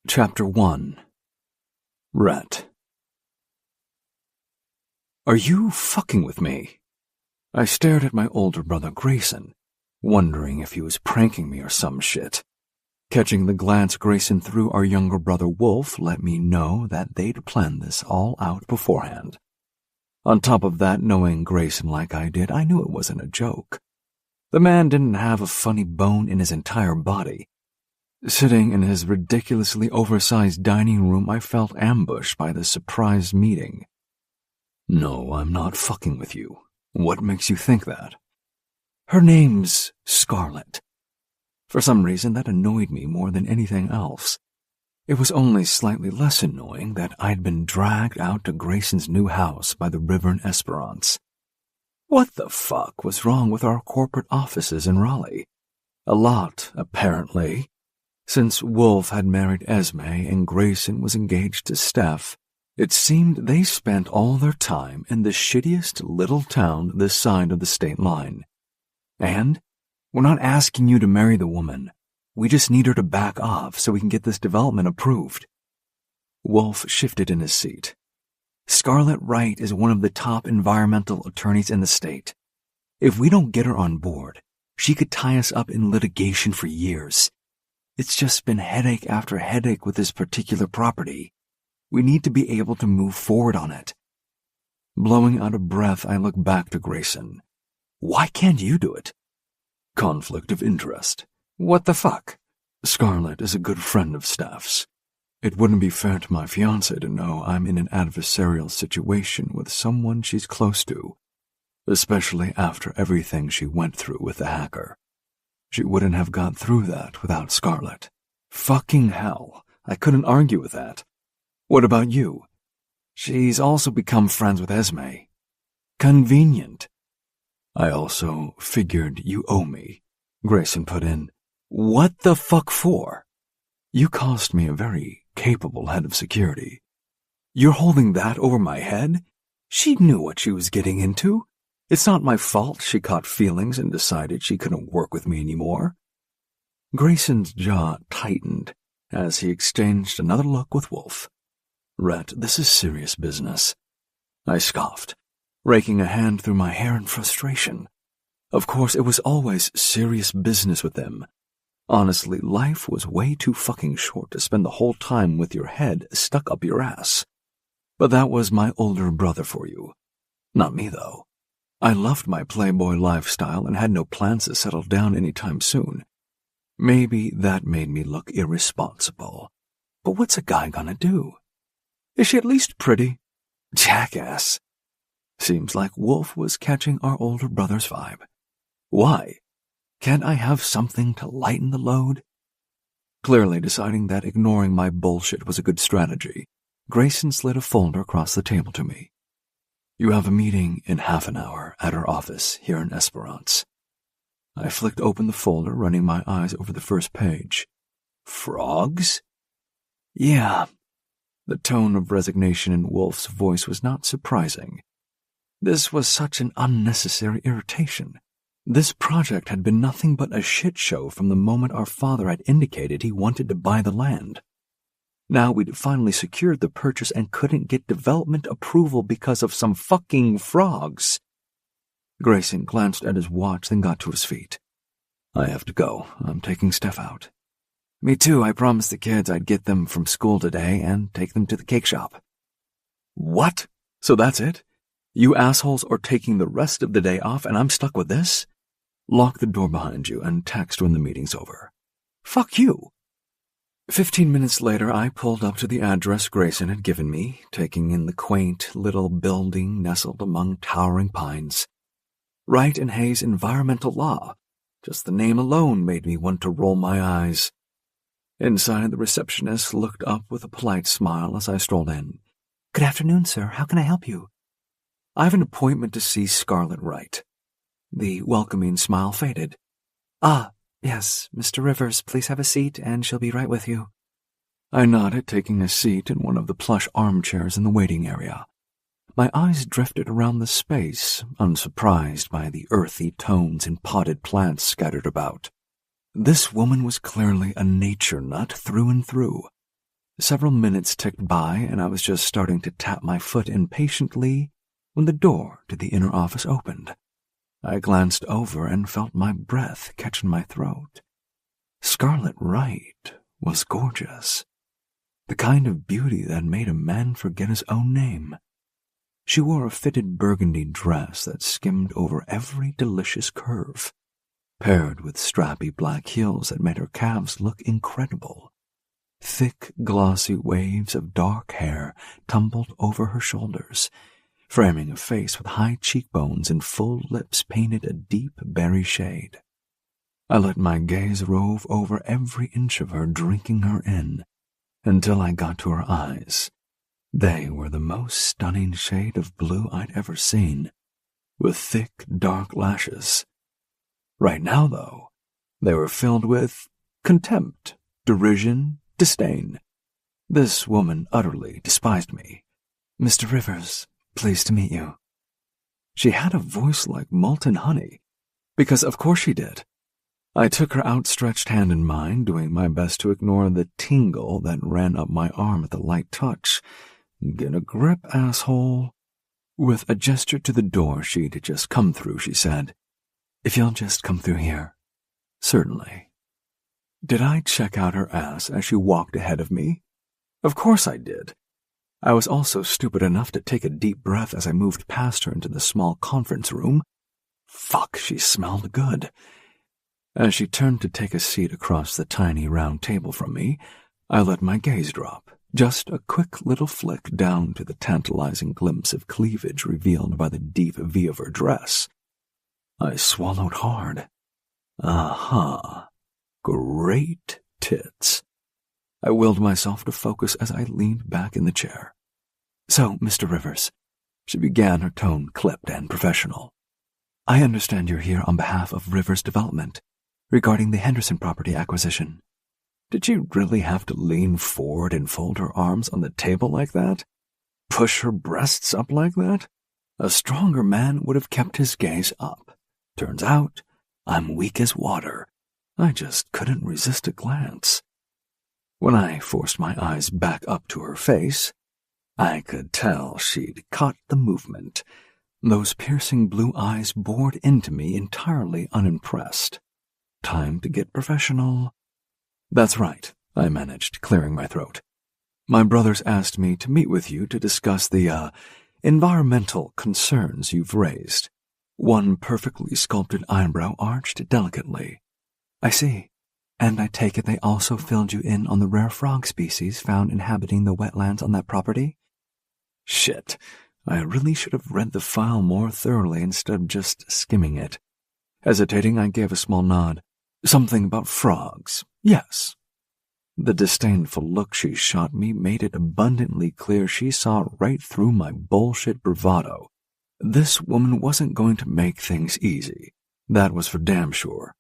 Chapter 1. Rhett. Are you fucking with me? I stared at my older brother Grayson, wondering if he was pranking me or some shit. Catching the glance Grayson threw our younger brother Wolf let me know that they'd planned this all out beforehand. On top of that, knowing Grayson like I did, I knew it wasn't a joke. The man didn't have a funny bone in his entire body. Sitting in his ridiculously oversized dining room, I felt ambushed by the surprise meeting. No, I'm not fucking with you. What makes you think that? Her name's Scarlett. For some reason, that annoyed me more than anything else. It was only slightly less annoying that I'd been dragged out to Grayson's new house by the river in Esperance. What the fuck was wrong with our corporate offices in Raleigh? A lot, apparently. Since Wolf had married Esme and Grayson was engaged to Steph, it seemed they spent all their time in the shittiest little town this side of the state line. And we're not asking you to marry the woman. We just need her to back off so we can get this development approved. Wolf shifted in his seat. Scarlett Wright is one of the top environmental attorneys in the state. If we don't get her on board, she could tie us up in litigation for years. It's just been headache after headache with this particular property. We need to be able to move forward on it. Blowing out of breath, I look back to Grayson. Why can't you do it? Conflict of interest. What the fuck? Scarlett is a good friend of Steph's. It wouldn't be fair to my fiancée to know I'm in an adversarial situation with someone she's close to, especially after everything she went through with the hacker. She wouldn't have got through that without Scarlett. Fucking hell, I couldn't argue with that. What about you? She's also become friends with Esme. Convenient. I also figured you owe me, Grayson put in. What the fuck for? You cost me a very capable head of security. You're holding that over my head? She knew what she was getting into. It's not my fault she caught feelings and decided she couldn't work with me anymore. Grayson's jaw tightened as he exchanged another look with Wolf. Rhett, this is serious business. I scoffed, raking a hand through my hair in frustration. Of course, it was always serious business with them. Honestly, life was way too fucking short to spend the whole time with your head stuck up your ass. But that was my older brother for you. Not me, though. I loved my playboy lifestyle and had no plans to settle down anytime soon. Maybe that made me look irresponsible. But what's a guy gonna do? Is she at least pretty? Jackass. Seems like Wolf was catching our older brother's vibe. Why? Can't I have something to lighten the load? Clearly deciding that ignoring my bullshit was a good strategy, Grayson slid a folder across the table to me. You have a meeting in half an hour at our office here in Esperance. I flicked open the folder, running my eyes over the first page. Frogs? Yeah. The tone of resignation in Wolf's voice was not surprising. This was such an unnecessary irritation. This project had been nothing but a shit show from the moment our father had indicated he wanted to buy the land. Now we'd finally secured the purchase and couldn't get development approval because of some fucking frogs. Grayson glanced at his watch, then got to his feet. I have to go. I'm taking Steph out. Me too. I promised the kids I'd get them from school today and take them to the cake shop. What? So that's it? You assholes are taking the rest of the day off and I'm stuck with this? Lock the door behind you and text when the meeting's over. Fuck you. 15 minutes later, I pulled up to the address Grayson had given me, taking in the quaint little building nestled among towering pines. Wright and Hayes Environmental Law. Just the name alone made me want to roll my eyes. Inside, the receptionist looked up with a polite smile as I strolled in. Good afternoon, sir. How can I help you? I have an appointment to see Scarlett Wright. The welcoming smile faded. Ah, yes, Mr. Rivers, please have a seat, and she'll be right with you. I nodded, taking a seat in one of the plush armchairs in the waiting area. My eyes drifted around the space, unsurprised by the earthy tones and potted plants scattered about. This woman was clearly a nature nut through and through. Several minutes ticked by, and I was just starting to tap my foot impatiently when the door to the inner office opened. I glanced over and felt my breath catch in my throat. Scarlet Wright was gorgeous. The kind of beauty that made a man forget his own name. She wore a fitted burgundy dress that skimmed over every delicious curve, paired with strappy black heels that made her calves look incredible. Thick, glossy waves of dark hair tumbled over her shoulders, framing a face with high cheekbones and full lips painted a deep berry shade. I let my gaze rove over every inch of her, drinking her in, until I got to her eyes. They were the most stunning shade of blue I'd ever seen, with thick, dark lashes. Right now, though, they were filled with contempt, derision, disdain. This woman utterly despised me. "Mr. Rivers, pleased to meet you." She had a voice like molten honey, because of course she did. I took her outstretched hand in mine, doing my best to ignore the tingle that ran up my arm at the light touch. "Get a grip, asshole." With a gesture to the door she'd just come through, she said, "If you'll just come through here." "Certainly." Did I check out her ass as she walked ahead of me? Of course I did. I was also stupid enough to take a deep breath as I moved past her into the small conference room. Fuck, she smelled good. As she turned to take a seat across the tiny round table from me, I let my gaze drop, just a quick little flick down to the tantalizing glimpse of cleavage revealed by the deep V of her dress. I swallowed hard. Aha. Great tits. I willed myself to focus as I leaned back in the chair. "So, Mr. Rivers," she began, her tone clipped and professional, "I understand you're here on behalf of Rivers Development regarding the Henderson property acquisition." Did she really have to lean forward and fold her arms on the table like that? Push her breasts up like that? A stronger man would have kept his gaze up. Turns out, I'm weak as water. I just couldn't resist a glance. When I forced my eyes back up to her face, I could tell she'd caught the movement. Those piercing blue eyes bored into me entirely unimpressed. Time to get professional. "That's right," I managed, clearing my throat. "My brothers asked me to meet with you to discuss the, environmental concerns you've raised." One perfectly sculpted eyebrow arched delicately. "I see. And I take it they also filled you in on the rare frog species found inhabiting the wetlands on that property?" Shit, I really should have read the file more thoroughly instead of just skimming it. Hesitating, I gave a small nod. "Something about frogs, yes." The disdainful look she shot me made it abundantly clear she saw right through my bullshit bravado. This woman wasn't going to make things easy. That was for damn sure.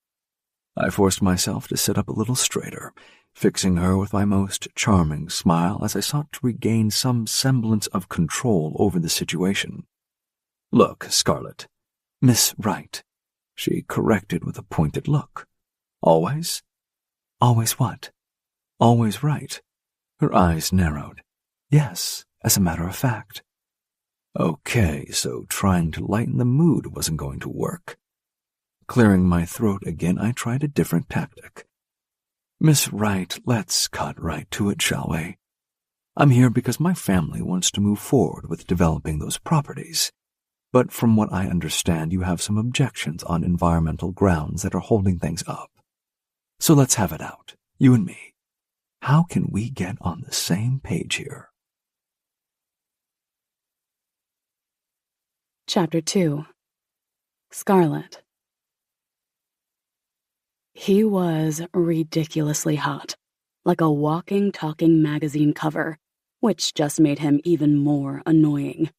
I forced myself to sit up a little straighter, fixing her with my most charming smile as I sought to regain some semblance of control over the situation. "Look, Scarlet." "Miss Wright," she corrected with a pointed look. "Always?" "Always what?" "Always right." Her eyes narrowed. "Yes, as a matter of fact." Okay, so trying to lighten the mood wasn't going to work. Clearing my throat again, I tried a different tactic. "Miss Wright, let's cut right to it, shall we? I'm here because my family wants to move forward with developing those properties. But from what I understand, you have some objections on environmental grounds that are holding things up. So let's have it out, you and me. How can we get on the same page here?" Chapter 2. Scarlet. He was ridiculously hot, like a walking, talking magazine cover, which just made him even more annoying.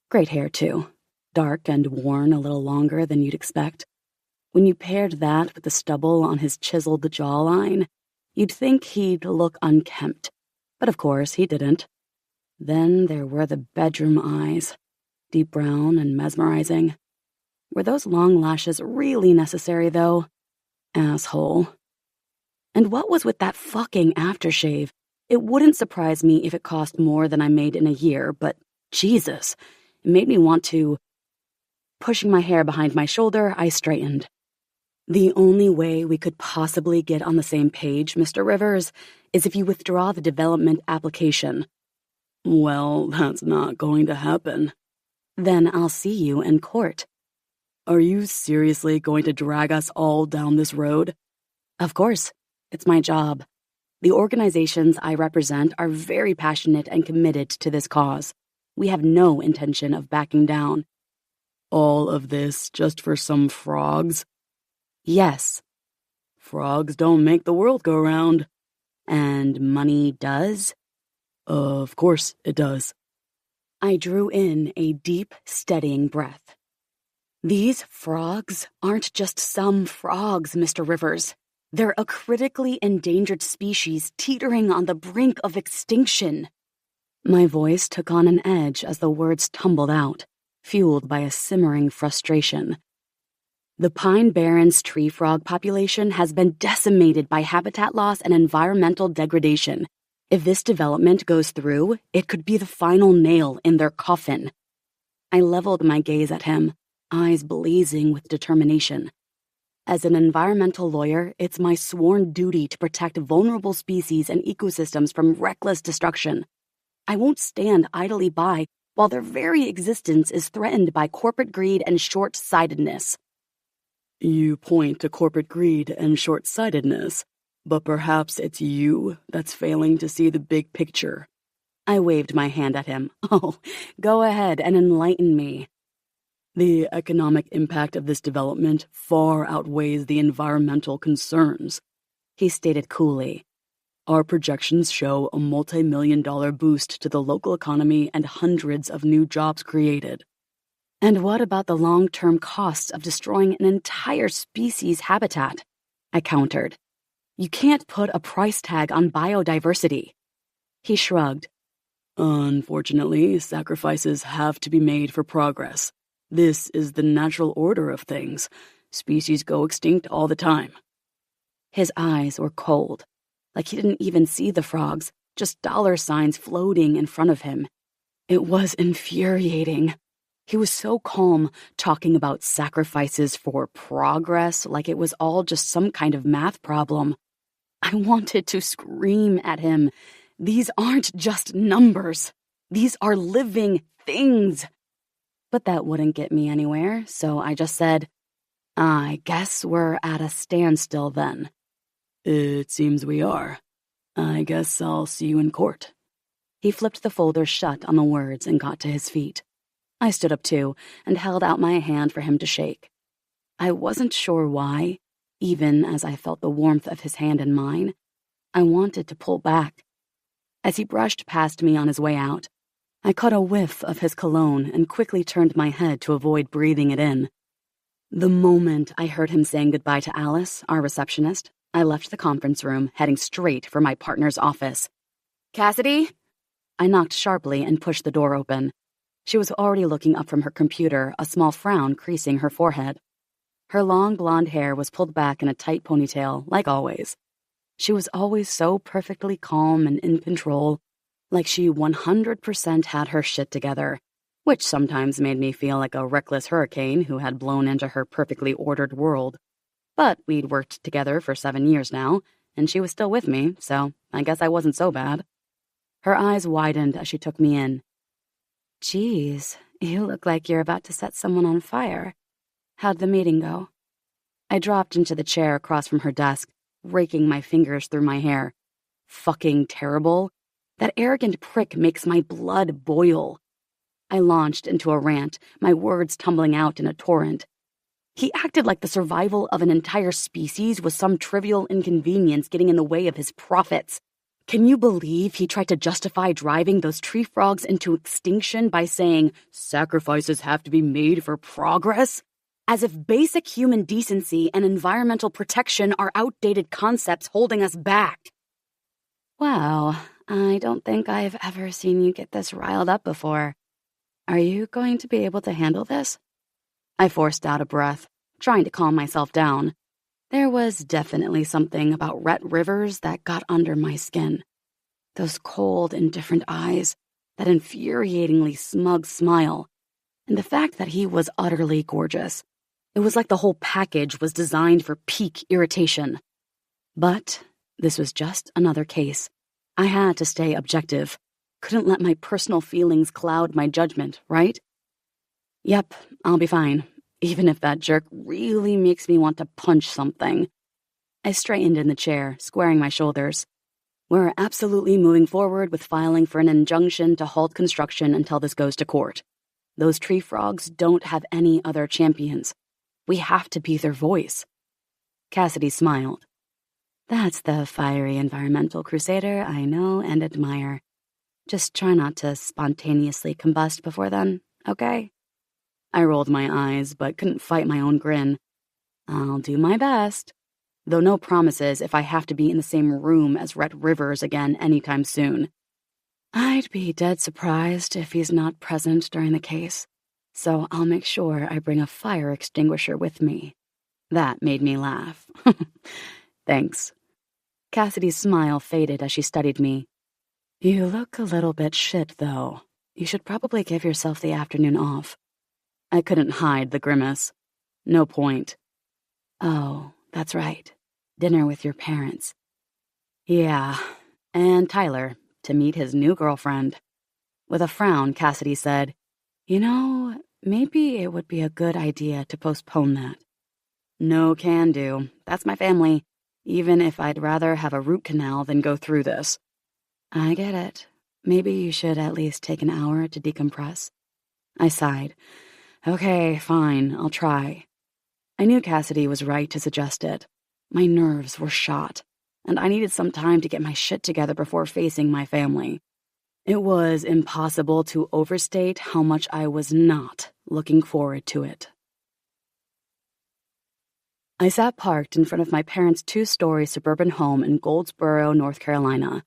Great hair, too. Dark and worn a little longer than you'd expect. When you paired that with the stubble on his chiseled jawline, you'd think he'd look unkempt, but of course he didn't. Then there were the bedroom eyes, deep brown and mesmerizing. Were those long lashes really necessary, though? Asshole. And what was with that fucking aftershave? It wouldn't surprise me if it cost more than I made in a year, but Jesus, it made me want to. Pushing my hair behind my shoulder, I straightened. The only way we could possibly get on the same page, Mr. Rivers, is if you withdraw the development application. Well, that's not going to happen. Then I'll see you in court. Are you seriously going to drag us all down this road? Of course. It's my job. The organizations I represent are very passionate and committed to this cause. We have no intention of backing down. All of this just for some frogs? Yes. Frogs don't make the world go round. And money does? Of course it does. I drew in a deep, steadying breath. These frogs aren't just some frogs, Mr. Rivers. They're a critically endangered species teetering on the brink of extinction. My voice took on an edge as the words tumbled out, fueled by a simmering frustration. The Pine Barrens tree frog population has been decimated by habitat loss and environmental degradation. If this development goes through, it could be the final nail in their coffin. I leveled my gaze at him, eyes blazing with determination. As an environmental lawyer, it's my sworn duty to protect vulnerable species and ecosystems from reckless destruction. I won't stand idly by while their very existence is threatened by corporate greed and short-sightedness. You point to corporate greed and short-sightedness, but perhaps it's you that's failing to see the big picture. I waved my hand at him. Oh, go ahead and enlighten me. The economic impact of this development far outweighs the environmental concerns, he stated coolly. Our projections show a multi-million-dollar boost to the local economy and hundreds of new jobs created. And what about the long-term costs of destroying an entire species' habitat? I countered. You can't put a price tag on biodiversity. He shrugged. Unfortunately, sacrifices have to be made for progress. This is the natural order of things. Species go extinct all the time. His eyes were cold, like he didn't even see the frogs, just dollar signs floating in front of him. It was infuriating. He was so calm, talking about sacrifices for progress like it was all just some kind of math problem. I wanted to scream at him. These aren't just numbers. These are living things. But that wouldn't get me anywhere, so I just said, I guess we're at a standstill then. It seems we are. I guess I'll see you in court. He flipped the folder shut on the words and got to his feet. I stood up too and held out my hand for him to shake. I wasn't sure why, even as I felt the warmth of his hand in mine. I wanted to pull back. As he brushed past me on his way out, I caught a whiff of his cologne and quickly turned my head to avoid breathing it in. The moment I heard him saying goodbye to Alice, our receptionist, I left the conference room, heading straight for my partner's office. Cassidy? I knocked sharply and pushed the door open. She was already looking up from her computer, a small frown creasing her forehead. Her long blonde hair was pulled back in a tight ponytail, like always. She was always so perfectly calm and in control, like she 100% had her shit together, which sometimes made me feel like a reckless hurricane who had blown into her perfectly ordered world. But we'd worked together for 7 years now, and she was still with me, so I guess I wasn't so bad. Her eyes widened as she took me in. Geez, you look like you're about to set someone on fire. How'd the meeting go? I dropped into the chair across from her desk, raking my fingers through my hair. Fucking terrible. That arrogant prick makes my blood boil. I launched into a rant, my words tumbling out in a torrent. He acted like the survival of an entire species was some trivial inconvenience getting in the way of his profits. Can you believe he tried to justify driving those tree frogs into extinction by saying sacrifices have to be made for progress? As if basic human decency and environmental protection are outdated concepts holding us back. Wow, I don't think I've ever seen you get this riled up before. Are you going to be able to handle this? I forced out a breath, trying to calm myself down. There was definitely something about Rhett Rivers that got under my skin. Those cold, indifferent eyes, that infuriatingly smug smile, and the fact that he was utterly gorgeous. It was like the whole package was designed for peak irritation. But this was just another case. I had to stay objective. Couldn't let my personal feelings cloud my judgment, right? Yep, I'll be fine, even if that jerk really makes me want to punch something. I straightened in the chair, squaring my shoulders. We're absolutely moving forward with filing for an injunction to halt construction until this goes to court. Those tree frogs don't have any other champions. We have to be their voice. Cassidy smiled. That's the fiery environmental crusader I know and admire. Just try not to spontaneously combust before then, okay? I rolled my eyes, but couldn't fight my own grin. I'll do my best. Though no promises if I have to be in the same room as Rhett Rivers again anytime soon. I'd be dead surprised if he's not present during the case, so I'll make sure I bring a fire extinguisher with me. That made me laugh. Thanks. Cassidy's smile faded as she studied me. You look a little bit shit, though. You should probably give yourself the afternoon off. I couldn't hide the grimace. No point. Oh, that's right. Dinner with your parents. Yeah, and Tyler, to meet his new girlfriend. With a frown, Cassidy said, You know, maybe it would be a good idea to postpone that. No can do. That's my family, even if I'd rather have a root canal than go through this. I get it. Maybe you should at least take an hour to decompress. I sighed. Okay, fine, I'll try. I knew Cassidy was right to suggest it. My nerves were shot, and I needed some time to get my shit together before facing my family. It was impossible to overstate how much I was not looking forward to it. I sat parked in front of my parents' 2-story suburban home in Goldsboro, North Carolina.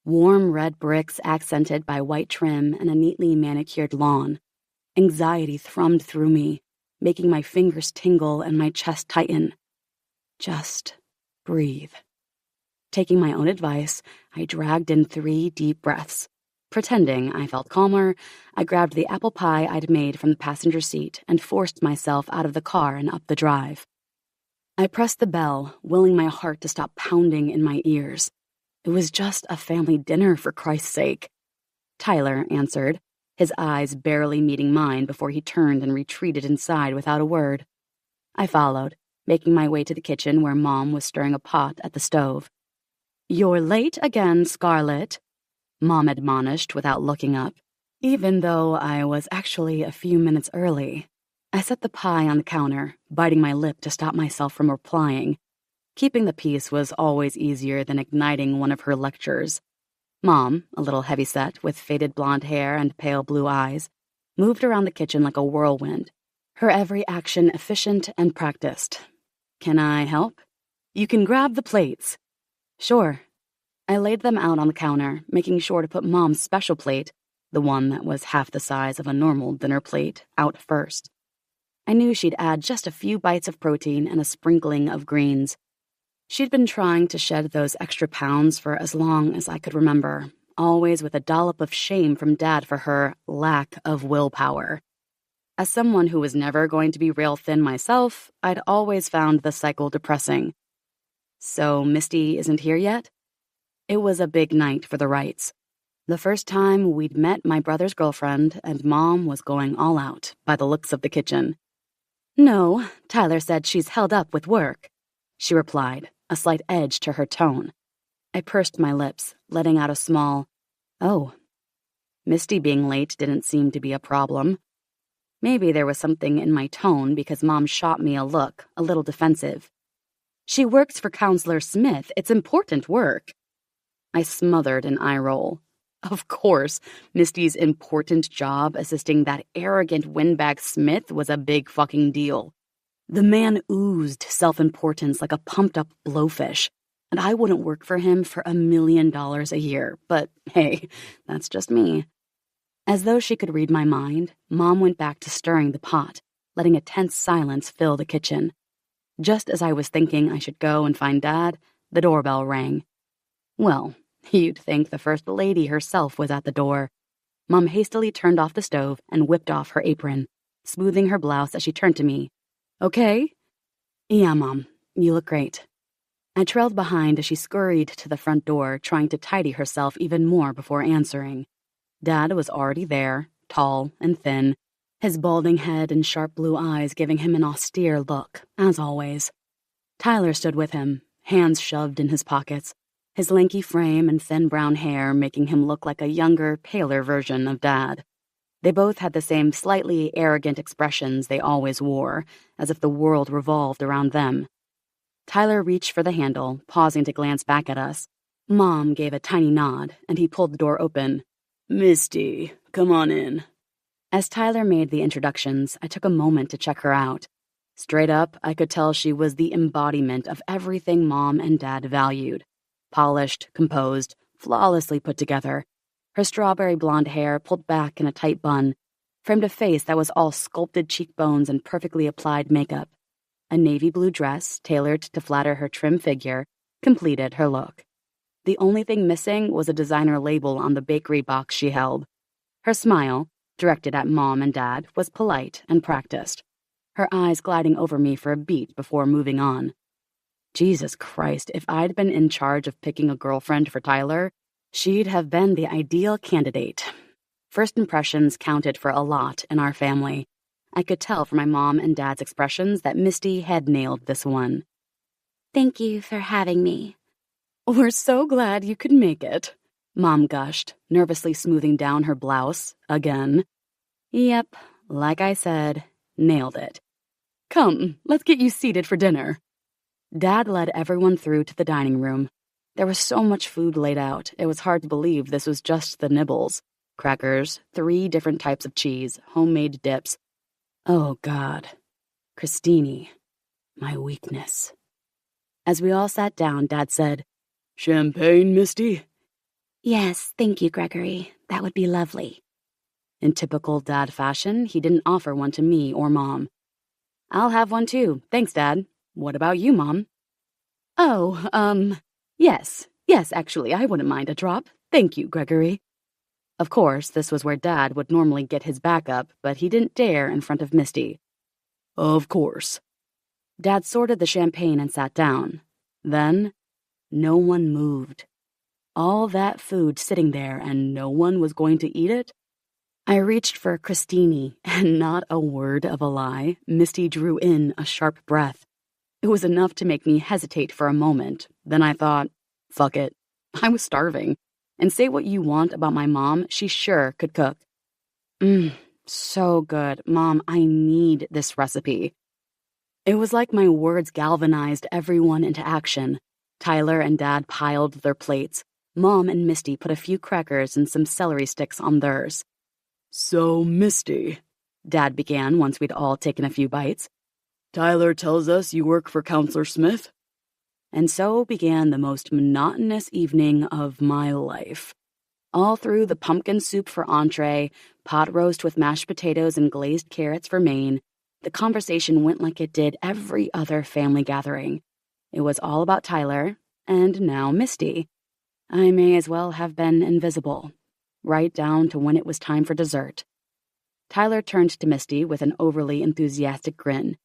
Warm red bricks accented by white trim and a neatly manicured lawn. Anxiety thrummed through me, making my fingers tingle and my chest tighten. Just breathe. Taking my own advice, I dragged in 3 deep breaths. Pretending I felt calmer, I grabbed the apple pie I'd made from the passenger seat and forced myself out of the car and up the drive. I pressed the bell, willing my heart to stop pounding in my ears. It was just a family dinner, for Christ's sake. Tyler answered, his eyes barely meeting mine before he turned and retreated inside without a word. I followed, making my way to the kitchen where Mom was stirring a pot at the stove. You're late again, Scarlett, Mom admonished without looking up, even though I was actually a few minutes early. I set the pie on the counter, biting my lip to stop myself from replying. Keeping the peace was always easier than igniting one of her lectures. Mom, a little heavyset with faded blonde hair and pale blue eyes, moved around the kitchen like a whirlwind, her every action efficient and practiced. Can I help? You can grab the plates. Sure. I laid them out on the counter, making sure to put Mom's special plate, the one that was half the size of a normal dinner plate, out first. I knew she'd add just a few bites of protein and a sprinkling of greens. She'd been trying to shed those extra pounds for as long as I could remember, always with a dollop of shame from Dad for her lack of willpower. As someone who was never going to be rail thin myself, I'd always found the cycle depressing. So Misty isn't here yet? It was a big night for the Wrights. The first time we'd met my brother's girlfriend, and Mom was going all out by the looks of the kitchen. No, Tyler said she's held up with work, she replied, a slight edge to her tone. I pursed my lips, letting out a small, oh. Misty being late didn't seem to be a problem. Maybe there was something in my tone because Mom shot me a look, a little defensive. She works for Counselor Smith. It's important work. I smothered an eye roll. Of course, Misty's important job assisting that arrogant windbag Smith was a big fucking deal. The man oozed self-importance like a pumped-up blowfish, and I wouldn't work for him for $1 million a year, but hey, that's just me. As though she could read my mind, Mom went back to stirring the pot, letting a tense silence fill the kitchen. Just as I was thinking I should go and find Dad, the doorbell rang. Well, You'd think the First Lady herself was at the door. Mom hastily turned off the stove and whipped off her apron, smoothing her blouse as she turned to me. Okay? Yeah, Mom. You look great. I trailed behind as she scurried to the front door, trying to tidy herself even more before answering. Dad was already there, tall and thin, his balding head and sharp blue eyes giving him an austere look, as always. Tyler stood with him, hands shoved in his pockets, his lanky frame and thin brown hair making him look like a younger, paler version of Dad. They both had the same slightly arrogant expressions they always wore, as if the world revolved around them. Tyler reached for the handle, pausing to glance back at us. Mom gave a tiny nod, and he pulled the door open. Misty, come on in. As Tyler made the introductions, I took a moment to check her out. Straight up, I could tell she was the embodiment of everything Mom and Dad valued. Polished, composed, flawlessly put together. Her strawberry blonde hair pulled back in a tight bun, framed a face that was all sculpted cheekbones and perfectly applied makeup. A navy blue dress, tailored to flatter her trim figure, completed her look. The only thing missing was a designer label on the bakery box she held. Her smile, directed at Mom and Dad, was polite and practiced, her eyes gliding over me for a beat before moving on. Jesus Christ, if I'd been in charge of picking a girlfriend for Tyler, she'd have been the ideal candidate. First impressions counted for a lot in our family. I could tell from my mom and dad's expressions that Misty had nailed this one. Thank you for having me. We're so glad you could make it, Mom gushed, nervously smoothing down her blouse, again. Yep, like I said, nailed it. Come, let's get you seated for dinner. Dad led everyone through to the dining room. There was so much food laid out, it was hard to believe this was just the nibbles. Crackers, 3 different types of cheese, homemade dips. Oh, God. Christine, my weakness. As we all sat down, Dad said, Champagne, Misty? Yes, thank you, Gregory. That would be lovely. In typical Dad fashion, he didn't offer one to me or Mom. I'll have one too. Thanks, Dad. What about you, Mom? Oh, yes, actually, I wouldn't mind a drop. Thank you, Gregory. Of course, this was where Dad would normally get his back up, but he didn't dare in front of Misty. Of course. Dad sorted the champagne and sat down. Then, no one moved. All that food sitting there and no one was going to eat it? I reached for Christine, and not a word of a lie, Misty drew in a sharp breath. It was enough to make me hesitate for a moment. Then I thought, fuck it. I was starving. And say what you want about my mom, she sure could cook. So good. Mom, I need this recipe. It was like my words galvanized everyone into action. Tyler and Dad piled their plates. Mom and Misty put a few crackers and some celery sticks on theirs. So, Misty, Dad began once we'd all taken a few bites. Tyler tells us you work for Counselor Smith. And so began the most monotonous evening of my life. All through the pumpkin soup for entree, pot roast with mashed potatoes and glazed carrots for main, the conversation went like it did every other family gathering. It was all about Tyler, and now Misty. I may as well have been invisible, right down to when it was time for dessert. Tyler turned to Misty with an overly enthusiastic grin.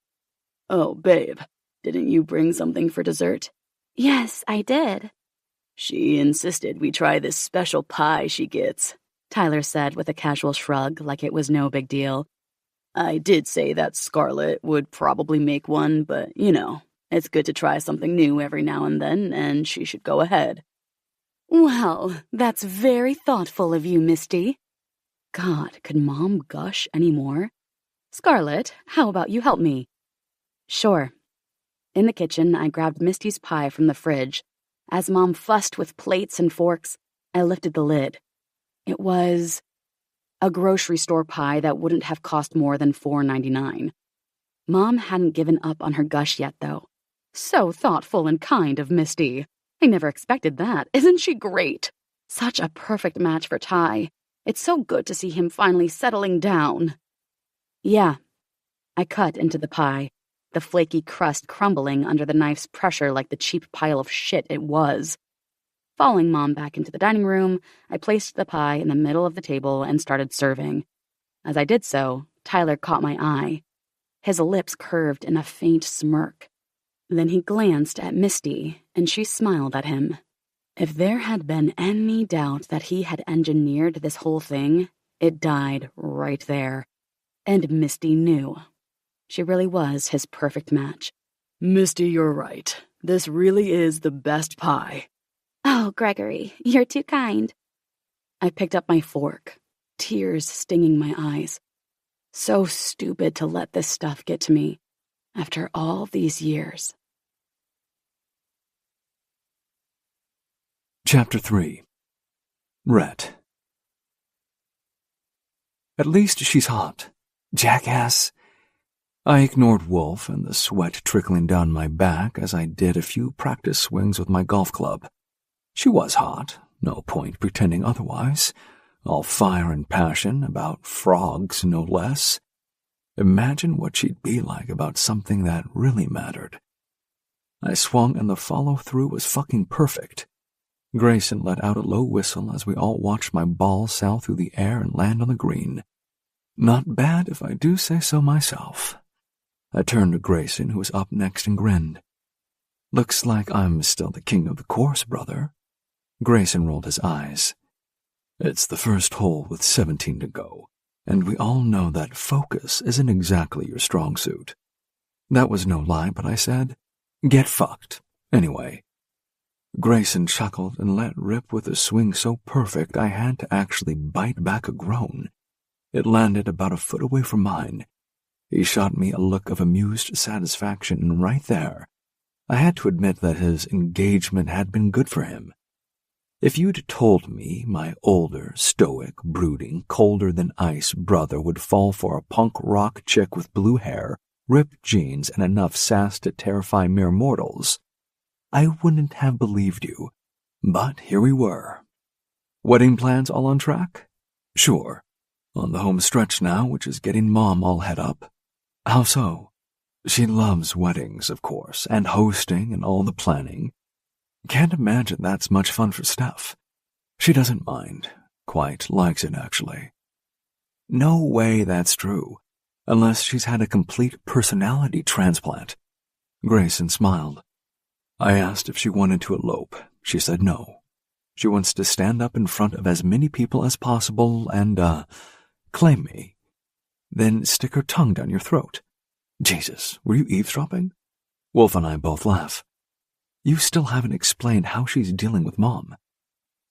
Oh, babe, didn't you bring something for dessert? Yes, I did. She insisted we try this special pie she gets, Tyler said with a casual shrug like it was no big deal. I did say that Scarlett would probably make one, but, it's good to try something new every now and then, and she should go ahead. Well, that's very thoughtful of you, Misty. God, could Mom gush any more? Scarlett, how about you help me? Sure. In the kitchen, I grabbed Misty's pie from the fridge. As Mom fussed with plates and forks, I lifted the lid. It was a grocery store pie that wouldn't have cost more than $4.99. Mom hadn't given up on her gush yet, though. So thoughtful and kind of Misty. I never expected that. Isn't she great? Such a perfect match for Ty. It's so good to see him finally settling down. Yeah. I cut into the pie, the flaky crust crumbling under the knife's pressure like the cheap pile of shit it was. Following Mom back into the dining room, I placed the pie in the middle of the table and started serving. As I did so, Tyler caught my eye. His lips curved in a faint smirk. Then he glanced at Misty, and she smiled at him. If there had been any doubt that he had engineered this whole thing, it died right there. And Misty knew. She really was his perfect match. "Misty, you're right. This really is the best pie." "Oh, Gregory, you're too kind." I picked up my fork, tears stinging my eyes. So stupid to let this stuff get to me after all these years. Chapter 3. Rhett. At least she's hot. Jackass. I ignored Wolf and the sweat trickling down my back as I did a few practice swings with my golf club. She was hot, no point pretending otherwise, all fire and passion about frogs, no less. Imagine what she'd be like about something that really mattered. I swung and the follow-through was fucking perfect. Grayson let out a low whistle as we all watched my ball sail through the air and land on the green. Not bad if I do say so myself. I turned to Grayson, who was up next, and grinned. "Looks like I'm still the king of the course, brother." Grayson rolled his eyes. "It's the first hole with 17 to go, and we all know that focus isn't exactly your strong suit." That was no lie, but I said, "Get fucked. Anyway." Grayson chuckled and let rip with a swing so perfect I had to actually bite back a groan. It landed about a foot away from mine. He shot me a look of amused satisfaction, and right there, I had to admit that his engagement had been good for him. If you'd told me my older, stoic, brooding, colder-than-ice brother would fall for a punk rock chick with blue hair, ripped jeans, and enough sass to terrify mere mortals, I wouldn't have believed you. But here we were. Wedding plans all on track? Sure. On the home stretch now, which is getting Mom all het up. How so? She loves weddings, of course, and hosting and all the planning. Can't imagine that's much fun for Steph. She doesn't mind. Quite likes it, actually. No way that's true, unless she's had a complete personality transplant. Grayson smiled. I asked if she wanted to elope. She said no. She wants to stand up in front of as many people as possible and, claim me. Then stick her tongue down your throat. Jesus, were you eavesdropping? Wolf and I both laugh. You still haven't explained how she's dealing with Mom.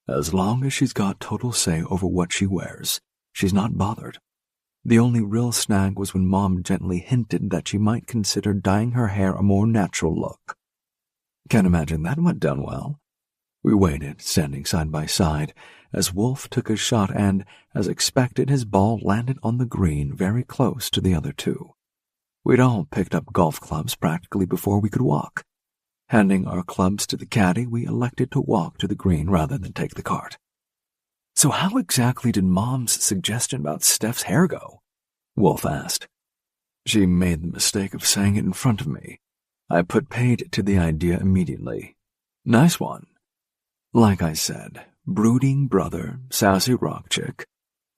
As long as she's got total say over what she wears, she's not bothered. The only real snag was when Mom gently hinted that she might consider dyeing her hair a more natural look. Can't imagine that went down well. We waited, standing side by side, as Wolf took a shot and, as expected, his ball landed on the green very close to the other two. We'd all picked up golf clubs practically before we could walk. Handing our clubs to the caddy, we elected to walk to the green rather than take the cart. So how exactly did Mom's suggestion about Steph's hair go? Wolf asked. She made the mistake of saying it in front of me. I put paid to the idea immediately. Nice one. Like I said, brooding brother, sassy rock chick,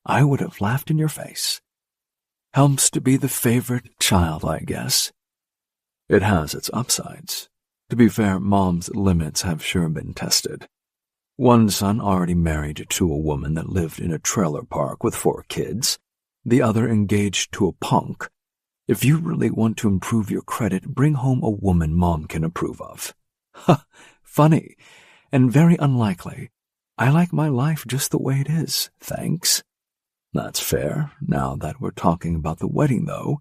I would have laughed in your face. Helps to be the favorite child, I guess. It has its upsides. To be fair, Mom's limits have sure been tested. One son already married to a woman that lived in a trailer park with 4 kids. The other engaged to a punk. If you really want to improve your credit, bring home a woman Mom can approve of. Ha, funny, and very unlikely. I like my life just the way it is, thanks. That's fair. Now that we're talking about the wedding, though,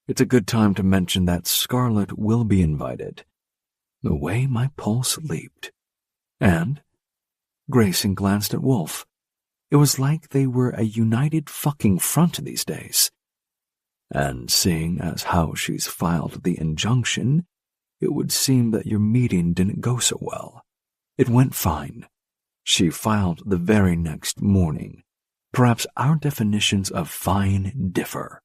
it's a good time to mention that Scarlett will be invited. The way my pulse leaped. And Grayson glanced at Wolf. It was like they were a united fucking front these days. And seeing as how she's filed the injunction, it would seem that your meeting didn't go so well. It went fine. She filed the very next morning. Perhaps our definitions of fine differ.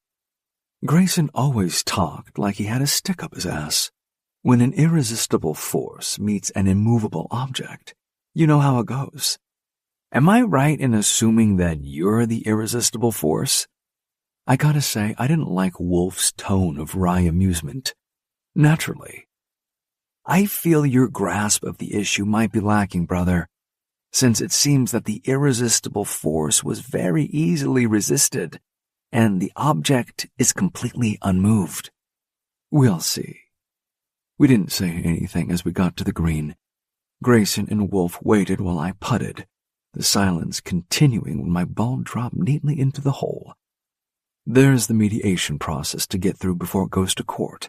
Grayson always talked like he had a stick up his ass. When an irresistible force meets an immovable object, You know how it goes. Am I right in assuming that you're the irresistible force? I gotta say, I didn't like Wolf's tone of wry amusement. Naturally. I feel your grasp of the issue might be lacking, brother, since it seems that the irresistible force was very easily resisted, and the object is completely unmoved. We'll see. We didn't say anything as we got to the green. Grayson and Wolf waited while I putted, the silence continuing when my ball dropped neatly into the hole. There's the mediation process to get through before it goes to court.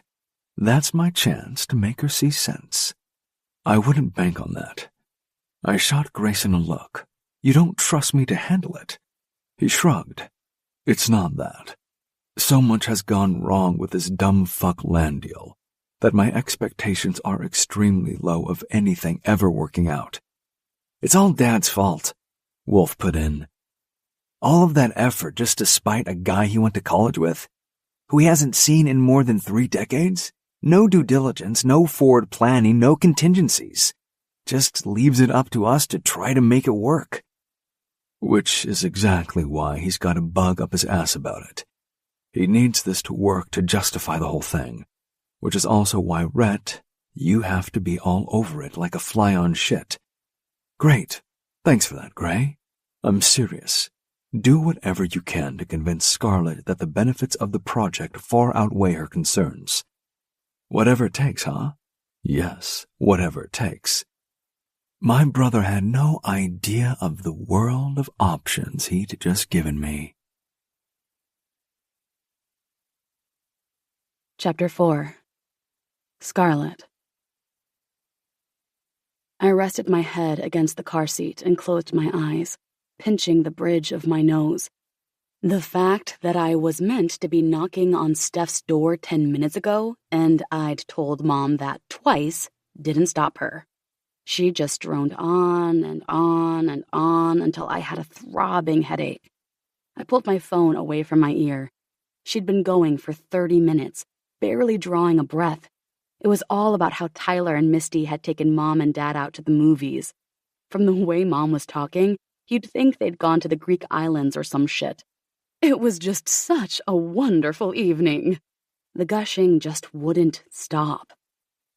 That's my chance to make her see sense. I wouldn't bank on that. I shot Grayson a look. You don't trust me to handle it? He shrugged. It's not that. So much has gone wrong with this dumb fuck land deal that my expectations are extremely low of anything ever working out. It's all Dad's fault, Wolf put in. All of that effort just to spite a guy he went to college with, who he hasn't seen in more than 3 decades? No due diligence, no forward planning, no contingencies. Just leaves it up to us to try to make it work. Which is exactly why he's got a bug up his ass about it. He needs this to work to justify the whole thing, which is also why, Rhett, you have to be all over it like a fly on shit. Great. Thanks for that, Gray. I'm serious. Do whatever you can to convince Scarlett that the benefits of the project far outweigh her concerns. Whatever it takes, huh? Yes, whatever it takes. My brother had no idea of the world of options he'd just given me. Chapter 4. Scarlett. I rested my head against the car seat and closed my eyes, pinching the bridge of my nose. The fact that I was meant to be knocking on Steph's door 10 minutes ago, and I'd told Mom that twice, didn't stop her. She just droned on and on and on until I had a throbbing headache. I pulled my phone away from my ear. She'd been going for 30 minutes, barely drawing a breath. It was all about how Tyler and Misty had taken Mom and Dad out to the movies. From the way Mom was talking, you'd think they'd gone to the Greek islands or some shit. It was just such a wonderful evening. The gushing just wouldn't stop.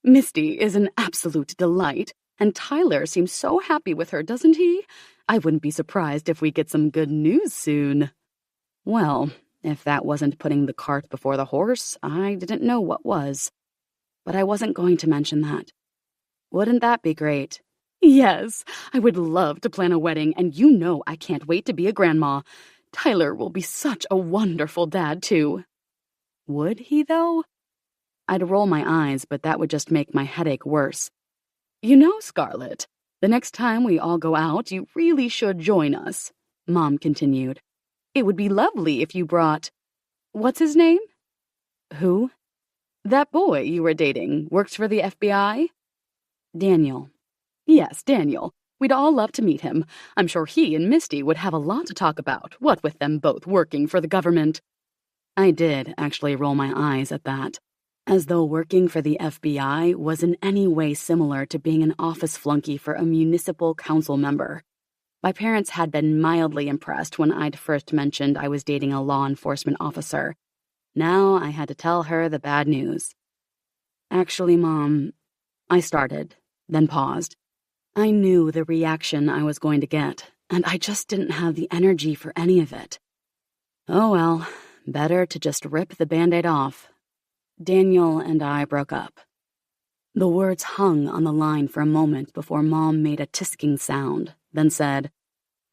Misty is an absolute delight, and Tyler seems so happy with her, doesn't he? I wouldn't be surprised if we get some good news soon. Well, if that wasn't putting the cart before the horse, I didn't know what was. But I wasn't going to mention that. Wouldn't that be great? Yes, I would love to plan a wedding, and you know I can't wait to be a grandma. Tyler will be such a wonderful dad, too. Would he, though? I'd roll my eyes, but that would just make my headache worse. You know, Scarlett, the next time we all go out, you really should join us, Mom continued. It would be lovely if you brought... What's his name? Who? That boy you were dating works for the FBI? Daniel. Yes, Daniel. We'd all love to meet him. I'm sure he and Misty would have a lot to talk about, what with them both working for the government. I did actually roll my eyes at that, as though working for the FBI was in any way similar to being an office flunky for a municipal council member. My parents had been mildly impressed when I'd first mentioned I was dating a law enforcement officer. Now I had to tell her the bad news. Actually, Mom, I started, then paused. I knew the reaction I was going to get, and I just didn't have the energy for any of it. Oh well, better to just rip the Band-Aid off. Daniel and I broke up. The words hung on the line for a moment before Mom made a tisking sound, then said,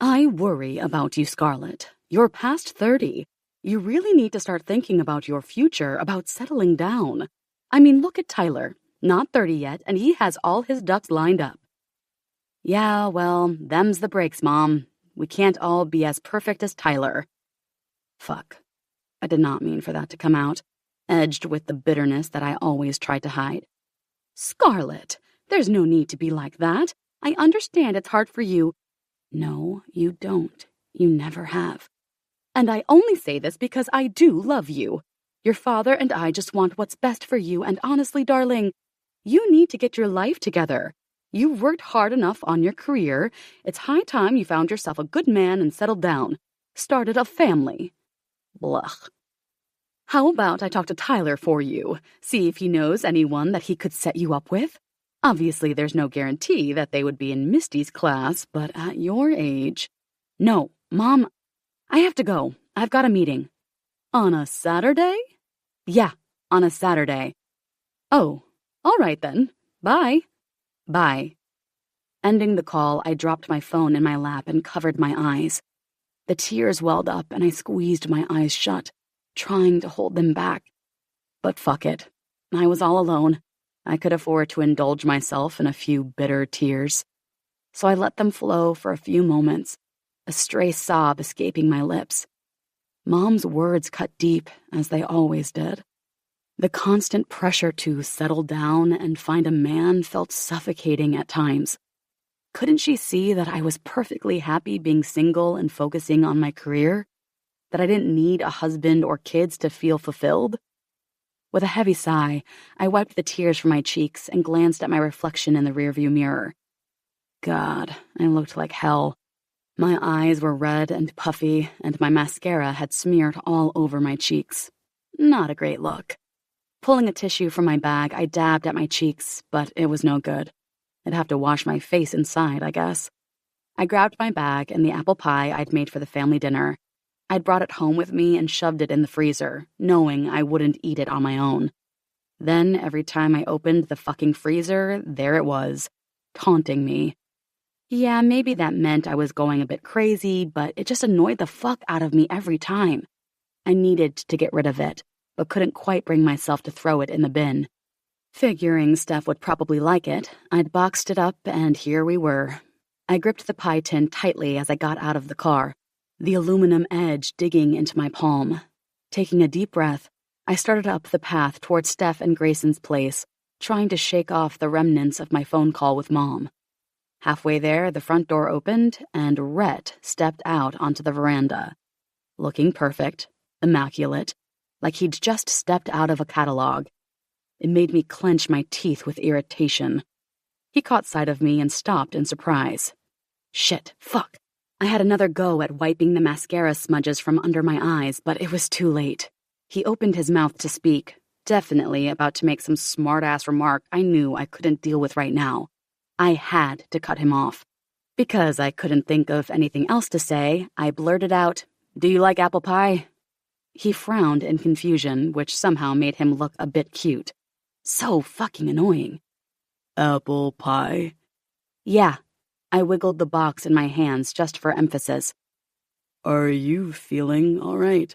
I worry about you, Scarlett. You're past 30. You really need to start thinking about your future, about settling down. I mean, look at Tyler. Not 30 yet, and he has all his ducks lined up. Yeah, well, them's the breaks, Mom. We can't all be as perfect as Tyler. Fuck. I did not mean for that to come out, edged with the bitterness that I always tried to hide. Scarlett, there's no need to be like that. I understand it's hard for you. No, you don't. You never have. And I only say this because I do love you. Your father and I just want what's best for you, and honestly, darling, you need to get your life together. You've worked hard enough on your career. It's high time you found yourself a good man and settled down. Started a family. Blech. How about I talk to Tyler for you? See if he knows anyone that he could set you up with? Obviously, there's no guarantee that they would be in Misty's class, but at your age... No, Mom, I have to go. I've got a meeting. On a Saturday? Yeah, on a Saturday. Oh, all right then. Bye. Bye. Ending the call, I dropped my phone in my lap and covered my eyes. The tears welled up and I squeezed my eyes shut, trying to hold them back. But fuck it. I was all alone. I could afford to indulge myself in a few bitter tears. So I let them flow for a few moments, a stray sob escaping my lips. Mom's words cut deep, as they always did. The constant pressure to settle down and find a man felt suffocating at times. Couldn't she see that I was perfectly happy being single and focusing on my career? That I didn't need a husband or kids to feel fulfilled? With a heavy sigh, I wiped the tears from my cheeks and glanced at my reflection in the rearview mirror. God, I looked like hell. My eyes were red and puffy, and my mascara had smeared all over my cheeks. Not a great look. Pulling a tissue from my bag, I dabbed at my cheeks, but it was no good. I'd have to wash my face inside, I guess. I grabbed my bag and the apple pie I'd made for the family dinner. I'd brought it home with me and shoved it in the freezer, knowing I wouldn't eat it on my own. Then, every time I opened the fucking freezer, there it was, taunting me. Yeah, maybe that meant I was going a bit crazy, but it just annoyed the fuck out of me every time. I needed to get rid of it, but couldn't quite bring myself to throw it in the bin. Figuring Steph would probably like it, I'd boxed it up, and here we were. I gripped the pie tin tightly as I got out of the car, the aluminum edge digging into my palm. Taking a deep breath, I started up the path toward Steph and Grayson's place, trying to shake off the remnants of my phone call with Mom. Halfway there, the front door opened, and Rhett stepped out onto the veranda. Looking perfect, immaculate, like he'd just stepped out of a catalog. It made me clench my teeth with irritation. He caught sight of me and stopped in surprise. Shit, fuck. I had another go at wiping the mascara smudges from under my eyes, but it was too late. He opened his mouth to speak, definitely about to make some smart-ass remark I knew I couldn't deal with right now. I had to cut him off. Because I couldn't think of anything else to say, I blurted out, "Do you like apple pie?" He frowned in confusion, which somehow made him look a bit cute. So fucking annoying. Apple pie? Yeah. I wiggled the box in my hands just for emphasis. Are you feeling all right?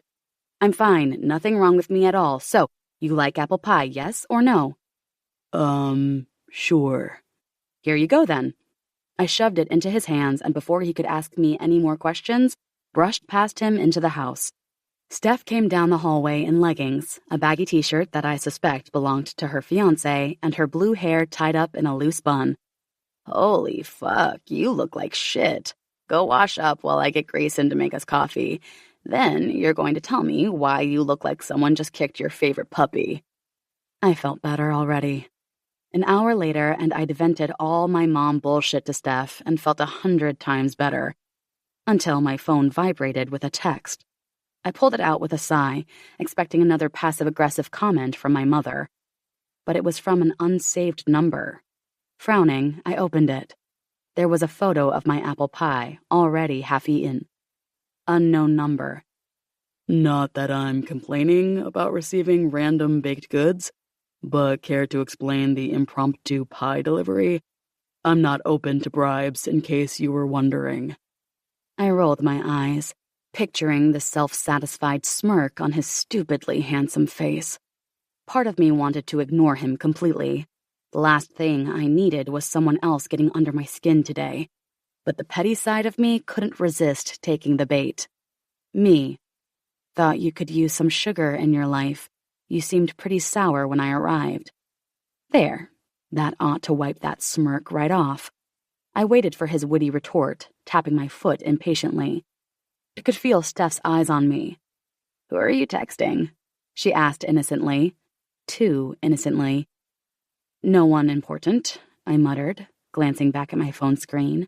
I'm fine. Nothing wrong with me at all. So, you like apple pie, yes or no? Sure. Here you go then. I shoved it into his hands, and before he could ask me any more questions, brushed past him into the house. Steph came down the hallway in leggings, a baggy t-shirt that I suspect belonged to her fiancé, and her blue hair tied up in a loose bun. Holy fuck, you look like shit. Go wash up while I get Grayson to make us coffee. Then you're going to tell me why you look like someone just kicked your favorite puppy. I felt better already. An hour later, and I'd vented all my mom bullshit to Steph and felt 100 times better. Until my phone vibrated with a text. I pulled it out with a sigh, expecting another passive-aggressive comment from my mother. But it was from an unsaved number. Frowning, I opened it. There was a photo of my apple pie, already half eaten. Unknown number. Not that I'm complaining about receiving random baked goods, but care to explain the impromptu pie delivery? I'm not open to bribes, in case you were wondering. I rolled my eyes, picturing the self-satisfied smirk on his stupidly handsome face. Part of me wanted to ignore him completely. The last thing I needed was someone else getting under my skin today. But the petty side of me couldn't resist taking the bait. Me. Thought you could use some sugar in your life. You seemed pretty sour when I arrived. There. That ought to wipe that smirk right off. I waited for his witty retort, tapping my foot impatiently. I could feel Steph's eyes on me. Who are you texting? She asked innocently. Too innocently. No one important, I muttered, glancing back at my phone screen.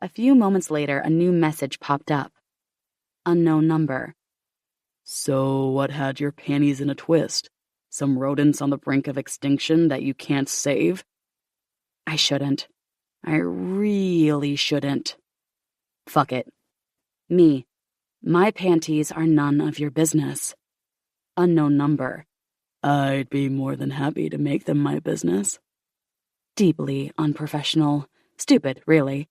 A few moments later, a new message popped up. Unknown number. So what had your panties in a twist? Some rodents on the brink of extinction that you can't save? I shouldn't. I really shouldn't. Fuck it. Me. My panties are none of your business. Unknown number. I'd be more than happy to make them my business. Deeply unprofessional. Stupid, really.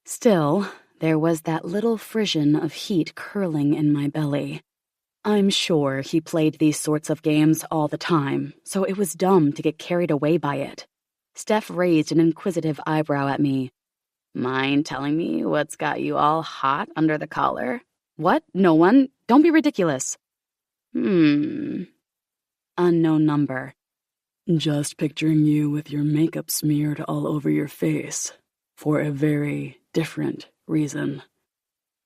Still, there was that little frisson of heat curling in my belly. I'm sure he played these sorts of games all the time, so it was dumb to get carried away by it. Steph raised an inquisitive eyebrow at me. Mind telling me what's got you all hot under the collar? What? No one? Don't be ridiculous. Unknown number. Just picturing you with your makeup smeared all over your face. For a very different reason.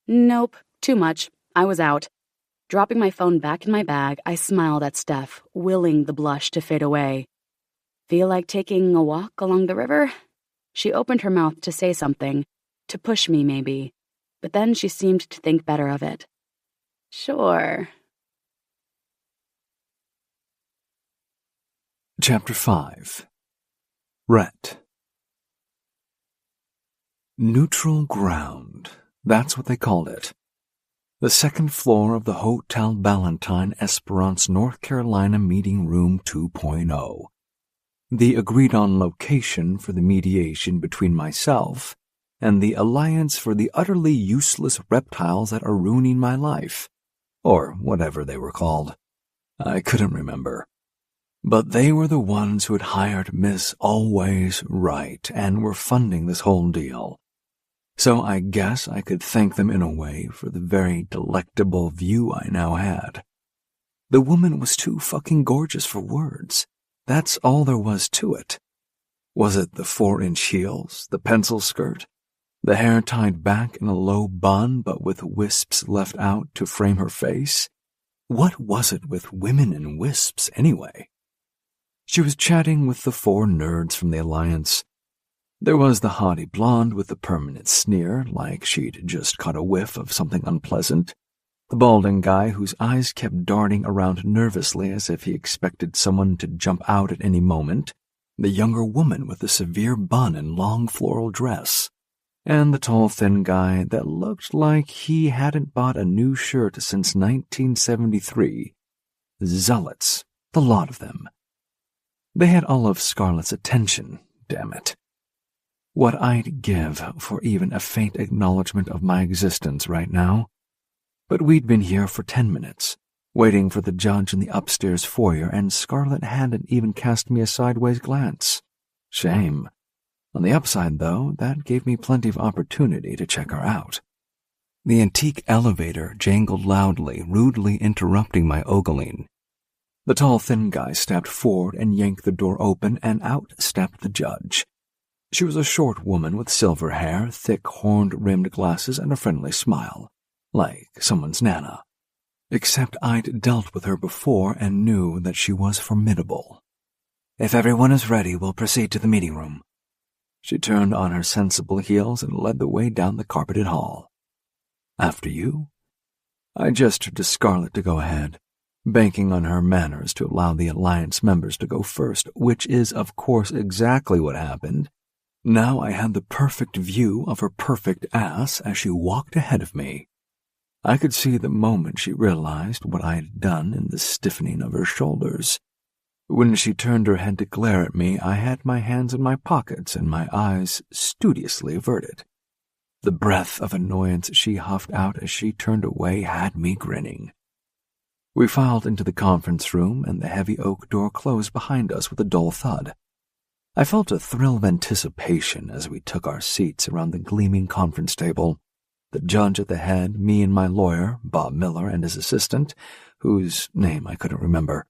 Nope, too much. I was out. Dropping my phone back in my bag, I smiled at Steph, willing the blush to fade away. Feel like taking a walk along the river? She opened her mouth to say something, to push me maybe, but then she seemed to think better of it. Sure. Chapter 5. Rhett. Neutral ground. That's what they called it. The second floor of the Hotel Ballantine, Esperance, North Carolina Meeting Room 2.0. The agreed-on location for the mediation between myself and the Alliance for the Utterly Useless Reptiles that are ruining my life, or whatever they were called. I couldn't remember. But they were the ones who had hired Miss Always Right and were funding this whole deal. So I guess I could thank them in a way for the very delectable view I now had. The woman was too fucking gorgeous for words. That's all there was to it. Was it the 4-inch heels, the pencil skirt, the hair tied back in a low bun but with wisps left out to frame her face? What was it with women and wisps, anyway? She was chatting with the 4 nerds from the Alliance. There was the haughty blonde with the permanent sneer, like she'd just caught a whiff of something unpleasant, the balding guy whose eyes kept darting around nervously as if he expected someone to jump out at any moment, the younger woman with the severe bun and long floral dress, and the tall, thin guy that looked like he hadn't bought a new shirt since 1973. Zealots, the lot of them. They had all of Scarlett's attention, damn it. What I'd give for even a faint acknowledgement of my existence right now. But we'd been here for 10 minutes, waiting for the judge in the upstairs foyer, and Scarlett hadn't even cast me a sideways glance. Shame. On the upside, though, that gave me plenty of opportunity to check her out. The antique elevator jangled loudly, rudely interrupting my ogling. The tall, thin guy stepped forward and yanked the door open, and out stepped the judge. She was a short woman with silver hair, thick horn-rimmed glasses, and a friendly smile, like someone's Nana. Except I'd dealt with her before and knew that she was formidable. If everyone is ready, we'll proceed to the meeting room. She turned on her sensible heels and led the way down the carpeted hall. After you? I gestured to Scarlett to go ahead, banking on her manners to allow the Alliance members to go first, which is, of course, exactly what happened. Now I had the perfect view of her perfect ass as she walked ahead of me. I could see the moment she realized what I had done in the stiffening of her shoulders. When she turned her head to glare at me, I had my hands in my pockets and my eyes studiously averted. The breath of annoyance she huffed out as she turned away had me grinning. We filed into the conference room, and the heavy oak door closed behind us with a dull thud. I felt a thrill of anticipation as we took our seats around the gleaming conference table, the judge at the head, me and my lawyer, Bob Miller, and his assistant, whose name I couldn't remember.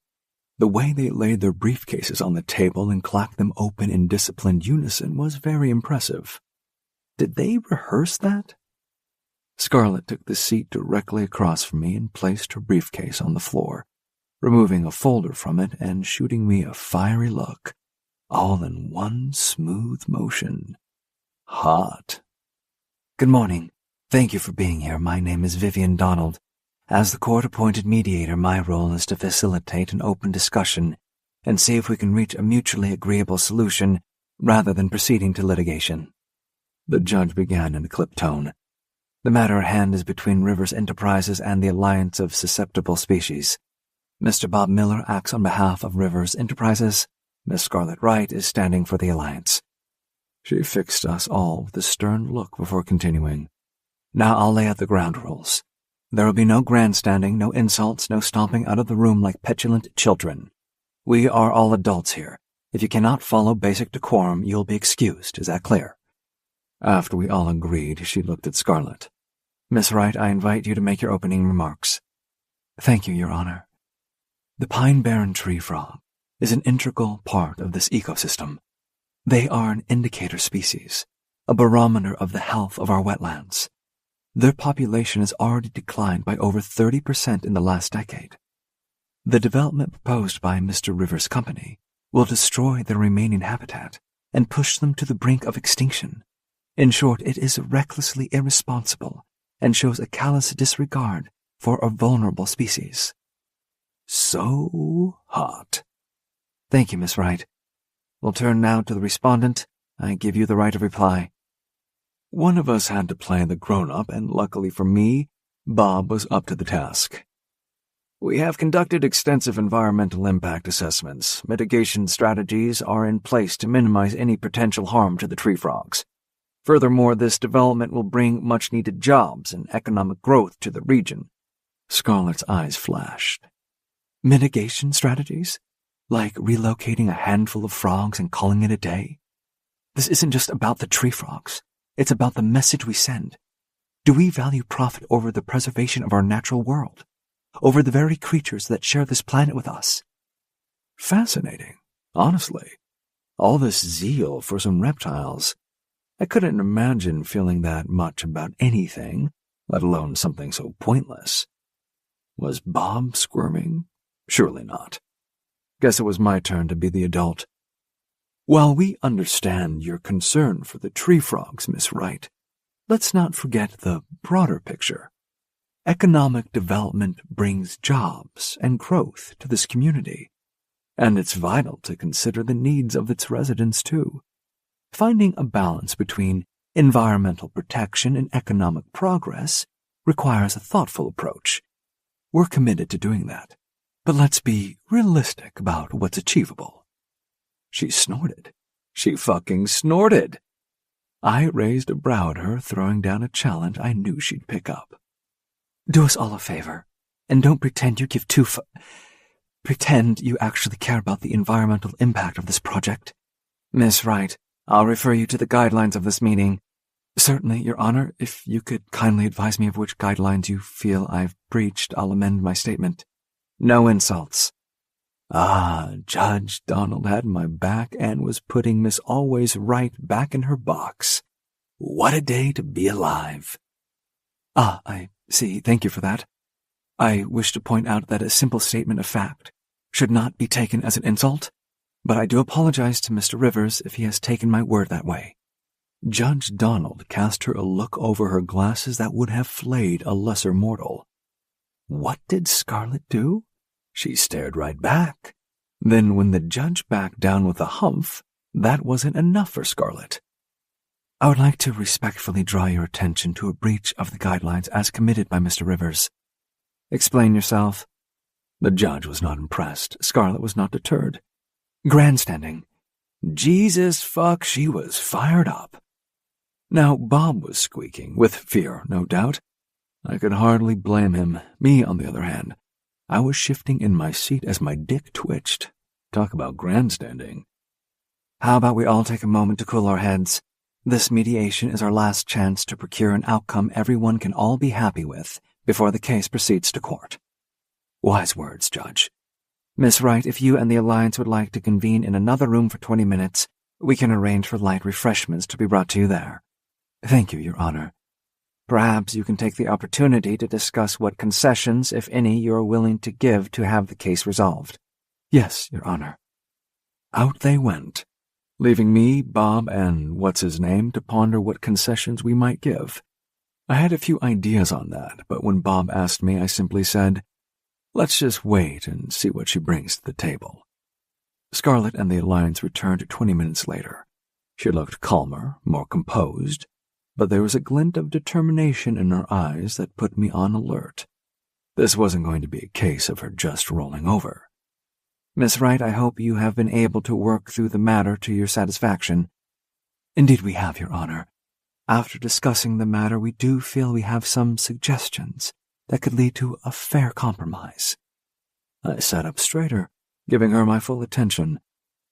The way they laid their briefcases on the table and clacked them open in disciplined unison was very impressive. Did they rehearse that? Scarlett took the seat directly across from me and placed her briefcase on the floor, removing a folder from it and shooting me a fiery look, all in one smooth motion. hot. Good morning. Thank you for being here. My name is Vivian Donald. As the court-appointed mediator, my role is to facilitate an open discussion and see if we can reach a mutually agreeable solution rather than proceeding to litigation. The judge began in a clipped tone. The matter at hand is between Rivers Enterprises and the Alliance of Susceptible Species. Mr. Bob Miller acts on behalf of Rivers Enterprises. Miss Scarlett Wright is standing for the Alliance. She fixed us all with a stern look before continuing. Now I'll lay out the ground rules. There will be no grandstanding, no insults, no stomping out of the room like petulant children. We are all adults here. If you cannot follow basic decorum, you'll be excused. Is that clear? After we all agreed, she looked at Scarlett. Miss Wright, I invite you to make your opening remarks. Thank you, Your Honor. The pine barren tree frog is an integral part of this ecosystem. They are an indicator species, a barometer of the health of our wetlands. Their population has already declined by over 30% in the last decade. The development proposed by Mr. Rivers' company will destroy their remaining habitat and push them to the brink of extinction. In short, it is recklessly irresponsible and shows a callous disregard for a vulnerable species. So hot. Thank you, Miss Wright. We'll turn now to the respondent. I give you the right of reply. One of us had to play the grown-up, and luckily for me, Bob was up to the task. We have conducted extensive environmental impact assessments. Mitigation strategies are in place to minimize any potential harm to the tree frogs. Furthermore, this development will bring much-needed jobs and economic growth to the region. Scarlett's eyes flashed. Mitigation strategies? Like relocating a handful of frogs and calling it a day? This isn't just about the tree frogs. It's about the message we send. Do we value profit over the preservation of our natural world? Over the very creatures that share this planet with us? Fascinating, honestly. All this zeal for some reptiles. I couldn't imagine feeling that much about anything, let alone something so pointless. Was Bob squirming? Surely not. Guess it was my turn to be the adult. While we understand your concern for the tree frogs, Miss Wright, let's not forget the broader picture. Economic development brings jobs and growth to this community, and it's vital to consider the needs of its residents too. Finding a balance between environmental protection and economic progress requires a thoughtful approach. We're committed to doing that, but let's be realistic about what's achievable. She snorted. She fucking snorted. I raised a brow at her, throwing down a challenge I knew she'd pick up. Do us all a favor, and don't pretend you give pretend you actually care about the environmental impact of this project. Miss Wright, I'll refer you to the guidelines of this meeting. Certainly, Your Honor, if you could kindly advise me of which guidelines you feel I've breached, I'll amend my statement. No insults. Judge Donald had my back and was putting Miss Always Right back in her box. What a day to be alive. I see. Thank you for that. I wish to point out that a simple statement of fact should not be taken as an insult, but I do apologize to Mr. Rivers if he has taken my word that way. Judge Donald cast her a look over her glasses that would have flayed a lesser mortal. What did Scarlett do? She stared right back. Then when the judge backed down with a humph, that wasn't enough for Scarlett. I would like to respectfully draw your attention to a breach of the guidelines as committed by Mr. Rivers. Explain yourself. The judge was not impressed. Scarlett was not deterred. Grandstanding. Jesus fuck, she was fired up. Now Bob was squeaking, with fear, no doubt. I could hardly blame him. Me, on the other hand, I was shifting in my seat as my dick twitched. Talk about grandstanding. How about we all take a moment to cool our heads? This mediation is our last chance to procure an outcome everyone can all be happy with before the case proceeds to court. Wise words, Judge. Miss Wright, if you and the Alliance would like to convene in another room for 20 minutes, we can arrange for light refreshments to be brought to you there. Thank you, Your Honor. Perhaps you can take the opportunity to discuss what concessions, if any, you are willing to give to have the case resolved. Yes, Your Honor. Out they went. leaving me, Bob, and what's-his-name to ponder what concessions we might give. I had a few ideas on that, but when Bob asked me, I simply said, "Let's just wait and see what she brings to the table." Scarlett and the Alliance returned 20 minutes later. She looked calmer, more composed, but there was a glint of determination in her eyes that put me on alert. This wasn't going to be a case of her just rolling over. "Miss Wright, I hope you have been able to work through the matter to your satisfaction." "Indeed we have, Your Honor. After discussing the matter, we do feel we have some suggestions that could lead to a fair compromise." I sat up straighter, giving her my full attention.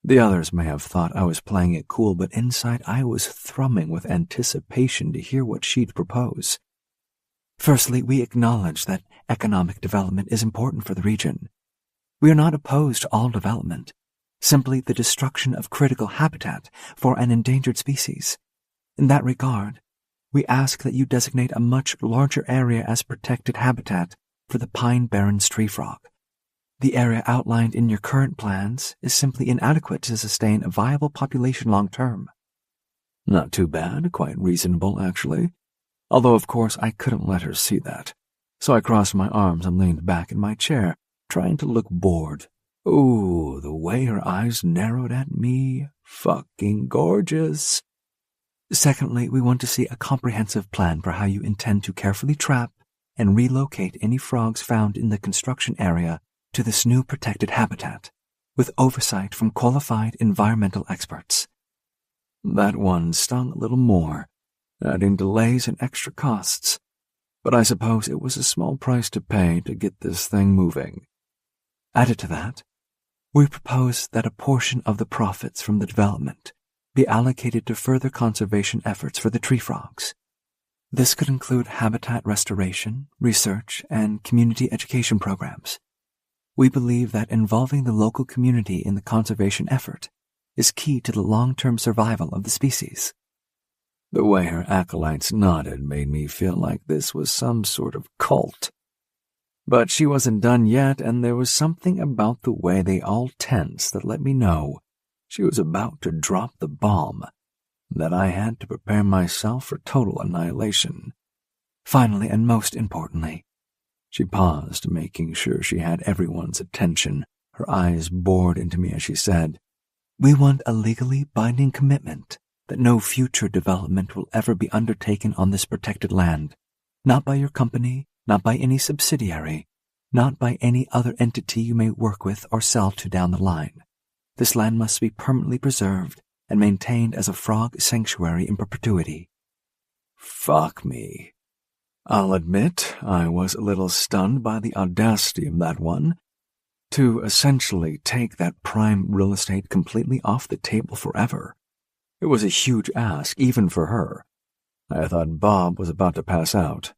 The others may have thought I was playing it cool, but inside I was thrumming with anticipation to hear what she'd propose. "Firstly, we acknowledge that economic development is important for the region. We are not opposed to all development, simply the destruction of critical habitat for an endangered species. In that regard, we ask that you designate a much larger area as protected habitat for the Pine Barrens tree frog. The area outlined in your current plans is simply inadequate to sustain a viable population long term." Not too bad, quite reasonable, actually. Although, of course, I couldn't let her see that. So I crossed my arms and leaned back in my chair, trying to look bored. Ooh, the way her eyes narrowed at me. Fucking gorgeous. "Secondly, we want to see a comprehensive plan for how you intend to carefully trap and relocate any frogs found in the construction area to this new protected habitat, with oversight from qualified environmental experts." That one stung a little more, adding delays and extra costs, but I suppose it was a small price to pay to get this thing moving. Added to that, we propose that a portion of the profits from the development be allocated to further conservation efforts for the tree frogs. This could include habitat restoration, research, and community education programs. We believe that involving the local community in the conservation effort is key to the long-term survival of the species. The way her acolytes nodded made me feel like this was some sort of cult. But she wasn't done yet, and there was something about the way they all tensed that let me know she was about to drop the bomb, that I had to prepare myself for total annihilation. Finally, and most importantly, she paused, making sure she had everyone's attention, her eyes bored into me as she said, "We want a legally binding commitment that no future development will ever be undertaken on this protected land, not by your company, not by any subsidiary, not by any other entity you may work with or sell to down the line. This land must be permanently preserved and maintained as a frog sanctuary in perpetuity." Fuck me. I'll admit I was a little stunned by the audacity of that one. To essentially take that prime real estate completely off the table forever. It was a huge ask, even for her. I thought Bob was about to pass out.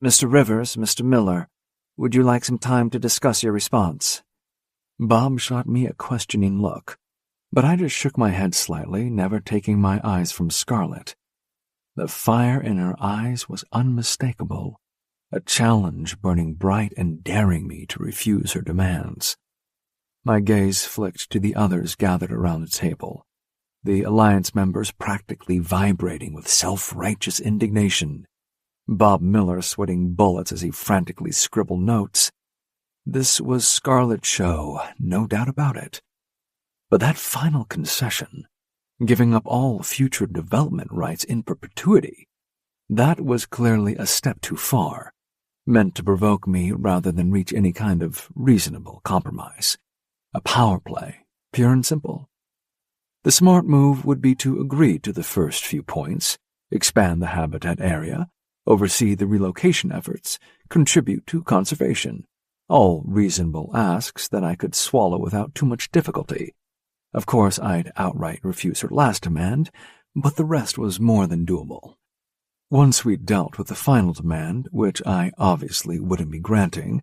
"Mr. Rivers, Mr. Miller, would you like some time to discuss your response?" Bob shot me a questioning look, but I just shook my head slightly, never taking my eyes from Scarlett. The fire in her eyes was unmistakable, a challenge burning bright and daring me to refuse her demands. My gaze flicked to the others gathered around the table, the Alliance members practically vibrating with self-righteous indignation, Bob Miller sweating bullets as he frantically scribbled notes. This was Scarlett's show, no doubt about it. But that final concession, giving up all future development rights in perpetuity, that was clearly a step too far, meant to provoke me rather than reach any kind of reasonable compromise. A power play, pure and simple. The smart move would be to agree to the first few points, expand the habitat area, oversee the relocation efforts, contribute to conservation. All reasonable asks that I could swallow without too much difficulty. Of course, I'd outright refuse her last demand, but the rest was more than doable. Once we'd dealt with the final demand, which I obviously wouldn't be granting,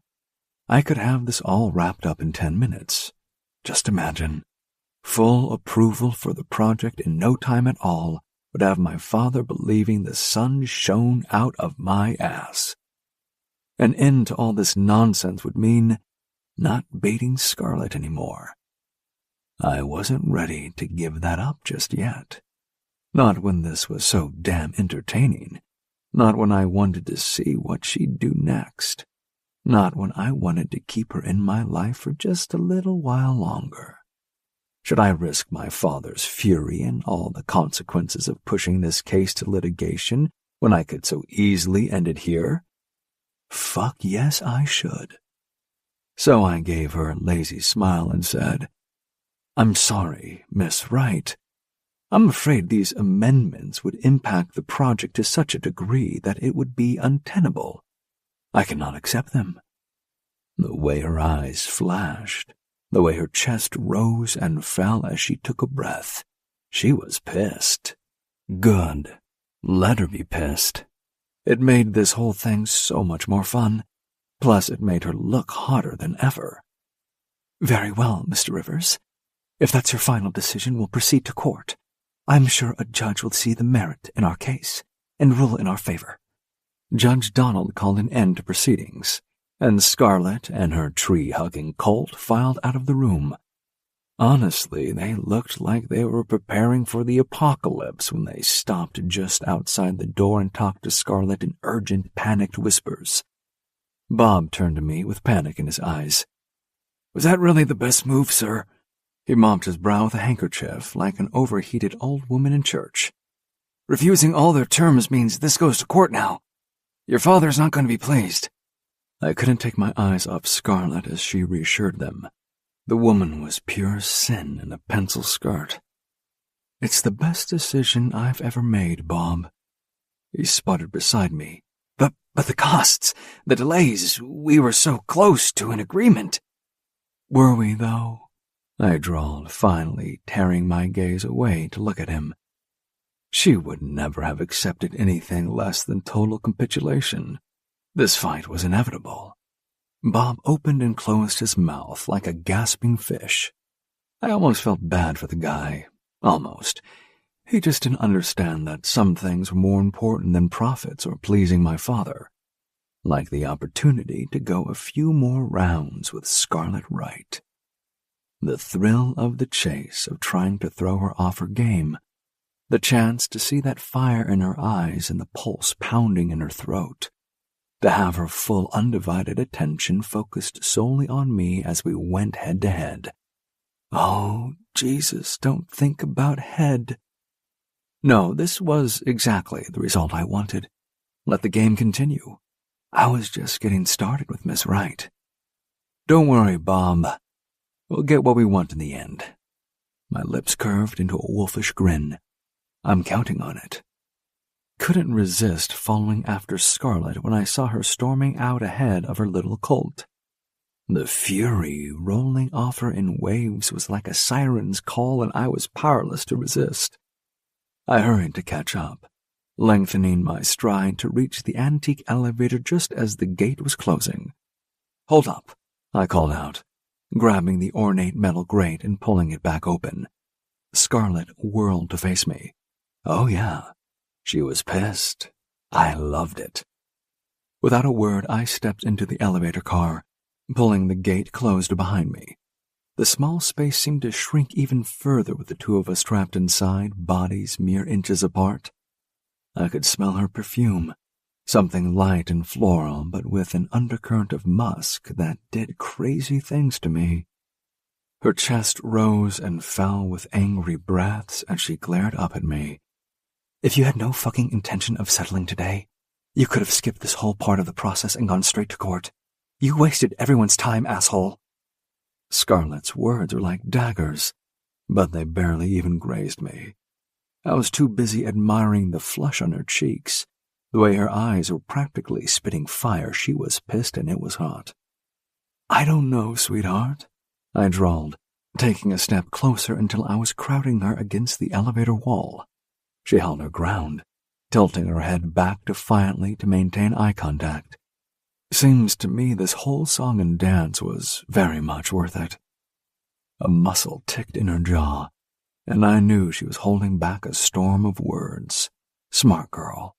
I could have this all wrapped up in 10 minutes. Just imagine. Full approval for the project in no time at all would have my father believing the sun shone out of my ass. An end to all this nonsense would mean not baiting Scarlett anymore. I wasn't ready to give that up just yet. Not when this was so damn entertaining. Not when I wanted to see what she'd do next. Not when I wanted to keep her in my life for just a little while longer. Should I risk my father's fury and all the consequences of pushing this case to litigation when I could so easily end it here? Fuck yes, I should. So I gave her a lazy smile and said, "I'm sorry, Miss Wright. I'm afraid these amendments would impact the project to such a degree that it would be untenable. I cannot accept them." The way her eyes flashed, the way her chest rose and fell as she took a breath, she was pissed. Good. Let her be pissed. It made this whole thing so much more fun. Plus, it made her look hotter than ever. "Very well, Mr. Rivers. If that's your final decision, we'll proceed to court. I'm sure a judge will see the merit in our case and rule in our favor." Judge Donald called an end to proceedings, and Scarlett and her tree-hugging colt filed out of the room. Honestly, they looked like they were preparing for the apocalypse when they stopped just outside the door and talked to Scarlett in urgent, panicked whispers. Bob turned to me with panic in his eyes. "Was that really the best move, sir?" He mopped his brow with a handkerchief like an overheated old woman in church. "Refusing all their terms means this goes to court now. Your father's not going to be pleased." I couldn't take my eyes off Scarlett as she reassured them. The woman was pure sin in a pencil skirt. "It's the best decision I've ever made, Bob." He sputtered beside me. But the costs, the delays, we were so close to an agreement." "Were we, though?" I drawled, finally tearing my gaze away to look at him. She would never have accepted anything less than total capitulation. This fight was inevitable. Bob opened and closed his mouth like a gasping fish. I almost felt bad for the guy. Almost. He just didn't understand that some things were more important than profits or pleasing my father. Like the opportunity to go a few more rounds with Scarlett Wright. The thrill of the chase of trying to throw her off her game. The chance to see that fire in her eyes and the pulse pounding in her throat. To have her full undivided attention focused solely on me as we went head to head. Oh, Jesus, don't think about head. No, this was exactly the result I wanted. Let the game continue. I was just getting started with Miss Wright. "Don't worry, Bob. We'll get what we want in the end." My lips curved into a wolfish grin. I'm counting on it. Couldn't resist following after Scarlett when I saw her storming out ahead of her little colt. The fury rolling off her in waves was like a siren's call, and I was powerless to resist. I hurried to catch up, lengthening my stride to reach the antique elevator just as the gate was closing. "Hold up," I called out, grabbing the ornate metal grate and pulling it back open. Scarlett whirled to face me. Oh yeah, she was pissed. I loved it. Without a word, I stepped into the elevator car, pulling the gate closed behind me. The small space seemed to shrink even further with the two of us trapped inside, bodies mere inches apart. I could smell her perfume, something light and floral, but with an undercurrent of musk that did crazy things to me. Her chest rose and fell with angry breaths as she glared up at me. "If you had no fucking intention of settling today, you could have skipped this whole part of the process and gone straight to court. You wasted everyone's time, asshole." Scarlett's words were like daggers, but they barely even grazed me. I was too busy admiring the flush on her cheeks. The way her eyes were practically spitting fire, she was pissed and it was hot. "I don't know, sweetheart," I drawled, taking a step closer until I was crowding her against the elevator wall. She held her ground, tilting her head back defiantly to maintain eye contact. Seems to me this whole song and dance was very much worth it. A muscle ticked in her jaw, and I knew she was holding back a storm of words. Smart girl.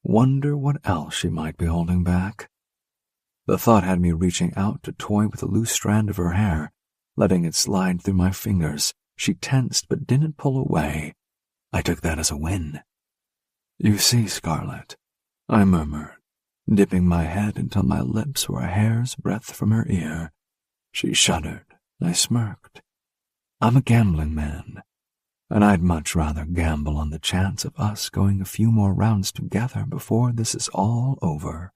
Wonder what else she might be holding back. The thought had me reaching out to toy with a loose strand of her hair, Letting it slide through my fingers, she tensed but didn't pull away. I took that as a win. "You see, Scarlet," I murmured, dipping my head until my lips were a hair's breadth from her ear. She shuddered. I smirked. "I'm a gambling man, and I'd much rather gamble on the chance of us going a few more rounds together before this is all over."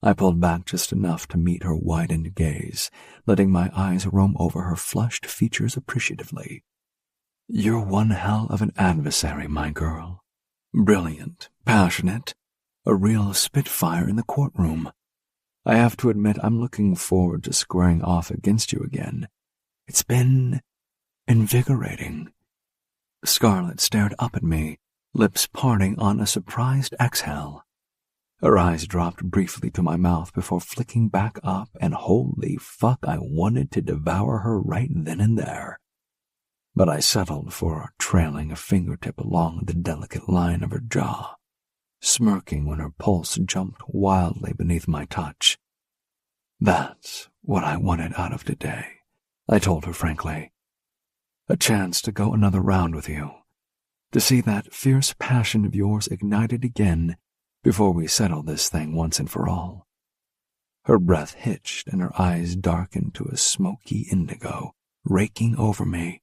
I pulled back just enough to meet her widened gaze, letting my eyes roam over her flushed features appreciatively. "You're one hell of an adversary, my girl. Brilliant, passionate, a real spitfire in the courtroom. I have to admit I'm looking forward to squaring off against you again. It's been invigorating." Scarlet stared up at me, lips parting on a surprised exhale. Her eyes dropped briefly to my mouth before flicking back up, and holy fuck, I wanted to devour her right then and there. But I settled for trailing a fingertip along the delicate line of her jaw, smirking when her pulse jumped wildly beneath my touch. "That's what I wanted out of today," I told her frankly. "A chance to go another round with you, to see that fierce passion of yours ignited again before we settle this thing once and for all." Her breath hitched and her eyes darkened to a smoky indigo, raking over me.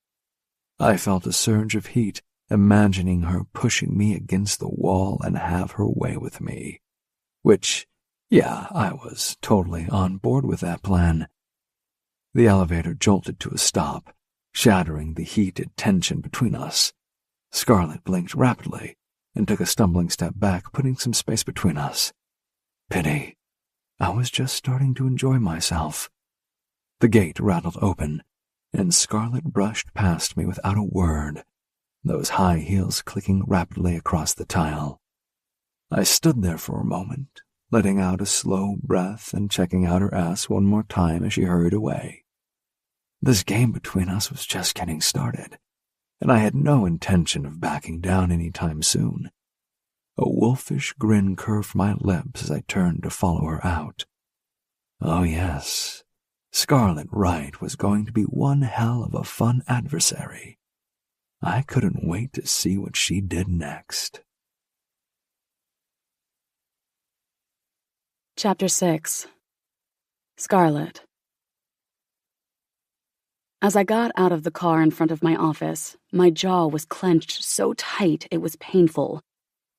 I felt a surge of heat, imagining her pushing me against the wall and have her way with me. Which, yeah, I was totally on board with that plan. The elevator jolted to a stop, shattering the heated tension between us. Scarlet blinked rapidly and took a stumbling step back, putting some space between us. Pity. I was just starting to enjoy myself. The gate rattled open, and Scarlet brushed past me without a word, those high heels clicking rapidly across the tile. I stood there for a moment, letting out a slow breath and checking out her ass one more time as she hurried away. This game between us was just getting started, and I had no intention of backing down any time soon. A wolfish grin curved my lips as I turned to follow her out. Oh yes, Scarlet Wright was going to be one hell of a fun adversary. I couldn't wait to see what she did next. Chapter 6. Scarlet. As I got out of the car in front of my office, my jaw was clenched so tight it was painful.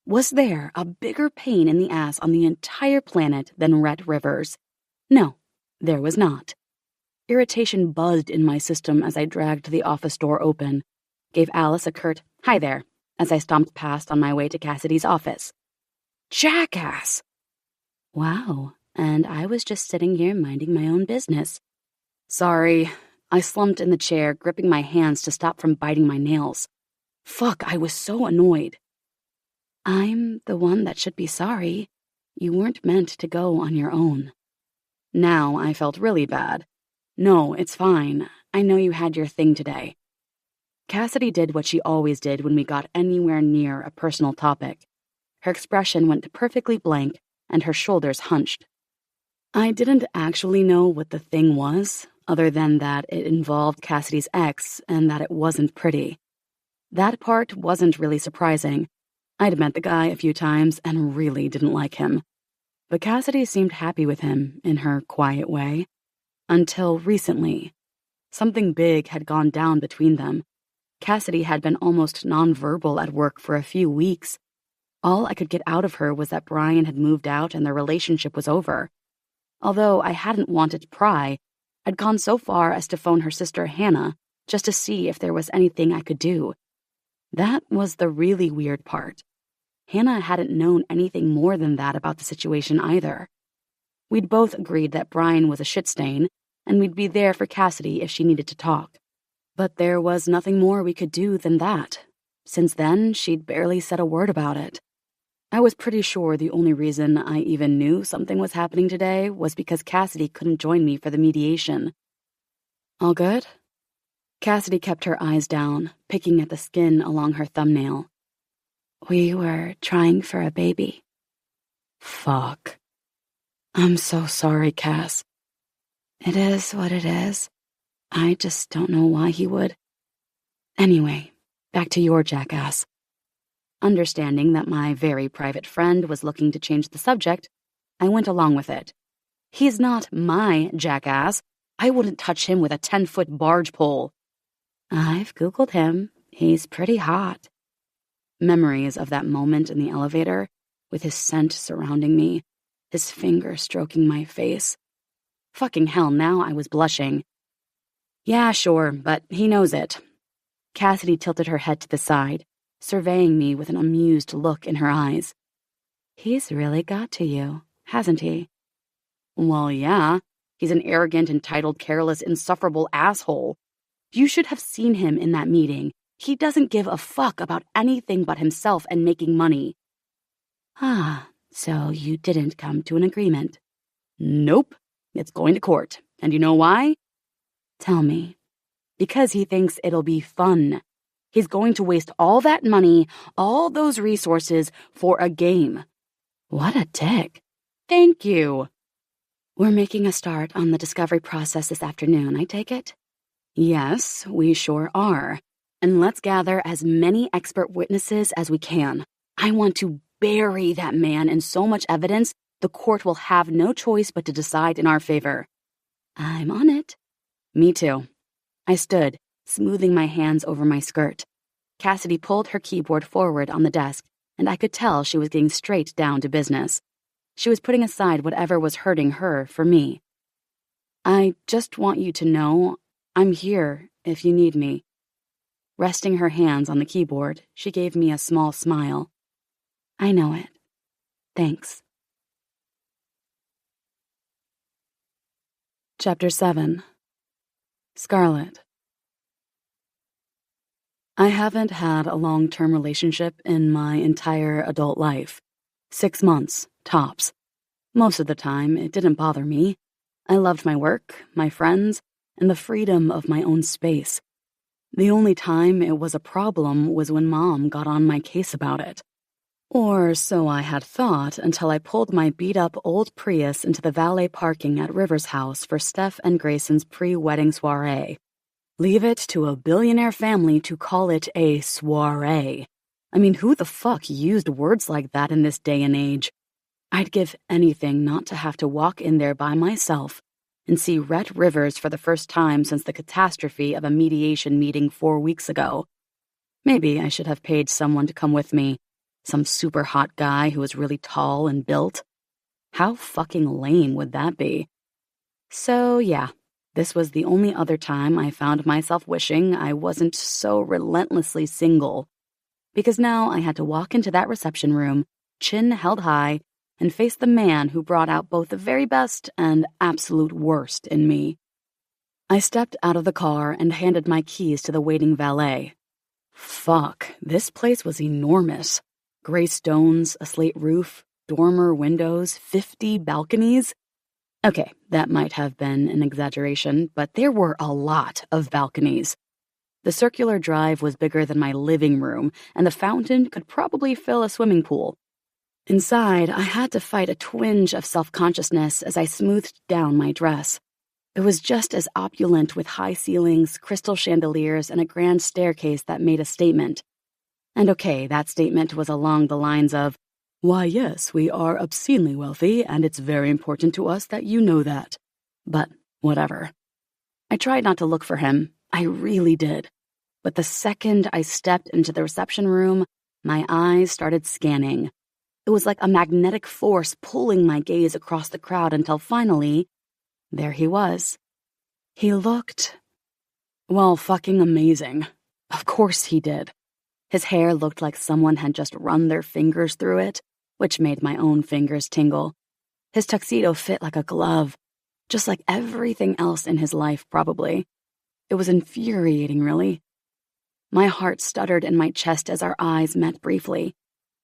Was there a bigger pain in the ass on the entire planet than Rhett Rivers? No, there was not. Irritation buzzed in my system as I dragged the office door open, gave Alice a curt "Hi there" as I stomped past on my way to Cassidy's office. Jackass! Wow, and I was just sitting here minding my own business. Sorry. I slumped in the chair, gripping my hands to stop from biting my nails. Fuck, I was so annoyed. I'm the one that should be sorry. You weren't meant to go on your own. Now I felt really bad. No, it's fine. I know you had your thing today. Cassidy did what she always did when we got anywhere near a personal topic. Her expression went perfectly blank, and her shoulders hunched. I didn't actually know what the thing was, other than that it involved Cassidy's ex and that it wasn't pretty. That part wasn't really surprising. I'd met the guy a few times and really didn't like him. But Cassidy seemed happy with him in her quiet way. Until recently. Something big had gone down between them. Cassidy had been almost nonverbal at work for a few weeks. All I could get out of her was that Brian had moved out and their relationship was over. Although I hadn't wanted to pry, I'd gone so far as to phone her sister Hannah just to see if there was anything I could do. That was the really weird part. Hannah hadn't known anything more than that about the situation either. We'd both agreed that Brian was a shit stain, and we'd be there for Cassidy if she needed to talk. But there was nothing more we could do than that. Since then, she'd barely said a word about it. I was pretty sure the only reason I even knew something was happening today was because Cassidy couldn't join me for the mediation. All good? Cassidy kept her eyes down, picking at the skin along her thumbnail. We were trying for a baby. Fuck. I'm so sorry, Cass. It is what it is. I just don't know why he would. Anyway, back to your jackass. Understanding that my very private friend was looking to change the subject, I went along with it. He's not my jackass. I wouldn't touch him with a 10-foot barge pole. I've Googled him. He's pretty hot. Memories of that moment in the elevator, with his scent surrounding me, his finger stroking my face. Fucking hell, now I was blushing. Yeah, sure, but he knows it. Cassidy tilted her head to the side, surveying me with an amused look in her eyes. He's really got to you, hasn't he? Well, yeah. He's an arrogant, entitled, careless, insufferable asshole. You should have seen him in that meeting. He doesn't give a fuck about anything but himself and making money. Ah, so you didn't come to an agreement? Nope. It's going to court. And you know why? Tell me. Because he thinks it'll be fun. He's going to waste all that money, all those resources, for a game. What a dick. Thank you. We're making a start on the discovery process this afternoon, I take it? Yes, we sure are. And let's gather as many expert witnesses as we can. I want to bury that man in so much evidence the court will have no choice but to decide in our favor. I'm on it. Me too. I stood, smoothing my hands over my skirt. Cassidy pulled her keyboard forward on the desk, and I could tell she was getting straight down to business. She was putting aside whatever was hurting her for me. I just want you to know I'm here if you need me. Resting her hands on the keyboard, she gave me a small smile. I know it. Thanks. Chapter 7. Scarlet. I haven't had a long-term relationship in my entire adult life. 6 months, tops. Most of the time, it didn't bother me. I loved my work, my friends, and the freedom of my own space. The only time it was a problem was when Mom got on my case about it. Or so I had thought until I pulled my beat-up old Prius into the valet parking at River's house for Steph and Grayson's pre-wedding soiree. Leave it to a billionaire family to call it a soiree. I mean, who the fuck used words like that in this day and age? I'd give anything not to have to walk in there by myself and see Rhett Rivers for the first time since the catastrophe of a mediation meeting 4 weeks ago. Maybe I should have paid someone to come with me. Some super hot guy who was really tall and built. How fucking lame would that be? So, yeah, this was the only other time I found myself wishing I wasn't so relentlessly single. Because now I had to walk into that reception room, chin held high, and face the man who brought out both the very best and absolute worst in me. I stepped out of the car and handed my keys to the waiting valet. Fuck, this place was enormous. Gray stones, a slate roof, dormer windows, 50 balconies. Okay, that might have been an exaggeration, but there were a lot of balconies. The circular drive was bigger than my living room, and the fountain could probably fill a swimming pool. Inside, I had to fight a twinge of self-consciousness as I smoothed down my dress. It was just as opulent with high ceilings, crystal chandeliers, and a grand staircase that made a statement. And okay, that statement was along the lines of, "Why, yes, we are obscenely wealthy, and it's very important to us that you know that." But whatever. I tried not to look for him. I really did. But the second I stepped into the reception room, my eyes started scanning. It was like a magnetic force pulling my gaze across the crowd until finally, there he was. He looked, well, fucking amazing. Of course he did. His hair looked like someone had just run their fingers through it, which made my own fingers tingle. His tuxedo fit like a glove, just like everything else in his life, probably. It was infuriating, really. My heart stuttered in my chest as our eyes met briefly.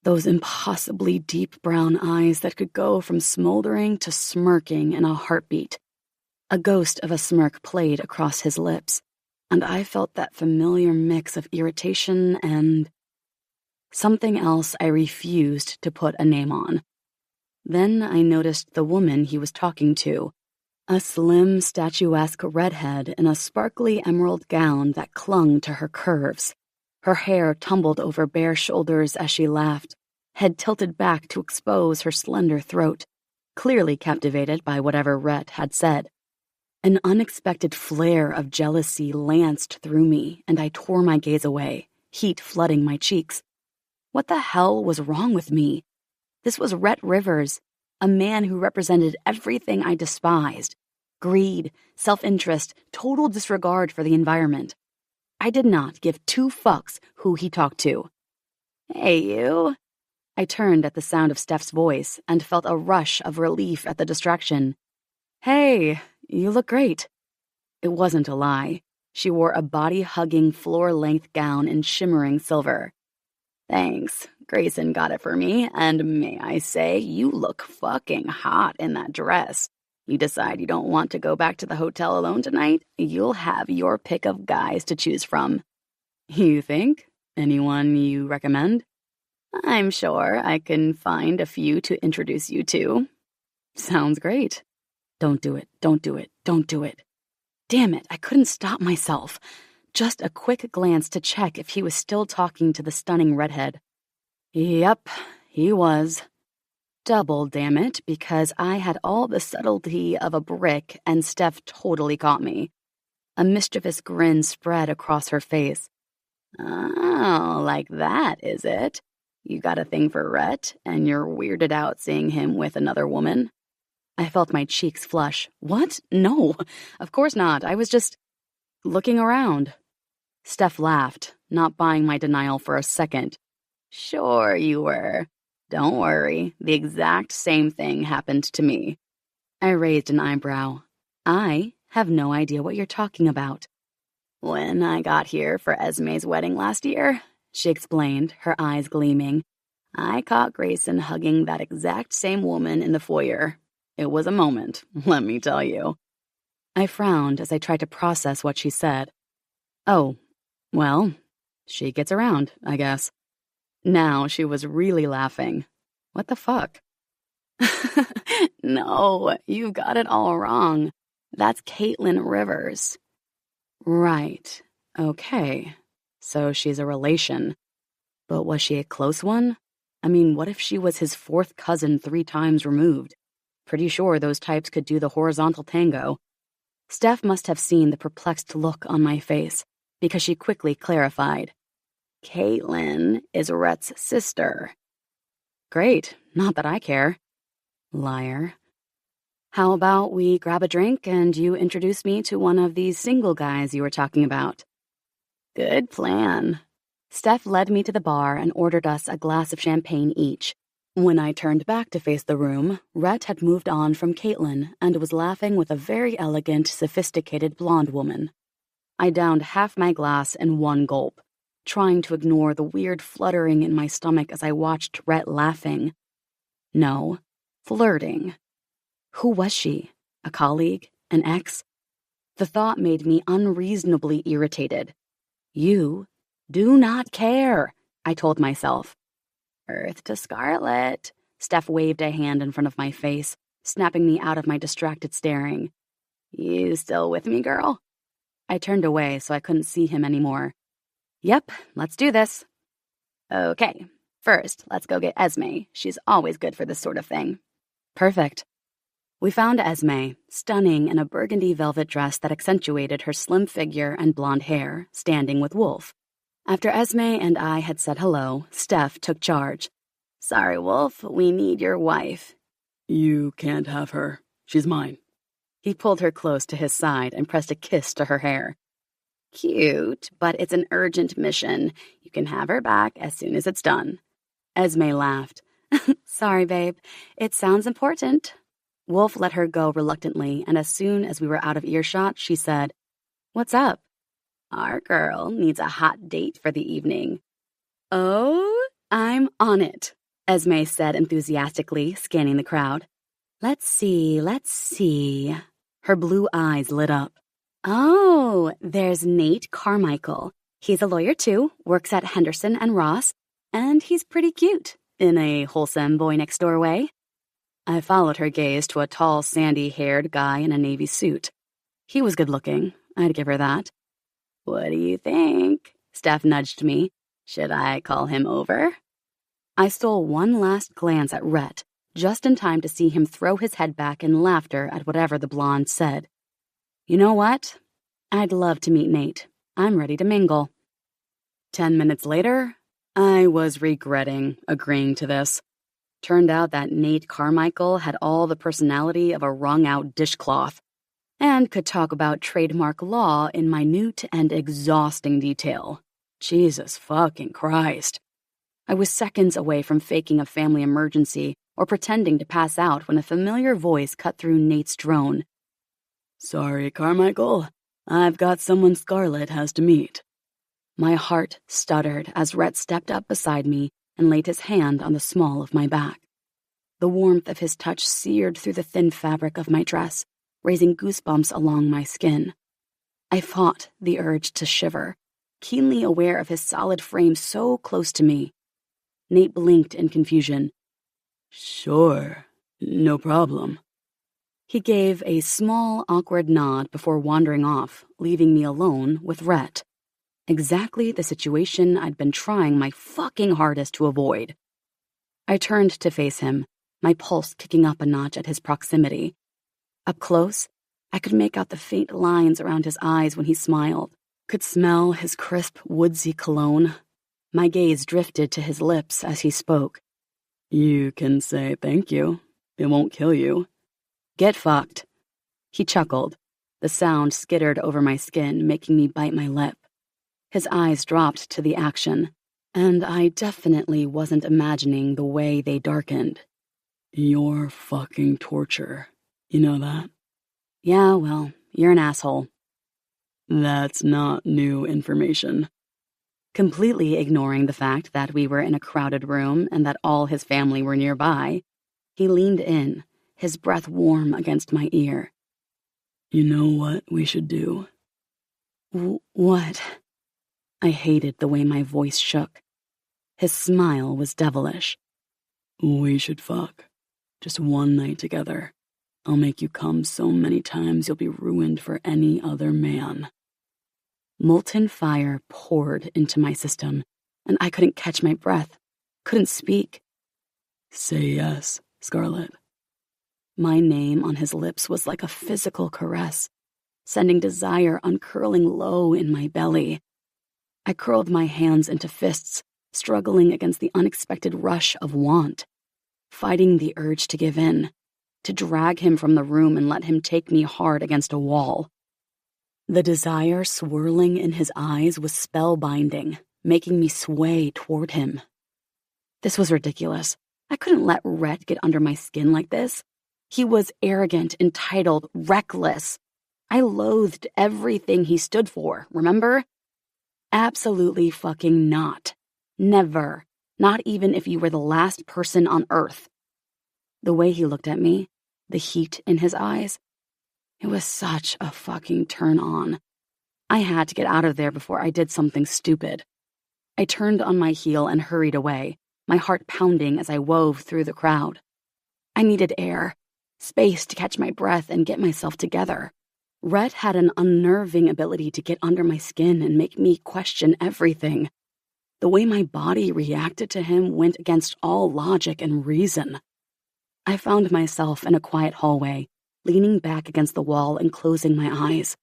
Those impossibly deep brown eyes that could go from smoldering to smirking in a heartbeat. A ghost of a smirk played across his lips, and I felt that familiar mix of irritation and something else I refused to put a name on. Then I noticed the woman he was talking to, A slim, statuesque redhead in a sparkly emerald gown that clung to her curves. Her hair tumbled over bare shoulders as she laughed, head tilted back to expose her slender throat, clearly captivated by whatever Rhett had said. An unexpected flare of jealousy lanced through me, and I tore my gaze away, heat flooding my cheeks. What the hell was wrong with me? This was Rhett Rivers, a man who represented everything I despised. Greed, self-interest, total disregard for the environment. I did not give two fucks who he talked to. "Hey, you." I turned at the sound of Steph's voice and felt a rush of relief at the distraction. "Hey, you look great." It wasn't a lie. She wore a body-hugging, floor-length gown in shimmering silver. "Thanks. Grayson got it for me, and may I say, you look fucking hot in that dress. You decide you don't want to go back to the hotel alone tonight? You'll have your pick of guys to choose from." "You think? Anyone you recommend?" "I'm sure I can find a few to introduce you to." "Sounds great." Don't do it, don't do it, don't do it. Damn it, I couldn't stop myself. Just a quick glance to check if he was still talking to the stunning redhead. Yep, he was. Double, damn it, because I had all the subtlety of a brick and Steph totally caught me. A mischievous grin spread across her face. "Oh, like that, is it? You got a thing for Rhett, and you're weirded out seeing him with another woman?" I felt my cheeks flush. What? No, of course not. I was just looking around. Steph laughed, not buying my denial for a second. "Sure you were. Don't worry, the exact same thing happened to me." I raised an eyebrow. "I have no idea what you're talking about." "When I got here for Esme's wedding last year," she explained, her eyes gleaming, "I caught Grayson hugging that exact same woman in the foyer. It was a moment, let me tell you." I frowned as I tried to process what she said. Oh, well, she gets around, I guess. Now she was really laughing. What the fuck? "No, you got it all wrong. That's Caitlin Rivers." Right. Okay. So she's a relation. But was she a close one? I mean, what if she was his fourth cousin 3 times removed? Pretty sure those types could do the horizontal tango. Steph must have seen the perplexed look on my face, because she quickly clarified. "Caitlin is Rhett's sister." Great, not that I care. Liar. "How about we grab a drink and you introduce me to one of these single guys you were talking about?" Good plan. Steph led me to the bar and ordered us a glass of champagne each. When I turned back to face the room, Rhett had moved on from Caitlin and was laughing with a very elegant, sophisticated blonde woman. I downed half my glass in one gulp, trying to ignore the weird fluttering in my stomach as I watched Rhett laughing. No, flirting. Who was she? A colleague? An ex? The thought made me unreasonably irritated. You do not care, I told myself. "Earth to Scarlet." Steph waved a hand in front of my face, snapping me out of my distracted staring. "You still with me, girl?" I turned away so I couldn't see him anymore. "Yep, let's do this." "Okay, first, let's go get Esme. She's always good for this sort of thing." Perfect. We found Esme, stunning in a burgundy velvet dress that accentuated her slim figure and blonde hair, standing with Wolf. After Esme and I had said hello, Steph took charge. "Sorry, Wolf, we need your wife." "You can't have her. She's mine." He pulled her close to his side and pressed a kiss to her hair. "Cute, but it's an urgent mission. You can have her back as soon as it's done." Esme laughed. "Sorry, babe. It sounds important." Wolf let her go reluctantly, and as soon as we were out of earshot, she said, "What's up?" "Our girl needs a hot date for the evening." "Oh, I'm on it," Esme said enthusiastically, scanning the crowd. Let's see. Her blue eyes lit up. "Oh, there's Nate Carmichael. He's a lawyer too, works at Henderson and Ross, and he's pretty cute, in a wholesome boy-next-door way." I followed her gaze to a tall, sandy-haired guy in a navy suit. He was good-looking, I'd give her that. What do you think? Steph nudged me. Should I call him over? I stole one last glance at Rhett, just in time to see him throw his head back in laughter at whatever the blonde said. You know what? I'd love to meet Nate. I'm ready to mingle. 10 minutes later, I was regretting agreeing to this. Turned out that Nate Carmichael had all the personality of a wrung-out dishcloth and could talk about trademark law in minute and exhausting detail. Jesus fucking Christ. I was seconds away from faking a family emergency or pretending to pass out when a familiar voice cut through Nate's drone. Sorry, Carmichael. I've got someone Scarlett has to meet. My heart stuttered as Rhett stepped up beside me and laid his hand on the small of my back. The warmth of his touch seared through the thin fabric of my dress, raising goosebumps along my skin. I fought the urge to shiver, keenly aware of his solid frame so close to me. Nate blinked in confusion. Sure, no problem. He gave a small, awkward nod before wandering off, leaving me alone with Rhett. Exactly the situation I'd been trying my fucking hardest to avoid. I turned to face him, my pulse kicking up a notch at his proximity. Up close, I could make out the faint lines around his eyes when he smiled, could smell his crisp, woodsy cologne. My gaze drifted to his lips as he spoke. You can say thank you. It won't kill you. Get fucked. He chuckled. The sound skittered over my skin, making me bite my lip. His eyes dropped to the action, and I definitely wasn't imagining the way they darkened. You're fucking torture. You know that? Yeah, well, you're an asshole. That's not new information. Completely ignoring the fact that we were in a crowded room and that all his family were nearby, he leaned in, his breath warm against my ear. You know what we should do? What? I hated the way my voice shook. His smile was devilish. We should fuck. Just one night together. I'll make you come so many times you'll be ruined for any other man. Molten fire poured into my system, and I couldn't catch my breath, couldn't speak. Say yes, Scarlett. My name on his lips was like a physical caress, sending desire uncurling low in my belly. I curled my hands into fists, struggling against the unexpected rush of want, fighting the urge to give in, to drag him from the room and let him take me hard against a wall. The desire swirling in his eyes was spellbinding, making me sway toward him. This was ridiculous. I couldn't let Rhett get under my skin like this. He was arrogant, entitled, reckless. I loathed everything he stood for, remember? Absolutely fucking not. Never. Not even if you were the last person on Earth. The way he looked at me, the heat in his eyes, it was such a fucking turn on. I had to get out of there before I did something stupid. I turned on my heel and hurried away, my heart pounding as I wove through the crowd. I needed air, space to catch my breath and get myself together. Rhett had an unnerving ability to get under my skin and make me question everything. The way my body reacted to him went against all logic and reason. I found myself in a quiet hallway, leaning back against the wall and closing my eyes.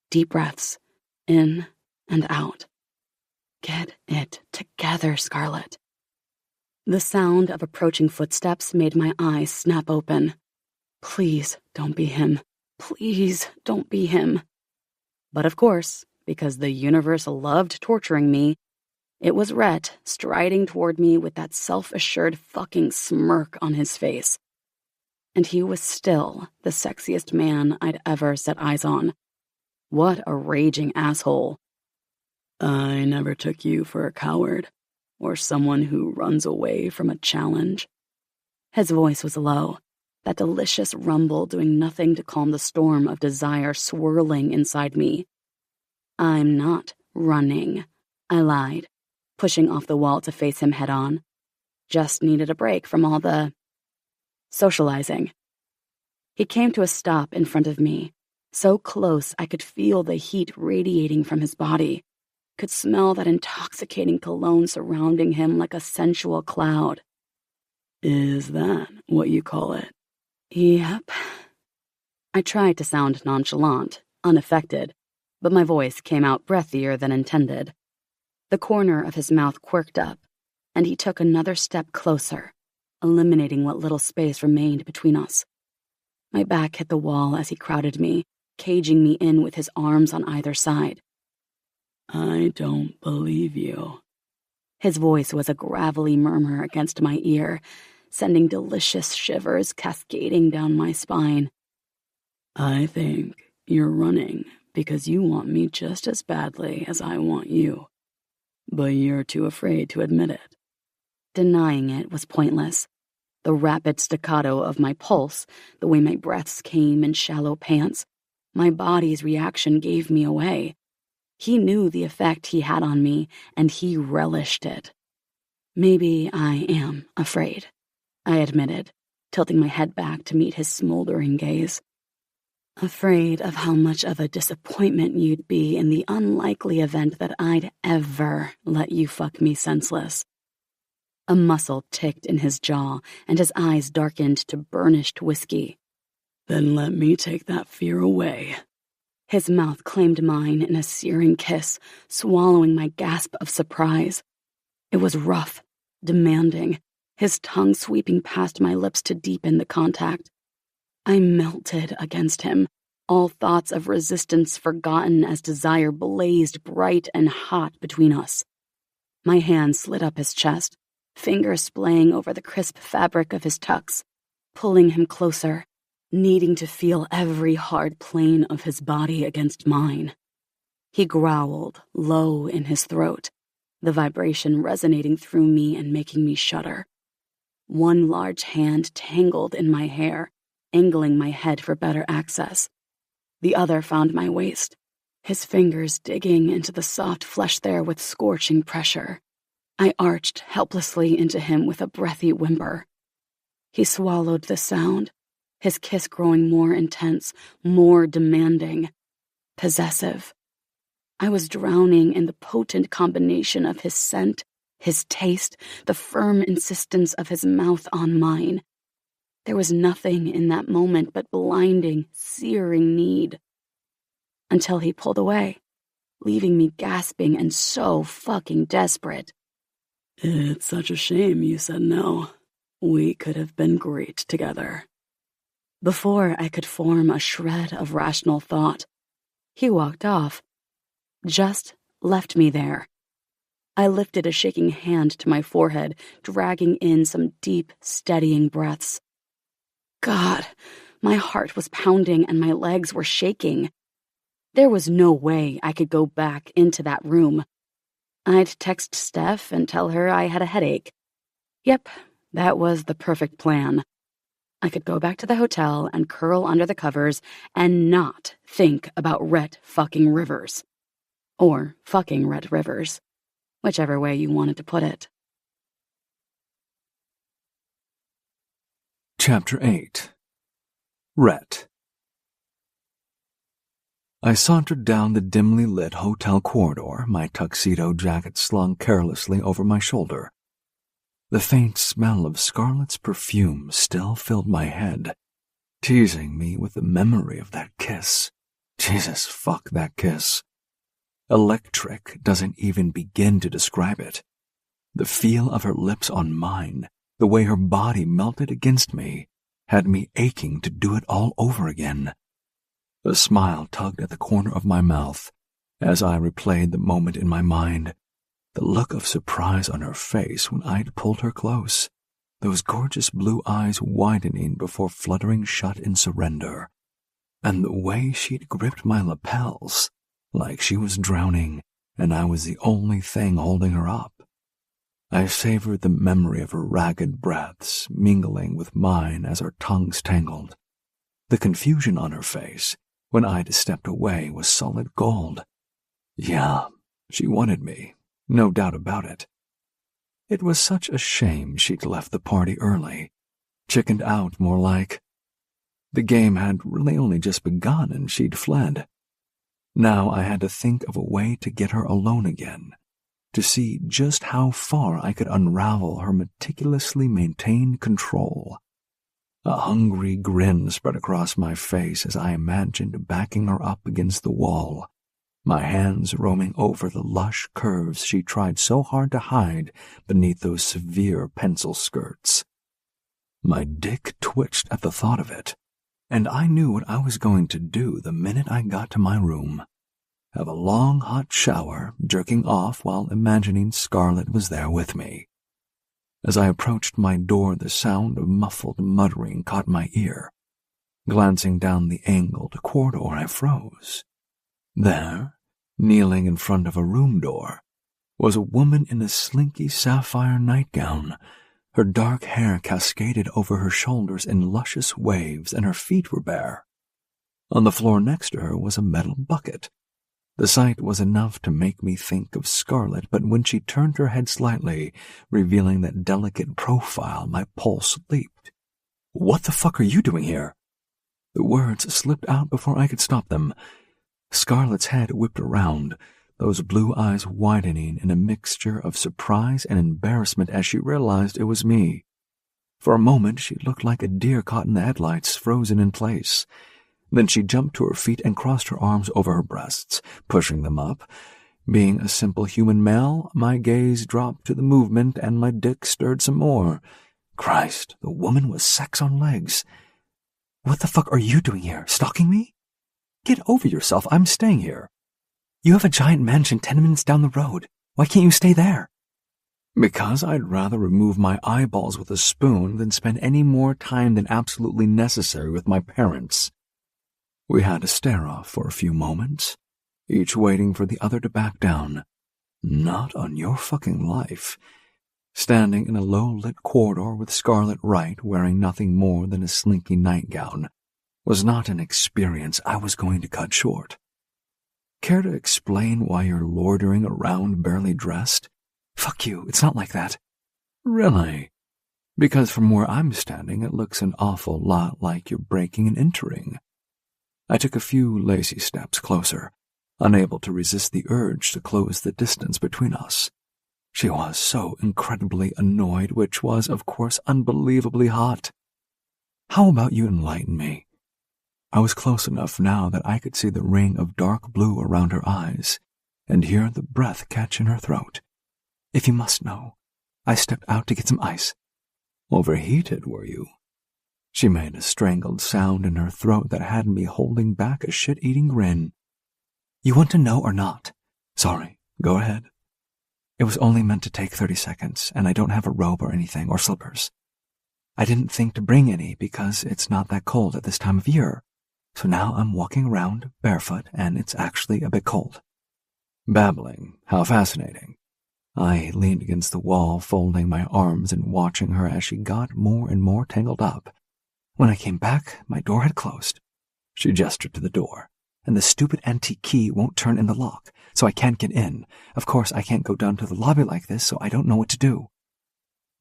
Deep breaths, in and out. Get it together, Scarlett. The sound of approaching footsteps made my eyes snap open. Please don't be him. Please don't be him. But of course, because the universe loved torturing me, it was Rhett striding toward me with that self-assured fucking smirk on his face. And he was still the sexiest man I'd ever set eyes on. What a raging asshole. I never took you for a coward or someone who runs away from a challenge. His voice was low, that delicious rumble doing nothing to calm the storm of desire swirling inside me. I'm not running, I lied, pushing off the wall to face him head on. Just needed a break from all the socializing. He came to a stop in front of me, so close I could feel the heat radiating from his body, could smell that intoxicating cologne surrounding him like a sensual cloud. Is that what you call it? Yep. I tried to sound nonchalant, unaffected, but my voice came out breathier than intended. The corner of his mouth quirked up, and he took another step closer, eliminating what little space remained between us. My back hit the wall as he crowded me, caging me in with his arms on either side. I don't believe you. His voice was a gravelly murmur against my ear, sending delicious shivers cascading down my spine. I think you're running because you want me just as badly as I want you. But you're too afraid to admit it. Denying it was pointless. The rapid staccato of my pulse, the way my breaths came in shallow pants, my body's reaction gave me away. He knew the effect he had on me, and he relished it. Maybe I am afraid, I admitted, tilting my head back to meet his smoldering gaze. Afraid of how much of a disappointment you'd be in the unlikely event that I'd ever let you fuck me senseless. A muscle ticked in his jaw, and his eyes darkened to burnished whiskey. Then let me take that fear away. His mouth claimed mine in a searing kiss, swallowing my gasp of surprise. It was rough, demanding, his tongue sweeping past my lips to deepen the contact. I melted against him, all thoughts of resistance forgotten as desire blazed bright and hot between us. My hand slid up his chest, fingers splaying over the crisp fabric of his tux, pulling him closer, needing to feel every hard plane of his body against mine. He growled, low in his throat, the vibration resonating through me and making me shudder. One large hand tangled in my hair, angling my head for better access. The other found my waist, his fingers digging into the soft flesh there with scorching pressure. I arched helplessly into him with a breathy whimper. He swallowed the sound, his kiss growing more intense, more demanding, possessive. I was drowning in the potent combination of his scent, his taste, the firm insistence of his mouth on mine. There was nothing in that moment but blinding, searing need. Until he pulled away, leaving me gasping and so fucking desperate. It's such a shame you said no. We could have been great together. Before I could form a shred of rational thought, he walked off, just left me there. I lifted a shaking hand to my forehead, dragging in some deep, steadying breaths. God, my heart was pounding and my legs were shaking. There was no way I could go back into that room. I'd text Steph and tell her I had a headache. Yep, that was the perfect plan. I could go back to the hotel and curl under the covers and not think about Rhett fucking Rivers. Or fucking Rhett Rivers, whichever way you wanted to put it. Chapter 8. Rhett. I sauntered down the dimly lit hotel corridor, my tuxedo jacket slung carelessly over my shoulder. The faint smell of Scarlett's perfume still filled my head, teasing me with the memory of that kiss. Jesus, fuck that kiss. Electric doesn't even begin to describe it. The feel of her lips on mine, the way her body melted against me, had me aching to do it all over again. A smile tugged at the corner of my mouth as I replayed the moment in my mind, the look of surprise on her face when I'd pulled her close, those gorgeous blue eyes widening before fluttering shut in surrender, and the way she'd gripped my lapels like she was drowning and I was the only thing holding her up. I savored the memory of her ragged breaths mingling with mine as our tongues tangled. The confusion on her face when I'd stepped away was solid gold. Yeah, she wanted me, no doubt about it. It was such a shame she'd left the party early. chickened out more like. The game had really only just begun and she'd fled. Now I had to think of a way to get her alone again, to see just how far I could unravel her meticulously maintained control. A hungry grin spread across my face as I imagined backing her up against the wall, my hands roaming over the lush curves she tried so hard to hide beneath those severe pencil skirts. My dick twitched at the thought of it, and I knew what I was going to do the minute I got to my room. Have a long hot shower, jerking off while imagining Scarlett was there with me. As I approached my door, the sound of muffled muttering caught my ear. Glancing down the angled corridor, I froze. There, kneeling in front of a room door, was a woman in a slinky sapphire nightgown. Her dark hair cascaded over her shoulders in luscious waves, and her feet were bare. On the floor next to her was a metal bucket. The sight was enough to make me think of Scarlett, but when she turned her head slightly, revealing that delicate profile, my pulse leaped. "What the fuck are you doing here?" The words slipped out before I could stop them. Scarlett's head whipped around, those blue eyes widening in a mixture of surprise and embarrassment as she realized it was me. For a moment, she looked like a deer caught in the headlights, frozen in place. Then she jumped to her feet and crossed her arms over her breasts, pushing them up. Being a simple human male, my gaze dropped to the movement and my dick stirred some more. Christ, the woman was sex on legs. "What the fuck are you doing here? Stalking me? Get over yourself. I'm staying here. You have a giant mansion 10 minutes down the road. Why can't you stay there?" Because I'd rather remove my eyeballs with a spoon than spend any more time than absolutely necessary with my parents. We had a stare-off for a few moments, each waiting for the other to back down. Not on your fucking life. Standing in a low-lit corridor with Scarlett Wright wearing nothing more than a slinky nightgown was not an experience I was going to cut short. Care to explain why you're loitering around barely dressed? Fuck you, it's not like that. Really? Because from where I'm standing, it looks an awful lot like you're breaking and entering. I took a few lazy steps closer, unable to resist the urge to close the distance between us. She was so incredibly annoyed, which was, of course, unbelievably hot. How about you enlighten me? I was close enough now that I could see the ring of dark blue around her eyes and hear the breath catch in her throat. If you must know, I stepped out to get some ice. Overheated, were you? She made a strangled sound in her throat that had me holding back a shit-eating grin. You want to know or not? Sorry, go ahead. It was only meant to take 30 seconds, and I don't have a robe or anything, or slippers. I didn't think to bring any because it's not that cold at this time of year, so now I'm walking around barefoot, and it's actually a bit cold. Babbling, how fascinating. I leaned against the wall, folding my arms and watching her as she got more and more tangled up. When I came back, my door had closed. She gestured to the door, and the stupid antique key won't turn in the lock, so I can't get in. Of course, I can't go down to the lobby like this, so I don't know what to do.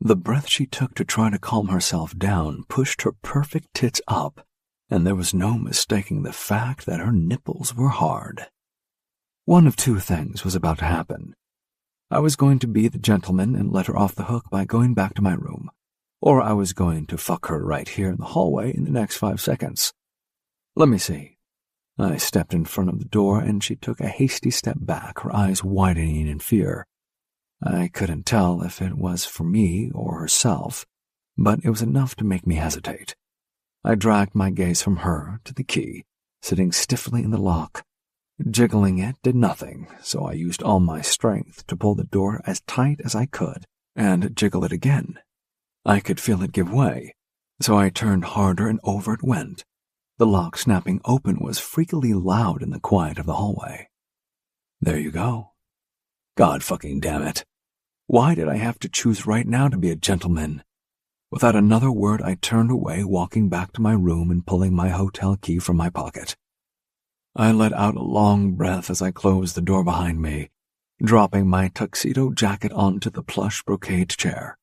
The breath she took to try to calm herself down pushed her perfect tits up, and there was no mistaking the fact that her nipples were hard. One of two things was about to happen. I was going to be the gentleman and let her off the hook by going back to my room, or I was going to fuck her right here in the hallway in the next 5 seconds. Let me see. I stepped in front of the door and she took a hasty step back, her eyes widening in fear. I couldn't tell if it was for me or herself, but it was enough to make me hesitate. I dragged my gaze from her to the key, sitting stiffly in the lock. Jiggling it did nothing, so I used all my strength to pull the door as tight as I could and jiggle it again. I could feel it give way, so I turned harder and over it went. The lock snapping open was freakily loud in the quiet of the hallway. There you go. God fucking damn it. Why did I have to choose right now to be a gentleman? Without another word, I turned away, walking back to my room and pulling my hotel key from my pocket. I let out a long breath as I closed the door behind me, dropping my tuxedo jacket onto the plush brocade chair.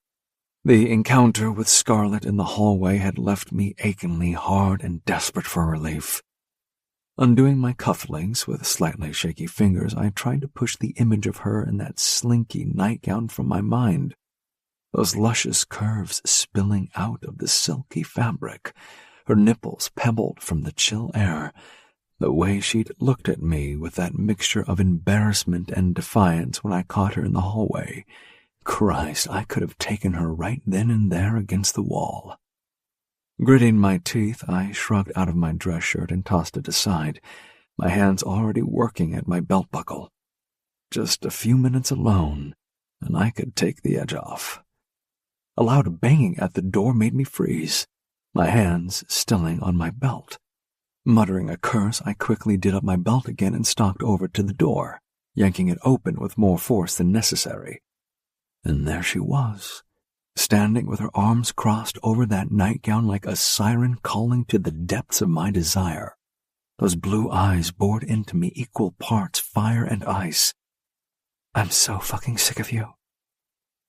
The encounter with Scarlett in the hallway had left me achingly hard and desperate for relief. Undoing my cufflinks with slightly shaky fingers, I tried to push the image of her in that slinky nightgown from my mind, those luscious curves spilling out of the silky fabric, her nipples pebbled from the chill air, the way she'd looked at me with that mixture of embarrassment and defiance when I caught her in the hallway. Christ, I could have taken her right then and there against the wall. Gritting my teeth, I shrugged out of my dress shirt and tossed it aside, my hands already working at my belt buckle. Just a few minutes alone, and I could take the edge off. A loud banging at the door made me freeze, my hands stilling on my belt. Muttering a curse, I quickly did up my belt again and stalked over to the door, yanking it open with more force than necessary. And there she was, standing with her arms crossed over that nightgown like a siren calling to the depths of my desire. Those blue eyes bored into me equal parts fire and ice. "I'm so fucking sick of you."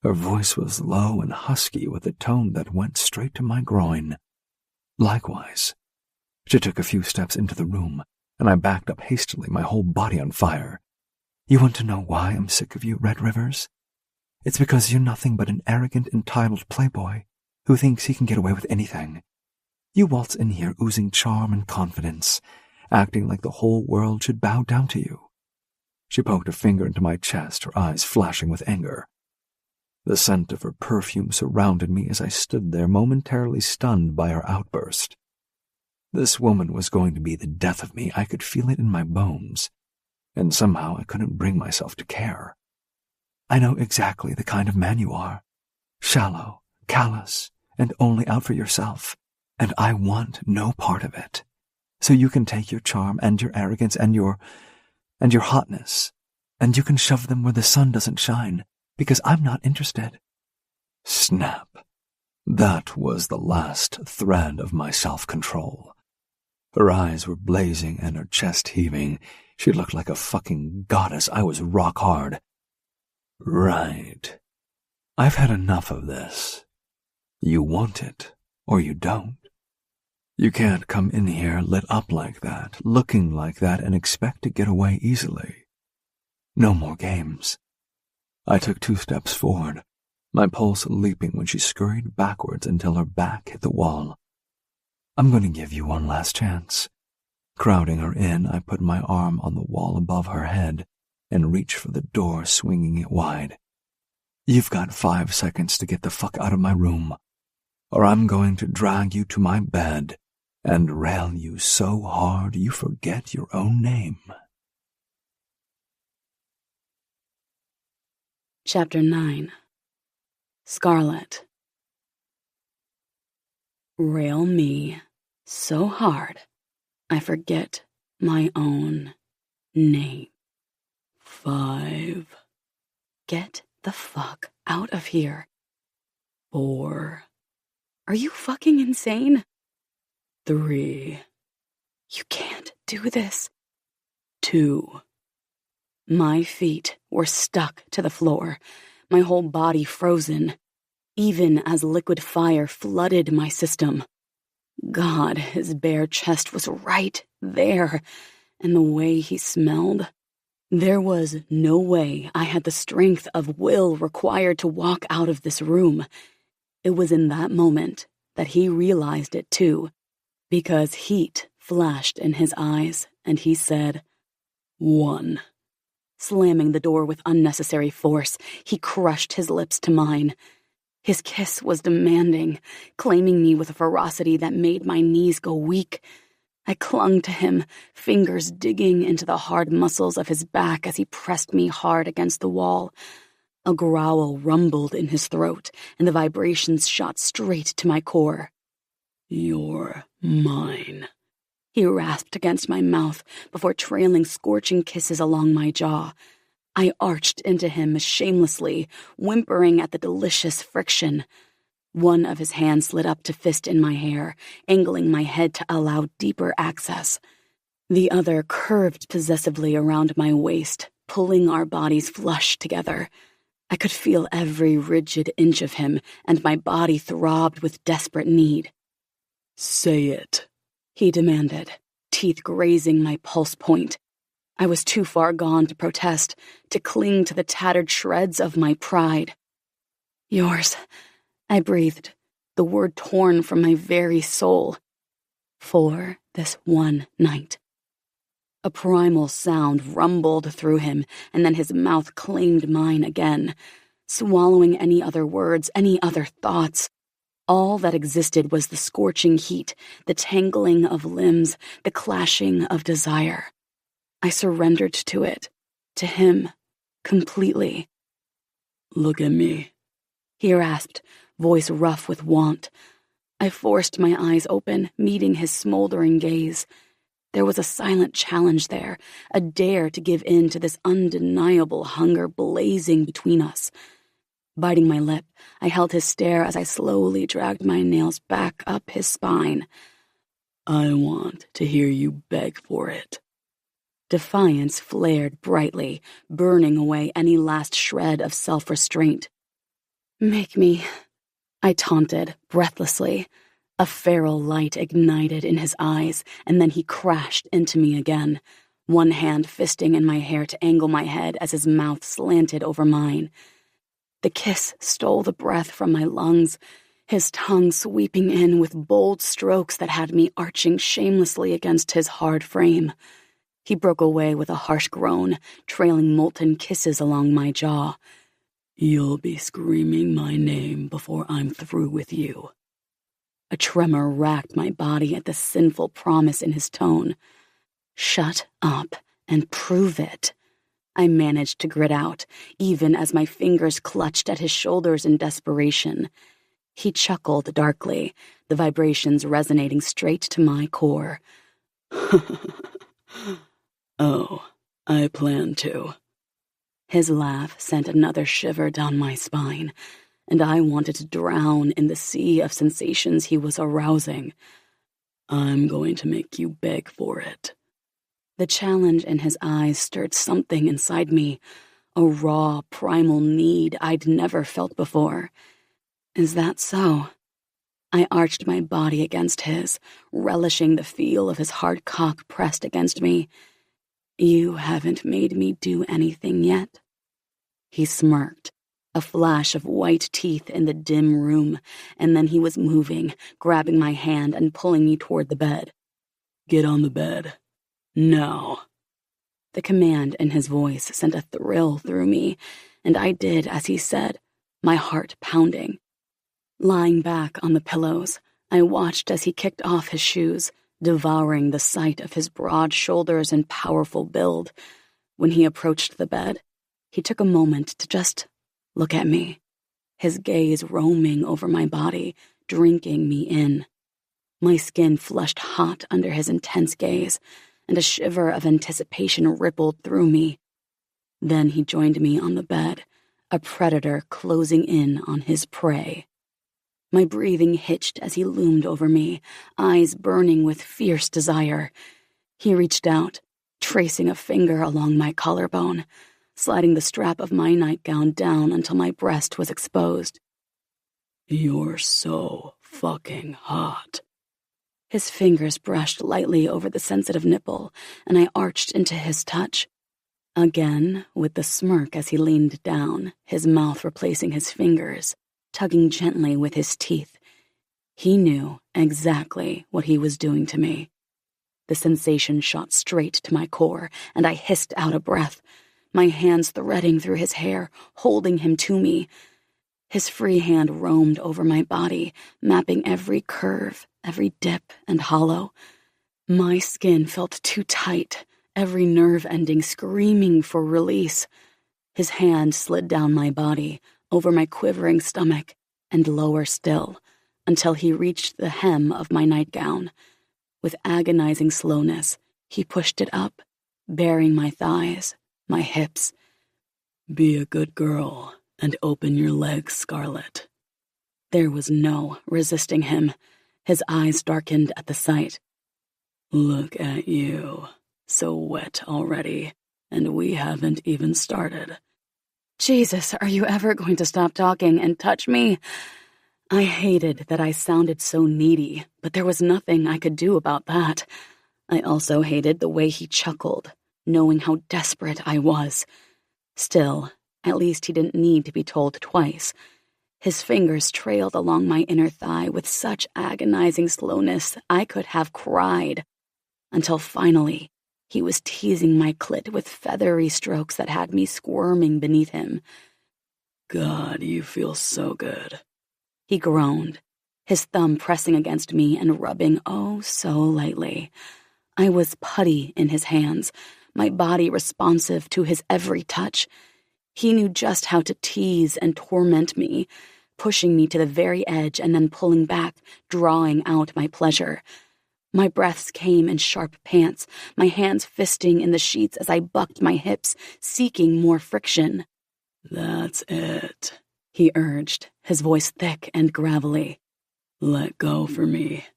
Her voice was low and husky with a tone that went straight to my groin. Likewise, she took a few steps into the room, and I backed up hastily, my whole body on fire. "You want to know why I'm sick of you, Red Rivers? It's because you're nothing but an arrogant, entitled playboy who thinks he can get away with anything. You waltz in here oozing charm and confidence, acting like the whole world should bow down to you." She poked a finger into my chest, her eyes flashing with anger. The scent of her perfume surrounded me as I stood there momentarily stunned by her outburst. This woman was going to be the death of me. I could feel it in my bones, and somehow I couldn't bring myself to care. "I know exactly the kind of man you are. Shallow, callous, and only out for yourself, and I want no part of it. So you can take your charm and your arrogance and your hotness, and you can shove them where the sun doesn't shine, because I'm not interested." Snap. That was the last thread of my self-control. Her eyes were blazing and her chest heaving. She looked like a fucking goddess. I was rock hard. "Right. I've had enough of this. You want it, or you don't. You can't come in here lit up like that, looking like that, and expect to get away easily. No more games." I took 2 steps forward, my pulse leaping when she scurried backwards until her back hit the wall. "I'm going to give you one last chance." Crowding her in, I put my arm on the wall above her head and reached for the door, swinging it wide. "You've got 5 seconds to get the fuck out of my room, or I'm going to drag you to my bed and rail you so hard you forget your own name." Chapter 9. Scarlett. Rail me so hard I forget my own name. 5. Get the fuck out of here. 4. Are you fucking insane? 3. You can't do this. 2. My feet were stuck to the floor, my whole body frozen, even as liquid fire flooded my system. God, his bare chest was right there, and the way he smelled. There was no way I had the strength of will required to walk out of this room. It was in that moment that he realized it too, because heat flashed in his eyes, and he said, 1. Slamming the door with unnecessary force, he crushed his lips to mine. His kiss was demanding, claiming me with a ferocity that made my knees go weak. I clung to him, fingers digging into the hard muscles of his back as he pressed me hard against the wall. A growl rumbled in his throat, and the vibrations shot straight to my core. "You're mine," he rasped against my mouth before trailing scorching kisses along my jaw. I arched into him shamelessly, whimpering at the delicious friction. One of his hands slid up to fist in my hair, angling my head to allow deeper access. The other curved possessively around my waist, pulling our bodies flush together. I could feel every rigid inch of him, and my body throbbed with desperate need. "Say it," he demanded, teeth grazing my pulse point. I was too far gone to protest, to cling to the tattered shreds of my pride. "Yours," I breathed, the word torn from my very soul. "For this one night." A primal sound rumbled through him, and then his mouth claimed mine again, swallowing any other words, any other thoughts. All that existed was the scorching heat, the tangling of limbs, the clashing of desire. I surrendered to it, to him, completely. "Look at me," he rasped, voice rough with want. I forced my eyes open, meeting his smoldering gaze. There was a silent challenge there, a dare to give in to this undeniable hunger blazing between us. Biting my lip, I held his stare as I slowly dragged my nails back up his spine. "I want to hear you beg for it." Defiance flared brightly, burning away any last shred of self-restraint. "Make me," I taunted, breathlessly. A feral light ignited in his eyes, and then he crashed into me again, one hand fisting in my hair to angle my head as his mouth slanted over mine. The kiss stole the breath from my lungs, his tongue sweeping in with bold strokes that had me arching shamelessly against his hard frame. He broke away with a harsh groan, trailing molten kisses along my jaw. "You'll be screaming my name before I'm through with you." A tremor racked my body at the sinful promise in his tone. "Shut up and prove it," I managed to grit out, even as my fingers clutched at his shoulders in desperation. He chuckled darkly, the vibrations resonating straight to my core. "Oh, I plan to." His laugh sent another shiver down my spine, and I wanted to drown in the sea of sensations he was arousing. "I'm going to make you beg for it." The challenge in his eyes stirred something inside me, a raw, primal need I'd never felt before. Is that so? I arched my body against his, relishing the feel of his hard cock pressed against me. "You haven't made me do anything yet." He smirked, a flash of white teeth in the dim room, and then he was moving, grabbing my hand and pulling me toward the bed. "Get on the bed. Now." The command in his voice sent a thrill through me, and I did as he said, my heart pounding. Lying back on the pillows, I watched as he kicked off his shoes, devouring the sight of his broad shoulders and powerful build. When he approached the bed, he took a moment to just look at me, his gaze roaming over my body, drinking me in. My skin flushed hot under his intense gaze, and a shiver of anticipation rippled through me. Then he joined me on the bed, a predator closing in on his prey. My breathing hitched as he loomed over me, eyes burning with fierce desire. He reached out, tracing a finger along my collarbone, sliding the strap of my nightgown down until my breast was exposed. "You're so fucking hot." His fingers brushed lightly over the sensitive nipple, and I arched into his touch. Again, with the smirk as he leaned down, his mouth replacing his fingers, tugging gently with his teeth. He knew exactly what he was doing to me. The sensation shot straight to my core, and I hissed out a breath, my hands threading through his hair, holding him to me. His free hand roamed over my body, mapping every curve, every dip and hollow. My skin felt too tight, every nerve ending screaming for release. His hand slid down my body, over my quivering stomach, and lower still, until he reached the hem of my nightgown. With agonizing slowness, he pushed it up, baring my thighs, my hips. "Be a good girl and open your legs, Scarlet." There was no resisting him. His eyes darkened at the sight. "Look at you, so wet already, and we haven't even started." Jesus, are you ever going to stop talking and touch me? I hated that I sounded so needy, but there was nothing I could do about that. I also hated the way he chuckled, knowing how desperate I was. Still, at least he didn't need to be told twice. His fingers trailed along my inner thigh with such agonizing slowness I could have cried. Until finally, he was teasing my clit with feathery strokes that had me squirming beneath him. God, you feel so good. He groaned, his thumb pressing against me and rubbing oh so lightly. I was putty in his hands, my body responsive to his every touch. He knew just how to tease and torment me, pushing me to the very edge and then pulling back, drawing out my pleasure. My breaths came in sharp pants, my hands fisting in the sheets as I bucked my hips, seeking more friction. That's it, he urged, his voice thick and gravelly. Let go for me.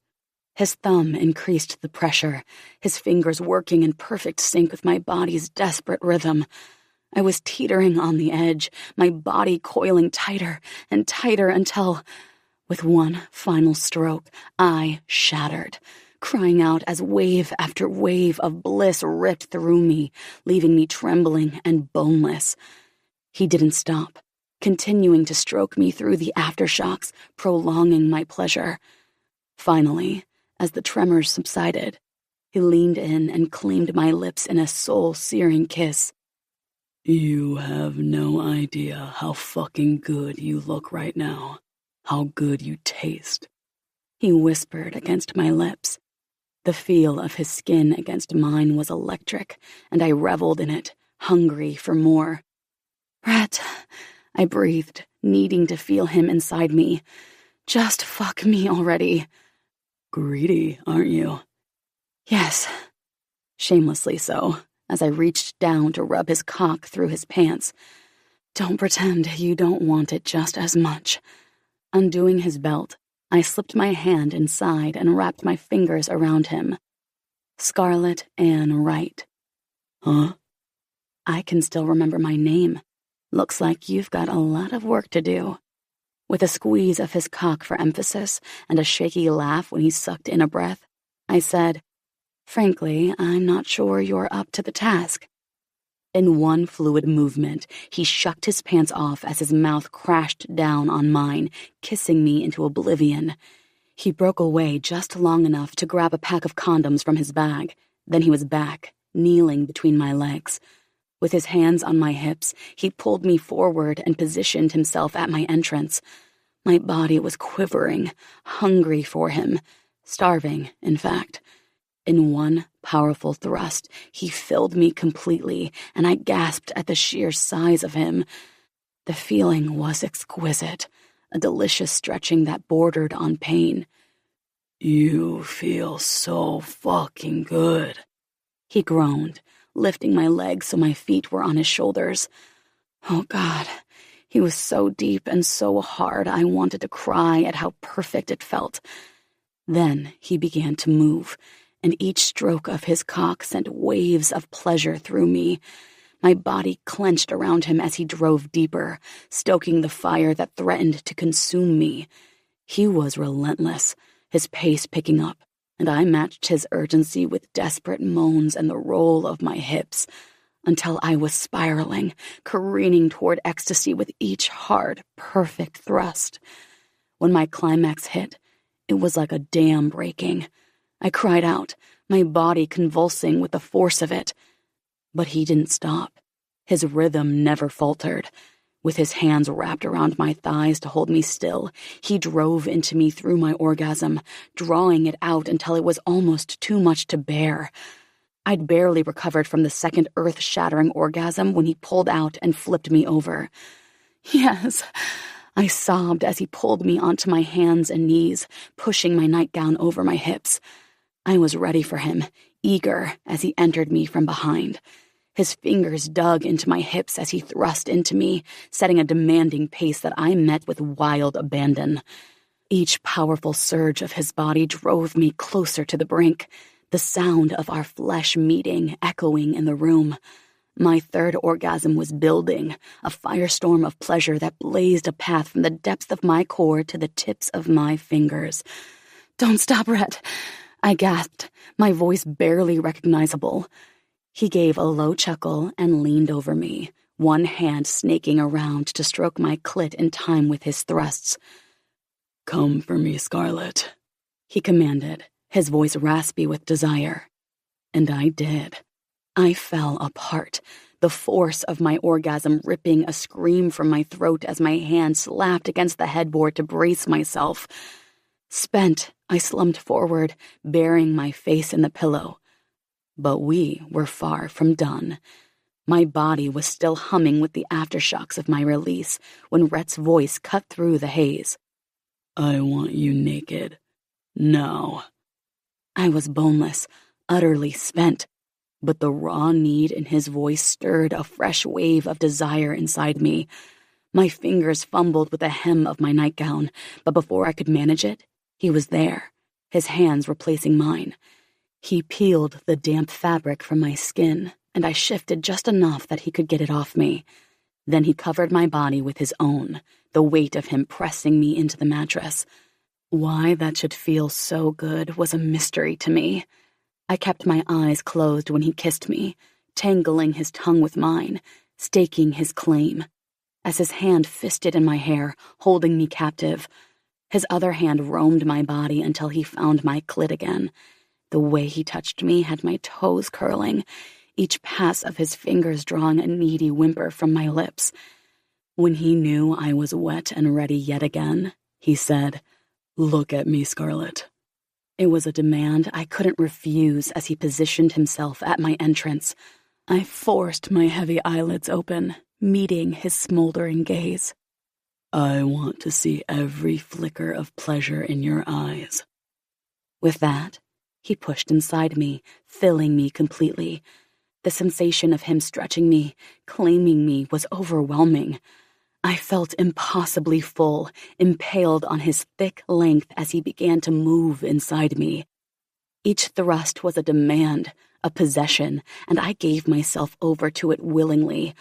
His thumb increased the pressure, his fingers working in perfect sync with my body's desperate rhythm. I was teetering on the edge, my body coiling tighter and tighter until, with one final stroke, I shattered, crying out as wave after wave of bliss ripped through me, leaving me trembling and boneless. He didn't stop, continuing to stroke me through the aftershocks, prolonging my pleasure. Finally, as the tremors subsided, he leaned in and claimed my lips in a soul-searing kiss. You have no idea how fucking good you look right now, how good you taste. He whispered against my lips. The feel of his skin against mine was electric, and I reveled in it, hungry for more. Rhett, I breathed, needing to feel him inside me. Just fuck me already. Greedy, aren't you? Yes, shamelessly so, as I reached down to rub his cock through his pants. Don't pretend you don't want it just as much. Undoing his belt, I slipped my hand inside and wrapped my fingers around him. Scarlett Ann Wright. Huh? I can still remember my name. Looks like you've got a lot of work to do. With a squeeze of his cock for emphasis and a shaky laugh when he sucked in a breath, I said, Frankly, I'm not sure you're up to the task. In one fluid movement, he shucked his pants off as his mouth crashed down on mine, kissing me into oblivion. He broke away just long enough to grab a pack of condoms from his bag. Then he was back, kneeling between my legs. With his hands on my hips, he pulled me forward and positioned himself at my entrance. My body was quivering, hungry for him, starving, in fact. In one powerful thrust, he filled me completely, and I gasped at the sheer size of him. The feeling was exquisite, a delicious stretching that bordered on pain. You feel so fucking good, he groaned, lifting my legs so my feet were on his shoulders. Oh, God, he was so deep and so hard I wanted to cry at how perfect it felt. Then he began to move, and each stroke of his cock sent waves of pleasure through me. My body clenched around him as he drove deeper, stoking the fire that threatened to consume me. He was relentless, his pace picking up, and I matched his urgency with desperate moans and the roll of my hips, until I was spiraling, careening toward ecstasy with each hard, perfect thrust. When my climax hit, it was like a dam breaking. I cried out, my body convulsing with the force of it. But he didn't stop. His rhythm never faltered. With his hands wrapped around my thighs to hold me still, he drove into me through my orgasm, drawing it out until it was almost too much to bear. I'd barely recovered from the second earth-shattering orgasm when he pulled out and flipped me over. Yes, I sobbed as he pulled me onto my hands and knees, pushing my nightgown over my hips. I was ready for him, eager as he entered me from behind. His fingers dug into my hips as he thrust into me, setting a demanding pace that I met with wild abandon. Each powerful surge of his body drove me closer to the brink, the sound of our flesh meeting echoing in the room. My third orgasm was building, a firestorm of pleasure that blazed a path from the depths of my core to the tips of my fingers. "Don't stop, Rhett," I gasped, my voice barely recognizable. He gave a low chuckle and leaned over me, one hand snaking around to stroke my clit in time with his thrusts. "Come for me, Scarlet," he commanded, his voice raspy with desire. And I did. I fell apart, the force of my orgasm ripping a scream from my throat as my hand slapped against the headboard to brace myself. Spent, I slumped forward, burying my face in the pillow. But we were far from done. My body was still humming with the aftershocks of my release when Rhett's voice cut through the haze. "I want you naked. Now." I was boneless, utterly spent, but the raw need in his voice stirred a fresh wave of desire inside me. My fingers fumbled with the hem of my nightgown, but before I could manage it, he was there, his hands replacing mine. He peeled the damp fabric from my skin, and I shifted just enough that he could get it off me. Then he covered my body with his own, the weight of him pressing me into the mattress. Why that should feel so good was a mystery to me. I kept my eyes closed when he kissed me, tangling his tongue with mine, staking his claim. As his hand fisted in my hair, holding me captive, his other hand roamed my body until he found my clit again. The way he touched me had my toes curling, each pass of his fingers drawing a needy whimper from my lips. When he knew I was wet and ready yet again, he said, "Look at me, Scarlet." It was a demand I couldn't refuse as he positioned himself at my entrance. I forced my heavy eyelids open, meeting his smoldering gaze. "I want to see every flicker of pleasure in your eyes." With that, he pushed inside me, filling me completely. The sensation of him stretching me, claiming me, was overwhelming. I felt impossibly full, impaled on his thick length as he began to move inside me. Each thrust was a demand, a possession, and I gave myself over to it willingly.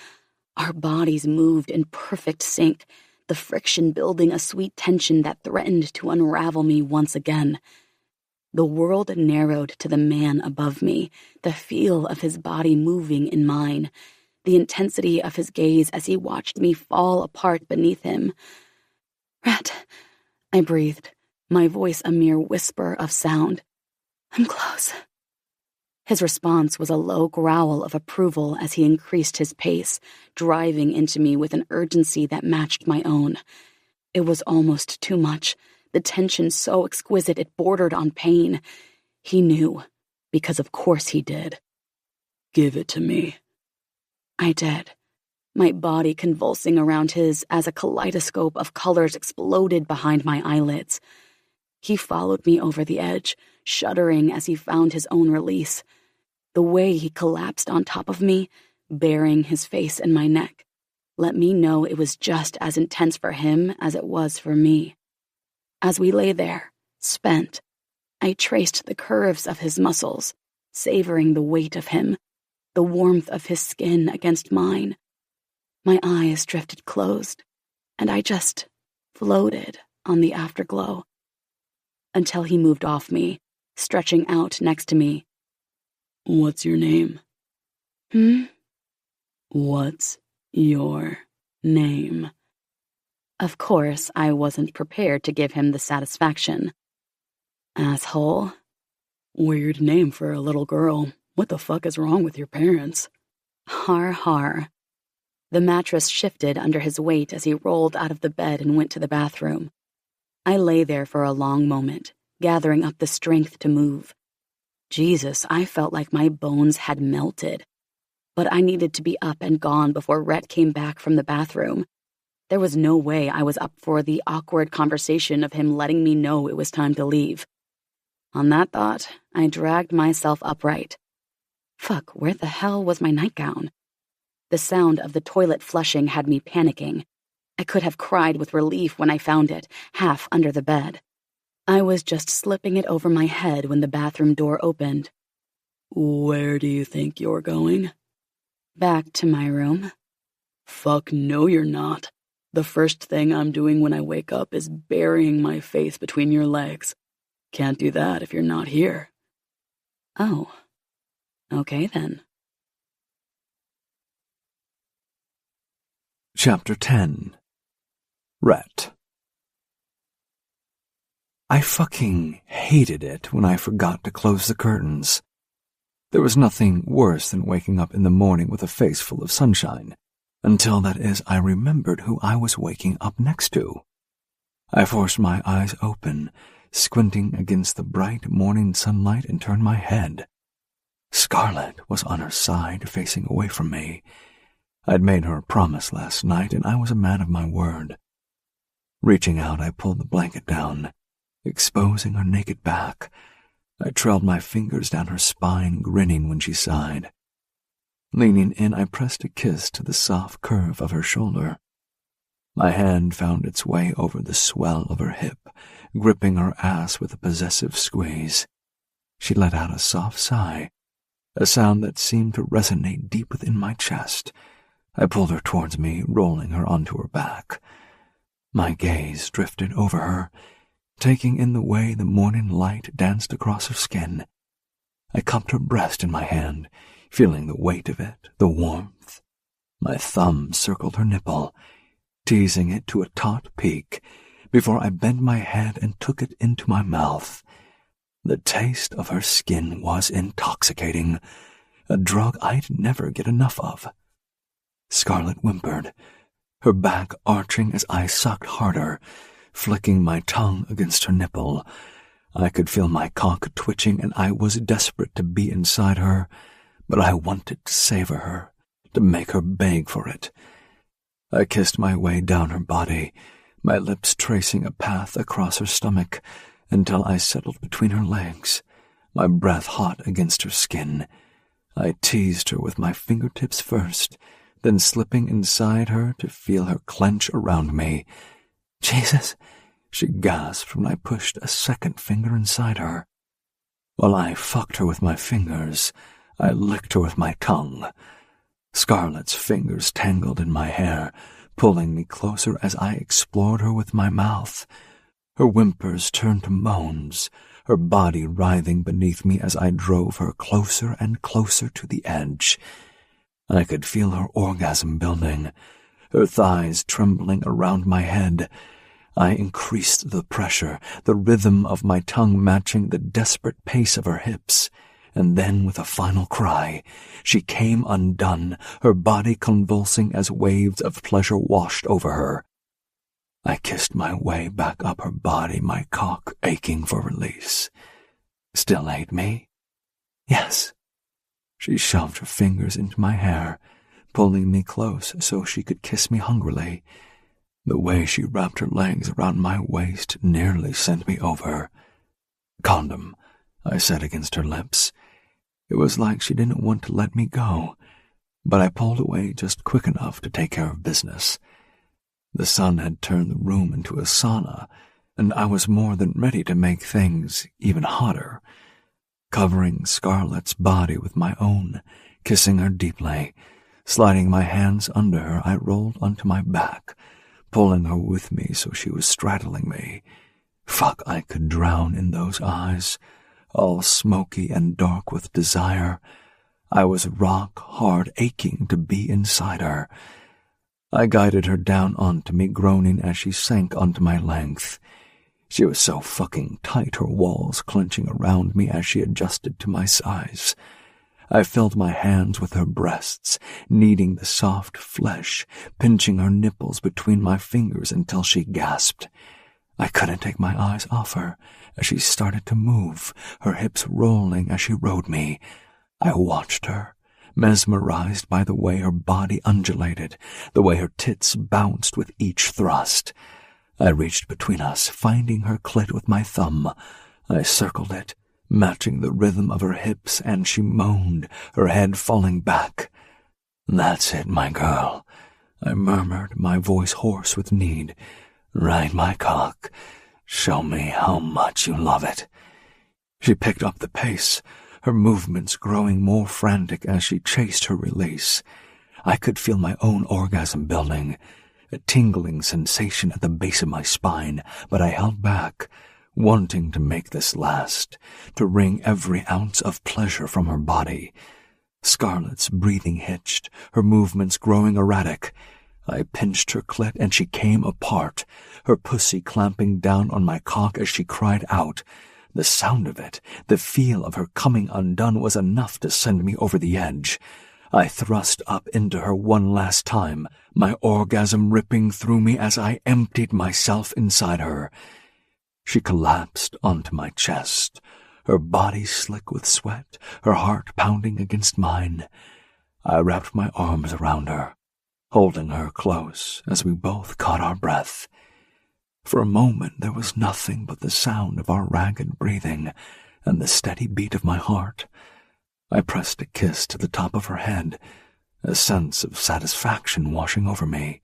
Our bodies moved in perfect sync, the friction building a sweet tension that threatened to unravel me once again. The world narrowed to the man above me, the feel of his body moving in mine, the intensity of his gaze as he watched me fall apart beneath him. "Rhett," I breathed, my voice a mere whisper of sound. "I'm close." His response was a low growl of approval as he increased his pace, driving into me with an urgency that matched my own. It was almost too much, the tension so exquisite it bordered on pain. He knew, because of course he did. "Give it to me." I did, my body convulsing around his as a kaleidoscope of colors exploded behind my eyelids. He followed me over the edge, shuddering as he found his own release. The way he collapsed on top of me, burying his face in my neck, let me know it was just as intense for him as it was for me. As we lay there, spent, I traced the curves of his muscles, savoring the weight of him, the warmth of his skin against mine. My eyes drifted closed, and I just floated on the afterglow. Until he moved off me, stretching out next to me. "What's your name?" "What's your name?" Of course, I wasn't prepared to give him the satisfaction. "Asshole." "Weird name for a little girl. What the fuck is wrong with your parents?" Har har. The mattress shifted under his weight as he rolled out of the bed and went to the bathroom. I lay there for a long moment, gathering up the strength to move. Jesus, I felt like my bones had melted. But I needed to be up and gone before Rhett came back from the bathroom. There was no way I was up for the awkward conversation of him letting me know it was time to leave. On that thought, I dragged myself upright. Fuck, where the hell was my nightgown? The sound of the toilet flushing had me panicking. I could have cried with relief when I found it, half under the bed. I was just slipping it over my head when the bathroom door opened. "Where do you think you're going?" Back to my room. Fuck no, you're not. The first thing I'm doing when I wake up is burying my face between your legs. Can't do that if you're not here. Oh, okay then. Chapter 10. Rhett. I fucking hated it when I forgot to close the curtains. There was nothing worse than waking up in the morning with a face full of sunshine, until that is I remembered who I was waking up next to. I forced my eyes open, squinting against the bright morning sunlight, and turned my head. Scarlett was on her side, facing away from me. I'd made her a promise last night, and I was a man of my word. Reaching out, I pulled the blanket down, exposing her naked back. I trailed my fingers down her spine, grinning when she sighed. Leaning in, I pressed a kiss to the soft curve of her shoulder. My hand found its way over the swell of her hip, gripping her ass with a possessive squeeze. She let out a soft sigh, a sound that seemed to resonate deep within my chest. I pulled her towards me, rolling her onto her back. My gaze drifted over her, taking in the way the morning light danced across her skin. I cupped her breast in my hand, feeling the weight of it, the warmth. My thumb circled her nipple, teasing it to a taut peak, before I bent my head and took it into my mouth. The taste of her skin was intoxicating, a drug I'd never get enough of. Scarlett whimpered, her back arching as I sucked harder, flicking my tongue against her nipple. I could feel my cock twitching, and I was desperate to be inside her, but I wanted to savor her, to make her beg for it. I kissed my way down her body, my lips tracing a path across her stomach, until I settled between her legs, my breath hot against her skin. I teased her with my fingertips first, then slipping inside her to feel her clench around me. "Jesus," she gasped when I pushed a second finger inside her. While I fucked her with my fingers, I licked her with my tongue. Scarlett's fingers tangled in my hair, pulling me closer as I explored her with my mouth. Her whimpers turned to moans, her body writhing beneath me as I drove her closer and closer to the edge. I could feel her orgasm building, her thighs trembling around my head. I increased the pressure, the rhythm of my tongue matching the desperate pace of her hips. And then, with a final cry, she came undone, her body convulsing as waves of pleasure washed over her. I kissed my way back up her body, my cock aching for release. "Still hate me?" "Yes." She shoved her fingers into my hair, pulling me close so she could kiss me hungrily. The way she wrapped her legs around my waist nearly sent me over. "Condom," I said against her lips. It was like she didn't want to let me go, but I pulled away just quick enough to take care of business. The sun had turned the room into a sauna, and I was more than ready to make things even hotter. Covering Scarlett's body with my own, kissing her deeply, sliding my hands under her, I rolled onto my back, pulling her with me so she was straddling me. Fuck, I could drown in those eyes, all smoky and dark with desire. I was rock hard, aching to be inside her. I guided her down onto me, groaning as she sank onto my length. She was so fucking tight, her walls clenching around me as she adjusted to my size. I filled my hands with her breasts, kneading the soft flesh, pinching her nipples between my fingers until she gasped. I couldn't take my eyes off her as she started to move, her hips rolling as she rode me. I watched her, mesmerized by the way her body undulated, the way her tits bounced with each thrust. I reached between us, finding her clit with my thumb. I circled it, matching the rhythm of her hips, and she moaned, her head falling back. "That's it, my girl," I murmured, my voice hoarse with need. "Ride my cock. Show me how much you love it." She picked up the pace, her movements growing more frantic as she chased her release. I could feel my own orgasm building, a tingling sensation at the base of my spine, but I held back, wanting to make this last, to wring every ounce of pleasure from her body. Scarlett's breathing hitched, her movements growing erratic. I pinched her clit and she came apart, her pussy clamping down on my cock as she cried out. The sound of it, the feel of her coming undone was enough to send me over the edge. I thrust up into her one last time, my orgasm ripping through me as I emptied myself inside her. She collapsed onto my chest, her body slick with sweat, her heart pounding against mine. I wrapped my arms around her, holding her close as we both caught our breath. For a moment there was nothing but the sound of our ragged breathing and the steady beat of my heart. I pressed a kiss to the top of her head, a sense of satisfaction washing over me.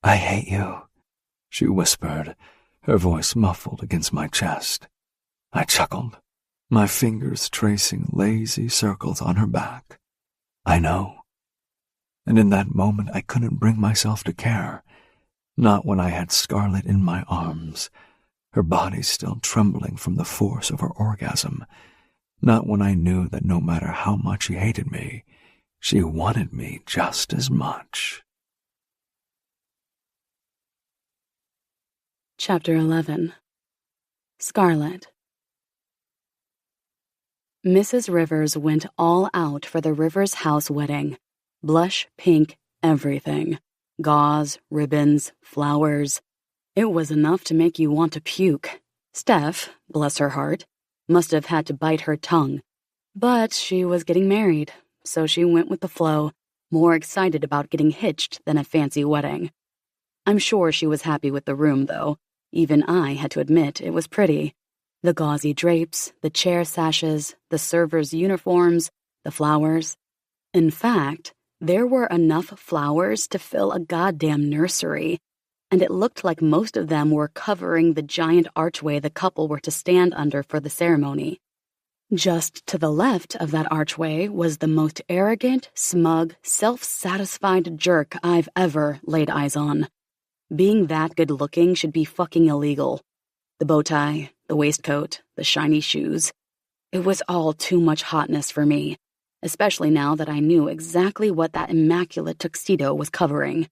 "I hate you," she whispered, her voice muffled against my chest. I chuckled, my fingers tracing lazy circles on her back. "I know." And in that moment I couldn't bring myself to care, not when I had Scarlett in my arms, her body still trembling from the force of her orgasm, not when I knew that no matter how much she hated me, she wanted me just as much. Chapter 11. Scarlett. Mrs. Rivers went all out for the Rivers House wedding. Blush pink everything. Gauze, ribbons, flowers. It was enough to make you want to puke. Steph, bless her heart, must have had to bite her tongue. But she was getting married, so she went with the flow, more excited about getting hitched than a fancy wedding. I'm sure she was happy with the room, though. Even I had to admit it was pretty. The gauzy drapes, the chair sashes, the servers' uniforms, the flowers. In fact, there were enough flowers to fill a goddamn nursery, and it looked like most of them were covering the giant archway the couple were to stand under for the ceremony. Just to the left of that archway was the most arrogant, smug, self-satisfied jerk I've ever laid eyes on. Being that good-looking should be fucking illegal. The bow tie, the waistcoat, the shiny shoes. It was all too much hotness for me, especially now that I knew exactly what that immaculate tuxedo was covering.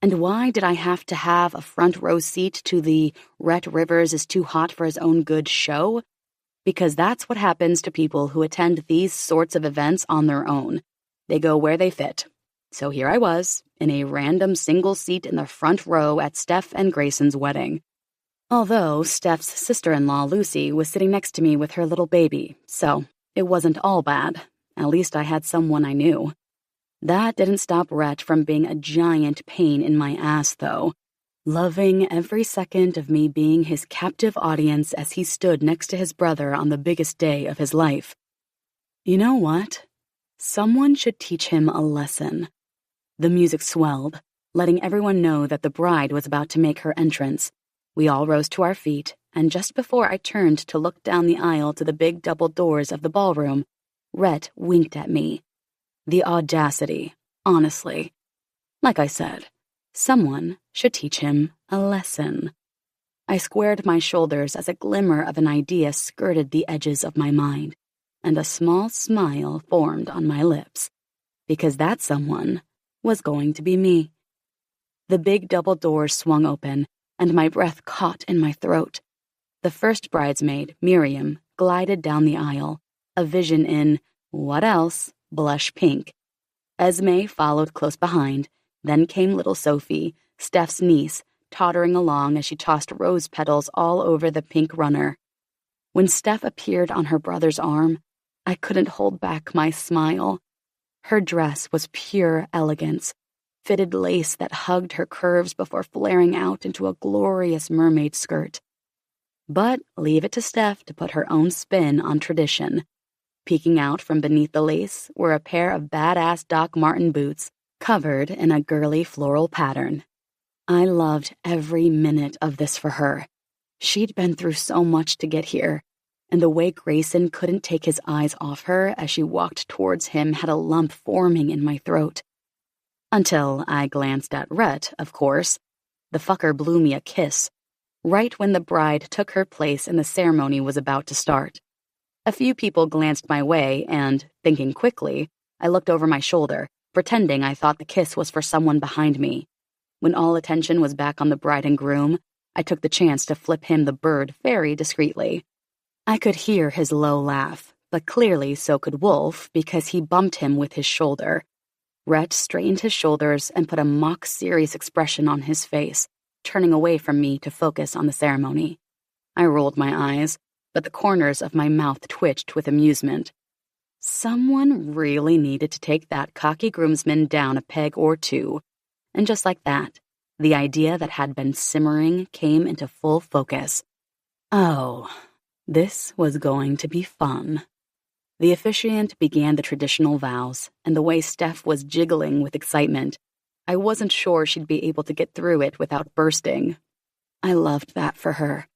And why did I have to have a front-row seat to the Rhett Rivers is too hot for his own good show? Because that's what happens to people who attend these sorts of events on their own. They go where they fit. So here I was, in a random single seat in the front row at Steph and Grayson's wedding. Although Steph's sister-in-law, Lucy, was sitting next to me with her little baby, so it wasn't all bad. At least I had someone I knew. That didn't stop Rhett from being a giant pain in my ass, though, loving every second of me being his captive audience as he stood next to his brother on the biggest day of his life. You know what? Someone should teach him a lesson. The music swelled, letting everyone know that the bride was about to make her entrance. We all rose to our feet, and just before I turned to look down the aisle to the big double doors of the ballroom, Rhett winked at me. The audacity, honestly. Like I said, someone should teach him a lesson. I squared my shoulders as a glimmer of an idea skirted the edges of my mind, and a small smile formed on my lips, because that someone was going to be me. The big double doors swung open, and my breath caught in my throat. The first bridesmaid, Miriam, glided down the aisle, a vision in, what else, blush pink. Esme followed close behind, then came little Sophie, Steph's niece, tottering along as she tossed rose petals all over the pink runner. When Steph appeared on her brother's arm, I couldn't hold back my smile. Her dress was pure elegance, fitted lace that hugged her curves before flaring out into a glorious mermaid skirt. But leave it to Steph to put her own spin on tradition. Peeking out from beneath the lace were a pair of badass Doc Marten boots covered in a girly floral pattern. I loved every minute of this for her. She'd been through so much to get here, and the way Grayson couldn't take his eyes off her as she walked towards him had a lump forming in my throat. Until I glanced at Rhett, of course. The fucker blew me a kiss, right when the bride took her place and the ceremony was about to start. A few people glanced my way and, thinking quickly, I looked over my shoulder, pretending I thought the kiss was for someone behind me. When all attention was back on the bride and groom, I took the chance to flip him the bird very discreetly. I could hear his low laugh, but clearly so could Wolf because he bumped him with his shoulder. Rhett straightened his shoulders and put a mock-serious expression on his face, turning away from me to focus on the ceremony. I rolled my eyes, but the corners of my mouth twitched with amusement. Someone really needed to take that cocky groomsman down a peg or two. And just like that, the idea that had been simmering came into full focus. Oh, this was going to be fun. The officiant began the traditional vows, and the way Steph was jiggling with excitement, I wasn't sure she'd be able to get through it without bursting. I loved that for her.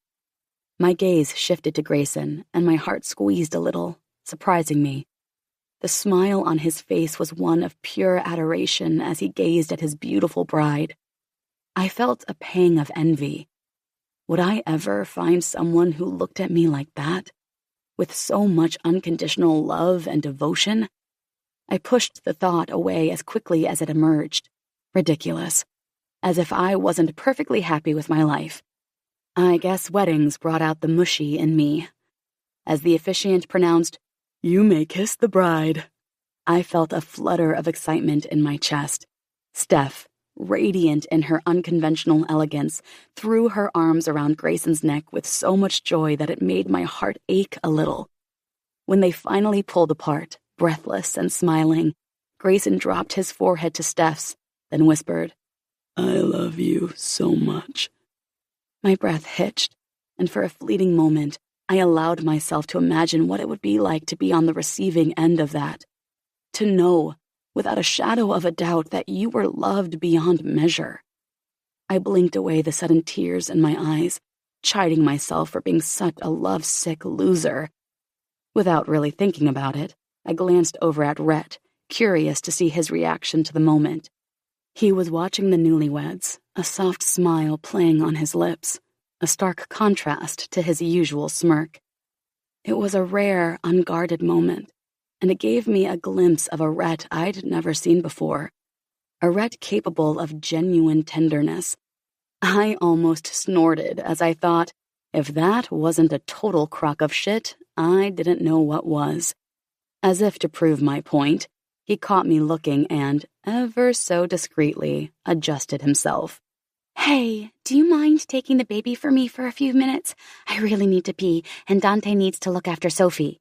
My gaze shifted to Grayson, and my heart squeezed a little, surprising me. The smile on his face was one of pure adoration as he gazed at his beautiful bride. I felt a pang of envy. Would I ever find someone who looked at me like that? With so much unconditional love and devotion? I pushed the thought away as quickly as it emerged. Ridiculous. As if I wasn't perfectly happy with my life. I guess weddings brought out the mushy in me. As the officiant pronounced, "You may kiss the bride," I felt a flutter of excitement in my chest. Steph, radiant in her unconventional elegance, threw her arms around Grayson's neck with so much joy that it made my heart ache a little. When they finally pulled apart, breathless and smiling, Grayson dropped his forehead to Steph's, then whispered, "I love you so much." My breath hitched, and for a fleeting moment, I allowed myself to imagine what it would be like to be on the receiving end of that. To know, without a shadow of a doubt, that you were loved beyond measure. I blinked away the sudden tears in my eyes, chiding myself for being such a lovesick loser. Without really thinking about it, I glanced over at Rhett, curious to see his reaction to the moment. He was watching the newlyweds, a soft smile playing on his lips, a stark contrast to his usual smirk. It was a rare, unguarded moment, and it gave me a glimpse of a Rhett I'd never seen before, a Rhett capable of genuine tenderness. I almost snorted as I thought, if that wasn't a total crock of shit, I didn't know what was. As if to prove my point, he caught me looking and, ever so discreetly, adjusted himself. Hey, do you mind taking the baby for me for a few minutes? I really need to pee, and Dante needs to look after Sophie.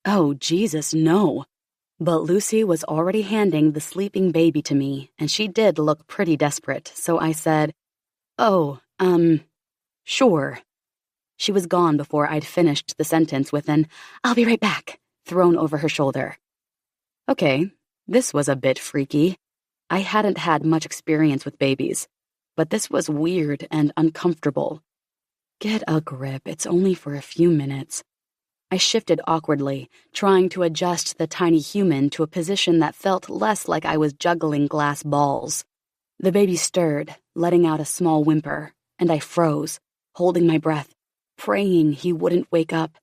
Oh, Jesus, no. But Lucy was already handing the sleeping baby to me, and she did look pretty desperate, so I said, "Oh, sure." She was gone before I'd finished the sentence with an, "I'll be right back," thrown over her shoulder. Okay, this was a bit freaky. I hadn't had much experience with babies, but this was weird and uncomfortable. Get a grip, it's only for a few minutes. I shifted awkwardly, trying to adjust the tiny human to a position that felt less like I was juggling glass balls. The baby stirred, letting out a small whimper, and I froze, holding my breath, praying he wouldn't wake up.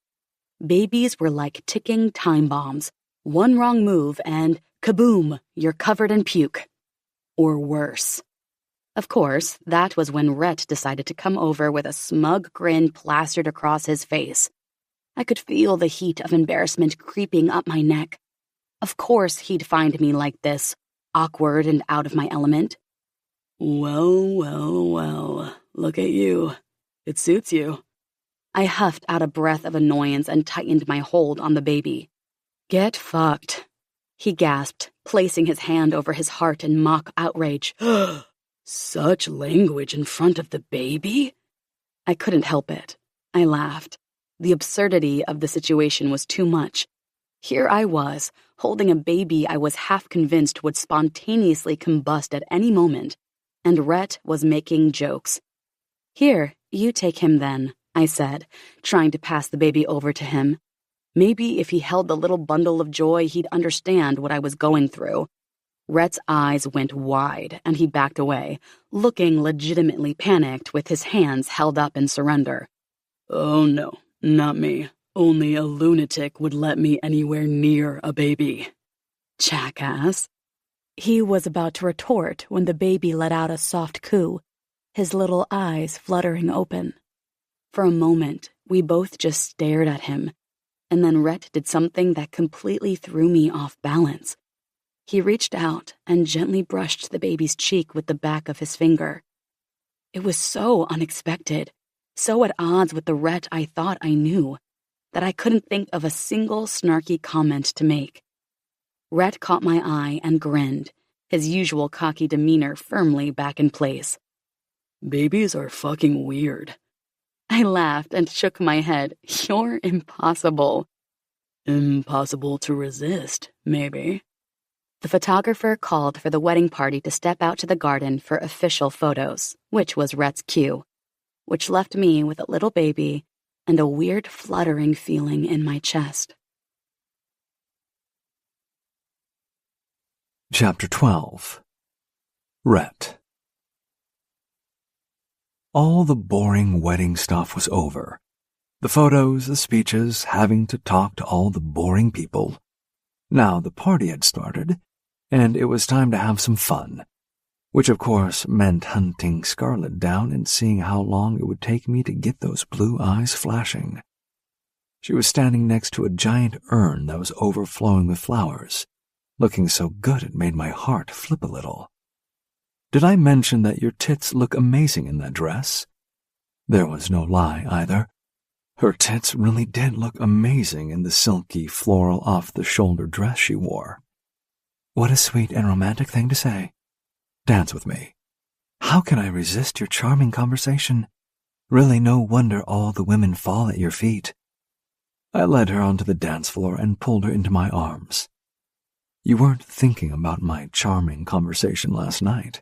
Babies were like ticking time bombs. One wrong move and, kaboom, you're covered in puke. Or worse. Of course, that was when Rhett decided to come over with a smug grin plastered across his face. I could feel the heat of embarrassment creeping up my neck. Of course he'd find me like this, awkward and out of my element. Well, look at you. It suits you. I huffed out a breath of annoyance and tightened my hold on the baby. Get fucked, he gasped, placing his hand over his heart in mock outrage. Such language in front of the baby? I couldn't help it. I laughed. The absurdity of the situation was too much. Here I was, holding a baby I was half convinced would spontaneously combust at any moment, and Rhett was making jokes. Here, you take him then, I said, trying to pass the baby over to him. Maybe if he held the little bundle of joy, he'd understand what I was going through. Rhett's eyes went wide, and he backed away, looking legitimately panicked with his hands held up in surrender. Oh no, not me. Only a lunatic would let me anywhere near a baby. Jackass. He was about to retort when the baby let out a soft coo, his little eyes fluttering open. For a moment, we both just stared at him, and then Rhett did something that completely threw me off balance. He reached out and gently brushed the baby's cheek with the back of his finger. It was so unexpected, so at odds with the Rhett I thought I knew, that I couldn't think of a single snarky comment to make. Rhett caught my eye and grinned, his usual cocky demeanor firmly back in place. Babies are fucking weird. I laughed and shook my head. You're impossible. Impossible to resist, maybe. The photographer called for the wedding party to step out to the garden for official photos, which was Rhett's cue, which left me with a little baby and a weird fluttering feeling in my chest. Chapter 12. Rhett. All the boring wedding stuff was over. The photos, the speeches, having to talk to all the boring people. Now the party had started, and it was time to have some fun, which of course meant hunting Scarlett down and seeing how long it would take me to get those blue eyes flashing. She was standing next to a giant urn that was overflowing with flowers, looking so good it made my heart flip a little. Did I mention that your tits look amazing in that dress? There was no lie either. Her tits really did look amazing in the silky, floral off-the-shoulder dress she wore. What a sweet and romantic thing to say. Dance with me. How can I resist your charming conversation? Really no wonder all the women fall at your feet. I led her onto the dance floor and pulled her into my arms. You weren't thinking about my charming conversation last night.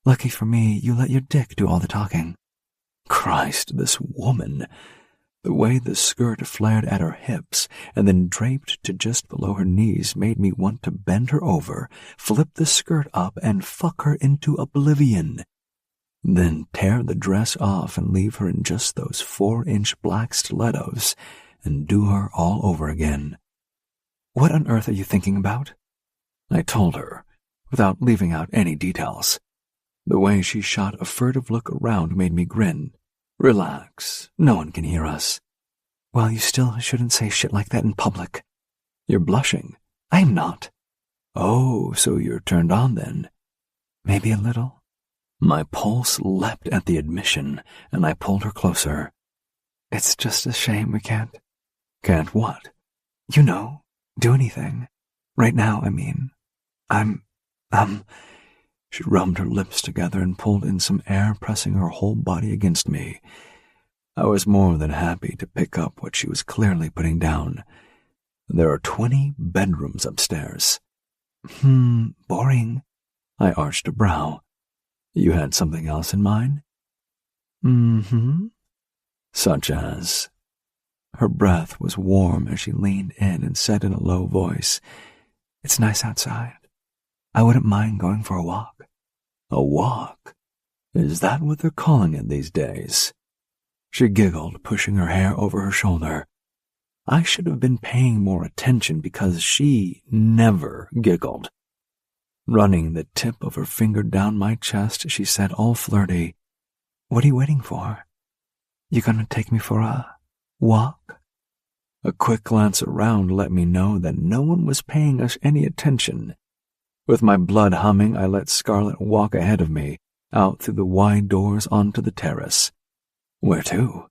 Lucky for me, you let your dick do all the talking. Christ, this woman. The way the skirt flared at her hips and then draped to just below her knees made me want to bend her over, flip the skirt up, and fuck her into oblivion. Then tear the dress off and leave her in just those 4-inch black stilettos and do her all over again. What on earth are you thinking about? I told her, without leaving out any details. The way she shot a furtive look around made me grin. Relax, no one can hear us. Well, you still shouldn't say shit like that in public. You're blushing. I'm not. Oh, so you're turned on then? Maybe a little. My pulse leapt at the admission, and I pulled her closer. It's just a shame we can't. Can't what? You know, do anything. Right now, I mean. She rubbed her lips together and pulled in some air, pressing her whole body against me. I was more than happy to pick up what she was clearly putting down. There are 20 bedrooms upstairs. Boring. I arched a brow. You had something else in mind? Such as? Her breath was warm as she leaned in and said in a low voice, It's nice outside. I wouldn't mind going for a walk. A walk? Is that what they're calling it these days? She giggled, pushing her hair over her shoulder. I should have been paying more attention because she never giggled. Running the tip of her finger down my chest, she said all flirty, What are you waiting for? You gonna take me for a walk? A quick glance around let me know that no one was paying us any attention. With my blood humming, I let Scarlett walk ahead of me, out through the wide doors onto the terrace. Where to?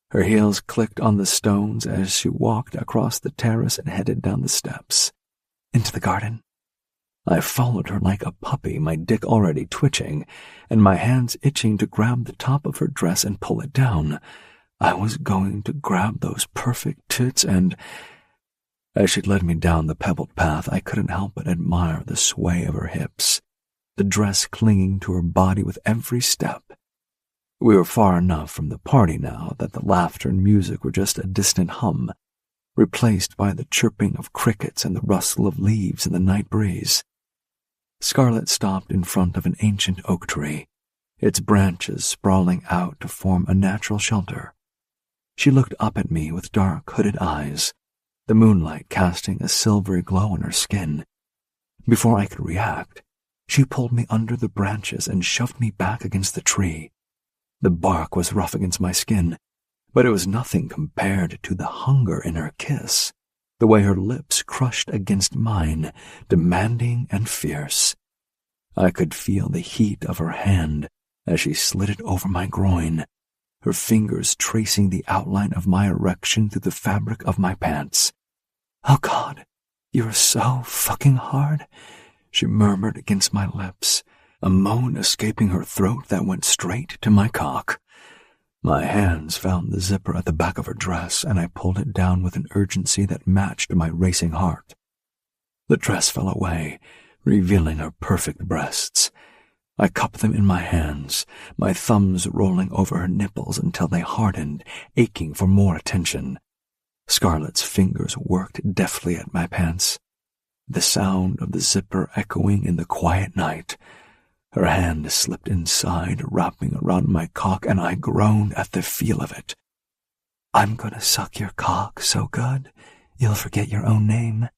Her heels clicked on the stones as she walked across the terrace and headed down the steps. Into the garden. I followed her like a puppy, my dick already twitching, and my hands itching to grab the top of her dress and pull it down. I was going to grab those perfect tits and... As she led me down the pebbled path, I couldn't help but admire the sway of her hips, the dress clinging to her body with every step. We were far enough from the party now that the laughter and music were just a distant hum, replaced by the chirping of crickets and the rustle of leaves in the night breeze. Scarlet stopped in front of an ancient oak tree, its branches sprawling out to form a natural shelter. She looked up at me with dark, hooded eyes, the moonlight casting a silvery glow on her skin. Before I could react, she pulled me under the branches and shoved me back against the tree. The bark was rough against my skin, but it was nothing compared to the hunger in her kiss, the way her lips crushed against mine, demanding and fierce. I could feel the heat of her hand as she slid it over my groin, her fingers tracing the outline of my erection through the fabric of my pants. "Oh God, you're so fucking hard," she murmured against my lips, a moan escaping her throat that went straight to my cock. My hands found the zipper at the back of her dress, and I pulled it down with an urgency that matched my racing heart. The dress fell away, revealing her perfect breasts. I cupped them in my hands, my thumbs rolling over her nipples until they hardened, aching for more attention. Scarlet's fingers worked deftly at my pants, the sound of the zipper echoing in the quiet night. Her hand slipped inside, wrapping around my cock, and I groaned at the feel of it. "I'm gonna suck your cock so good, you'll forget your own name,"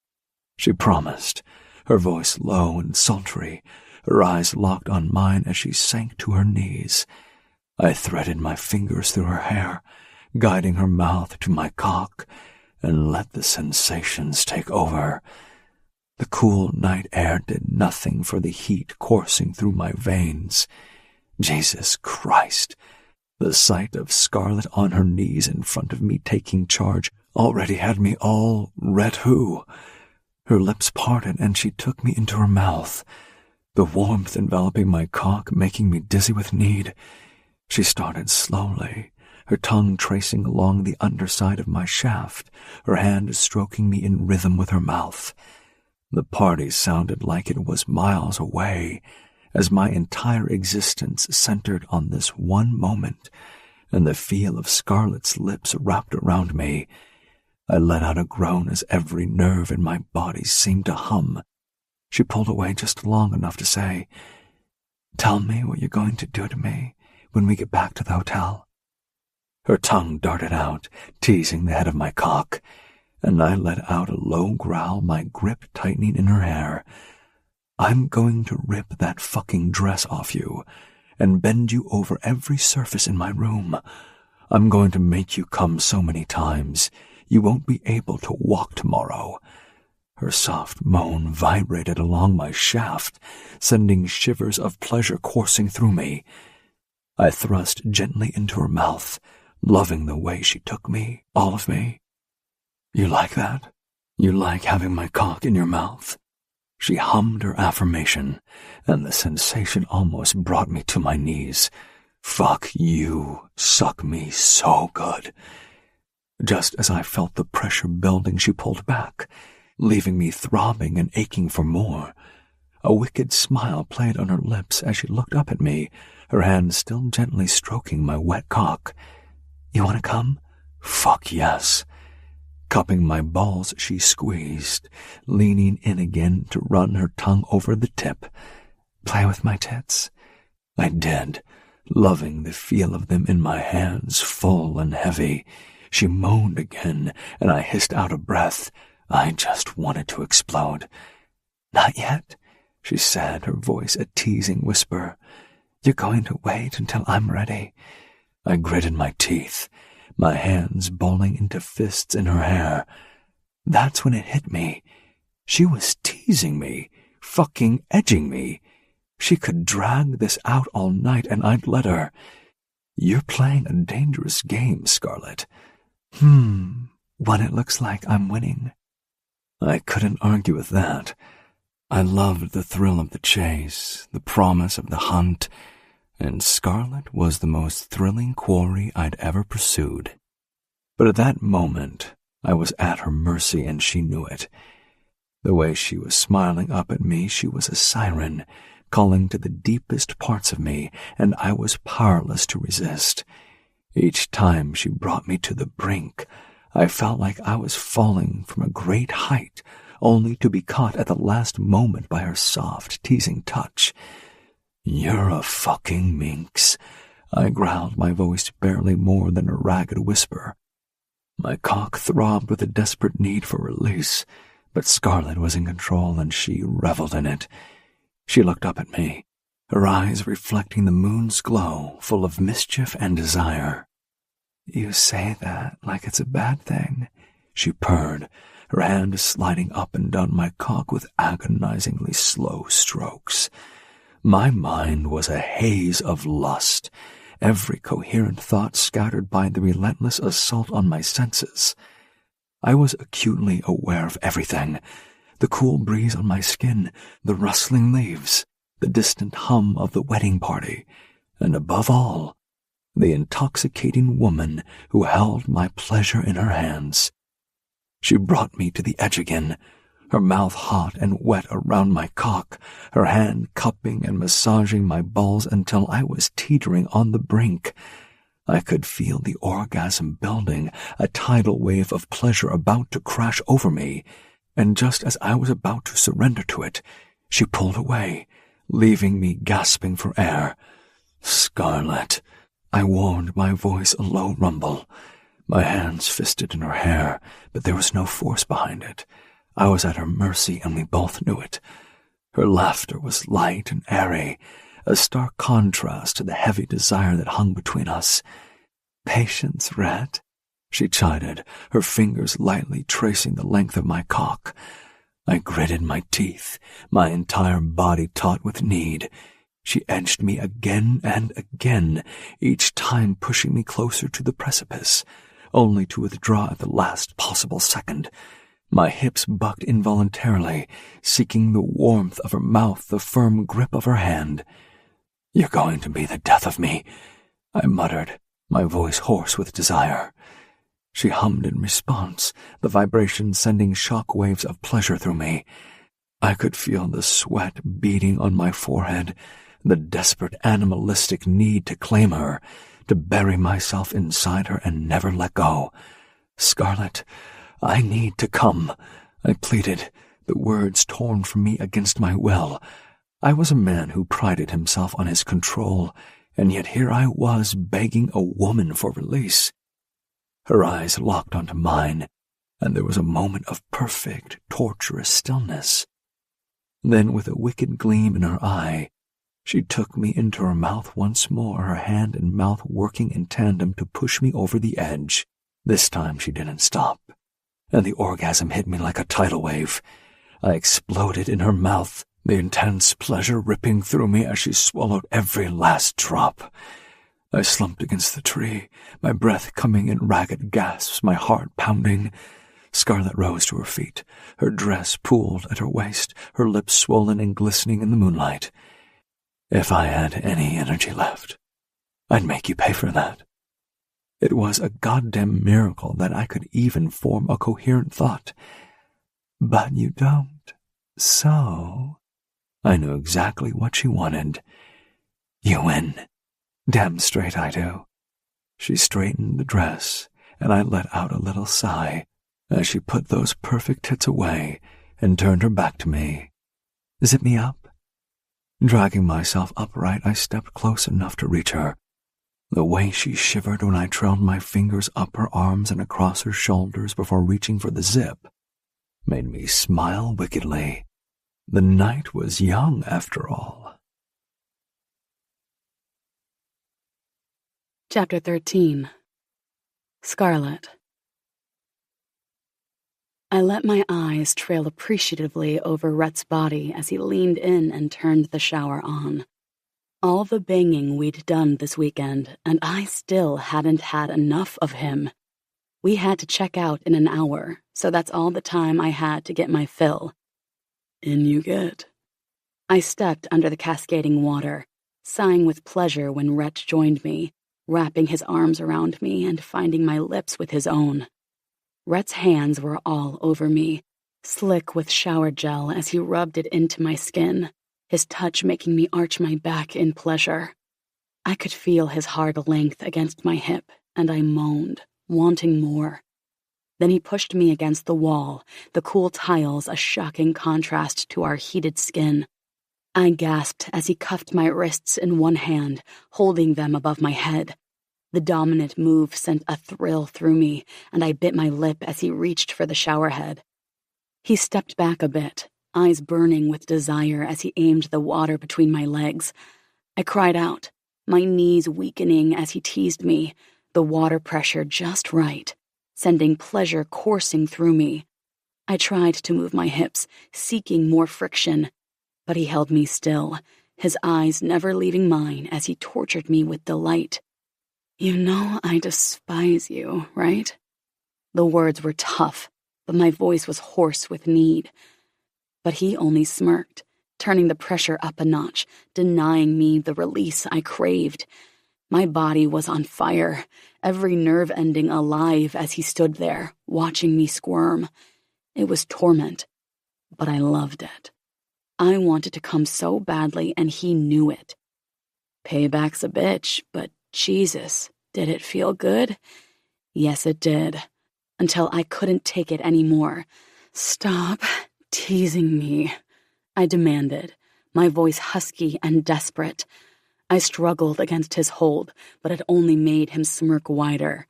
she promised, her voice low and sultry, her eyes locked on mine as she sank to her knees. I threaded my fingers through her hair, guiding her mouth to my cock, and let the sensations take over. The cool night air did nothing for the heat coursing through my veins. Jesus Christ! The sight of Scarlet on her knees in front of me taking charge already had me all red-hoo. Her lips parted and she took me into her mouth, the warmth enveloping my cock making me dizzy with need. She started slowly, her tongue tracing along the underside of my shaft, her hand stroking me in rhythm with her mouth. The party sounded like it was miles away, as my entire existence centered on this one moment and the feel of Scarlet's lips wrapped around me. I let out a groan as every nerve in my body seemed to hum. She pulled away just long enough to say, "Tell me what you're going to do to me when we get back to the hotel." Her tongue darted out, teasing the head of my cock, and I let out a low growl, my grip tightening in her hair. "I'm going to rip that fucking dress off you and bend you over every surface in my room. I'm going to make you come so many times you won't be able to walk tomorrow." Her soft moan vibrated along my shaft, sending shivers of pleasure coursing through me. I thrust gently into her mouth, loving the way she took me, all of me. "You like that? You like having my cock in your mouth?" She hummed her affirmation, and the sensation almost brought me to my knees. "Fuck you, suck me so good." Just as I felt the pressure building, she pulled back, leaving me throbbing and aching for more. A wicked smile played on her lips as she looked up at me, her hand still gently stroking my wet cock. "You want to come?" "Fuck yes." Cupping my balls, she squeezed, leaning in again to run her tongue over the tip. "Play with my tits?" I did, loving the feel of them in my hands, full and heavy. She moaned again, and I hissed out a breath. I just wanted to explode. "Not yet," she said, her voice a teasing whisper. "You're going to wait until I'm ready." I gritted my teeth, my hands balling into fists in her hair. That's when it hit me. She was teasing me, fucking edging me. She could drag this out all night and I'd let her. "You're playing a dangerous game, Scarlet." When it looks like I'm winning." I couldn't argue with that. I loved the thrill of the chase, the promise of the hunt, and Scarlet was the most thrilling quarry I'd ever pursued. But at that moment, I was at her mercy and she knew it. The way she was smiling up at me, she was a siren, calling to the deepest parts of me, and I was powerless to resist. Each time she brought me to the brink, I felt like I was falling from a great height, only to be caught at the last moment by her soft, teasing touch. "You're a fucking minx," I growled, my voice barely more than a ragged whisper. My cock throbbed with a desperate need for release, but Scarlet was in control and she reveled in it. She looked up at me, her eyes reflecting the moon's glow, full of mischief and desire. "You say that like it's a bad thing," she purred, her hand sliding up and down my cock with agonizingly slow strokes. My mind was a haze of lust, every coherent thought scattered by the relentless assault on my senses. I was acutely aware of everything: the cool breeze on my skin, the rustling leaves, the distant hum of the wedding party, and above all, the intoxicating woman who held my pleasure in her hands. She brought me to the edge again, her mouth hot and wet around my cock, her hand cupping and massaging my balls until I was teetering on the brink. I could feel the orgasm building, a tidal wave of pleasure about to crash over me, and just as I was about to surrender to it, she pulled away, leaving me gasping for air. "Scarlet," I warned, my voice a low rumble. My hands fisted in her hair, but there was no force behind it. I was at her mercy, and we both knew it. Her laughter was light and airy, a stark contrast to the heavy desire that hung between us. "Patience, Rat," she chided, her fingers lightly tracing the length of my cock. I gritted my teeth, my entire body taut with need. She edged me again and again, each time pushing me closer to the precipice, only to withdraw at the last possible second. My hips bucked involuntarily, seeking the warmth of her mouth, the firm grip of her hand. "You're going to be the death of me," I muttered, my voice hoarse with desire. She hummed in response, the vibration sending shock waves of pleasure through me. I could feel the sweat beading on my forehead, the desperate animalistic need to claim her, to bury myself inside her and never let go. "Scarlet, I need to come," I pleaded, the words torn from me against my will. I was a man who prided himself on his control, and yet here I was begging a woman for release. Her eyes locked onto mine, and there was a moment of perfect, torturous stillness. Then, with a wicked gleam in her eye, she took me into her mouth once more, her hand and mouth working in tandem to push me over the edge. This time she didn't stop, and the orgasm hit me like a tidal wave. I exploded in her mouth, the intense pleasure ripping through me as she swallowed every last drop. I slumped against the tree, my breath coming in ragged gasps, my heart pounding. Scarlet rose to her feet, her dress pooled at her waist, her lips swollen and glistening in the moonlight. "If I had any energy left, I'd make you pay for that." It was a goddamn miracle that I could even form a coherent thought. "But you don't, so—" I knew exactly what she wanted. "You win. Damn straight I do." She straightened the dress, and I let out a little sigh as she put those perfect tits away and turned her back to me. "Zip me up." Dragging myself upright, I stepped close enough to reach her. The way she shivered when I trailed my fingers up her arms and across her shoulders before reaching for the zip made me smile wickedly. The night was young, after all. Chapter 13. Scarlet. I let my eyes trail appreciatively over Rhett's body as he leaned in and turned the shower on. All the banging we'd done this weekend, and I still hadn't had enough of him. We had to check out in an hour, so that's all the time I had to get my fill. In you get. I stepped under the cascading water, sighing with pleasure when Rhett joined me, wrapping his arms around me and finding my lips with his own. Rhett's hands were all over me, slick with shower gel as he rubbed it into my skin, his touch making me arch my back in pleasure. I could feel his hard length against my hip, and I moaned, wanting more. Then he pushed me against the wall, the cool tiles a shocking contrast to our heated skin. I gasped as he cuffed my wrists in one hand, holding them above my head. The dominant move sent a thrill through me, and I bit my lip as he reached for the shower head. He stepped back a bit, eyes burning with desire as he aimed the water between my legs. I cried out, my knees weakening as he teased me, the water pressure just right, sending pleasure coursing through me. I tried to move my hips, seeking more friction, but he held me still, his eyes never leaving mine as he tortured me with delight. You know I despise you, right? The words were tough, but my voice was hoarse with need. But he only smirked, turning the pressure up a notch, denying me the release I craved. My body was on fire, every nerve ending alive as he stood there, watching me squirm. It was torment, but I loved it. I wanted to come so badly, and he knew it. Payback's a bitch, but Jesus, did it feel good? Yes, it did. Until I couldn't take it anymore. Stop teasing me, I demanded, my voice husky and desperate. I struggled against his hold, but it only made him smirk wider.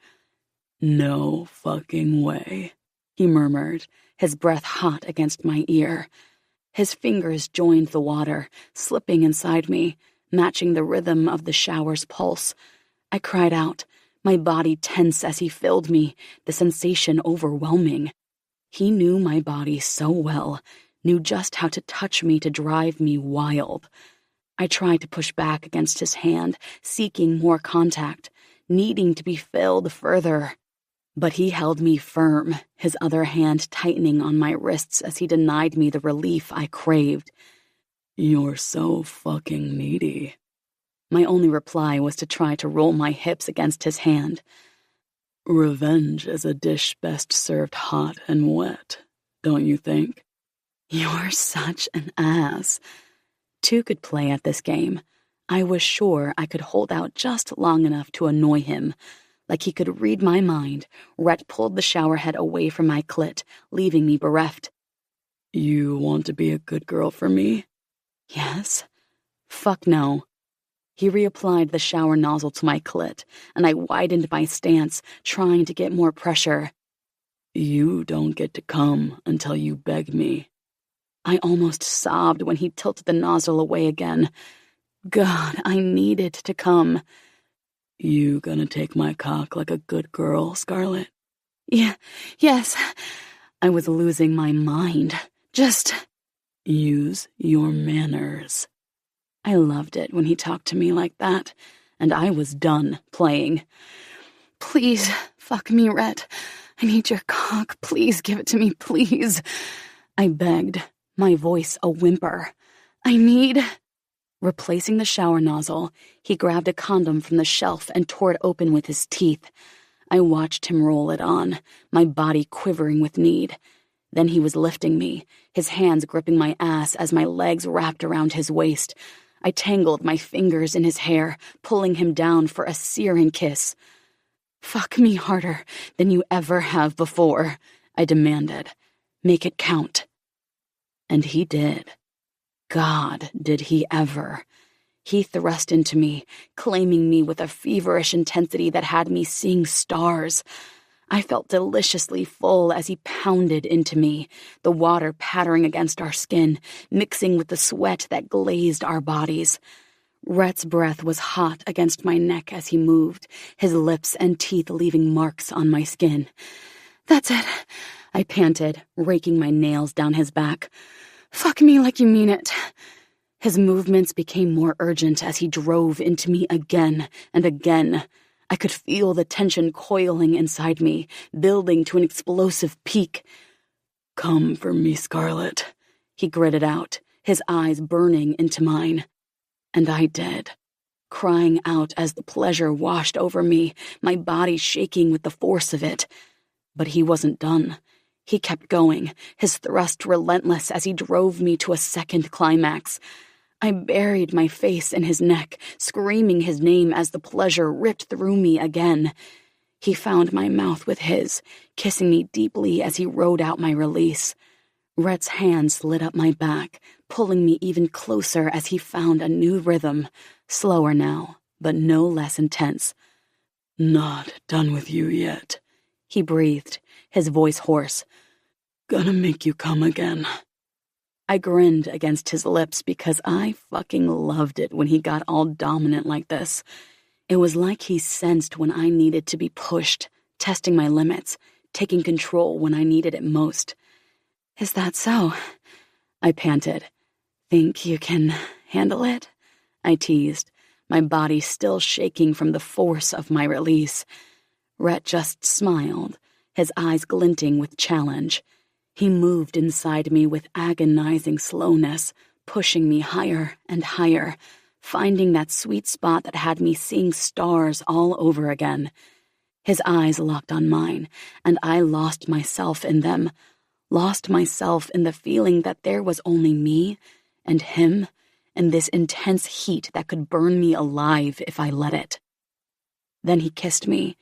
No fucking way, he murmured, his breath hot against my ear. His fingers joined the water, slipping inside me, matching the rhythm of the shower's pulse. I cried out, my body tense as he filled me, the sensation overwhelming. He knew my body so well, knew just how to touch me to drive me wild. I tried to push back against his hand, seeking more contact, needing to be filled further. But he held me firm, his other hand tightening on my wrists as he denied me the relief I craved. You're so fucking needy. My only reply was to try to roll my hips against his hand. Revenge is a dish best served hot and wet, don't you think? You're such an ass. Two could play at this game. I was sure I could hold out just long enough to annoy him. Like he could read my mind, Rhett pulled the shower head away from my clit, leaving me bereft. You want to be a good girl for me? Yes. Fuck no. He reapplied the shower nozzle to my clit, and I widened my stance, trying to get more pressure. You don't get to come until you beg me. I almost sobbed when he tilted the nozzle away again. God, I needed to come. You gonna take my cock like a good girl, Scarlett? Yeah, yes. I was losing my mind. Just use your manners. I loved it when he talked to me like that, and I was done playing. Please, fuck me, Rhett. I need your cock. Please give it to me, please. I begged, my voice a whimper. I need... Replacing the shower nozzle, he grabbed a condom from the shelf and tore it open with his teeth. I watched him roll it on, my body quivering with need. Then he was lifting me, his hands gripping my ass as my legs wrapped around his waist. I tangled my fingers in his hair, pulling him down for a searing kiss. Fuck me harder than you ever have before, I demanded. Make it count. And he did. God, did he ever. He thrust into me, claiming me with a feverish intensity that had me seeing stars. I felt deliciously full as he pounded into me, the water pattering against our skin, mixing with the sweat that glazed our bodies. Rhett's breath was hot against my neck as he moved, his lips and teeth leaving marks on my skin. That's it, I panted, raking my nails down his back. Fuck me like you mean it. His movements became more urgent as he drove into me again and again. I could feel the tension coiling inside me, building to an explosive peak. Come for me, Scarlett, he gritted out, his eyes burning into mine. And I did, crying out as the pleasure washed over me, my body shaking with the force of it. But he wasn't done. He kept going, his thrust relentless as he drove me to a second climax. I buried my face in his neck, screaming his name as the pleasure ripped through me again. He found my mouth with his, kissing me deeply as he rode out my release. Rhett's hand slid up my back, pulling me even closer as he found a new rhythm, slower now, but no less intense. "Not done with you yet," he breathed, his voice hoarse. "Gonna make you come again." I grinned against his lips because I fucking loved it when he got all dominant like this. It was like he sensed when I needed to be pushed, testing my limits, taking control when I needed it most. "Is that so?" I panted. "Think you can handle it?" I teased, my body still shaking from the force of my release. Rhett just smiled, his eyes glinting with challenge. He moved inside me with agonizing slowness, pushing me higher and higher, finding that sweet spot that had me seeing stars all over again. His eyes locked on mine, and I lost myself in them, lost myself in the feeling that there was only me and him and this intense heat that could burn me alive if I let it. Then he kissed me,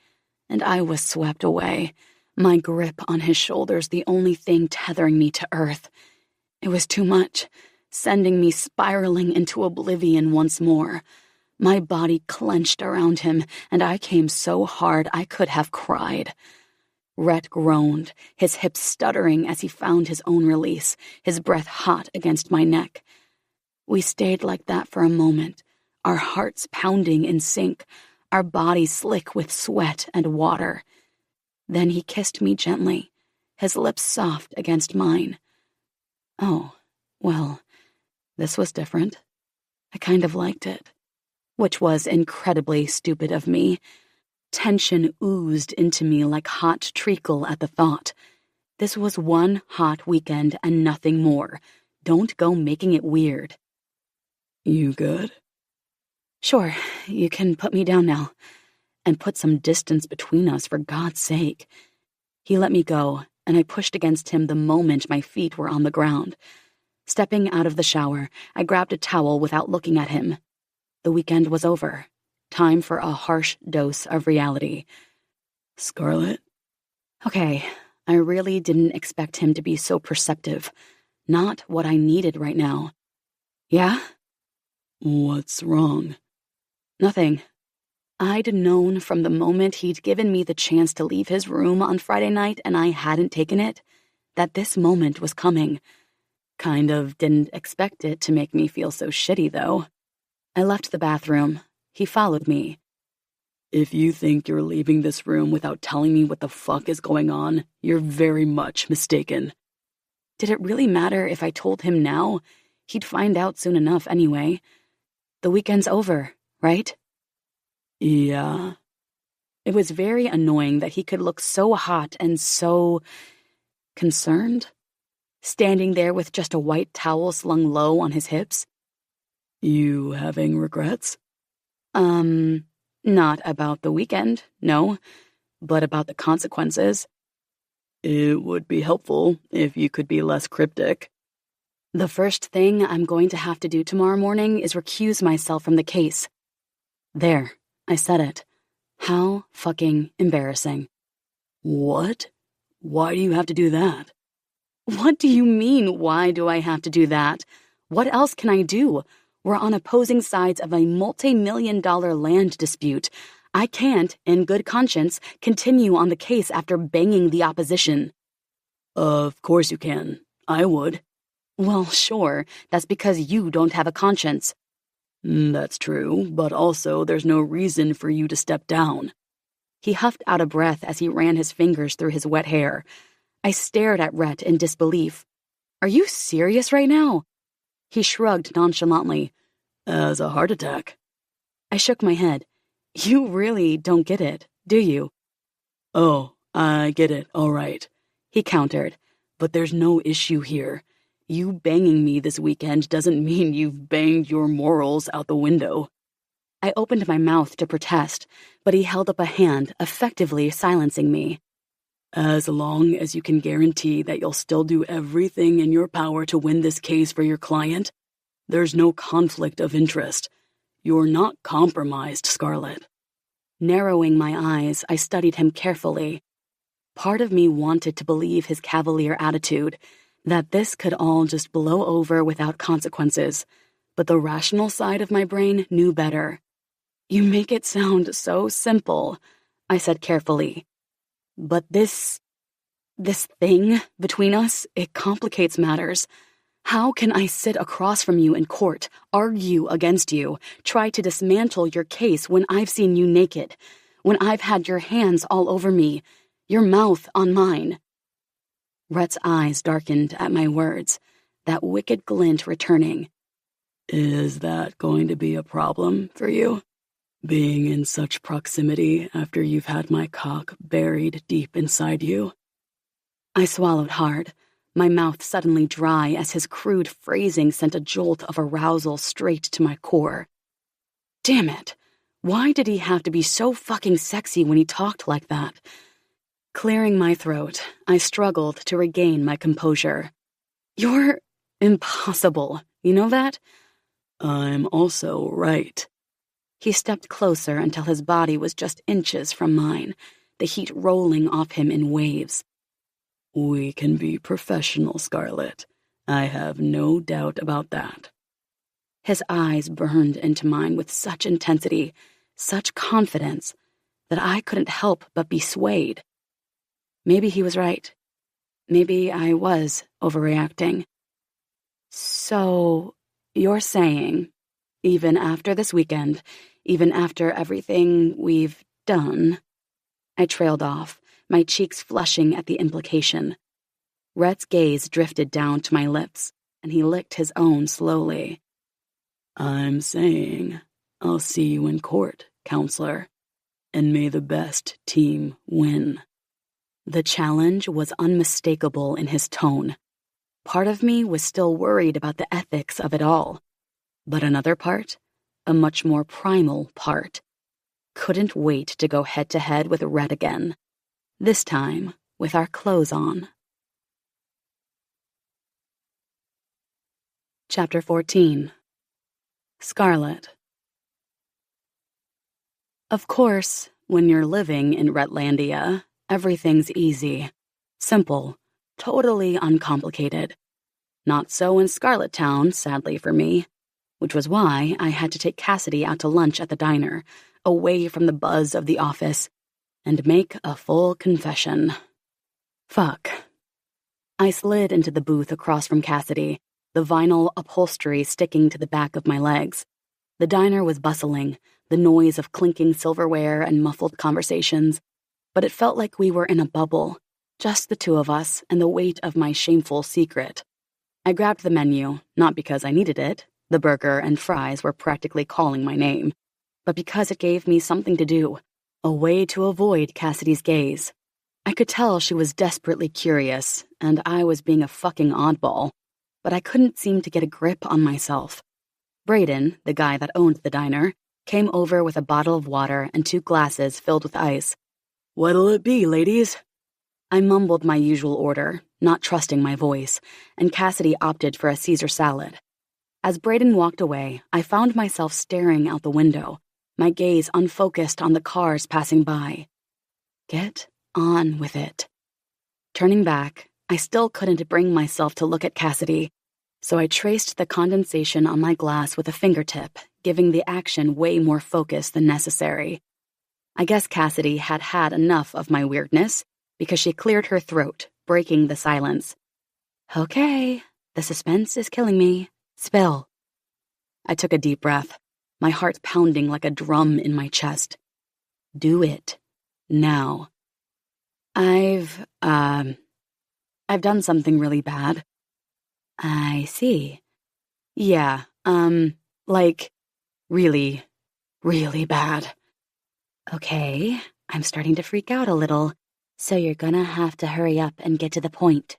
and I was swept away, my grip on his shoulders the only thing tethering me to earth. It was too much, sending me spiraling into oblivion once more. My body clenched around him, and I came so hard I could have cried. Rhett groaned, his hips stuttering as he found his own release, his breath hot against my neck. We stayed like that for a moment, our hearts pounding in sync, our bodies slick with sweat and water. Then he kissed me gently, his lips soft against mine. Oh, well, this was different. I kind of liked it, which was incredibly stupid of me. Tension oozed into me like hot treacle at the thought. This was one hot weekend and nothing more. Don't go making it weird. "You good?" "Sure, you can put me down now. And put some distance between us, for God's sake." He let me go, and I pushed against him the moment my feet were on the ground. Stepping out of the shower, I grabbed a towel without looking at him. The weekend was over. Time for a harsh dose of reality. "Scarlett?" Okay, I really didn't expect him to be so perceptive. Not what I needed right now. "Yeah?" "What's wrong?" "Nothing." I'd known from the moment he'd given me the chance to leave his room on Friday night and I hadn't taken it, that this moment was coming. Kind of didn't expect it to make me feel so shitty, though. I left the bathroom. He followed me. "If you think you're leaving this room without telling me what the fuck is going on, you're very much mistaken." Did it really matter if I told him now? He'd find out soon enough anyway. The weekend's over, right? "Yeah." It was very annoying that he could look so hot and so concerned, standing there with just a white towel slung low on his hips. "You having regrets?" Not about the weekend, no, but about the consequences. "It would be helpful if you could be less cryptic." The first thing I'm going to have to do tomorrow morning is recuse myself from the case. There, I said it. How fucking embarrassing. "What? Why do you have to do that?" What do you mean, why do I have to do that? What else can I do? We're on opposing sides of a multi-million-dollar land dispute. I can't, in good conscience, continue on the case after banging the opposition. "Of course you can. I would." Well, sure, that's because you don't have a conscience. "That's true, but also there's no reason for you to step down." He huffed out a breath as he ran his fingers through his wet hair. I stared at Rhett in disbelief. Are you serious right now? He shrugged nonchalantly. "As a heart attack." I shook my head. You really don't get it, do you? "Oh, I get it, all right," he countered. "But there's no issue here. You banging me this weekend doesn't mean you've banged your morals out the window." I opened my mouth to protest, but he held up a hand, effectively silencing me. "As long as you can guarantee that you'll still do everything in your power to win this case for your client, There's no conflict of interest. You're not compromised, Scarlett. Narrowing my eyes, I studied him carefully. Part of me wanted to believe his cavalier attitude, that this could all just blow over without consequences, but the rational side of my brain knew better. You make it sound so simple, I said carefully. But this thing between us, it complicates matters. How can I sit across from you in court, argue against you, try to dismantle your case when I've seen you naked, when I've had your hands all over me, your mouth on mine? Rhett's eyes darkened at my words, that wicked glint returning. Is that going to be a problem for you? Being in such proximity after you've had my cock buried deep inside you? I swallowed hard, my mouth suddenly dry as his crude phrasing sent a jolt of arousal straight to my core. Damn it! Why did he have to be so fucking sexy when he talked like that? Clearing my throat, I struggled to regain my composure. You're impossible, you know that? I'm also right. He stepped closer until his body was just inches from mine, the heat rolling off him in waves. We can be professional, Scarlett. I have no doubt about that. His eyes burned into mine with such intensity, such confidence, that I couldn't help but be swayed. Maybe he was right. Maybe I was overreacting. So, you're saying, even after this weekend, even after everything we've done... I trailed off, my cheeks flushing at the implication. Rhett's gaze drifted down to my lips, and he licked his own slowly. I'm saying, I'll see you in court, counselor, and may the best team win. The challenge was unmistakable in his tone. Part of me was still worried about the ethics of it all. But another part, a much more primal part, couldn't wait to go head-to-head with Rhett again. This time, with our clothes on. Chapter 14. Scarlett. Of course, when you're living in Rhettlandia, everything's easy, simple, totally uncomplicated. Not so in Scarlet Town, sadly for me, which was why I had to take Cassidy out to lunch at the diner, away from the buzz of the office, and make a full confession. Fuck. I slid into the booth across from Cassidy, the vinyl upholstery sticking to the back of my legs. The diner was bustling, the noise of clinking silverware and muffled conversations, but it felt like we were in a bubble, just the two of us and the weight of my shameful secret. I grabbed the menu, not because I needed it, the burger and fries were practically calling my name, but because it gave me something to do, a way to avoid Cassidy's gaze. I could tell she was desperately curious, and I was being a fucking oddball, but I couldn't seem to get a grip on myself. Braden, the guy that owned the diner, came over with a bottle of water and 2 glasses filled with ice. "What'll it be, ladies?" I mumbled my usual order, not trusting my voice, and Cassidy opted for a Caesar salad. As Braden walked away, I found myself staring out the window, my gaze unfocused on the cars passing by. Get on with it. Turning back, I still couldn't bring myself to look at Cassidy, so I traced the condensation on my glass with a fingertip, giving the action way more focus than necessary. I guess Cassidy had had enough of my weirdness, because she cleared her throat, breaking the silence. Okay, the suspense is killing me. Spill. I took a deep breath, my heart pounding like a drum in my chest. Do it. Now. I've done something really bad. I see. Yeah, like, really, really bad. Okay, I'm starting to freak out a little, so you're gonna have to hurry up and get to the point.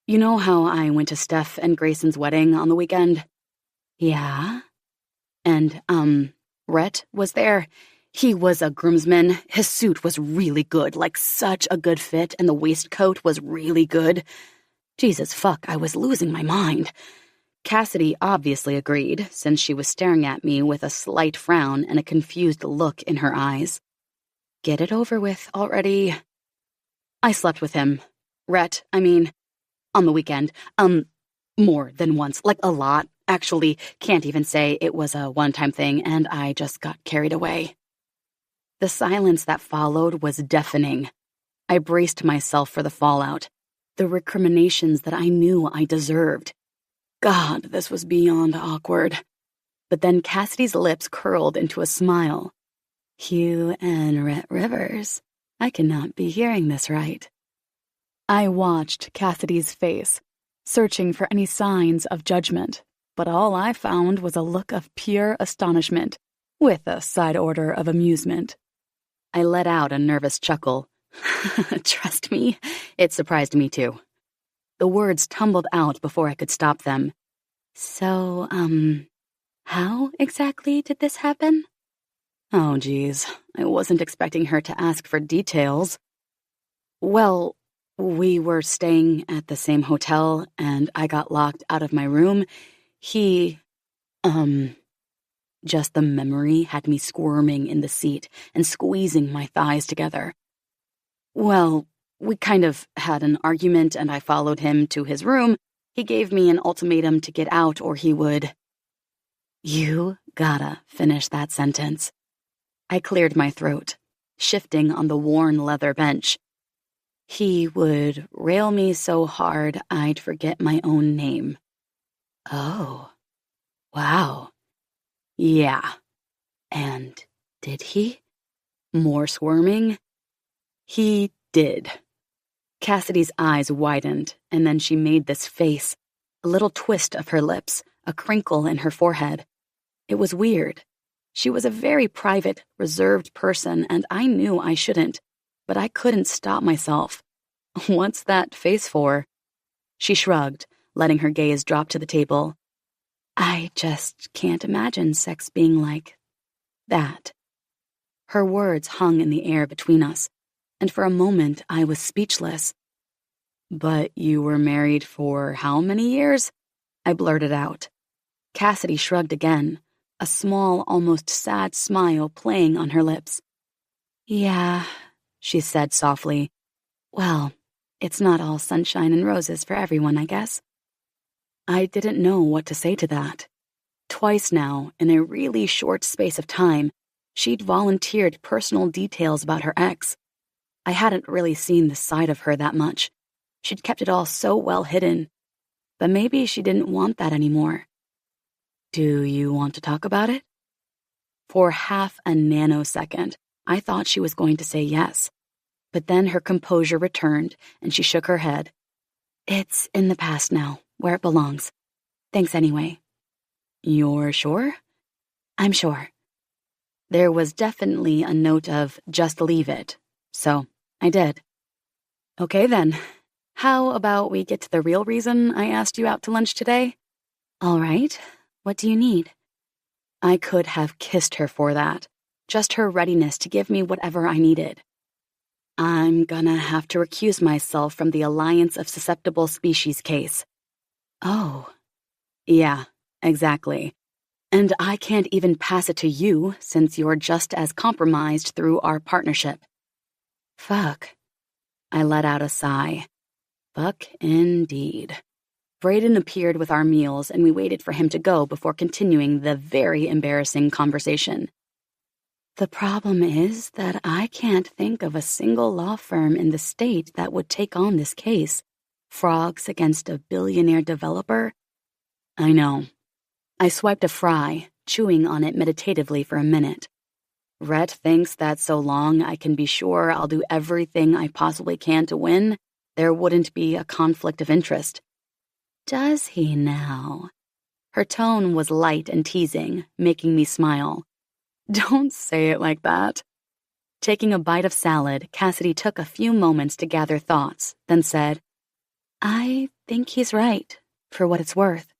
You know how I went to Steph and Grayson's wedding on the weekend? Yeah. And, Rhett was there. He was a groomsman. His suit was really good, like such a good fit, and the waistcoat was really good. Jesus fuck, I was losing my mind. Cassidy obviously agreed, since she was staring at me with a slight frown and a confused look in her eyes. Get it over with already. I slept with him. On the weekend. More than once, like a lot. Actually, can't even say it was a one-time thing, and I just got carried away. The silence that followed was deafening. I braced myself for the fallout, the recriminations that I knew I deserved. God, this was beyond awkward. But then Cassidy's lips curled into a smile. Hugh and Rhett Rivers. I cannot be hearing this right. I watched Cassidy's face, searching for any signs of judgment, but all I found was a look of pure astonishment, with a side order of amusement. I let out a nervous chuckle. Trust me, it surprised me too. The words tumbled out before I could stop them. So, how exactly did this happen? Oh, geez, I wasn't expecting her to ask for details. Well, we were staying at the same hotel, and I got locked out of my room. Just the memory had me squirming in the seat and squeezing my thighs together. Well, we kind of had an argument, and I followed him to his room. He gave me an ultimatum to get out or he would... You gotta finish that sentence. I cleared my throat, shifting on the worn leather bench. He would rail me so hard I'd forget my own name. Oh, wow. Yeah. And did he? More squirming? He did. Cassidy's eyes widened, and then she made this face, a little twist of her lips, a crinkle in her forehead. It was weird. She was a very private, reserved person, and I knew I shouldn't, but I couldn't stop myself. What's that face for? She shrugged, letting her gaze drop to the table. I just can't imagine sex being like that. Her words hung in the air between us, and for a moment I was speechless. But you were married for how many years? I blurted out. Cassidy shrugged again, a small, almost sad smile playing on her lips. Yeah, she said softly. Well, it's not all sunshine and roses for everyone, I guess. I didn't know what to say to that. Twice now, in a really short space of time, she'd volunteered personal details about her ex. I hadn't really seen the side of her that much. She'd kept it all so well hidden. But maybe she didn't want that anymore. Do you want to talk about it? For half a nanosecond, I thought she was going to say yes. But then her composure returned, and she shook her head. It's in the past now, where it belongs. Thanks anyway. You're sure? I'm sure. There was definitely a note of just leave it, so I did. Okay then, how about we get to the real reason I asked you out to lunch today? All right, what do you need? I could have kissed her for that, just her readiness to give me whatever I needed. I'm gonna have to recuse myself from the Alliance of Susceptible Species case. Oh. Yeah, exactly. And I can't even pass it to you since you're just as compromised through our partnership. Fuck. I let out a sigh. Fuck indeed. Brayden appeared with our meals and we waited for him to go before continuing the very embarrassing conversation. The problem is that I can't think of a single law firm in the state that would take on this case. Frogs against a billionaire developer? I know. I swiped a fry, chewing on it meditatively for a minute. Rhett thinks that so long I can be sure I'll do everything I possibly can to win, there wouldn't be a conflict of interest. Does he now? Her tone was light and teasing, making me smile. Don't say it like that. Taking a bite of salad, Cassidy took a few moments to gather thoughts, then said, I think he's right, for what it's worth.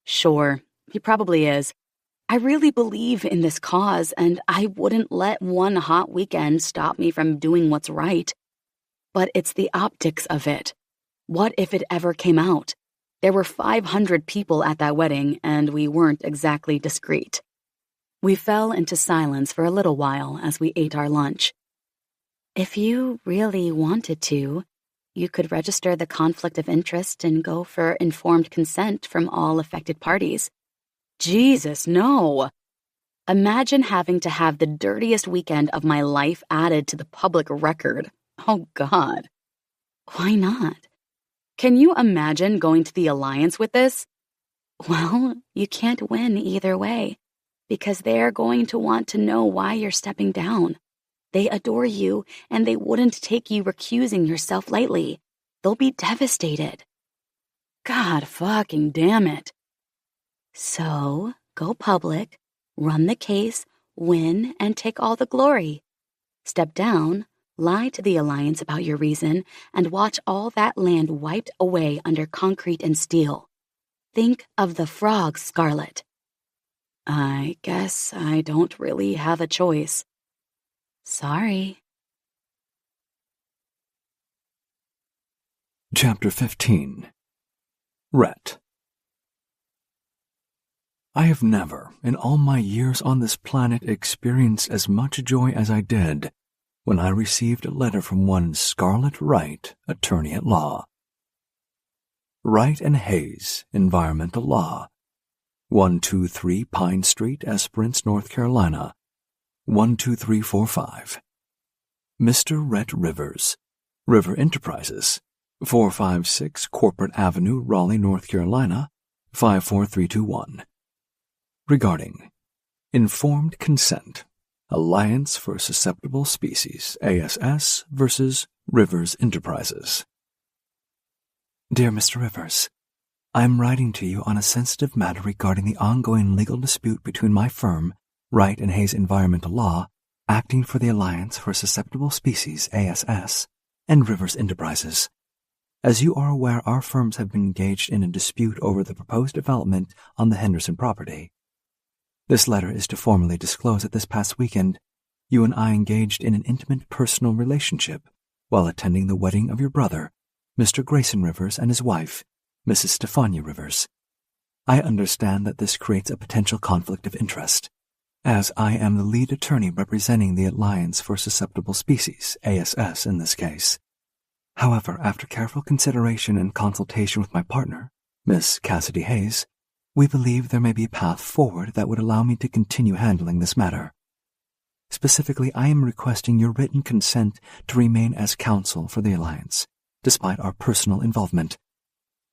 Sure, he probably is. I really believe in this cause, and I wouldn't let one hot weekend stop me from doing what's right. But it's the optics of it. What if it ever came out? There were 500 people at that wedding, and we weren't exactly discreet. We fell into silence for a little while as we ate our lunch. If you really wanted to, you could register the conflict of interest and go for informed consent from all affected parties. Jesus, no! Imagine having to have the dirtiest weekend of my life added to the public record. Oh, God. Why not? Can you imagine going to the Alliance with this? Well, you can't win either way, because they're going to want to know why you're stepping down. They adore you, and they wouldn't take you recusing yourself lightly. They'll be devastated. God fucking damn it. So, go public, run the case, win, and take all the glory. Step down, lie to the Alliance about your reason, and watch all that land wiped away under concrete and steel. Think of the frogs, Scarlet. I guess I don't really have a choice. Sorry. Chapter 15. Rhett. I have never, in all my years on this planet, experienced as much joy as I did when I received a letter from one Scarlett Wright, attorney at law. Wright and Hayes, Environmental Law, 123 Pine Street, Esperance, North Carolina, 12345. Mr. Rhett Rivers, River Enterprises, 456 Corporate Avenue, Raleigh, North Carolina, 54321. Regarding Informed Consent, Alliance for Susceptible Species, ASS versus Rivers Enterprises. Dear Mr. Rivers, I am writing to you on a sensitive matter regarding the ongoing legal dispute between my firm, Wright and Hayes Environmental Law, acting for the Alliance for Susceptible Species, ASS, and Rivers Enterprises. As you are aware, our firms have been engaged in a dispute over the proposed development on the Henderson property. This letter is to formally disclose that this past weekend, you and I engaged in an intimate personal relationship while attending the wedding of your brother, Mr. Grayson Rivers, and his wife, Mrs. Stefania Rivers. I understand that this creates a potential conflict of interest, as I am the lead attorney representing the Alliance for Susceptible Species, ASS in this case. However, after careful consideration and consultation with my partner, Miss Cassidy Hayes, we believe there may be a path forward that would allow me to continue handling this matter. Specifically, I am requesting your written consent to remain as counsel for the Alliance, despite our personal involvement.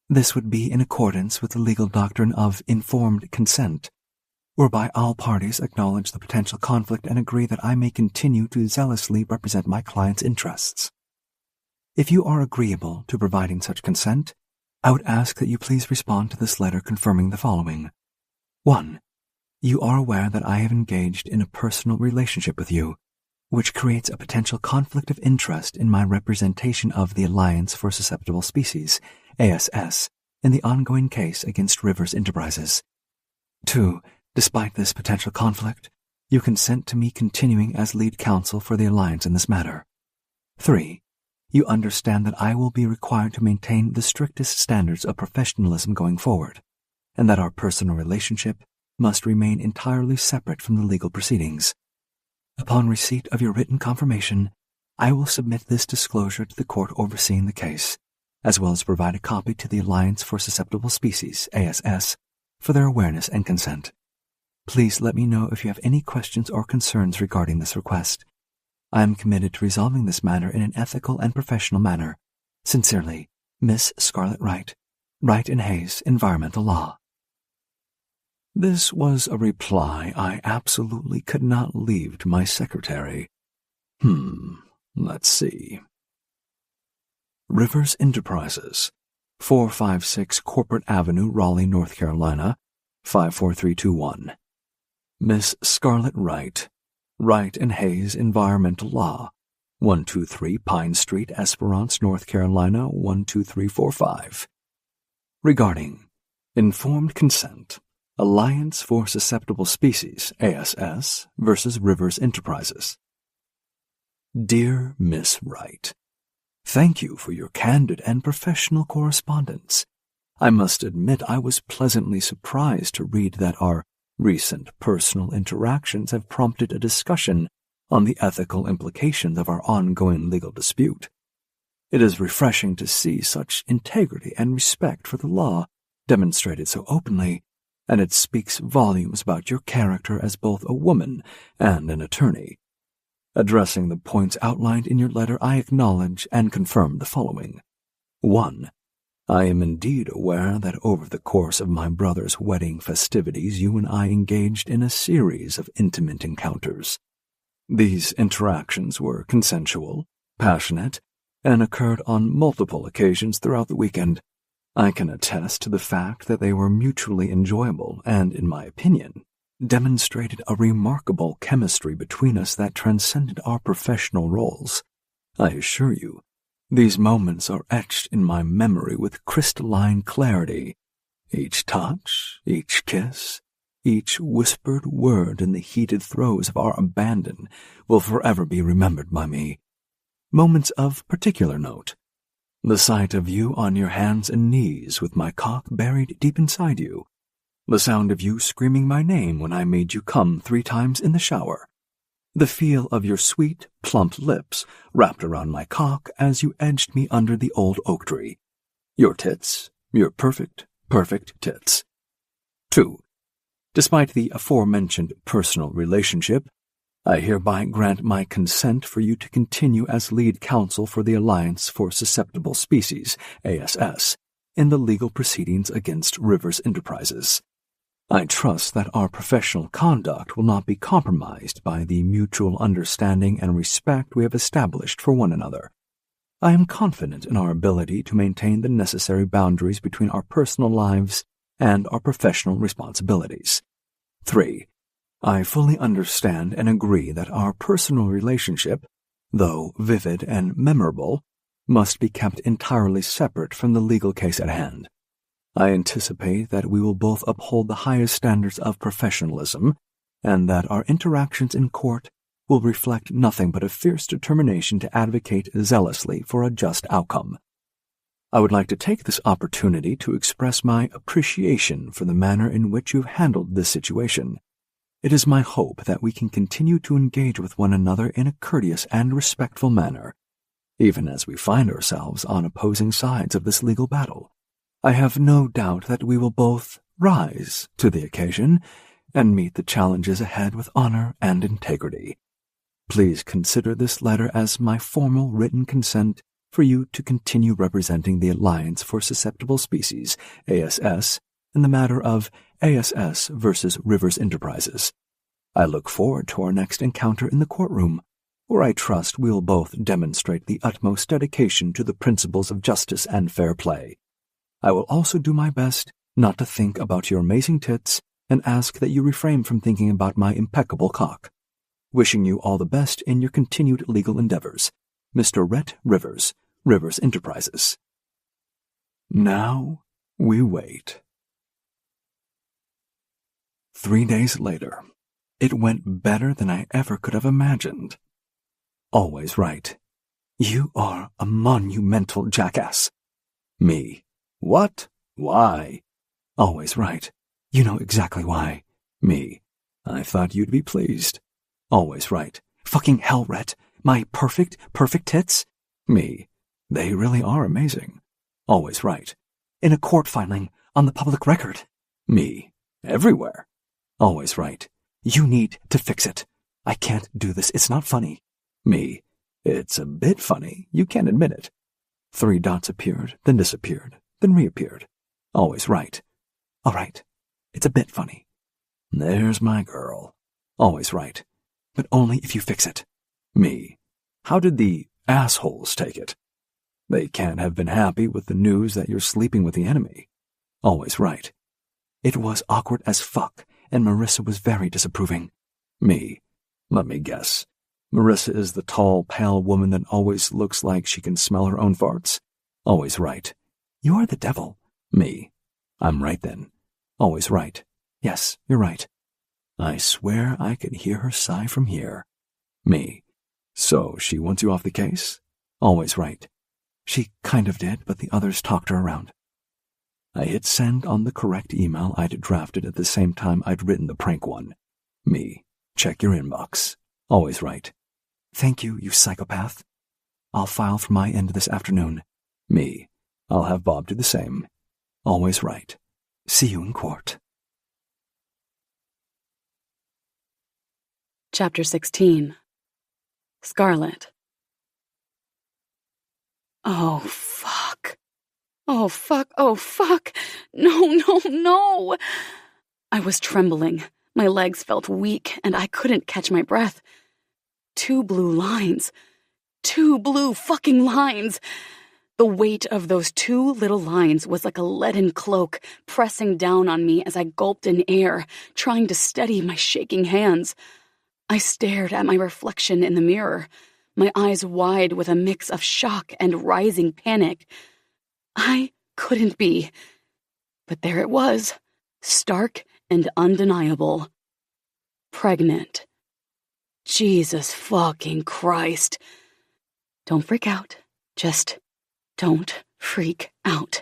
This would be in accordance with the legal doctrine of informed consent, whereby all parties acknowledge the potential conflict and agree that I may continue to zealously represent my client's interests. If you are agreeable to providing such consent, I would ask that you please respond to this letter confirming the following. 1. You are aware that I have engaged in a personal relationship with you, which creates a potential conflict of interest in my representation of the Alliance for Susceptible Species, ASS, in the ongoing case against Rivers Enterprises. 2. Despite this potential conflict, you consent to me continuing as lead counsel for the Alliance in this matter. 3. You understand that I will be required to maintain the strictest standards of professionalism going forward, and that our personal relationship must remain entirely separate from the legal proceedings. Upon receipt of your written confirmation, I will submit this disclosure to the court overseeing the case, as well as provide a copy to the Alliance for Susceptible Species, ASS, for their awareness and consent. Please let me know if you have any questions or concerns regarding this request. I am committed to resolving this matter in an ethical and professional manner. Sincerely, Miss Scarlett Wright, Wright and Hayes, Environmental Law. This was a reply I absolutely could not leave to my secretary. Let's see. Rivers Enterprises, 456 Corporate Avenue, Raleigh, North Carolina, 54321. Miss Scarlett Wright, Wright and Hayes Environmental Law, 123 Pine Street, Esperance, North Carolina, 12345. Regarding Informed Consent, Alliance for Susceptible Species, ASS, versus Rivers Enterprises. Dear Miss Wright, thank you for your candid and professional correspondence. I must admit I was pleasantly surprised to read that our recent personal interactions have prompted a discussion on the ethical implications of our ongoing legal dispute. It is refreshing to see such integrity and respect for the law demonstrated so openly, and it speaks volumes about your character as both a woman and an attorney. Addressing the points outlined in your letter, I acknowledge and confirm the following. 1. I am indeed aware that over the course of my brother's wedding festivities, you and I engaged in a series of intimate encounters. These interactions were consensual, passionate, and occurred on multiple occasions throughout the weekend. I can attest to the fact that they were mutually enjoyable and, in my opinion, demonstrated a remarkable chemistry between us that transcended our professional roles. I assure you, these moments are etched in my memory with crystalline clarity. Each touch, each kiss, each whispered word in the heated throes of our abandon will forever be remembered by me. Moments of particular note. The sight of you on your hands and knees with my cock buried deep inside you. The sound of you screaming my name when I made you come 3 times in the shower. The feel of your sweet, plump lips wrapped around my cock as you edged me under the old oak tree. Your tits, your perfect, perfect tits. 2. Despite the aforementioned personal relationship, I hereby grant my consent for you to continue as lead counsel for the Alliance for Susceptible Species, ASS, in the legal proceedings against Rivers Enterprises. I trust that our professional conduct will not be compromised by the mutual understanding and respect we have established for one another. I am confident in our ability to maintain the necessary boundaries between our personal lives and our professional responsibilities. 3. I fully understand and agree that our personal relationship, though vivid and memorable, must be kept entirely separate from the legal case at hand. I anticipate that we will both uphold the highest standards of professionalism, and that our interactions in court will reflect nothing but a fierce determination to advocate zealously for a just outcome. I would like to take this opportunity to express my appreciation for the manner in which you've handled this situation. It is my hope that we can continue to engage with one another in a courteous and respectful manner, even as we find ourselves on opposing sides of this legal battle. I have no doubt that we will both rise to the occasion and meet the challenges ahead with honor and integrity. Please consider this letter as my formal written consent for you to continue representing the Alliance for Susceptible Species, ASS, in the matter of ASS versus Rivers Enterprises. I look forward to our next encounter in the courtroom, where I trust we'll both demonstrate the utmost dedication to the principles of justice and fair play. I will also do my best not to think about your amazing tits and ask that you refrain from thinking about my impeccable cock. Wishing you all the best in your continued legal endeavors. Mr. Rhett Rivers, Rivers Enterprises. Now we wait. 3 days later, it went better than I ever could have imagined. Always right. You are a monumental jackass. Me. What? Why? Always right. You know exactly why. Me. I thought you'd be pleased. Always right. Fucking hell, Rhett. My perfect tits? Me. They really are amazing. Always right. In a court filing, on the public record. Me. Everywhere. Always right. You need to fix it. I can't do this. It's not funny. Me. It's a bit funny. You can't admit it. 3 dots appeared, then disappeared, then reappeared. Always right. All right. It's a bit funny. There's my girl. Always right. But only if you fix it. Me. How did the assholes take it? They can't have been happy with the news that you're sleeping with the enemy. Always right. It was awkward as fuck, and Marissa was very disapproving. Me. Let me guess. Marissa is the tall, pale woman that always looks like she can smell her own farts. Always right. You're the devil. Me. I'm right then. Always right. Yes, you're right. I swear I could hear her sigh from here. Me. So she wants you off the case? Always right. She kind of did, but the others talked her around. I hit send on the correct email I'd drafted at the same time I'd written the prank one. Me, check your inbox. Always right. Thank you, you psychopath. I'll file for my end this afternoon. Me, I'll have Bob do the same. Always right. See you in court. Chapter 16. Scarlet. Oh, fuck. Oh, fuck. Oh, fuck. No, no, no. I was trembling. My legs felt weak, and I couldn't catch my breath. 2 blue lines. 2 blue fucking lines. The weight of those 2 little lines was like a leaden cloak pressing down on me as I gulped in air, trying to steady my shaking hands. I stared at my reflection in the mirror, my eyes wide with a mix of shock and rising panic. I couldn't be. But there it was, stark and undeniable. Pregnant. Jesus fucking Christ. Don't freak out. Just don't freak out.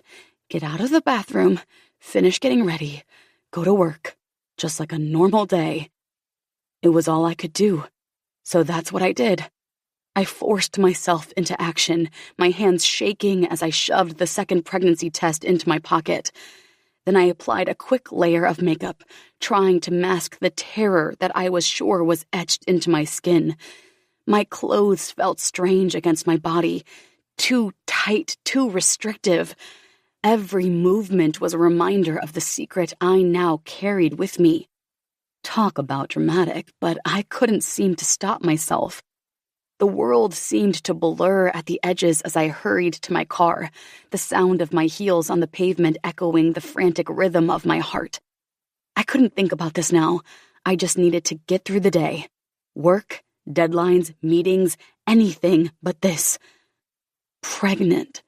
Get out of the bathroom, finish getting ready, go to work, just like a normal day. It was all I could do, so that's what I did. I forced myself into action, my hands shaking as I shoved the second pregnancy test into my pocket. Then I applied a quick layer of makeup, trying to mask the terror that I was sure was etched into my skin. My clothes felt strange against my body, too tight, too restrictive. Every movement was a reminder of the secret I now carried with me. Talk about dramatic, but I couldn't seem to stop myself. The world seemed to blur at the edges as I hurried to my car, the sound of my heels on the pavement echoing the frantic rhythm of my heart. I couldn't think about this now. I just needed to get through the day. Work, deadlines, meetings, anything but this. Pregnant.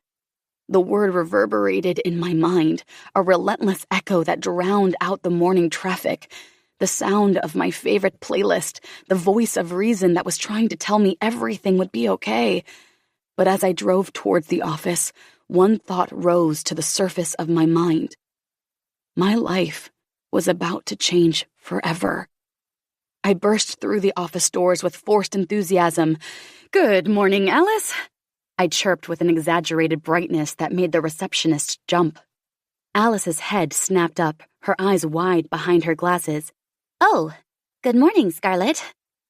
The word reverberated in my mind, a relentless echo that drowned out the morning traffic. The sound of my favorite playlist, the voice of reason that was trying to tell me everything would be okay. But as I drove towards the office, one thought rose to the surface of my mind. My life was about to change forever. I burst through the office doors with forced enthusiasm. "Good morning, Alice," I chirped with an exaggerated brightness that made the receptionist jump. Alice's head snapped up, her eyes wide behind her glasses. "Oh, good morning, Scarlet,"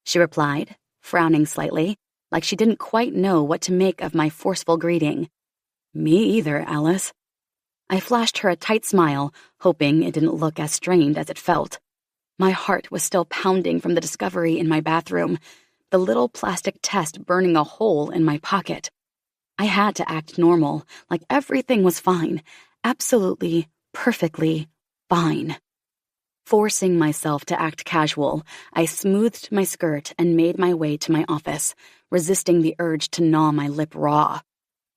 she replied, frowning slightly, like she didn't quite know what to make of my forceful greeting. "Me either, Alice." I flashed her a tight smile, hoping it didn't look as strained as it felt. My heart was still pounding from the discovery in my bathroom, the little plastic test burning a hole in my pocket. I had to act normal, like everything was fine, absolutely, perfectly fine. Forcing myself to act casual, I smoothed my skirt and made my way to my office, resisting the urge to gnaw my lip raw.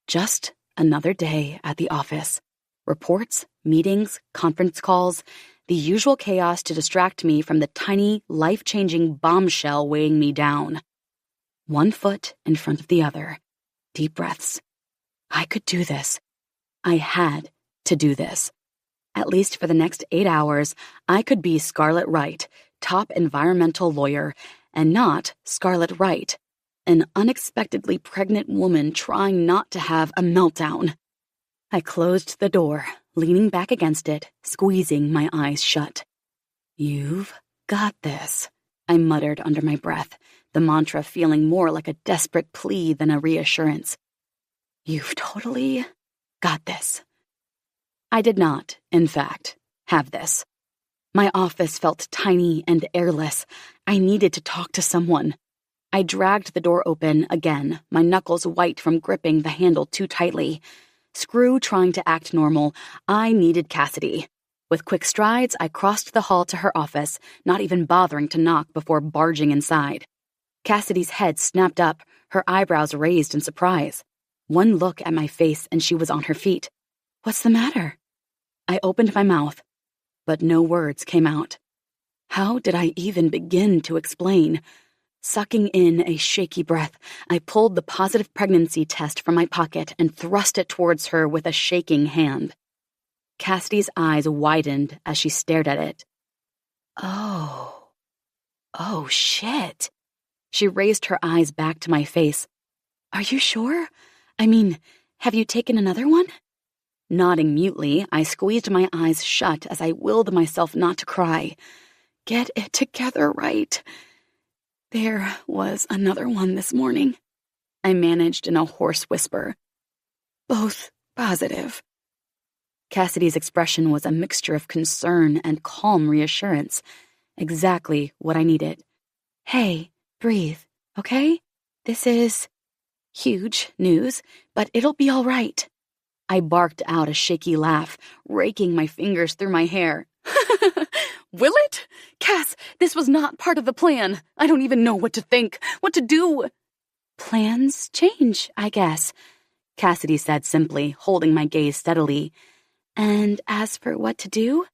Just another day at the office. Reports, meetings, conference calls, the usual chaos to distract me from the tiny, life-changing bombshell weighing me down. One foot in front of the other. Deep breaths. I could do this. I had to do this. At least for the next 8 hours, I could be Scarlet Wright, top environmental lawyer, and not Scarlet Wright, an unexpectedly pregnant woman trying not to have a meltdown. I closed the door, leaning back against it, squeezing my eyes shut. "You've got this," I muttered under my breath, the mantra feeling more like a desperate plea than a reassurance. "You've totally got this." I did not, in fact, have this. My office felt tiny and airless. I needed to talk to someone. I dragged the door open again, my knuckles white from gripping the handle too tightly. Screw trying to act normal. I needed Cassidy. With quick strides, I crossed the hall to her office, not even bothering to knock before barging inside. Cassidy's head snapped up, her eyebrows raised in surprise. One look at my face and she was on her feet. "What's the matter?" I opened my mouth, but no words came out. How did I even begin to explain? Sucking in a shaky breath, I pulled the positive pregnancy test from my pocket and thrust it towards her with a shaking hand. Cassidy's eyes widened as she stared at it. Oh, shit. She raised her eyes back to my face. Are you sure? I mean, have you taken another one? Nodding mutely, I squeezed my eyes shut as I willed myself not to cry. Get it together, right? There was another one this morning, I managed in a hoarse whisper. Both positive. Cassidy's expression was a mixture of concern and calm reassurance. Exactly what I needed. Hey, breathe, okay? This is huge news, but it'll be all right. I barked out a shaky laugh, raking my fingers through my hair. Will it? Cass, this was not part of the plan. I don't even know what to think, what to do. Plans change, I guess, Cassidy said simply, holding my gaze steadily. And as for what to do?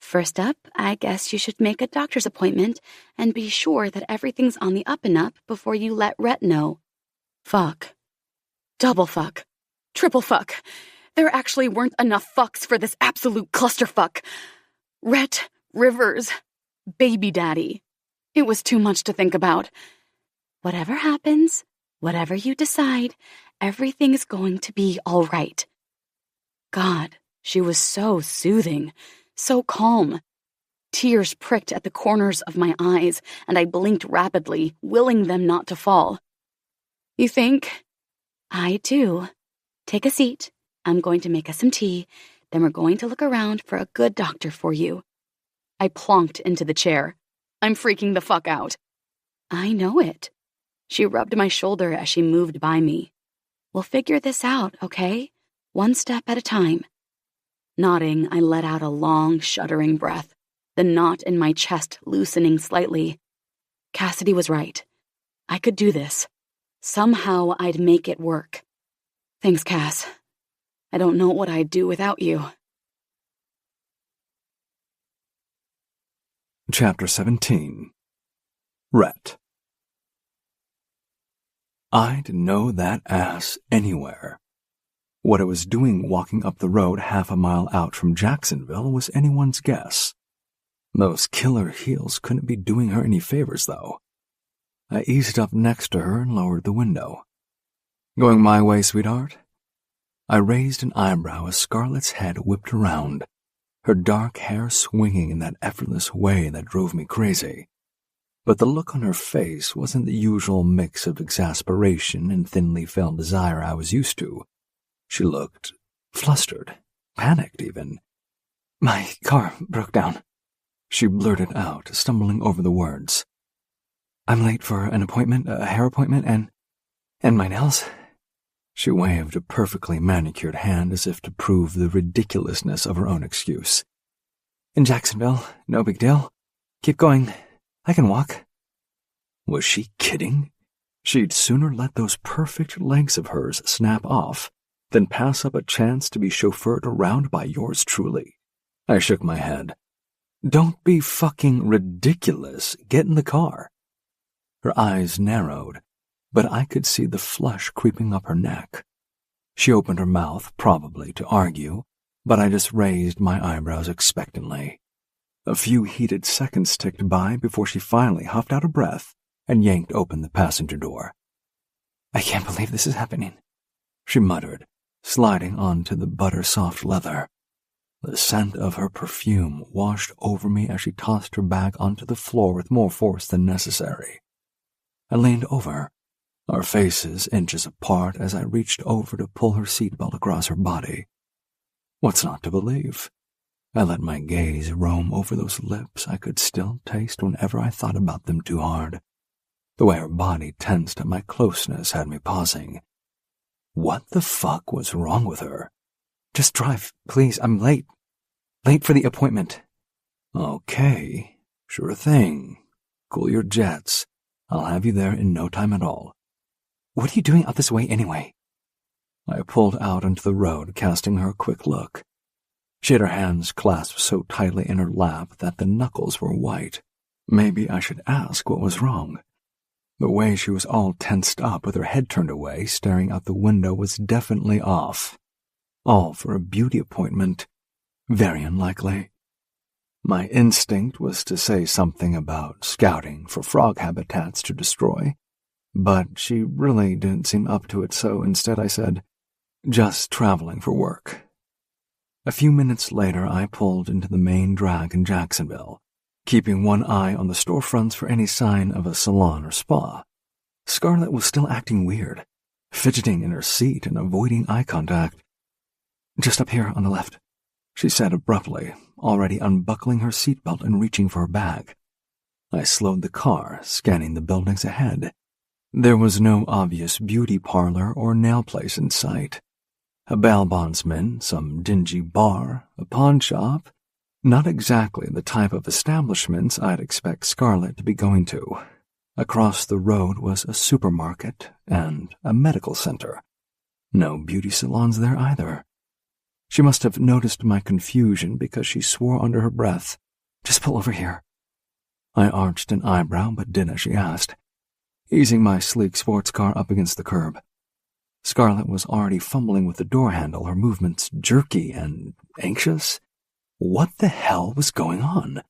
First up, I guess you should make a doctor's appointment and be sure that everything's on the up and up before you let Rhett know. Fuck. Double fuck. Triple fuck. There actually weren't enough fucks for this absolute clusterfuck. Rhett Rivers. Baby daddy. It was too much to think about. Whatever happens, whatever you decide, everything's going to be all right. God, she was so soothing, so calm. Tears pricked at the corners of my eyes, and I blinked rapidly, willing them not to fall. You think? I do. Take a seat. I'm going to make us some tea, then we're going to look around for a good doctor for you. I plonked into the chair. I'm freaking the fuck out. I know it. She rubbed my shoulder as she moved by me. We'll figure this out, okay? One step at a time. Nodding, I let out a long, shuddering breath, the knot in my chest loosening slightly. Cassidy was right. I could do this. Somehow I'd make it work. Thanks, Cass. I don't know what I'd do without you. Chapter 17. Rhett. I'd know that ass anywhere. What it was doing walking up the road half a mile out from Jacksonville was anyone's guess. Those killer heels couldn't be doing her any favors, though. I eased up next to her and lowered the window. Going my way, sweetheart? I raised an eyebrow as Scarlett's head whipped around, her dark hair swinging in that effortless way that drove me crazy. But the look on her face wasn't the usual mix of exasperation and thinly veiled desire I was used to. She looked flustered, panicked even. My car broke down, she blurted out, stumbling over the words. I'm late for an appointment, a hair appointment, and my nails. She waved a perfectly manicured hand as if to prove the ridiculousness of her own excuse. In Jacksonville, no big deal. Keep going. I can walk. Was she kidding? She'd sooner let those perfect legs of hers snap off than pass up a chance to be chauffeured around by yours truly. I shook my head. Don't be fucking ridiculous. Get in the car. Her eyes narrowed, but I could see the flush creeping up her neck. She opened her mouth, probably to argue, but I just raised my eyebrows expectantly. A few heated seconds ticked by before she finally huffed out a breath and yanked open the passenger door. I can't believe this is happening, she muttered, sliding onto the butter-soft leather. The scent of her perfume washed over me as she tossed her bag onto the floor with more force than necessary. I leaned over, our faces inches apart as I reached over to pull her seatbelt across her body. What's not to believe? I let my gaze roam over those lips I could still taste whenever I thought about them too hard. The way her body tensed at my closeness had me pausing. What the fuck was wrong with her? Just drive, please, I'm late. Late for the appointment. Okay, sure thing. Cool your jets. I'll have you there in no time at all. What are you doing out this way anyway? I pulled out onto the road, casting her a quick look. She had her hands clasped so tightly in her lap that the knuckles were white. Maybe I should ask what was wrong. The way she was all tensed up with her head turned away, staring out the window, was definitely off. All for a beauty appointment. Very unlikely. My instinct was to say something about scouting for frog habitats to destroy, but she really didn't seem up to it, so instead I said, just traveling for work. A few minutes later, I pulled into the main drag in Jacksonville, keeping one eye on the storefronts for any sign of a salon or spa. Scarlett was still acting weird, fidgeting in her seat and avoiding eye contact. Just up here on the left, she said abruptly, already unbuckling her seatbelt and reaching for her bag. I slowed the car, scanning the buildings ahead. There was no obvious beauty parlor or nail place in sight. A bail bondsman, some dingy bar, a pawn shop. Not exactly the type of establishments I'd expect Scarlett to be going to. Across the road was a supermarket and a medical center. No beauty salons there either. She must have noticed my confusion because she swore under her breath, "Just pull over here." I arched an eyebrow but did as she asked, easing my sleek sports car up against the curb. Scarlett was already fumbling with the door handle, her movements jerky and anxious. What the hell was going on?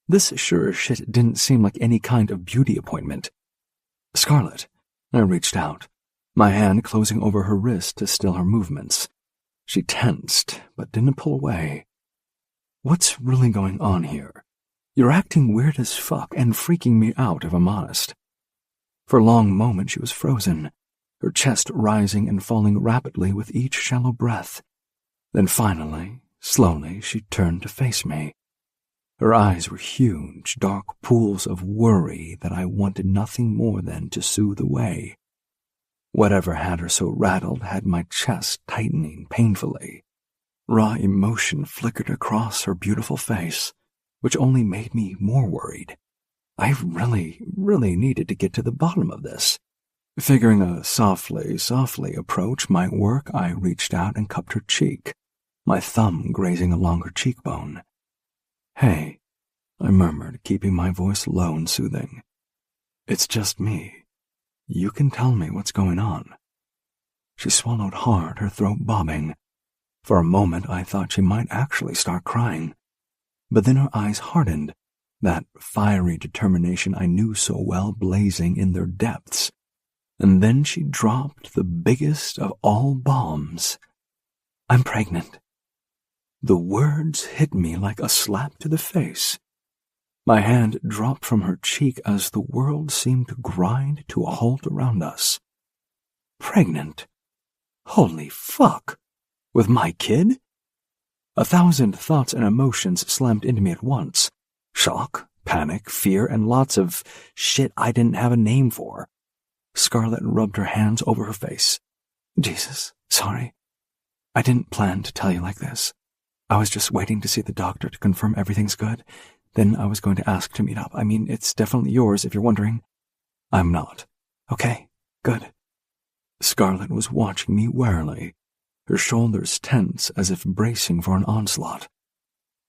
This sure as shit didn't seem like any kind of beauty appointment. "Scarlett," I reached out, my hand closing over her wrist to still her movements. She tensed, but didn't pull away. "What's really going on here? You're acting weird as fuck and freaking me out, if I'm honest." For a long moment she was frozen, her chest rising and falling rapidly with each shallow breath. Then finally, slowly, she turned to face me. Her eyes were huge, dark pools of worry that I wanted nothing more than to soothe away. Whatever had her so rattled had my chest tightening painfully. Raw emotion flickered across her beautiful face, which only made me more worried. I really needed to get to the bottom of this. Figuring a softly approach might work, I reached out and cupped her cheek, my thumb grazing along her cheekbone. "Hey," I murmured, keeping my voice low and soothing. "It's just me. You can tell me what's going on." She swallowed hard, her throat bobbing. For a moment, I thought she might actually start crying. But then her eyes hardened, that fiery determination I knew so well blazing in their depths. And then she dropped the biggest of all bombs. "I'm pregnant." The words hit me like a slap to the face. My hand dropped from her cheek as the world seemed to grind to a halt around us. Pregnant? Holy fuck! With my kid? 1,000 thoughts and emotions slammed into me at once. Shock, panic, fear, and lots of shit I didn't have a name for. Scarlett rubbed her hands over her face. "Jesus, sorry. I didn't plan to tell you like this. I was just waiting to see the doctor to confirm everything's good. Then I was going to ask to meet up. I mean, it's definitely yours if you're wondering." "I'm not." "Okay, good." Scarlett was watching me warily, her shoulders tense as if bracing for an onslaught.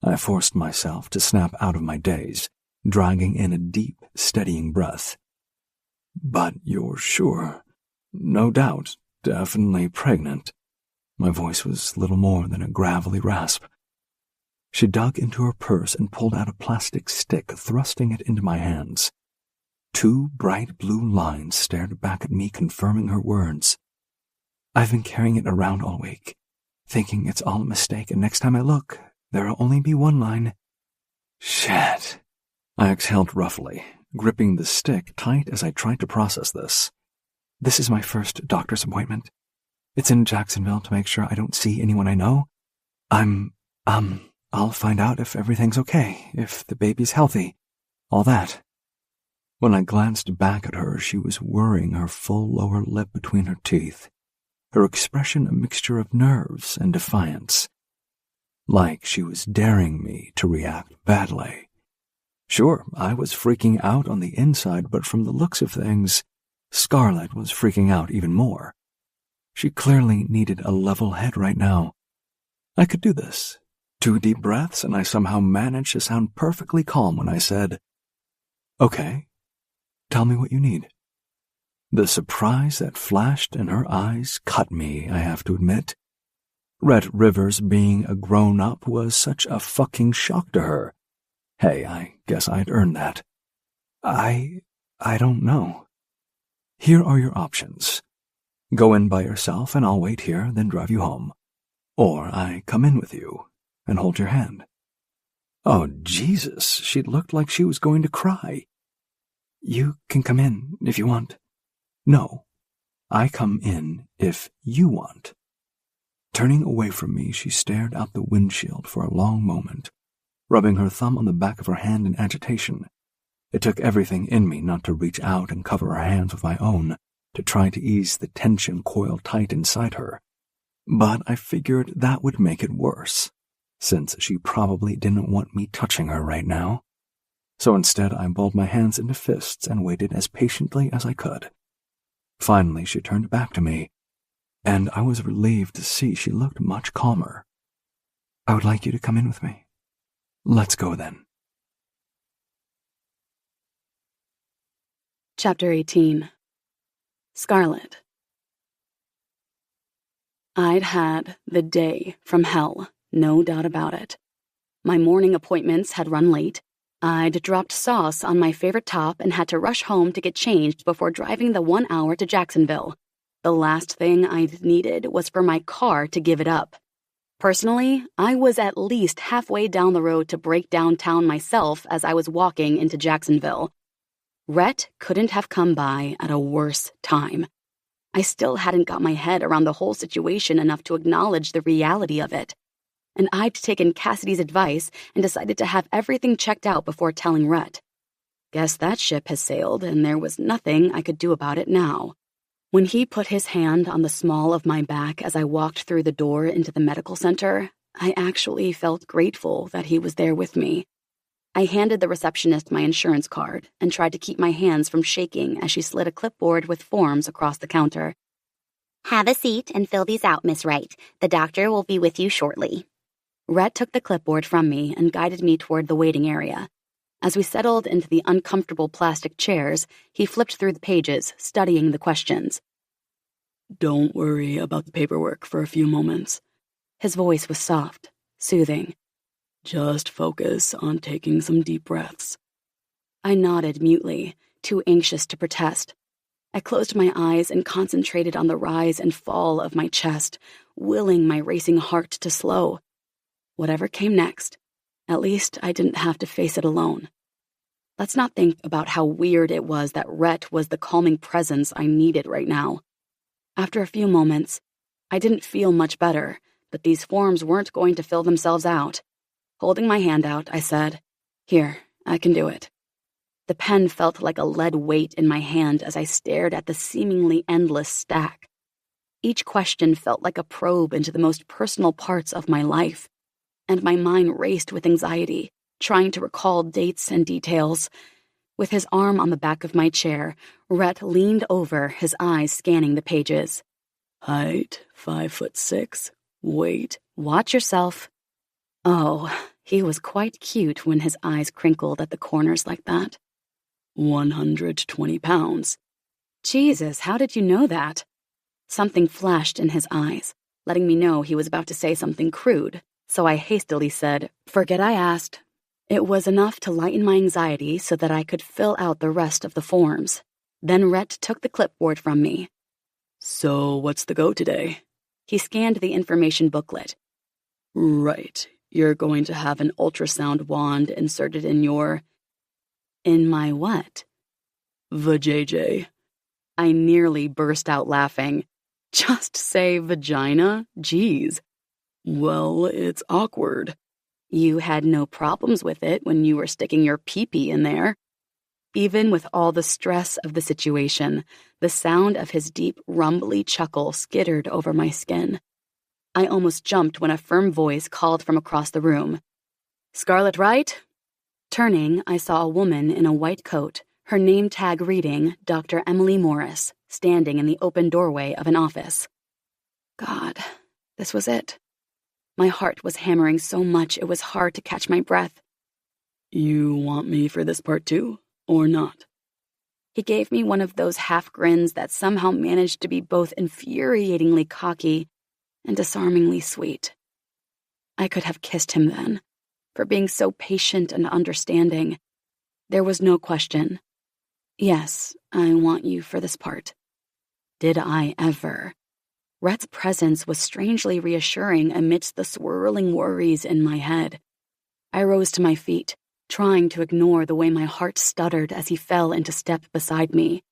I forced myself to snap out of my daze, dragging in a deep, steadying breath. "But you're sure? No doubt, definitely pregnant." My voice was little more than a gravelly rasp. She dug into her purse and pulled out a plastic stick, thrusting it into my hands. 2 bright blue lines stared back at me, confirming her words. "I've been carrying it around all week, thinking it's all a mistake, and next time I look, there'll only be 1 line." Shit. I exhaled roughly, gripping the stick tight as I tried to process this. "This is my first doctor's appointment. It's in Jacksonville to make sure I don't see anyone I know. I'll find out if everything's okay, if the baby's healthy, all that." When I glanced back at her, she was worrying her full lower lip between her teeth, her expression a mixture of nerves and defiance. Like she was daring me to react badly. Sure, I was freaking out on the inside, but from the looks of things, Scarlett was freaking out even more. She clearly needed a level head right now. I could do this. 2 deep breaths, and I somehow managed to sound perfectly calm when I said, "Okay, tell me what you need." The surprise that flashed in her eyes cut me, I have to admit. Rhett Rivers being a grown-up was such a fucking shock to her. Hey, I guess I'd earned that. I don't know. Here are your options. Go in by yourself and I'll wait here, then drive you home. Or I come in with you and hold your hand. Oh, Jesus, she looked like she was going to cry. You can come in if you want. No, I come in if you want. Turning away from me, she stared out the windshield for a long moment, rubbing her thumb on the back of her hand in agitation. It took everything in me not to reach out and cover her hands with my own, to try to ease the tension coiled tight inside her. But I figured that would make it worse, since she probably didn't want me touching her right now. So instead, I balled my hands into fists and waited as patiently as I could. Finally, she turned back to me, and I was relieved to see she looked much calmer. I would like you to come in with me. Let's go then. Chapter 18. Scarlet. I'd had the day from hell, no doubt about it. My morning appointments had run late. I'd dropped sauce on my favorite top and had to rush home to get changed before driving the 1 hour to Jacksonville. The last thing I'd needed was for my car to give it up. Personally, I was at least halfway down the road to break downtown myself as I was walking into Jacksonville. Rhett couldn't have come by at a worse time. I still hadn't got my head around the whole situation enough to acknowledge the reality of it. And I'd taken Cassidy's advice and decided to have everything checked out before telling Rhett. Guess that ship has sailed, and there was nothing I could do about it now. When he put his hand on the small of my back as I walked through the door into the medical center, I actually felt grateful that he was there with me. I handed the receptionist my insurance card and tried to keep my hands from shaking as she slid a clipboard with forms across the counter. Have a seat and fill these out, Miss Wright. The doctor will be with you shortly. Rhett took the clipboard from me and guided me toward the waiting area. As we settled into the uncomfortable plastic chairs, he flipped through the pages, studying the questions. Don't worry about the paperwork for a few moments. His voice was soft, soothing. Just focus on taking some deep breaths. I nodded mutely, too anxious to protest. I closed my eyes and concentrated on the rise and fall of my chest, willing my racing heart to slow. Whatever came next, at least I didn't have to face it alone. Let's not think about how weird it was that Rhett was the calming presence I needed right now. After a few moments, I didn't feel much better, but these forms weren't going to fill themselves out. Holding my hand out, I said, "Here, I can do it." The pen felt like a lead weight in my hand as I stared at the seemingly endless stack. Each question felt like a probe into the most personal parts of my life, and my mind raced with anxiety, trying to recall dates and details. With his arm on the back of my chair, Rhett leaned over, his eyes scanning the pages. Height, 5'6". Weight. Watch yourself. Oh, he was quite cute when his eyes crinkled at the corners like that. 120 pounds. Jesus, how did you know that? Something flashed in his eyes, letting me know he was about to say something crude, so I hastily said, "Forget I asked." It was enough to lighten my anxiety so that I could fill out the rest of the forms. Then Rhett took the clipboard from me. So what's the go today? He scanned the information booklet. Right. You're going to have an ultrasound wand inserted in your... In my what? Vajayjay. I nearly burst out laughing. Just say vagina? Geez. Well, it's awkward. You had no problems with it when you were sticking your pee-pee in there. Even with all the stress of the situation, the sound of his deep, rumbly chuckle skittered over my skin. I almost jumped when a firm voice called from across the room. "Scarlet Wright?" Turning, I saw a woman in a white coat, her name tag reading Dr. Emily Morris, standing in the open doorway of an office. God, this was it. My heart was hammering so much it was hard to catch my breath. You want me for this part too, or not? He gave me one of those half grins that somehow managed to be both infuriatingly cocky and disarmingly sweet. I could have kissed him then, for being so patient and understanding. There was no question. Yes, I want you for this part. Did I ever? Rhett's presence was strangely reassuring amidst the swirling worries in my head. I rose to my feet, trying to ignore the way my heart stuttered as he fell into step beside me.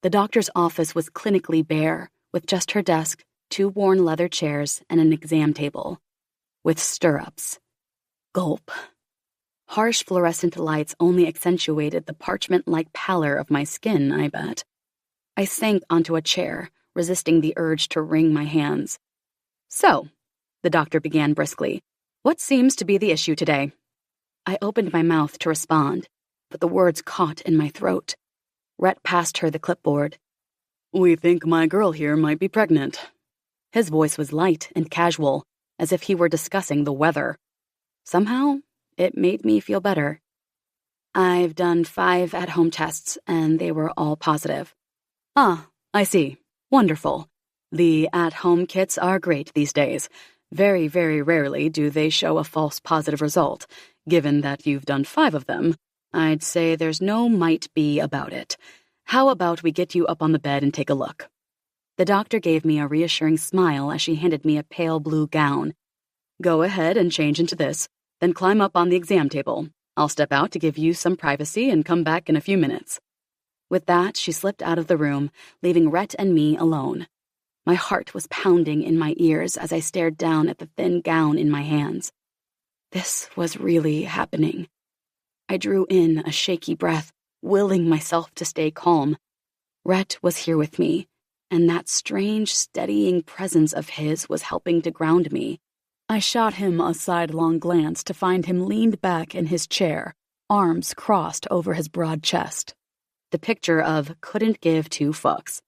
The doctor's office was clinically bare, with just her desk, 2 worn leather chairs, and an exam table. With stirrups. Gulp. Harsh fluorescent lights only accentuated the parchment-like pallor of my skin, I bet. I sank onto a chair, resisting the urge to wring my hands. So, the doctor began briskly, what seems to be the issue today? I opened my mouth to respond, but the words caught in my throat. Rhett passed her the clipboard. We think my girl here might be pregnant. His voice was light and casual, as if he were discussing the weather. Somehow, it made me feel better. I've done 5 at-home tests, and they were all positive. Ah, I see. Wonderful. The at-home kits are great these days. Very, very rarely do they show a false positive result. Given that you've done 5 of them, I'd say there's no might be about it. How about we get you up on the bed and take a look? The doctor gave me a reassuring smile as she handed me a pale blue gown. Go ahead and change into this, then climb up on the exam table. I'll step out to give you some privacy and come back in a few minutes. With that, she slipped out of the room, leaving Rhett and me alone. My heart was pounding in my ears as I stared down at the thin gown in my hands. This was really happening. I drew in a shaky breath, willing myself to stay calm. Rhett was here with me, and that strange, steadying presence of his was helping to ground me. I shot him a sidelong glance to find him leaned back in his chair, arms crossed over his broad chest. The picture of couldn't give 2 fucks.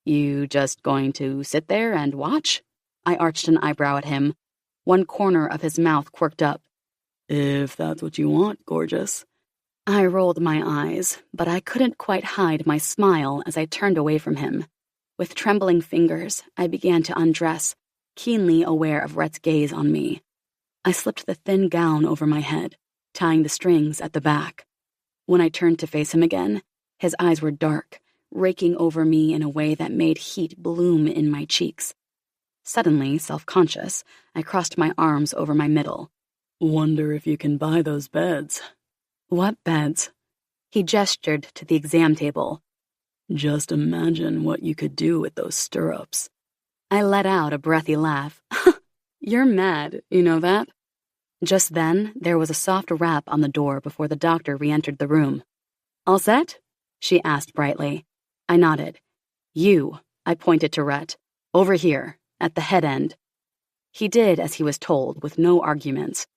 You just going to sit there and watch? I arched an eyebrow at him. One corner of his mouth quirked up. If that's what you want, gorgeous. I rolled my eyes, but I couldn't quite hide my smile as I turned away from him. With trembling fingers, I began to undress, keenly aware of Rhett's gaze on me. I slipped the thin gown over my head, tying the strings at the back. When I turned to face him again, his eyes were dark, raking over me in a way that made heat bloom in my cheeks. Suddenly, self-conscious, I crossed my arms over my middle. Wonder if you can buy those beds. What beds? He gestured to the exam table. Just imagine what you could do with those stirrups. I let out a breathy laugh. You're mad, you know that? Just then, there was a soft rap on the door before the doctor re-entered the room. All set? She asked brightly. I nodded. You, I pointed to Rhett. Over here, at the head end. He did as he was told, with no arguments.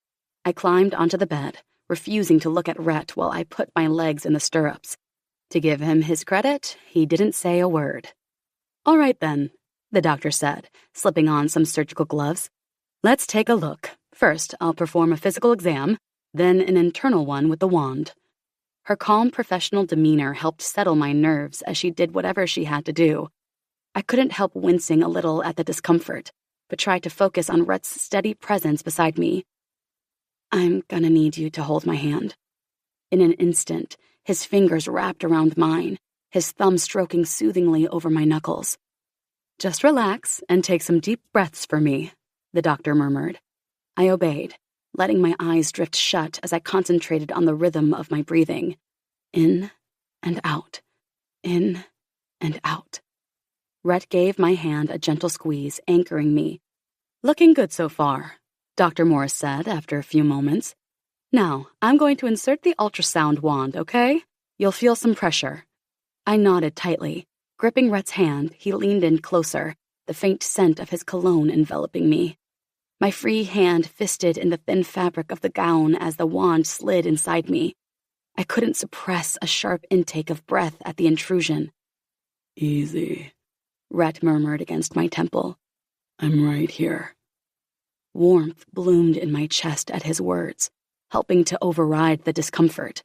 I climbed onto the bed, refusing to look at Rhett while I put my legs in the stirrups. To give him his credit, he didn't say a word. All right then, the doctor said, slipping on some surgical gloves. Let's take a look. First, I'll perform a physical exam, then an internal one with the wand. Her calm professional demeanor helped settle my nerves as she did whatever she had to do. I couldn't help wincing a little at the discomfort, but tried to focus on Rhett's steady presence beside me. I'm gonna need you to hold my hand. In an instant, his fingers wrapped around mine, his thumb stroking soothingly over my knuckles. Just relax and take some deep breaths for me, the doctor murmured. I obeyed, letting my eyes drift shut as I concentrated on the rhythm of my breathing. In and out. In and out. Rhett gave my hand a gentle squeeze, anchoring me. Looking good so far, Dr. Morris said after a few moments. Now, I'm going to insert the ultrasound wand, okay? You'll feel some pressure. I nodded tightly. Gripping Rhett's hand, he leaned in closer, the faint scent of his cologne enveloping me. My free hand fisted in the thin fabric of the gown as the wand slid inside me. I couldn't suppress a sharp intake of breath at the intrusion. Easy, Rhett murmured against my temple. I'm right here. Warmth bloomed in my chest at his words, helping to override the discomfort.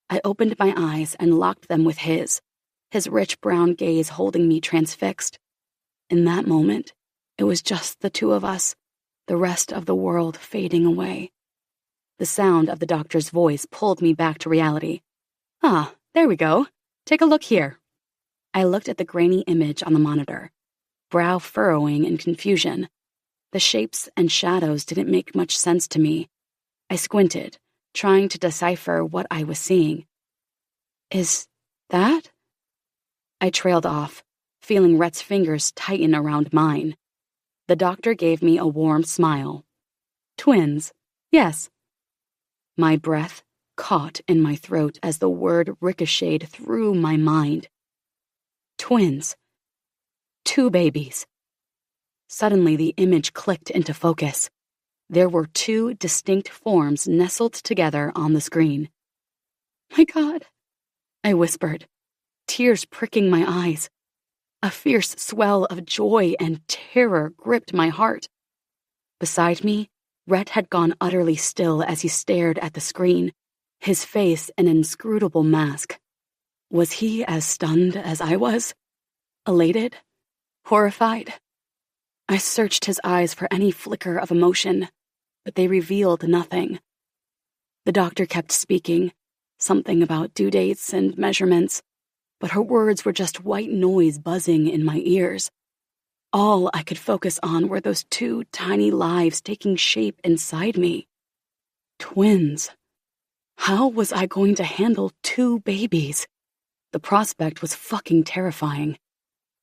I opened my eyes and locked them with his rich brown gaze holding me transfixed. In that moment, It was just the two of us, the rest of the world fading away. The sound of the doctor's voice pulled me back to reality. Ah, there we go. Take a look here. I looked at the grainy image on the monitor, brow furrowing in confusion. The shapes and shadows didn't make much sense to me. I squinted, trying to decipher what I was seeing. Is that? I trailed off, feeling Rhett's fingers tighten around mine. The doctor gave me a warm smile. Twins, yes. My breath caught in my throat as the word ricocheted through my mind. Twins. 2 babies. Suddenly, the image clicked into focus. There were 2 distinct forms nestled together on the screen. My God, I whispered, tears pricking my eyes. A fierce swell of joy and terror gripped my heart. Beside me, Rhett had gone utterly still as he stared at the screen, his face an inscrutable mask. Was he as stunned as I was? Elated? Horrified? I searched his eyes for any flicker of emotion, but they revealed nothing. The doctor kept speaking, something about due dates and measurements, but her words were just white noise buzzing in my ears. All I could focus on were those 2 tiny lives taking shape inside me. Twins. How was I going to handle 2 babies? The prospect was fucking terrifying.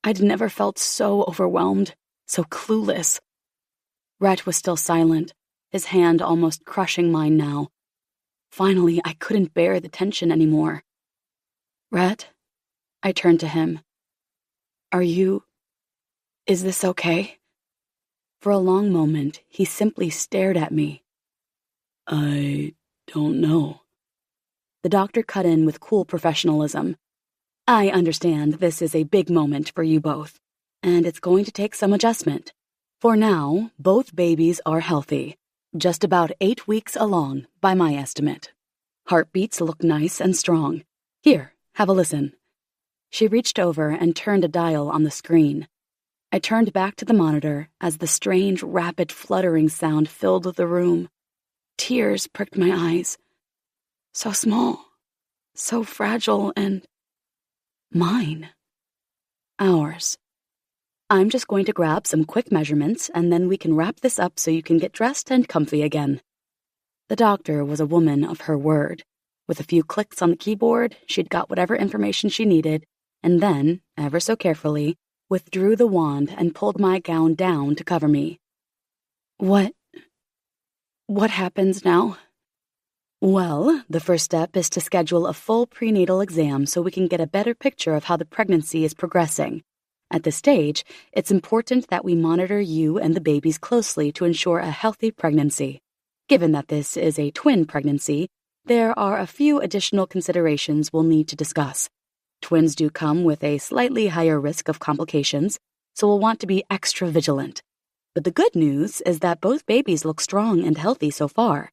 I'd never felt so overwhelmed, so clueless. Rhett was still silent, his hand almost crushing mine now. Finally, I couldn't bear the tension anymore. Rhett? I turned to him. Is this okay? For a long moment, he simply stared at me. I don't know. The doctor cut in with cool professionalism. I understand this is a big moment for you both, and it's going to take some adjustment. For now, both babies are healthy, just about 8 weeks along, by my estimate. Heartbeats look nice and strong. Here, have a listen. She reached over and turned a dial on the screen. I turned back to the monitor as the strange, rapid fluttering sound filled the room. Tears pricked my eyes. So small, so fragile, and mine. Ours. I'm just going to grab some quick measurements, and then we can wrap this up so you can get dressed and comfy again. The doctor was a woman of her word. With a few clicks on the keyboard, she'd got whatever information she needed, and then, ever so carefully, withdrew the wand and pulled my gown down to cover me. What happens now? Well, the first step is to schedule a full prenatal exam so we can get a better picture of how the pregnancy is progressing. At this stage, it's important that we monitor you and the babies closely to ensure a healthy pregnancy. Given that this is a twin pregnancy, there are a few additional considerations we'll need to discuss. Twins do come with a slightly higher risk of complications, so we'll want to be extra vigilant. But the good news is that both babies look strong and healthy so far.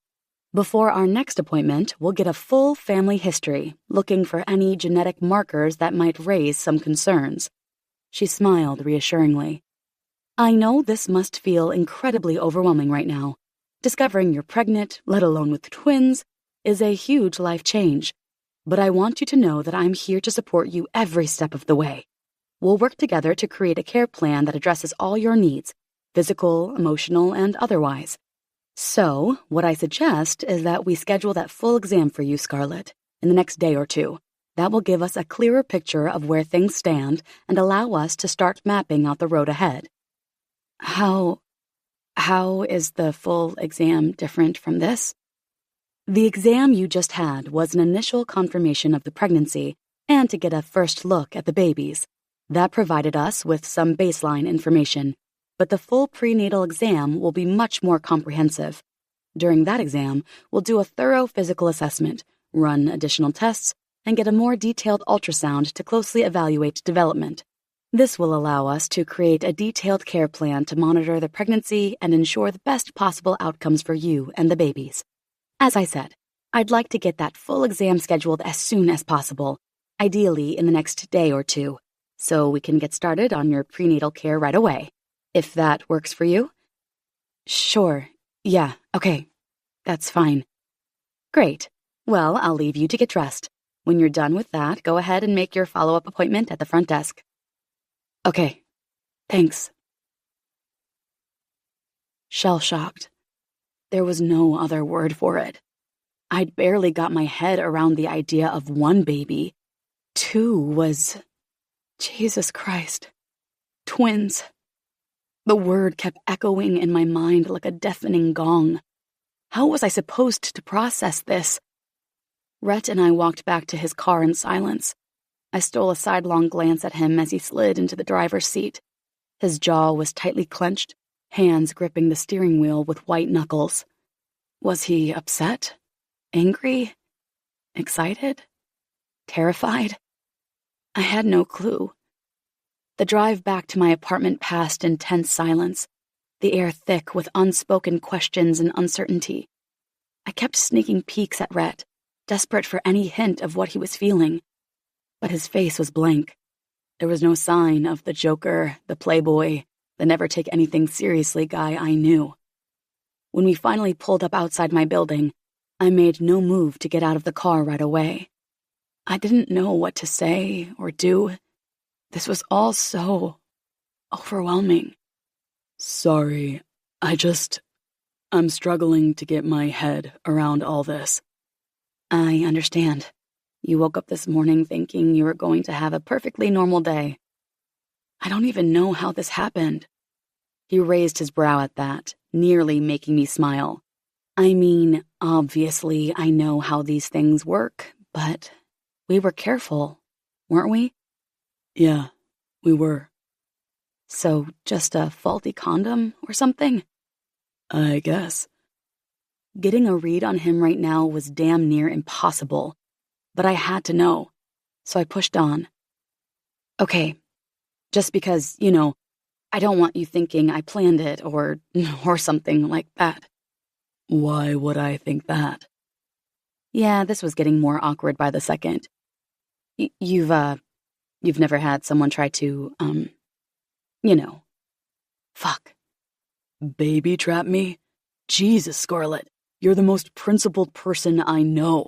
Before our next appointment, we'll get a full family history, looking for any genetic markers that might raise some concerns. She smiled reassuringly. I know this must feel incredibly overwhelming right now. Discovering you're pregnant, let alone with twins, is a huge life change. But I want you to know that I'm here to support you every step of the way. We'll work together to create a care plan that addresses all your needs, physical, emotional, and otherwise. So, what I suggest is that we schedule that full exam for you, Scarlett, in the next day or 2. That will give us a clearer picture of where things stand and allow us to start mapping out the road ahead. How is the full exam different from this? The exam you just had was an initial confirmation of the pregnancy and to get a first look at the babies. That provided us with some baseline information, but the full prenatal exam will be much more comprehensive. During that exam, we'll do a thorough physical assessment, run additional tests, and get a more detailed ultrasound to closely evaluate development. This will allow us to create a detailed care plan to monitor the pregnancy and ensure the best possible outcomes for you and the babies. As I said, I'd like to get that full exam scheduled as soon as possible, ideally in the next day or 2, so we can get started on your prenatal care right away. if that works for you. Sure. Yeah, okay. That's fine. Great. Well, I'll leave you to get dressed. When you're done with that, go ahead and make your follow-up appointment at the front desk. Okay. Thanks. Shell-shocked. There was no other word for it. I'd barely got my head around the idea of one baby. 2 was... Jesus Christ. Twins. The word kept echoing in my mind like a deafening gong. How was I supposed to process this? Rhett and I walked back to his car in silence. I stole a sidelong glance at him as he slid into the driver's seat. His jaw was tightly clenched, hands gripping the steering wheel with white knuckles. Was he upset? Angry? Excited? Terrified? I had no clue. The drive back to my apartment passed in tense silence, the air thick with unspoken questions and uncertainty. I kept sneaking peeks at Rhett, desperate for any hint of what he was feeling. But his face was blank. There was no sign of the joker, the playboy, the never-take-anything-seriously guy I knew. When we finally pulled up outside my building, I made no move to get out of the car right away. I didn't know what to say or do. This was all so overwhelming. Sorry, I'm struggling to get my head around all this. I understand. You woke up this morning thinking you were going to have a perfectly normal day. I don't even know how this happened. He raised his brow at that, nearly making me smile. I mean, obviously I know how these things work, but we were careful, weren't we? Yeah, we were. So just a faulty condom or something? I guess. Getting a read on him right now was damn near impossible, but I had to know, so I pushed on. Okay, just because, I don't want you thinking I planned it or something like that. Why would I think that? Yeah, this was getting more awkward by the second. You've never had someone try to, Fuck. Baby trap me? Jesus, Scarlett, you're the most principled person I know.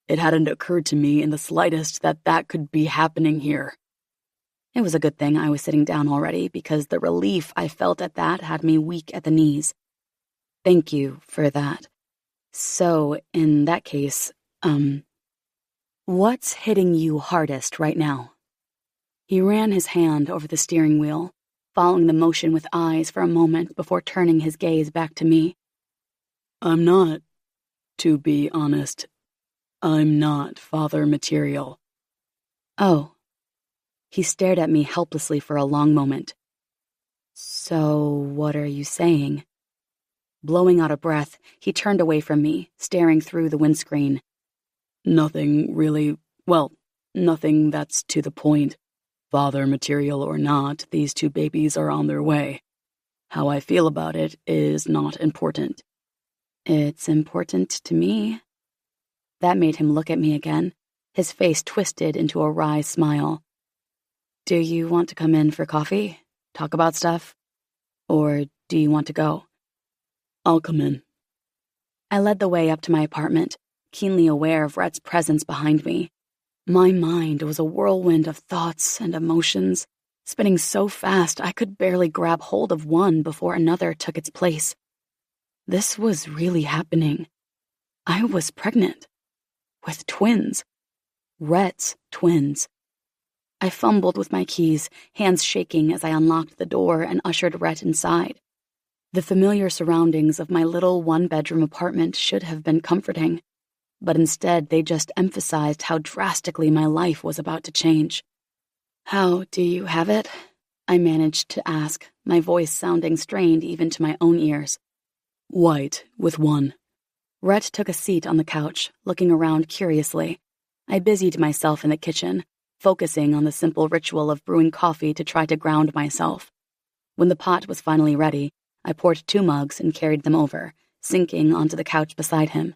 It hadn't occurred to me in the slightest that could be happening here. It was a good thing I was sitting down already because the relief I felt at that had me weak at the knees. Thank you for that. So, in that case, what's hitting you hardest right now? He ran his hand over the steering wheel, following the motion with eyes for a moment before turning his gaze back to me. To be honest, I'm not father material. Oh. He stared at me helplessly for a long moment. So, what are you saying? Blowing out a breath, he turned away from me, staring through the windscreen. Nothing that's to the point. Father material or not, these 2 babies are on their way. How I feel about it is not important. It's important to me. That made him look at me again, his face twisted into a wry smile. Do you want to come in for coffee? Talk about stuff? Or do you want to go? I'll come in. I led the way up to my apartment, keenly aware of Rhett's presence behind me. My mind was a whirlwind of thoughts and emotions, spinning so fast I could barely grab hold of one before another took its place. This was really happening. I was pregnant. With twins. Rhett's twins. I fumbled with my keys, hands shaking as I unlocked the door and ushered Rhett inside. The familiar surroundings of my little one-bedroom apartment should have been comforting, but instead they just emphasized how drastically my life was about to change. How do you have it? I managed to ask, my voice sounding strained even to my own ears. White with 1. Rhett took a seat on the couch, looking around curiously. I busied myself in the kitchen, focusing on the simple ritual of brewing coffee to try to ground myself. When the pot was finally ready, I poured 2 mugs and carried them over, sinking onto the couch beside him.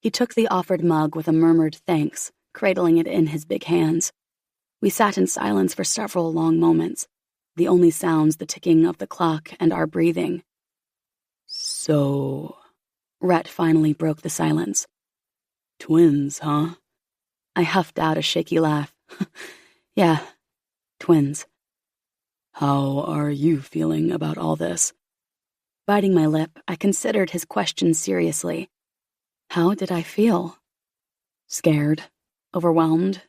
He took the offered mug with a murmured thanks, cradling it in his big hands. We sat in silence for several long moments, the only sounds the ticking of the clock and our breathing. So, Rhett finally broke the silence. twins, huh? I huffed out a shaky laugh. Yeah, twins. How are you feeling about all this? Biting my lip, I considered his question seriously. How did I feel? Scared, overwhelmed,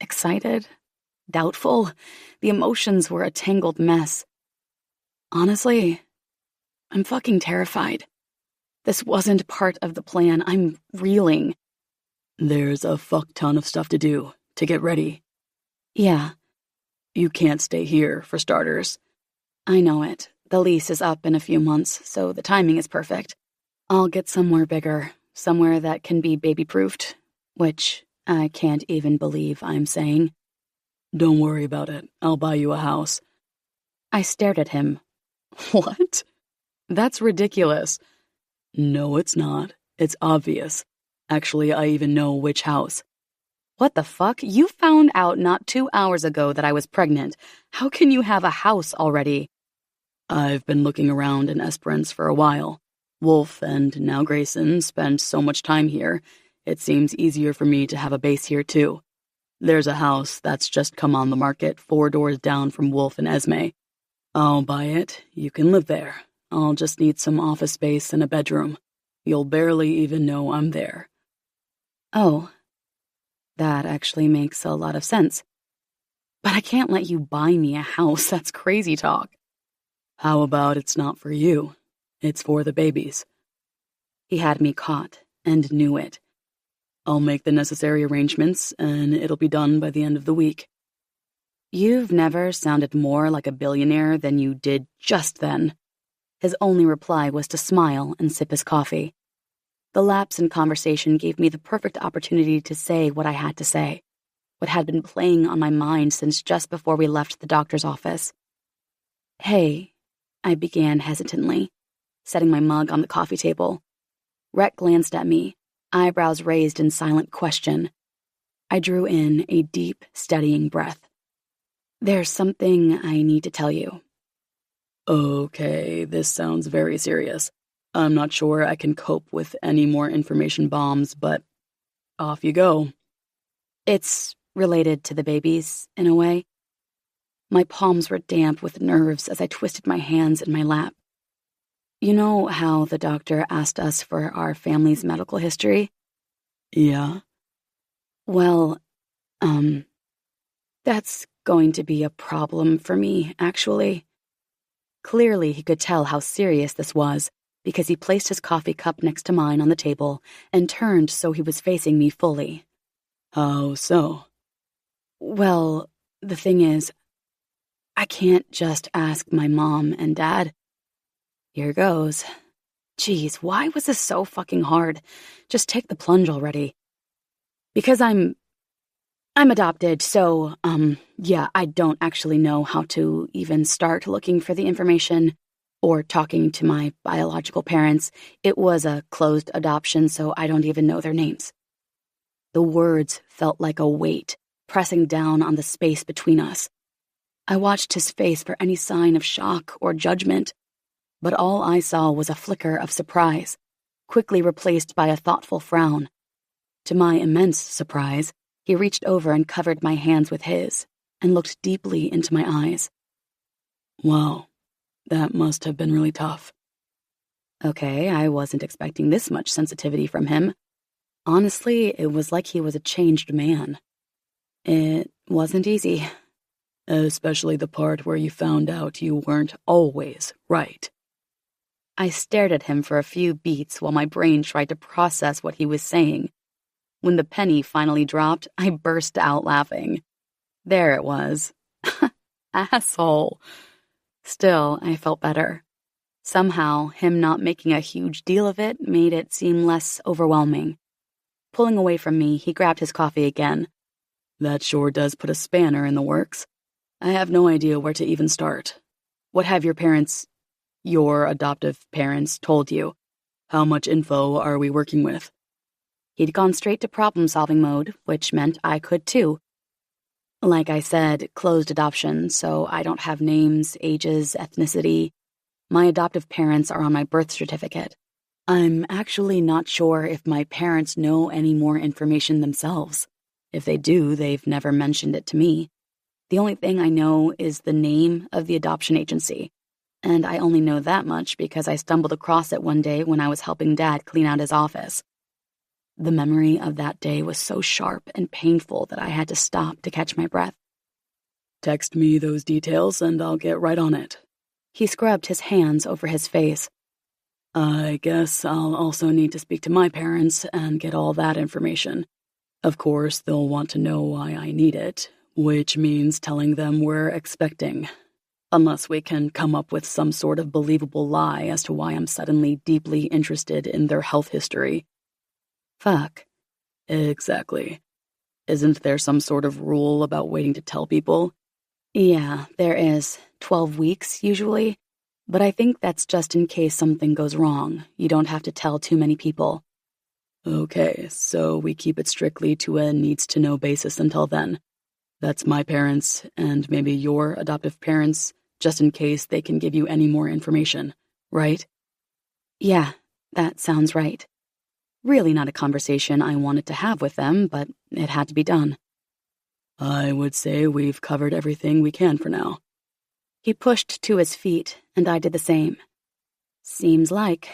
excited, doubtful. The emotions were a tangled mess. Honestly, I'm fucking terrified. This wasn't part of the plan. I'm reeling. There's a fuck ton of stuff to do, to get ready. Yeah. You can't stay here, for starters. I know it. The lease is up in a few months, so the timing is perfect. I'll get somewhere bigger, somewhere that can be baby-proofed, which I can't even believe I'm saying. Don't worry about it. I'll buy you a house. I stared at him. What? That's ridiculous. No, it's not. It's obvious. Actually, I even know which house. What the fuck? You found out not 2 hours ago that I was pregnant. How can you have a house already? I've been looking around in Esperance for a while. Wolf and now Grayson spend so much time here, it seems easier for me to have a base here too. There's a house that's just come on the market 4 doors down from Wolf and Esme. I'll buy it. You can live there. I'll just need some office space and a bedroom. You'll barely even know I'm there. Oh, that actually makes a lot of sense. But I can't let you buy me a house. That's crazy talk. How about it's not for you? It's for the babies. He had me caught and knew it. I'll make the necessary arrangements, and it'll be done by the end of the week. You've never sounded more like a billionaire than you did just then. His only reply was to smile and sip his coffee. The lapse in conversation gave me the perfect opportunity to say what I had to say, what had been playing on my mind since just before we left the doctor's office. Hey, I began hesitantly, setting my mug on the coffee table. Rhett glanced at me, eyebrows raised in silent question. I drew in a deep, steadying breath. There's something I need to tell you. Okay, this sounds very serious. I'm not sure I can cope with any more information bombs, but off you go. It's related to the babies, in a way. My palms were damp with nerves as I twisted my hands in my lap. You know how the doctor asked us for our family's medical history? Yeah? Well, that's going to be a problem for me, actually. Clearly, he could tell how serious this was, because he placed his coffee cup next to mine on the table and turned so he was facing me fully. How so? Well, the thing is, I can't just ask my mom and dad. Here goes. Geez, why was this so fucking hard? Just take the plunge already. Because I'm adopted, so, yeah, I don't actually know how to even start looking for the information or talking to my biological parents. It was a closed adoption, so I don't even know their names. The words felt like a weight, pressing down on the space between us. I watched his face for any sign of shock or judgment, but all I saw was a flicker of surprise, quickly replaced by a thoughtful frown. To my immense surprise, he reached over and covered my hands with his and looked deeply into my eyes. Wow, that must have been really tough. Okay, I wasn't expecting this much sensitivity from him. Honestly, it was like he was a changed man. It wasn't easy. Especially the part where you found out you weren't always right. I stared at him for a few beats while my brain tried to process what he was saying. When the penny finally dropped, I burst out laughing. There it was. Asshole. Still, I felt better. Somehow, him not making a huge deal of it made it seem less overwhelming. Pulling away from me, he grabbed his coffee again. That sure does put a spanner in the works. I have no idea where to even start. What have your adoptive parents, told you? How much info are we working with? He'd gone straight to problem-solving mode, which meant I could too. Like I said, closed adoption, so I don't have names, ages, ethnicity. My adoptive parents are on my birth certificate. I'm actually not sure if my parents know any more information themselves. If they do, they've never mentioned it to me. The only thing I know is the name of the adoption agency, and I only know that much because I stumbled across it one day when I was helping Dad clean out his office. The memory of that day was so sharp and painful that I had to stop to catch my breath. Text me those details and I'll get right on it. He scrubbed his hands over his face. I guess I'll also need to speak to my parents and get all that information. Of course, they'll want to know why I need it, which means telling them we're expecting. Unless we can come up with some sort of believable lie as to why I'm suddenly deeply interested in their health history. Fuck. Exactly. Isn't there some sort of rule about waiting to tell people? Yeah, there is. 12 weeks, usually. But I think that's just in case something goes wrong. You don't have to tell too many people. Okay, so we keep it strictly to a needs-to-know basis until then. That's my parents, and maybe your adoptive parents, just in case they can give you any more information, right? Yeah, that sounds right. Really not a conversation I wanted to have with them, but it had to be done. I would say we've covered everything we can for now. He pushed to his feet, and I did the same. Seems like.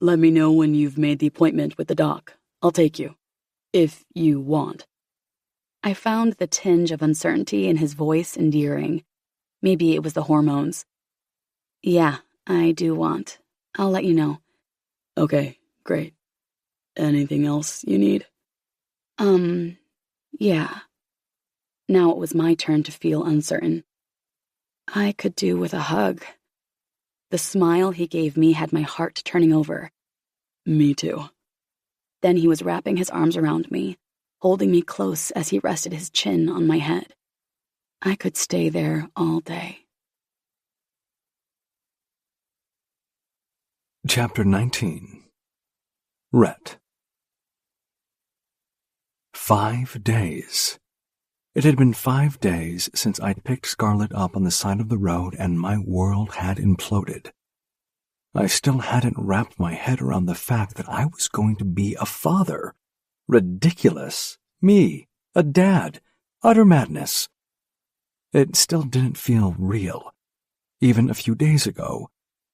Let me know when you've made the appointment with the doc. I'll take you. If you want. I found the tinge of uncertainty in his voice endearing. Maybe it was the hormones. Yeah, I do want. I'll let you know. Okay, great. Anything else you need? Yeah. Now it was my turn to feel uncertain. I could do with a hug. The smile he gave me had my heart turning over. Me too. Then he was wrapping his arms around me, holding me close as he rested his chin on my head. I could stay there all day. Chapter 19. Rhett. 5 days. It had been 5 days since I'd picked Scarlett up on the side of the road and my world had imploded. I still hadn't wrapped my head around the fact that I was going to be a father. Ridiculous. Me, a dad. Utter madness. It still didn't feel real. Even a few days ago,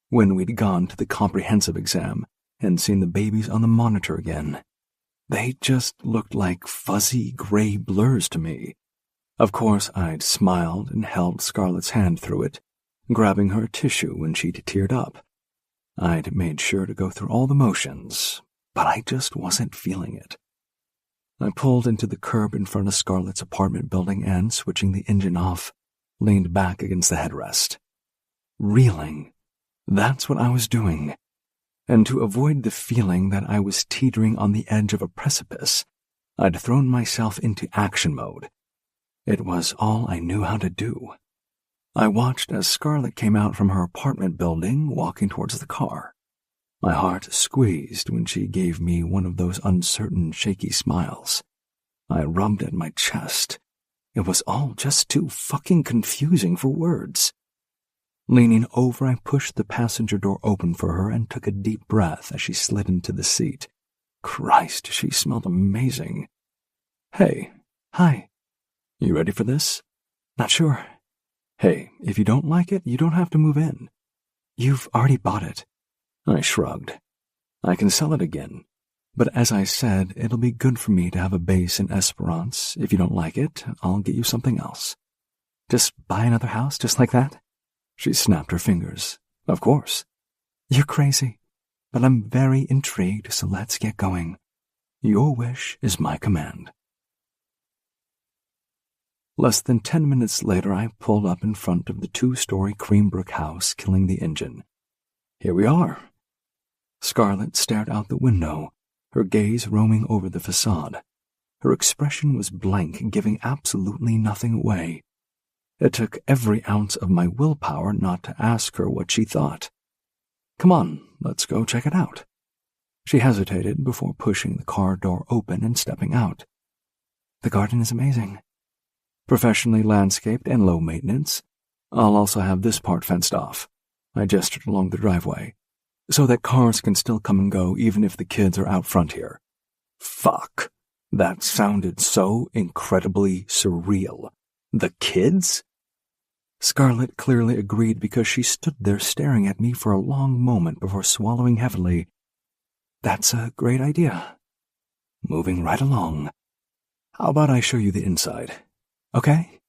when we'd gone to the comprehensive exam and seen the babies on the monitor again, they just looked like fuzzy gray blurs to me. Of course, I'd smiled and held Scarlett's hand through it, grabbing her tissue when she'd teared up. I'd made sure to go through all the motions, but I just wasn't feeling it. I pulled into the curb in front of Scarlett's apartment building and, switching the engine off, leaned back against the headrest. Reeling. That's what I was doing. And to avoid the feeling that I was teetering on the edge of a precipice, I'd thrown myself into action mode. It was all I knew how to do. I watched as Scarlett came out from her apartment building, walking towards the car. My heart squeezed when she gave me one of those uncertain, shaky smiles. I rubbed at my chest. It was all just too fucking confusing for words. Leaning over, I pushed the passenger door open for her and took a deep breath as she slid into the seat. Christ, she smelled amazing. Hey, hi. You ready for this? Not sure. Hey, if you don't like it, you don't have to move in. You've already bought it. I shrugged. I can sell it again. But as I said, it'll be good for me to have a base in Esperance. If you don't like it, I'll get you something else. Just buy another house just like that? She snapped her fingers. Of course. You're crazy. But I'm very intrigued, so let's get going. Your wish is my command. Less than 10 minutes later, I pulled up in front of the 2-story cream brick house, killing the engine. Here we are. Scarlett stared out the window, her gaze roaming over the facade. Her expression was blank, giving absolutely nothing away. It took every ounce of my willpower not to ask her what she thought. Come on, let's go check it out. She hesitated before pushing the car door open and stepping out. The garden is amazing. Professionally landscaped and low maintenance. I'll also have this part fenced off. I gestured along the driveway, so that cars can still come and go even if the kids are out front here. Fuck. That sounded so incredibly surreal. The kids? Scarlett clearly agreed because she stood there staring at me for a long moment before swallowing heavily. That's a great idea. Moving right along. How about I show you the inside? Okay?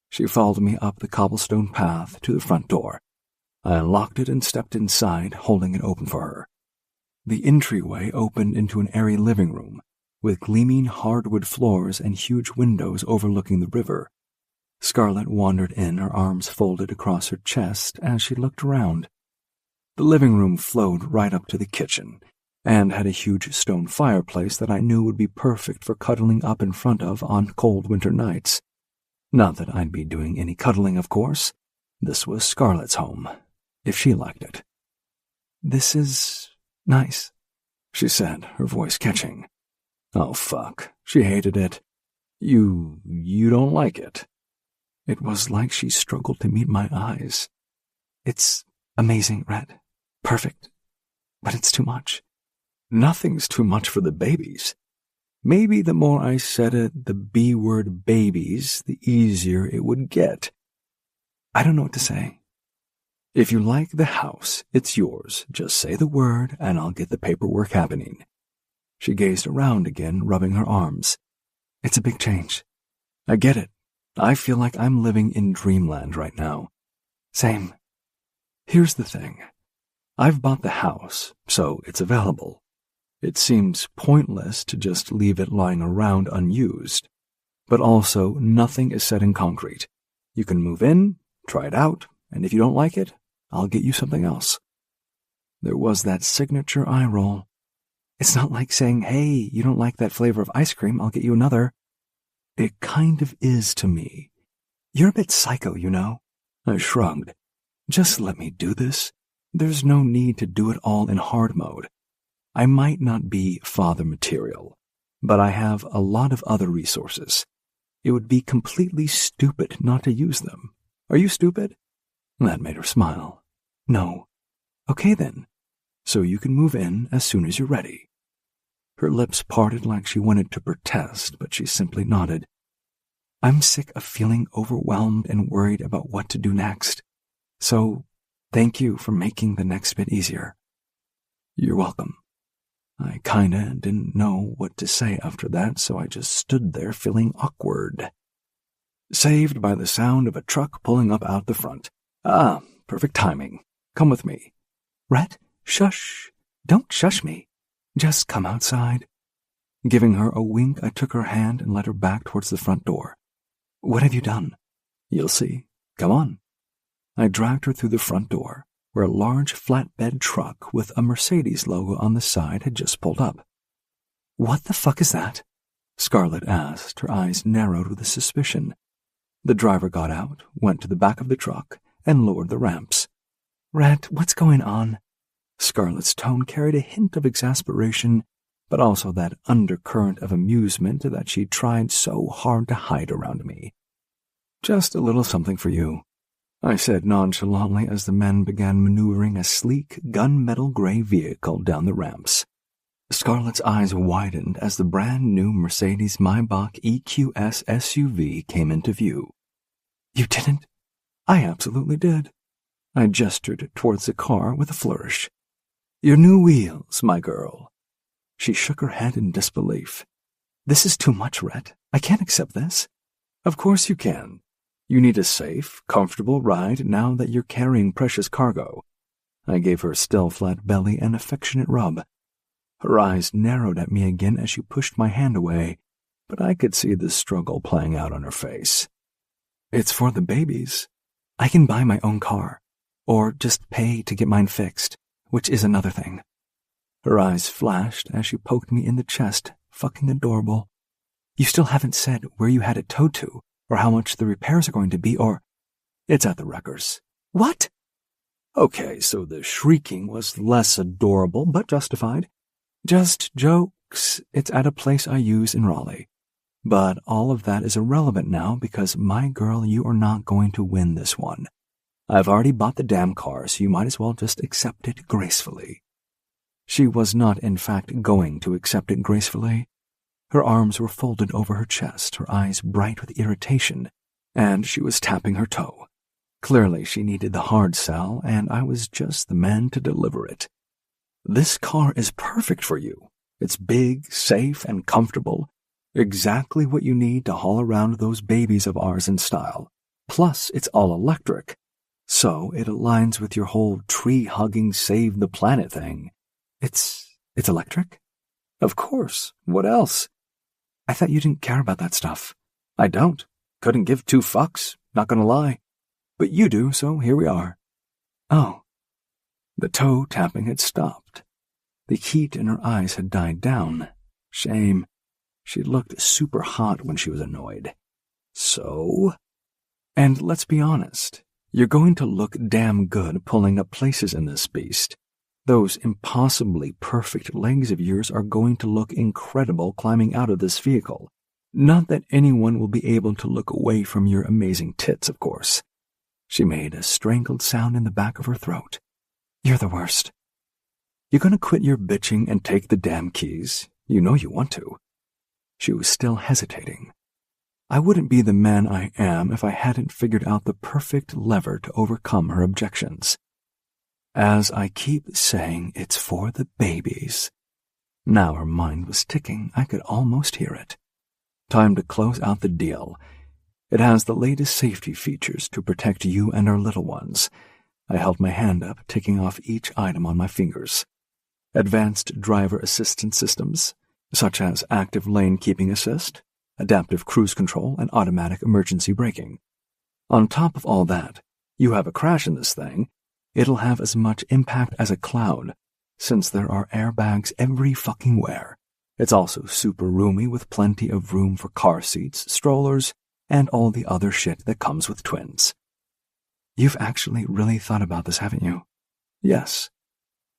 She followed me up the cobblestone path to the front door. I unlocked it and stepped inside, holding it open for her. The entryway opened into an airy living room, with gleaming hardwood floors and huge windows overlooking the river. Scarlett wandered in, her arms folded across her chest as she looked around. The living room flowed right up to the kitchen, and had a huge stone fireplace that I knew would be perfect for cuddling up in front of on cold winter nights. Not that I'd be doing any cuddling, of course. This was Scarlett's home, if she liked it. This is nice, she said, her voice catching. Oh, fuck. She hated it. You don't like it. It was like she struggled to meet my eyes. It's amazing, Red. Perfect. But it's too much. Nothing's too much for the babies. Maybe the more I said it, the B-word babies, the easier it would get. I don't know what to say. If you like the house, it's yours. Just say the word and I'll get the paperwork happening. She gazed around again, rubbing her arms. It's a big change. I get it. I feel like I'm living in dreamland right now. Same. Here's the thing. I've bought the house, so it's available. It seems pointless to just leave it lying around unused. But also, nothing is set in concrete. You can move in, try it out, and if you don't like it, I'll get you something else. There was that signature eye roll. It's not like saying, hey, you don't like that flavor of ice cream, I'll get you another. It kind of is to me. You're a bit psycho, you know. I shrugged. Just let me do this. There's no need to do it all in hard mode. I might not be father material, but I have a lot of other resources. It would be completely stupid not to use them. Are you stupid? That made her smile. No. Okay then. So you can move in as soon as you're ready. Her lips parted like she wanted to protest, but she simply nodded. I'm sick of feeling overwhelmed and worried about what to do next. So, thank you for making the next bit easier. You're welcome. I kinda didn't know what to say after that, so I just stood there feeling awkward. Saved by the sound of a truck pulling up out the front. Ah, perfect timing. Come with me. Rhett, shush. Don't shush me. Just come outside. Giving her a wink, I took her hand and led her back towards the front door. What have you done? You'll see. Come on. I dragged her through the front door, where a large flatbed truck with a Mercedes logo on the side had just pulled up. What the fuck is that? Scarlett asked, her eyes narrowed with a suspicion. The driver got out, went to the back of the truck, and lowered the ramps. Rat, what's going on? Scarlett's tone carried a hint of exasperation, but also that undercurrent of amusement that she tried so hard to hide around me. Just a little something for you, I said nonchalantly as the men began maneuvering a sleek, gunmetal gray vehicle down the ramps. Scarlett's eyes widened as the brand-new Mercedes Maybach EQS SUV came into view. You didn't? I absolutely did. I gestured towards the car with a flourish. Your new wheels, my girl. She shook her head in disbelief. This is too much, Rhett. I can't accept this. Of course you can. You need a safe, comfortable ride now that you're carrying precious cargo. I gave her a still flat belly and affectionate rub. Her eyes narrowed at me again as she pushed my hand away, but I could see the struggle playing out on her face. It's for the babies. I can buy my own car, or just pay to get mine fixed, which is another thing. Her eyes flashed as she poked me in the chest, fucking adorable. You still haven't said where you had it towed to, or how much the repairs are going to be, or... It's at the wreckers. What? Okay, so the shrieking was less adorable, but justified. Just jokes. It's at a place I use in Raleigh. But all of that is irrelevant now because, my girl, you are not going to win this one. I've already bought the damn car, so you might as well just accept it gracefully. She was not, in fact, going to accept it gracefully. Her arms were folded over her chest, her eyes bright with irritation, and she was tapping her toe. Clearly, she needed the hard sell, and I was just the man to deliver it. This car is perfect for you. It's big, safe, and comfortable. Exactly what you need to haul around those babies of ours in style. Plus, it's all electric. So it aligns with your whole tree-hugging save the planet thing. It's electric? Of course. What else? I thought you didn't care about that stuff. I don't. Couldn't give two fucks, not gonna lie. But you do, so here we are. Oh. The toe tapping had stopped. The heat in her eyes had died down. Shame. She looked super hot when she was annoyed. So? And let's be honest, you're going to look damn good pulling up places in this beast. Those impossibly perfect legs of yours are going to look incredible climbing out of this vehicle. Not that anyone will be able to look away from your amazing tits, of course. She made a strangled sound in the back of her throat. You're the worst. You gonna quit your bitching and take the damn keys? You know you want to. She was still hesitating. I wouldn't be the man I am if I hadn't figured out the perfect lever to overcome her objections. As I keep saying, it's for the babies. Now her mind was ticking. I could almost hear it. Time to close out the deal. It has the latest safety features to protect you and our little ones. I held my hand up, ticking off each item on my fingers. Advanced driver assistance systems, such as active lane keeping assist, adaptive cruise control, and automatic emergency braking. On top of all that, you have a crash in this thing, it'll have as much impact as a cloud, since there are airbags every fucking where. It's also super roomy with plenty of room for car seats, strollers, and all the other shit that comes with twins. You've actually really thought about this, haven't you? Yes.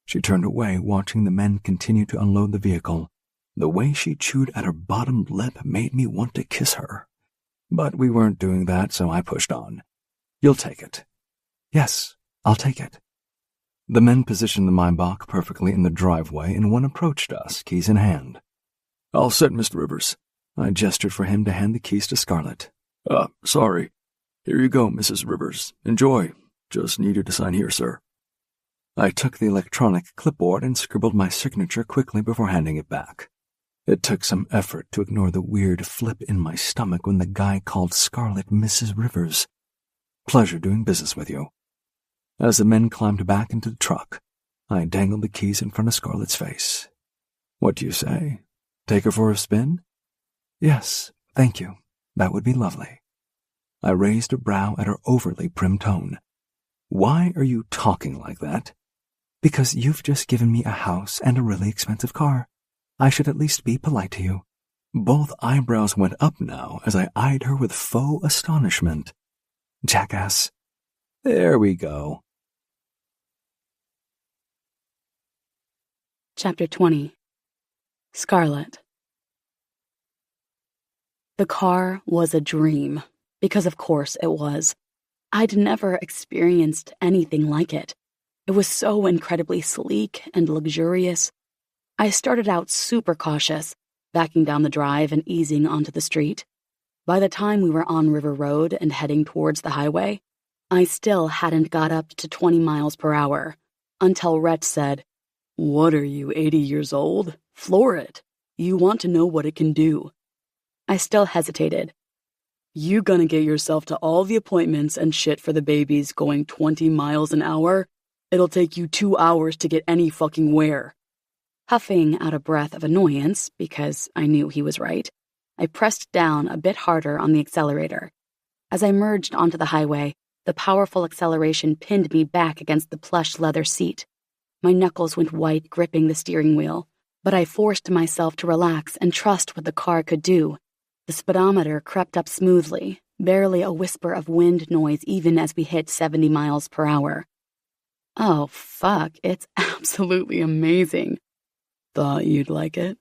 She turned away, watching the men continue to unload the vehicle. The way she chewed at her bottom lip made me want to kiss her. But we weren't doing that, so I pushed on. You'll take it. Yes, I'll take it. The men positioned the Maybach perfectly in the driveway, and one approached us, keys in hand. All set, Mr. Rivers. I gestured for him to hand the keys to Scarlett. Sorry. Here you go, Mrs. Rivers. Enjoy. Just need you to sign here, sir. I took the electronic clipboard and scribbled my signature quickly before handing it back. It took some effort to ignore the weird flip in my stomach when the guy called Scarlett Mrs. Rivers. Pleasure doing business with you. As the men climbed back into the truck, I dangled the keys in front of Scarlett's face. What do you say? Take her for a spin? Yes, thank you. That would be lovely. I raised a brow at her overly prim tone. Why are you talking like that? Because you've just given me a house and a really expensive car. I should at least be polite to you. Both eyebrows went up now as I eyed her with faux astonishment. Jackass. There we go. Chapter 20. Scarlett. The car was a dream, because of course it was. I'd never experienced anything like it. It was so incredibly sleek and luxurious. I started out super cautious, backing down the drive and easing onto the street. By the time we were on River Road and heading towards the highway, I still hadn't got up to 20 miles per hour, until Rhett said, "What are you, 80 years old? Floor it. You want to know what it can do." I still hesitated. "You gonna get yourself to all the appointments and shit for the babies going 20 miles an hour? It'll take you 2 hours to get any fucking where." Huffing out a breath of annoyance, because I knew he was right, I pressed down a bit harder on the accelerator. As I merged onto the highway, the powerful acceleration pinned me back against the plush leather seat. My knuckles went white gripping the steering wheel, but I forced myself to relax and trust what the car could do. The speedometer crept up smoothly, barely a whisper of wind noise even as we hit 70 miles per hour. Oh, fuck, it's absolutely amazing. Thought you'd like it.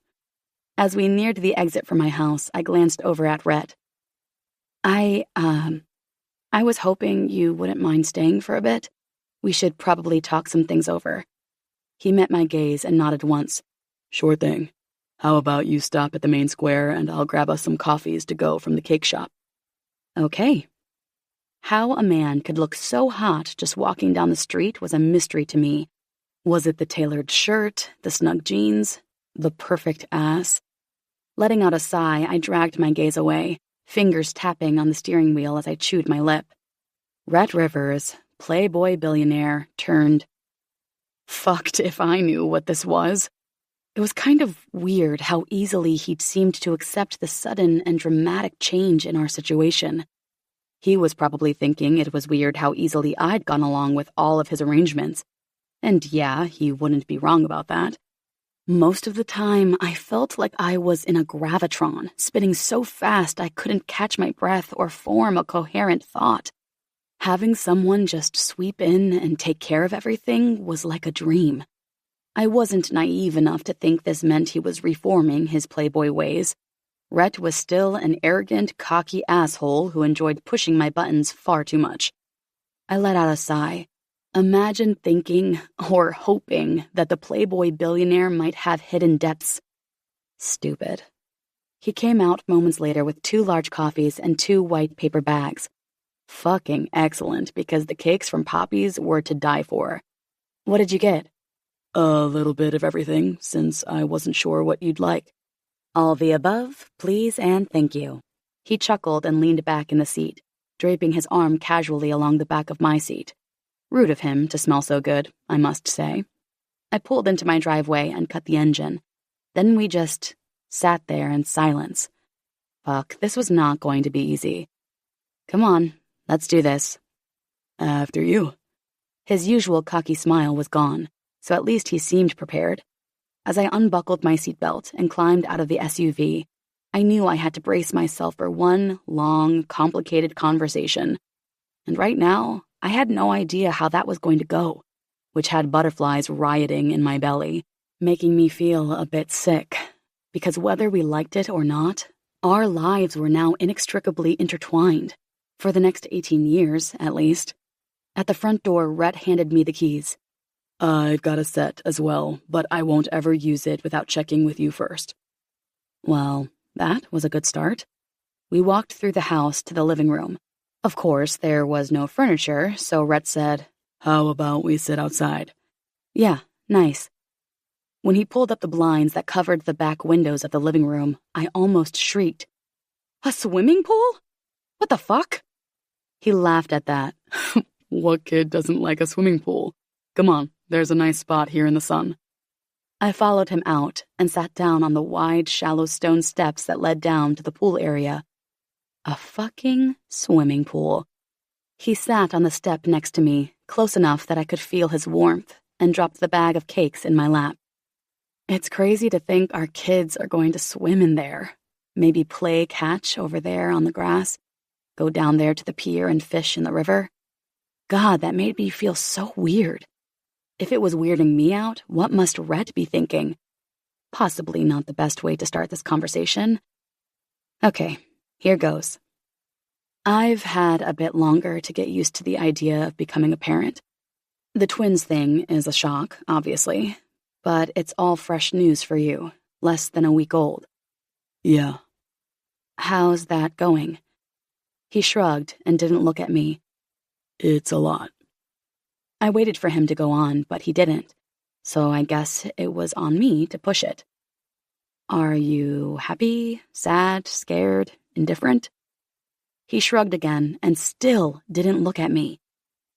As we neared the exit from my house, I glanced over at Rhett. I was hoping you wouldn't mind staying for a bit. We should probably talk some things over. He met my gaze and nodded once. Sure thing. How about you stop at the main square and I'll grab us some coffees to go from the cake shop? Okay. How a man could look so hot just walking down the street was a mystery to me. Was it the tailored shirt, the snug jeans, the perfect ass? Letting out a sigh, I dragged my gaze away, fingers tapping on the steering wheel as I chewed my lip. Rhett Rivers, playboy billionaire, turned. Fucked if I knew what this was. It was kind of weird how easily he'd seemed to accept the sudden and dramatic change in our situation. He was probably thinking it was weird how easily I'd gone along with all of his arrangements. And yeah, he wouldn't be wrong about that. Most of the time, I felt like I was in a gravitron, spinning so fast I couldn't catch my breath or form a coherent thought. Having someone just sweep in and take care of everything was like a dream. I wasn't naive enough to think this meant he was reforming his playboy ways. Rhett was still an arrogant, cocky asshole who enjoyed pushing my buttons far too much. I let out a sigh. Imagine thinking, or hoping, that the playboy billionaire might have hidden depths. Stupid. He came out moments later with 2 large coffees and 2 white paper bags. Fucking excellent, because the cakes from Poppy's were to die for. What did you get? A little bit of everything, since I wasn't sure what you'd like. All the above, please and thank you. He chuckled and leaned back in the seat, draping his arm casually along the back of my seat. Rude of him to smell so good, I must say. I pulled into my driveway and cut the engine. Then we just sat there in silence. Fuck, this was not going to be easy. Come on, let's do this. After you. His usual cocky smile was gone, so at least he seemed prepared. As I unbuckled my seatbelt and climbed out of the SUV, I knew I had to brace myself for one long, complicated conversation. And right now, I had no idea how that was going to go, which had butterflies rioting in my belly, making me feel a bit sick. Because whether we liked it or not, our lives were now inextricably intertwined, for the next 18 years, at least. At the front door, Rhett handed me the keys. I've got a set as well, but I won't ever use it without checking with you first. Well, that was a good start. We walked through the house to the living room. Of course, there was no furniture, so Rhett said, How about we sit outside? Yeah, nice. When he pulled up the blinds that covered the back windows of the living room, I almost shrieked. A swimming pool? What the fuck? He laughed at that. What kid doesn't like a swimming pool? Come on, there's a nice spot here in the sun. I followed him out and sat down on the wide, shallow stone steps that led down to the pool area. A fucking swimming pool. He sat on the step next to me, close enough that I could feel his warmth, and dropped the bag of cakes in my lap. It's crazy to think our kids are going to swim in there. Maybe play catch over there on the grass. Go down there to the pier and fish in the river. God, that made me feel so weird. If it was weirding me out, what must Rhett be thinking? Possibly not the best way to start this conversation. Okay, here goes. I've had a bit longer to get used to the idea of becoming a parent. The twins thing is a shock, obviously, but it's all fresh news for you, less than a week old. Yeah. How's that going? He shrugged and didn't look at me. It's a lot. I waited for him to go on, but he didn't, so I guess it was on me to push it. Are you happy, sad, scared, indifferent? He shrugged again and still didn't look at me.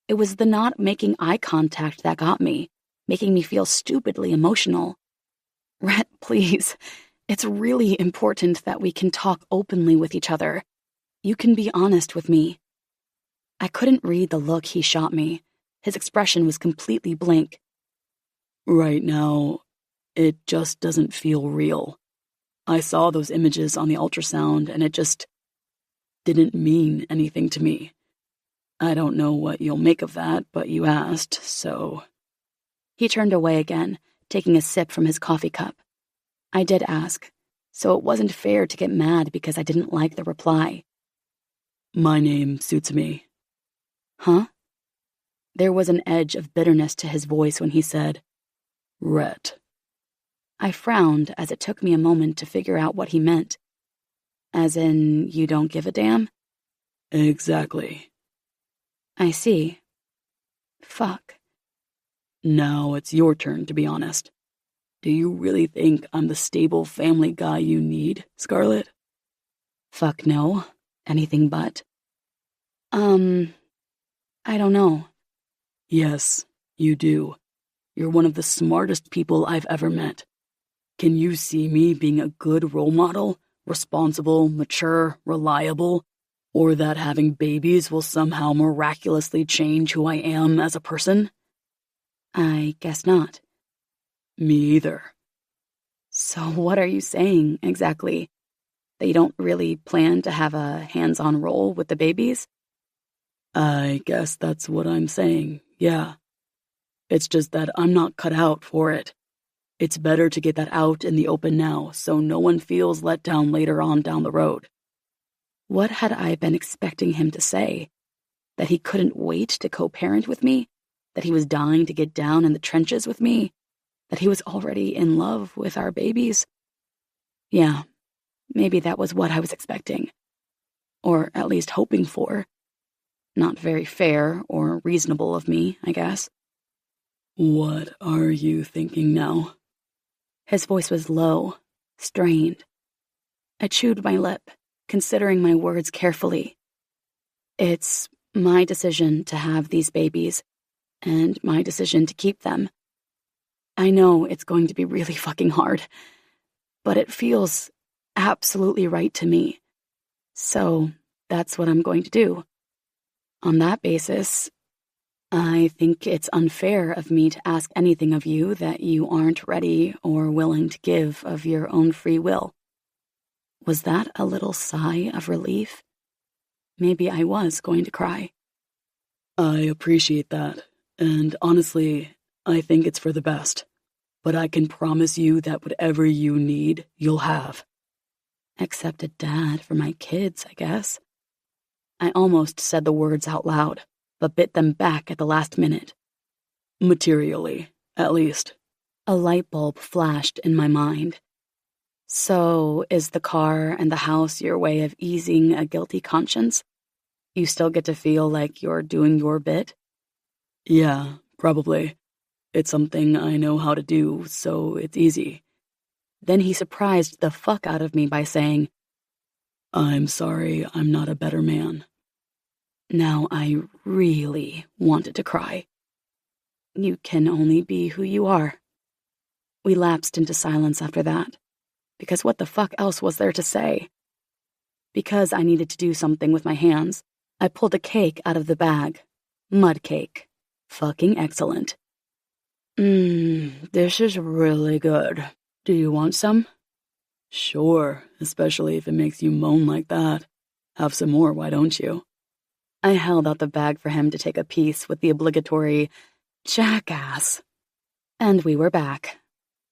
It was the not making eye contact that got me, making me feel stupidly emotional. Rhett, please, it's really important that we can talk openly with each other. You can be honest with me. I couldn't read the look he shot me. His expression was completely blank. Right now, it just doesn't feel real. I saw those images on the ultrasound and it just didn't mean anything to me. I don't know what you'll make of that, but you asked, so... He turned away again, taking a sip from his coffee cup. I did ask. so it wasn't fair to get mad because I didn't like the reply. My name suits me. Huh? There was an edge of bitterness to his voice when he said, Rhett. I frowned as it took me a moment to figure out what he meant. As in, you don't give a damn? Exactly. I see. Fuck. Now it's your turn to be honest. Do you really think I'm the stable family guy you need, Scarlett? Fuck no. Anything but. I don't know. Yes, you do. You're one of the smartest people I've ever met. Can you see me being a good role model, responsible, mature, reliable, or that having babies will somehow miraculously change who I am as a person? I guess not. Me either. So what are you saying, exactly? That you don't really plan to have a hands-on role with the babies? I guess that's what I'm saying, yeah. It's just that I'm not cut out for it. It's better to get that out in the open now so no one feels let down later on down the road. What had I been expecting him to say? That he couldn't wait to co-parent with me? That he was dying to get down in the trenches with me? That he was already in love with our babies? Yeah, maybe that was what I was expecting. Or at least hoping for. Not very fair or reasonable of me, I guess. What are you thinking now? His voice was low, strained. I chewed my lip, considering my words carefully. It's my decision to have these babies, and my decision to keep them. I know it's going to be really fucking hard, but it feels absolutely right to me. So that's what I'm going to do. On that basis, I think it's unfair of me to ask anything of you that you aren't ready or willing to give of your own free will. Was that a little sigh of relief? Maybe I was going to cry. I appreciate that, and honestly, I think it's for the best. But I can promise you that whatever you need, you'll have. Except a dad for my kids, I guess. I almost said the words out loud, but bit them back at the last minute. Materially, at least. A light bulb flashed in my mind. So, is the car and the house your way of easing a guilty conscience? You still get to feel like you're doing your bit? Yeah, probably. It's something I know how to do, so it's easy. Then he surprised the fuck out of me by saying, I'm sorry I'm not a better man. Now I really wanted to cry. You can only be who you are. We lapsed into silence after that, because what the fuck else was there to say? Because I needed to do something with my hands, I pulled a cake out of the bag. Mud cake. Fucking excellent. This is really good. Do you want some? Sure, especially if it makes you moan like that. Have some more, why don't you? I held out the bag for him to take a piece with the obligatory, jackass. And we were back.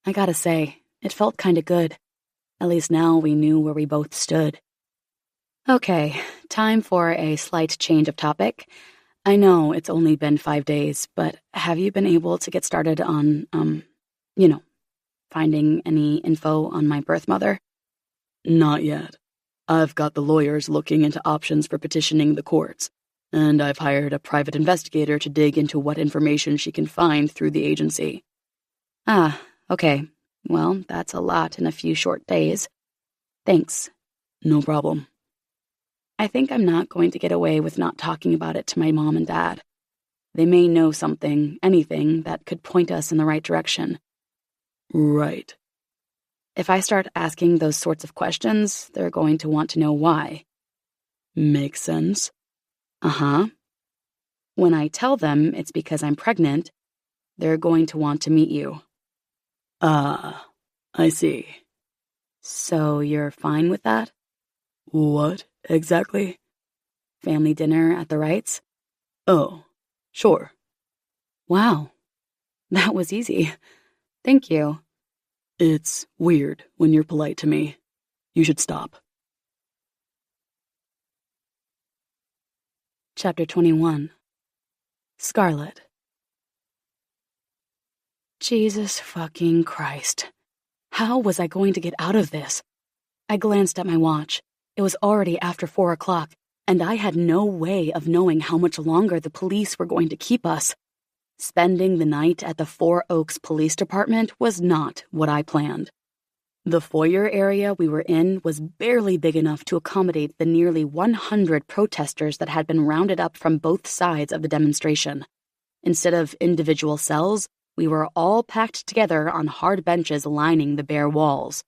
I gotta say, it felt kinda good. At least now we knew where we both stood. Okay, time for a slight change of topic. I know it's only been 5 days, but have you been able to get started on, finding any info on my birth mother? Not yet. I've got the lawyers looking into options for petitioning the courts, and I've hired a private investigator to dig into what information she can find through the agency. Ah, okay. Well, that's a lot in a few short days. Thanks. No problem. I think I'm not going to get away with not talking about it to my mom and dad. They may know something, anything, that could point us in the right direction. Right. If I start asking those sorts of questions, they're going to want to know why. Makes sense. Uh-huh. When I tell them it's because I'm pregnant, they're going to want to meet you. Ah, I see. So you're fine with that? What, exactly? Family dinner at the Wrights? Oh, sure. Wow. That was easy. Thank you. It's weird when you're polite to me. You should stop. Chapter 21. Scarlet. Jesus fucking Christ. How was I going to get out of this? I glanced at my watch. It was already after 4 o'clock, and I had no way of knowing how much longer the police were going to keep us. Spending the night at the Four Oaks Police Department was not what I planned. The foyer area we were in was barely big enough to accommodate the nearly 100 protesters that had been rounded up from both sides of the demonstration. Instead of individual cells, we were all packed together on hard benches lining the bare walls.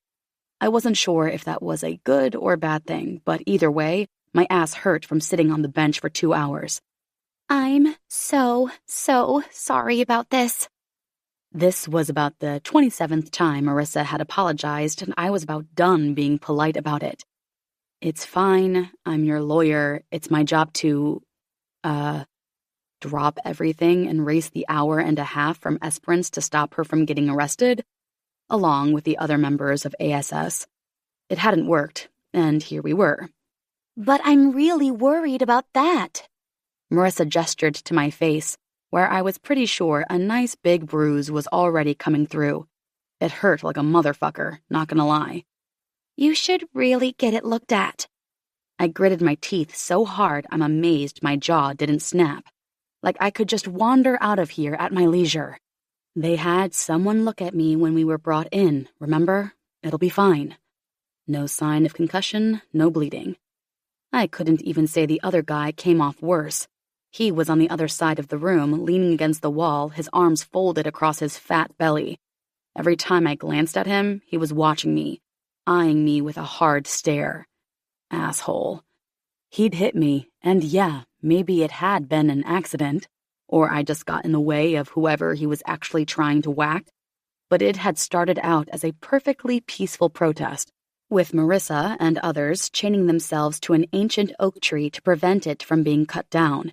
I wasn't sure if that was a good or bad thing, but either way, my ass hurt from sitting on the bench for 2 hours. I'm so sorry about this. This was about the 27th time Marissa had apologized, and I was about done being polite about it. It's fine. I'm your lawyer. It's my job to, drop everything and race the hour and a half from Esperance to stop her from getting arrested, along with the other members of ASS. It hadn't worked, and here we were. But I'm really worried about that. Marissa gestured to my face, where I was pretty sure a nice big bruise was already coming through. It hurt like a motherfucker, not gonna lie. You should really get it looked at. I gritted my teeth so hard I'm amazed my jaw didn't snap. Like I could just wander out of here at my leisure. They had someone look at me when we were brought in, remember? It'll be fine. No sign of concussion, no bleeding. I couldn't even say the other guy came off worse. He was on the other side of the room, leaning against the wall, his arms folded across his fat belly. Every time I glanced at him, he was watching me, eyeing me with a hard stare. Asshole. He'd hit me, and yeah, maybe it had been an accident, or I just got in the way of whoever he was actually trying to whack, but it had started out as a perfectly peaceful protest, with Marissa and others chaining themselves to an ancient oak tree to prevent it from being cut down.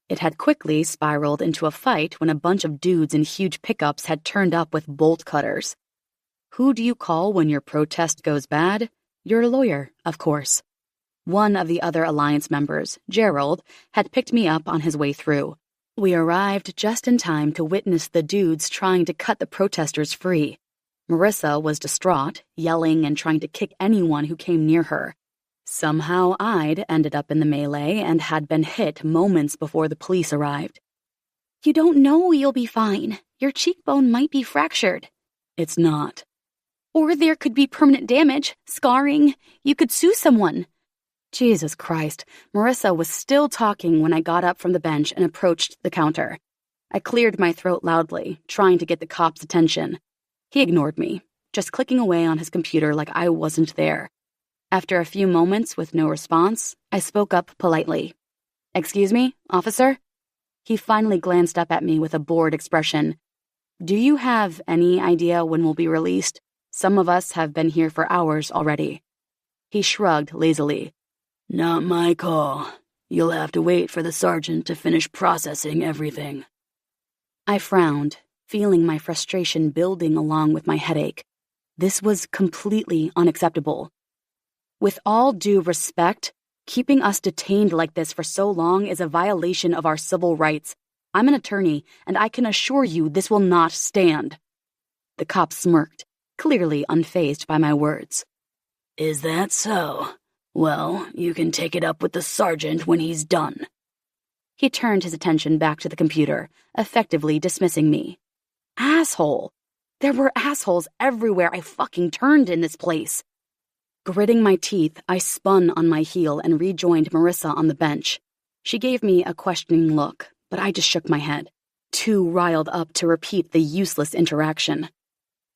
It had quickly spiraled into a fight when a bunch of dudes in huge pickups had turned up with bolt cutters. Who do you call when your protest goes bad? Your lawyer, of course. One of the other Alliance members, Gerald, had picked me up on his way through. We arrived just in time to witness the dudes trying to cut the protesters free. Marissa was distraught, yelling and trying to kick anyone who came near her. Somehow I'd ended up in the melee and had been hit moments before the police arrived. You don't know you'll be fine. Your cheekbone might be fractured. It's not. Or there could be permanent damage, scarring. You could sue someone. Jesus Christ, Marissa was still talking when I got up from the bench and approached the counter. I cleared my throat loudly, trying to get the cop's attention. He ignored me, just clicking away on his computer like I wasn't there. After a few moments with no response, I spoke up politely. "Excuse me, officer?" He finally glanced up at me with a bored expression. "Do you have any idea when we'll be released? Some of us have been here for hours already." He shrugged lazily. "Not my call. You'll have to wait for the sergeant to finish processing everything." I frowned, feeling my frustration building along with my headache. This was completely unacceptable. With all due respect, keeping us detained like this for so long is a violation of our civil rights. I'm an attorney, and I can assure you this will not stand. The cop smirked, clearly unfazed by my words. "Is that so? Well, you can take it up with the sergeant when he's done." He turned his attention back to the computer, effectively dismissing me. Asshole! There were assholes everywhere I fucking turned in this place. Gritting my teeth, I spun on my heel and rejoined Marissa on the bench. She gave me a questioning look, but I just shook my head, too riled up to repeat the useless interaction.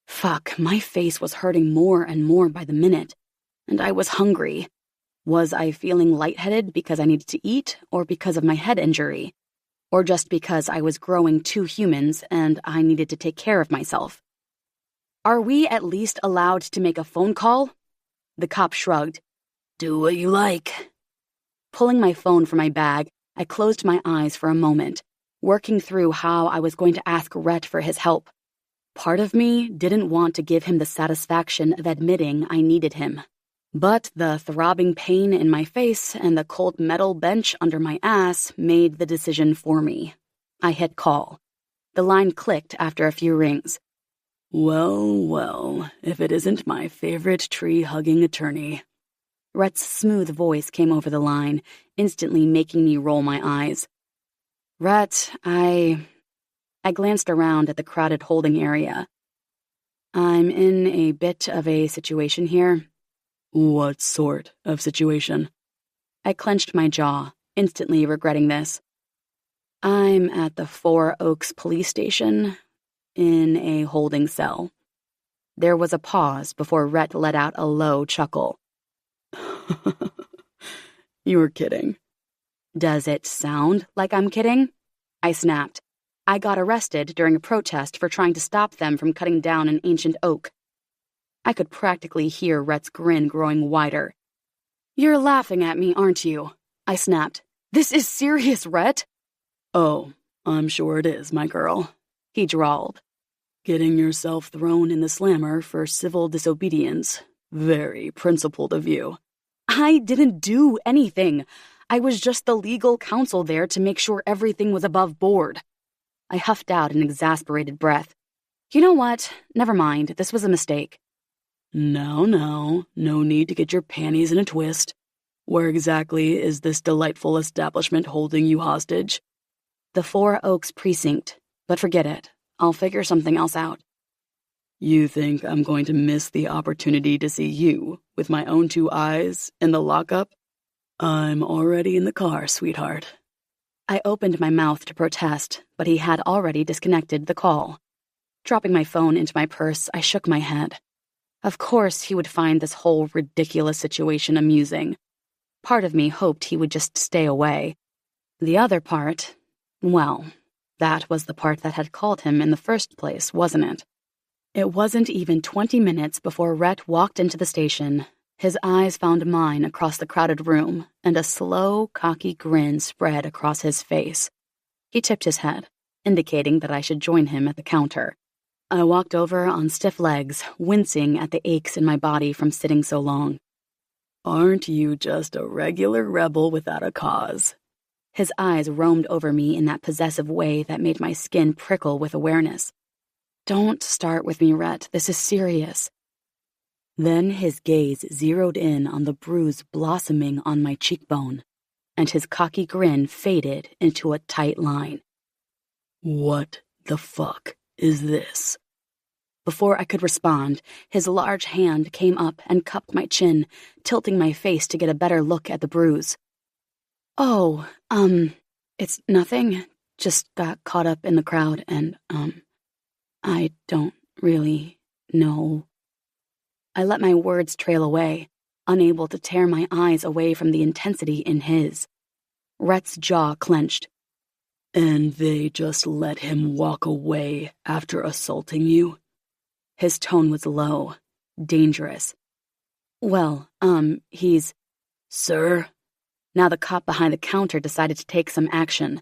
Fuck, my face was hurting more and more by the minute, and I was hungry. Was I feeling lightheaded because I needed to eat, or because of my head injury? Or just because I was growing 2 humans and I needed to take care of myself? "Are we at least allowed to make a phone call?" The cop shrugged. "Do what you like." Pulling my phone from my bag, I closed my eyes for a moment, working through how I was going to ask Rhett for his help. Part of me didn't want to give him the satisfaction of admitting I needed him. But the throbbing pain in my face and the cold metal bench under my ass made the decision for me. I hit call. The line clicked after a few rings. Well, well, if it isn't my favorite tree-hugging attorney. Rhett's smooth voice came over the line, instantly making me roll my eyes. Rhett, I glanced around at the crowded holding area. I'm in a bit of a situation here. What sort of situation? I clenched my jaw, instantly regretting this. I'm at the Four Oaks police station, in a holding cell. There was a pause before Rhett let out a low chuckle. You were kidding. Does it sound like I'm kidding? I snapped. I got arrested during a protest for trying to stop them from cutting down an ancient oak. I could practically hear Rhett's grin growing wider. You're laughing at me, aren't you? I snapped. This is serious, Rhett. Oh, I'm sure it is, my girl, he drawled. Getting yourself thrown in the slammer for civil disobedience. Very principled of you. I didn't do anything. I was just the legal counsel there to make sure everything was above board. I huffed out an exasperated breath. You know what? Never mind. This was a mistake. Now, no need to get your panties in a twist. Where exactly is this delightful establishment holding you hostage? The Four Oaks precinct, but forget it. I'll figure something else out. You think I'm going to miss the opportunity to see you with my own two eyes in the lockup? I'm already in the car, sweetheart. I opened my mouth to protest, but he had already disconnected the call. Dropping my phone into my purse, I shook my head. Of course he would find this whole ridiculous situation amusing. Part of me hoped he would just stay away. The other part, well, that was the part that had called him in the first place, wasn't it? It wasn't even 20 minutes before Rhett walked into the station. His eyes found mine across the crowded room, and a slow, cocky grin spread across his face. He tipped his head, indicating that I should join him at the counter. I walked over on stiff legs, wincing at the aches in my body from sitting so long. Aren't you just a regular rebel without a cause? His eyes roamed over me in that possessive way that made my skin prickle with awareness. Don't start with me, Rhett. This is serious. Then his gaze zeroed in on the bruise blossoming on my cheekbone, and his cocky grin faded into a tight line. What the fuck is this? Before I could respond, his large hand came up and cupped my chin, tilting my face to get a better look at the bruise. Oh, it's nothing. Just got caught up in the crowd and, I don't really know. I let my words trail away, unable to tear my eyes away from the intensity in his. Rhett's jaw clenched. And they just let him walk away after assaulting you? His tone was low, dangerous. Well, he's... Sir? Now the cop behind the counter decided to take some action.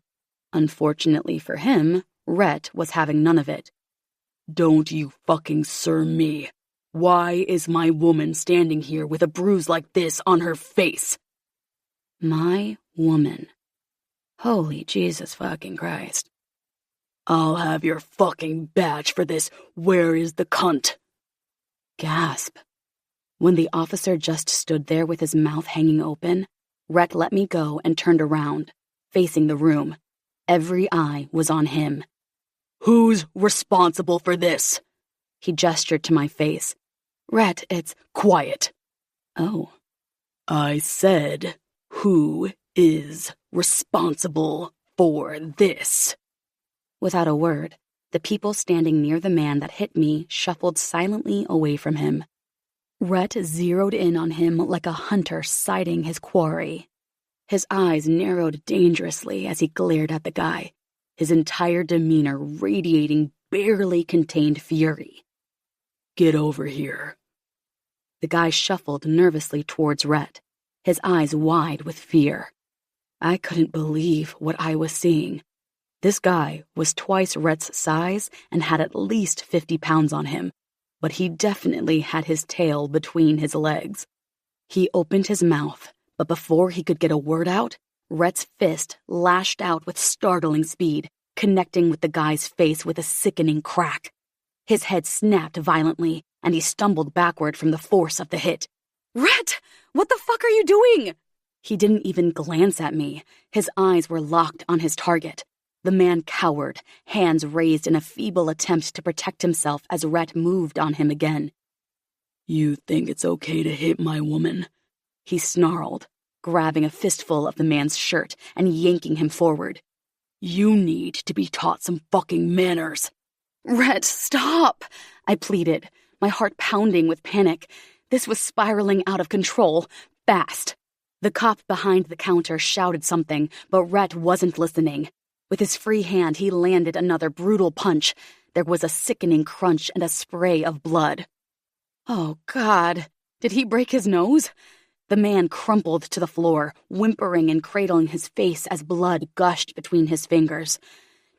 Unfortunately for him, Rhett was having none of it. Don't you fucking sir me. Why is my woman standing here with a bruise like this on her face? My woman. Holy Jesus fucking Christ. I'll have your fucking badge for this. Where is the cunt? Gasp. When the officer just stood there with his mouth hanging open, Rhett let me go and turned around, facing the room. Every eye was on him. Who's responsible for this? He gestured to my face. Rhett, it's quiet. Oh. I said, who is responsible for this? Without a word, the people standing near the man that hit me shuffled silently away from him. Rhett zeroed in on him like a hunter sighting his quarry. His eyes narrowed dangerously as he glared at the guy, his entire demeanor radiating barely contained fury. Get over here. The guy shuffled nervously towards Rhett, his eyes wide with fear. I couldn't believe what I was seeing. This guy was twice Rhett's size and had at least 50 pounds on him, but he definitely had his tail between his legs. He opened his mouth, but before he could get a word out, Rhett's fist lashed out with startling speed, connecting with the guy's face with a sickening crack. His head snapped violently, and he stumbled backward from the force of the hit. "Rhett, what the fuck are you doing?" He didn't even glance at me. His eyes were locked on his target. The man cowered, hands raised in a feeble attempt to protect himself as Rhett moved on him again. "You think it's okay to hit my woman?" He snarled, grabbing a fistful of the man's shirt and yanking him forward. "You need to be taught some fucking manners." "Rhett, stop!" I pleaded, my heart pounding with panic. This was spiraling out of control, fast. The cop behind the counter shouted something, but Rhett wasn't listening. With his free hand, he landed another brutal punch. There was a sickening crunch and a spray of blood. Oh, God. Did he break his nose? The man crumpled to the floor, whimpering and cradling his face as blood gushed between his fingers.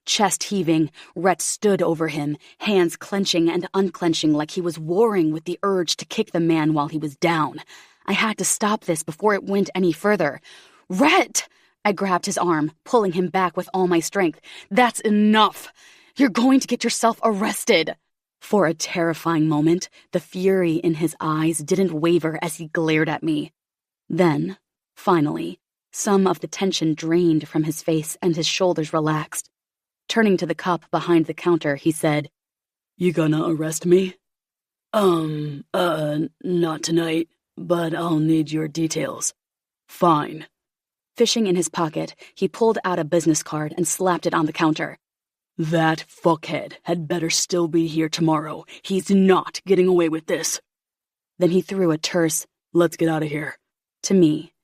Chest heaving, Rhett stood over him, hands clenching and unclenching like he was warring with the urge to kick the man while he was down. I had to stop this before it went any further. "Rhett!" I grabbed his arm, pulling him back with all my strength. "That's enough! You're going to get yourself arrested!" For a terrifying moment, the fury in his eyes didn't waver as he glared at me. Then, finally, some of the tension drained from his face and his shoulders relaxed. Turning to the cop behind the counter, he said, "You gonna arrest me?" Not tonight, but I'll need your details." "Fine." Fishing in his pocket, he pulled out a business card and slapped it on the counter. "That fuckhead had better still be here tomorrow. He's not getting away with this." Then he threw a terse, "Let's get out of here," to me.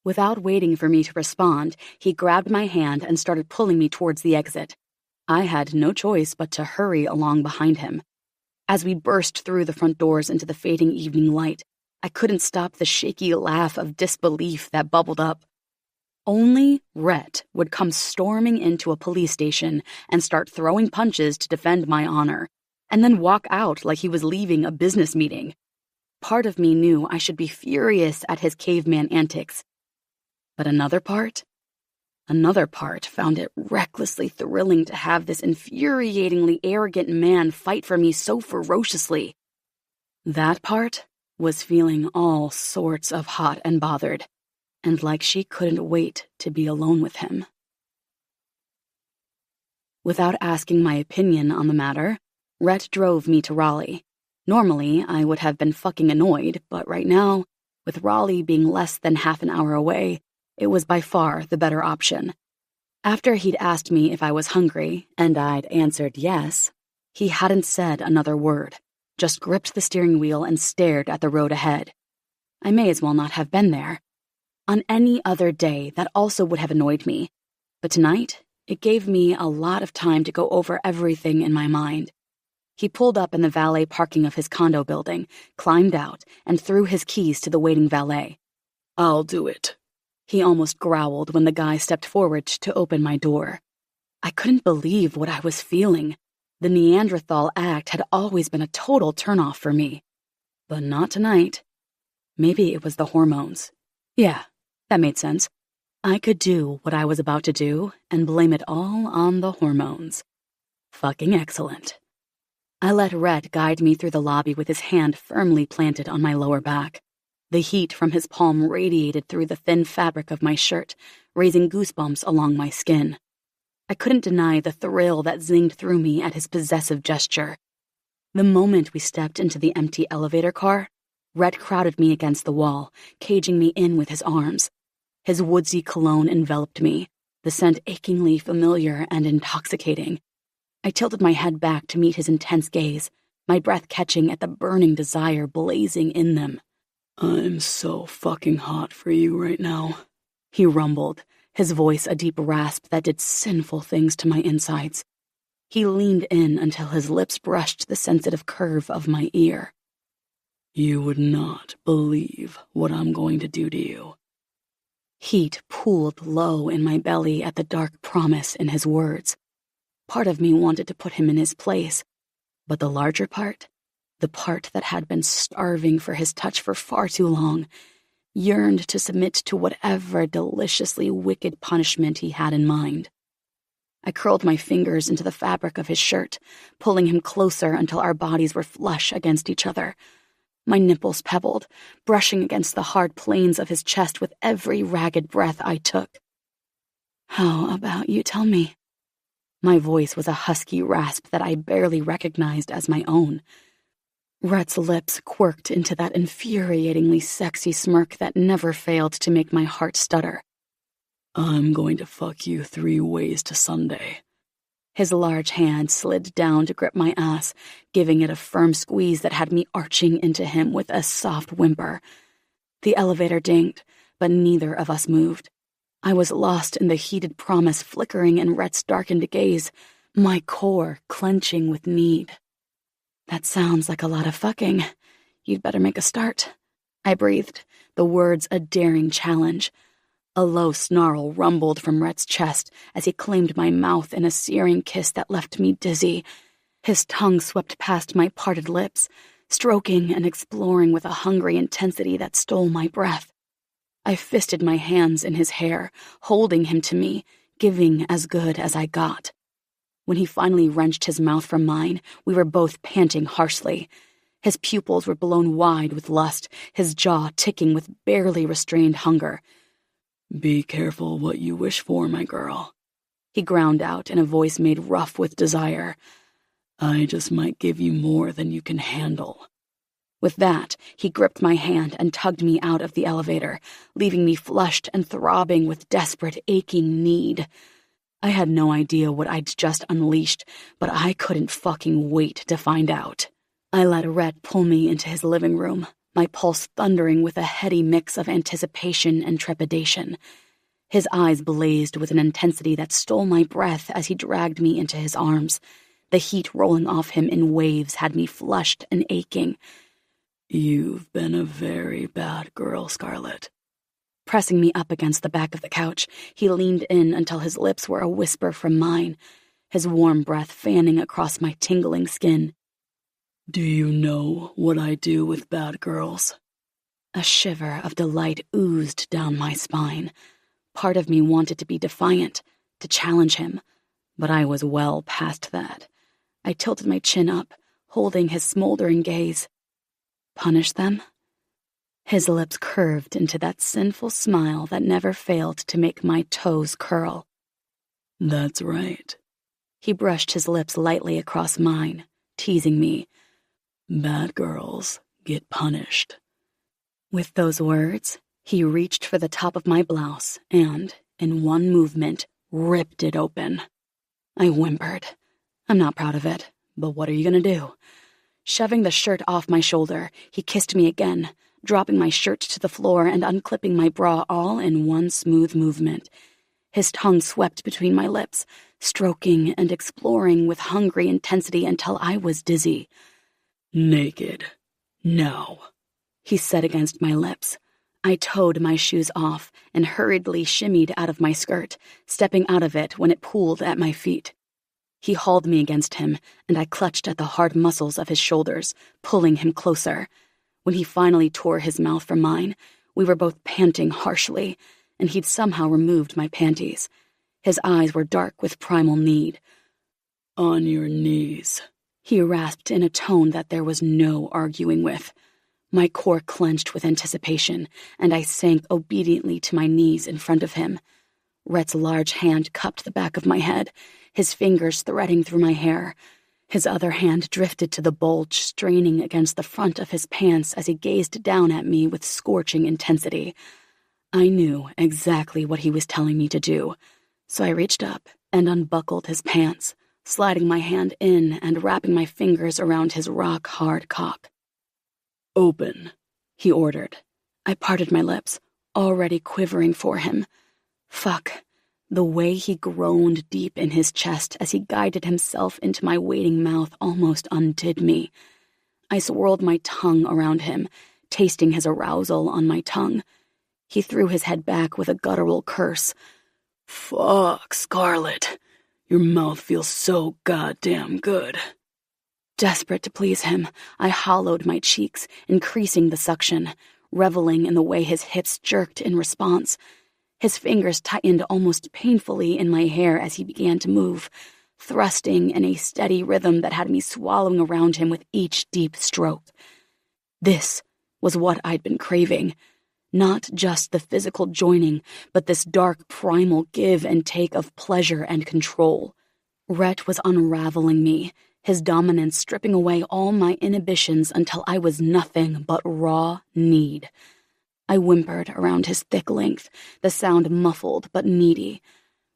Without waiting for me to respond, he grabbed my hand and started pulling me towards the exit. I had no choice but to hurry along behind him. As we burst through the front doors into the fading evening light, I couldn't stop the shaky laugh of disbelief that bubbled up. Only Rhett would come storming into a police station and start throwing punches to defend my honor, and then walk out like he was leaving a business meeting. Part of me knew I should be furious at his caveman antics. But another part found it recklessly thrilling to have this infuriatingly arrogant man fight for me so ferociously. That part was feeling all sorts of hot and bothered, and like she couldn't wait to be alone with him. Without asking my opinion on the matter, Rhett drove me to Raleigh. Normally, I would have been fucking annoyed, but right now, with Raleigh being less than half an hour away, it was by far the better option. After he'd asked me if I was hungry, and I'd answered yes, he hadn't said another word, just gripped the steering wheel and stared at the road ahead. I may as well not have been there. On any other day, that also would have annoyed me, but tonight, it gave me a lot of time to go over everything in my mind. He pulled up in the valet parking of his condo building, climbed out, and threw his keys to the waiting valet. "I'll do it," he almost growled when the guy stepped forward to open my door. I couldn't believe what I was feeling. The Neanderthal act had always been a total turnoff for me. But not tonight. Maybe it was the hormones. Yeah, that made sense. I could do what I was about to do and blame it all on the hormones. Fucking excellent. I let Rhett guide me through the lobby with his hand firmly planted on my lower back. The heat from his palm radiated through the thin fabric of my shirt, raising goosebumps along my skin. I couldn't deny the thrill that zinged through me at his possessive gesture. The moment we stepped into the empty elevator car, Rhett crowded me against the wall, caging me in with his arms. His woodsy cologne enveloped me, the scent achingly familiar and intoxicating. I tilted my head back to meet his intense gaze, my breath catching at the burning desire blazing in them. "I'm so fucking hot for you right now," he rumbled, his voice a deep rasp that did sinful things to my insides. He leaned in until his lips brushed the sensitive curve of my ear. "You would not believe what I'm going to do to you." Heat pooled low in my belly at the dark promise in his words. Part of me wanted to put him in his place, but the larger part, the part that had been starving for his touch for far too long, yearned to submit to whatever deliciously wicked punishment he had in mind. I curled my fingers into the fabric of his shirt, pulling him closer until our bodies were flush against each other. My nipples pebbled, brushing against the hard planes of his chest with every ragged breath I took. "How about you tell me?" My voice was a husky rasp that I barely recognized as my own. Rhett's lips quirked into that infuriatingly sexy smirk that never failed to make my heart stutter. "I'm going to fuck you 3 ways to Sunday." His large hand slid down to grip my ass, giving it a firm squeeze that had me arching into him with a soft whimper. The elevator dinged, but neither of us moved. I was lost in the heated promise flickering in Rhett's darkened gaze, my core clenching with need. "That sounds like a lot of fucking. You'd better make a start." I breathed, the words a daring challenge. A low snarl rumbled from Rhett's chest as he claimed my mouth in a searing kiss that left me dizzy. His tongue swept past my parted lips, stroking and exploring with a hungry intensity that stole my breath. I fisted my hands in his hair, holding him to me, giving as good as I got. When he finally wrenched his mouth from mine, we were both panting harshly. His pupils were blown wide with lust, his jaw ticking with barely restrained hunger. "Be careful what you wish for, my girl," he ground out in a voice made rough with desire. "I just might give you more than you can handle." With that, he gripped my hand and tugged me out of the elevator, leaving me flushed and throbbing with desperate, aching need. I had no idea what I'd just unleashed, but I couldn't fucking wait to find out. I let Rhett pull me into his living room, my pulse thundering with a heady mix of anticipation and trepidation. His eyes blazed with an intensity that stole my breath as he dragged me into his arms. The heat rolling off him in waves had me flushed and aching. "You've been a very bad girl, Scarlett." Pressing me up against the back of the couch, he leaned in until his lips were a whisper from mine, his warm breath fanning across my tingling skin. "Do you know what I do with bad girls?" A shiver of delight oozed down my spine. Part of me wanted to be defiant, to challenge him, but I was well past that. I tilted my chin up, holding his smoldering gaze. Punish them? His lips curved into that sinful smile that never failed to make my toes curl. "That's right." He brushed his lips lightly across mine, teasing me. "Bad girls get punished." With those words, he reached for the top of my blouse and, in one movement, ripped it open. I whimpered. I'm not proud of it, but what are you gonna do? Shoving the shirt off my shoulder, he kissed me again, dropping my shirt to the floor and unclipping my bra all in one smooth movement. His tongue swept between my lips, stroking and exploring with hungry intensity until I was dizzy. "Naked. Now," he said against my lips. I towed my shoes off and hurriedly shimmied out of my skirt, stepping out of it when it pooled at my feet. He hauled me against him, and I clutched at the hard muscles of his shoulders, pulling him closer. When he finally tore his mouth from mine, we were both panting harshly, and he'd somehow removed my panties. His eyes were dark with primal need. "On your knees," he rasped in a tone that there was no arguing with. My core clenched with anticipation, and I sank obediently to my knees in front of him. Rhett's large hand cupped the back of my head, his fingers threading through my hair. His other hand drifted to the bulge, straining against the front of his pants as he gazed down at me with scorching intensity. I knew exactly what he was telling me to do, so I reached up and unbuckled his pants, sliding my hand in and wrapping my fingers around his rock-hard cock. "Open," he ordered. I parted my lips, already quivering for him. Fuck. The way he groaned deep in his chest as he guided himself into my waiting mouth almost undid me. I swirled my tongue around him, tasting his arousal on my tongue. He threw his head back with a guttural curse. "Fuck, Scarlett. Your mouth feels so goddamn good." Desperate to please him, I hollowed my cheeks, increasing the suction. reveling in the way his hips jerked in response. His fingers tightened almost painfully in my hair as he began to move, thrusting in a steady rhythm that had me swallowing around him with each deep stroke. This was what I'd been craving. Not just the physical joining, but this dark primal give and take of pleasure and control. Rhett was unraveling me, his dominance stripping away all my inhibitions until I was nothing but raw need. I whimpered around his thick length, the sound muffled but needy.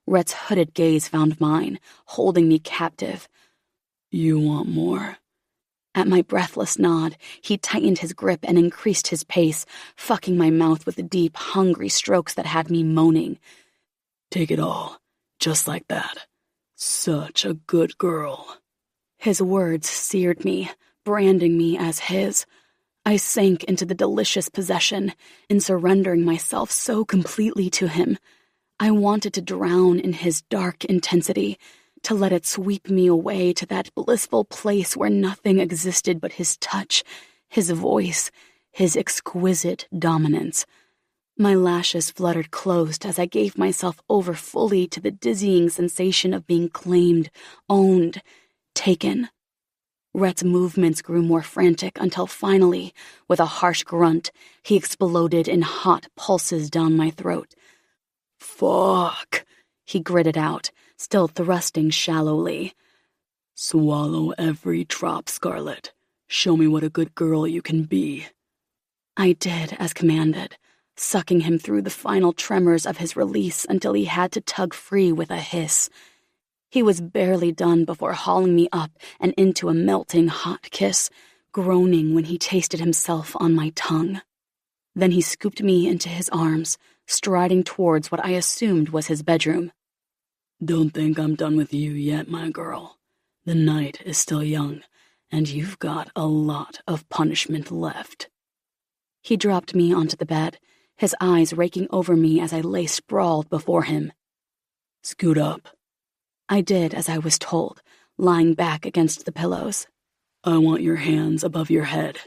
Rhett's hooded gaze found mine, holding me captive. You want more? At my breathless nod, he tightened his grip and increased his pace, fucking my mouth with the deep, hungry strokes that had me moaning. Take it all, just like that. Such a good girl. His words seared me, branding me as his. I sank into the delicious possession, in surrendering myself so completely to him. I wanted to drown in his dark intensity, to let it sweep me away to that blissful place where nothing existed but his touch, his voice, his exquisite dominance. My lashes fluttered closed as I gave myself over fully to the dizzying sensation of being claimed, owned, taken. Rhett's movements grew more frantic until finally, with a harsh grunt, he exploded in hot pulses down my throat. Fuck, he gritted out, still thrusting shallowly. Swallow every drop, Scarlet. Show me what a good girl you can be. I did as commanded, sucking him through the final tremors of his release until he had to tug free with a hiss. He was barely done before hauling me up and into a melting hot kiss, groaning when he tasted himself on my tongue. Then he scooped me into his arms, striding towards what I assumed was his bedroom. Don't think I'm done with you yet, my girl. The night is still young, and you've got a lot of punishment left. He dropped me onto the bed, his eyes raking over me as I lay sprawled before him. Scoot up. I did as I was told, lying back against the pillows. I want your hands above your head.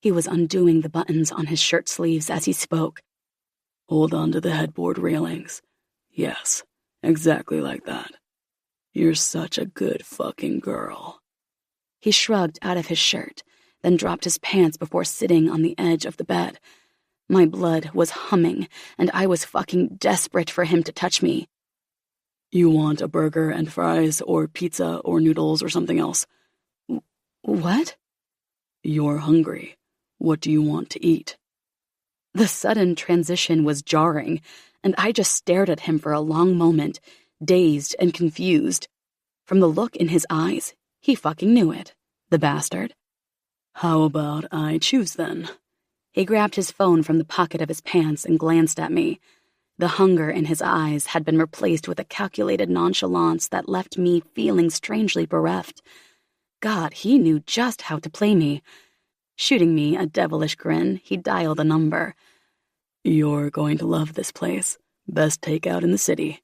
He was undoing the buttons on his shirt sleeves as he spoke. Hold on to the headboard railings. Yes, exactly like that. You're such a good fucking girl. He shrugged out of his shirt, then dropped his pants before sitting on the edge of the bed. My blood was humming, and I was fucking desperate for him to touch me. You want a burger and fries or pizza or noodles or something else? What? You're hungry. What do you want to eat? The sudden transition was jarring, and I just stared at him for a long moment, dazed and confused. From the look in his eyes, he fucking knew it, the bastard. How about I choose then? He grabbed his phone from the pocket of his pants and glanced at me. The hunger in his eyes had been replaced with a calculated nonchalance that left me feeling strangely bereft. God, he knew just how to play me. Shooting me a devilish grin, he dialed a number. You're going to love this place. Best takeout in the city.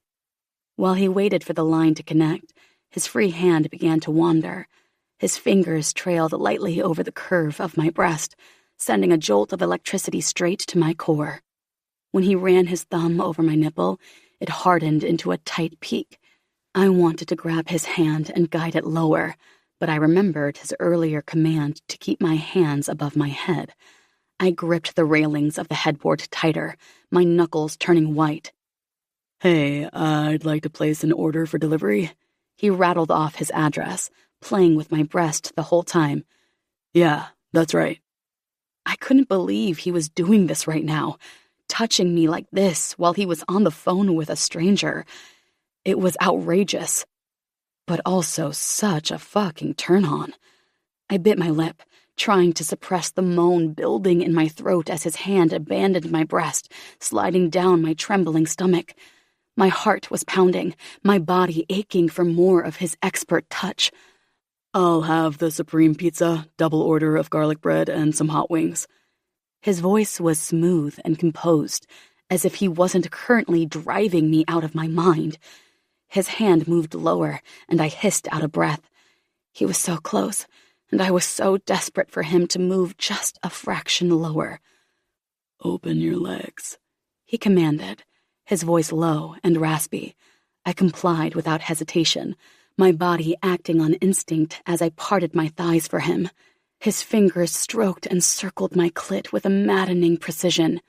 While he waited for the line to connect, his free hand began to wander. His fingers trailed lightly over the curve of my breast, sending a jolt of electricity straight to my core. When he ran his thumb over my nipple, it hardened into a tight peak. I wanted to grab his hand and guide it lower, but I remembered his earlier command to keep my hands above my head. I gripped the railings of the headboard tighter, my knuckles turning white. Hey, I'd like to place an order for delivery. He rattled off his address, playing with my breast the whole time. Yeah, that's right. I couldn't believe he was doing this right now, touching me like this while he was on the phone with a stranger. It was outrageous, but also such a fucking turn-on. I bit my lip, trying to suppress the moan building in my throat as his hand abandoned my breast, sliding down my trembling stomach. My heart was pounding, my body aching for more of his expert touch. I'll have the supreme pizza, double order of garlic bread, and some hot wings. His voice was smooth and composed, as if he wasn't currently driving me out of my mind. His hand moved lower, and I hissed out of breath. He was so close, and I was so desperate for him to move just a fraction lower. Open your legs, he commanded, his voice low and raspy. I complied without hesitation, my body acting on instinct as I parted my thighs for him. His fingers stroked and circled my clit with a maddening precision.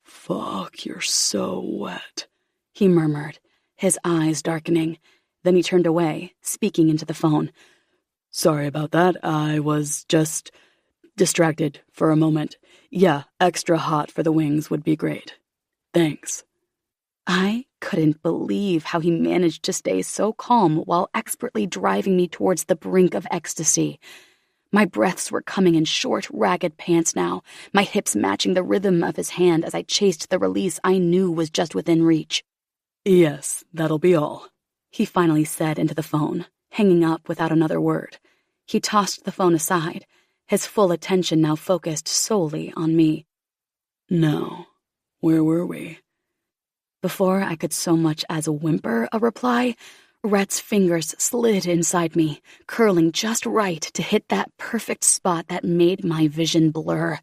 Fuck, you're so wet, he murmured, his eyes darkening. Then he turned away, speaking into the phone. Sorry about that, I was just distracted for a moment. Yeah, extra hot for the wings would be great. Thanks. I couldn't believe how he managed to stay so calm while expertly driving me towards the brink of ecstasy. My breaths were coming in short, ragged pants now, my hips matching the rhythm of his hand as I chased the release I knew was just within reach. Yes, that'll be all, he finally said into the phone, hanging up without another word. He tossed the phone aside, his full attention now focused solely on me. Now, where were we? Before I could so much as whimper a reply, Rhett's fingers slid inside me, curling just right to hit that perfect spot that made my vision blur.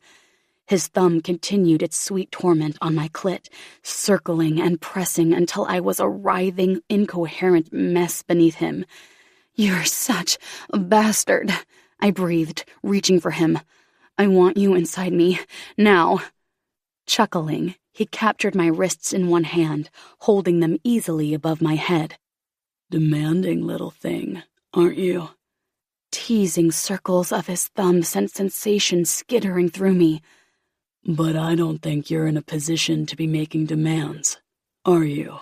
His thumb continued its sweet torment on my clit, circling and pressing until I was a writhing, incoherent mess beneath him. "You're such a bastard," I breathed, reaching for him. "I want you inside me, now." Chuckling, he captured my wrists in one hand, holding them easily above my head. Demanding little thing, aren't you? Teasing circles of his thumb sent sensation skittering through me. But I don't think you're in a position to be making demands, are you?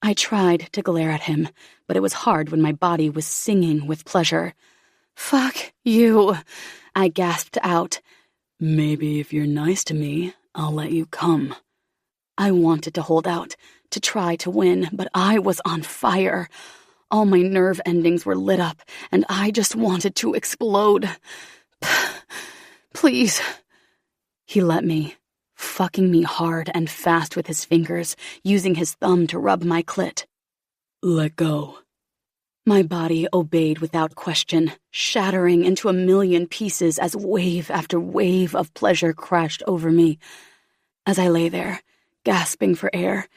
I tried to glare at him, but it was hard when my body was singing with pleasure. "Fuck you," I gasped out. "Maybe if you're nice to me, I'll let you come." I wanted to hold out, to try to win, but I was on fire. All my nerve endings were lit up, and I just wanted to explode. "Please." He let me, fucking me hard and fast with his fingers, using his thumb to rub my clit. "Let go." My body obeyed without question, shattering into a million pieces as wave after wave of pleasure crashed over me. As I lay there, gasping for air,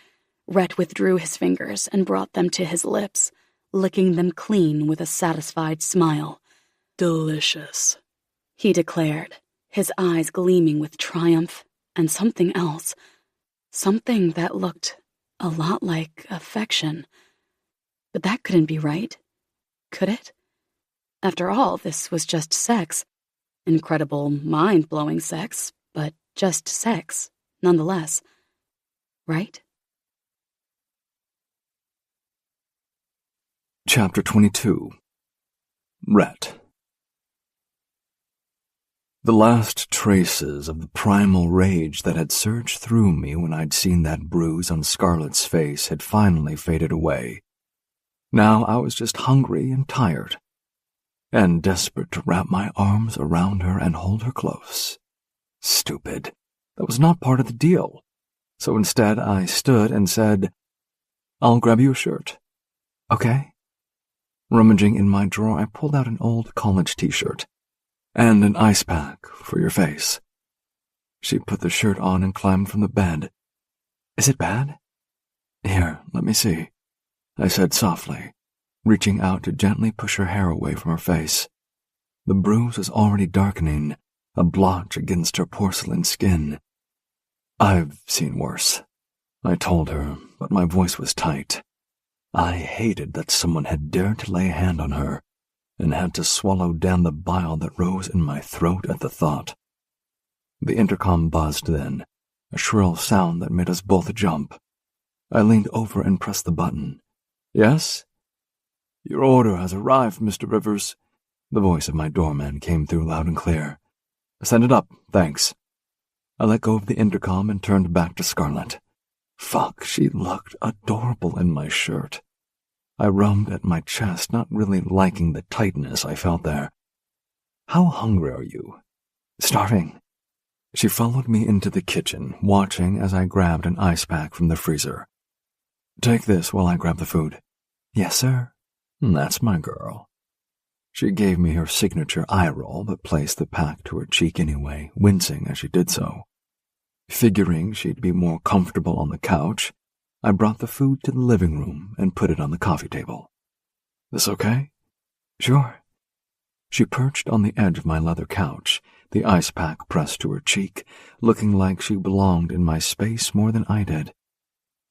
Rhett withdrew his fingers and brought them to his lips, licking them clean with a satisfied smile. "Delicious," he declared, his eyes gleaming with triumph and something else, something that looked a lot like affection. But that couldn't be right, could it? After all, this was just sex. Incredible, mind-blowing sex, but just sex, nonetheless. Right? Chapter 22. Rhett. The last traces of the primal rage that had surged through me when I'd seen that bruise on Scarlett's face had finally faded away. Now I was just hungry and tired, and desperate to wrap my arms around her and hold her close. Stupid. That was not part of the deal. So instead I stood and said, "I'll grab you a shirt." "Okay." Rummaging in my drawer, I pulled out an old college t-shirt. "And an ice pack for your face." She put the shirt on and climbed from the bed. "Is it bad?" "Here, let me see," I said softly, reaching out to gently push her hair away from her face. The bruise was already darkening, a blotch against her porcelain skin. "I've seen worse," I told her, but my voice was tight. I hated that someone had dared to lay a hand on her, and had to swallow down the bile that rose in my throat at the thought. The intercom buzzed then, a shrill sound that made us both jump. I leaned over and pressed the button. "Yes?" "Your order has arrived, Mr. Rivers." The voice of my doorman came through loud and clear. "Send it up, thanks." I let go of the intercom and turned back to Scarlett. Fuck, she looked adorable in my shirt. I rummed at my chest, not really liking the tightness I felt there. "How hungry are you?" "Starving." She followed me into the kitchen, watching as I grabbed an ice pack from the freezer. "Take this while I grab the food." "Yes, sir." "That's my girl." She gave me her signature eye roll, but placed the pack to her cheek anyway, wincing as she did so. Figuring she'd be more comfortable on the couch, I brought the food to the living room and put it on the coffee table. "This okay?" "Sure." She perched on the edge of my leather couch, the ice pack pressed to her cheek, looking like she belonged in my space more than I did.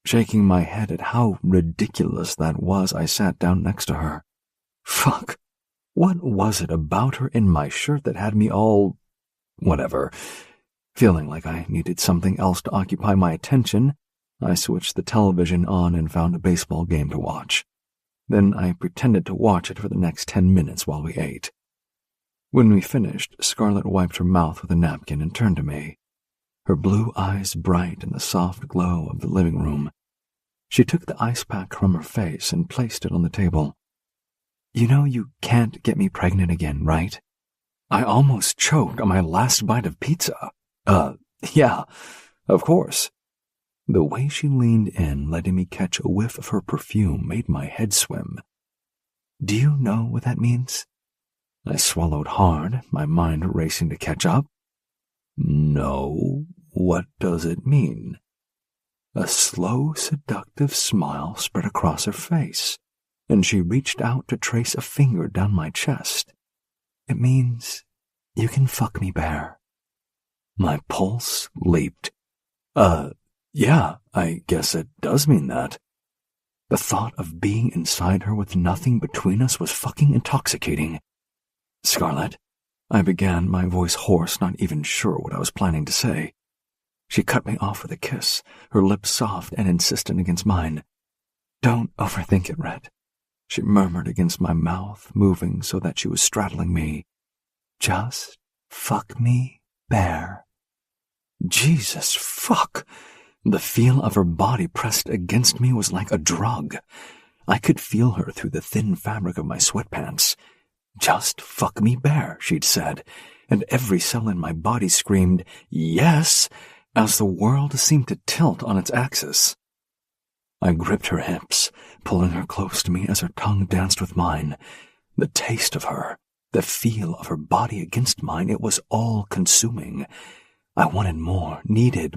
Shaking my head at how ridiculous that was, I sat down next to her. Fuck. What was it about her in my shirt that had me all... whatever. Feeling like I needed something else to occupy my attention, I switched the television on and found a baseball game to watch. Then I pretended to watch it for the next 10 minutes while we ate. When we finished, Scarlett wiped her mouth with a napkin and turned to me, her blue eyes bright in the soft glow of the living room. She took the ice pack from her face and placed it on the table. "You know you can't get me pregnant again, right?" I almost choked on my last bite of pizza. Yeah, of course. The way she leaned in, letting me catch a whiff of her perfume, made my head swim. "Do you know what that means?" I swallowed hard, my mind racing to catch up. "No, what does it mean?" A slow, seductive smile spread across her face, and she reached out to trace a finger down my chest. "It means you can fuck me, Bear." My pulse leaped. Yeah, I guess it does mean that. The thought of being inside her with nothing between us was fucking intoxicating. "Scarlett," I began, my voice hoarse, not even sure what I was planning to say. She cut me off with a kiss, her lips soft and insistent against mine. "Don't overthink it, Red," she murmured against my mouth, moving so that she was straddling me. "Just fuck me, Bear." Jesus fuck! The feel of her body pressed against me was like a drug. I could feel her through the thin fabric of my sweatpants. "Just fuck me, Bear," she'd said, and every cell in my body screamed, "Yes!" as the world seemed to tilt on its axis. I gripped her hips, pulling her close to me as her tongue danced with mine. The taste of her, the feel of her body against mine, it was all-consuming. I wanted more, needed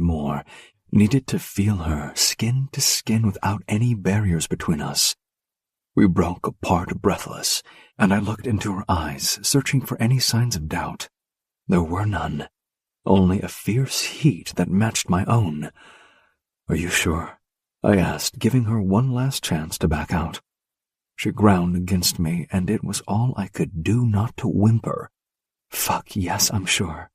to feel her skin to skin without any barriers between us. We broke apart breathless, and I looked into her eyes, searching for any signs of doubt. There were none, only a fierce heat that matched my own. "Are you sure?" I asked, giving her one last chance to back out. She ground against me, and it was all I could do not to whimper. "Fuck, yes, I'm sure."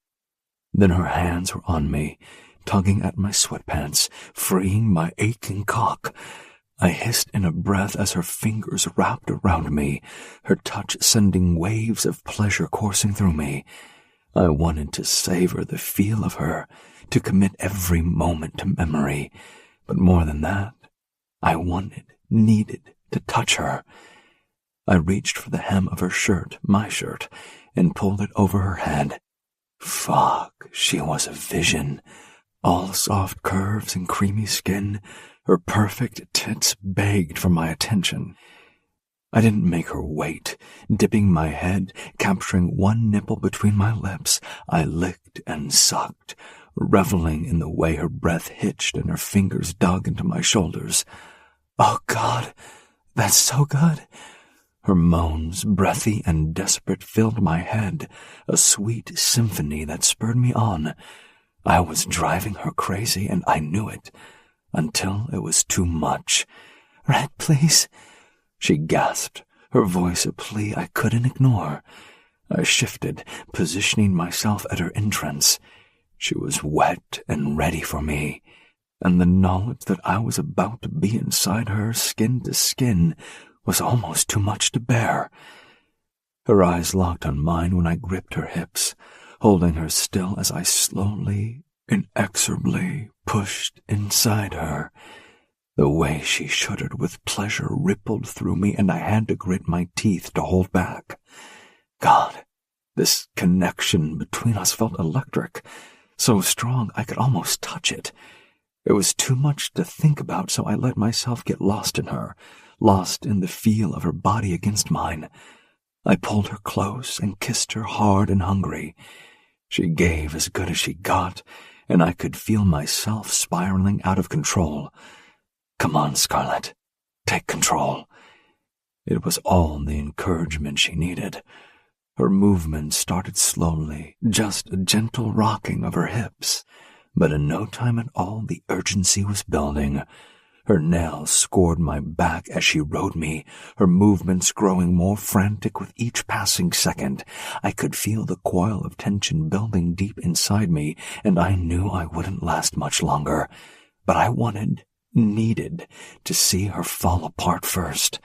Then her hands were on me, tugging at my sweatpants, freeing my aching cock. I hissed in a breath as her fingers wrapped around me, her touch sending waves of pleasure coursing through me. I wanted to savor the feel of her, to commit every moment to memory. But more than that, I needed to touch her. I reached for the hem of her shirt, my shirt, and pulled it over her head. Fuck, she was a vision. All soft curves and creamy skin, her perfect tits begged for my attention. I didn't make her wait. Dipping my head, capturing one nipple between my lips, I licked and sucked, reveling in the way her breath hitched and her fingers dug into my shoulders. "Oh, God, that's so good." Her moans, breathy and desperate, filled my head, a sweet symphony that spurred me on. I was driving her crazy, and I knew it, until it was too much. "Red, please," she gasped, her voice a plea I couldn't ignore. I shifted, positioning myself at her entrance. She was wet and ready for me, and the knowledge that I was about to be inside her, skin to skin, was almost too much to bear. Her eyes locked on mine when I gripped her hips, holding her still as I slowly, inexorably pushed inside her. The way she shuddered with pleasure rippled through me, and I had to grit my teeth to hold back. God, this connection between us felt electric, so strong I could almost touch it. It was too much to think about, so I let myself get lost in her, lost in the feel of her body against mine. I pulled her close and kissed her hard and hungry. She gave as good as she got, and I could feel myself spiraling out of control. Come on, Scarlett. Take control. It was all the encouragement she needed. Her movement started slowly, just a gentle rocking of her hips, but in no time at all the urgency was building. Her nails scored my back as she rode me, her movements growing more frantic with each passing second. I could feel the coil of tension building deep inside me, and I knew I wouldn't last much longer. But I needed to see her fall apart first.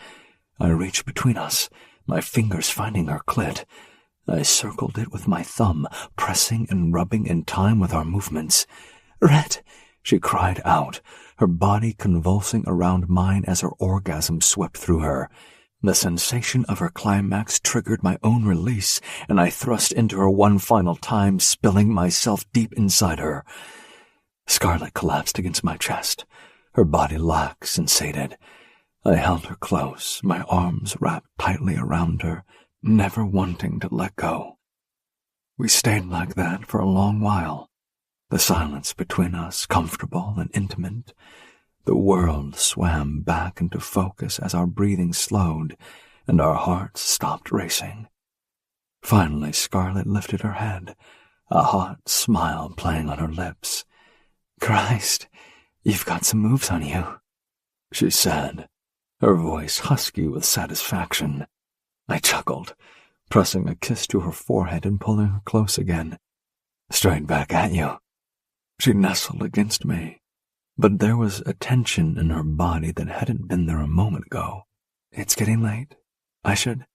I reached between us, my fingers finding her clit. I circled it with my thumb, pressing and rubbing in time with our movements. "Rhett!" she cried out, her body convulsing around mine as her orgasm swept through her. The sensation of her climax triggered my own release, and I thrust into her one final time, spilling myself deep inside her. Scarlett collapsed against my chest, her body lax and sated. I held her close, my arms wrapped tightly around her, never wanting to let go. We stayed like that for a long while, the silence between us comfortable and intimate. The world swam back into focus as our breathing slowed and our hearts stopped racing. Finally, Scarlett lifted her head, a hot smile playing on her lips. "Christ, you've got some moves on you," she said, her voice husky with satisfaction. I chuckled, pressing a kiss to her forehead and pulling her close again. "Straight back at you." She nestled against me, but there was a tension in her body that hadn't been there a moment ago. "It's getting late. I should—"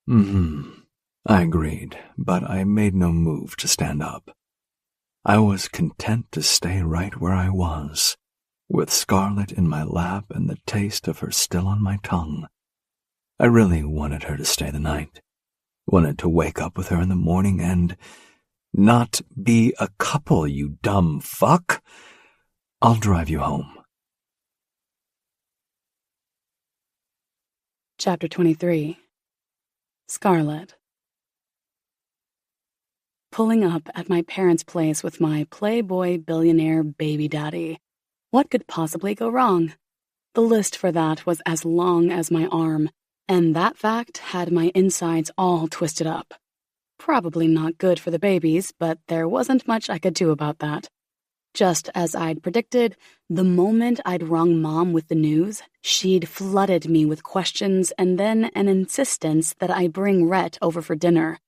I agreed, but I made no move to stand up. I was content to stay right where I was, with Scarlett in my lap and the taste of her still on my tongue. I really wanted her to stay the night, wanted to wake up with her in the morning and not be a couple, you dumb fuck. I'll drive you home. Chapter 23. Scarlett. Pulling up at my parents' place with my playboy billionaire baby daddy. What could possibly go wrong? The list for that was as long as my arm, and that fact had my insides all twisted up. Probably not good for the babies, but there wasn't much I could do about that. Just as I'd predicted, the moment I'd rung Mom with the news, she'd flooded me with questions and then an insistence that I bring Rhett over for dinner.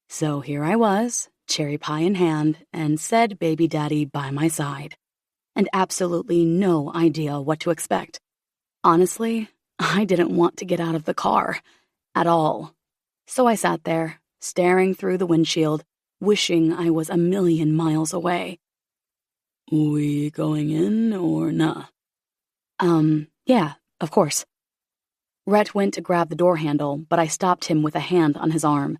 So here I was, cherry pie in hand, and said baby daddy by my side. And absolutely no idea what to expect. Honestly, I didn't want to get out of the car. At all. So I sat there, staring through the windshield, wishing I was a million miles away. "We going in or nah?" Yeah, of course. Rhett went to grab the door handle, but I stopped him with a hand on his arm.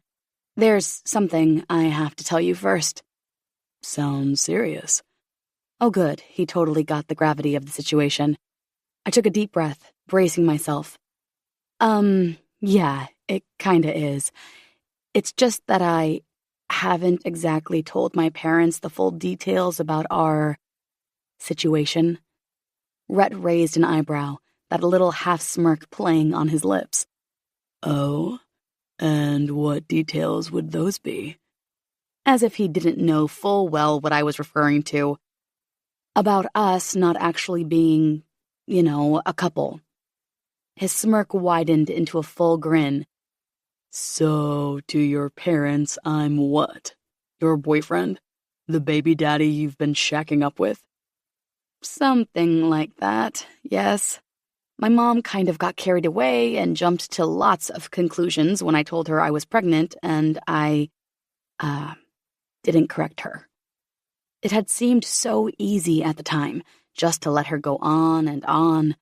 "There's something I have to tell you first." "Sounds serious." Oh good, he totally got the gravity of the situation. I took a deep breath, bracing myself. Yeah, it kinda is. It's just that I haven't exactly told my parents the full details about our situation. Rhett raised an eyebrow, that little half-smirk playing on his lips. "Oh? And what details would those be?" As if he didn't know full well what I was referring to. About us not actually being, a couple. His smirk widened into a full grin. "So, to your parents, I'm what? Your boyfriend? The baby daddy you've been shacking up with?" "Something like that, yes." My mom kind of got carried away and jumped to lots of conclusions when I told her I was pregnant, and I, didn't correct her. It had seemed so easy at the time, just to let her go on and on.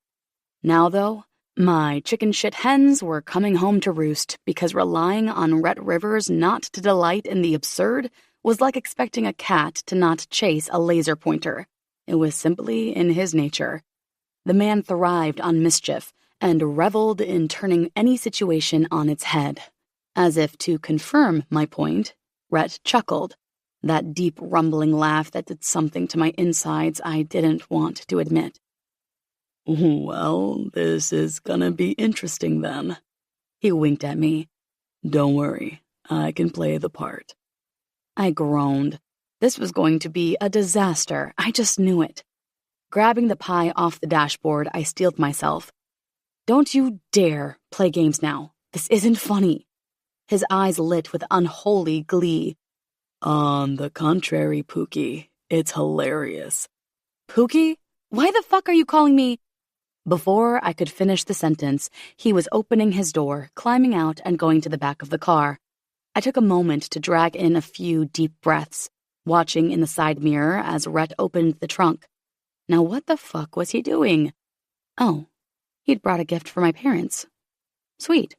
Now, though, my chicken shit hens were coming home to roost because relying on Rhett Rivers not to delight in the absurd was like expecting a cat to not chase a laser pointer. It was simply in his nature. The man thrived on mischief and reveled in turning any situation on its head. As if to confirm my point, Rhett chuckled. That deep rumbling laugh that did something to my insides I didn't want to admit. Well, this is gonna be interesting then. He winked at me. Don't worry, I can play the part. I groaned. This was going to be a disaster. I just knew it. Grabbing the pie off the dashboard, I steeled myself. Don't you dare play games now. This isn't funny. His eyes lit with unholy glee. On the contrary, Pookie, it's hilarious. Pookie? Why the fuck are you calling me? Before I could finish the sentence, he was opening his door, climbing out, and going to the back of the car. I took a moment to drag in a few deep breaths, watching in the side mirror as Rhett opened the trunk. Now what the fuck was he doing? Oh, he'd brought a gift for my parents. Sweet.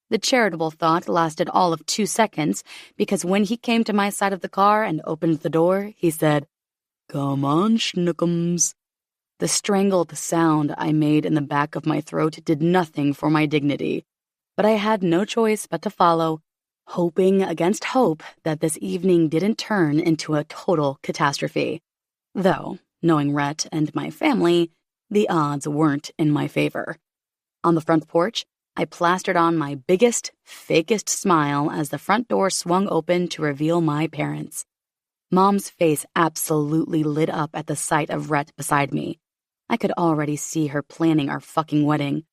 The charitable thought lasted all of 2 seconds, because when he came to my side of the car and opened the door, he said, Come on, schnookums. The strangled sound I made in the back of my throat did nothing for my dignity, but I had no choice but to follow, hoping against hope that this evening didn't turn into a total catastrophe. Though, knowing Rhett and my family, the odds weren't in my favor. On the front porch, I plastered on my biggest, fakest smile as the front door swung open to reveal my parents. Mom's face absolutely lit up at the sight of Rhett beside me. I could already see her planning our fucking wedding.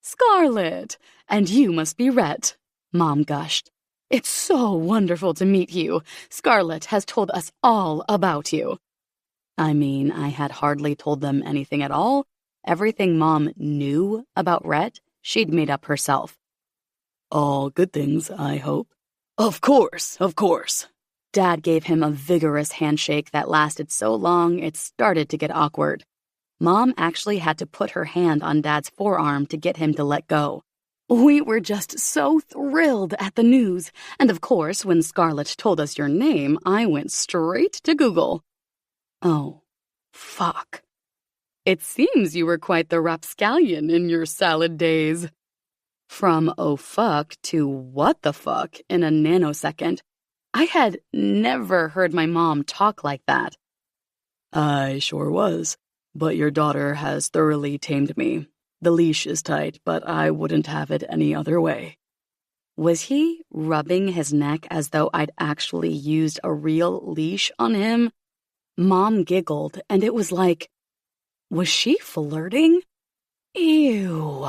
Scarlett, and you must be Rhett, Mom gushed. It's so wonderful to meet you. Scarlett has told us all about you. I mean, I had hardly told them anything at all. Everything Mom knew about Rhett, she'd made up herself. All good things, I hope. Of course, of course. Dad gave him a vigorous handshake that lasted so long it started to get awkward. Mom actually had to put her hand on Dad's forearm to get him to let go. We were just so thrilled at the news, and of course, when Scarlett told us your name, I went straight to Google. Oh, fuck. It seems you were quite the rapscallion in your salad days. From oh fuck to what the fuck in a nanosecond. I had never heard my mom talk like that. I sure was, but your daughter has thoroughly tamed me. The leash is tight, but I wouldn't have it any other way. Was he rubbing his neck as though I'd actually used a real leash on him? Mom giggled, and it was like, was she flirting? Ew.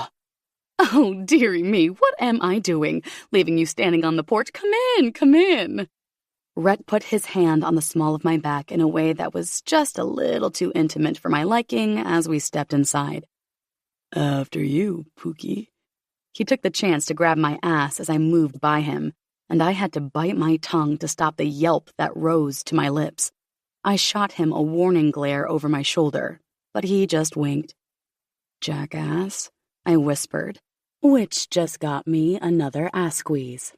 Oh, dearie me, what am I doing? Leaving you standing on the porch? Come in, come in. Rhett put his hand on the small of my back in a way that was just a little too intimate for my liking as we stepped inside. After you, Pookie. He took the chance to grab my ass as I moved by him, and I had to bite my tongue to stop the yelp that rose to my lips. I shot him a warning glare over my shoulder, but he just winked. Jackass, I whispered, which just got me another ass squeeze.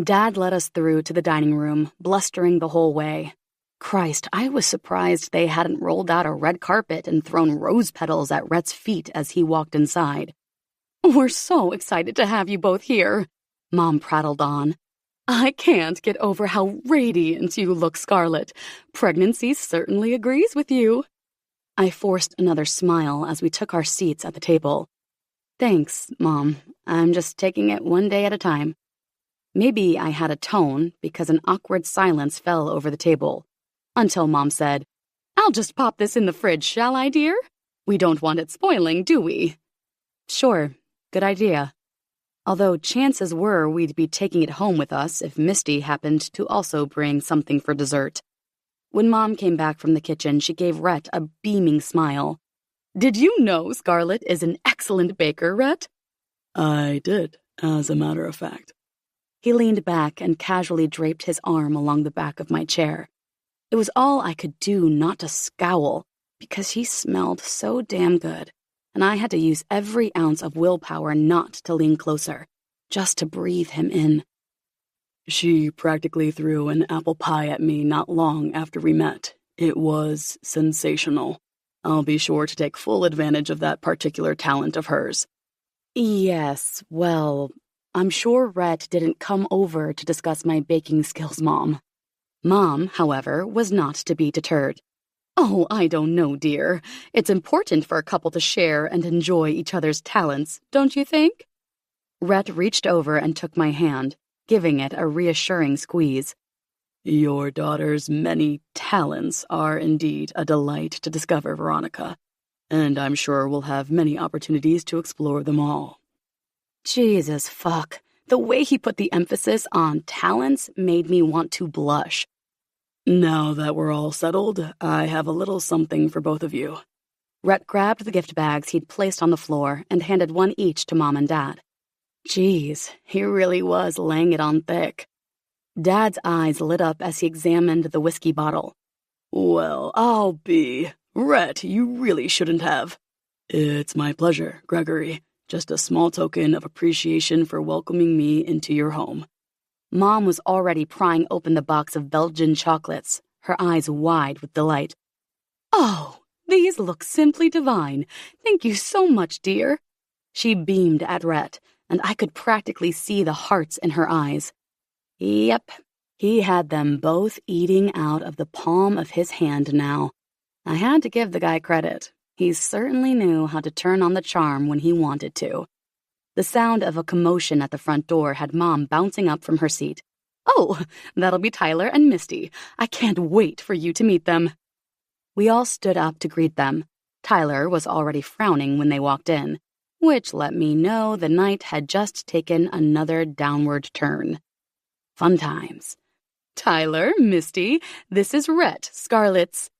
Dad led us through to the dining room, blustering the whole way. Christ, I was surprised they hadn't rolled out a red carpet and thrown rose petals at Rhett's feet as he walked inside. We're so excited to have you both here, Mom prattled on. I can't get over how radiant you look, Scarlett. Pregnancy certainly agrees with you. I forced another smile as we took our seats at the table. Thanks, Mom. I'm just taking it one day at a time. Maybe I had a tone because an awkward silence fell over the table. Until Mom said, I'll just pop this in the fridge, shall I, dear? We don't want it spoiling, do we? Sure, good idea. Although chances were we'd be taking it home with us if Misty happened to also bring something for dessert. When Mom came back from the kitchen, she gave Rhett a beaming smile. Did you know Scarlett is an excellent baker, Rhett? I did, as a matter of fact. He leaned back and casually draped his arm along the back of my chair. It was all I could do not to scowl, because he smelled so damn good, and I had to use every ounce of willpower not to lean closer, just to breathe him in. She practically threw an apple pie at me not long after we met. It was sensational. I'll be sure to take full advantage of that particular talent of hers. Yes, well, I'm sure Rhett didn't come over to discuss my baking skills, Mom. Mom, however, was not to be deterred. "Oh, I don't know, dear. It's important for a couple to share and enjoy each other's talents, don't you think?" Rhett reached over and took my hand, giving it a reassuring squeeze. "Your daughter's many talents are indeed a delight to discover, Veronica, and I'm sure we'll have many opportunities to explore them all." Jesus fuck. The way he put the emphasis on talents made me want to blush. "Now that we're all settled, I have a little something for both of you." Rhett grabbed the gift bags he'd placed on the floor and handed one each to Mom and Dad. Geez, he really was laying it on thick. Dad's eyes lit up as he examined the whiskey bottle. "Well, I'll be. Rhett, you really shouldn't have." "It's my pleasure, Gregory. Just a small token of appreciation for welcoming me into your home." Mom was already prying open the box of Belgian chocolates, her eyes wide with delight. "Oh, these look simply divine. Thank you so much, dear." She beamed at Rhett, and I could practically see the hearts in her eyes. Yep, he had them both eating out of the palm of his hand now. I had to give the guy credit. He certainly knew how to turn on the charm when he wanted to. The sound of a commotion at the front door had Mom bouncing up from her seat. "Oh, that'll be Tyler and Misty. I can't wait for you to meet them." We all stood up to greet them. Tyler was already frowning when they walked in, which let me know the night had just taken another downward turn. Fun times. "Tyler, Misty, this is Rhett, Scarlett's..."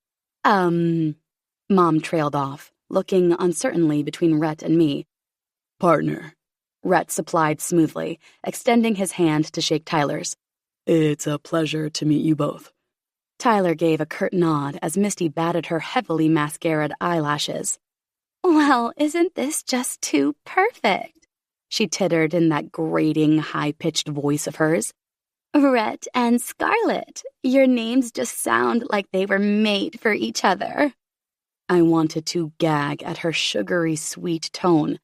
Mom trailed off, looking uncertainly between Rhett and me. "Partner," Rhett supplied smoothly, extending his hand to shake Tyler's. "It's a pleasure to meet you both." Tyler gave a curt nod as Misty batted her heavily mascaraed eyelashes. "Well, isn't this just too perfect?" She tittered in that grating, high-pitched voice of hers. "Rhett and Scarlett, your names just sound like they were made for each other." I wanted to gag at her sugary, sweet tone.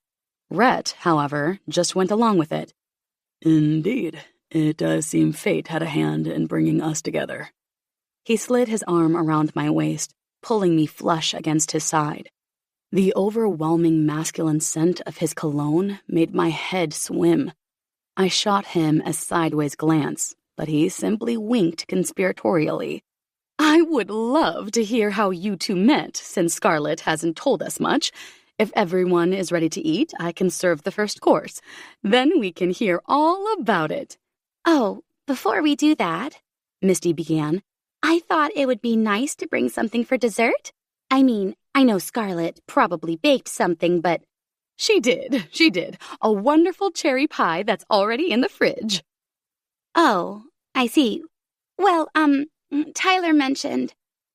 Rhett, however, just went along with it. "Indeed, it does seem fate had a hand in bringing us together." He slid his arm around my waist, pulling me flush against his side. The overwhelming masculine scent of his cologne made my head swim. I shot him a sideways glance, but he simply winked conspiratorially. "I would love to hear how you two met, since Scarlett hasn't told us much. If everyone is ready to eat, I can serve the first course. Then we can hear all about it." "Oh, before we do that," Misty began, "I thought it would be nice to bring something for dessert. I mean, I know Scarlett probably baked something, but..." She did. A wonderful cherry pie that's already in the fridge." "Oh, I see. Well, Tyler mentioned..."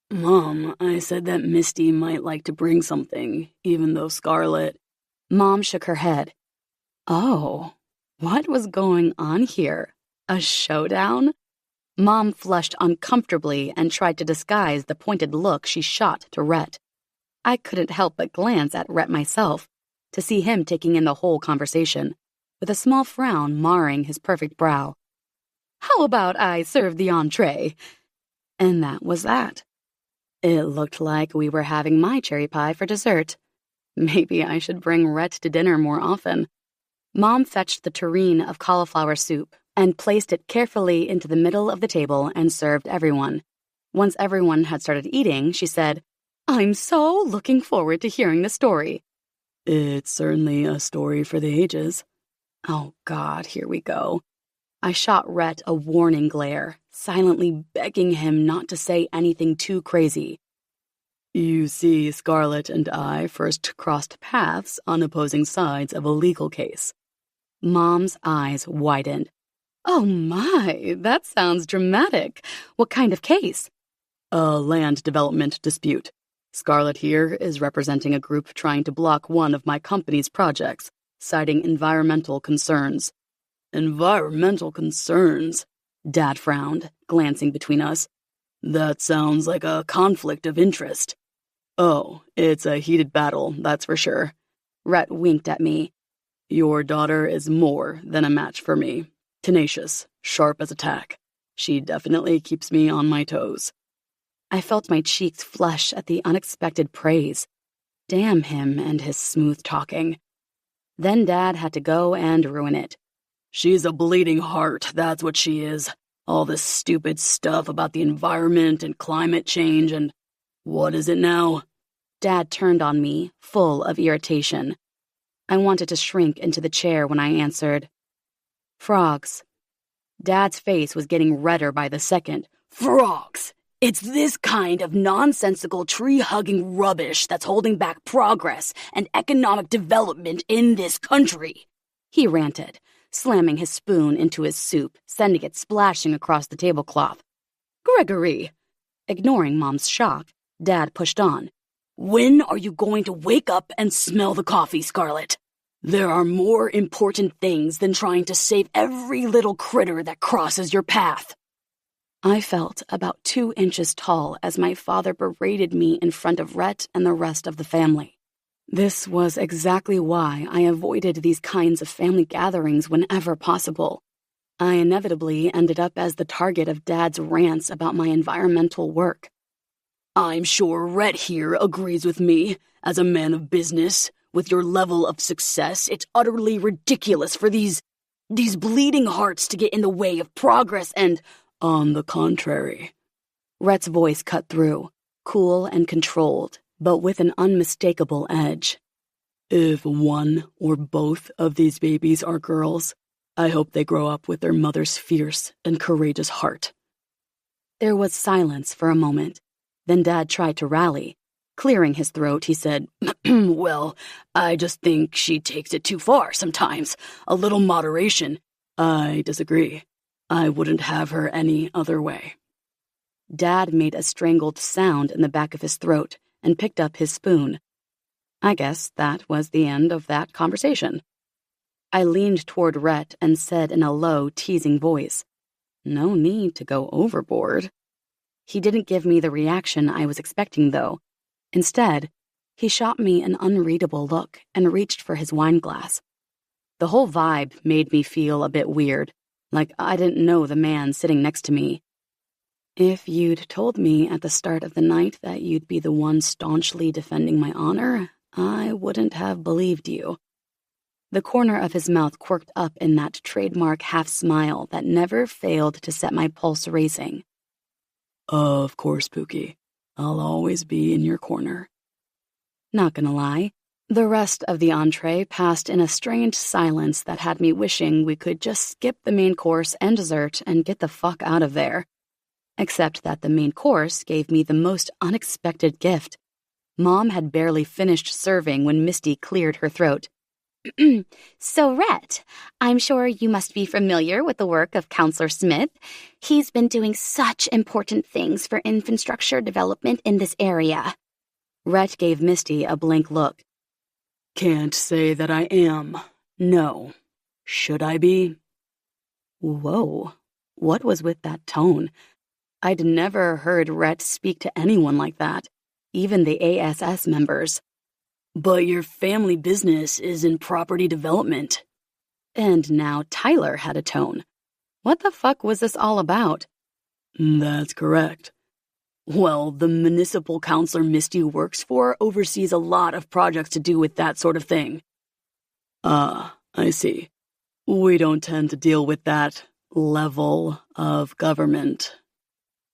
"Mom, I said that Misty might like to bring something, even though Scarlett..." Mom shook her head. Oh, what was going on here? A showdown? Mom flushed uncomfortably and tried to disguise the pointed look she shot to Rhett. I couldn't help but glance at Rhett myself, to see him taking in the whole conversation, with a small frown marring his perfect brow. "How about I serve the entree?" And that was that. It looked like we were having my cherry pie for dessert. Maybe I should bring Rhett to dinner more often. Mom fetched the tureen of cauliflower soup and placed it carefully into the middle of the table and served everyone. Once everyone had started eating, she said, "I'm so looking forward to hearing the story." "It's certainly a story for the ages." Oh, God, here we go. I shot Rhett a warning glare, silently begging him not to say anything too crazy. "You see, Scarlett and I first crossed paths on opposing sides of a legal case." Mom's eyes widened. "Oh my, that sounds dramatic. What kind of case?" "A land development dispute. Scarlett here is representing a group trying to block one of my company's projects, citing environmental concerns." "Environmental concerns?" Dad frowned, glancing between us. "That sounds like a conflict of interest." "Oh, it's a heated battle, that's for sure." Rhett winked at me. "Your daughter is more than a match for me. Tenacious, sharp as a tack." She definitely keeps me on my toes. I felt my cheeks flush at the unexpected praise. Damn him and his smooth talking. Then Dad had to go and ruin it. She's a bleeding heart, that's what she is. All this stupid stuff about the environment and climate change and... what is it now? Dad turned on me, full of irritation. I wanted to shrink into the chair when I answered. Frogs. Dad's face was getting redder by the second. Frogs! It's this kind of nonsensical tree-hugging rubbish that's holding back progress and economic development in this country, he ranted, slamming his spoon into his soup, sending it splashing across the tablecloth. Gregory! Ignoring Mom's shock, Dad pushed on. When are you going to wake up and smell the coffee, Scarlett? There are more important things than trying to save every little critter that crosses your path. I felt about 2 inches tall as my father berated me in front of Rhett and the rest of the family. This was exactly why I avoided these kinds of family gatherings whenever possible. I inevitably ended up as the target of Dad's rants about my environmental work. I'm sure Rhett here agrees with me. As a man of business, with your level of success, it's utterly ridiculous for these bleeding hearts to get in the way of progress and... On the contrary. Rhett's voice cut through, cool and controlled, but with an unmistakable edge. If one or both of these babies are girls, I hope they grow up with their mother's fierce and courageous heart. There was silence for a moment. Then Dad tried to rally. Clearing his throat, he said, Well, I just think she takes it too far sometimes. A little moderation. I disagree. I wouldn't have her any other way. Dad made a strangled sound in the back of his throat and picked up his spoon. I guess that was the end of that conversation. I leaned toward Rhett and said in a low, teasing voice, No need to go overboard. He didn't give me the reaction I was expecting, though. Instead, he shot me an unreadable look and reached for his wine glass. The whole vibe made me feel a bit weird, like I didn't know the man sitting next to me. If you'd told me at the start of the night that you'd be the one staunchly defending my honor, I wouldn't have believed you. The corner of his mouth quirked up in that trademark half-smile that never failed to set my pulse racing. Of course, Pookie. I'll always be in your corner. Not gonna lie, the rest of the entree passed in a strange silence that had me wishing we could just skip the main course and dessert and get the fuck out of there. Except that the main course gave me the most unexpected gift. Mom had barely finished serving when Misty cleared her throat. So, Rhett, I'm sure you must be familiar with the work of Counselor Smith. He's been doing such important things for infrastructure development in this area. Rhett gave Misty a blank look. Can't say that I am. No. Should I be? Whoa. What was with that tone? I'd never heard Rhett speak to anyone like that, even the ASS members. But your family business is in property development. And now Tyler had a tone. What the fuck was this all about? That's correct. Well, the municipal councilor Misty works for oversees a lot of projects to do with that sort of thing. Ah, I see. We don't tend to deal with that level of government.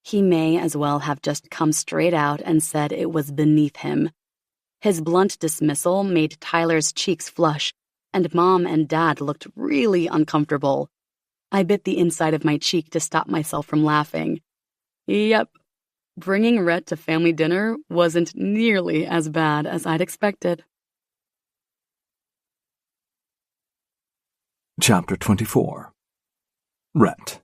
He may as well have just come straight out and said it was beneath him. His blunt dismissal made Tyler's cheeks flush, and Mom and Dad looked really uncomfortable. I bit the inside of my cheek to stop myself from laughing. Yep, bringing Rhett to family dinner wasn't nearly as bad as I'd expected. Chapter 24. Rhett.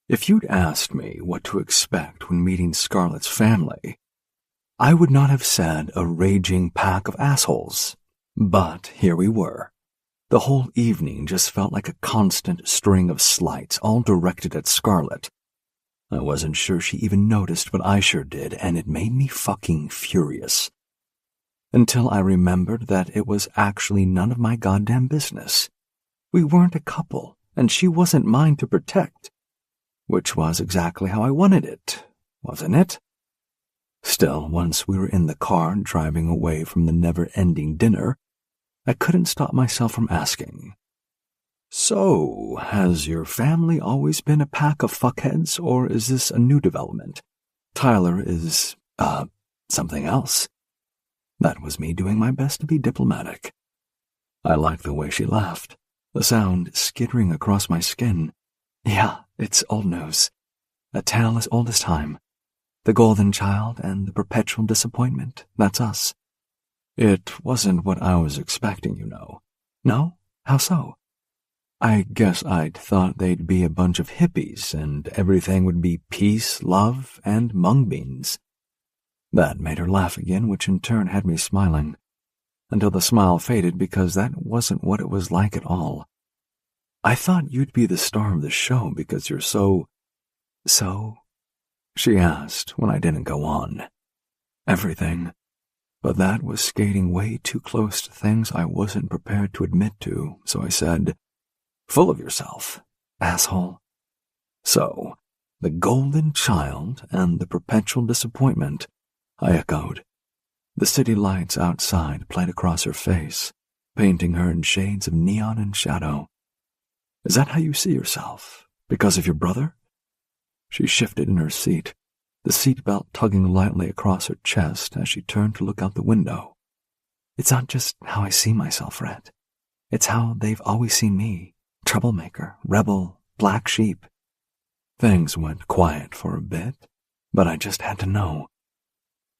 If you'd asked me what to expect when meeting Scarlett's family, I would not have said a raging pack of assholes. But here we were. The whole evening just felt like a constant string of slights, all directed at Scarlett. I wasn't sure she even noticed, but I sure did, and it made me fucking furious. Until I remembered that it was actually none of my goddamn business. We weren't a couple, and she wasn't mine to protect. Which was exactly how I wanted it, wasn't it? Still, once we were in the car driving away from the never-ending dinner, I couldn't stop myself from asking, "So, has your family always been a pack of fuckheads, or is this a new development? Tyler is, something else." That was me doing my best to be diplomatic. I liked the way she laughed, the sound skittering across my skin. "Yeah, it's old news. A tale as old as time. The golden child and the perpetual disappointment, that's us." "It wasn't what I was expecting, you know." "No? How so?" "I guess I'd thought they'd be a bunch of hippies and everything would be peace, love, and mung beans." That made her laugh again, which in turn had me smiling, until the smile faded because that wasn't what it was like at all. "I thought you'd be the star of the show because you're so, she asked when I didn't go on. "Everything. But that was skating way too close to things I wasn't prepared to admit to, so I said, "Full of yourself, asshole." "So, the golden child and the perpetual disappointment," I echoed. The city lights outside played across her face, painting her in shades of neon and shadow. "Is that how you see yourself? Because of your brother?" She shifted in her seat, the seatbelt tugging lightly across her chest as she turned to look out the window. "It's not just how I see myself, Rhett. It's how they've always seen me. Troublemaker, rebel, black sheep." Things went quiet for a bit, but I just had to know.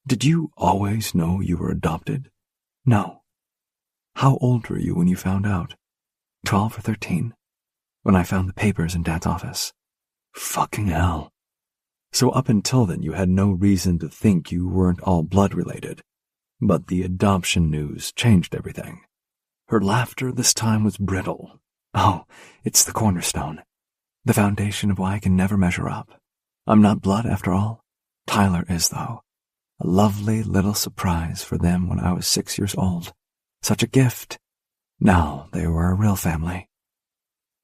"Did you always know you were adopted?" "No." "How old were you when you found out?" 12 or 13, when I found the papers in Dad's office." "Fucking hell. So up until then you had no reason to think you weren't all blood-related, but the adoption news changed everything." Her laughter this time was brittle. "Oh, it's the cornerstone. The foundation of why I can never measure up. I'm not blood after all. Tyler is, though. A lovely little surprise for them when I was 6 years old. Such a gift. Now they were a real family."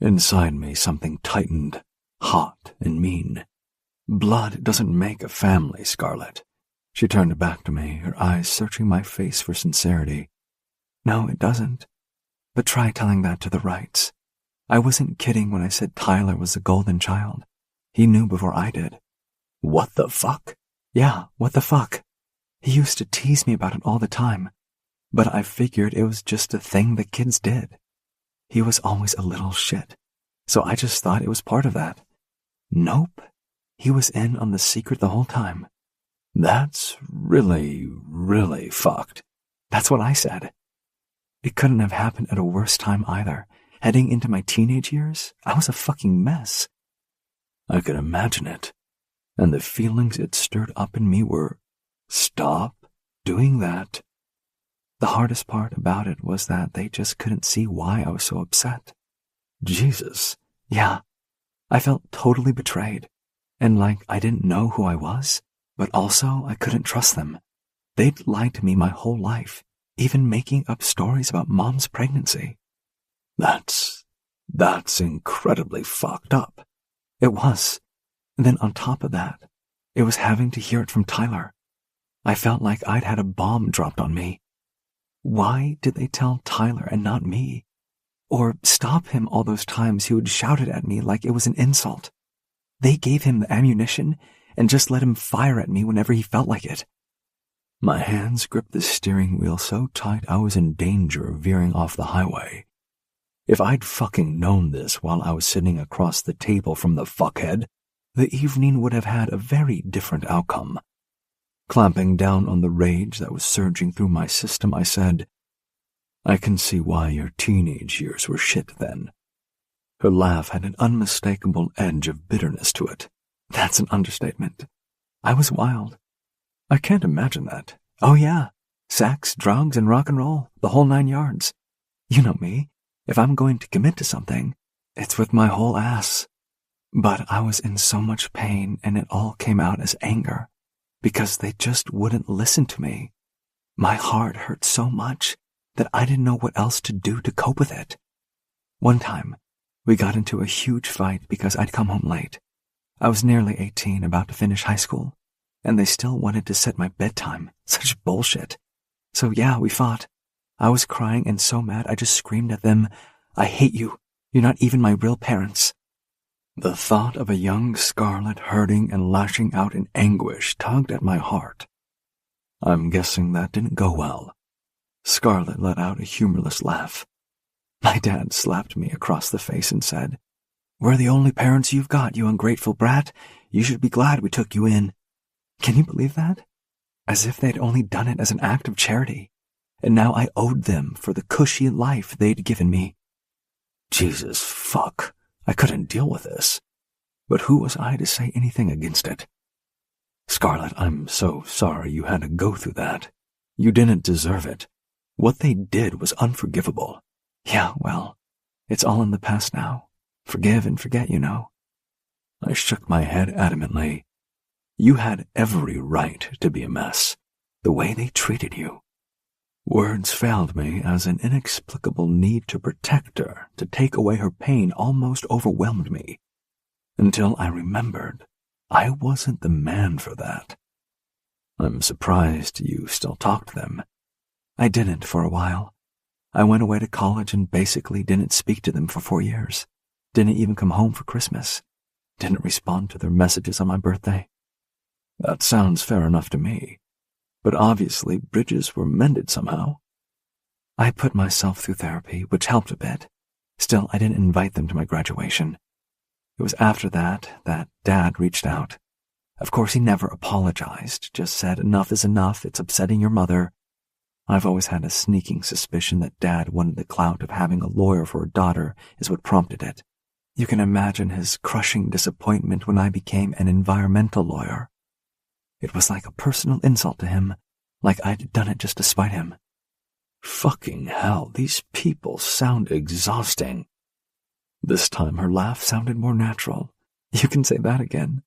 Inside me something tightened, hot and mean. "Blood doesn't make a family, Scarlett." She turned back to me, her eyes searching my face for sincerity. "No, it doesn't. But try telling that to the Wrights. I wasn't kidding when I said Tyler was the golden child. He knew before I did." "What the fuck?" "Yeah, what the fuck? He used to tease me about it all the time, but I figured it was just a thing the kids did. He was always a little shit, so I just thought it was part of that. Nope. He was in on the secret the whole time." "That's really, really fucked." "That's what I said. It couldn't have happened at a worse time either. Heading into my teenage years, I was a fucking mess." I could imagine it, and the feelings it stirred up in me were, "Stop doing that." The hardest part about it was that they just couldn't see why I was so upset. Jesus. Yeah, I felt totally betrayed, and like I didn't know who I was, but also I couldn't trust them. They'd lied to me my whole life, even making up stories about Mom's pregnancy. That's incredibly fucked up." It was. And then on top of that, it was having to hear it from Tyler. I felt like I'd had a bomb dropped on me. Why did they tell Tyler and not me? Or stop him all those times he would shout it at me like it was an insult? They gave him the ammunition and just let him fire at me whenever he felt like it. My hands gripped the steering wheel so tight I was in danger of veering off the highway. If I'd fucking known this while I was sitting across the table from the fuckhead, the evening would have had a very different outcome. Clamping down on the rage that was surging through my system, I said, "I can see why your teenage years were shit then." Her laugh had an unmistakable edge of bitterness to it. That's an understatement. I was wild. I can't imagine that. Oh yeah, sex, drugs, and rock and roll, the whole 9 yards. You know me. If I'm going to commit to something, it's with my whole ass. But I was in so much pain, and it all came out as anger, because they just wouldn't listen to me. My heart hurt so much that I didn't know what else to do to cope with it. One time, We got into a huge fight because I'd come home late. I was nearly 18, about to finish high school, and they still wanted to set my bedtime. Such bullshit. So yeah, we fought. I was crying and so mad I just screamed at them, "I hate you. You're not even my real parents." The thought of a young Scarlett hurting and lashing out in anguish tugged at my heart. I'm guessing that didn't go well. Scarlett let out a humorless laugh. My dad slapped me across the face and said, "We're the only parents you've got, you ungrateful brat. You should be glad we took you in." Can you believe that? As if they'd only done it as an act of charity, and now I owed them for the cushy life they'd given me. Jesus fuck, I couldn't deal with this. But who was I to say anything against it? Scarlett, I'm so sorry you had to go through that. You didn't deserve it. What they did was unforgivable. Yeah, well, it's all in the past now. Forgive and forget, you know. I shook my head adamantly. You had every right to be a mess, the way they treated you. Words failed me as an inexplicable need to protect her, to take away her pain, almost overwhelmed me, until I remembered I wasn't the man for that. I'm surprised you still talk to them. I didn't for a while. I went away to college and basically didn't speak to them for 4 years. Didn't even come home for Christmas. Didn't respond to their messages on my birthday. That sounds fair enough to me. But obviously bridges were mended somehow. I put myself through therapy, which helped a bit. Still, I didn't invite them to my graduation. It was after that Dad reached out. Of course, he never apologized, just said, "Enough is enough, it's upsetting your mother." I've always had a sneaking suspicion that Dad wanted the clout of having a lawyer for a daughter is what prompted it. You can imagine his crushing disappointment when I became an environmental lawyer. It was like a personal insult to him, like I'd done it just to spite him. Fucking hell, these people sound exhausting. This time her laugh sounded more natural. You can say that again.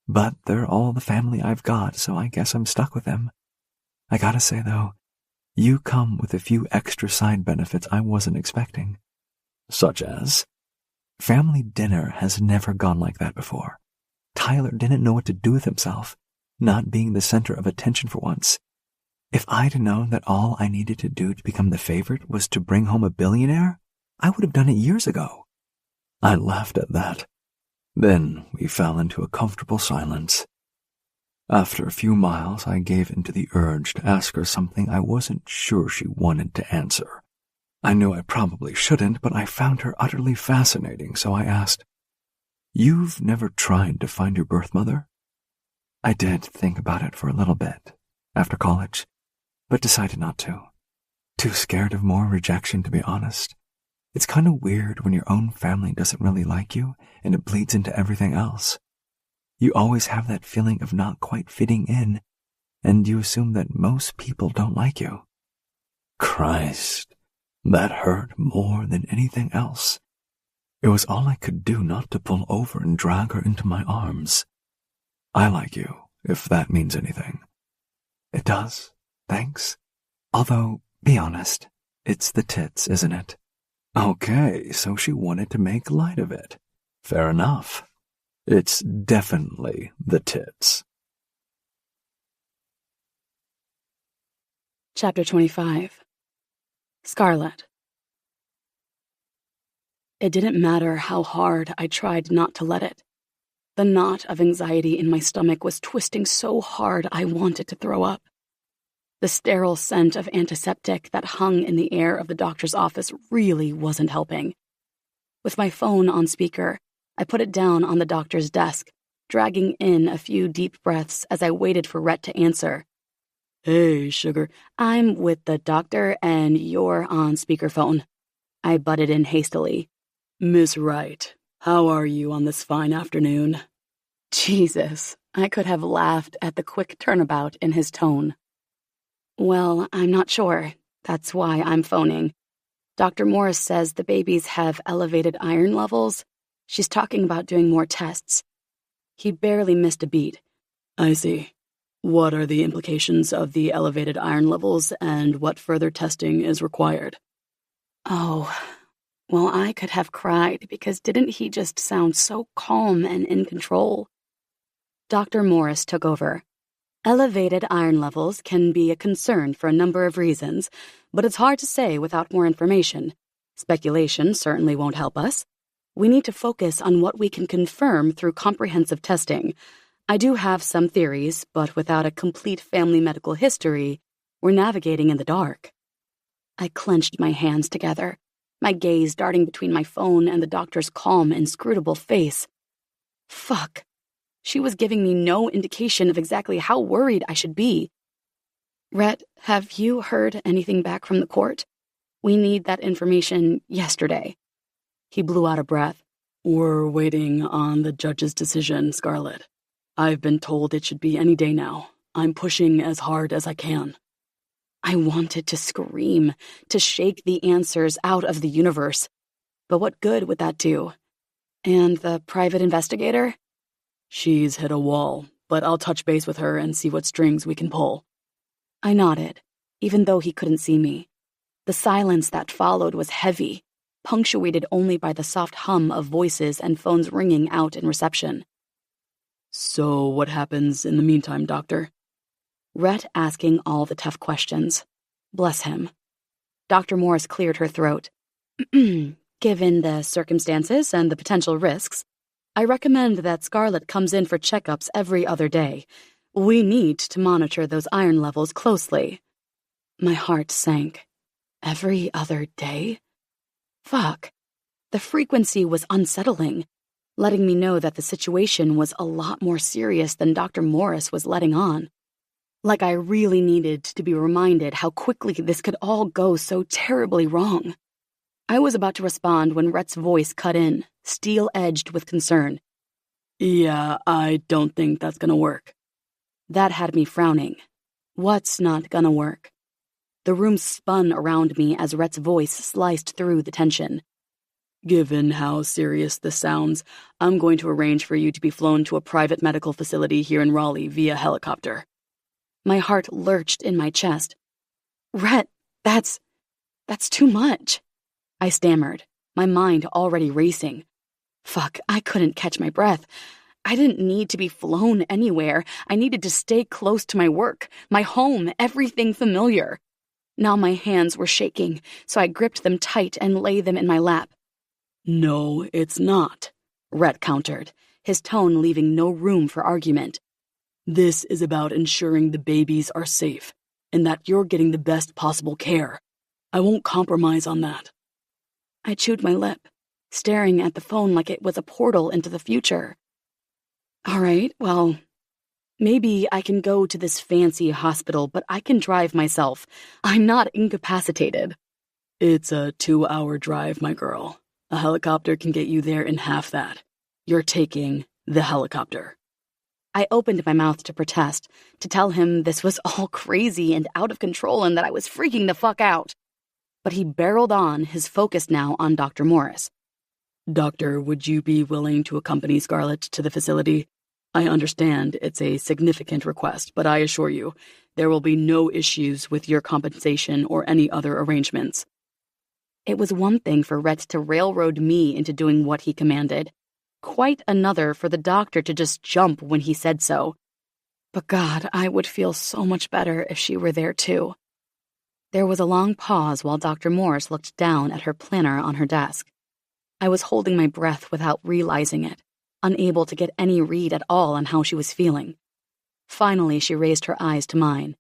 But they're all the family I've got, so I guess I'm stuck with them. I gotta say, though, you come with a few extra side benefits I wasn't expecting. Such as? Family dinner has never gone like that before. Tyler didn't know what to do with himself, not being the center of attention for once. If I'd known that all I needed to do to become the favorite was to bring home a billionaire, I would have done it years ago. I laughed at that. Then we fell into a comfortable silence. After a few miles, I gave into the urge to ask her something I wasn't sure she wanted to answer. I knew I probably shouldn't, but I found her utterly fascinating, so I asked, "You've never tried to find your birth mother?" I did think about it for a little bit, after college, but decided not to. Too scared of more rejection, to be honest. It's kind of weird when your own family doesn't really like you, and it bleeds into everything else. You always have that feeling of not quite fitting in, and you assume that most people don't like you. Christ, that hurt more than anything else. It was all I could do not to pull over and drag her into my arms. I like you, if that means anything. It does, thanks. Although, be honest, it's the tits, isn't it? Okay, so she wanted to make light of it. Fair enough. It's definitely the tits. Chapter 25. Scarlett. It didn't matter how hard I tried not to let it. The knot of anxiety in my stomach was twisting so hard I wanted to throw up. The sterile scent of antiseptic that hung in the air of the doctor's office really wasn't helping. With my phone on speaker, I put it down on the doctor's desk, dragging in a few deep breaths as I waited for Rhett to answer. "Hey, sugar, I'm with the doctor and you're on speakerphone." I butted in hastily. "Miss Wright, how are you on this fine afternoon?" Jesus, I could have laughed at the quick turnabout in his tone. "Well, I'm not sure. That's why I'm phoning. Dr. Morris says the babies have elevated iron levels. She's talking about doing more tests." He barely missed a beat. "I see. What are the implications of the elevated iron levels and what further testing is required?" Oh, Well, I could have cried because didn't he just sound so calm and in control? Dr. Morris took over. Elevated iron levels can be a concern for a number of reasons, but it's hard to say without more information. Speculation certainly won't help us. We need to focus on what we can confirm through comprehensive testing. I do have some theories, but without a complete family medical history, we're navigating in the dark. I clenched my hands together, my gaze darting between my phone and the doctor's calm, inscrutable face. Fuck. She was giving me no indication of exactly how worried I should be. Rhett, have you heard anything back from the court? We need that information yesterday. He blew out a breath. We're waiting on the judge's decision, Scarlett. I've been told it should be any day now. I'm pushing as hard as I can. I wanted to scream, to shake the answers out of the universe. But what good would that do? And the private investigator? She's hit a wall, but I'll touch base with her and see what strings we can pull. I nodded, even though he couldn't see me. The silence that followed was heavy, punctuated only by the soft hum of voices and phones ringing out in reception. So what happens in the meantime, Doctor? Rhett asking all the tough questions. Bless him. Dr. Morris cleared her throat. Given the circumstances and the potential risks, I recommend that Scarlett comes in for checkups every other day. We need to monitor those iron levels closely. My heart sank. Every other day? Fuck. The frequency was unsettling, letting me know that the situation was a lot more serious than Dr. Morris was letting on. Like I really needed to be reminded how quickly this could all go so terribly wrong. I was about to respond when Rhett's voice cut in, steel-edged with concern. Yeah, I don't think that's gonna work. That had me frowning. What's not gonna work? The room spun around me as Rhett's voice sliced through the tension. Given how serious this sounds, I'm going to arrange for you to be flown to a private medical facility here in Raleigh via helicopter. My heart lurched in my chest. Rhett, that's too much. I stammered, my mind already racing. Fuck, I couldn't catch my breath. I didn't need to be flown anywhere. I needed to stay close to my work, my home, everything familiar. Now my hands were shaking, so I gripped them tight and lay them in my lap. No, it's not, Rhett countered, his tone leaving no room for argument. This is about ensuring the babies are safe, and that you're getting the best possible care. I won't compromise on that. I chewed my lip, staring at the phone like it was a portal into the future. All right, well, maybe I can go to this fancy hospital, but I can drive myself. I'm not incapacitated. It's a 2-hour drive, my girl. A helicopter can get you there in half that. You're taking the helicopter. I opened my mouth to protest, to tell him this was all crazy and out of control and that I was freaking the fuck out. But he barreled on, his focus now on Dr. Morris. Doctor, would you be willing to accompany Scarlett to the facility? I understand it's a significant request, but I assure you, there will be no issues with your compensation or any other arrangements. It was one thing for Rhett to railroad me into doing what he commanded. Quite another for the doctor to just jump when he said so. But God, I would feel so much better if she were there too. There was a long pause while Dr. Morris looked down at her planner on her desk. I was holding my breath without realizing it, unable to get any read at all on how she was feeling. Finally, she raised her eyes to mine.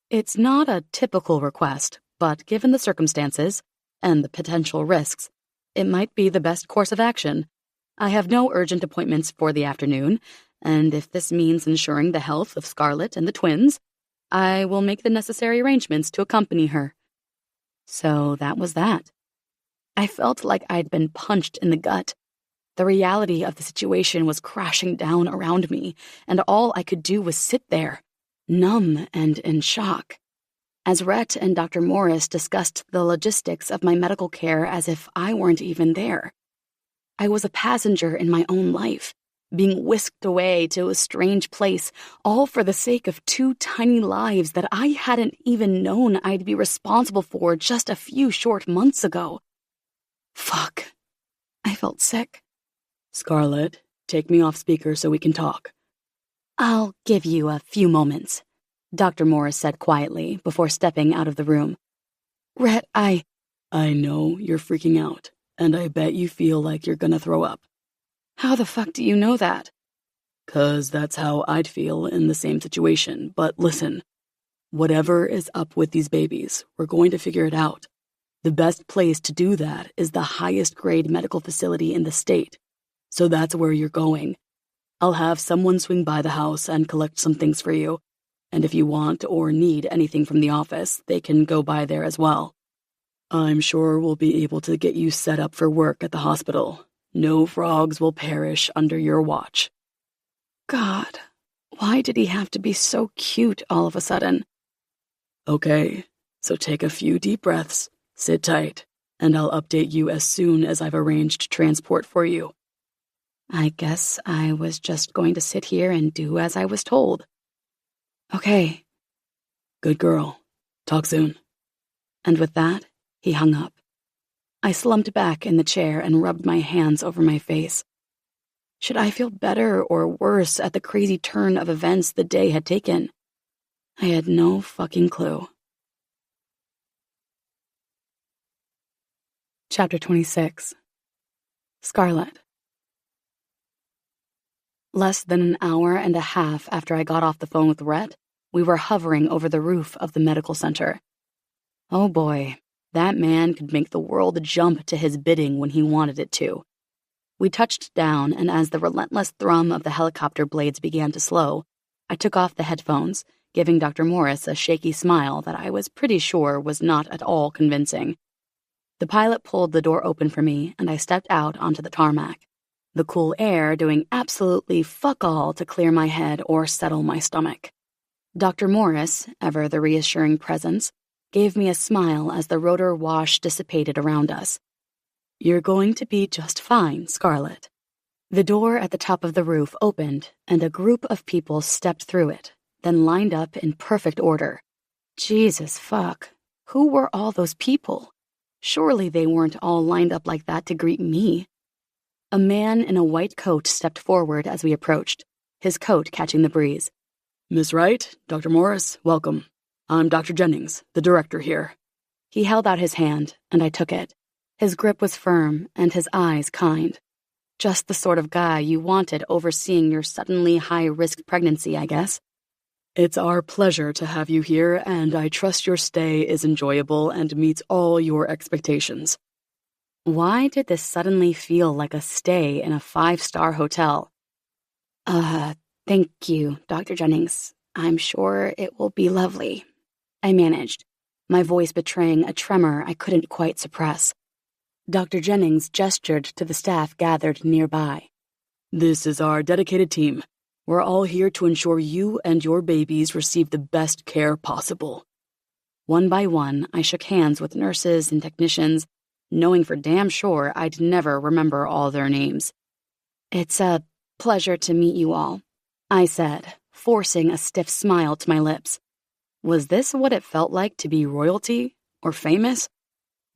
It's not a typical request, but given the circumstances and the potential risks, it might be the best course of action. I have no urgent appointments for the afternoon, and if this means ensuring the health of Scarlett and the twins, I will make the necessary arrangements to accompany her. So that was that. I felt like I'd been punched in the gut. The reality of the situation was crashing down around me, and all I could do was sit there, numb and in shock. As Rhett and Dr. Morris discussed the logistics of my medical care as if I weren't even there. I was a passenger in my own life, being whisked away to a strange place, all for the sake of 2 tiny lives that I hadn't even known I'd be responsible for just a few short months ago. Fuck. I felt sick. Scarlett, take me off speaker so we can talk. I'll give you a few moments, Dr. Morris said quietly before stepping out of the room. Rhett, I know you're freaking out, and I bet you feel like you're gonna throw up. How the fuck do you know that? 'Cause that's how I'd feel in the same situation. But listen, whatever is up with these babies, we're going to figure it out. The best place to do that is the highest grade medical facility in the state. So that's where you're going. I'll have someone swing by the house and collect some things for you. And if you want or need anything from the office, they can go by there as well. I'm sure we'll be able to get you set up for work at the hospital. No frogs will perish under your watch. God, why did he have to be so cute all of a sudden? Okay, so take a few deep breaths, sit tight, and I'll update you as soon as I've arranged transport for you. I guess I was just going to sit here and do as I was told. Okay. Good girl. Talk soon. And with that, he hung up. I slumped back in the chair and rubbed my hands over my face. Should I feel better or worse at the crazy turn of events the day had taken? I had no fucking clue. Chapter 26. Scarlett. Less than an hour and a half after I got off the phone with Rhett, we were hovering over the roof of the medical center. Oh boy, that man could make the world jump to his bidding when he wanted it to. We touched down, and as the relentless thrum of the helicopter blades began to slow, I took off the headphones, giving Dr. Morris a shaky smile that I was pretty sure was not at all convincing. The pilot pulled the door open for me, and I stepped out onto the tarmac, the cool air doing absolutely fuck all to clear my head or settle my stomach. Dr. Morris, ever the reassuring presence, gave me a smile as the rotor wash dissipated around us. You're going to be just fine, Scarlett. The door at the top of the roof opened, and a group of people stepped through it, then lined up in perfect order. Jesus fuck. Who were all those people? Surely they weren't all lined up like that to greet me. A man in a white coat stepped forward as we approached, his coat catching the breeze. Miss Wright, Dr. Morris, welcome. I'm Dr. Jennings, the director here. He held out his hand, and I took it. His grip was firm, and his eyes kind. Just the sort of guy you wanted overseeing your suddenly high-risk pregnancy, I guess. It's our pleasure to have you here, and I trust your stay is enjoyable and meets all your expectations. Why did this suddenly feel like a stay in a 5-star hotel? Thank you, Dr. Jennings. I'm sure it will be lovely. I managed, my voice betraying a tremor I couldn't quite suppress. Dr. Jennings gestured to the staff gathered nearby. This is our dedicated team. We're all here to ensure you and your babies receive the best care possible. One by one, I shook hands with nurses and technicians, knowing for damn sure I'd never remember all their names. It's a pleasure to meet you all, I said, forcing a stiff smile to my lips. Was this what it felt like to be royalty or famous?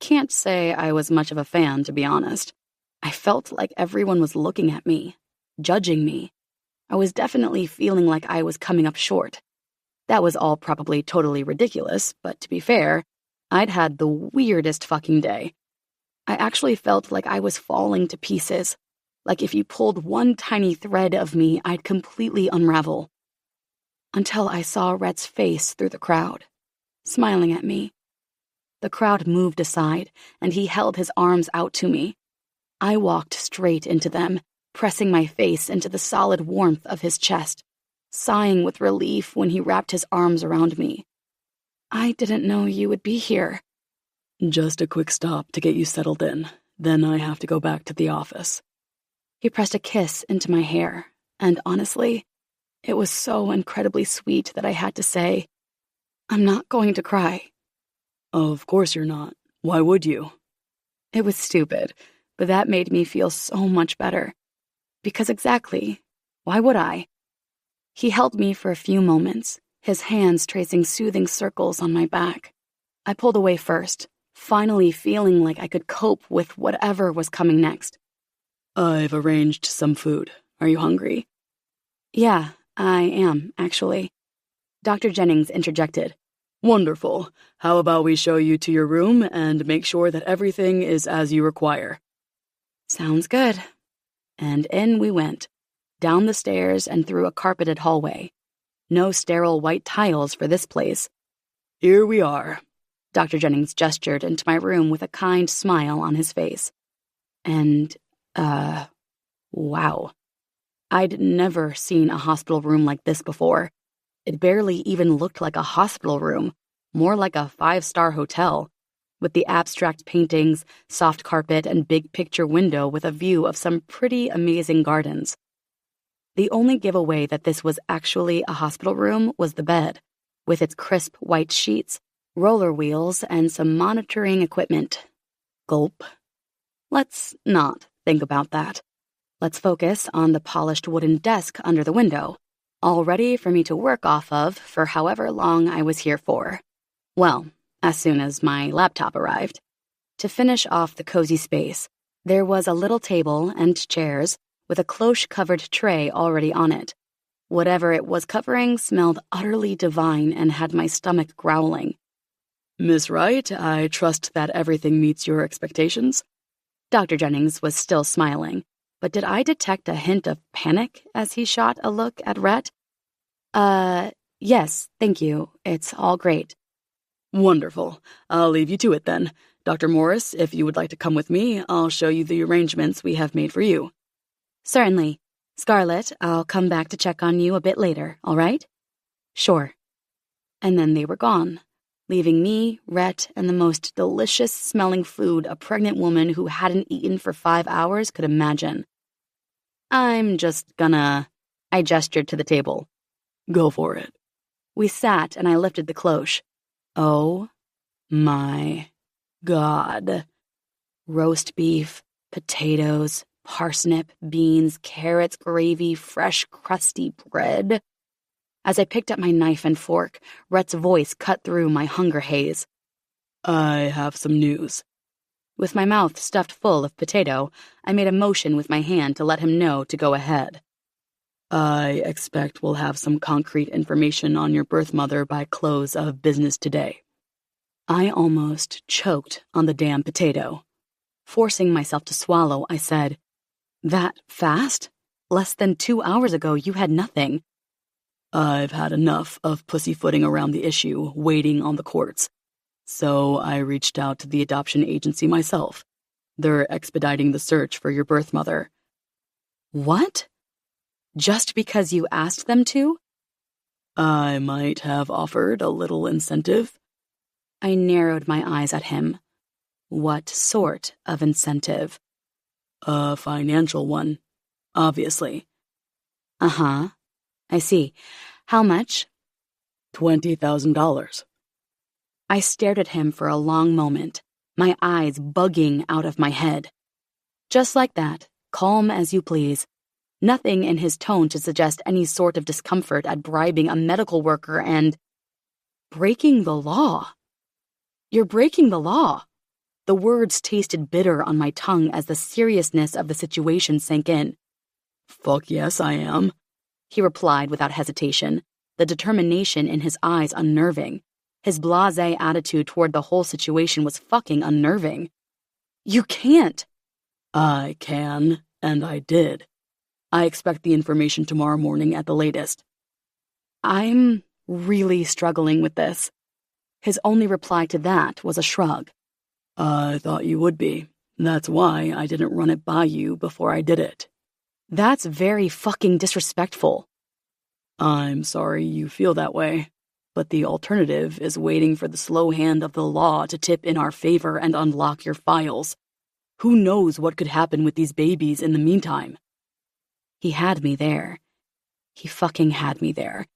Can't say I was much of a fan, to be honest. I felt like everyone was looking at me, judging me. I was definitely feeling like I was coming up short. That was all probably totally ridiculous, but to be fair, I'd had the weirdest fucking day. I actually felt like I was falling to pieces. Like if you pulled one tiny thread of me, I'd completely unravel. Until I saw Rhett's face through the crowd, smiling at me. The crowd moved aside, and he held his arms out to me. I walked straight into them, pressing my face into the solid warmth of his chest, sighing with relief when he wrapped his arms around me. I didn't know you would be here. Just a quick stop to get you settled in. Then I have to go back to the office. He pressed a kiss into my hair, and honestly, it was so incredibly sweet that I had to say, I'm not going to cry. Of course you're not. Why would you? It was stupid, but that made me feel so much better. Because exactly, why would I? He held me for a few moments, his hands tracing soothing circles on my back. I pulled away first, finally feeling like I could cope with whatever was coming next. I've arranged some food. Are you hungry? Yeah, I am, actually. Dr. Jennings interjected. Wonderful. How about we show you to your room and make sure that everything is as you require? Sounds good. And in we went, down the stairs and through a carpeted hallway. No sterile white tiles for this place. Here we are. Dr. Jennings gestured into my room with a kind smile on his face. And, wow. I'd never seen a hospital room like this before. It barely even looked like a hospital room, more like a 5-star hotel, with the abstract paintings, soft carpet, and big picture window with a view of some pretty amazing gardens. The only giveaway that this was actually a hospital room was the bed, with its crisp white sheets, roller wheels, and some monitoring equipment. Gulp. Let's not think about that. Let's focus on the polished wooden desk under the window, all ready for me to work off of for however long I was here for. Well, as soon as my laptop arrived. To finish off the cozy space, there was a little table and chairs with a cloche-covered tray already on it. Whatever it was covering smelled utterly divine and had my stomach growling. Miss Wright, I trust that everything meets your expectations. Dr. Jennings was still smiling, but did I detect a hint of panic as he shot a look at Rhett? Yes, thank you. It's all great. Wonderful. I'll leave you to it then. Dr. Morris, if you would like to come with me, I'll show you the arrangements we have made for you. Certainly. Scarlett, I'll come back to check on you a bit later, all right? Sure. And then they were gone, leaving me, Rhett, and the most delicious-smelling food a pregnant woman who hadn't eaten for 5 hours could imagine. I'm just gonna... I gestured to the table. Go for it. We sat and I lifted the cloche. Oh my God. Roast beef, potatoes, parsnip, beans, carrots, gravy, fresh, crusty bread. As I picked up my knife and fork, Rhett's voice cut through my hunger haze. I have some news. With my mouth stuffed full of potato, I made a motion with my hand to let him know to go ahead. I expect we'll have some concrete information on your birth mother by close of business today. I almost choked on the damn potato. Forcing myself to swallow, I said, That fast? Less than 2 hours ago, you had nothing. I've had enough of pussyfooting around the issue, waiting on the courts. So I reached out to the adoption agency myself. They're expediting the search for your birth mother. What? Just because you asked them to? I might have offered a little incentive. I narrowed my eyes at him. What sort of incentive? A financial one, obviously. Uh-huh. I see. How much? $20,000. I stared at him for a long moment, my eyes bugging out of my head. Just like that, calm as you please. Nothing in his tone to suggest any sort of discomfort at bribing a medical worker and... breaking the law. You're breaking the law. The words tasted bitter on my tongue as the seriousness of the situation sank in. Fuck yes, I am. He replied without hesitation, the determination in his eyes unnerving. His blasé attitude toward the whole situation was fucking unnerving. You can't. I can, and I did. I expect the information tomorrow morning at the latest. I'm really struggling with this. His only reply to that was a shrug. I thought you would be. That's why I didn't run it by you before I did it. That's very fucking disrespectful. I'm sorry you feel that way, but the alternative is waiting for the slow hand of the law to tip in our favor and unlock your files. Who knows what could happen with these babies in the meantime? He had me there. He fucking had me there.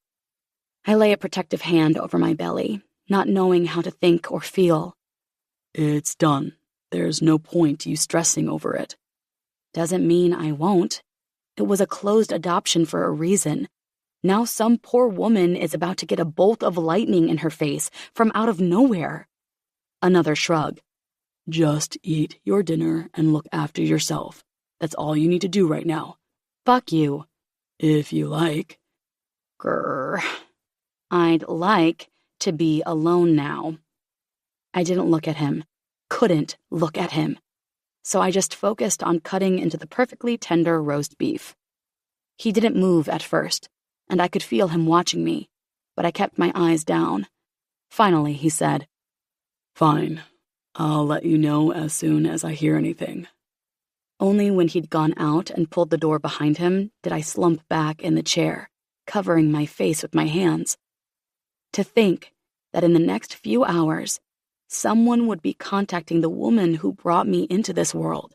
I lay a protective hand over my belly, not knowing how to think or feel. It's done. There's no point you stressing over it. Doesn't mean I won't. It was a closed adoption for a reason. Now some poor woman is about to get a bolt of lightning in her face from out of nowhere. Another shrug. Just eat your dinner and look after yourself. That's all you need to do right now. Fuck you. If you like. Grr. I'd like to be alone now. I didn't look at him. Couldn't look at him. So I just focused on cutting into the perfectly tender roast beef. He didn't move at first, and I could feel him watching me, but I kept my eyes down. Finally, he said, "Fine. I'll let you know as soon as I hear anything." Only when he'd gone out and pulled the door behind him did I slump back in the chair, covering my face with my hands. To think that in the next few hours, someone would be contacting the woman who brought me into this world.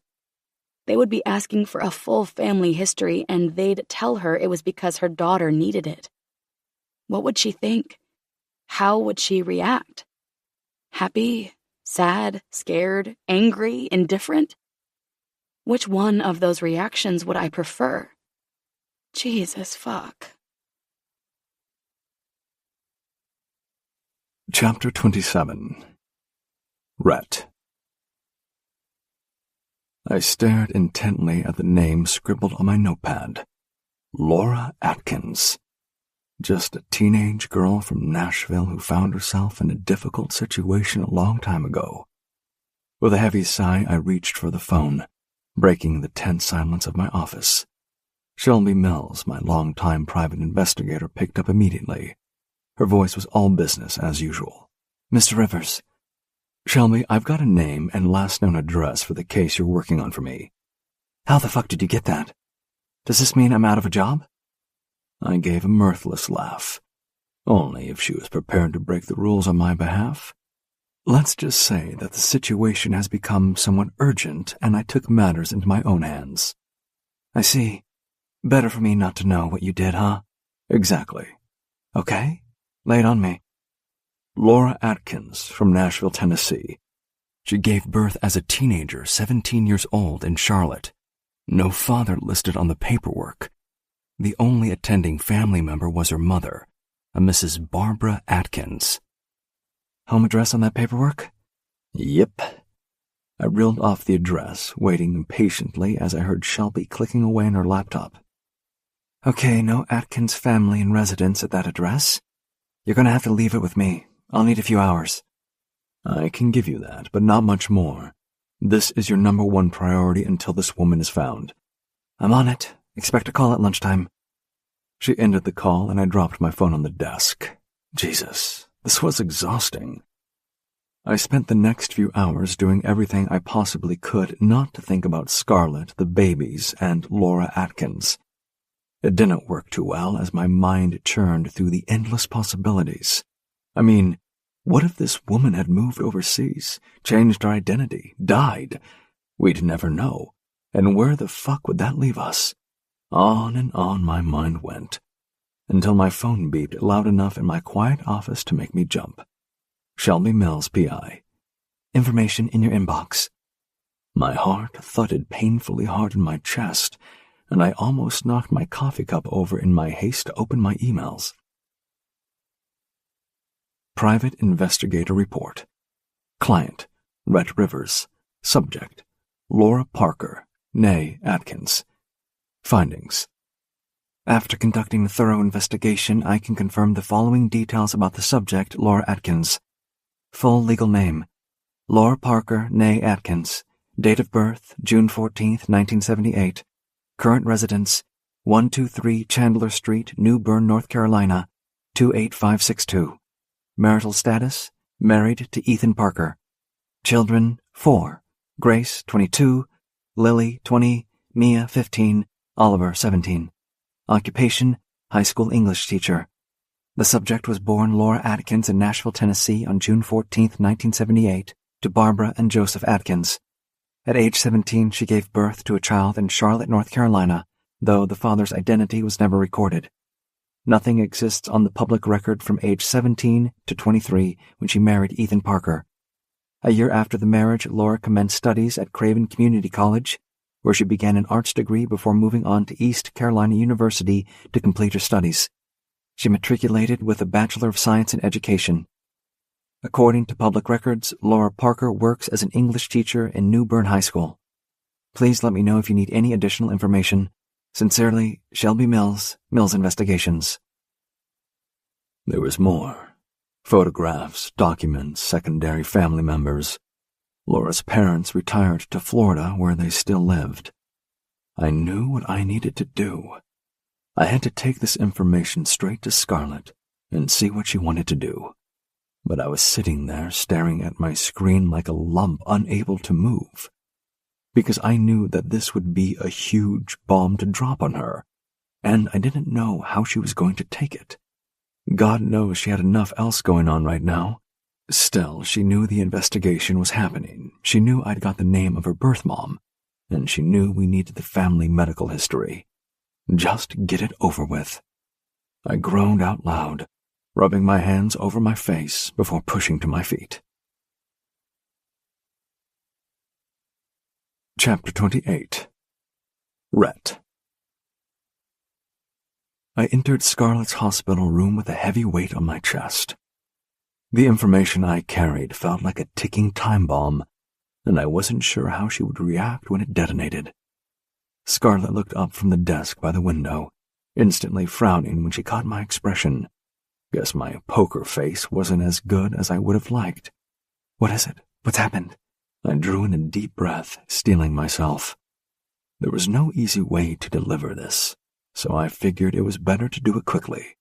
They would be asking for a full family history, and they'd tell her it was because her daughter needed it. What would she think? How would she react? Happy, sad, scared, angry, indifferent? Which one of those reactions would I prefer? Jesus fuck. Chapter 27. Rhett. I stared intently at the name scribbled on my notepad. Laura Atkins. Just a teenage girl from Nashville who found herself in a difficult situation a long time ago. With a heavy sigh, I reached for the phone, breaking the tense silence of my office. Shelby Mills, my longtime private investigator, picked up immediately. Her voice was all business as usual. Mr. Rivers. Shelby, I've got a name and last known address for the case you're working on for me. How the fuck did you get that? Does this mean I'm out of a job? I gave a mirthless laugh. Only if she was prepared to break the rules on my behalf. Let's just say that the situation has become somewhat urgent and I took matters into my own hands. I see. Better for me not to know what you did, huh? Exactly. Okay, lay it on me. Laura Atkins from Nashville, Tennessee. She gave birth as a teenager, 17 years old, in Charlotte. No father listed on the paperwork. The only attending family member was her mother, a Mrs. Barbara Atkins. Home address on that paperwork? Yep. I reeled off the address, waiting impatiently as I heard Shelby clicking away on her laptop. Okay, no Atkins family and residence at that address. You're gonna have to leave it with me. I'll need a few hours. I can give you that, but not much more. This is your number one priority until this woman is found. I'm on it. Expect a call at lunchtime. She ended the call and I dropped my phone on the desk. Jesus, this was exhausting. I spent the next few hours doing everything I possibly could not to think about Scarlett, the babies, and Laura Atkins. It didn't work too well as my mind churned through the endless possibilities. I mean, what if this woman had moved overseas, changed her identity, died? We'd never know. And where the fuck would that leave us? On and on my mind went, until my phone beeped loud enough in my quiet office to make me jump. Shelby Mills, P.I. Information in your inbox. My heart thudded painfully hard in my chest, and I almost knocked my coffee cup over in my haste to open my emails. Private Investigator Report. Client, Rhett Rivers. Subject, Laura Parker, née Atkins. Findings. After conducting a thorough investigation, I can confirm the following details about the subject, Laura Atkins. Full legal name, Laura Parker, née Atkins. Date of birth, June 14th, 1978. Current residence, 123 Chandler Street, New Bern, North Carolina, 28562. Marital status, married to Ethan Parker. Children, 4. Grace, 22. Lily, 20. Mia, 15. Oliver, 17. Occupation, high school English teacher. The subject was born Laura Atkins in Nashville, Tennessee on June 14, 1978, to Barbara and Joseph Atkins. At age 17, she gave birth to a child in Charlotte, North Carolina, though the father's identity was never recorded. Nothing exists on the public record from age 17 to 23 when she married Ethan Parker. A year after the marriage, Laura commenced studies at Craven Community College, where she began an arts degree before moving on to East Carolina University to complete her studies. She matriculated with a Bachelor of Science in Education. According to public records, Laura Parker works as an English teacher in New Bern High School. Please let me know if you need any additional information. Sincerely, Shelby Mills, Mills Investigations. There was more. Photographs, documents, secondary family members. Laura's parents retired to Florida where they still lived. I knew what I needed to do. I had to take this information straight to Scarlett and see what she wanted to do. But I was sitting there staring at my screen like a lump, unable to move, because I knew that this would be a huge bomb to drop on her, and I didn't know how she was going to take it. God knows she had enough else going on right now. Still, she knew the investigation was happening. She knew I'd got the name of her birth mom, and she knew we needed the family medical history. Just get it over with. I groaned out loud, rubbing my hands over my face before pushing to my feet. Chapter 28. Rhett. I entered Scarlett's hospital room with a heavy weight on my chest. The information I carried felt like a ticking time bomb, and I wasn't sure how she would react when it detonated. Scarlett looked up from the desk by the window, instantly frowning when she caught my expression. Guess my poker face wasn't as good as I would have liked. What is it? What's happened? I drew in a deep breath, steeling myself. There was no easy way to deliver this, so I figured it was better to do it quickly.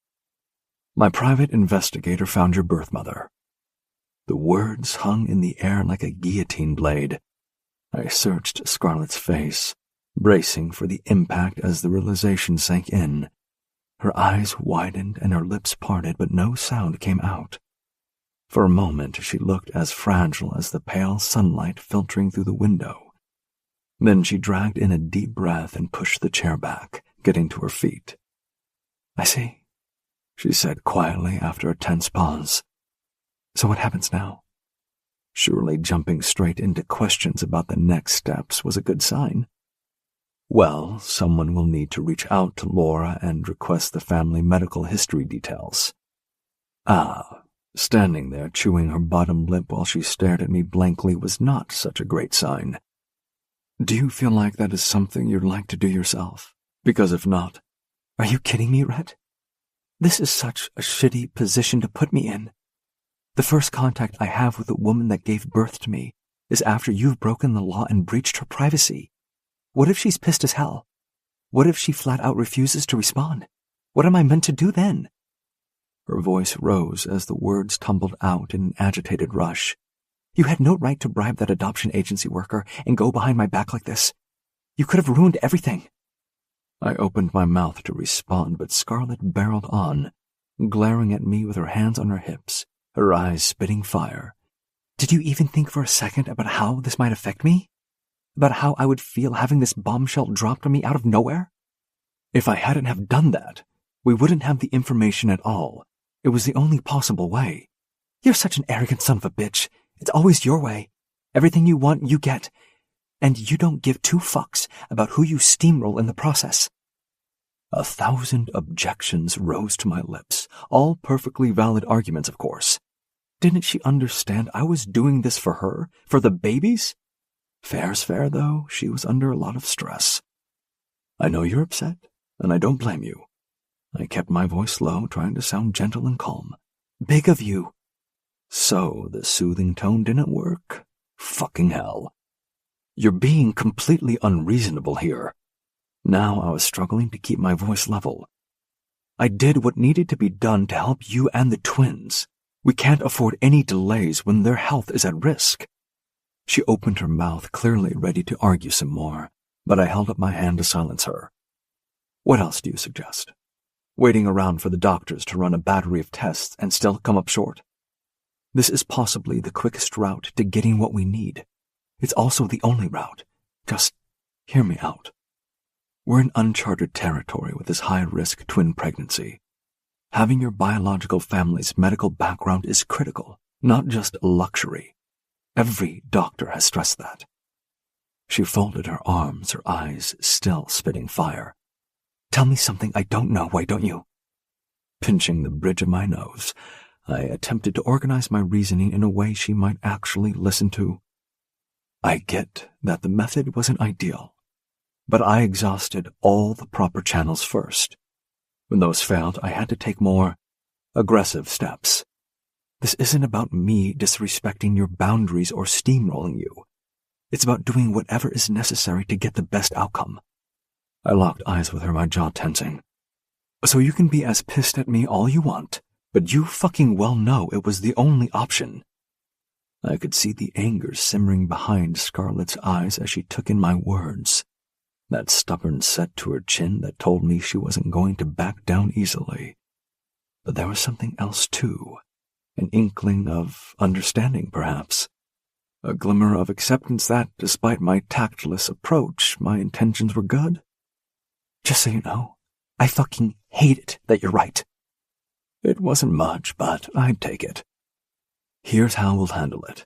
My private investigator found your birth mother. The words hung in the air like a guillotine blade. I searched Scarlett's face, bracing for the impact as the realization sank in. Her eyes widened and her lips parted, but no sound came out. For a moment, she looked as fragile as the pale sunlight filtering through the window. Then she dragged in a deep breath and pushed the chair back, getting to her feet. I see, she said quietly after a tense pause. So what happens now? Surely jumping straight into questions about the next steps was a good sign. Well, someone will need to reach out to Laura and request the family medical history details. Standing there chewing her bottom lip while she stared at me blankly was not such a great sign. Do you feel like that is something you'd like to do yourself? Because if not... Are you kidding me, Rhett? This is such a shitty position to put me in. The first contact I have with the woman that gave birth to me is after you've broken the law and breached her privacy. What if she's pissed as hell? What if she flat out refuses to respond? What am I meant to do then? Her voice rose as the words tumbled out in an agitated rush. You had no right to bribe that adoption agency worker and go behind my back like this. You could have ruined everything. I opened my mouth to respond, but Scarlett barreled on, glaring at me with her hands on her hips, her eyes spitting fire. Did you even think for a second about how this might affect me? About how I would feel having this bombshell dropped on me out of nowhere? If I hadn't have done that, we wouldn't have the information at all. It was the only possible way. You're such an arrogant son of a bitch. It's always your way. Everything you want, you get. And you don't give two fucks about who you steamroll in the process. 1,000 objections rose to my lips, all perfectly valid arguments, of course. Didn't she understand I was doing this for her, for the babies? Fair's fair, though. She was under a lot of stress. I know you're upset, and I don't blame you. I kept my voice low, trying to sound gentle and calm. Big of you. So the soothing tone didn't work? Fucking hell. You're being completely unreasonable here. Now I was struggling to keep my voice level. I did what needed to be done to help you and the twins. We can't afford any delays when their health is at risk. She opened her mouth, clearly ready to argue some more, but I held up my hand to silence her. What else do you suggest? Waiting around for the doctors to run a battery of tests and still come up short? This is possibly the quickest route to getting what we need. It's also the only route. Just hear me out. We're in uncharted territory with this high-risk twin pregnancy. Having your biological family's medical background is critical, not just a luxury. Every doctor has stressed that. She folded her arms, her eyes still spitting fire. Tell me something I don't know, why don't you? Pinching the bridge of my nose, I attempted to organize my reasoning in a way she might actually listen to. I get that the method wasn't ideal, but I exhausted all the proper channels first. When those failed, I had to take more aggressive steps. This isn't about me disrespecting your boundaries or steamrolling you. It's about doing whatever is necessary to get the best outcome. I locked eyes with her, my jaw tensing. So you can be as pissed at me all you want, but you fucking well know it was the only option. I could see the anger simmering behind Scarlett's eyes as she took in my words, that stubborn set to her chin that told me she wasn't going to back down easily. But there was something else too, an inkling of understanding perhaps, a glimmer of acceptance that, despite my tactless approach, my intentions were good. Just so you know, I fucking hate it that you're right. It wasn't much, but I'd take it. Here's how we'll handle it.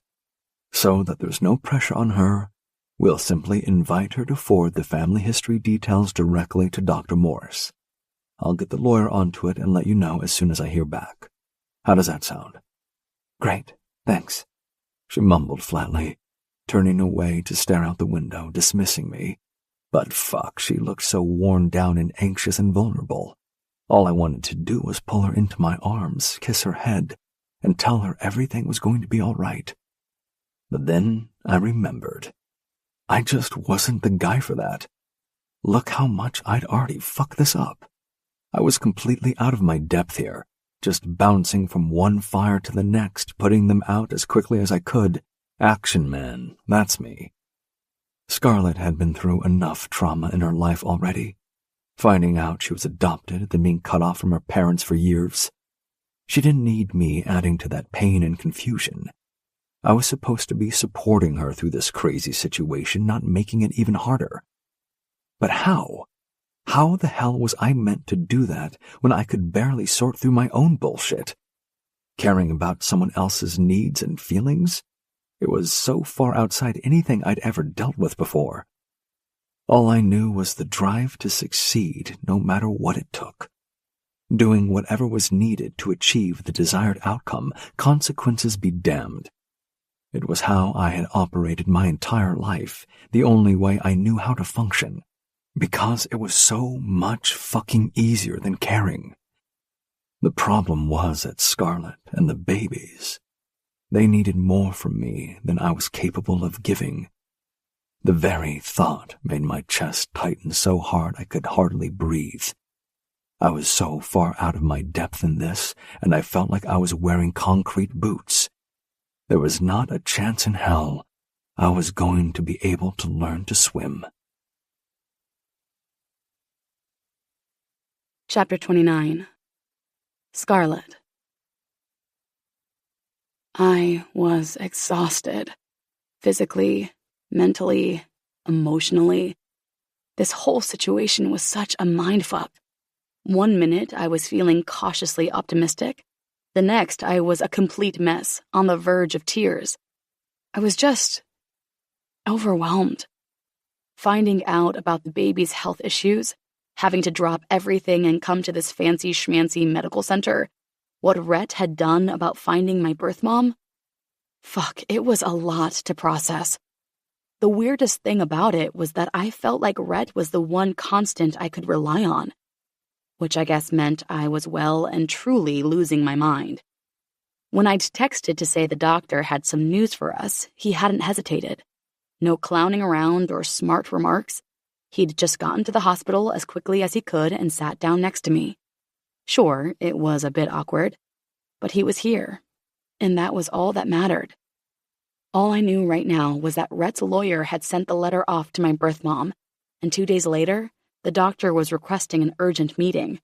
So that there's no pressure on her, we'll simply invite her to forward the family history details directly to Dr. Morris. I'll get the lawyer onto it and let you know as soon as I hear back. How does that sound? Great, thanks, she mumbled flatly, turning away to stare out the window, dismissing me. But fuck, she looked so worn down and anxious and vulnerable. All I wanted to do was pull her into my arms, kiss her head, and tell her everything was going to be all right. But then I remembered. I just wasn't the guy for that. Look how much I'd already fucked this up. I was completely out of my depth here, just bouncing from one fire to the next, putting them out as quickly as I could. Action man, that's me. Scarlett had been through enough trauma in her life already. Finding out she was adopted, then being cut off from her parents for years. She didn't need me adding to that pain and confusion. I was supposed to be supporting her through this crazy situation, not making it even harder. But how? How the hell was I meant to do that when I could barely sort through my own bullshit? Caring about someone else's needs and feelings? It was so far outside anything I'd ever dealt with before. All I knew was the drive to succeed no matter what it took. Doing whatever was needed to achieve the desired outcome, consequences be damned. It was how I had operated my entire life, the only way I knew how to function, because it was so much fucking easier than caring. The problem was at Scarlett and the babies. They needed more from me than I was capable of giving. The very thought made my chest tighten so hard I could hardly breathe. I was so far out of my depth in this, and I felt like I was wearing concrete boots. There was not a chance in hell I was going to be able to learn to swim. Chapter 29. Scarlett. I was exhausted. Physically, mentally, emotionally. This whole situation was such a mindfuck. One minute I was feeling cautiously optimistic. The next I was a complete mess, on the verge of tears. I was just overwhelmed. Finding out about the baby's health issues, having to drop everything and come to this fancy schmancy medical center, what Rhett had done about finding my birth mom. Fuck, it was a lot to process. The weirdest thing about it was that I felt like Rhett was the one constant I could rely on, which I guess meant I was well and truly losing my mind. When I'd texted to say the doctor had some news for us, he hadn't hesitated. No clowning around or smart remarks. He'd just gotten to the hospital as quickly as he could and sat down next to me. Sure, it was a bit awkward, but he was here, and that was all that mattered. All I knew right now was that Rhett's lawyer had sent the letter off to my birth mom, and 2 days later, the doctor was requesting an urgent meeting.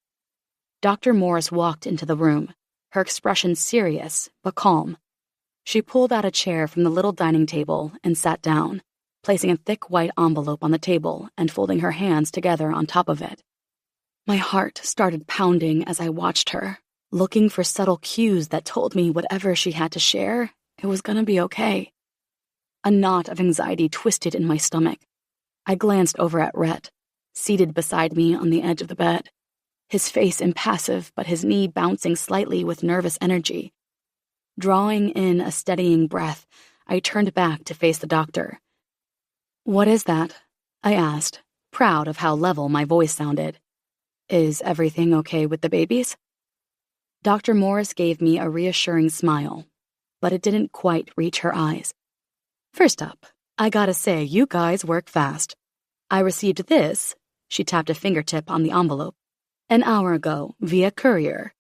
Dr. Morris walked into the room, her expression serious but calm. She pulled out a chair from the little dining table and sat down, placing a thick white envelope on the table and folding her hands together on top of it. My heart started pounding as I watched her, looking for subtle cues that told me whatever she had to share, it was gonna be okay. A knot of anxiety twisted in my stomach. I glanced over at Rhett, seated beside me on the edge of the bed, his face impassive but his knee bouncing slightly with nervous energy, Drawing in a steadying breath, I turned back to face the doctor. "What is that?" I asked, proud of how level my voice sounded. "Is everything okay with the babies?" Dr. Morris gave me a reassuring smile, but it didn't quite reach her eyes. "First up, I gotta say, you guys work fast. I received this," she tapped a fingertip on the envelope, "an hour ago via courier."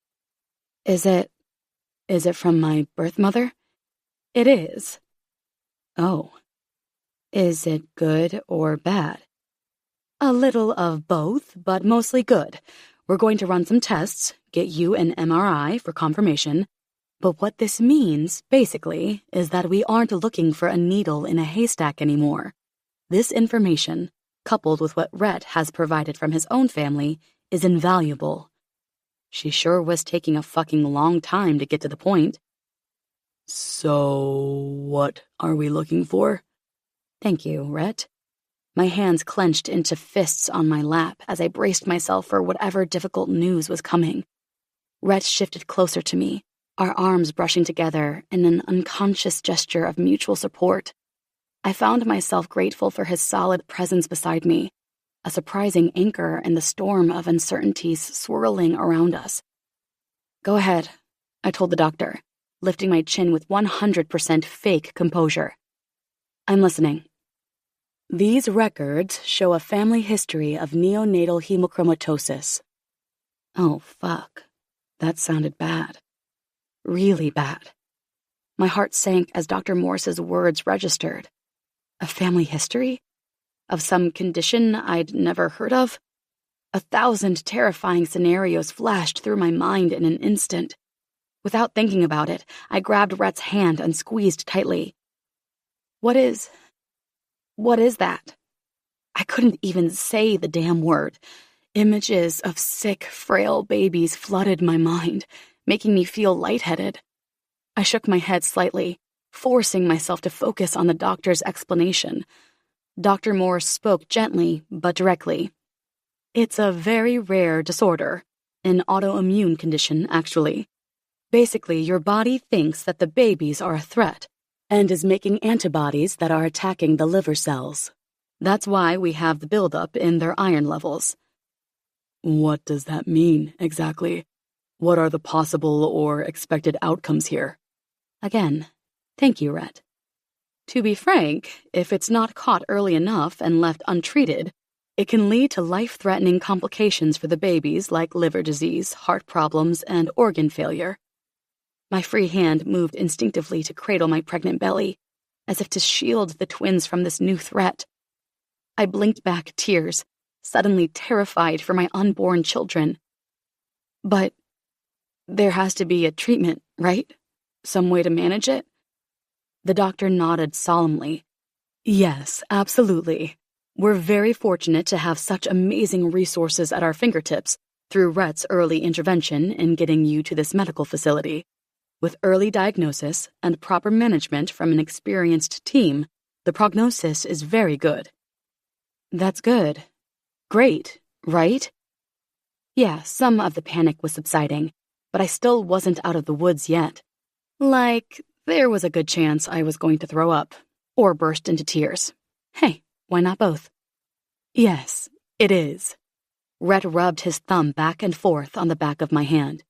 Is it from my birth mother?" "It is." "Oh. Is it good or bad?" "A little of both, but mostly good. We're going to run some tests, get you an MRI for confirmation. But what this means, basically, is that we aren't looking for a needle in a haystack anymore. This information, coupled with what Rhett has provided from his own family, is invaluable." She sure was taking a fucking long time to get to the point. "So, what are we looking for?" "Thank you, Rhett." My hands clenched into fists on my lap as I braced myself for whatever difficult news was coming. Rhett shifted closer to me, our arms brushing together in an unconscious gesture of mutual support. I found myself grateful for his solid presence beside me, a surprising anchor in the storm of uncertainties swirling around us. "Go ahead," I told the doctor, lifting my chin with 100% fake composure. "I'm listening." "These records show a family history of neonatal hemochromatosis." Oh, fuck. That sounded bad. Really bad. My heart sank as Dr. Morse's words registered. A family history? Of some condition I'd never heard of? 1,000 terrifying scenarios flashed through my mind in an instant. Without thinking about it, I grabbed Rhett's hand and squeezed tightly. What is that?" I couldn't even say the damn word. Images of sick, frail babies flooded my mind, making me feel lightheaded. I shook my head slightly, forcing myself to focus on the doctor's explanation. Dr. Morse spoke gently but directly. "It's a very rare disorder, an autoimmune condition, actually. Basically, your body thinks that the babies are a threat and is making antibodies that are attacking the liver cells. That's why we have the buildup in their iron levels." "What does that mean, exactly? What are the possible or expected outcomes here?" Again, thank you, Rhett. To be frank, if it's not caught early enough and left untreated, it can lead to life-threatening complications for the babies like liver disease, heart problems, and organ failure. My free hand moved instinctively to cradle my pregnant belly, as if to shield the twins from this new threat. I blinked back tears, suddenly terrified for my unborn children. "But there has to be a treatment, right? Some way to manage it?" The doctor nodded solemnly. "Yes, absolutely. We're very fortunate to have such amazing resources at our fingertips through Rhett's early intervention in getting you to this medical facility. With early diagnosis and proper management from an experienced team, the prognosis is very good." "That's good. Great, right?" Yeah, some of the panic was subsiding, but I still wasn't out of the woods yet. Like, there was a good chance I was going to throw up, or burst into tears. Hey, why not both? "Yes, it is." Rhett rubbed his thumb back and forth on the back of my hand.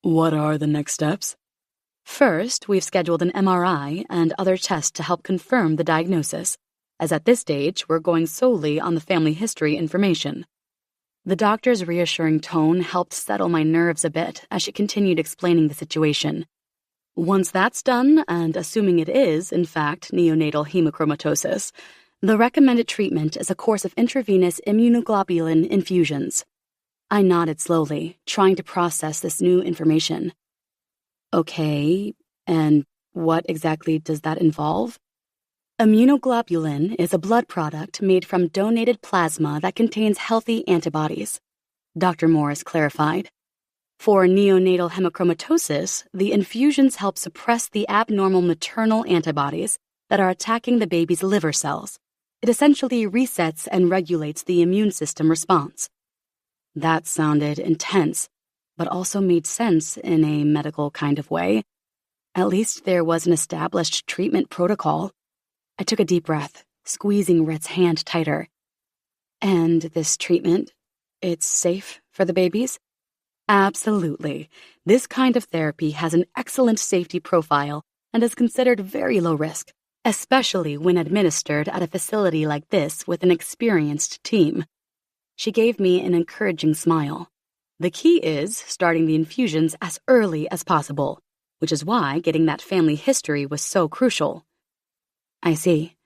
"What are the next steps?" "First, we've scheduled an MRI and other tests to help confirm the diagnosis, as at this stage we're going solely on the family history information." The doctor's reassuring tone helped settle my nerves a bit as she continued explaining the situation. "Once that's done, and assuming it is, in fact, neonatal hemochromatosis, the recommended treatment is a course of intravenous immunoglobulin infusions." I nodded slowly, trying to process this new information. "Okay, and what exactly does that involve?" "Immunoglobulin is a blood product made from donated plasma that contains healthy antibodies," Dr. Morris clarified. "For neonatal hemochromatosis, the infusions help suppress the abnormal maternal antibodies that are attacking the baby's liver cells. It essentially resets and regulates the immune system response." That sounded intense, but also made sense in a medical kind of way. At least there was an established treatment protocol. I took a deep breath, squeezing Rhett's hand tighter. And this treatment, it's safe for the babies? Absolutely. This kind of therapy has an excellent safety profile and is considered very low risk, especially when administered at a facility like this with an experienced team. She gave me an encouraging smile. The key is starting the infusions as early as possible, which is why getting that family history was so crucial. I see.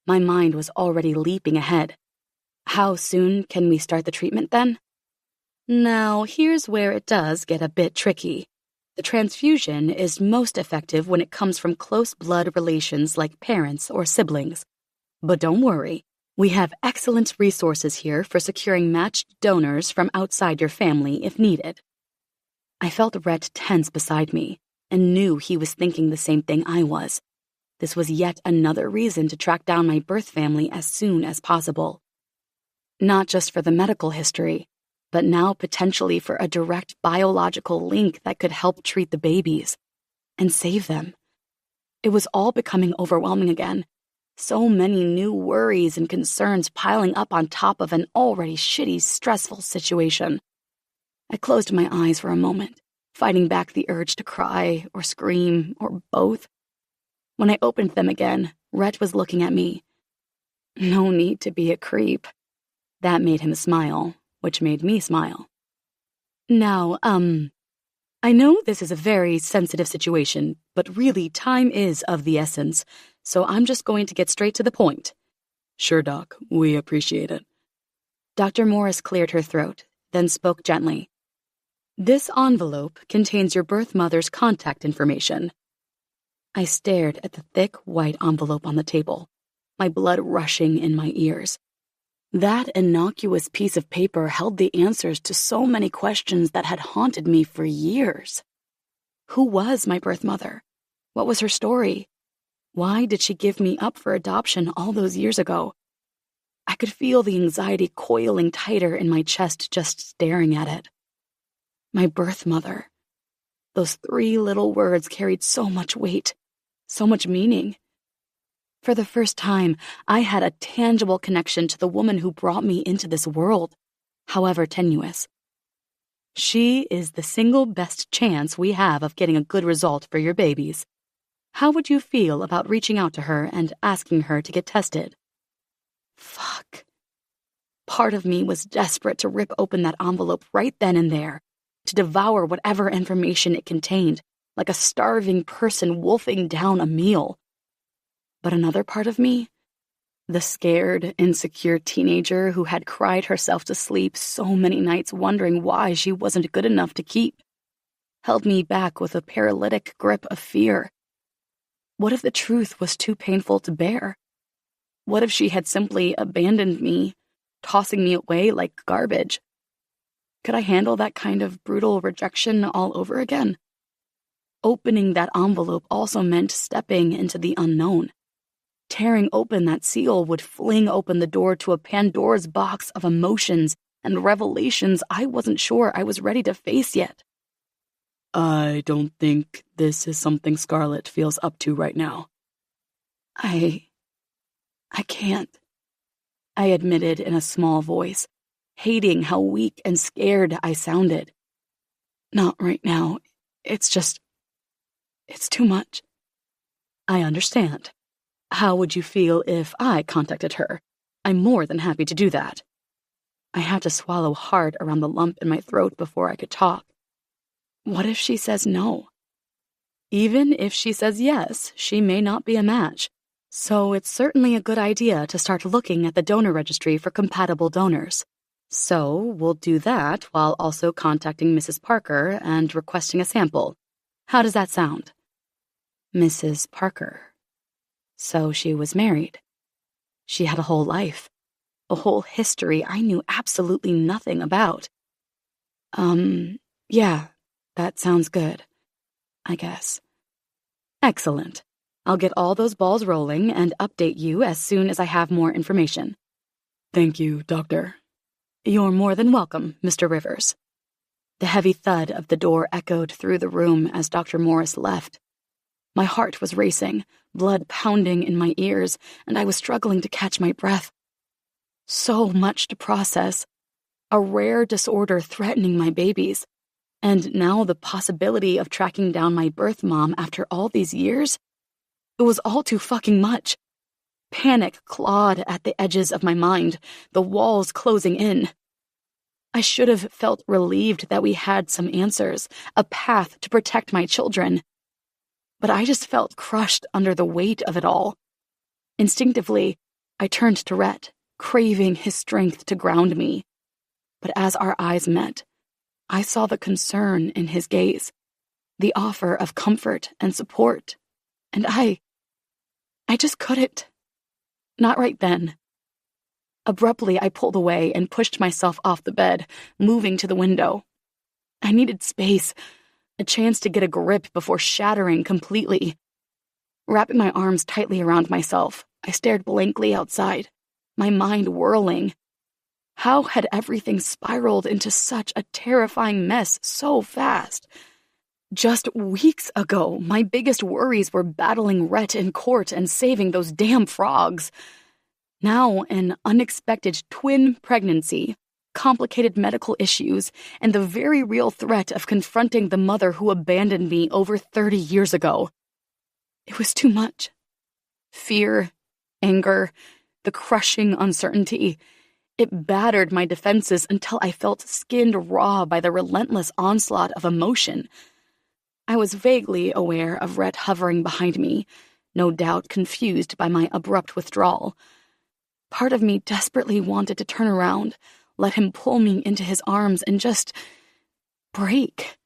My mind was already leaping ahead. How soon can we start the treatment then? Now, here's where it does get a bit tricky. The transfusion is most effective when it comes from close blood relations like parents or siblings. But don't worry, we have excellent resources here for securing matched donors from outside your family if needed. I felt Rhett tense beside me and knew he was thinking the same thing I was. This was yet another reason to track down my birth family as soon as possible. Not just for the medical history, but now potentially for a direct biological link that could help treat the babies and save them. It was all becoming overwhelming again. So many new worries and concerns piling up on top of an already shitty, stressful situation. I closed my eyes for a moment, fighting back the urge to cry or scream or both. When I opened them again, Rhett was looking at me. No need to be a creep. That made him smile, which made me smile. Now, I know this is a very sensitive situation, but really time is of the essence, so I'm just going to get straight to the point. Sure, Doc. We appreciate it. Dr. Morris cleared her throat, then spoke gently. This envelope contains your birth mother's contact information. I stared at the thick white envelope on the table, my blood rushing in my ears. That innocuous piece of paper held the answers to so many questions that had haunted me for years. Who was my birth mother? What was her story? Why did she give me up for adoption all those years ago? I could feel the anxiety coiling tighter in my chest just staring at it. My birth mother. Those 3 little words carried so much weight, so much meaning. For the first time, I had a tangible connection to the woman who brought me into this world, however tenuous. She is the single best chance we have of getting a good result for your babies. How would you feel about reaching out to her and asking her to get tested? Fuck. Part of me was desperate to rip open that envelope right then and there, to devour whatever information it contained, like a starving person wolfing down a meal. But another part of me, the scared, insecure teenager who had cried herself to sleep so many nights wondering why she wasn't good enough to keep, held me back with a paralytic grip of fear. What if the truth was too painful to bear? What if she had simply abandoned me, tossing me away like garbage? Could I handle that kind of brutal rejection all over again? Opening that envelope also meant stepping into the unknown. Tearing open that seal would fling open the door to a Pandora's box of emotions and revelations I wasn't sure I was ready to face yet. I don't think this is something Scarlett feels up to right now. I can't, I admitted in a small voice, hating how weak and scared I sounded. Not right now. It's too much. I understand. How would you feel if I contacted her? I'm more than happy to do that. I had to swallow hard around the lump in my throat before I could talk. What if she says no? Even if she says yes, she may not be a match. So it's certainly a good idea to start looking at the donor registry for compatible donors. So we'll do that while also contacting Mrs. Parker and requesting a sample. How does that sound? Mrs. Parker. So she was married. She had a whole life, a whole history I knew absolutely nothing about. Yeah, that sounds good, I guess. Excellent. I'll get all those balls rolling and update you as soon as I have more information. Thank you, Doctor. You're more than welcome, Mr. Rivers. The heavy thud of the door echoed through the room as Dr. Morris left, My heart was racing, blood pounding in my ears, and I was struggling to catch my breath. So much to process. A rare disorder threatening my babies. And now the possibility of tracking down my birth mom after all these years? It was all too fucking much. Panic clawed at the edges of my mind, the walls closing in. I should have felt relieved that we had some answers, a path to protect my children. But I just felt crushed under the weight of it all. Instinctively, I turned to Rhett, craving his strength to ground me. But as our eyes met, I saw the concern in his gaze, the offer of comfort and support, and I just couldn't. Not right then. Abruptly, I pulled away and pushed myself off the bed, moving to the window. I needed space, a chance to get a grip before shattering completely. Wrapping my arms tightly around myself, I stared blankly outside, my mind whirling. How had everything spiraled into such a terrifying mess so fast? Just weeks ago, my biggest worries were battling Rhett in court and saving those damn frogs. Now, an unexpected twin pregnancy, complicated medical issues, and the very real threat of confronting the mother who abandoned me over 30 years ago. It was too much. Fear, anger, the crushing uncertainty. It battered my defenses until I felt skinned raw by the relentless onslaught of emotion. I was vaguely aware of Rhett hovering behind me, no doubt confused by my abrupt withdrawal. Part of me desperately wanted to turn around, let him pull me into his arms and just break.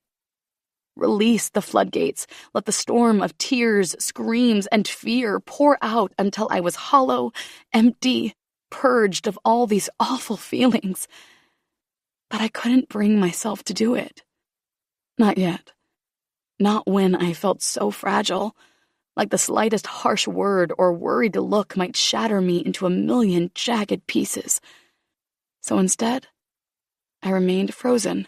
Release the floodgates, let the storm of tears, screams, and fear pour out until I was hollow, empty, purged of all these awful feelings. But I couldn't bring myself to do it. Not yet. Not when I felt so fragile, like the slightest harsh word or worried look might shatter me into a million jagged pieces. So instead, I remained frozen,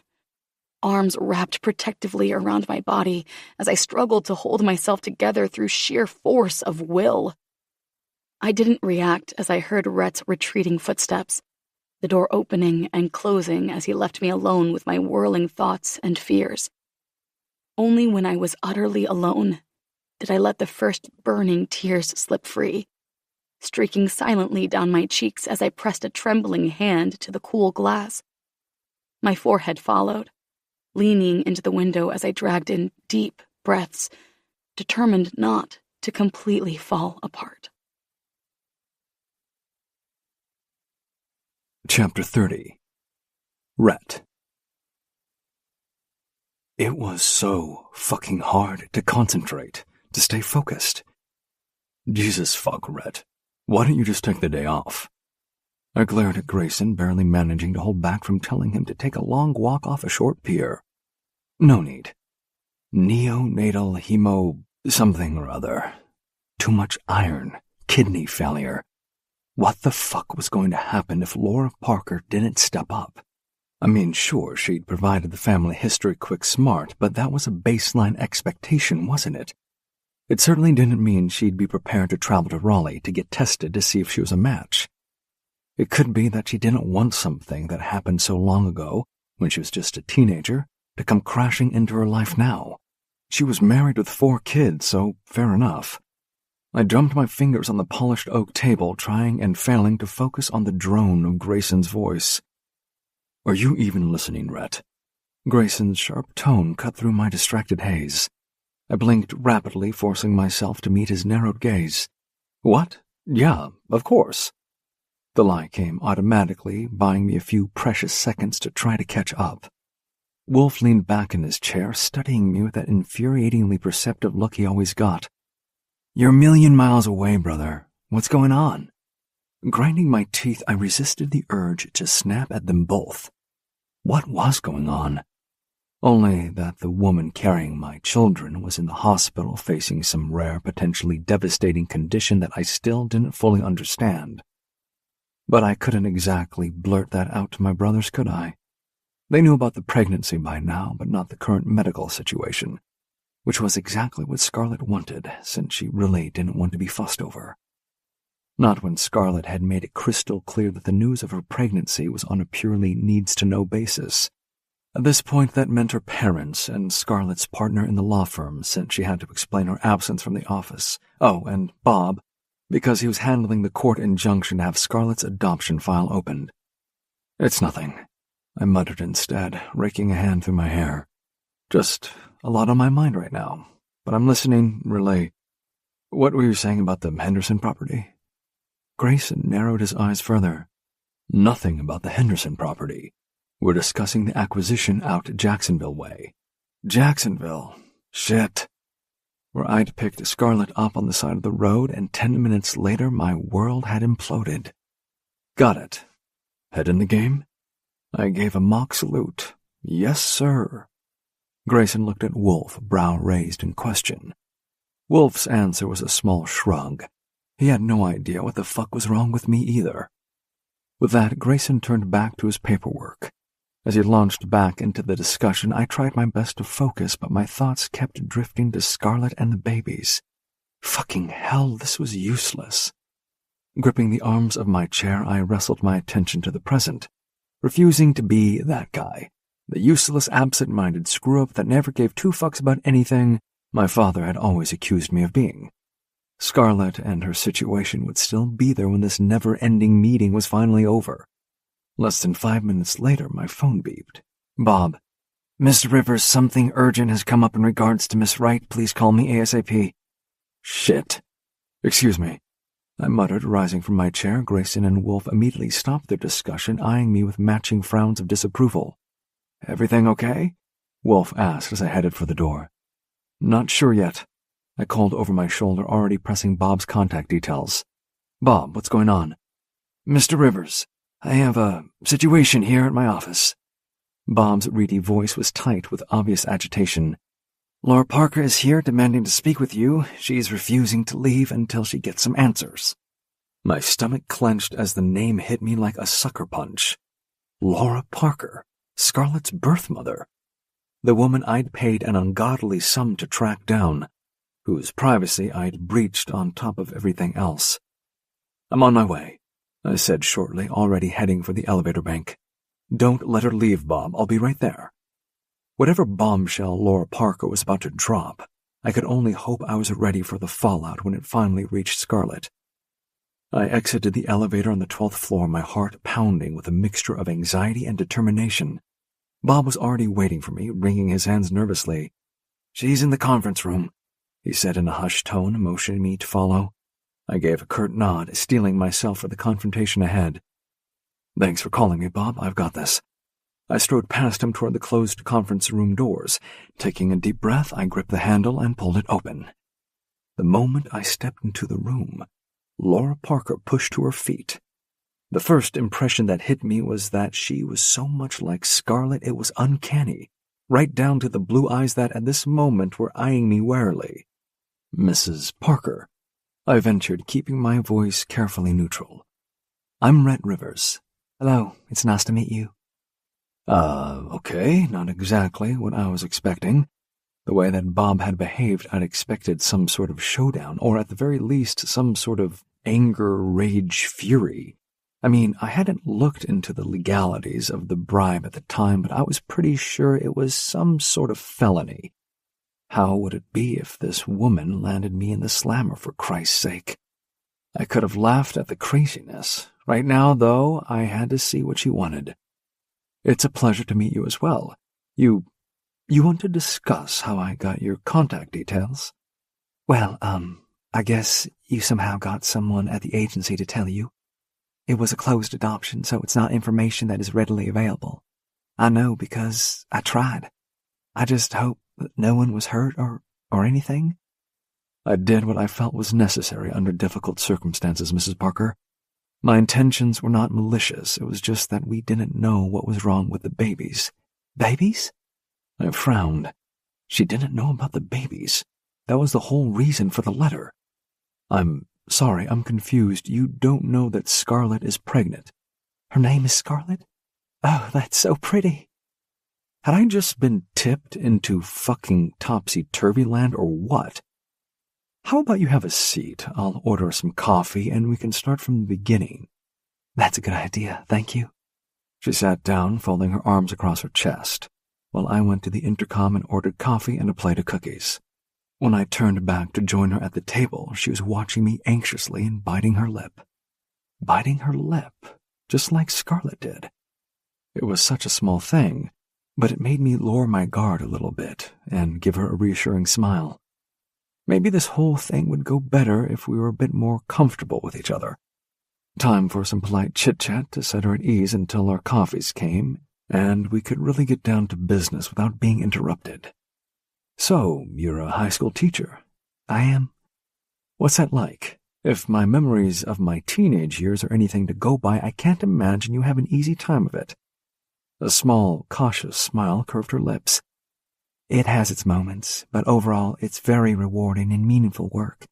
arms wrapped protectively around my body as I struggled to hold myself together through sheer force of will. I didn't react as I heard Rhett's retreating footsteps, the door opening and closing as he left me alone with my whirling thoughts and fears. Only when I was utterly alone did I let the first burning tears slip free, streaking silently down my cheeks as I pressed a trembling hand to the cool glass. My forehead followed, leaning into the window as I dragged in deep breaths, determined not to completely fall apart. Chapter 30. Rhett. It was so fucking hard to concentrate, to stay focused. Jesus fuck, Rhett. Why don't you just take the day off? I glared at Grayson, barely managing to hold back from telling him to take a long walk off a short pier. No need. Neonatal hemo something or other. Too much iron. Kidney failure. What the fuck was going to happen if Laura Parker didn't step up? I mean, sure, she'd provided the family history quick smart, but that was a baseline expectation, wasn't it? It certainly didn't mean she'd be prepared to travel to Raleigh to get tested to see if she was a match. It could be that she didn't want something that happened so long ago, when she was just a teenager, to come crashing into her life now. She was married with 4 kids, so fair enough. I drummed my fingers on the polished oak table, trying and failing to focus on the drone of Grayson's voice. Are you even listening, Rhett? Grayson's sharp tone cut through my distracted haze. I blinked rapidly, forcing myself to meet his narrowed gaze. What? Yeah, of course. The lie came automatically, buying me a few precious seconds to try to catch up. Wolf leaned back in his chair, studying me with that infuriatingly perceptive look he always got. You're a million miles away, brother. What's going on? Grinding my teeth, I resisted the urge to snap at them both. What was going on? Only that the woman carrying my children was in the hospital facing some rare, potentially devastating condition that I still didn't fully understand. But I couldn't exactly blurt that out to my brothers, could I? They knew about the pregnancy by now, but not the current medical situation. which was exactly what Scarlett wanted, since she really didn't want to be fussed over. Not when Scarlett had made it crystal clear that the news of her pregnancy was on a purely needs-to-know basis. At this point, that meant her parents and Scarlett's partner in the law firm, since she had to explain her absence from the office. Oh, and Bob, because he was handling the court injunction to have Scarlett's adoption file opened. "It's nothing," I muttered instead, raking a hand through my hair. "Just a lot on my mind right now, but I'm listening, relay. What were you saying about the Henderson property?" Grayson narrowed his eyes further. "Nothing about the Henderson property. We're discussing the acquisition out Jacksonville way." Jacksonville? Shit. Where I'd picked Scarlett up on the side of the road, and 10 minutes later my world had imploded. "Got it. Head in the game?" I gave a mock salute. "Yes, sir." Grayson looked at Wolf, brow raised in question. Wolf's answer was a small shrug. He had no idea what the fuck was wrong with me either. With that, Grayson turned back to his paperwork. As he launched back into the discussion, I tried my best to focus, but my thoughts kept drifting to Scarlett and the babies. Fucking hell, this was useless. Gripping the arms of my chair, I wrestled my attention to the present, refusing to be that guy, the useless, absent-minded screw-up that never gave two fucks about anything my father had always accused me of being. Scarlett and her situation would still be there when this never-ending meeting was finally over. Less than 5 minutes later, my phone beeped. "Bob, Miss Rivers, something urgent has come up in regards to Miss Wright. Please call me ASAP." "Shit. Excuse me," I muttered, rising from my chair. Grayson and Wolf immediately stopped their discussion, eyeing me with matching frowns of disapproval. "Everything okay?" Wolf asked as I headed for the door. "Not sure yet." I called over my shoulder, already pressing Bob's contact details. "Bob, what's going on?" "Mr. Rivers, I have a situation here at my office." Bob's reedy voice was tight with obvious agitation. "Laura Parker is here demanding to speak with you. She's refusing to leave until she gets some answers." My stomach clenched as the name hit me like a sucker punch. Laura Parker, Scarlett's birth mother. The woman I'd paid an ungodly sum to track down, whose privacy I'd breached on top of everything else. "I'm on my way," I said shortly, already heading for the elevator bank. "Don't let her leave, Bob. I'll be right there." Whatever bombshell Laura Parker was about to drop, I could only hope I was ready for the fallout when it finally reached Scarlett. I exited the elevator on the 12th floor, my heart pounding with a mixture of anxiety and determination. Bob was already waiting for me, wringing his hands nervously. "She's in the conference room," he said in a hushed tone, motioning me to follow. I gave a curt nod, steeling myself for the confrontation ahead. "Thanks for calling me, Bob. I've got this." I strode past him toward the closed conference room doors. Taking a deep breath, I gripped the handle and pulled it open. The moment I stepped into the room, Laura Parker pushed to her feet. The first impression that hit me was that she was so much like Scarlett it was uncanny, right down to the blue eyes that at this moment were eyeing me warily. "Mrs. Parker," I ventured, keeping my voice carefully neutral. "I'm Rhett Rivers. Hello, it's nice to meet you." Okay, not exactly what I was expecting. The way that Bob had behaved, I'd expected some sort of showdown, or at the very least, some sort of anger, rage, fury. I mean, I hadn't looked into the legalities of the bribe at the time, but I was pretty sure it was some sort of felony. How would it be if this woman landed me in the slammer, for Christ's sake? I could have laughed at the craziness. Right now, though, I had to see what she wanted. "It's a pleasure to meet you as well. You want to discuss how I got your contact details?" "Well, I guess you somehow got someone at the agency to tell you. It was a closed adoption, so it's not information that is readily available. I know because I tried. I just hope that no one was hurt or anything." "I did what I felt was necessary under difficult circumstances, Mrs. Parker. My intentions were not malicious. It was just that we didn't know what was wrong with the babies." "Babies?" I frowned. She didn't know about the babies. That was the whole reason for the letter. "I'm sorry, I'm confused. You don't know that Scarlett is pregnant." "Her name is Scarlett? Oh, that's so pretty." Had I just been tipped into fucking topsy-turvy land or what? How about you have a seat? I'll order some coffee and we can start from the beginning. That's a good idea, thank you. She sat down, folding her arms across her chest, while I went to the intercom and ordered coffee and a plate of cookies. When I turned back to join her at the table, she was watching me anxiously and biting her lip. Biting her lip, just like Scarlett did. It was such a small thing, but it made me lower my guard a little bit and give her a reassuring smile. Maybe this whole thing would go better if we were a bit more comfortable with each other. Time for some polite chit-chat to set her at ease until our coffees came, and we could really get down to business without being interrupted. So, you're a high school teacher? I am. What's that like? If my memories of my teenage years are anything to go by, I can't imagine you have an easy time of it. A small, cautious smile curved her lips. It has its moments, but overall it's very rewarding and meaningful work.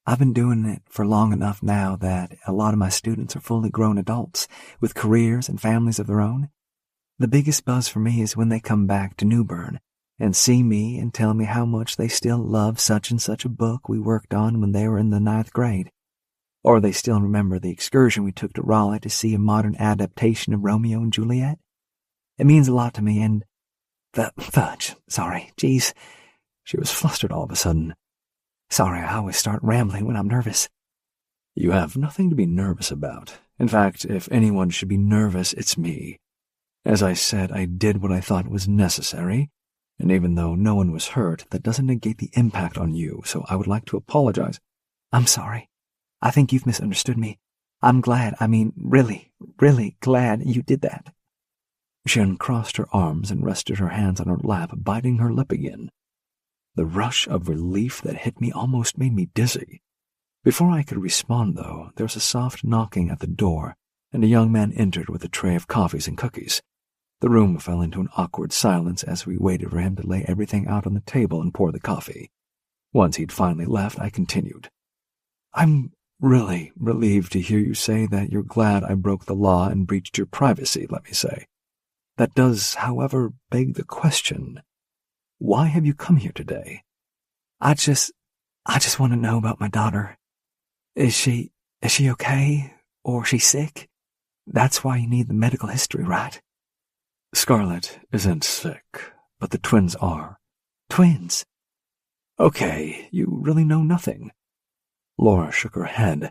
I've been doing it for long enough now that a lot of my students are fully grown adults with careers and families of their own. The biggest buzz for me is when they come back to New Bern and see me and tell me how much they still love such and such a book we worked on when they were in the 9th grade. Or they still remember the excursion we took to Raleigh to see a modern adaptation of Romeo and Juliet. It means a lot to me, and fudge, sorry, geez. She was flustered all of a sudden. Sorry, I always start rambling when I'm nervous. You have nothing to be nervous about. In fact, if anyone should be nervous, it's me. As I said, I did what I thought was necessary, and even though no one was hurt, that doesn't negate the impact on you, so I would like to apologize. I'm sorry. I think you've misunderstood me. I'm glad, really, really glad you did that. She uncrossed her arms and rested her hands on her lap, biting her lip again. The rush of relief that hit me almost made me dizzy. Before I could respond, though, there was a soft knocking at the door, and a young man entered with a tray of coffees and cookies. The room fell into an awkward silence as we waited for him to lay everything out on the table and pour the coffee. Once he'd finally left, I continued. I'm really relieved to hear you say that you're glad I broke the law and breached your privacy, let me say. That does, however, beg the question. Why have you come here today? I just want to know about my daughter. Is she okay? Or is she sick? That's why you need the medical history, right? Scarlett isn't sick, but the twins are. Twins? Okay, you really know nothing. Laura shook her head.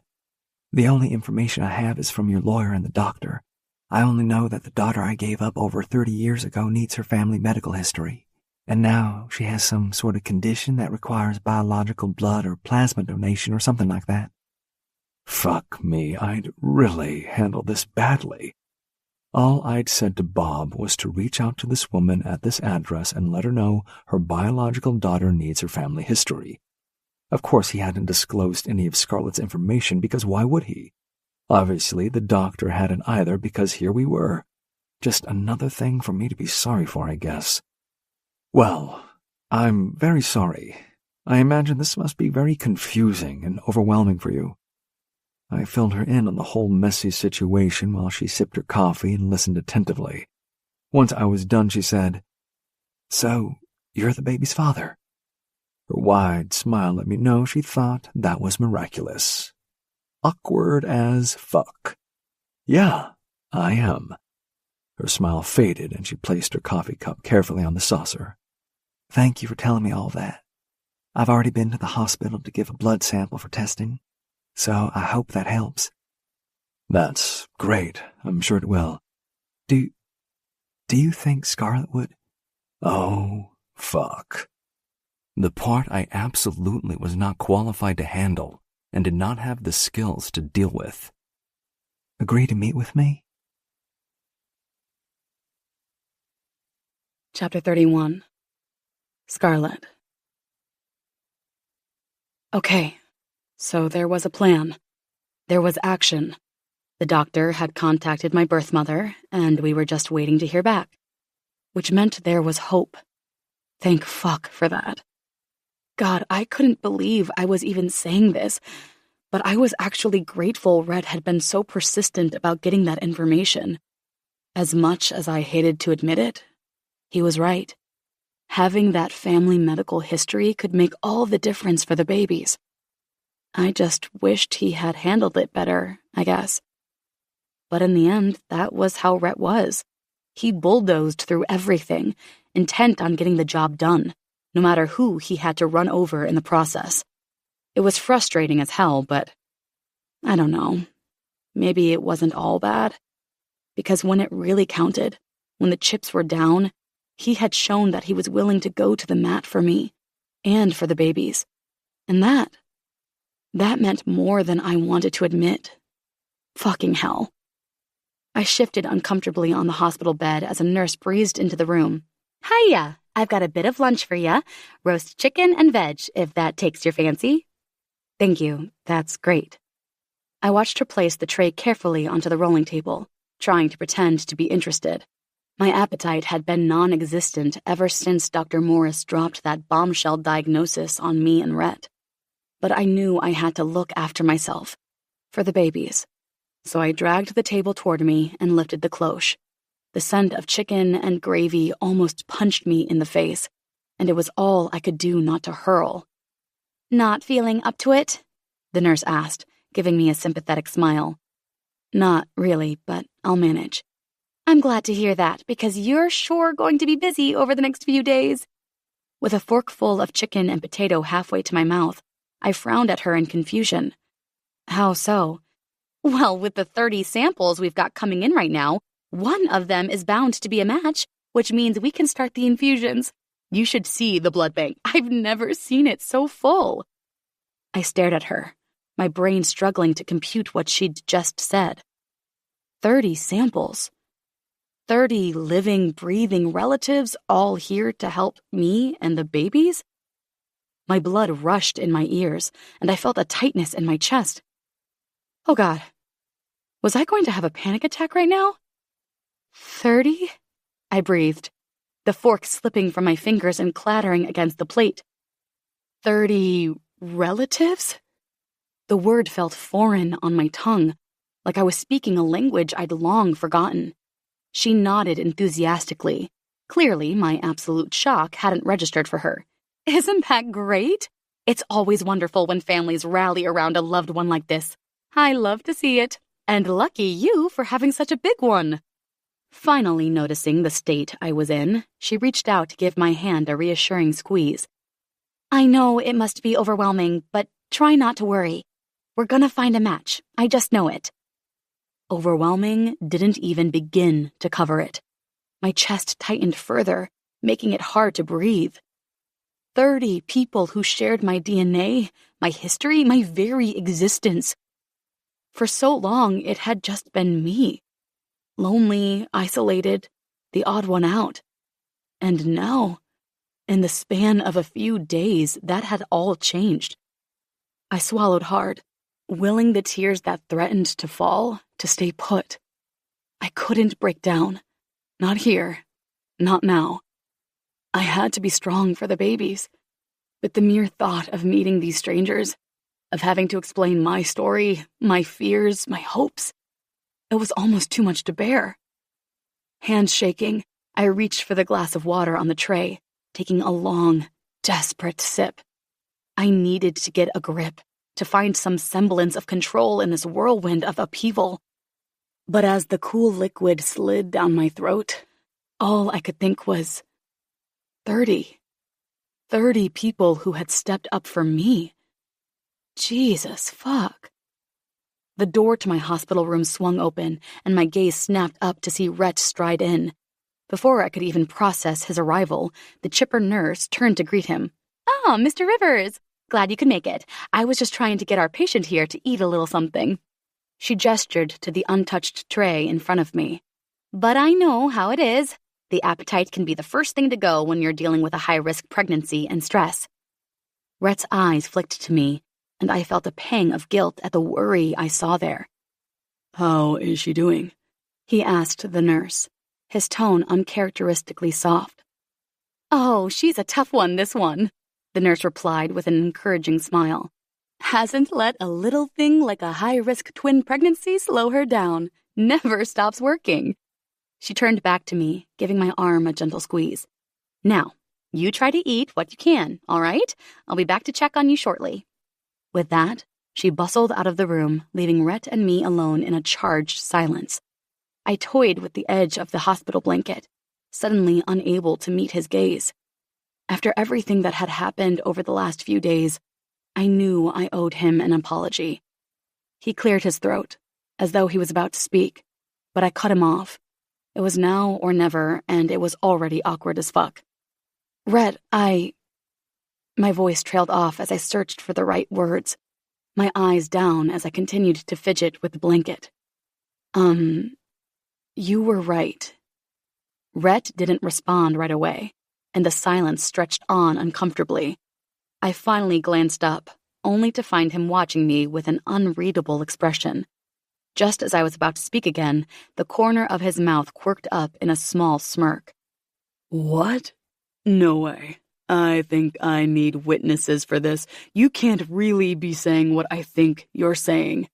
The only information I have is from your lawyer and the doctor. I only know that the daughter I gave up over 30 years ago needs her family medical history, and now she has some sort of condition that requires biological blood or plasma donation or something like that. Fuck me, I'd really handled this badly. All I'd said to Bob was to reach out to this woman at this address and let her know her biological daughter needs her family history. Of course, he hadn't disclosed any of Scarlett's information because why would he? Obviously, the doctor hadn't either because here we were. Just another thing for me to be sorry for, I guess. Well, I'm very sorry. I imagine this must be very confusing and overwhelming for you. I filled her in on the whole messy situation while she sipped her coffee and listened attentively. Once I was done, she said, So, you're the baby's father? Her wide smile let me know she thought that was miraculous. Awkward as fuck. Yeah, I am. Her smile faded and she placed her coffee cup carefully on the saucer. Thank you for telling me all that. I've already been to the hospital to give a blood sample for testing, so I hope that helps. That's great. I'm sure it will. Do you think Scarlett would? Oh, fuck. The part I absolutely was not qualified to handle and did not have the skills to deal with. Agree to meet with me? Chapter 31. Scarlett. Okay, so there was a plan. There was action. The doctor had contacted my birth mother, and we were just waiting to hear back, which meant there was hope. Thank fuck for that. God, I couldn't believe I was even saying this, but I was actually grateful Red had been so persistent about getting that information. As much as I hated to admit it, He was right. Having that family medical history could make all the difference for the babies. I just wished he had handled it better, I guess. But in the end, that was how Rhett was. He bulldozed through everything, intent on getting the job done, no matter who he had to run over in the process. It was frustrating as hell, but I don't know. Maybe it wasn't all bad. Because when it really counted, when the chips were down, he had shown that he was willing to go to the mat for me and for the babies. And that meant more than I wanted to admit. Fucking hell. I shifted uncomfortably on the hospital bed as a nurse breezed into the room. Hiya, I've got a bit of lunch for ya. Roast chicken and veg, if that takes your fancy. Thank you, that's great. I watched her place the tray carefully onto the rolling table, trying to pretend to be interested. My appetite had been non-existent ever since Dr. Morris dropped that bombshell diagnosis on me and Rhett. But I knew I had to look after myself, for the babies. So I dragged the table toward me and lifted the cloche. The scent of chicken and gravy almost punched me in the face, and it was all I could do not to hurl. Not feeling up to it? The nurse asked, giving me a sympathetic smile. Not really, but I'll manage. I'm glad to hear that, because you're sure going to be busy over the next few days. With a forkful of chicken and potato halfway to my mouth, I frowned at her in confusion. How so? Well, with the 30 samples we've got coming in right now, one of them is bound to be a match, which means we can start the infusions. You should see the blood bank. I've never seen it so full. I stared at her, my brain struggling to compute what she'd just said. 30 samples. 30 living, breathing relatives all here to help me and the babies? My blood rushed in my ears, and I felt a tightness in my chest. Oh God, was I going to have a panic attack right now? 30? I breathed, the fork slipping from my fingers and clattering against the plate. 30 relatives? The word felt foreign on my tongue, like I was speaking a language I'd long forgotten. She nodded enthusiastically. Clearly, my absolute shock hadn't registered for her. Isn't that great? It's always wonderful when families rally around a loved one like this. I love to see it. And lucky you for having such a big one. Finally noticing the state I was in, she reached out to give my hand a reassuring squeeze. I know it must be overwhelming, but try not to worry. We're gonna find a match. I just know it. Overwhelming didn't even begin to cover it. My chest tightened further, making it hard to breathe. 30 people who shared my DNA, my history, my very existence. For so long, it had just been me. Lonely, isolated, the odd one out. And now, in the span of a few days, that had all changed. I swallowed hard, willing the tears that threatened to fall to stay put. I couldn't break down. Not here. Not now. I had to be strong for the babies. But the mere thought of meeting these strangers, of having to explain my story, my fears, my hopes, it was almost too much to bear. Hands shaking, I reached for the glass of water on the tray, taking a long, desperate sip. I needed to get a grip, to find some semblance of control in this whirlwind of upheaval. But as the cool liquid slid down my throat, all I could think was 30. 30 people who had stepped up for me. Jesus, fuck. The door to my hospital room swung open, and my gaze snapped up to see Rhett stride in. Before I could even process his arrival, the chipper nurse turned to greet him. "Ah, Mr. Rivers. Glad you could make it. I was just trying to get our patient here to eat a little something." She gestured to the untouched tray in front of me. "But I know how it is. The appetite can be the first thing to go when you're dealing with a high-risk pregnancy and stress." Rhett's eyes flicked to me, and I felt a pang of guilt at the worry I saw there. "How is she doing?" he asked the nurse, his tone uncharacteristically soft. "Oh, she's a tough one, this one," the nurse replied with an encouraging smile. "Hasn't let a little thing like a high-risk twin pregnancy slow her down. Never stops working. She turned back to me, giving my arm a gentle squeeze. Now, you try to eat what you can, all right? I'll be back to check on you shortly. With that, she bustled out of the room, leaving Rhett and me alone in a charged silence. I toyed with the edge of the hospital blanket, suddenly unable to meet his gaze. After everything that had happened over the last few days, I knew I owed him an apology. He cleared his throat, as though he was about to speak, but I cut him off. It was now or never, and it was already awkward as fuck. Rhett, My voice trailed off as I searched for the right words, my eyes down as I continued to fidget with the blanket. You were right. Rhett didn't respond right away, and the silence stretched on uncomfortably. I finally glanced up, only to find him watching me with an unreadable expression. Just as I was about to speak again, the corner of his mouth quirked up in a small smirk. What? No way. I think I need witnesses for this. You can't really be saying what I think you're saying.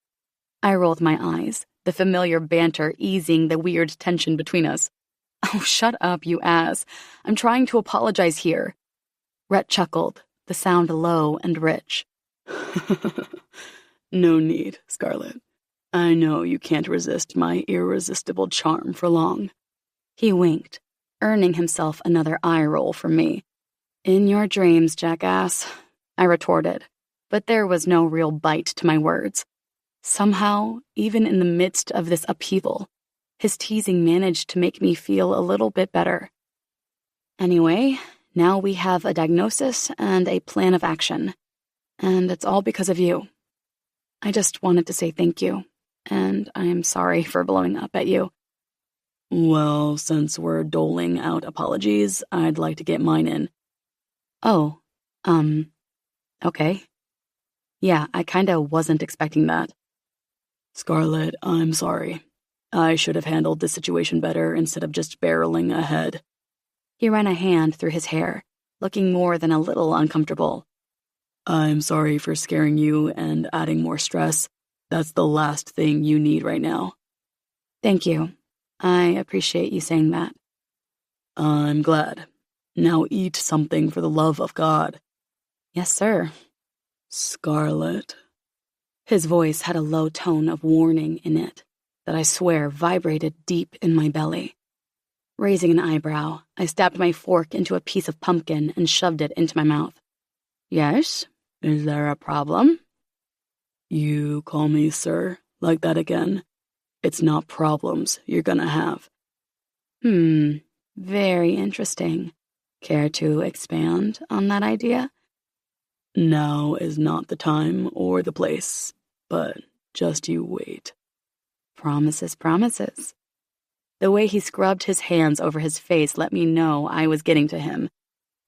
I rolled my eyes, the familiar banter easing the weird tension between us. Oh, shut up, you ass. I'm trying to apologize here. Rhett chuckled, the sound low and rich. No need, Scarlett. I know you can't resist my irresistible charm for long. He winked, earning himself another eye roll from me. In your dreams, jackass, I retorted, but there was no real bite to my words. Somehow, even in the midst of this upheaval, his teasing managed to make me feel a little bit better. Anyway, now we have a diagnosis and a plan of action, and it's all because of you. I just wanted to say thank you, and I am sorry for blowing up at you. Well, since we're doling out apologies, I'd like to get mine in. Oh, okay. Yeah, I kinda wasn't expecting that. Scarlett, I'm sorry. I should have handled the situation better instead of just barreling ahead. He ran a hand through his hair, looking more than a little uncomfortable. I'm sorry for scaring you and adding more stress. That's the last thing you need right now. Thank you. I appreciate you saying that. I'm glad. Now eat something for the love of God. Yes, sir. Scarlett. His voice had a low tone of warning in it that I swear vibrated deep in my belly. Raising an eyebrow, I stabbed my fork into a piece of pumpkin and shoved it into my mouth. Yes? Is there a problem? You call me sir, like that again? It's not problems you're gonna have. Very interesting. Care to expand on that idea? Now is not the time or the place, but just you wait. Promises, promises. The way he scrubbed his hands over his face let me know I was getting to him.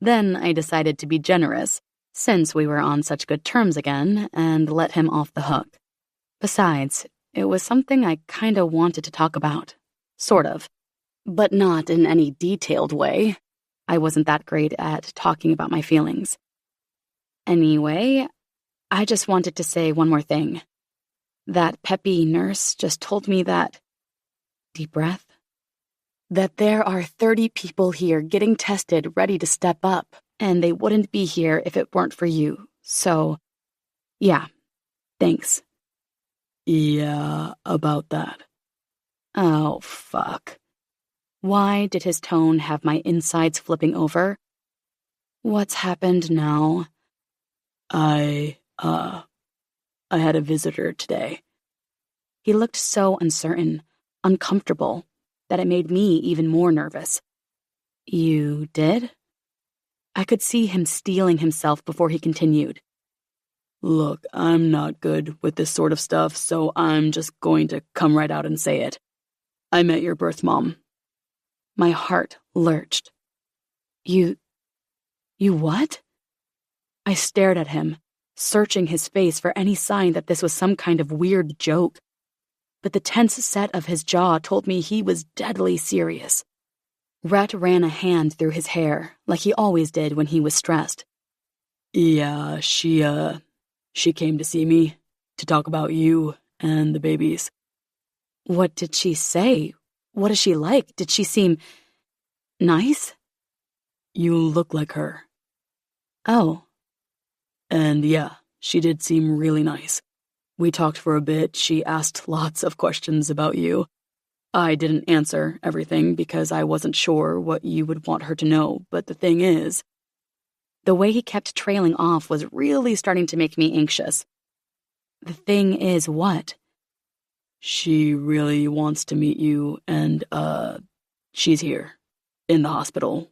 Then I decided to be generous, since we were on such good terms again, and let him off the hook. Besides, it was something I kinda wanted to talk about. Sort of. But not in any detailed way. I wasn't that great at talking about my feelings. Anyway, I just wanted to say one more thing. That peppy nurse just told me that, deep breath, that there are 30 people here getting tested ready to step up, and they wouldn't be here if it weren't for you. So, yeah, thanks. Yeah, about that. Oh, fuck. Why did his tone have my insides flipping over? What's happened now? I had a visitor today. He looked so uncertain, uncomfortable, that it made me even more nervous. You did? I could see him steeling himself before he continued. Look, I'm not good with this sort of stuff, so I'm just going to come right out and say it. I met your birth mom. My heart lurched. You what? I stared at him, searching his face for any sign that this was some kind of weird joke. But the tense set of his jaw told me he was deadly serious. Rhett ran a hand through his hair, like he always did when he was stressed. Yeah, she came to see me, to talk about you and the babies. What did she say? What is she like? Did she seem nice? You look like her. Oh. And yeah, she did seem really nice. We talked for a bit. She asked lots of questions about you. I didn't answer everything because I wasn't sure what you would want her to know, but the thing is... The way he kept trailing off was really starting to make me anxious. The thing is what? She really wants to meet you, and, she's here, in the hospital,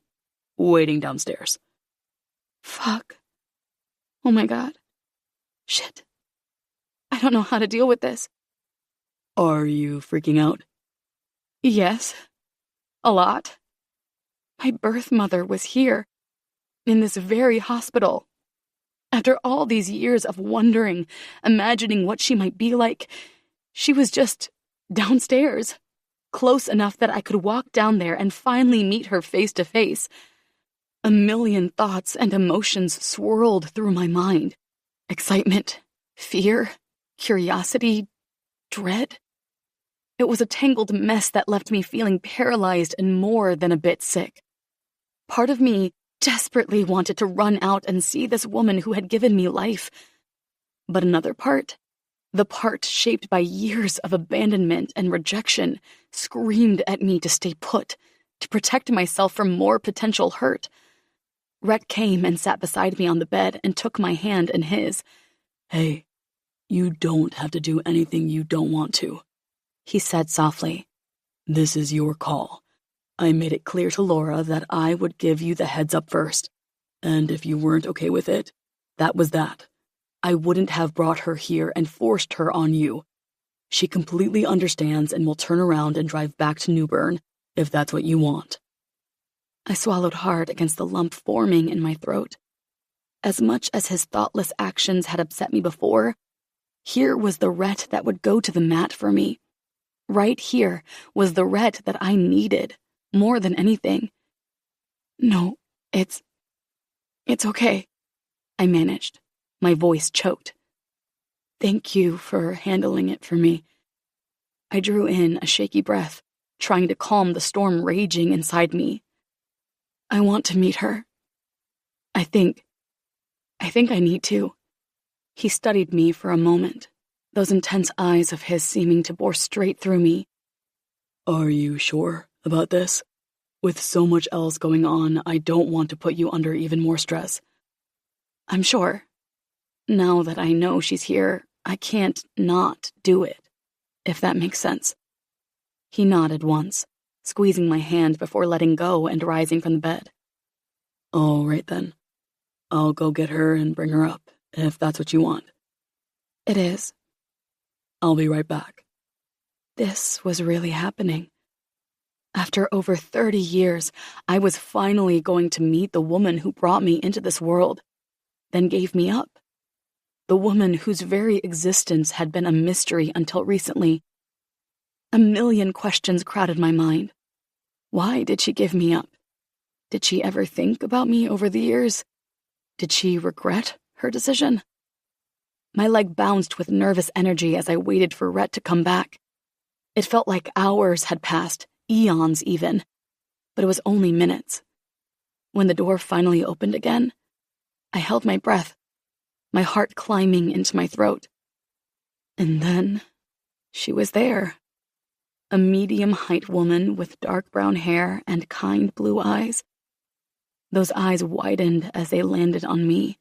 waiting downstairs. Fuck. Oh my God. Shit. I don't know how to deal with this. Are you freaking out? Yes. A lot. My birth mother was here, in this very hospital. After all these years of wondering, imagining what she might be like, she was just downstairs, close enough that I could walk down there and finally meet her face to face. A million thoughts and emotions swirled through my mind. Excitement, fear, curiosity, dread. It was a tangled mess that left me feeling paralyzed and more than a bit sick. Part of me desperately wanted to run out and see this woman who had given me life. But another part, the part shaped by years of abandonment and rejection, screamed at me to stay put, to protect myself from more potential hurt. Rhett came and sat beside me on the bed and took my hand in his. Hey, you don't have to do anything you don't want to, he said softly. This is your call. I made it clear to Laura that I would give you the heads up first, and if you weren't okay with it, that was that. I wouldn't have brought her here and forced her on you. She completely understands and will turn around and drive back to New Bern, if that's what you want. I swallowed hard against the lump forming in my throat. As much as his thoughtless actions had upset me before, here was the Rhett that would go to the mat for me. Right here was the Rhett that I needed, more than anything. No, it's okay, I managed, my voice choked. Thank you for handling it for me. I drew in a shaky breath, trying to calm the storm raging inside me. I want to meet her. I think I need to. He studied me for a moment, those intense eyes of his seeming to bore straight through me. Are you sure about this? With so much else going on, I don't want to put you under even more stress. I'm sure. Now that I know she's here, I can't not do it, if that makes sense. He nodded once, squeezing my hand before letting go and rising from the bed. All right then. I'll go get her and bring her up, if that's what you want. It is. I'll be right back. This was really happening. After over 30 years, I was finally going to meet the woman who brought me into this world, then gave me up. The woman whose very existence had been a mystery until recently. A million questions crowded my mind. Why did she give me up? Did she ever think about me over the years? Did she regret her decision? My leg bounced with nervous energy as I waited for Rhett to come back. It felt like hours had passed, eons even, but it was only minutes. When the door finally opened again, I held my breath, my heart climbing into my throat. And then she was there. A medium-height woman with dark brown hair and kind blue eyes. Those eyes widened as they landed on me,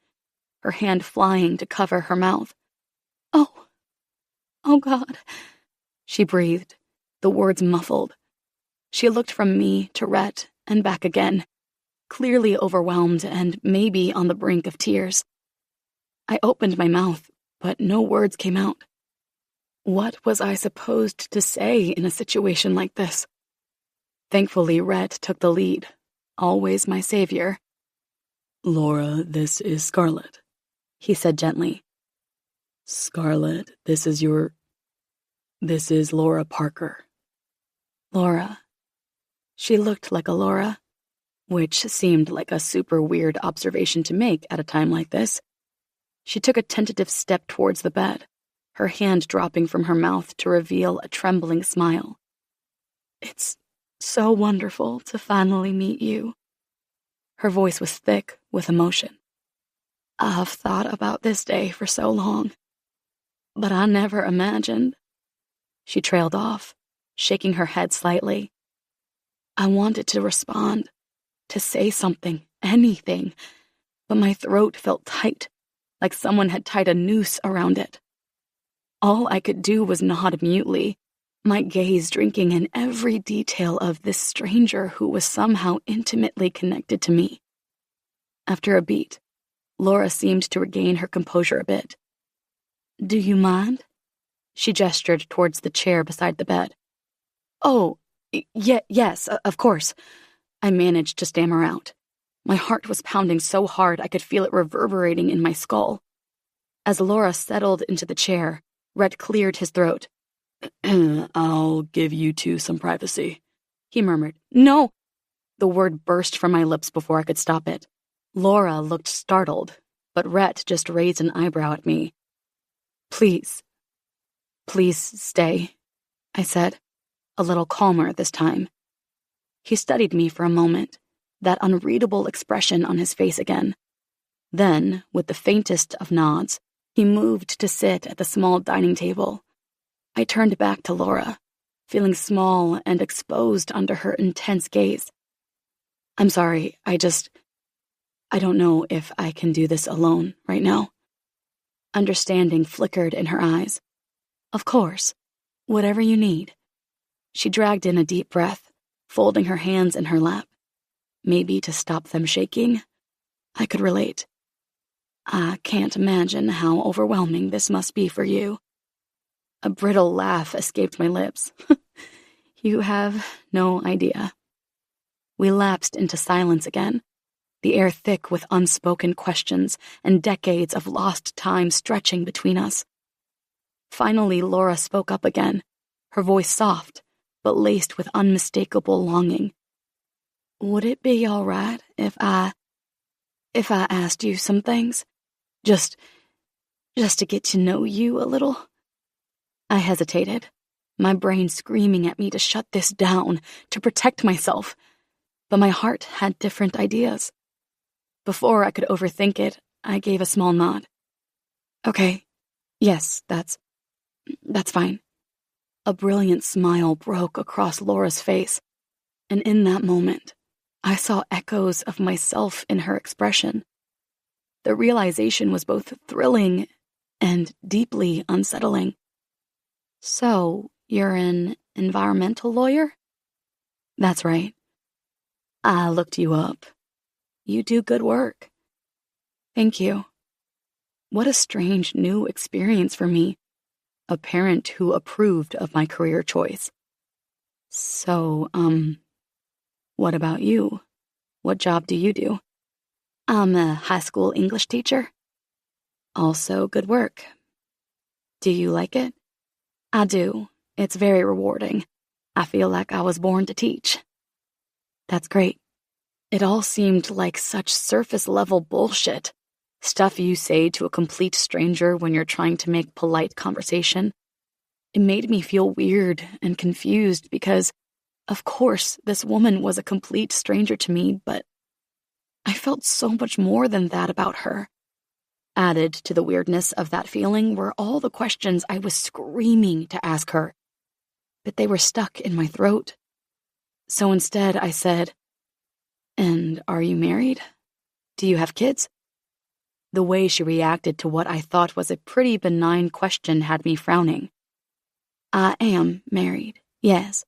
her hand flying to cover her mouth. Oh God, she breathed, the words muffled. She looked from me to Rhett and back again, clearly overwhelmed and maybe on the brink of tears. I opened my mouth, but no words came out. What was I supposed to say in a situation like this? Thankfully, Rhett took the lead, always my savior. Laura, this is Scarlett, he said gently. Scarlett, this is Laura Parker. Laura. She looked like a Laura, which seemed like a super weird observation to make at a time like this. She took a tentative step towards the bed, her hand dropping from her mouth to reveal a trembling smile. It's so wonderful to finally meet you. Her voice was thick with emotion. I've thought about this day for so long, but I never imagined. She trailed off, shaking her head slightly. I wanted to respond, to say something, anything, but my throat felt tight, like someone had tied a noose around it. All I could do was nod mutely, my gaze drinking in every detail of this stranger who was somehow intimately connected to me. After a beat, Laura seemed to regain her composure a bit. Do you mind? She gestured towards the chair beside the bed. Oh, yes, of course. I managed to stammer out. My heart was pounding so hard I could feel it reverberating in my skull. As Laura settled into the chair, Rhett cleared his throat. I'll give you two some privacy, he murmured. No! The word burst from my lips before I could stop it. Laura looked startled, but Rhett just raised an eyebrow at me. Please stay, I said, a little calmer this time. He studied me for a moment, that unreadable expression on his face again. Then, with the faintest of nods, he moved to sit at the small dining table. I turned back to Laura, feeling small and exposed under her intense gaze. I'm sorry, I don't know if I can do this alone right now. Understanding flickered in her eyes. Of course, whatever you need. She dragged in a deep breath, folding her hands in her lap. Maybe to stop them shaking. I could relate. I can't imagine how overwhelming this must be for you. A brittle laugh escaped my lips. You have no idea. We lapsed into silence again, the air thick with unspoken questions and decades of lost time stretching between us. Finally, Laura spoke up again, her voice soft, but laced with unmistakable longing. Would it be all right if I asked you some things? Just to get to know you a little? I hesitated, my brain screaming at me to shut this down, to protect myself. But my heart had different ideas. Before I could overthink it, I gave a small nod. Okay, yes, that's fine. A brilliant smile broke across Laura's face, and in that moment, I saw echoes of myself in her expression. The realization was both thrilling and deeply unsettling. So, you're an environmental lawyer? That's right. I looked you up. You do good work. Thank you. What a strange new experience for me. A parent who approved of my career choice. So, what about you? What job do you do? I'm a high school English teacher. Also good work. Do you like it? I do. It's very rewarding. I feel like I was born to teach. That's great. It all seemed like such surface-level bullshit. Stuff you say to a complete stranger when you're trying to make polite conversation. It made me feel weird and confused because, of course, this woman was a complete stranger to me, but I felt so much more than that about her. Added to the weirdness of that feeling were all the questions I was screaming to ask her, but they were stuck in my throat. So instead I said, "And are you married? Do you have kids?" The way she reacted to what I thought was a pretty benign question had me frowning. I am married, yes.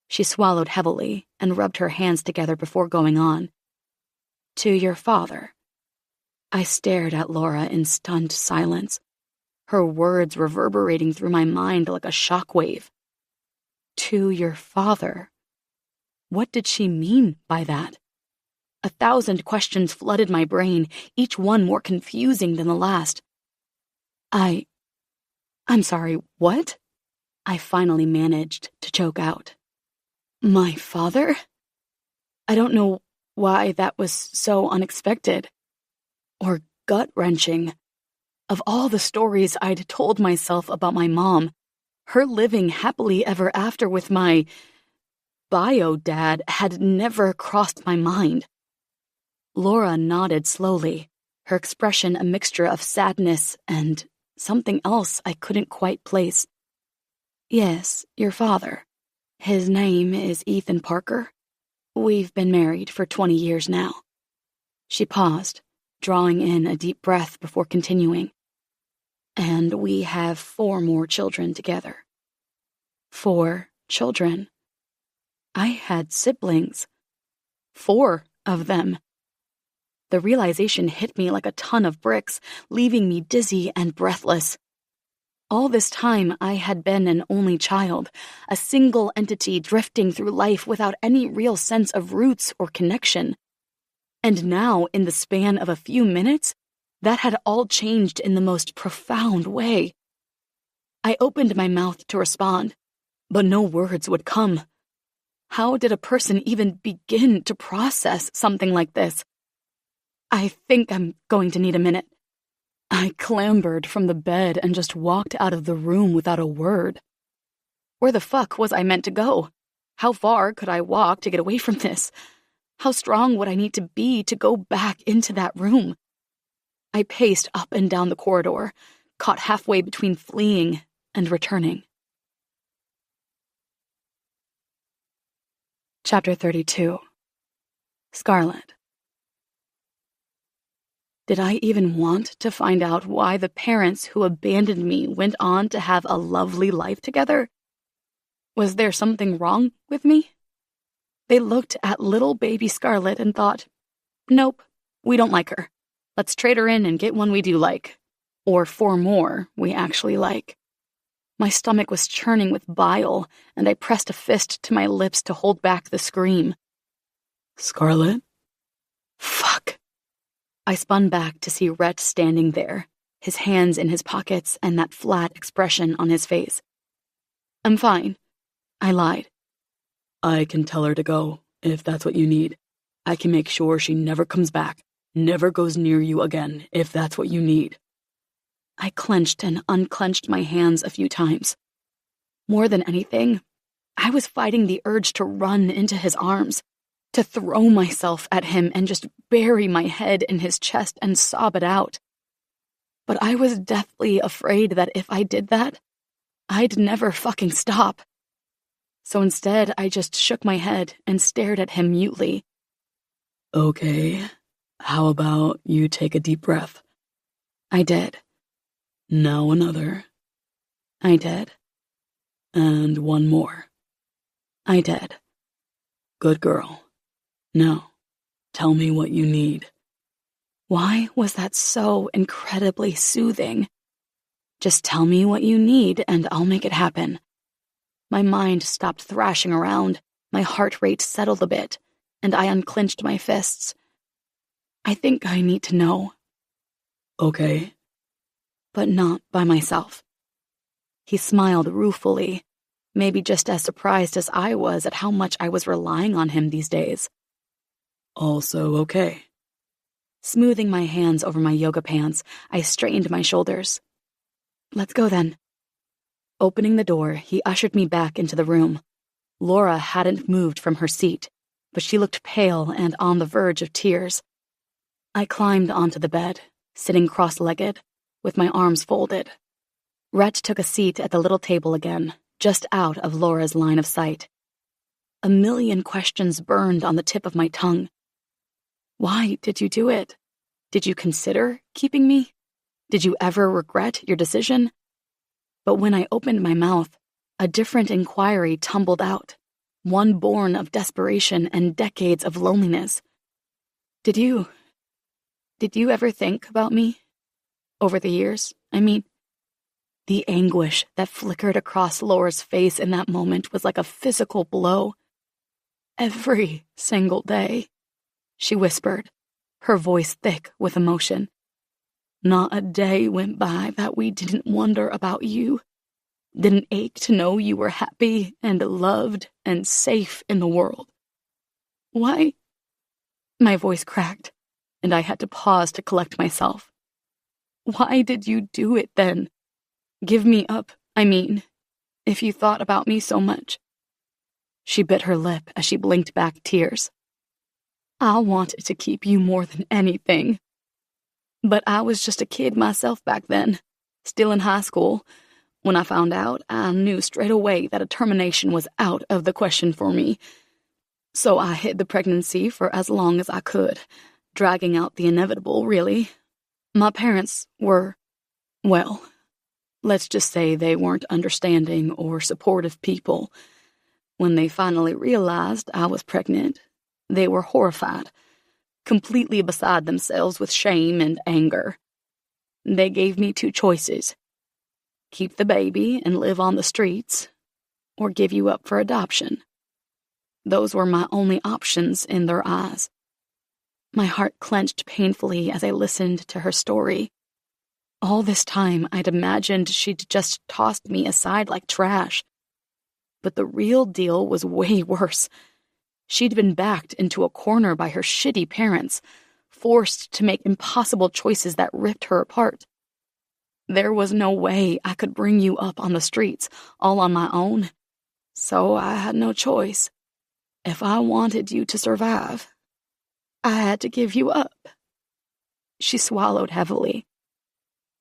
She swallowed heavily and rubbed her hands together before going on. To your father. I stared at Laura in stunned silence, her words reverberating through my mind like a shockwave. To your father. What did she mean by that? 1,000 questions flooded my brain, each one more confusing than the last. I'm sorry, what? I finally managed to choke out. My father? I don't know why that was so unexpected. Or gut-wrenching. Of all the stories I'd told myself about my mom, her living happily ever after with my bio-dad had never crossed my mind. Laura nodded slowly, her expression a mixture of sadness and something else I couldn't quite place. Yes, your father. His name is Ethan Parker. We've been married for 20 years now. She paused, drawing in a deep breath before continuing. And we have 4 more children together. 4 children. I had siblings. 4 of them. The realization hit me like a ton of bricks, leaving me dizzy and breathless. All this time, I had been an only child, a single entity drifting through life without any real sense of roots or connection. And now, in the span of a few minutes, that had all changed in the most profound way. I opened my mouth to respond, but no words would come. How did a person even begin to process something like this? I think I'm going to need a minute. I clambered from the bed and just walked out of the room without a word. Where the fuck was I meant to go? How far could I walk to get away from this? How strong would I need to be to go back into that room? I paced up and down the corridor, caught halfway between fleeing and returning. Chapter 32. Scarlet. Did I even want to find out why the parents who abandoned me went on to have a lovely life together? Was there something wrong with me? They looked at little baby Scarlet and thought, nope, we don't like her. Let's trade her in and get one we do like. Or 4 more we actually like. My stomach was churning with bile, and I pressed a fist to my lips to hold back the scream. Scarlet? Fuck. I spun back to see Rhett standing there, his hands in his pockets and that flat expression on his face. I'm fine. I lied. I can tell her to go, if that's what you need. I can make sure she never comes back, never goes near you again, if that's what you need. I clenched and unclenched my hands a few times. More than anything, I was fighting the urge to run into his arms, to throw myself at him and just bury my head in his chest and sob it out. But I was deathly afraid that if I did that, I'd never fucking stop. So instead, I just shook my head and stared at him mutely. Okay, how about you take a deep breath? I did. Now another. I did. And one more. I did. Good girl. Now, tell me what you need. Why was that so incredibly soothing? Just tell me what you need and I'll make it happen. My mind stopped thrashing around, my heart rate settled a bit, and I unclenched my fists. I think I need to know. Okay. But not by myself. He smiled ruefully, maybe just as surprised as I was at how much I was relying on him these days. Also okay. Smoothing my hands over my yoga pants, I straightened my shoulders. Let's go then. Opening the door, he ushered me back into the room. Laura hadn't moved from her seat, but she looked pale and on the verge of tears. I climbed onto the bed, sitting cross-legged, with my arms folded. Rhett took a seat at the little table again, just out of Laura's line of sight. A million questions burned on the tip of my tongue. Why did you do it? Did you consider keeping me? Did you ever regret your decision? But when I opened my mouth, a different inquiry tumbled out, one born of desperation and decades of loneliness. Did you ever think about me? Over the years, I mean. The anguish that flickered across Laura's face in that moment was like a physical blow. Every single day, she whispered, her voice thick with emotion. Not a day went by that we didn't wonder about you, didn't ache to know you were happy and loved and safe in the world. Why? My voice cracked, and I had to pause to collect myself. Why did you do it then? Give me up, I mean, if you thought about me so much. She bit her lip as she blinked back tears. I wanted to keep you more than anything. But I was just a kid myself back then, still in high school. When I found out, I knew straight away that a termination was out of the question for me. So I hid the pregnancy for as long as I could, dragging out the inevitable, really. My parents were, well, let's just say they weren't understanding or supportive people. When they finally realized I was pregnant, they were horrified, completely beside themselves with shame and anger. They gave me 2 choices: keep the baby and live on the streets, or give you up for adoption. Those were my only options in their eyes. My heart clenched painfully as I listened to her story. All this time, I'd imagined she'd just tossed me aside like trash. But the real deal was way worse. She'd been backed into a corner by her shitty parents, forced to make impossible choices that ripped her apart. There was no way I could bring you up on the streets all on my own, so I had no choice. If I wanted you to survive, I had to give you up. She swallowed heavily.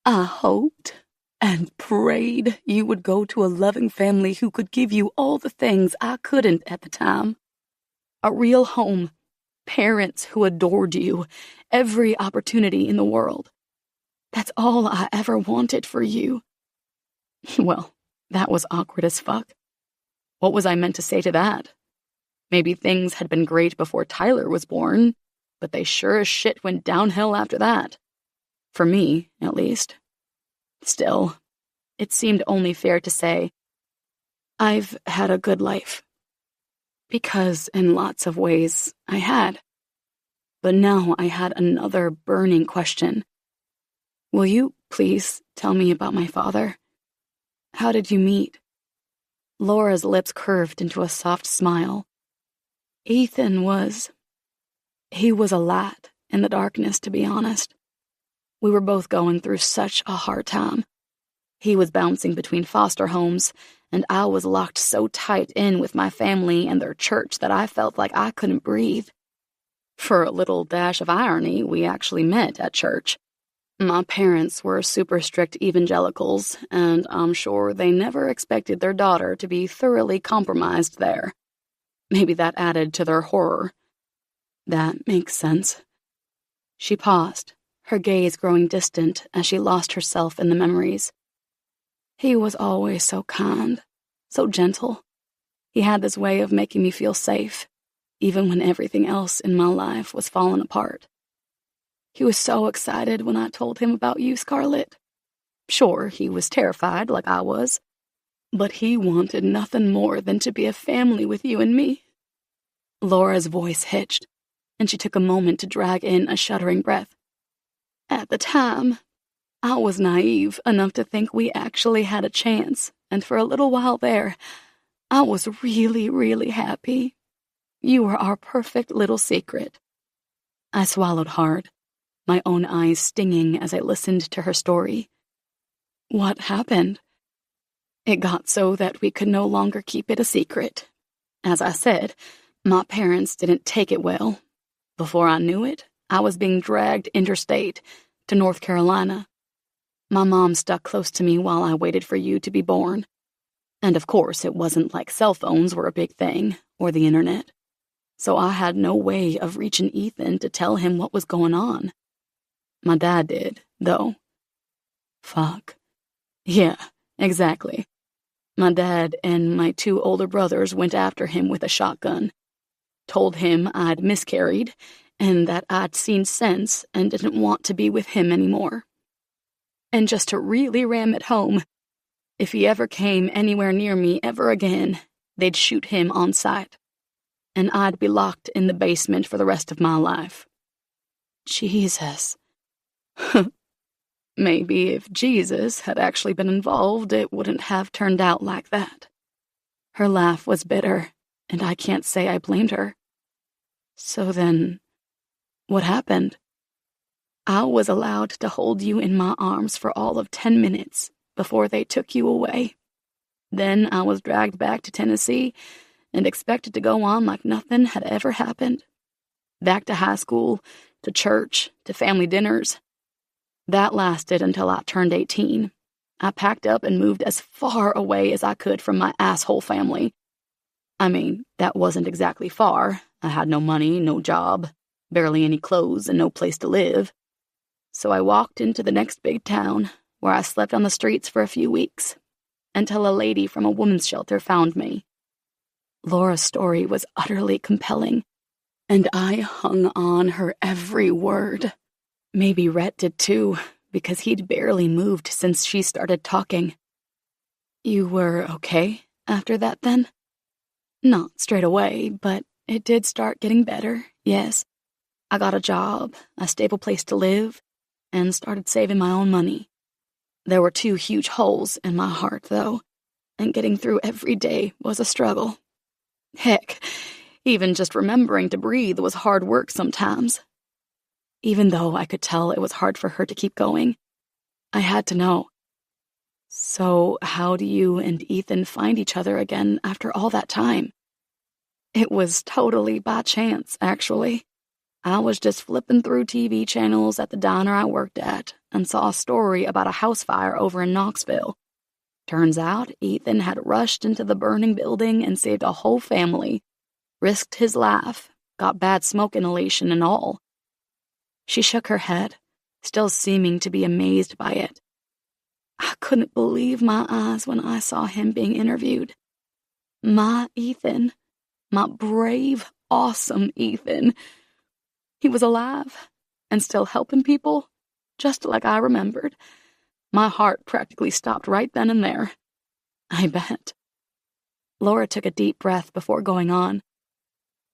I hoped and prayed you would go to a loving family who could give you all the things I couldn't at the time. A real home, parents who adored you, every opportunity in the world. That's all I ever wanted for you. Well, that was awkward as fuck. What was I meant to say to that? Maybe things had been great before Tyler was born, but they sure as shit went downhill after that. For me, at least. Still, it seemed only fair to say, I've had a good life. Because in lots of ways, I had. But now I had another burning question. Will you please tell me about my father? How did you meet? Laura's lips curved into a soft smile. Ethan was a light in the darkness, to be honest. We were both going through such a hard time. He was bouncing between foster homes, and I was locked so tight in with my family and their church that I felt like I couldn't breathe. For a little dash of irony, we actually met at church. My parents were super strict evangelicals, and I'm sure they never expected their daughter to be thoroughly compromised there. Maybe that added to their horror. That makes sense. She paused, her gaze growing distant as she lost herself in the memories. He was always so kind, so gentle. He had this way of making me feel safe, even when everything else in my life was falling apart. He was so excited when I told him about you, Scarlett. Sure, he was terrified like I was, but he wanted nothing more than to be a family with you and me. Laura's voice hitched, and she took a moment to drag in a shuddering breath. At the time, I was naive enough to think we actually had a chance, and for a little while there, I was really, really happy. You were our perfect little secret. I swallowed hard, my own eyes stinging as I listened to her story. What happened? It got so that we could no longer keep it a secret. As I said, my parents didn't take it well. Before I knew it, I was being dragged interstate to North Carolina. My mom stuck close to me while I waited for you to be born. And of course, it wasn't like cell phones were a big thing, or the internet. So I had no way of reaching Ethan to tell him what was going on. My dad did, though. Fuck. Yeah, exactly. My dad and my 2 older brothers went after him with a shotgun. Told him I'd miscarried, and that I'd seen sense and didn't want to be with him anymore. And just to really ram it home, if he ever came anywhere near me ever again, they'd shoot him on sight. And I'd be locked in the basement for the rest of my life. Jesus. Maybe if Jesus had actually been involved, it wouldn't have turned out like that. Her laugh was bitter, and I can't say I blamed her. So then, what happened? I was allowed to hold you in my arms for all of 10 minutes before they took you away. Then I was dragged back to Tennessee and expected to go on like nothing had ever happened. Back to high school, to church, to family dinners. That lasted until I turned 18. I packed up and moved as far away as I could from my asshole family. I mean, that wasn't exactly far. I had no money, no job, barely any clothes, and no place to live. So I walked into the next big town, where I slept on the streets for a few weeks, until a lady from a women's shelter found me. Laura's story was utterly compelling, and I hung on her every word. Maybe Rhett did too, because he'd barely moved since she started talking. You were okay after that then? Not straight away, but it did start getting better, yes. I got a job, a stable place to live, and started saving my own money. There were 2 huge holes in my heart, though, and getting through every day was a struggle. Heck, even just remembering to breathe was hard work sometimes. Even though I could tell it was hard for her to keep going, I had to know. So how do you and Ethan find each other again after all that time? It was totally by chance, actually. I was just flipping through TV channels at the diner I worked at and saw a story about a house fire over in Knoxville. Turns out Ethan had rushed into the burning building and saved a whole family, risked his life, got bad smoke inhalation and all. She shook her head, still seeming to be amazed by it. I couldn't believe my eyes when I saw him being interviewed. My Ethan, my brave, awesome Ethan. He was alive and still helping people, just like I remembered. My heart practically stopped right then and there. I bet. Laura took a deep breath before going on.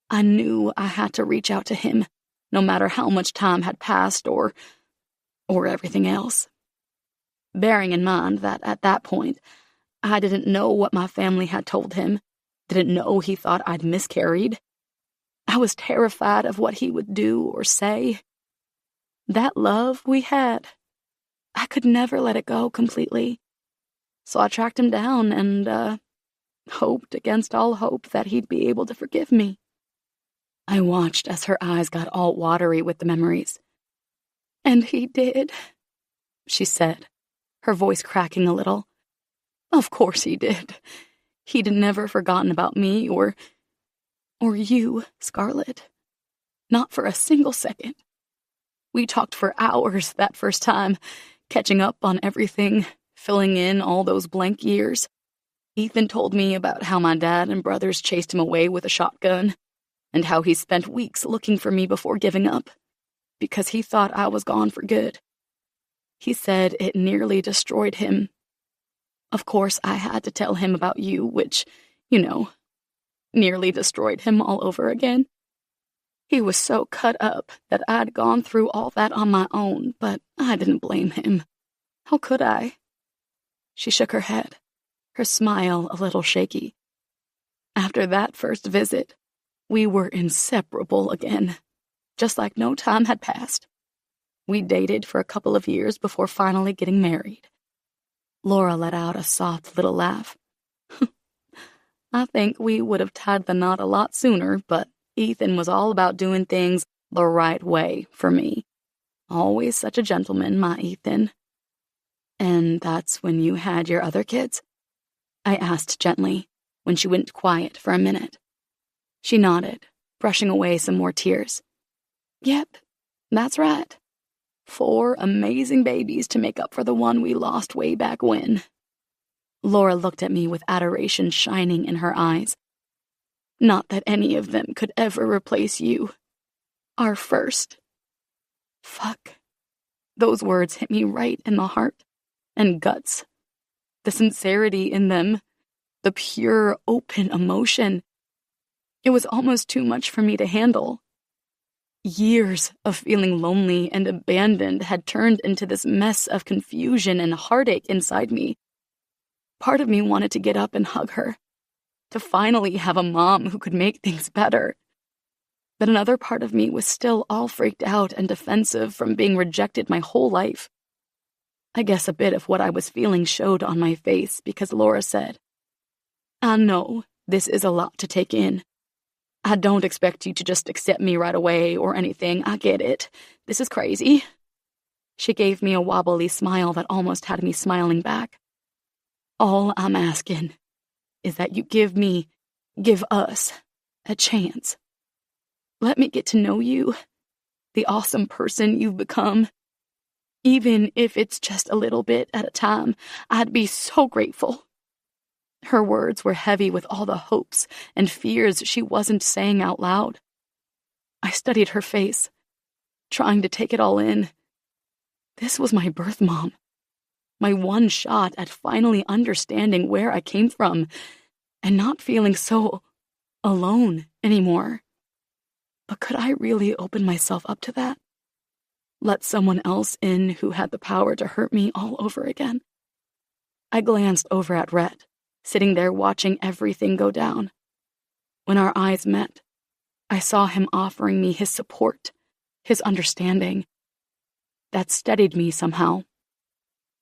I knew I had to reach out to him, no matter how much time had passed or everything else. Bearing in mind that at that point, I didn't know what my family had told him, didn't know he thought I'd miscarried. I was terrified of what he would do or say. That love we had, I could never let it go completely. So I tracked him down and, hoped against all hope that he'd be able to forgive me. I watched as her eyes got all watery with the memories. And he did, she said, her voice cracking a little. Of course he did. He'd never forgotten about me or you, Scarlett. Not for a single second. We talked for hours that first time, catching up on everything, filling in all those blank years. Ethan told me about how my dad and brothers chased him away with a shotgun, and how he spent weeks looking for me before giving up, because he thought I was gone for good. He said it nearly destroyed him. Of course, I had to tell him about you, which, nearly destroyed him all over again. He was so cut up that I'd gone through all that on my own, but I didn't blame him. How could I? She shook her head, her smile a little shaky. After that first visit, we were inseparable again, just like no time had passed. We dated for a couple of years before finally getting married. Laura let out a soft little laugh. I think we would have tied the knot a lot sooner, but Ethan was all about doing things the right way for me. Always such a gentleman, my Ethan. And that's when you had your other kids? I asked gently, when she went quiet for a minute. She nodded, brushing away some more tears. Yep, that's right. 4 amazing babies to make up for the one we lost way back when. Laura looked at me with adoration shining in her eyes. Not that any of them could ever replace you. Our first. Fuck. Those words hit me right in the heart and guts. The sincerity in them, the pure, open emotion. It was almost too much for me to handle. Years of feeling lonely and abandoned had turned into this mess of confusion and heartache inside me. Part of me wanted to get up and hug her, to finally have a mom who could make things better. But another part of me was still all freaked out and defensive from being rejected my whole life. I guess a bit of what I was feeling showed on my face because Laura said, I know This is a lot to take in. I don't expect you to just accept me right away or anything. I get it. This is crazy. She gave me a wobbly smile that almost had me smiling back. All I'm asking is that you give us, a chance. Let me get to know you, the awesome person you've become. Even if it's just a little bit at a time, I'd be so grateful. Her words were heavy with all the hopes and fears she wasn't saying out loud. I studied her face, trying to take it all in. This was my birth mom, my one shot at finally understanding where I came from and not feeling so alone anymore. But could I really open myself up to that? Let someone else in who had the power to hurt me all over again? I glanced over at Rhett, sitting there watching everything go down. When our eyes met, I saw him offering me his support, his understanding. That steadied me somehow.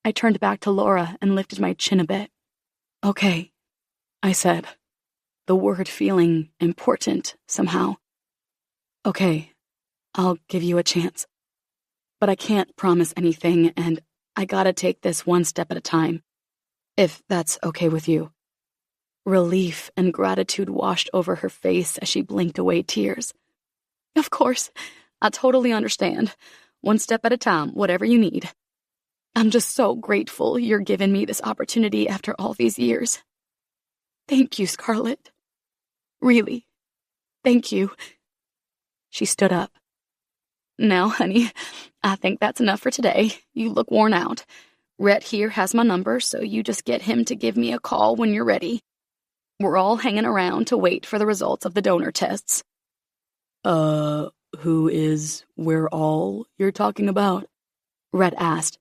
I turned back to Laura and lifted my chin a bit. Okay, I said, the word feeling important somehow. Okay, I'll give you a chance. But I can't promise anything, and I gotta take this one step at a time, if that's okay with you. Relief and gratitude washed over her face as she blinked away tears. Of course, I totally understand. One step at a time, whatever you need. I'm just so grateful you're giving me this opportunity after all these years. Thank you, Scarlett. Really, thank you. She stood up. Now, honey, I think that's enough for today. You look worn out. Rhett here has my number, so you just get him to give me a call when you're ready. We're all hanging around to wait for the results of the donor tests. Who is we're all you're talking about? Rhett asked.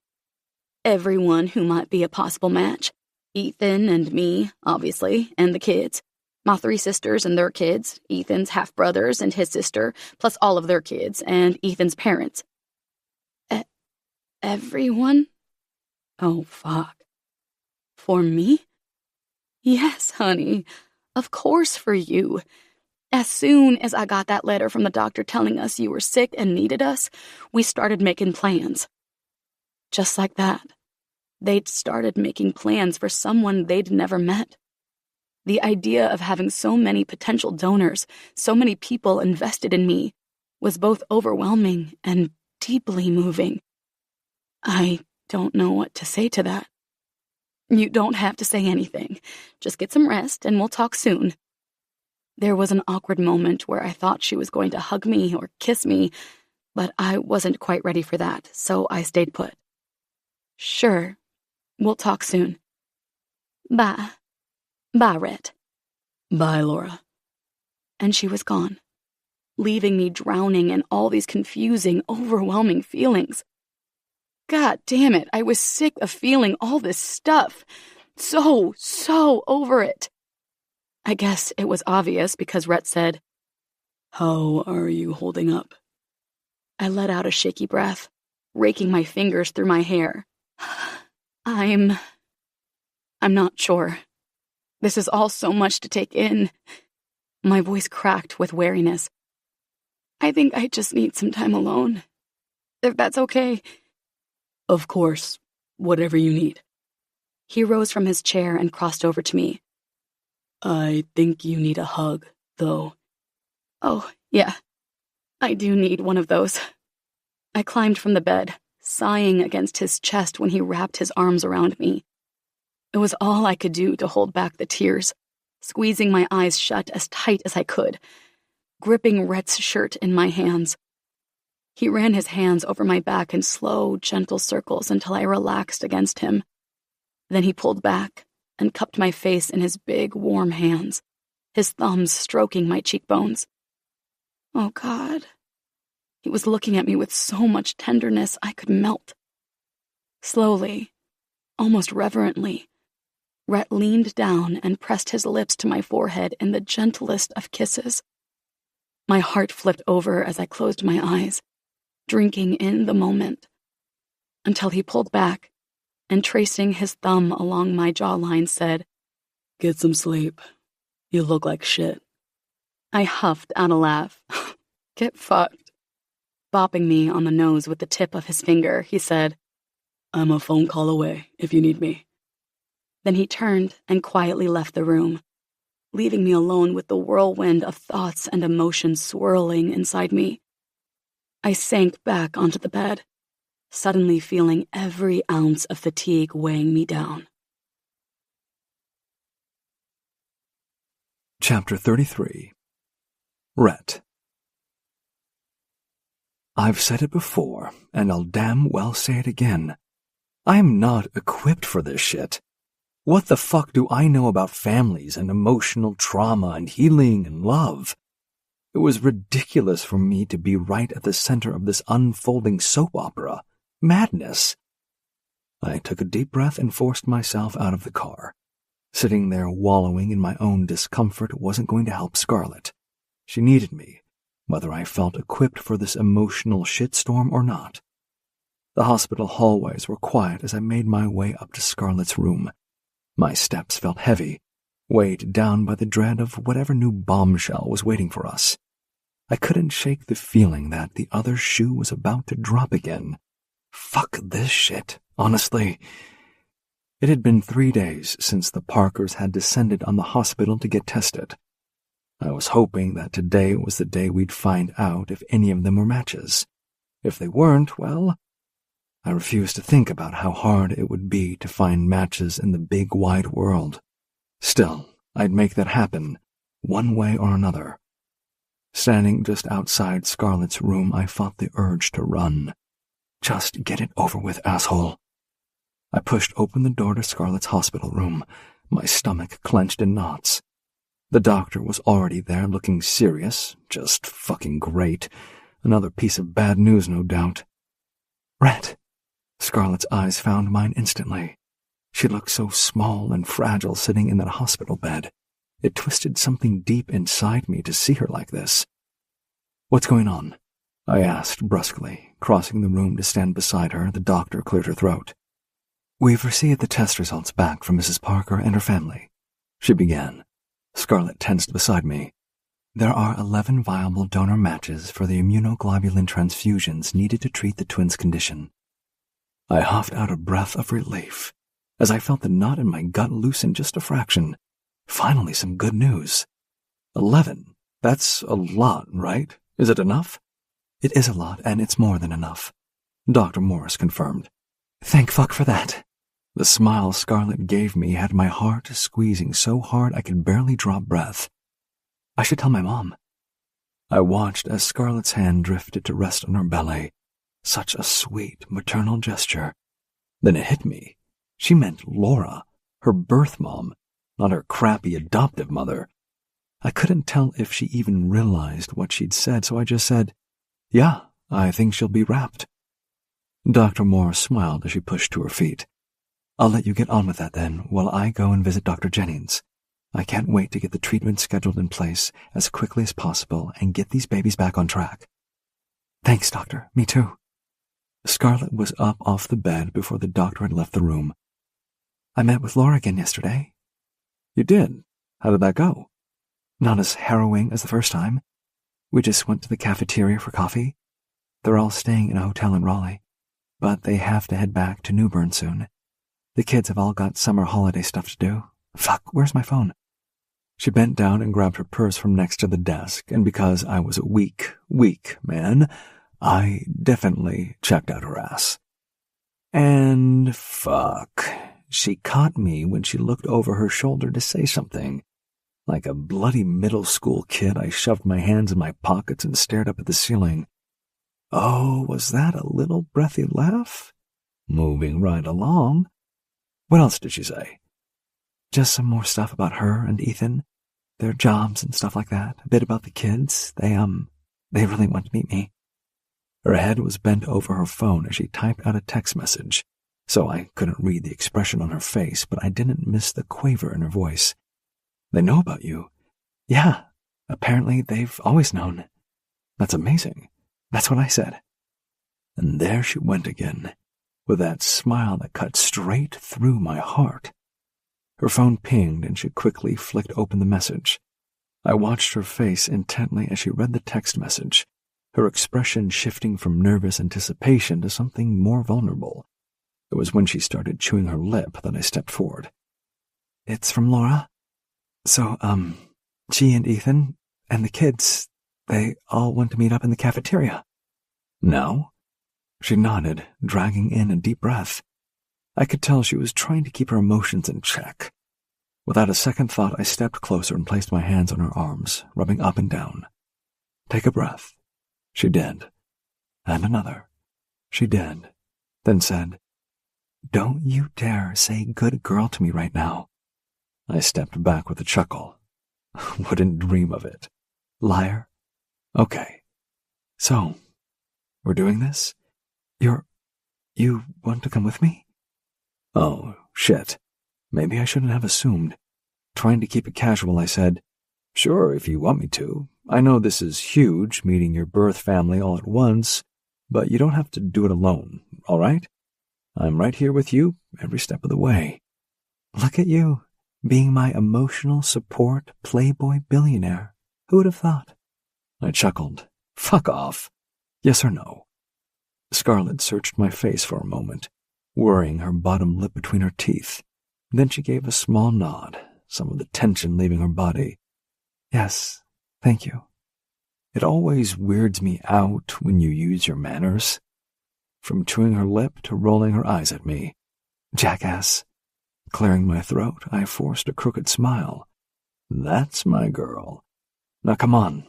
Everyone who might be a possible match. Ethan and me, obviously, and the kids. My 3 sisters and their kids, Ethan's half-brothers and his sister, plus all of their kids, and Ethan's parents. Everyone? Oh, fuck. For me? Yes, honey. Of course for you. As soon as I got that letter from the doctor telling us you were sick and needed us, we started making plans. Just like that. They'd started making plans for someone they'd never met. The idea of having so many potential donors, so many people invested in me, was both overwhelming and deeply moving. I don't know what to say to that. You don't have to say anything. Just get some rest and we'll talk soon. There was an awkward moment where I thought she was going to hug me or kiss me, but I wasn't quite ready for that, so I stayed put. Sure, we'll talk soon. Bye. Bye, Rhett. Bye, Laura. And she was gone, leaving me drowning in all these confusing, overwhelming feelings. God damn it, I was sick of feeling all this stuff. So over it. I guess it was obvious because Rhett said, "How are you holding up?" I let out a shaky breath, raking my fingers through my hair. I'm not sure. This is all so much to take in. My voice cracked with weariness. I think I just need some time alone. If that's okay. Of course, whatever you need. He rose from his chair and crossed over to me. I think you need a hug, though. Oh, yeah. I do need one of those. I climbed from the bed, sighing against his chest when he wrapped his arms around me. It was all I could do to hold back the tears, squeezing my eyes shut as tight as I could, gripping Rhett's shirt in my hands. He ran his hands over my back in slow, gentle circles until I relaxed against him. Then he pulled back and cupped my face in his big, warm hands, his thumbs stroking my cheekbones. Oh, God. He was looking at me with so much tenderness I could melt. Slowly, almost reverently, Rhett leaned down and pressed his lips to my forehead in the gentlest of kisses. My heart flipped over as I closed my eyes, drinking in the moment, until he pulled back and, tracing his thumb along my jawline, said, "Get some sleep. You look like shit. I huffed out a laugh. Get fucked. Bopping me on the nose with the tip of his finger, he said, I'm a phone call away if you need me. Then he turned and quietly left the room, leaving me alone with the whirlwind of thoughts and emotions swirling inside me. I sank back onto the bed, suddenly feeling every ounce of fatigue weighing me down. Chapter 33. Rhett. I've said it before, and I'll damn well say it again. I'm not equipped for this shit. What the fuck do I know about families and emotional trauma and healing and love? It was ridiculous for me to be right at the center of this unfolding soap opera. Madness. I took a deep breath and forced myself out of the car. Sitting there wallowing in my own discomfort wasn't going to help Scarlett. She needed me, whether I felt equipped for this emotional shitstorm or not. The hospital hallways were quiet as I made my way up to Scarlett's room. My steps felt heavy, weighed down by the dread of whatever new bombshell was waiting for us. I couldn't shake the feeling that the other shoe was about to drop again. Fuck this shit, honestly. It had been 3 days since the Parkers had descended on the hospital to get tested. I was hoping that today was the day we'd find out if any of them were matches. If they weren't, well, I refused to think about how hard it would be to find matches in the big wide world. Still, I'd make that happen, one way or another. Standing just outside Scarlett's room, I fought the urge to run. Just get it over with, asshole. I pushed open the door to Scarlett's hospital room, my stomach clenched in knots. The doctor was already there looking serious, just fucking great. Another piece of bad news, no doubt. Rhett. Scarlett's eyes found mine instantly. She looked so small and fragile sitting in that hospital bed. It twisted something deep inside me to see her like this. What's going on? I asked brusquely, crossing the room to stand beside her. The doctor cleared her throat. We've received the test results back from Mrs. Parker and her family, she began. Scarlett tensed beside me. There are 11 viable donor matches for the immunoglobulin transfusions needed to treat the twins' condition. I huffed out a breath of relief as I felt the knot in my gut loosen just a fraction. Finally, some good news. 11. That's a lot, right? Is it enough? It is a lot, and it's more than enough, Dr. Morris confirmed. Thank fuck for that. The smile Scarlett gave me had my heart squeezing so hard I could barely draw breath. I should tell my mom. I watched as Scarlett's hand drifted to rest on her belly. Such a sweet, maternal gesture. Then it hit me. She meant Laura, her birth mom, not her crappy adoptive mother. I couldn't tell if she even realized what she'd said, so I just said, Yeah, I think she'll be wrapped. Dr. Moore smiled as she pushed to her feet. I'll let you get on with that then, while I go and visit Dr. Jennings. I can't wait to get the treatment scheduled in place as quickly as possible and get these babies back on track. Thanks, Doctor. Me too. Scarlett was up off the bed before the doctor had left the room. I met with Laura again yesterday. You did? How did that go? Not as harrowing as the first time. We just went to the cafeteria for coffee. They're all staying in a hotel in Raleigh, but they have to head back to New Bern soon. The kids have all got summer holiday stuff to do. Fuck, where's my phone? She bent down and grabbed her purse from next to the desk, and because I was a weak man, I definitely checked out her ass. And fuck, she caught me when she looked over her shoulder to say something. Like a bloody middle school kid, I shoved my hands in my pockets and stared up at the ceiling. Oh, was that a little breathy laugh? Moving right along. What else did she say? Just some more stuff about her and Ethan, their jobs and stuff like that. A bit about the kids. They really want to meet me. Her head was bent over her phone as she typed out a text message, so I couldn't read the expression on her face, but I didn't miss the quaver in her voice. They know about you. Yeah, apparently they've always known. That's amazing. That's what I said. And there she went again, with that smile that cut straight through my heart. Her phone pinged and she quickly flicked open the message. I watched her face intently as she read the text message, her expression shifting from nervous anticipation to something more vulnerable. It was when she started chewing her lip that I stepped forward. It's from Laura. So, she and Ethan and the kids, they all want to meet up in the cafeteria. Now? She nodded, dragging in a deep breath. I could tell she was trying to keep her emotions in check. Without a second thought, I stepped closer and placed my hands on her arms, rubbing up and down. Take a breath. She did. And another. She did. Then said, Don't you dare say good girl to me right now. I stepped back with a chuckle. Wouldn't dream of it. Liar. Okay. So, we're doing this? You want to come with me? Oh, shit. Maybe I shouldn't have assumed. Trying to keep it casual, I said, Sure, if you want me to. I know this is huge, meeting your birth family all at once, but you don't have to do it alone, all right? I'm right here with you every step of the way. Look at you, being my emotional support playboy billionaire. Who would have thought? I chuckled. Fuck off. Yes or no? Scarlett searched my face for a moment, worrying her bottom lip between her teeth. Then she gave a small nod, some of the tension leaving her body. Yes, thank you. It always weirds me out when you use your manners. From chewing her lip to rolling her eyes at me. Jackass. Clearing my throat, I forced a crooked smile. That's my girl. Now come on,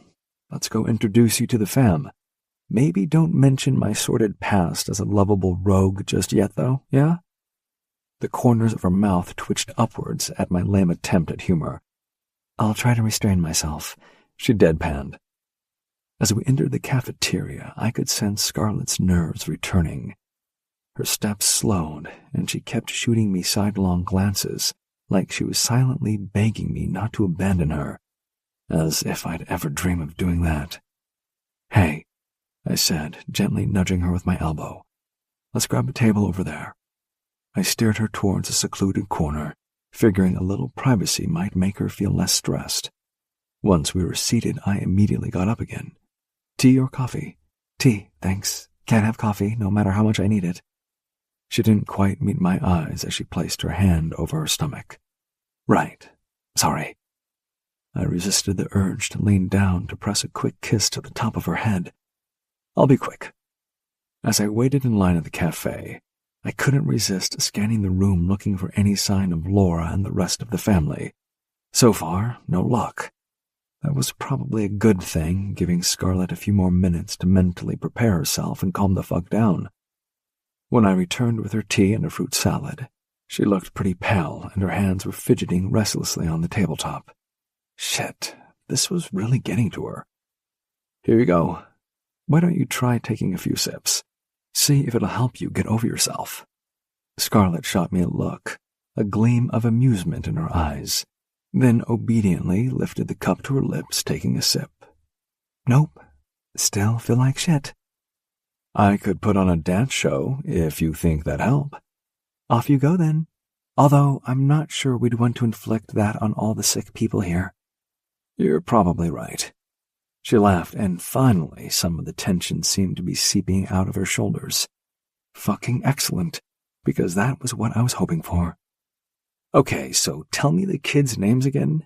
let's go introduce you to the fam. Maybe don't mention my sordid past as a lovable rogue just yet, though, yeah? The corners of her mouth twitched upwards at my lame attempt at humor. I'll try to restrain myself, she deadpanned. As we entered the cafeteria, I could sense Scarlett's nerves returning. Her steps slowed, and she kept shooting me sidelong glances, like she was silently begging me not to abandon her, as if I'd ever dream of doing that. Hey, I said, gently nudging her with my elbow. Let's grab a table over there. I steered her towards a secluded corner, figuring a little privacy might make her feel less stressed. Once we were seated, I immediately got up again. Tea or coffee? Tea, thanks. Can't have coffee, no matter how much I need it. She didn't quite meet my eyes as she placed her hand over her stomach. Right. Sorry. I resisted the urge to lean down to press a quick kiss to the top of her head. I'll be quick. As I waited in line at the cafe, I couldn't resist scanning the room looking for any sign of Laura and the rest of the family. So far, no luck. That was probably a good thing, giving Scarlett a few more minutes to mentally prepare herself and calm the fuck down. When I returned with her tea and a fruit salad, she looked pretty pale and her hands were fidgeting restlessly on the tabletop. Shit, this was really getting to her. Here you go. Why don't you try taking a few sips? See if it'll help you get over yourself. Scarlett shot me a look, a gleam of amusement in her eyes, then obediently lifted the cup to her lips, taking a sip. Nope. Still feel like shit. I could put on a dance show if you think that'd help. Off you go then. Although I'm not sure we'd want to inflict that on all the sick people here. You're probably right. She laughed, and finally some of the tension seemed to be seeping out of her shoulders. Fucking excellent, because that was what I was hoping for. Okay, so tell me the kids' names again.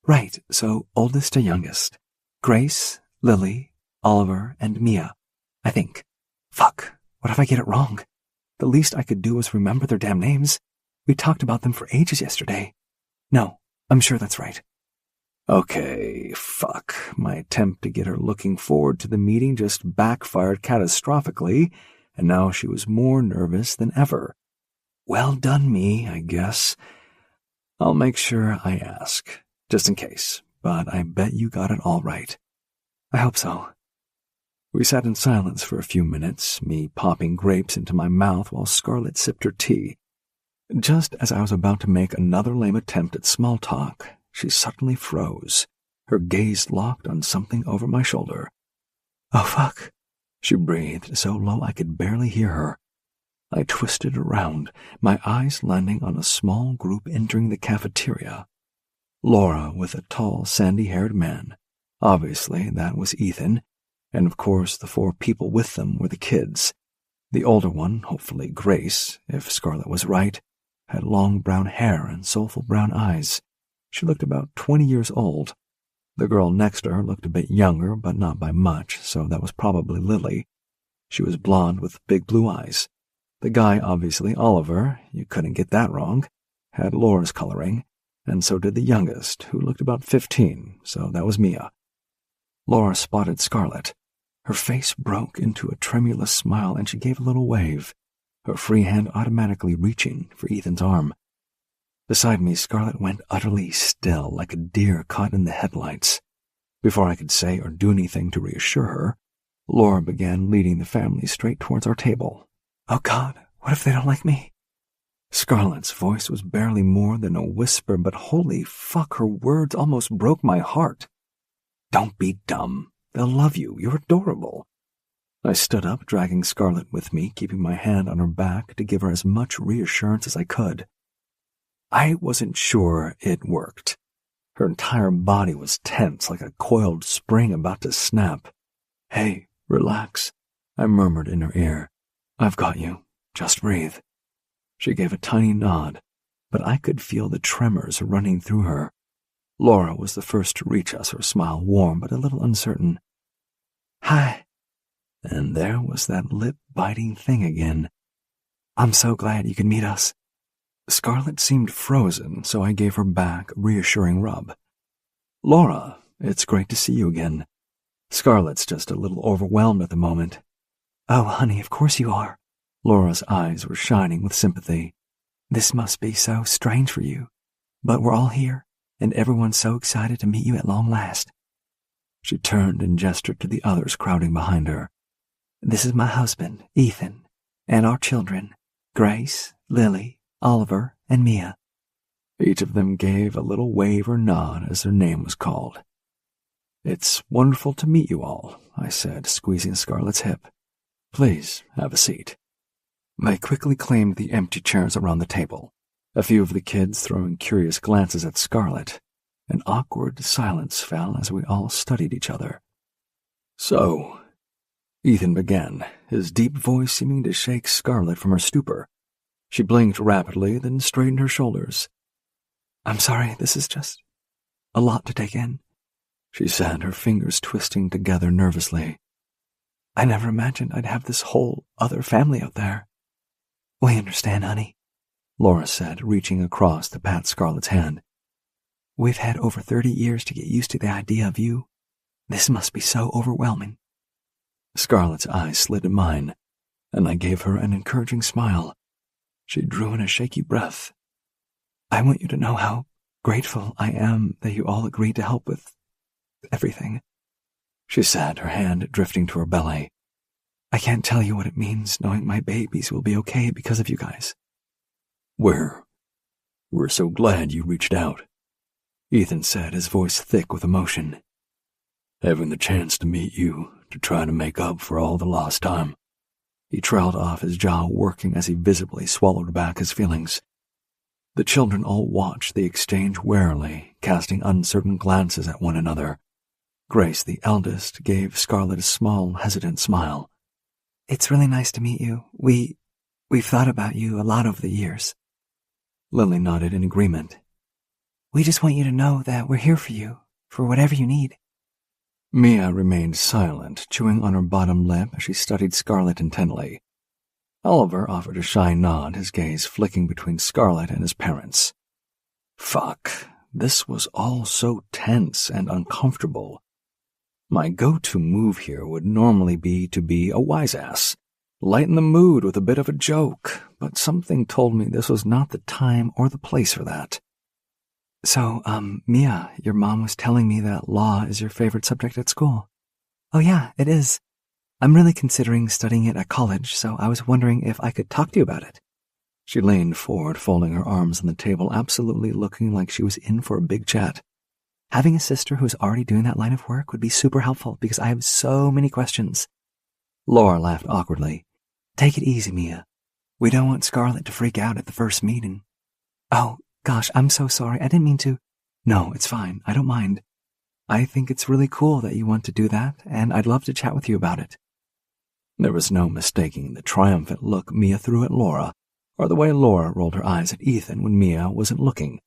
Right, so oldest to youngest. Grace, Lily, Oliver, and Mia, I think. Fuck, what if I get it wrong? The least I could do was remember their damn names. We talked about them for ages yesterday. No, I'm sure that's right. Okay, fuck. My attempt to get her looking forward to the meeting just backfired catastrophically, and now she was more nervous than ever. Well done me, I guess. I'll make sure I ask, just in case, but I bet you got it all right. I hope so. We sat in silence for a few minutes, me popping grapes into my mouth while Scarlett sipped her tea. Just as I was about to make another lame attempt at small talk, she suddenly froze, her gaze locked on something over my shoulder. Oh, fuck, she breathed so low I could barely hear her. I twisted around, my eyes landing on a small group entering the cafeteria. Laura with a tall, sandy-haired man. Obviously, that was Ethan, and of course the 4 people with them were the kids. The older one, hopefully Grace, if Scarlett was right, had long brown hair and soulful brown eyes. She looked about 20 years old. The girl next to her looked a bit younger, but not by much, so that was probably Lily. She was blonde with big blue eyes. The guy, obviously Oliver, you couldn't get that wrong, had Laura's coloring, and so did the youngest, who looked about 15, so that was Mia. Laura spotted Scarlett. Her face broke into a tremulous smile and she gave a little wave, her free hand automatically reaching for Ethan's arm. Beside me, Scarlett went utterly still, like a deer caught in the headlights. Before I could say or do anything to reassure her, Laura began leading the family straight towards our table. Oh God, what if they don't like me? Scarlett's voice was barely more than a whisper, but holy fuck, her words almost broke my heart. Don't be dumb. They'll love you. You're adorable. I stood up, dragging Scarlett with me, keeping my hand on her back to give her as much reassurance as I could. I wasn't sure it worked. Her entire body was tense, like a coiled spring about to snap. Hey, relax, I murmured in her ear. I've got you. Just breathe. She gave a tiny nod, but I could feel the tremors running through her. Laura was the first to reach us, her smile warm but a little uncertain. Hi. And there was that lip-biting thing again. I'm so glad you could meet us. Scarlett seemed frozen, so I gave her back a reassuring rub. Laura, it's great to see you again. Scarlett's just a little overwhelmed at the moment. Oh, honey, of course you are. Laura's eyes were shining with sympathy. This must be so strange for you, but we're all here, and everyone's so excited to meet you at long last. She turned and gestured to the others crowding behind her. This is my husband, Ethan, and our children, Grace, Lily, Oliver, and Mia. Each of them gave a little wave or nod as their name was called. It's wonderful to meet you all, I said, squeezing Scarlett's hip. Please, have a seat. They quickly claimed the empty chairs around the table, a few of the kids throwing curious glances at Scarlett. An awkward silence fell as we all studied each other. So, Ethan began, his deep voice seeming to shake Scarlett from her stupor. She blinked rapidly, then straightened her shoulders. I'm sorry, this is just a lot to take in, she said, her fingers twisting together nervously. I never imagined I'd have this whole other family out there. We understand, honey, Laura said, reaching across to pat Scarlett's hand. We've had over 30 years to get used to the idea of you. This must be so overwhelming. Scarlett's eyes slid to mine, and I gave her an encouraging smile. She drew in a shaky breath. I want you to know how grateful I am that you all agreed to help with everything, she said, her hand drifting to her belly. I can't tell you what it means knowing my babies will be okay because of you guys. We're so glad you reached out, Ethan said, his voice thick with emotion. Having the chance to meet you, to try to make up for all the lost time. He trailed off, his jaw working as he visibly swallowed back his feelings. The children all watched the exchange warily, casting uncertain glances at one another. Grace, the eldest, gave Scarlett a small, hesitant smile. It's really nice to meet you. We've thought about you a lot over the years. Lily nodded in agreement. We just want you to know that we're here for you, for whatever you need. Mia remained silent, chewing on her bottom lip as she studied Scarlett intently. Oliver offered a shy nod, his gaze flicking between Scarlett and his parents. Fuck, this was all so tense and uncomfortable. My go-to move here would normally be to be a wise-ass, lighten the mood with a bit of a joke, but something told me this was not the time or the place for that. So, Mia, your mom was telling me that law is your favorite subject at school. Oh yeah, it is. I'm really considering studying it at college, so I was wondering if I could talk to you about it. She leaned forward, folding her arms on the table, absolutely looking like she was in for a big chat. Having a sister who's already doing that line of work would be super helpful because I have so many questions. Laura laughed awkwardly. Take it easy, Mia. We don't want Scarlett to freak out at the first meeting. Oh, gosh, I'm so sorry. I didn't mean to. No, it's fine. I don't mind. I think it's really cool that you want to do that, and I'd love to chat with you about it. There was no mistaking the triumphant look Mia threw at Laura, or the way Laura rolled her eyes at Ethan when Mia wasn't looking.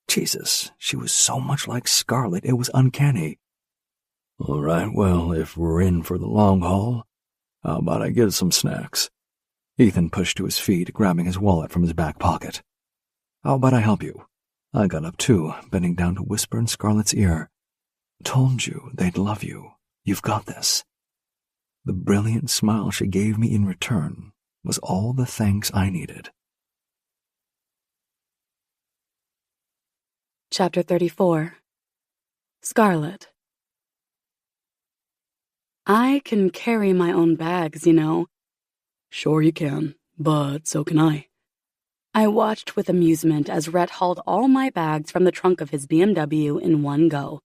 Jesus, she was so much like Scarlett, it was uncanny. All right, well, if we're in for the long haul, how about I get some snacks? Ethan pushed to his feet, grabbing his wallet from his back pocket. How about I help you? I got up too, bending down to whisper in Scarlett's ear. Told you they'd love you. You've got this. The brilliant smile she gave me in return was all the thanks I needed. Chapter 34. Scarlett. I can carry my own bags, you know. Sure you can, but so can I. I watched with amusement as Rhett hauled all my bags from the trunk of his BMW in one go.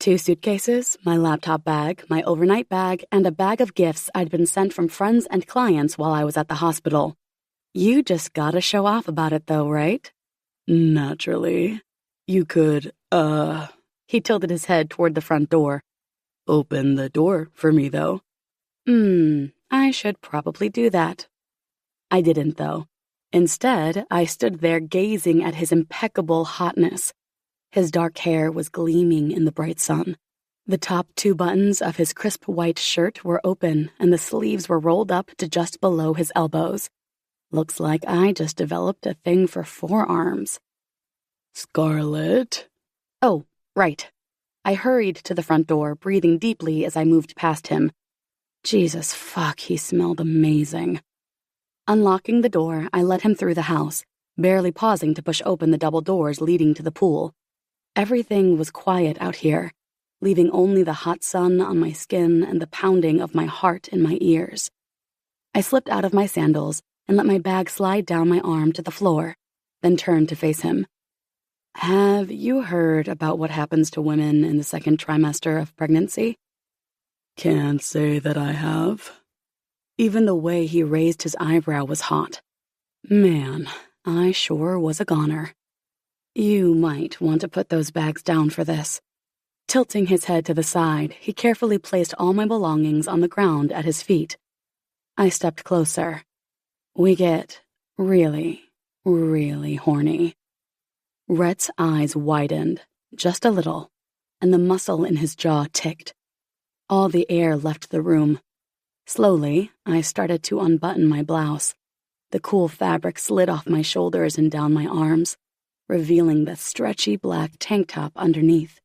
2 suitcases, my laptop bag, my overnight bag, and a bag of gifts I'd been sent from friends and clients while I was at the hospital. You just gotta show off about it though, right? Naturally. You could, He tilted his head toward the front door. Open the door for me, though. I should probably do that. I didn't, though. Instead, I stood there gazing at his impeccable hotness. His dark hair was gleaming in the bright sun. The top 2 buttons of his crisp white shirt were open, and the sleeves were rolled up to just below his elbows. Looks like I just developed a thing for forearms. Scarlett? Oh, right. I hurried to the front door, breathing deeply as I moved past him. Jesus fuck, he smelled amazing. Unlocking the door, I led him through the house, barely pausing to push open the double doors leading to the pool. Everything was quiet out here, leaving only the hot sun on my skin and the pounding of my heart in my ears. I slipped out of my sandals and let my bag slide down my arm to the floor, then turned to face him. Have you heard about what happens to women in the 2nd trimester of pregnancy? Can't say that I have. Even the way he raised his eyebrow was hot. Man, I sure was a goner. You might want to put those bags down for this. Tilting his head to the side, he carefully placed all my belongings on the ground at his feet. I stepped closer. We get really, really horny. Rhett's eyes widened, just a little, and the muscle in his jaw ticked. All the air left the room. Slowly, I started to unbutton my blouse. The cool fabric slid off my shoulders and down my arms, revealing the stretchy black tank top underneath.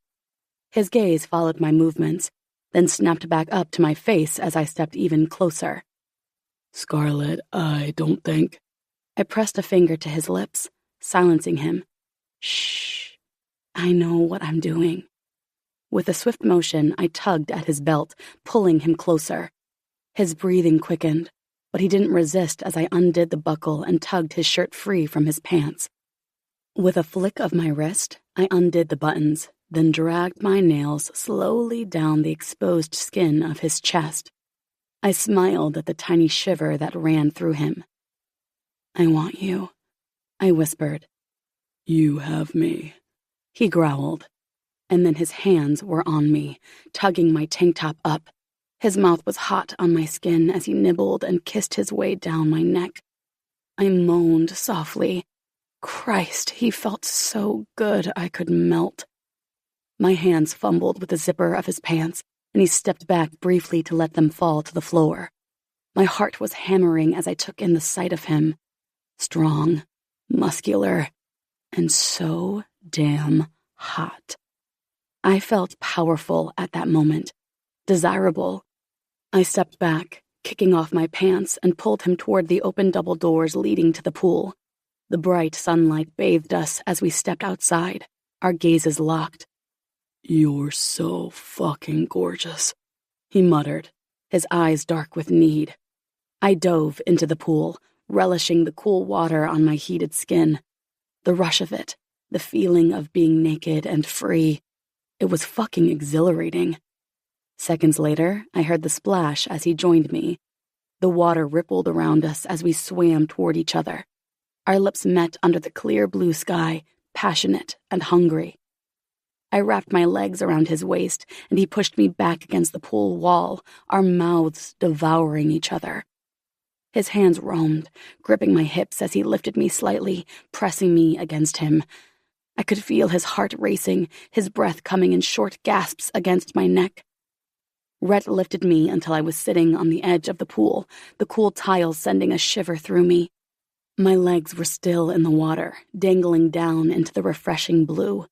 His gaze followed my movements, then snapped back up to my face as I stepped even closer. Scarlett, I don't think... I pressed a finger to his lips, silencing him. Shh. I know what I'm doing. With a swift motion, I tugged at his belt, pulling him closer. His breathing quickened, but he didn't resist as I undid the buckle and tugged his shirt free from his pants. With a flick of my wrist, I undid the buttons, then dragged my nails slowly down the exposed skin of his chest. I smiled at the tiny shiver that ran through him. I want you, I whispered. You have me, he growled, and then his hands were on me, tugging my tank top up. His mouth was hot on my skin as he nibbled and kissed his way down my neck. I moaned softly. Christ, he felt so good I could melt. My hands fumbled with the zipper of his pants, and he stepped back briefly to let them fall to the floor. My heart was hammering as I took in the sight of him. Strong, muscular, and so damn hot. I felt powerful at that moment, desirable. I stepped back, kicking off my pants, and pulled him toward the open double doors leading to the pool. The bright sunlight bathed us as we stepped outside, our gazes locked. You're so fucking gorgeous, he muttered, his eyes dark with need. I dove into the pool, relishing the cool water on my heated skin. The rush of it, the feeling of being naked and free. It was fucking exhilarating. Seconds later, I heard the splash as he joined me. The water rippled around us as we swam toward each other. Our lips met under the clear blue sky, passionate and hungry. I wrapped my legs around his waist, and he pushed me back against the pool wall, our mouths devouring each other. His hands roamed, gripping my hips as he lifted me slightly, pressing me against him. I could feel his heart racing, his breath coming in short gasps against my neck. Rhett lifted me until I was sitting on the edge of the pool, the cool tiles sending a shiver through me. My legs were still in the water, dangling down into the refreshing blue.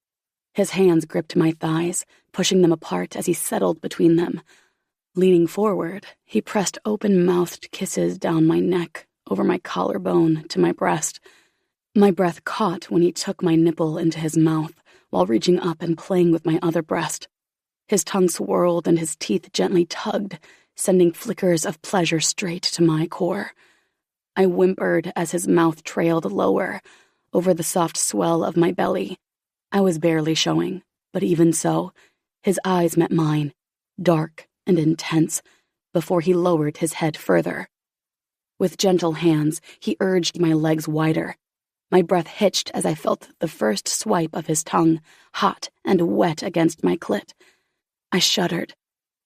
His hands gripped my thighs, pushing them apart as he settled between them. Leaning forward, he pressed open-mouthed kisses down my neck, over my collarbone to my breast. My breath caught when he took my nipple into his mouth while reaching up and playing with my other breast. His tongue swirled and his teeth gently tugged, sending flickers of pleasure straight to my core. I whimpered as his mouth trailed lower, over the soft swell of my belly. I was barely showing, but even so, his eyes met mine, dark and intense, before he lowered his head further. With gentle hands, he urged my legs wider. My breath hitched as I felt the first swipe of his tongue, hot and wet against my clit. I shuddered,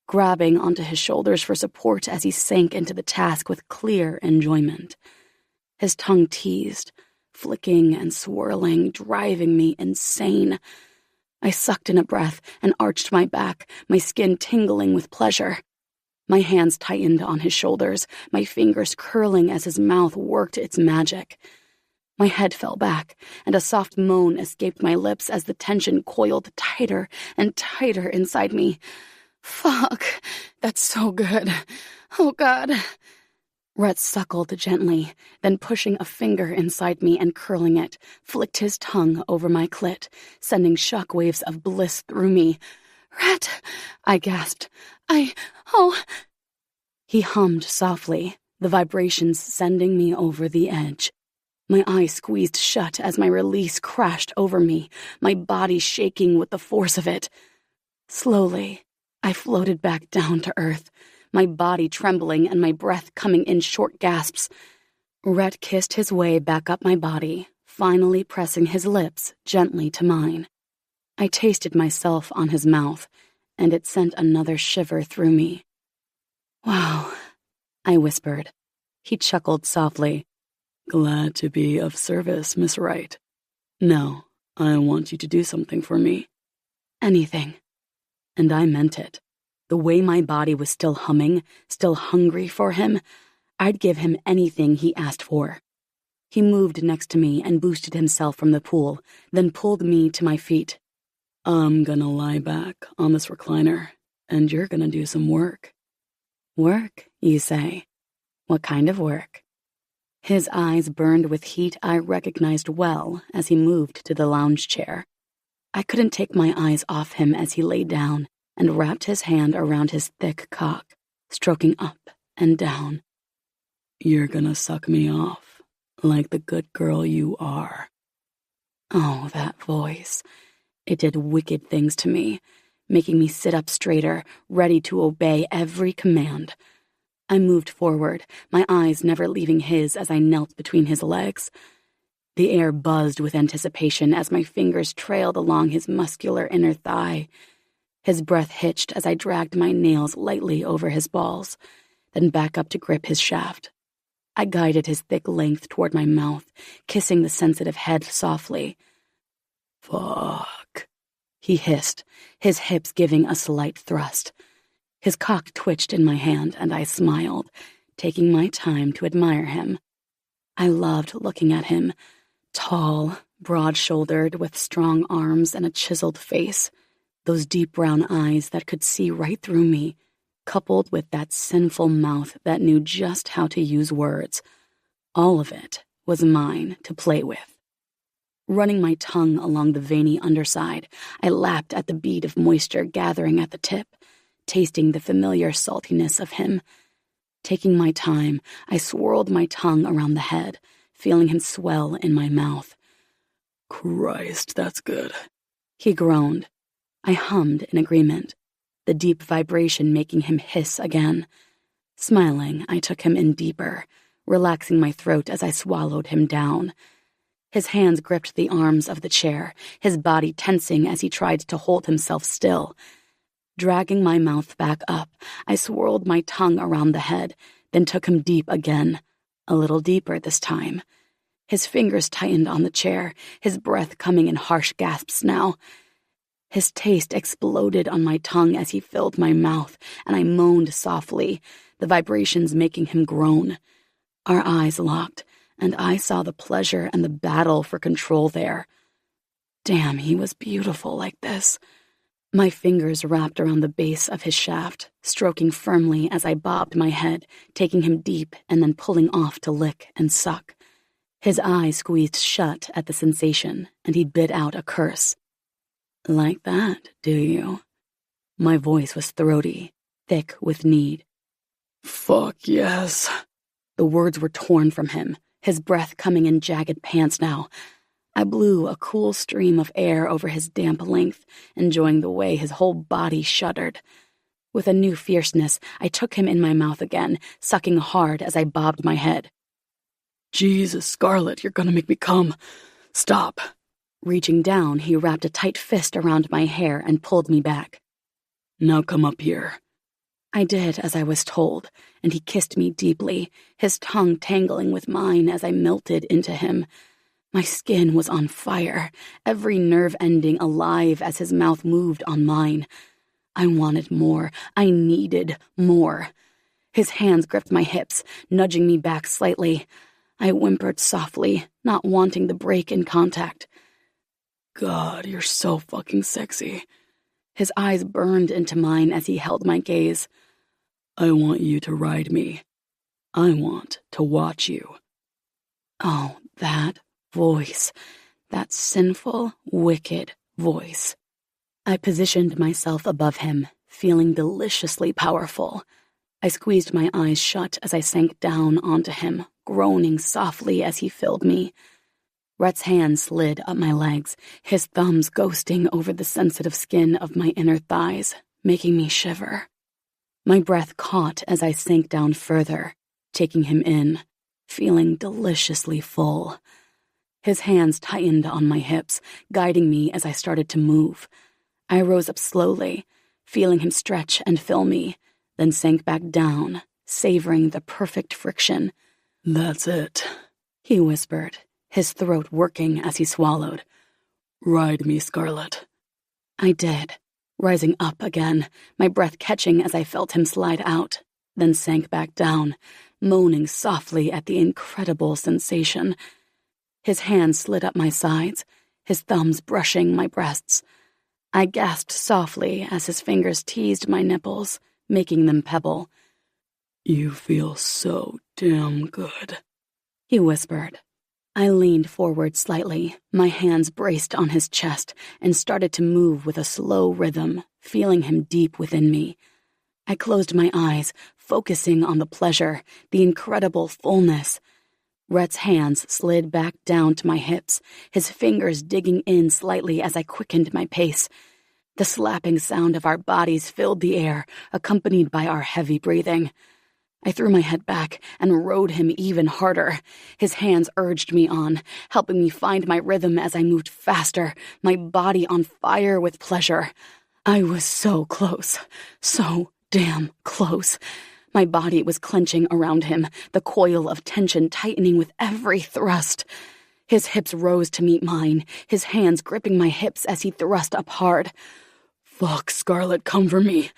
grabbing onto his shoulders for support as he sank into the task with clear enjoyment. His tongue teased, flicking and swirling, driving me insane. I sucked in a breath and arched my back, my skin tingling with pleasure. My hands tightened on his shoulders, my fingers curling as his mouth worked its magic. My head fell back, and a soft moan escaped my lips as the tension coiled tighter and tighter inside me. Fuck, that's so good. Oh, God. Rhett suckled gently, then pushing a finger inside me and curling it, flicked his tongue over my clit, sending shockwaves of bliss through me. Rhett, I gasped. Oh. He hummed softly, the vibrations sending me over the edge. My eyes squeezed shut as my release crashed over me, my body shaking with the force of it. Slowly, I floated back down to earth, my body trembling and my breath coming in short gasps. Rhett kissed his way back up my body, finally pressing his lips gently to mine. I tasted myself on his mouth, and it sent another shiver through me. Wow, I whispered. He chuckled softly. Glad to be of service, Miss Wright. Now, I want you to do something for me. Anything. And I meant it. The way my body was still humming, still hungry for him, I'd give him anything he asked for. He moved next to me and boosted himself from the pool, then pulled me to my feet. I'm gonna lie back on this recliner, and you're gonna do some work. Work, you say? What kind of work? His eyes burned with heat I recognized well as he moved to the lounge chair. I couldn't take my eyes off him as he lay down and wrapped his hand around his thick cock, stroking up and down. You're gonna suck me off, like the good girl you are. Oh, that voice. It did wicked things to me, making me sit up straighter, ready to obey every command. I moved forward, my eyes never leaving his as I knelt between his legs. The air buzzed with anticipation as my fingers trailed along his muscular inner thigh. His breath hitched as I dragged my nails lightly over his balls, then back up to grip his shaft. I guided his thick length toward my mouth, kissing the sensitive head softly. Fuck, he hissed, his hips giving a slight thrust. His cock twitched in my hand, and I smiled, taking my time to admire him. I loved looking at him, tall, broad-shouldered, with strong arms and a chiseled face, those deep brown eyes that could see right through me, coupled with that sinful mouth that knew just how to use words. All of it was mine to play with. Running my tongue along the veiny underside, I lapped at the bead of moisture gathering at the tip, tasting the familiar saltiness of him. Taking my time, I swirled my tongue around the head, feeling him swell in my mouth. Christ, that's good, he groaned. I hummed in agreement, the deep vibration making him hiss again. Smiling, I took him in deeper, relaxing my throat as I swallowed him down. His hands gripped the arms of the chair, his body tensing as he tried to hold himself still. Dragging my mouth back up, I swirled my tongue around the head, then took him deep again, a little deeper this time. His fingers tightened on the chair, his breath coming in harsh gasps now. His taste exploded on my tongue as he filled my mouth, and I moaned softly, the vibrations making him groan. Our eyes locked, and I saw the pleasure and the battle for control there. Damn, he was beautiful like this. My fingers wrapped around the base of his shaft, stroking firmly as I bobbed my head, taking him deep and then pulling off to lick and suck. His eyes squeezed shut at the sensation, and he bit out a curse. Like that, do you? My voice was throaty, thick with need. Fuck yes. The words were torn from him, his breath coming in jagged pants now. I blew a cool stream of air over his damp length, enjoying the way his whole body shuddered. With a new fierceness, I took him in my mouth again, sucking hard as I bobbed my head. Jesus, Scarlett, you're gonna make me come. Stop. Reaching down, he wrapped a tight fist around my hair and pulled me back. Now come up here. I did as I was told, and he kissed me deeply, his tongue tangling with mine as I melted into him. My skin was on fire, every nerve ending alive as his mouth moved on mine. I wanted more. I needed more. His hands gripped my hips, nudging me back slightly. I whimpered softly, not wanting the break in contact. God, you're so fucking sexy. His eyes burned into mine as he held my gaze. I want you to ride me. I want to watch you. Oh, that voice. That sinful, wicked voice. I positioned myself above him, feeling deliciously powerful. I squeezed my eyes shut as I sank down onto him, groaning softly as he filled me. Rhett's hand slid up my legs, his thumbs ghosting over the sensitive skin of my inner thighs, making me shiver. My breath caught as I sank down further, taking him in, feeling deliciously full. His hands tightened on my hips, guiding me as I started to move. I rose up slowly, feeling him stretch and fill me, then sank back down, savoring the perfect friction. That's it, he whispered, his throat working as he swallowed. Ride me, Scarlett. I did, rising up again, my breath catching as I felt him slide out, then sank back down, moaning softly at the incredible sensation. His hands slid up my sides, his thumbs brushing my breasts. I gasped softly as his fingers teased my nipples, making them pebble. You feel so damn good, he whispered. I leaned forward slightly, my hands braced on his chest, and started to move with a slow rhythm, feeling him deep within me. I closed my eyes, focusing on the pleasure, the incredible fullness. Rhett's hands slid back down to my hips, his fingers digging in slightly as I quickened my pace. The slapping sound of our bodies filled the air, accompanied by our heavy breathing. I threw my head back and rode him even harder. His hands urged me on, helping me find my rhythm as I moved faster, my body on fire with pleasure. I was so close, so damn close. My body was clenching around him, the coil of tension tightening with every thrust. His hips rose to meet mine, his hands gripping my hips as he thrust up hard. Fuck, Scarlett, come for me.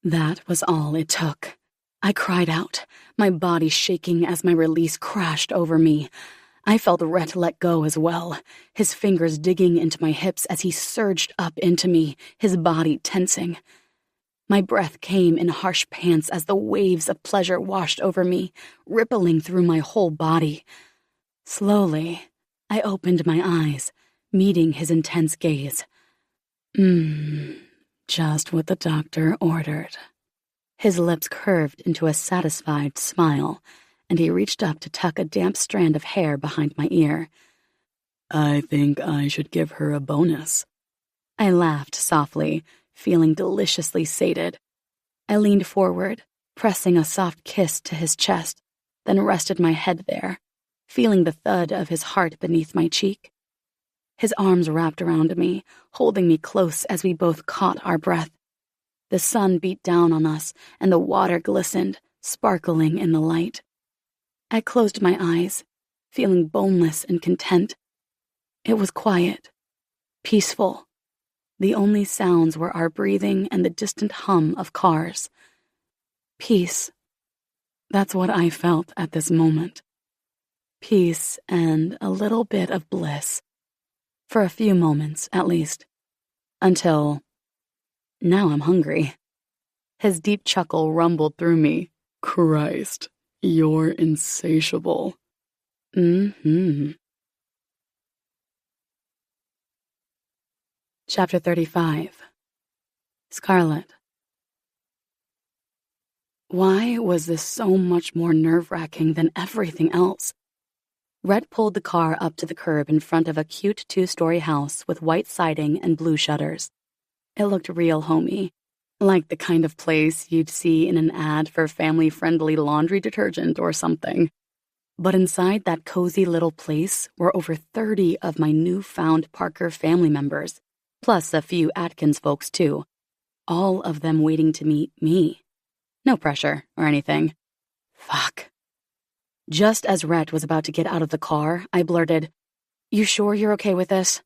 That was all it took. I cried out, my body shaking as my release crashed over me. I felt Rhett let go as well, his fingers digging into my hips as he surged up into me, his body tensing. My breath came in harsh pants as the waves of pleasure washed over me, rippling through my whole body. Slowly, I opened my eyes, meeting his intense gaze. Just what the doctor ordered. His lips curved into a satisfied smile, and he reached up to tuck a damp strand of hair behind my ear. I think I should give her a bonus. I laughed softly, feeling deliciously sated. I leaned forward, pressing a soft kiss to his chest, then rested my head there, feeling the thud of his heart beneath my cheek. His arms wrapped around me, holding me close as we both caught our breath. The sun beat down on us, and the water glistened, sparkling in the light. I closed my eyes, feeling boneless and content. It was quiet, peaceful. The only sounds were our breathing and the distant hum of cars. Peace. That's what I felt at this moment. Peace and a little bit of bliss. For a few moments, at least. Until... now I'm hungry. His deep chuckle rumbled through me. Christ, you're insatiable. Chapter 35. Scarlet. Why was this so much more nerve-wracking than everything else? Rhett pulled the car up to the curb in front of a cute 2-story house with white siding and blue shutters. It looked real homey, like the kind of place you'd see in an ad for family-friendly laundry detergent or something. But inside that cozy little place were over 30 of my newfound Parker family members, plus a few Atkins folks too, all of them waiting to meet me. No pressure or anything. Fuck. Just as Rhett was about to get out of the car, I blurted, "You sure you're okay with this?"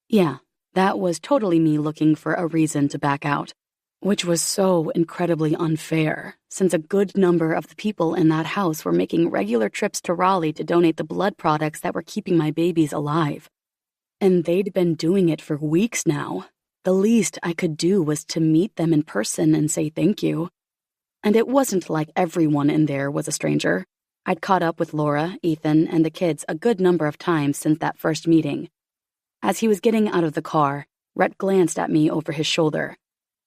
Yeah, that was totally me looking for a reason to back out, which was so incredibly unfair, since a good number of the people in that house were making regular trips to Raleigh to donate the blood products that were keeping my babies alive. And they'd been doing it for weeks now. The least I could do was to meet them in person and say thank you. And it wasn't like everyone in there was a stranger. I'd caught up with Laura, Ethan, and the kids a good number of times since that first meeting. As he was getting out of the car, Rhett glanced at me over his shoulder.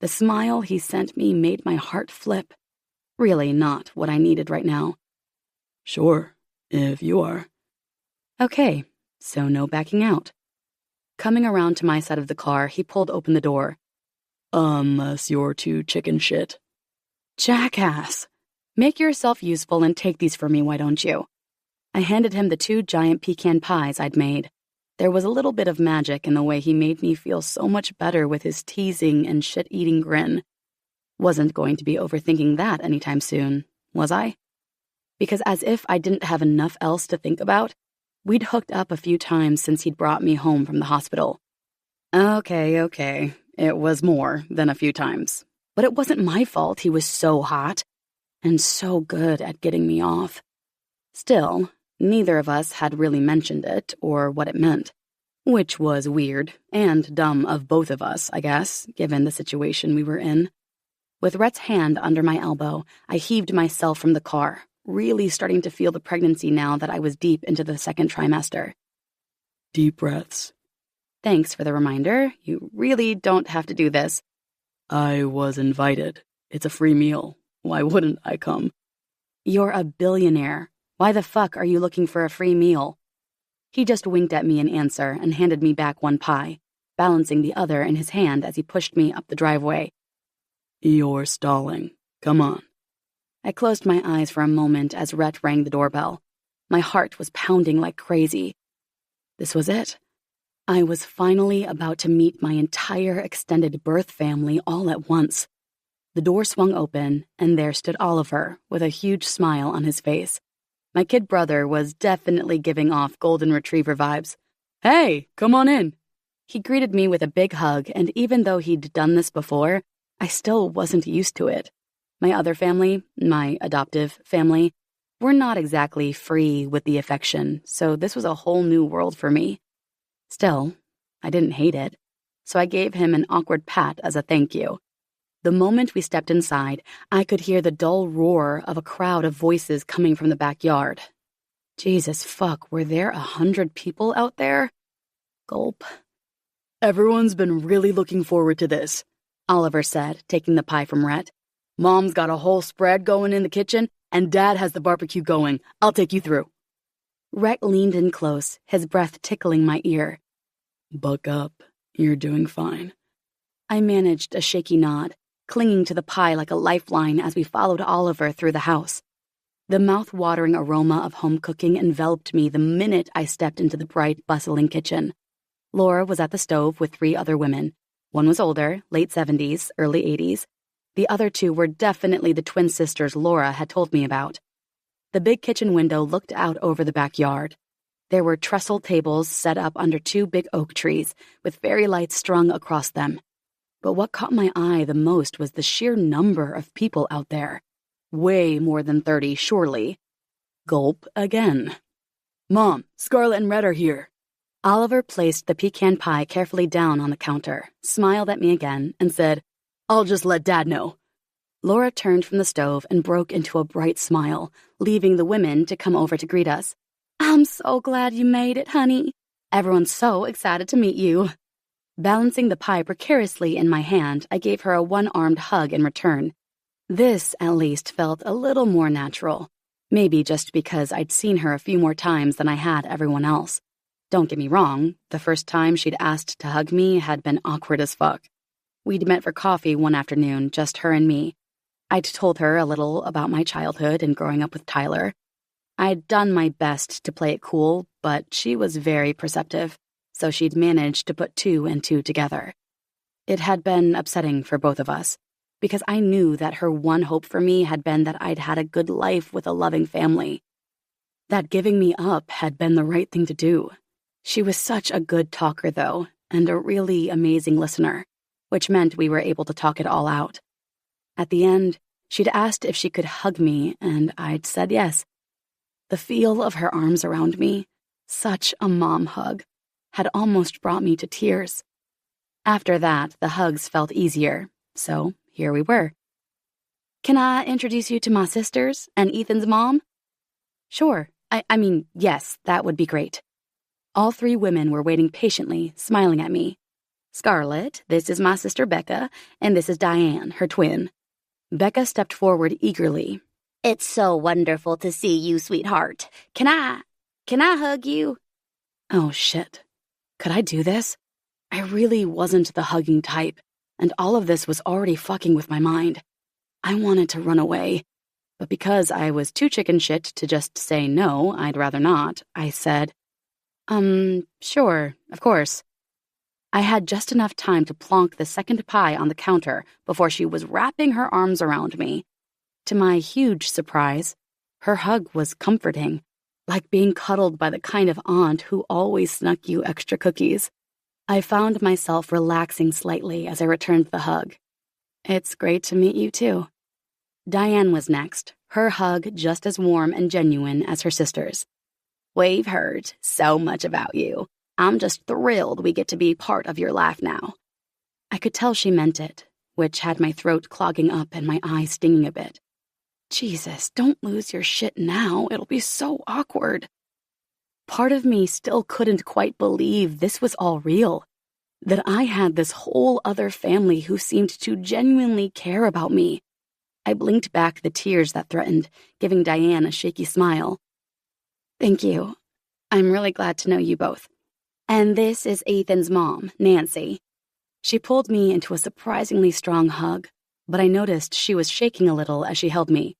The smile he sent me made my heart flip. Really not what I needed right now. Sure, if you are. Okay, so no backing out. Coming around to my side of the car, he pulled open the door. Unless you're too chicken shit. Jackass! Make yourself useful and take these for me, why don't you? I handed him the 2 giant pecan pies I'd made. There was a little bit of magic in the way he made me feel so much better with his teasing and shit-eating grin. Wasn't going to be overthinking that anytime soon, was I? Because as if I didn't have enough else to think about, we'd hooked up a few times since he'd brought me home from the hospital. Okay. It was more than a few times. But it wasn't my fault he was so hot and so good at getting me off. Still, neither of us had really mentioned it or what it meant, which was weird and dumb of both of us, I guess, given the situation we were in. With Rhett's hand under my elbow, I heaved myself from the car, really starting to feel the pregnancy now that I was deep into the 2nd trimester. Deep breaths. Thanks for the reminder. You really don't have to do this. I was invited. It's a free meal. Why wouldn't I come? You're a billionaire. Why the fuck are you looking for a free meal? He just winked at me in answer and handed me back 1 pie, balancing the other in his hand as he pushed me up the driveway. You're stalling. Come on. I closed my eyes for a moment as Rhett rang the doorbell. My heart was pounding like crazy. This was it. I was finally about to meet my entire extended birth family all at once. The door swung open, and there stood Oliver with a huge smile on his face. My kid brother was definitely giving off golden retriever vibes. Hey, come on in. He greeted me with a big hug, and even though he'd done this before, I still wasn't used to it. My other family, my adoptive family, were not exactly free with the affection, so this was a whole new world for me. Still, I didn't hate it, so I gave him an awkward pat as a thank you. The moment we stepped inside, I could hear the dull roar of a crowd of voices coming from the backyard. Jesus fuck, were there 100 people out there? Gulp. Everyone's been really looking forward to this, Oliver said, taking the pie from Rhett. Mom's got a whole spread going in the kitchen, and Dad has the barbecue going. I'll take you through. Rhett leaned in close, his breath tickling my ear. Buck up. You're doing fine. I managed a shaky nod, clinging to the pie like a lifeline as we followed Oliver through the house. The mouth-watering aroma of home cooking enveloped me the minute I stepped into the bright, bustling kitchen. Laura was at the stove with 3 other women. One was older, late 70s, early 80s. The other 2 were definitely the twin sisters Laura had told me about. The big kitchen window looked out over the backyard. There were trestle tables set up under 2 big oak trees, with fairy lights strung across them. But what caught my eye the most was the sheer number of people out there. Way more than 30, surely. Gulp again. "Mom, Scarlet and Red are here." Oliver placed the pecan pie carefully down on the counter, smiled at me again, and said, "I'll just let Dad know." Laura turned from the stove and broke into a bright smile, leaving the women to come over to greet us. "I'm so glad you made it, honey. Everyone's so excited to meet you." Balancing the pie precariously in my hand, I gave her a one-armed hug in return. This, at least, felt a little more natural. Maybe just because I'd seen her a few more times than I had everyone else. Don't get me wrong, the first time she'd asked to hug me had been awkward as fuck. We'd met for coffee one afternoon, just her and me. I'd told her a little about my childhood and growing up with Tyler. I'd done my best to play it cool, but she was very perceptive, so she'd managed to put 2 and 2 together. It had been upsetting for both of us, because I knew that her one hope for me had been that I'd had a good life with a loving family. That giving me up had been the right thing to do. She was such a good talker, though, and a really amazing listener, which meant we were able to talk it all out. At the end, she'd asked if she could hug me, and I'd said yes. The feel of her arms around me, such a mom hug, had almost brought me to tears. After that, the hugs felt easier, so here we were. "Can I introduce you to my sisters and Ethan's mom?" "Sure. I mean, yes, that would be great." All 3 women were waiting patiently, smiling at me. "Scarlett, this is my sister Becca, and this is Diane, her twin." Becca stepped forward eagerly. "It's so wonderful to see you, sweetheart. Can I hug you?" Oh, shit. Could I do this? I really wasn't the hugging type, and all of this was already fucking with my mind. I wanted to run away, but because I was too chicken shit to just say no, I'd rather not, I said, sure, of course." I had just enough time to plonk the second pie on the counter before she was wrapping her arms around me. To my huge surprise, her hug was comforting, like being cuddled by the kind of aunt who always snuck you extra cookies. I found myself relaxing slightly as I returned the hug. "It's great to meet you, too." Diane was next, her hug just as warm and genuine as her sister's. "We've heard so much about you. I'm just thrilled we get to be part of your life now." I could tell she meant it, which had my throat clogging up and my eyes stinging a bit. Jesus, don't lose your shit now. It'll be so awkward. Part of me still couldn't quite believe this was all real, that I had this whole other family who seemed to genuinely care about me. I blinked back the tears that threatened, giving Diane a shaky smile. "Thank you. I'm really glad to know you both. And this is Ethan's mom, Nancy." She pulled me into a surprisingly strong hug, but I noticed she was shaking a little as she held me.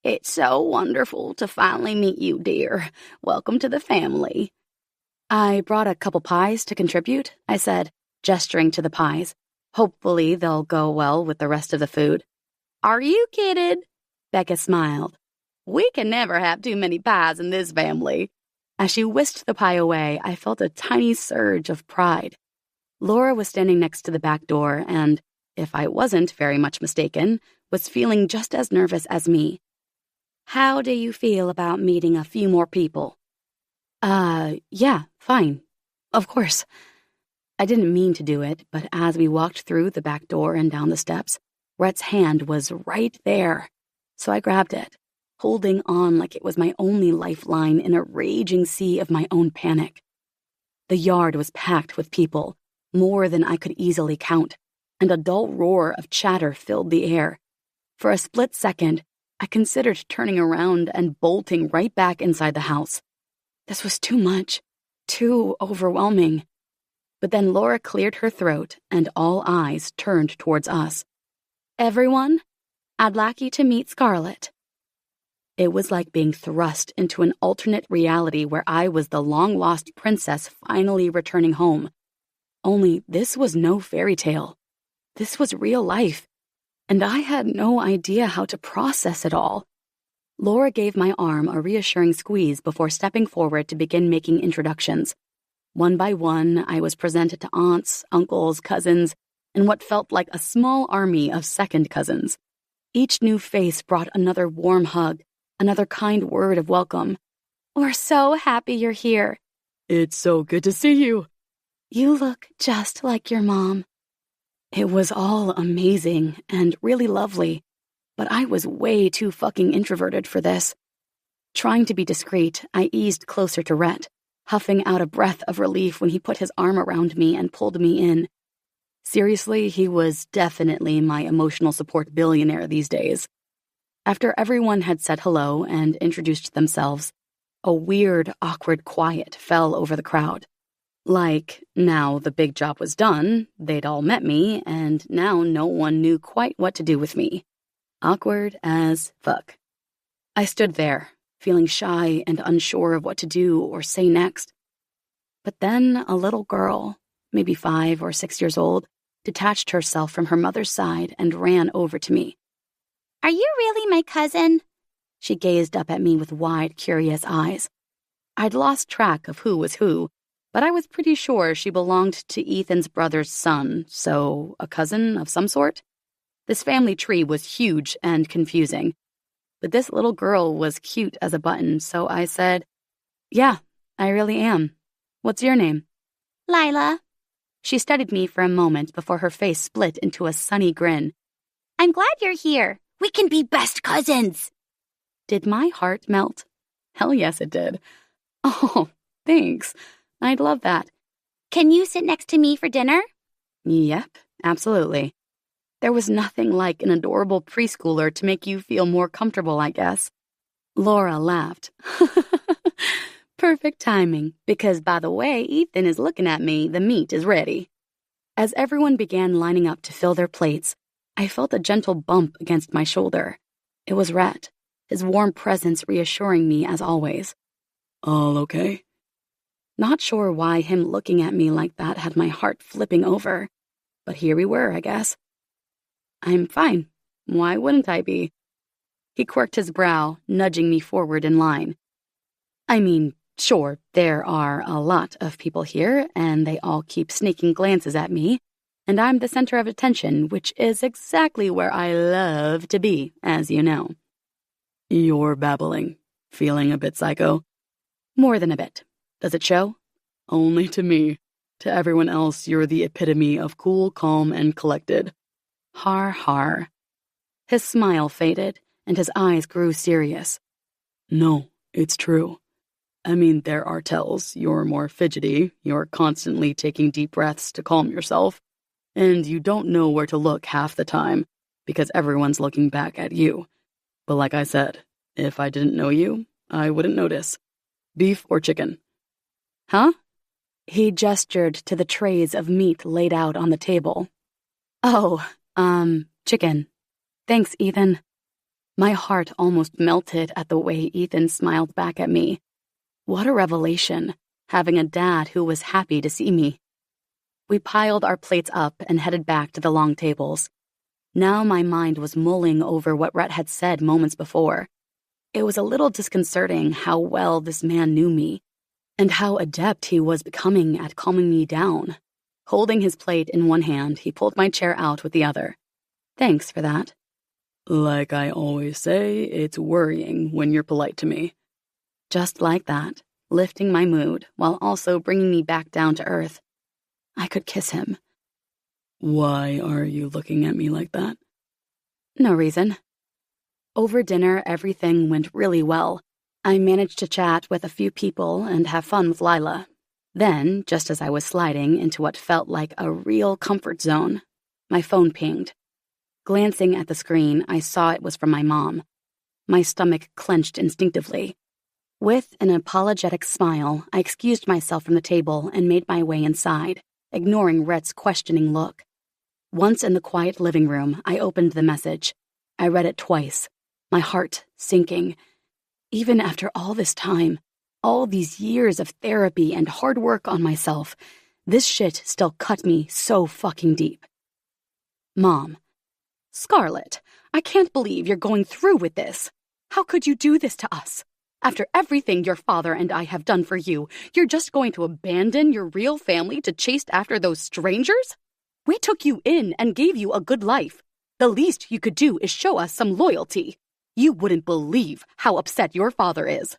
"It's so wonderful to finally meet you, dear. Welcome to the family." "I brought a couple pies to contribute," I said, gesturing to the pies. "Hopefully they'll go well with the rest of the food." "Are you kidding?" Becca smiled. "We can never have too many pies in this family." As she whisked the pie away, I felt a tiny surge of pride. Laura was standing next to the back door and, if I wasn't very much mistaken, was feeling just as nervous as me. "How do you feel about meeting a few more people?" Yeah, fine. Of course." I didn't mean to do it, but as we walked through the back door and down the steps, Rhett's hand was right there. So I grabbed it, holding on like it was my only lifeline in a raging sea of my own panic. The yard was packed with people, more than I could easily count, and a dull roar of chatter filled the air. For a split second, I considered turning around and bolting right back inside the house. This was too much, too overwhelming. But then Laura cleared her throat and all eyes turned towards us. Everyone, I'd like you to meet Scarlett. It was like being thrust into an alternate reality where I was the long-lost princess finally returning home. Only this was no fairy tale. This was real life, and I had no idea how to process it all. Laura gave my arm a reassuring squeeze before stepping forward to begin making introductions. One by one, I was presented to aunts, uncles, cousins, and what felt like a small army of second cousins. Each new face brought another warm hug, another kind word of welcome. We're so happy you're here. It's so good to see you. You look just like your mom. It was all amazing and really lovely, but I was way too fucking introverted for this. Trying to be discreet, I eased closer to Rhett, huffing out a breath of relief when he put his arm around me and pulled me in. Seriously, he was definitely my emotional support billionaire these days. After everyone had said hello and introduced themselves, a weird, awkward quiet fell over the crowd. Like, now the big job was done, they'd all met me, and now no one knew quite what to do with me. Awkward as fuck. I stood there, feeling shy and unsure of what to do or say next. But then a little girl, maybe 5 or 6 years old, detached herself from her mother's side and ran over to me. Are you really my cousin? She gazed up at me with wide, curious eyes. I'd lost track of who was who, but I was pretty sure she belonged to Ethan's brother's son, so a cousin of some sort. This family tree was huge and confusing, but this little girl was cute as a button, so I said, "Yeah, I really am. What's your name?" Lila. She studied me for a moment before her face split into a sunny grin. I'm glad you're here. We can be best cousins. Did my heart melt? Hell yes, it did. Oh, thanks. I'd love that. Can you sit next to me for dinner? Yep, absolutely. There was nothing like an adorable preschooler to make you feel more comfortable, I guess. Laura laughed. Perfect timing, because by the way Ethan is looking at me, the meat is ready. As everyone began lining up to fill their plates, I felt a gentle bump against my shoulder. It was Rhett, his warm presence reassuring me as always. All okay? Not sure why him looking at me like that had my heart flipping over, but here we were, I guess. I'm fine. Why wouldn't I be? He quirked his brow, nudging me forward in line. I mean, sure, there are a lot of people here, and they all keep sneaking glances at me, and I'm the center of attention, which is exactly where I love to be, as you know. You're babbling. Feeling a bit psycho? More than a bit. Does it show? Only to me. To everyone else, you're the epitome of cool, calm, and collected. Har har. His smile faded, and his eyes grew serious. No, it's true. I mean, there are tells. You're more fidgety, you're constantly taking deep breaths to calm yourself, and you don't know where to look half the time, because everyone's looking back at you. But like I said, if I didn't know you, I wouldn't notice. Beef or chicken? Huh? He gestured to the trays of meat laid out on the table. Oh, chicken. Thanks, Ethan. My heart almost melted at the way Ethan smiled back at me. What a revelation, having a dad who was happy to see me. We piled our plates up and headed back to the long tables. Now my mind was mulling over what Rhett had said moments before. It was a little disconcerting how well this man knew me, and how adept he was becoming at calming me down. Holding his plate in one hand, he pulled my chair out with the other. Thanks for that. Like I always say, it's worrying when you're polite to me. Just like that, lifting my mood while also bringing me back down to earth. I could kiss him. Why are you looking at me like that? No reason. Over dinner, everything went really well. I managed to chat with a few people and have fun with Lila. Then, just as I was sliding into what felt like a real comfort zone, my phone pinged. Glancing at the screen, I saw it was from my mom. My stomach clenched instinctively. With an apologetic smile, I excused myself from the table and made my way inside, ignoring Rhett's questioning look. Once in the quiet living room, I opened the message. I read it twice, my heart sinking. Even after all this time, all these years of therapy and hard work on myself, this shit still cut me so fucking deep. Mom. Scarlett, I can't believe you're going through with this. How could you do this to us? After everything your father and I have done for you, you're just going to abandon your real family to chase after those strangers? We took you in and gave you a good life. The least you could do is show us some loyalty. You wouldn't believe how upset your father is.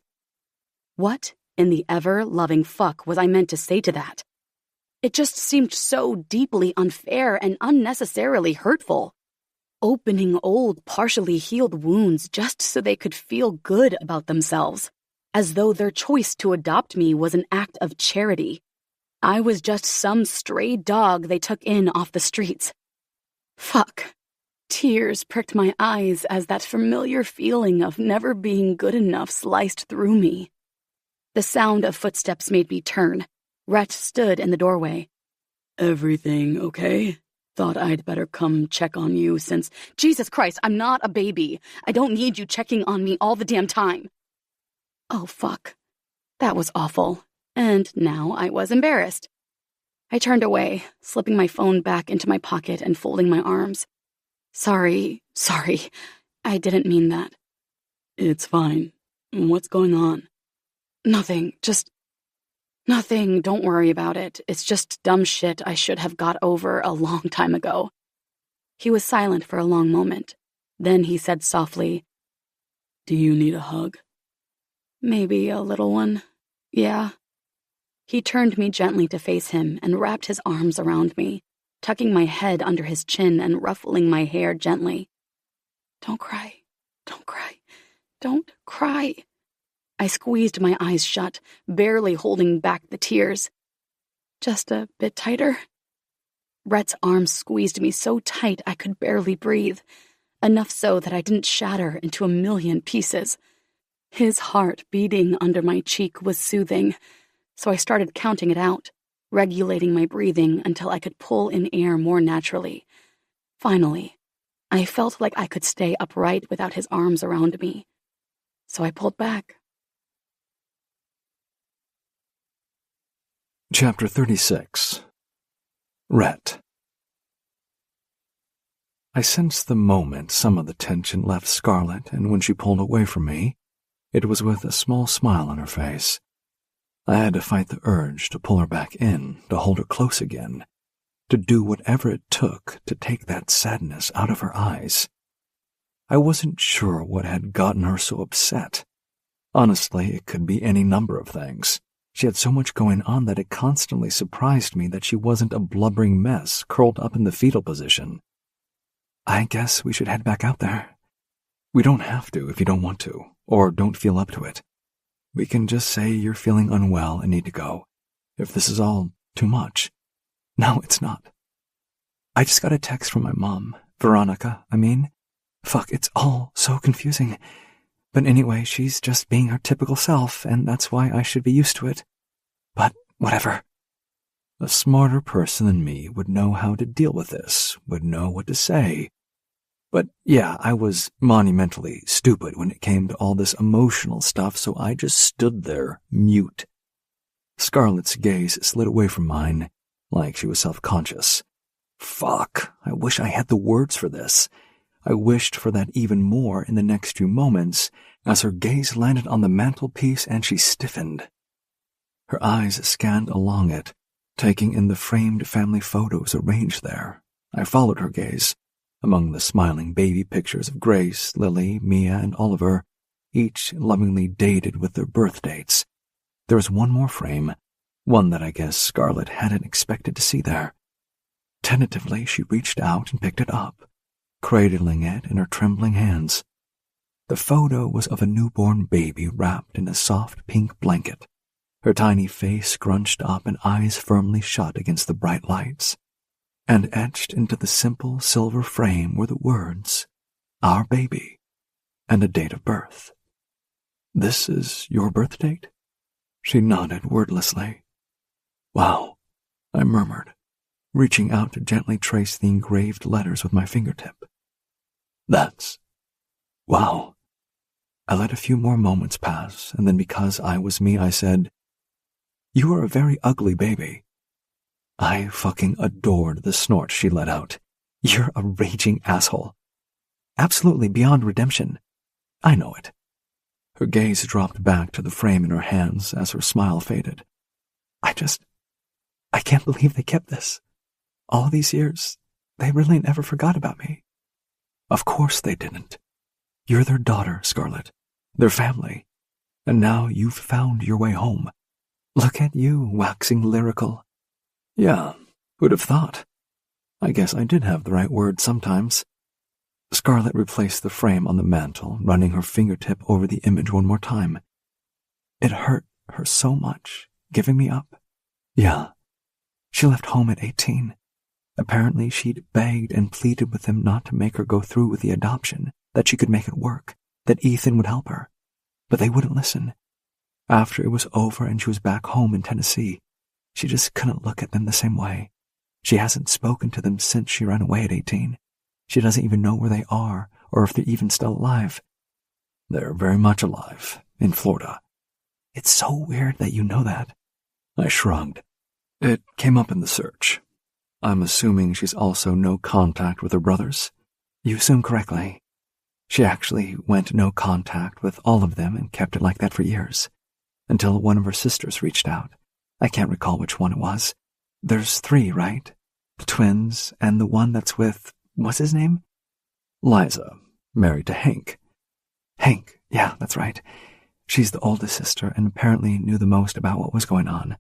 What in the ever-loving fuck was I meant to say to that? It just seemed so deeply unfair and unnecessarily hurtful. Opening old, partially healed wounds just so they could feel good about themselves, as though their choice to adopt me was an act of charity. I was just some stray dog they took in off the streets. Fuck. Tears pricked my eyes as that familiar feeling of never being good enough sliced through me. The sound of footsteps made me turn. Rhett stood in the doorway. Everything okay? Thought I'd better come check on you since— Jesus Christ, I'm not a baby. I don't need you checking on me all the damn time. Oh, fuck. That was awful. And now I was embarrassed. I turned away, slipping my phone back into my pocket and folding my arms. Sorry. I didn't mean that. It's fine. What's going on? Nothing. Don't worry about it. It's just dumb shit I should have got over a long time ago. He was silent for a long moment. Then he said softly, Do you need a hug? Maybe a little one. Yeah. He turned me gently to face him and wrapped his arms around me, tucking my head under his chin and ruffling my hair gently. Don't cry. Don't cry. I squeezed my eyes shut, barely holding back the tears. Just a bit tighter. Rhett's arms squeezed me so tight I could barely breathe, enough so that I didn't shatter into a million pieces. His heart beating under my cheek was soothing, so I started counting it out, regulating my breathing until I could pull in air more naturally. Finally, I felt like I could stay upright without his arms around me, so I pulled back. Chapter 36. Rhett. I sensed the moment some of the tension left Scarlett, and when she pulled away from me, it was with a small smile on her face. I had to fight the urge to pull her back in, to hold her close again, to do whatever it took to take that sadness out of her eyes. I wasn't sure what had gotten her so upset. Honestly, it could be any number of things. She had so much going on that it constantly surprised me that she wasn't a blubbering mess curled up in the fetal position. I guess we should head back out there. We don't have to if you don't want to, or don't feel up to it. We can just say you're feeling unwell and need to go, if this is all too much. No, it's not. I just got a text from my mom, Veronica, Fuck, it's all so confusing. But anyway, she's just being her typical self, and that's why I should be used to it. But whatever. A smarter person than me would know how to deal with this, would know what to say. But yeah, I was monumentally stupid when it came to all this emotional stuff, so I just stood there, mute. Scarlett's gaze slid away from mine, like she was self-conscious. Fuck, I wish I had the words for this. I wished for that even more in the next few moments as her gaze landed on the mantelpiece and she stiffened. Her eyes scanned along it, taking in the framed family photos arranged there. I followed her gaze, among the smiling baby pictures of Grace, Lily, Mia, and Oliver, each lovingly dated with their birth dates. There was one more frame, one that I guess Scarlett hadn't expected to see there. Tentatively, she reached out and picked it up, cradling it in her trembling hands. The photo was of a newborn baby wrapped in a soft pink blanket, her tiny face scrunched up and eyes firmly shut against the bright lights. And etched into the simple silver frame were the words, "Our baby," and a date of birth. "This is your birth date?" She nodded wordlessly. "Wow," I murmured, reaching out to gently trace the engraved letters with my fingertip. Wow. I let a few more moments pass, and then because I was me, I said, "You are a very ugly baby." I fucking adored the snort she let out. "You're a raging asshole. Absolutely beyond redemption. I know it." Her gaze dropped back to the frame in her hands as her smile faded. I can't believe they kept this. All these years, they really never forgot about me. Of course they didn't. You're their daughter, Scarlett, their family, and now you've found your way home. Look at you, waxing lyrical. Yeah, who'd have thought? I guess I did have the right word sometimes. Scarlett replaced the frame on the mantel, running her fingertip over the image one more time. It hurt her so much, giving me up. Yeah, she left home at 18. Apparently she'd begged and pleaded with them not to make her go through with the adoption, that she could make it work, that Ethan would help her. But they wouldn't listen. After it was over and she was back home in Tennessee, she just couldn't look at them the same way. She hasn't spoken to them since she ran away at 18. She doesn't even know where they are or if they're even still alive. They're very much alive, in Florida. It's so weird that you know that. I shrugged. It came up in the search. I'm assuming she's also no contact with her brothers. You assume correctly. She actually went no contact with all of them and kept it like that for years, until one of her sisters reached out. I can't recall which one it was. There's 3, right? The twins and the one that's with, what's his name? Liza, married to Hank. Hank, yeah, that's right. She's the oldest sister and apparently knew the most about what was going on.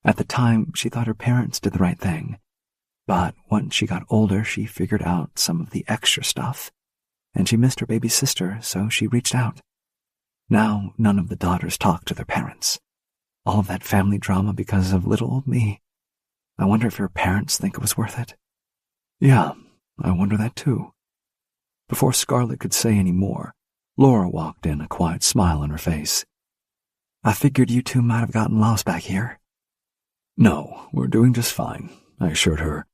At the time, she thought her parents did the right thing. But once she got older, she figured out some of the extra stuff, and she missed her baby sister, so she reached out. Now, none of the daughters talk to their parents. All of that family drama because of little old me. I wonder if her parents think it was worth it. Yeah, I wonder that too. Before Scarlett could say any more, Laura walked in, a quiet smile on her face. I figured you two might have gotten lost back here. No, we're doing just fine, I assured her.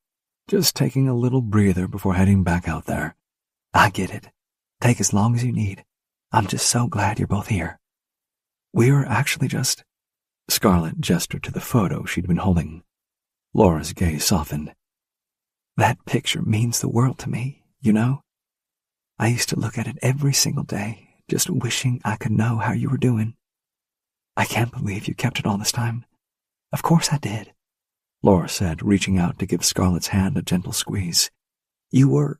Just taking a little breather before heading back out there. I get it. Take as long as you need. I'm just so glad you're both here. We were actually just... Scarlett gestured to the photo she'd been holding. Laura's gaze softened. That picture means the world to me, you know? I used to look at it every single day, just wishing I could know how you were doing. I can't believe you kept it all this time. Of course I did, Laura said, reaching out to give Scarlett's hand a gentle squeeze. You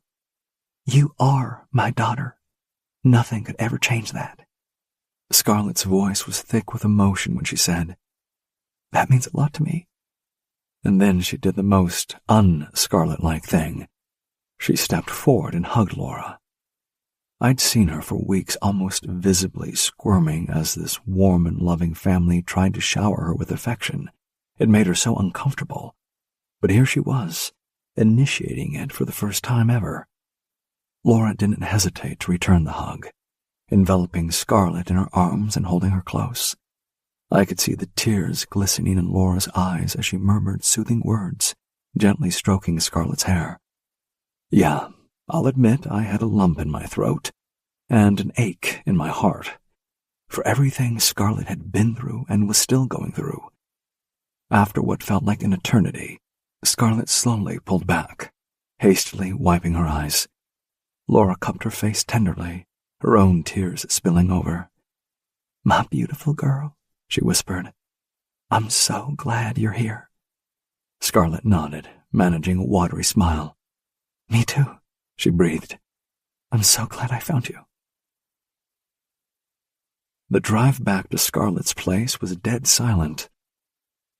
are my daughter. Nothing could ever change that. Scarlett's voice was thick with emotion when she said, That means a lot to me. And then she did the most un-Scarlett-like thing. She stepped forward and hugged Laura. I'd seen her for weeks almost visibly squirming as this warm and loving family tried to shower her with affection. It made her so uncomfortable. But here she was, initiating it for the first time ever. Laura didn't hesitate to return the hug, enveloping Scarlett in her arms and holding her close. I could see the tears glistening in Laura's eyes as she murmured soothing words, gently stroking Scarlett's hair. Yeah, I'll admit I had a lump in my throat and an ache in my heart for everything Scarlett had been through and was still going through. After what felt like an eternity, Scarlett slowly pulled back, hastily wiping her eyes. Laura cupped her face tenderly, her own tears spilling over. My beautiful girl, she whispered. I'm so glad you're here. Scarlett nodded, managing a watery smile. Me too, she breathed. I'm so glad I found you. The drive back to Scarlett's place was dead silent.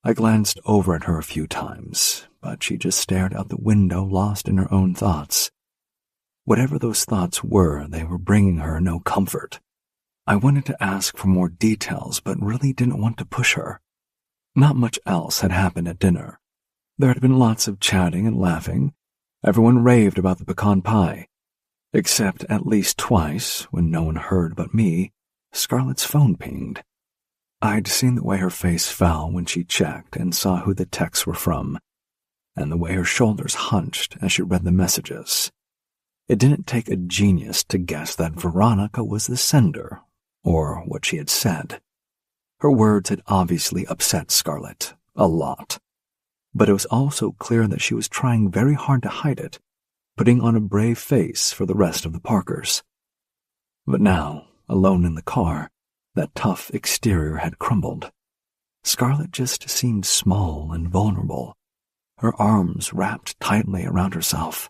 I glanced over at her a few times, but she just stared out the window, lost in her own thoughts. Whatever those thoughts were, they were bringing her no comfort. I wanted to ask for more details, but really didn't want to push her. Not much else had happened at dinner. There had been lots of chatting and laughing. Everyone raved about the pecan pie. Except at least twice, when no one heard but me, Scarlett's phone pinged. I'd seen the way her face fell when she checked and saw who the texts were from. and the way her shoulders hunched as she read the messages. It didn't take a genius to guess that Veronica was the sender, or what she had said. Her words had obviously upset Scarlett, a lot. But it was also clear that she was trying very hard to hide it, putting on a brave face for the rest of the Parkers. But now, alone in the car, that tough exterior had crumbled. Scarlett just seemed small and vulnerable, her arms wrapped tightly around herself.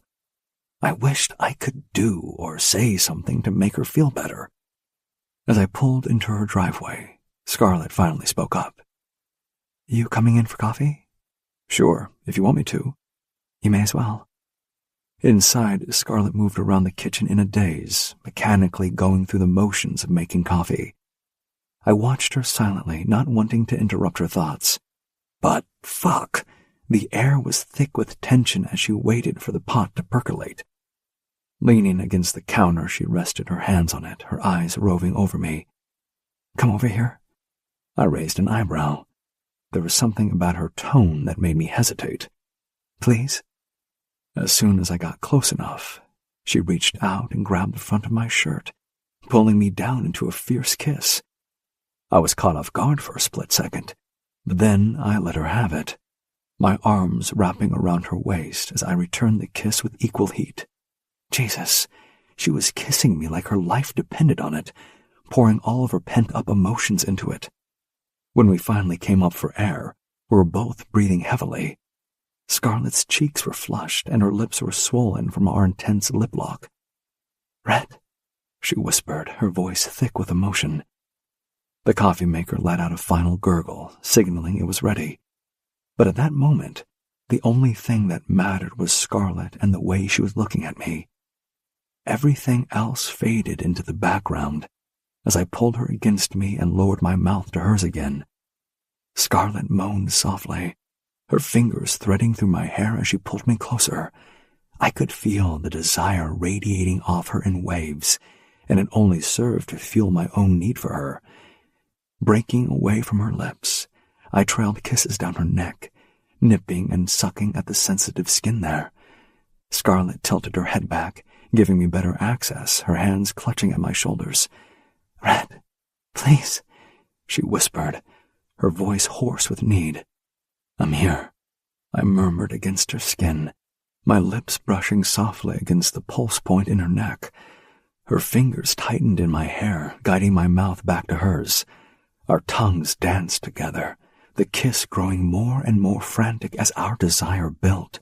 I wished I could do or say something to make her feel better. As I pulled into her driveway, Scarlett finally spoke up. "You coming in for coffee?" "Sure, if you want me to." "You may as well." Inside, Scarlett moved around the kitchen in a daze, mechanically going through the motions of making coffee. I watched her silently, not wanting to interrupt her thoughts. But fuck, the air was thick with tension as she waited for the pot to percolate. Leaning against the counter, she rested her hands on it, her eyes roving over me. "Come over here." I raised an eyebrow. There was something about her tone that made me hesitate. "Please?" As soon as I got close enough, she reached out and grabbed the front of my shirt, pulling me down into a fierce kiss. I was caught off guard for a split second, but then I let her have it, my arms wrapping around her waist as I returned the kiss with equal heat. Jesus, she was kissing me like her life depended on it, pouring all of her pent-up emotions into it. When we finally came up for air, we were both breathing heavily. Scarlett's cheeks were flushed and her lips were swollen from our intense lip lock. "Red," she whispered, her voice thick with emotion. The coffee maker let out a final gurgle, signaling it was ready. But at that moment, the only thing that mattered was Scarlett and the way she was looking at me. Everything else faded into the background as I pulled her against me and lowered my mouth to hers again. Scarlett moaned softly, her fingers threading through my hair as she pulled me closer. I could feel the desire radiating off her in waves, and it only served to fuel my own need for her. Breaking away from her lips, I trailed kisses down her neck, nipping and sucking at the sensitive skin there. Scarlett tilted her head back, giving me better access, her hands clutching at my shoulders. "Red, please," she whispered, her voice hoarse with need. "I'm here," I murmured against her skin, my lips brushing softly against the pulse point in her neck. Her fingers tightened in my hair, guiding my mouth back to hers. Our tongues danced together, the kiss growing more and more frantic as our desire built.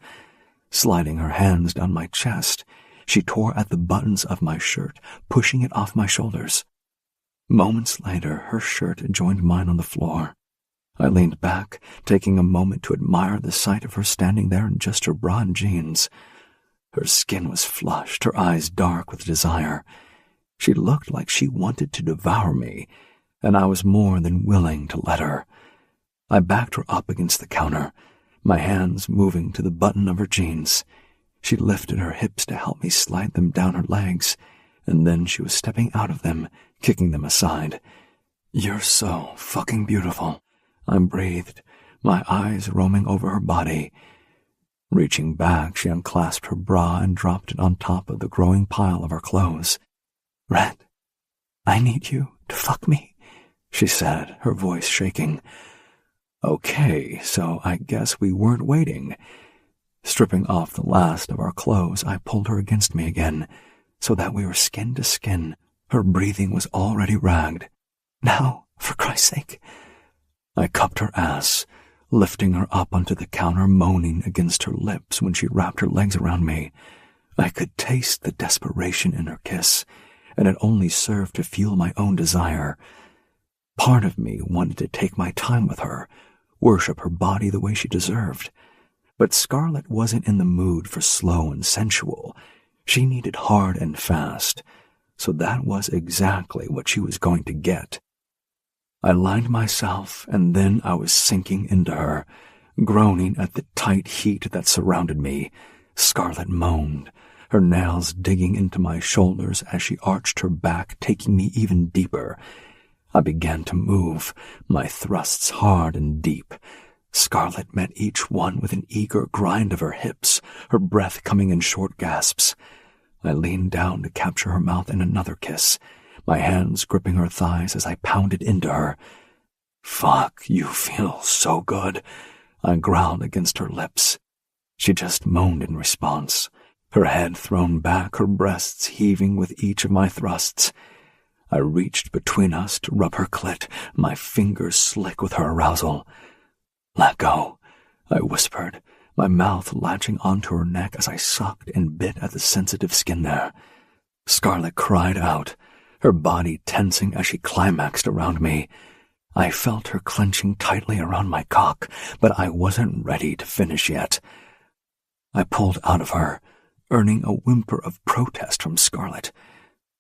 Sliding her hands down my chest, she tore at the buttons of my shirt, pushing it off my shoulders. Moments later, her shirt joined mine on the floor. I leaned back, taking a moment to admire the sight of her standing there in just her bra and jeans. Her skin was flushed, her eyes dark with desire. She looked like she wanted to devour me, and I was more than willing to let her. I backed her up against the counter, my hands moving to the button of her jeans. She lifted her hips to help me slide them down her legs, and then she was stepping out of them, kicking them aside. "You're so fucking beautiful," I breathed, my eyes roaming over her body. Reaching back, she unclasped her bra and dropped it on top of the growing pile of her clothes. "Red, I need you to fuck me," she said, her voice shaking. Okay, so I guess we weren't waiting. Stripping off the last of our clothes, I pulled her against me again, so that we were skin to skin. Her breathing was already ragged. "Now, for Christ's sake." I cupped her ass, lifting her up onto the counter, moaning against her lips when she wrapped her legs around me. I could taste the desperation in her kiss, and it only served to fuel my own desire. Part of me wanted to take my time with her, worship her body the way she deserved. But Scarlett wasn't in the mood for slow and sensual. She needed hard and fast, so that was exactly what she was going to get. I lined myself, and then I was sinking into her, groaning at the tight heat that surrounded me. Scarlett moaned, her nails digging into my shoulders as she arched her back, taking me even deeper. I began to move, my thrusts hard and deep. Scarlet met each one with an eager grind of her hips, her breath coming in short gasps. I leaned down to capture her mouth in another kiss, my hands gripping her thighs as I pounded into her. "Fuck, you feel so good," I growled against her lips. She just moaned in response, her head thrown back, her breasts heaving with each of my thrusts. I reached between us to rub her clit, my fingers slick with her arousal. "Let go," I whispered, my mouth latching onto her neck as I sucked and bit at the sensitive skin there. Scarlet cried out, her body tensing as she climaxed around me. I felt her clenching tightly around my cock, but I wasn't ready to finish yet. I pulled out of her, earning a whimper of protest from Scarlet.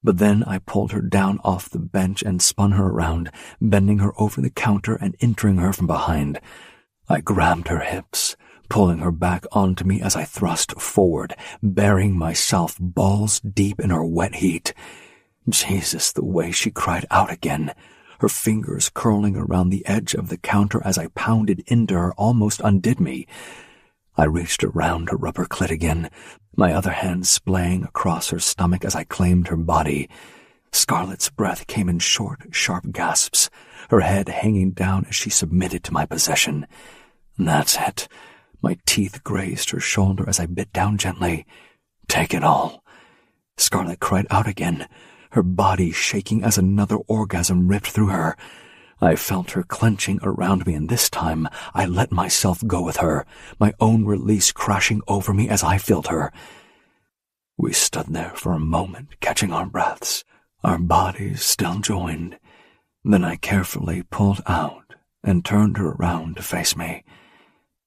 But then I pulled her down off the bench and spun her around, bending her over the counter and entering her from behind. I grabbed her hips, pulling her back onto me as I thrust forward, burying myself balls deep in her wet heat. Jesus, the way she cried out again, her fingers curling around the edge of the counter as I pounded into her almost undid me. I reached around to rub her clit again, my other hand splaying across her stomach as I claimed her body. Scarlet's breath came in short, sharp gasps, her head hanging down as she submitted to my possession. That's it. My teeth grazed her shoulder as I bit down gently. "Take it all." Scarlet cried out again, her body shaking as another orgasm ripped through her. I felt her clenching around me, and this time I let myself go with her, my own release crashing over me as I filled her. We stood there for a moment, catching our breaths, our bodies still joined. Then I carefully pulled out and turned her around to face me.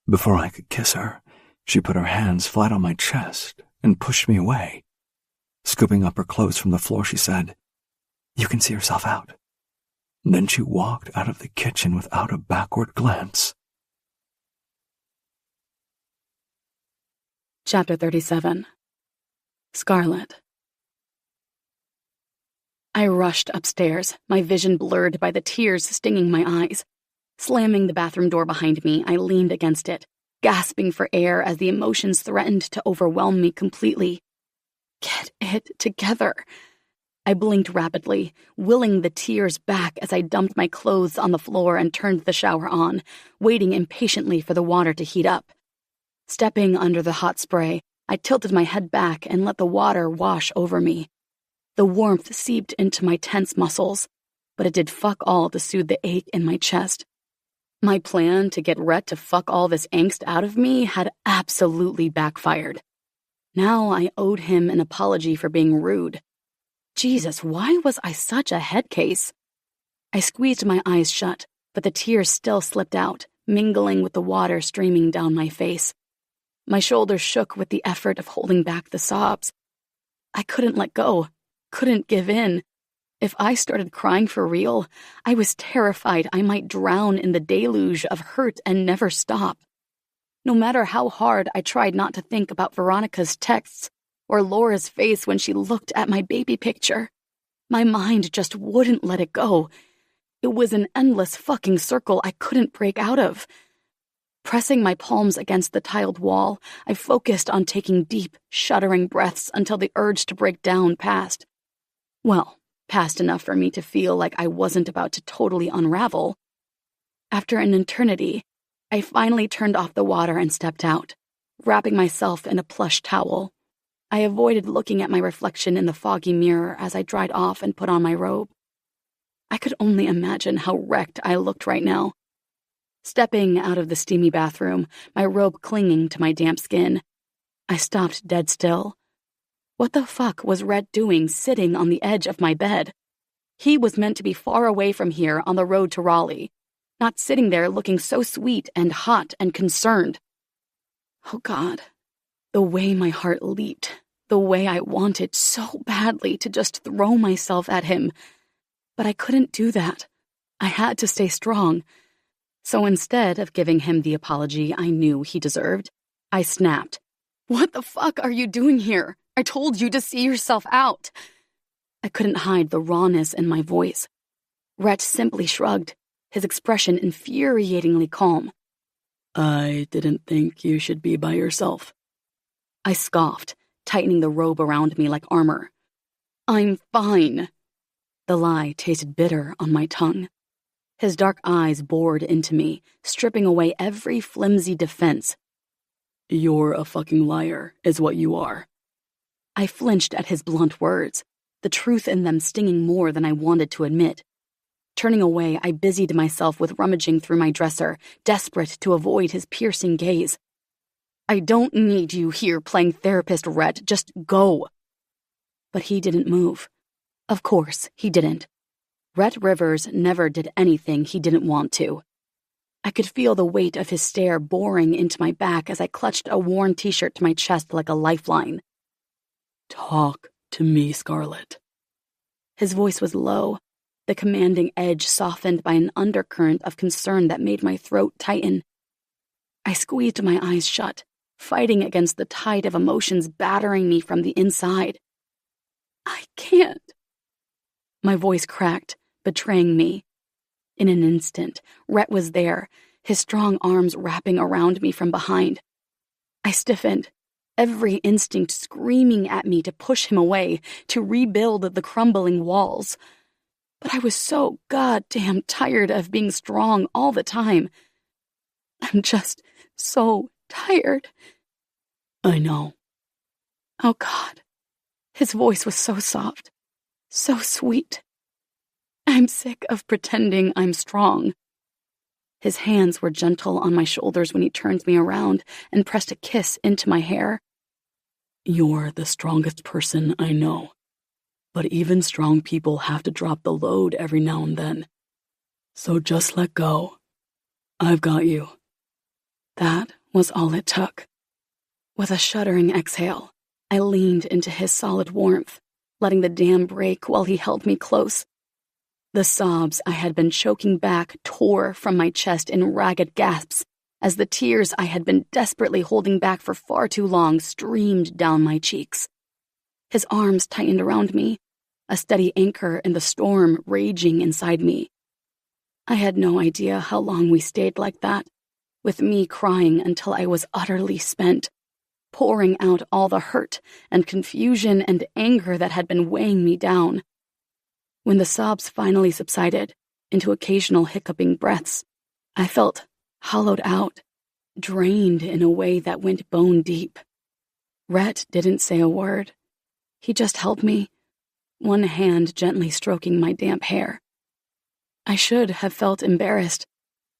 Before I could kiss her, she put her hands flat on my chest and pushed me away. Scooping up her clothes from the floor, she said, "You can see yourself out." Then she walked out of the kitchen without a backward glance. Chapter 37. Scarlet. I rushed upstairs, my vision blurred by the tears stinging my eyes. Slamming the bathroom door behind me, I leaned against it, gasping for air as the emotions threatened to overwhelm me completely. Get it together. I blinked rapidly, willing the tears back as I dumped my clothes on the floor and turned the shower on, waiting impatiently for the water to heat up. Stepping under the hot spray, I tilted my head back and let the water wash over me. The warmth seeped into my tense muscles, but it did fuck all to soothe the ache in my chest. My plan to get Rhett to fuck all this angst out of me had absolutely backfired. Now I owed him an apology for being rude. Jesus, why was I such a head case? I squeezed my eyes shut, but the tears still slipped out, mingling with the water streaming down my face. My shoulders shook with the effort of holding back the sobs. I couldn't let go, couldn't give in. If I started crying for real, I was terrified I might drown in the deluge of hurt and never stop. No matter how hard I tried not to think about Veronica's texts, or Laura's face when she looked at my baby picture, my mind just wouldn't let it go. It was an endless fucking circle I couldn't break out of. Pressing my palms against the tiled wall, I focused on taking deep, shuddering breaths until the urge to break down passed. Well, passed enough for me to feel like I wasn't about to totally unravel. After an eternity, I finally turned off the water and stepped out, wrapping myself in a plush towel. I avoided looking at my reflection in the foggy mirror as I dried off and put on my robe. I could only imagine how wrecked I looked right now. Stepping out of the steamy bathroom, my robe clinging to my damp skin, I stopped dead still. What the fuck was Rhett doing sitting on the edge of my bed? He was meant to be far away from here on the road to Raleigh, not sitting there looking so sweet and hot and concerned. Oh God, the way my heart leaped, the way I wanted so badly to just throw myself at him. But I couldn't do that. I had to stay strong. So instead of giving him the apology I knew he deserved, I snapped. "What the fuck are you doing here? I told you to see yourself out." I couldn't hide the rawness in my voice. Rhett simply shrugged, his expression infuriatingly calm. I didn't think you should be by yourself. I scoffed, tightening the robe around me like armor. I'm fine. The lie tasted bitter on my tongue. His dark eyes bored into me, stripping away every flimsy defense. You're a fucking liar, is what you are. I flinched at his blunt words, the truth in them stinging more than I wanted to admit. Turning away, I busied myself with rummaging through my dresser, desperate to avoid his piercing gaze. I don't need you here playing therapist, Rhett. Just go. But he didn't move. Of course, he didn't. Rhett Rivers never did anything he didn't want to. I could feel the weight of his stare boring into my back as I clutched a worn t-shirt to my chest like a lifeline. Talk to me, Scarlett. His voice was low, the commanding edge softened by an undercurrent of concern that made my throat tighten. I squeezed my eyes shut, fighting against the tide of emotions battering me from the inside. I can't. My voice cracked, betraying me. In an instant, Rhett was there, his strong arms wrapping around me from behind. I stiffened, every instinct screaming at me to push him away, to rebuild the crumbling walls. But I was so goddamn tired of being strong all the time. I'm just so tired. I know. Oh, God. His voice was so soft, so sweet. I'm sick of pretending I'm strong. His hands were gentle on my shoulders when he turned me around and pressed a kiss into my hair. You're the strongest person I know. But even strong people have to drop the load every now and then. So just let go. I've got you. That was all it took. With a shuddering exhale, I leaned into his solid warmth, letting the dam break while he held me close. The sobs I had been choking back tore from my chest in ragged gasps as the tears I had been desperately holding back for far too long streamed down my cheeks. His arms tightened around me, a steady anchor in the storm raging inside me. I had no idea how long we stayed like that, with me crying until I was utterly spent, pouring out all the hurt and confusion and anger that had been weighing me down. When the sobs finally subsided into occasional hiccuping breaths, I felt hollowed out, drained in a way that went bone deep. Rhett didn't say a word. He just held me, one hand gently stroking my damp hair. I should have felt embarrassed,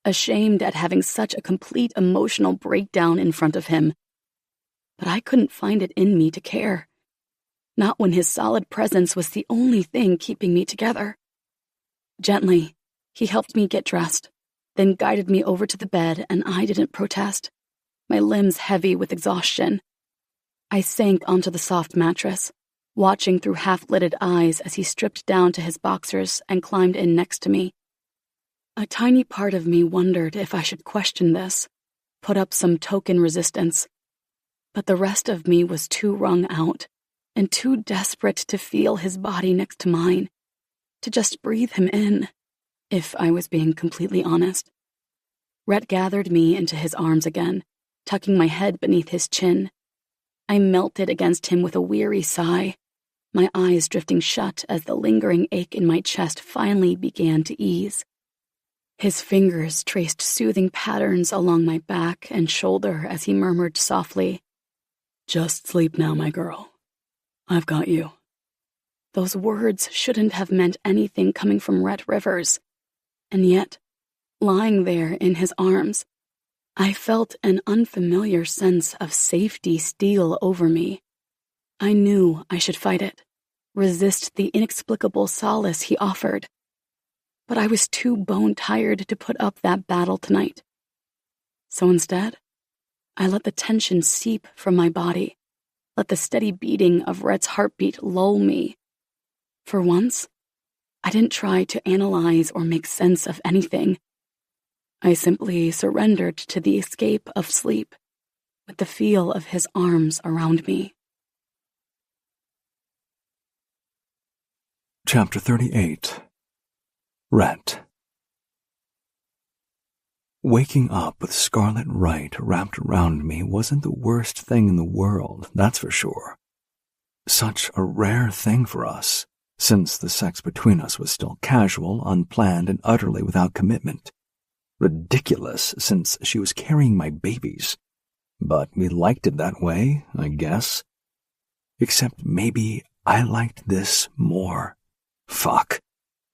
ashamed at having such a complete emotional breakdown in front of him. But I couldn't find it in me to care. Not when his solid presence was the only thing keeping me together. Gently, he helped me get dressed, then guided me over to the bed, and I didn't protest, my limbs heavy with exhaustion. I sank onto the soft mattress, watching through half-lidded eyes as he stripped down to his boxers and climbed in next to me. A tiny part of me wondered if I should question this, put up some token resistance. But the rest of me was too wrung out and too desperate to feel his body next to mine, to just breathe him in, if I was being completely honest. Rhett gathered me into his arms again, tucking my head beneath his chin. I melted against him with a weary sigh, my eyes drifting shut as the lingering ache in my chest finally began to ease. His fingers traced soothing patterns along my back and shoulder as he murmured softly, "Just sleep now, my girl. I've got you." Those words shouldn't have meant anything coming from Rhett Rivers. And yet, lying there in his arms, I felt an unfamiliar sense of safety steal over me. I knew I should fight it, resist the inexplicable solace he offered. But I was too bone-tired to put up that battle tonight. So instead, I let the tension seep from my body, let the steady beating of Rhett's heartbeat lull me. For once, I didn't try to analyze or make sense of anything. I simply surrendered to the escape of sleep, with the feel of his arms around me. Chapter 38. Rhett. Waking up with Scarlet Wright wrapped around me wasn't the worst thing in the world, that's for sure. Such a rare thing for us, since the sex between us was still casual, unplanned, and utterly without commitment. Ridiculous, since she was carrying my babies. But we liked it that way, I guess. Except maybe I liked this more. Fuck.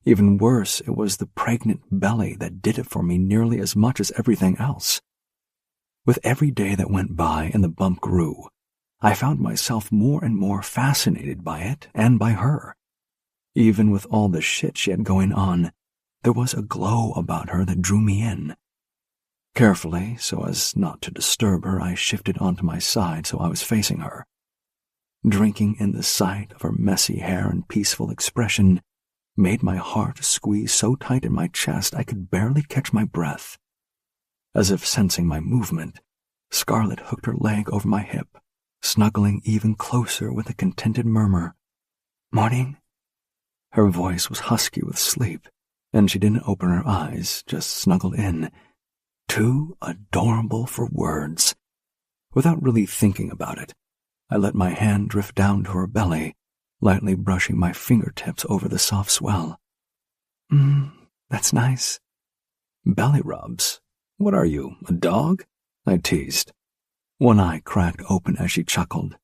Even worse, it was the pregnant belly that did it for me nearly as much as everything else. With every day that went by and the bump grew, I found myself more and more fascinated by it and by her. Even with all the shit she had going on, there was a glow about her that drew me in. Carefully, so as not to disturb her, I shifted onto my side so I was facing her. Drinking in the sight of her messy hair and peaceful expression made my heart squeeze so tight in my chest I could barely catch my breath. As if sensing my movement, Scarlet hooked her leg over my hip, snuggling even closer with a contented murmur. "Morning?" Her voice was husky with sleep, and she didn't open her eyes, just snuggled in. Too adorable for words. Without really thinking about it, I let my hand drift down to her belly, lightly brushing my fingertips over the soft swell. That's nice." "Belly rubs? What are you, a dog?" I teased. One eye cracked open as she chuckled.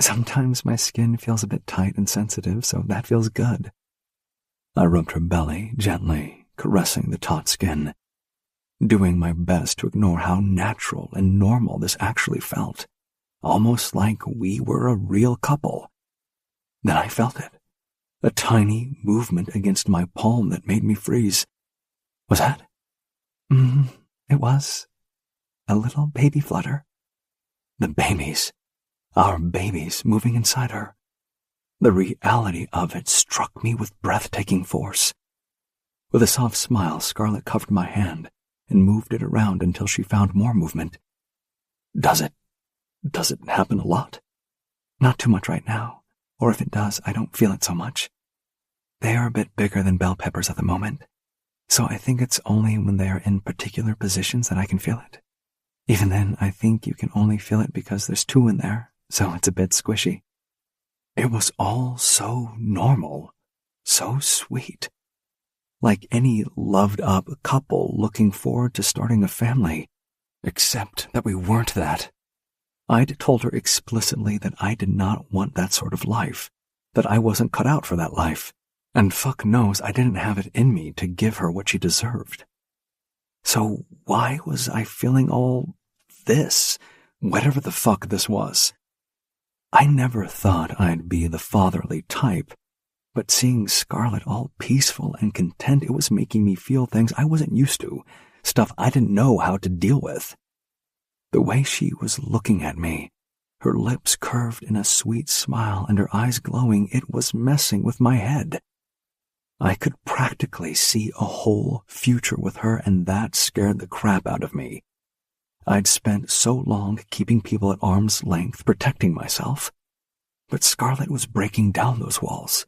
"Sometimes my skin feels a bit tight and sensitive, so that feels good." I rubbed her belly gently, caressing the taut skin, doing my best to ignore how natural and normal this actually felt, almost like we were a real couple. Then I felt it, a tiny movement against my palm that made me freeze. "Was that?" It was. A little baby flutter." The babies, our babies moving inside her. The reality of it struck me with breathtaking force. With a soft smile, Scarlet covered my hand and moved it around until she found more movement. Does it happen a lot?" "Not too much right now, or if it does, I don't feel it so much. They are a bit bigger than bell peppers at the moment, so I think it's only when they are in particular positions that I can feel it. Even then, I think you can only feel it because there's two in there, so it's a bit squishy." It was all so normal, so sweet. Like any loved-up couple looking forward to starting a family, except that we weren't that. I'd told her explicitly that I did not want that sort of life, that I wasn't cut out for that life, and fuck knows I didn't have it in me to give her what she deserved. So why was I feeling all this, whatever the fuck this was? I never thought I'd be the fatherly type, but seeing Scarlet all peaceful and content, it was making me feel things I wasn't used to, stuff I didn't know how to deal with. The way she was looking at me, her lips curved in a sweet smile and her eyes glowing, it was messing with my head. I could practically see a whole future with her, and that scared the crap out of me. I'd spent so long keeping people at arm's length, protecting myself. But Scarlet was breaking down those walls,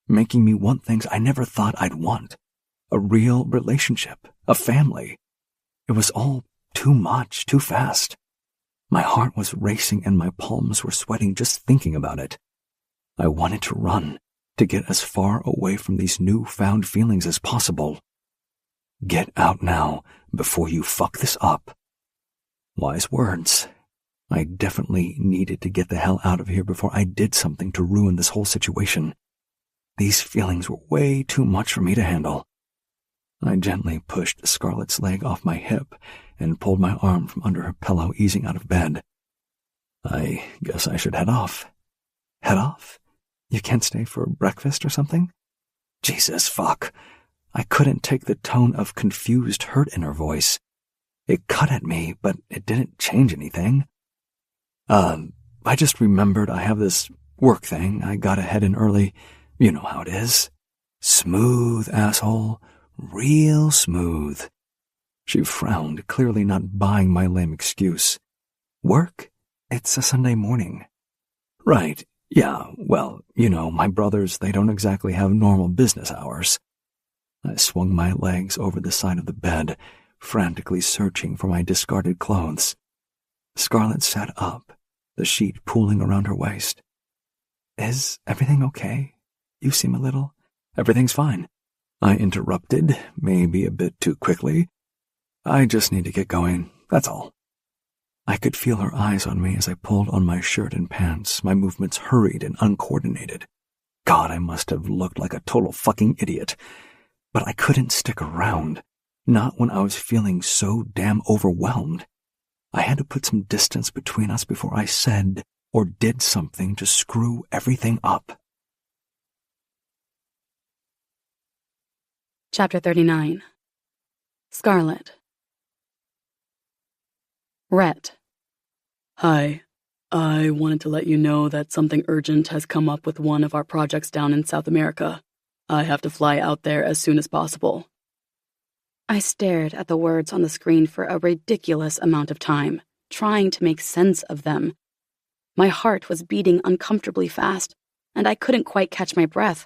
making me want things I never thought I'd want. A real relationship, a family. It was all too much, too fast. My heart was racing and my palms were sweating just thinking about it. I wanted to run, to get as far away from these newfound feelings as possible. Get out now, before you fuck this up. Wise words. I definitely needed to get the hell out of here before I did something to ruin this whole situation. These feelings were way too much for me to handle. I gently pushed Scarlet's leg off my hip and pulled my arm from under her pillow, easing out of bed. I guess I should head off. Head off? You can't stay for breakfast or something? Jesus, fuck. I couldn't take the tone of confused hurt in her voice. It cut at me, but it didn't change anything. I just remembered I have this work thing. I gotta head in early. You know how it is. Smooth, asshole. Real smooth. She frowned, clearly not buying my lame excuse. Work? It's a Sunday morning. Right, yeah, well, you know, my brothers, they don't exactly have normal business hours. I swung my legs over the side of the bed, frantically searching for my discarded clothes. Scarlett sat up, the sheet pooling around her waist. "Is everything okay? You seem a little—" "Everything's fine," I interrupted, maybe a bit too quickly. "I just need to get going, that's all." I could feel her eyes on me as I pulled on my shirt and pants, my movements hurried and uncoordinated. God, I must have looked like a total fucking idiot. But I couldn't stick around, not when I was feeling so damn overwhelmed. I had to put some distance between us before I said or did something to screw everything up. Chapter 39. Scarlett. Rhett. Hi. I wanted to let you know that something urgent has come up with one of our projects down in South America. I have to fly out there as soon as possible. I stared at the words on the screen for a ridiculous amount of time, trying to make sense of them. My heart was beating uncomfortably fast, and I couldn't quite catch my breath.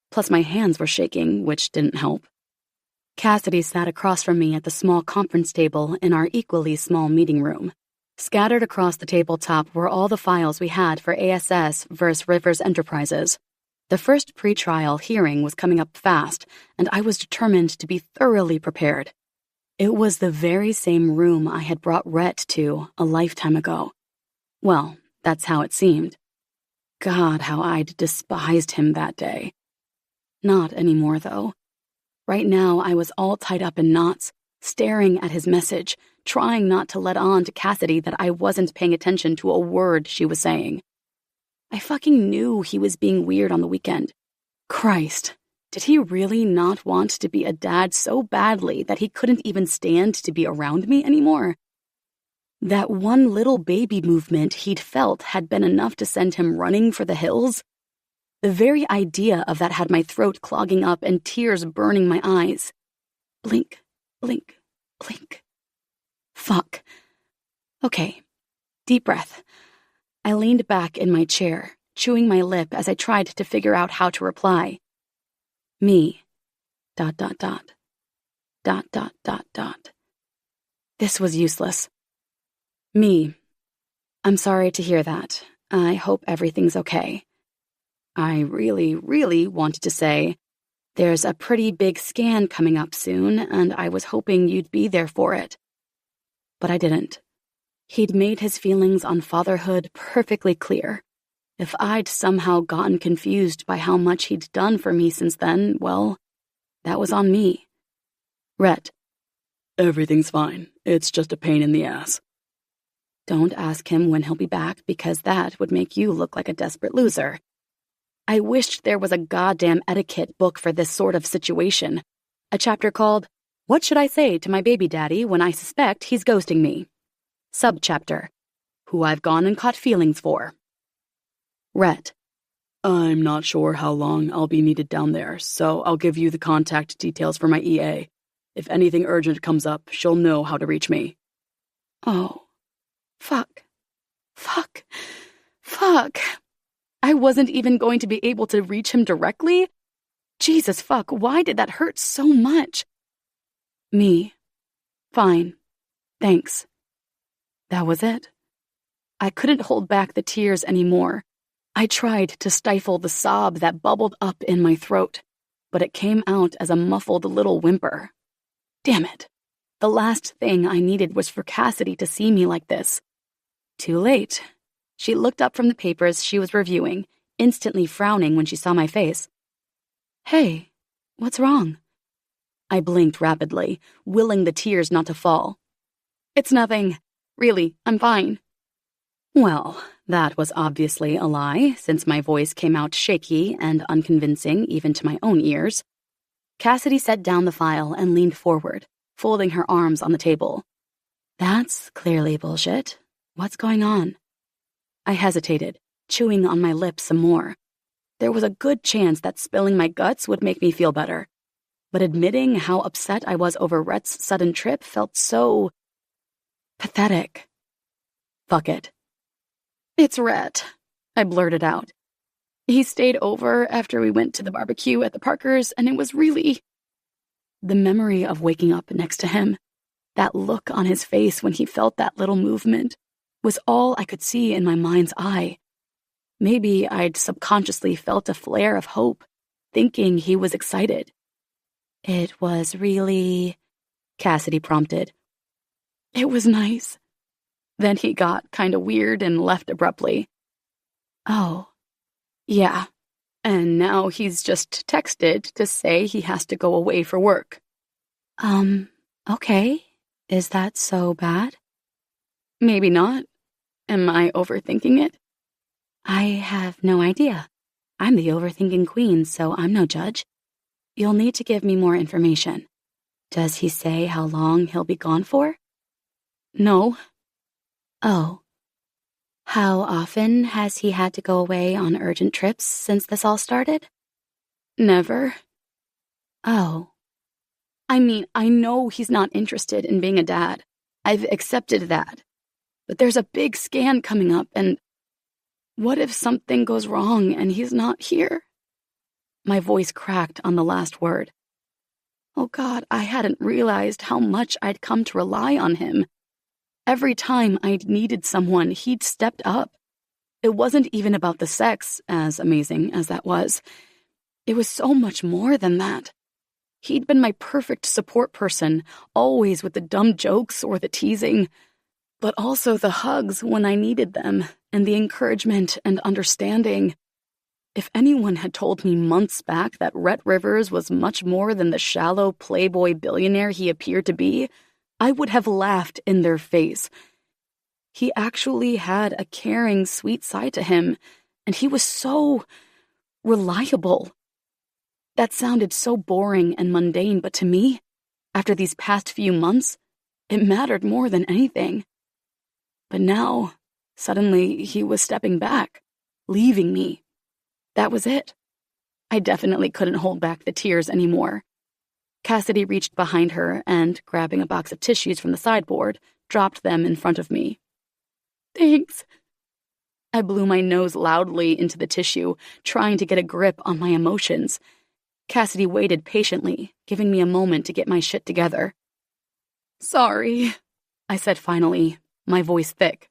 Plus my hands were shaking, which didn't help. Cassidy sat across from me at the small conference table in our equally small meeting room. Scattered across the tabletop were all the files we had for ASS vs. Rivers Enterprises. The first pre-trial hearing was coming up fast, and I was determined to be thoroughly prepared. It was the very same room I had brought Rhett to a lifetime ago. Well, that's how it seemed. God, how I'd despised him that day. Not anymore, though. Right now, I was all tied up in knots, staring at his message, trying not to let on to Cassidy that I wasn't paying attention to a word she was saying. I fucking knew he was being weird on the weekend. Christ, did he really not want to be a dad so badly that he couldn't even stand to be around me anymore? That one little baby movement he'd felt had been enough to send him running for the hills? The very idea of that had my throat clogging up and tears burning my eyes. Blink, blink, blink. Fuck. Okay. Deep breath. I leaned back in my chair, chewing my lip as I tried to figure out how to reply. Me. ... This was useless. Me. I'm sorry to hear that. I hope everything's okay. I really, really wanted to say, there's a pretty big scan coming up soon, and I was hoping you'd be there for it. But I didn't. He'd made his feelings on fatherhood perfectly clear. If I'd somehow gotten confused by how much he'd done for me since then, well, that was on me. Rhett. Everything's fine. It's just a pain in the ass. Don't ask him when he'll be back, because that would make you look like a desperate loser. I wished there was a goddamn etiquette book for this sort of situation. A chapter called, What Should I Say to My Baby Daddy When I Suspect He's Ghosting Me? Subchapter, Who I've Gone and Caught Feelings For. Rhett. I'm not sure how long I'll be needed down there, so I'll give you the contact details for my EA. If anything urgent comes up, she'll know how to reach me. Oh. Fuck. Fuck. Fuck. I wasn't even going to be able to reach him directly? Jesus fuck, why did that hurt so much? Me. Fine. Thanks. That was it. I couldn't hold back the tears anymore. I tried to stifle the sob that bubbled up in my throat, but it came out as a muffled little whimper. Damn it. The last thing I needed was for Cassidy to see me like this. Too late. She looked up from the papers she was reviewing, instantly frowning when she saw my face. Hey, what's wrong? I blinked rapidly, willing the tears not to fall. It's nothing. Really, I'm fine. Well, that was obviously a lie, since my voice came out shaky and unconvincing even to my own ears. Cassidy set down the file and leaned forward, folding her arms on the table. That's clearly bullshit. What's going on? I hesitated, chewing on my lips some more. There was a good chance that spilling my guts would make me feel better. But admitting how upset I was over Rhett's sudden trip felt so pathetic. Fuck it. It's Rhett, I blurted out. He stayed over after we went to the barbecue at the Parkers, and it was really... The memory of waking up next to him, That look on his face when he felt that little movement was all I could see in my mind's eye. Maybe I'd subconsciously felt a flare of hope, thinking he was excited. It was really... Cassidy prompted. It was nice. Then he got kinda weird and left abruptly. Oh. Yeah. And now he's just texted to say he has to go away for work. Okay. Is that so bad? Maybe not. Am I overthinking it? I have no idea. I'm the overthinking queen, so I'm no judge. You'll need to give me more information. Does he say how long he'll be gone for? No. Oh. How often has he had to go away on urgent trips since this all started? Never. Oh. I mean, I know he's not interested in being a dad. I've accepted that. But there's a big scan coming up, and what if something goes wrong and he's not here? My voice cracked on the last word. Oh God, I hadn't realized how much I'd come to rely on him. Every time I'd needed someone, he'd stepped up. It wasn't even about the sex, as amazing as that was. It was so much more than that. He'd been my perfect support person, always with the dumb jokes or the teasing, but also the hugs when I needed them, and the encouragement and understanding. If anyone had told me months back that Rhett Rivers was much more than the shallow playboy billionaire he appeared to be, I would have laughed in their face. He actually had a caring, sweet side to him, and he was so reliable. That sounded so boring and mundane, but to me, after these past few months, it mattered more than anything. But now, suddenly, he was stepping back, leaving me. That was it. I definitely couldn't hold back the tears anymore. Cassidy reached behind her and, grabbing a box of tissues from the sideboard, dropped them in front of me. Thanks. I blew my nose loudly into the tissue, trying to get a grip on my emotions. Cassidy waited patiently, giving me a moment to get my shit together. Sorry, I said finally, my voice thick.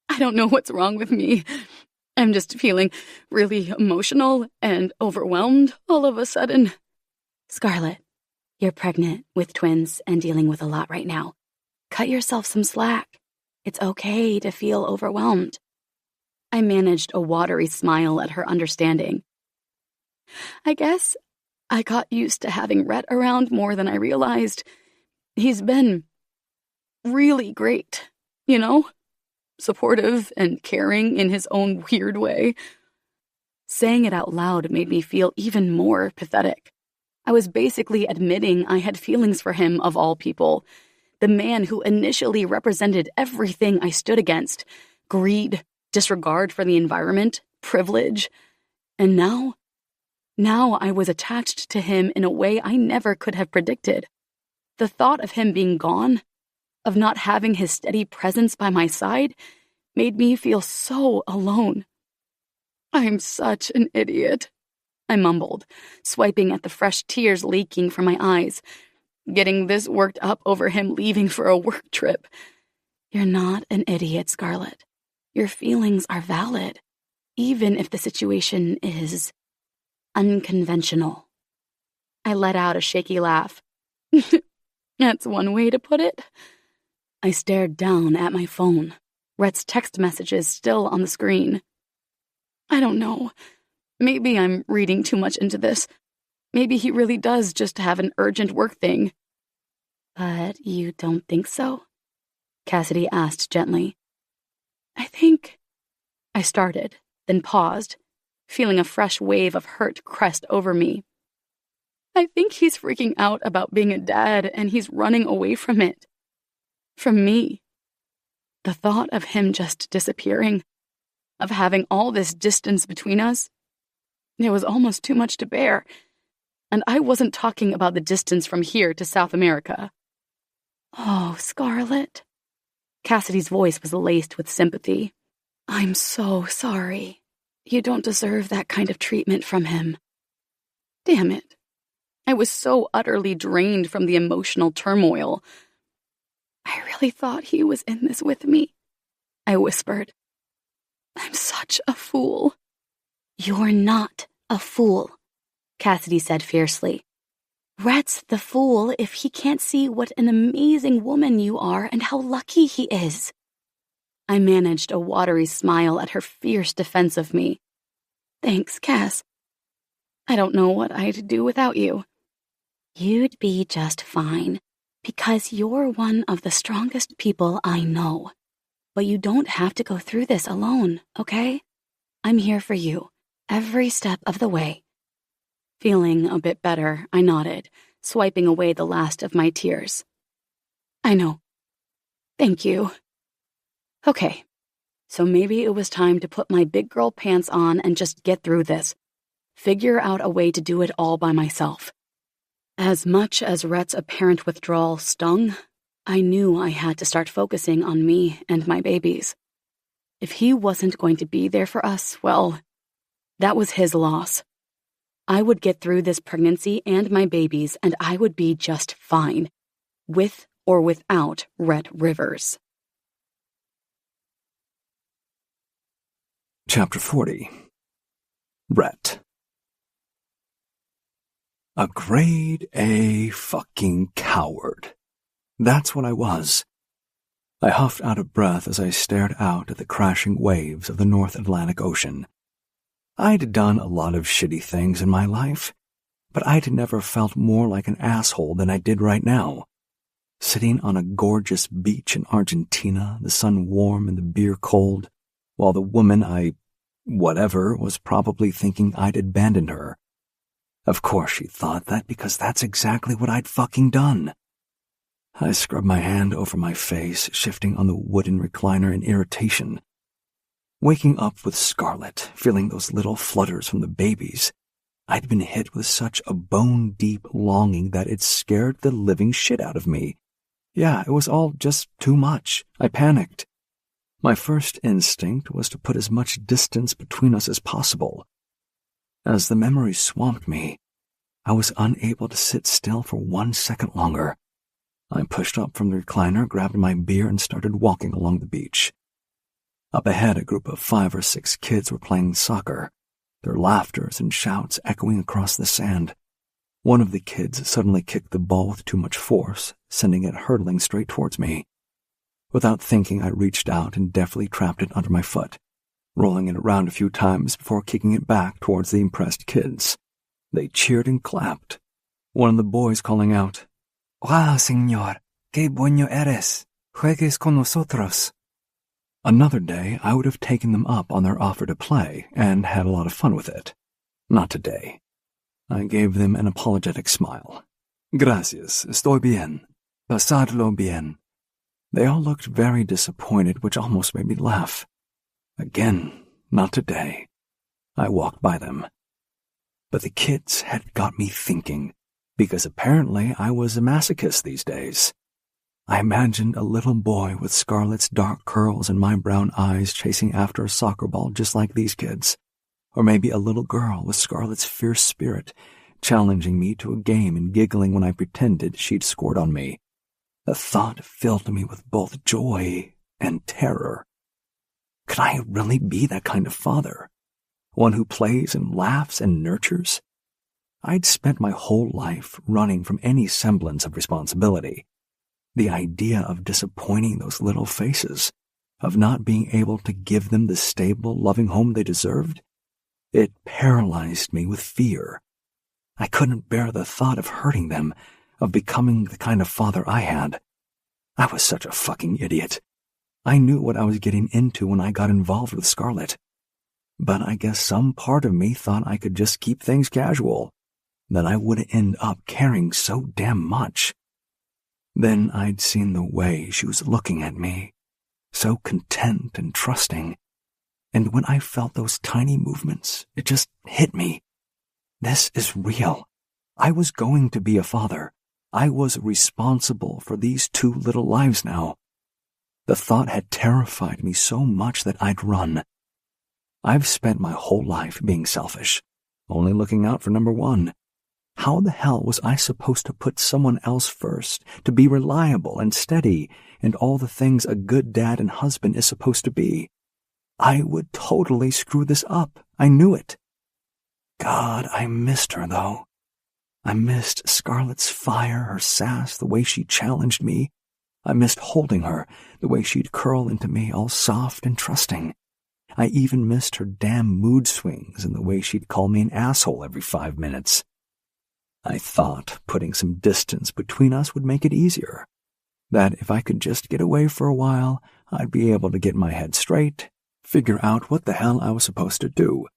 I don't know what's wrong with me. I'm just feeling really emotional and overwhelmed all of a sudden. Scarlett, you're pregnant with twins and dealing with a lot right now. Cut yourself some slack. It's okay to feel overwhelmed. I managed a watery smile at her understanding. I guess I got used to having Rhett around more than I realized. He's been really great, you know? Supportive and caring in his own weird way. Saying it out loud made me feel even more pathetic. I was basically admitting I had feelings for him, of all people. The man who initially represented everything I stood against. Greed, disregard for the environment, privilege. And now I was attached to him in a way I never could have predicted. The thought of him being gone, of not having his steady presence by my side, made me feel so alone. I'm such an idiot, I mumbled, swiping at the fresh tears leaking from my eyes, getting this worked up over him leaving for a work trip. You're not an idiot, Scarlett. Your feelings are valid, even if the situation is unconventional. I let out a shaky laugh. That's one way to put it. I stared down at my phone, Rhett's text messages still on the screen. I don't know. Maybe I'm reading too much into this. Maybe he really does just have an urgent work thing. But you don't think so? Cassidy asked gently. I think... I started, then paused, feeling a fresh wave of hurt crest over me. I think he's freaking out about being a dad and he's running away from it. From me. The thought of him just disappearing, of having all this distance between us, it was almost too much to bear. And I wasn't talking about the distance from here to South America. Oh, Scarlett. Cassidy's voice was laced with sympathy. I'm so sorry. You don't deserve that kind of treatment from him. Damn it. I was so utterly drained from the emotional turmoil. I really thought he was in this with me, I whispered. I'm such a fool. You're not a fool, Cassidy said fiercely. Rhett's the fool if he can't see what an amazing woman you are and how lucky he is. I managed a watery smile at her fierce defense of me. Thanks, Cass. I don't know what I'd do without you. You'd be just fine, because you're one of the strongest people I know. But you don't have to go through this alone, okay? I'm here for you, every step of the way. Feeling a bit better, I nodded, swiping away the last of my tears. I know. Thank you. Okay, so maybe it was time to put my big girl pants on and just get through this. Figure out a way to do it all by myself. As much as Rhett's apparent withdrawal stung, I knew I had to start focusing on me and my babies. If he wasn't going to be there for us, well, that was his loss. I would get through this pregnancy and my babies, and I would be just fine, with or without Rhett Rivers. Chapter 40. Rhett. A grade A fucking coward. That's what I was. I huffed out of breath as I stared out at the crashing waves of the North Atlantic Ocean. I'd done a lot of shitty things in my life, but I'd never felt more like an asshole than I did right now. Sitting on a gorgeous beach in Argentina, the sun warm and the beer cold, while the woman whatever was probably thinking I'd abandoned her. Of course she thought that because that's exactly what I'd fucking done. I scrubbed my hand over my face, shifting on the wooden recliner in irritation. Waking up with Scarlett, feeling those little flutters from the babies, I'd been hit with such a bone-deep longing that it scared the living shit out of me. Yeah, it was all just too much. I panicked. My first instinct was to put as much distance between us as possible. As the memory swamped me, I was unable to sit still for 1 second longer. I pushed up from the recliner, grabbed my beer, and started walking along the beach. Up ahead, a group of 5 or 6 kids were playing soccer, their laughters and shouts echoing across the sand. One of the kids suddenly kicked the ball with too much force, sending it hurtling straight towards me. Without thinking, I reached out and deftly trapped it under my foot, rolling it around a few times before kicking it back towards the impressed kids. They cheered and clapped, one of the boys calling out, "Wow, señor, qué bueno eres. Juegues con nosotros." Another day, I would have taken them up on their offer to play and had a lot of fun with it. Not today. I gave them an apologetic smile. "Gracias, estoy bien. Pasadlo bien." They all looked very disappointed, which almost made me laugh. Again, not today. I walked by them. But the kids had got me thinking, because apparently I was a masochist these days. I imagined a little boy with Scarlett's dark curls and my brown eyes chasing after a soccer ball just like these kids. Or maybe a little girl with Scarlett's fierce spirit challenging me to a game and giggling when I pretended she'd scored on me. The thought filled me with both joy and terror. Could I really be that kind of father? One who plays and laughs and nurtures? I'd spent my whole life running from any semblance of responsibility. The idea of disappointing those little faces, of not being able to give them the stable, loving home they deserved, it paralyzed me with fear. I couldn't bear the thought of hurting them, of becoming the kind of father I had. I was such a fucking idiot. I knew what I was getting into when I got involved with Scarlett. But I guess some part of me thought I could just keep things casual, that I would end up caring so damn much. Then I'd seen the way she was looking at me, so content and trusting. And when I felt those tiny movements, it just hit me. This is real. I was going to be a father. I was responsible for these 2 little lives now. The thought had terrified me so much that I'd run. I've spent my whole life being selfish, only looking out for number 1. How the hell was I supposed to put someone else first, to be reliable and steady, and all the things a good dad and husband is supposed to be? I would totally screw this up. I knew it. God, I missed her, though. I missed Scarlett's fire, her sass, the way she challenged me. I missed holding her, the way she'd curl into me all soft and trusting. I even missed her damn mood swings and the way she'd call me an asshole every 5 minutes. I thought putting some distance between us would make it easier. That if I could just get away for a while, I'd be able to get my head straight, figure out what the hell I was supposed to do.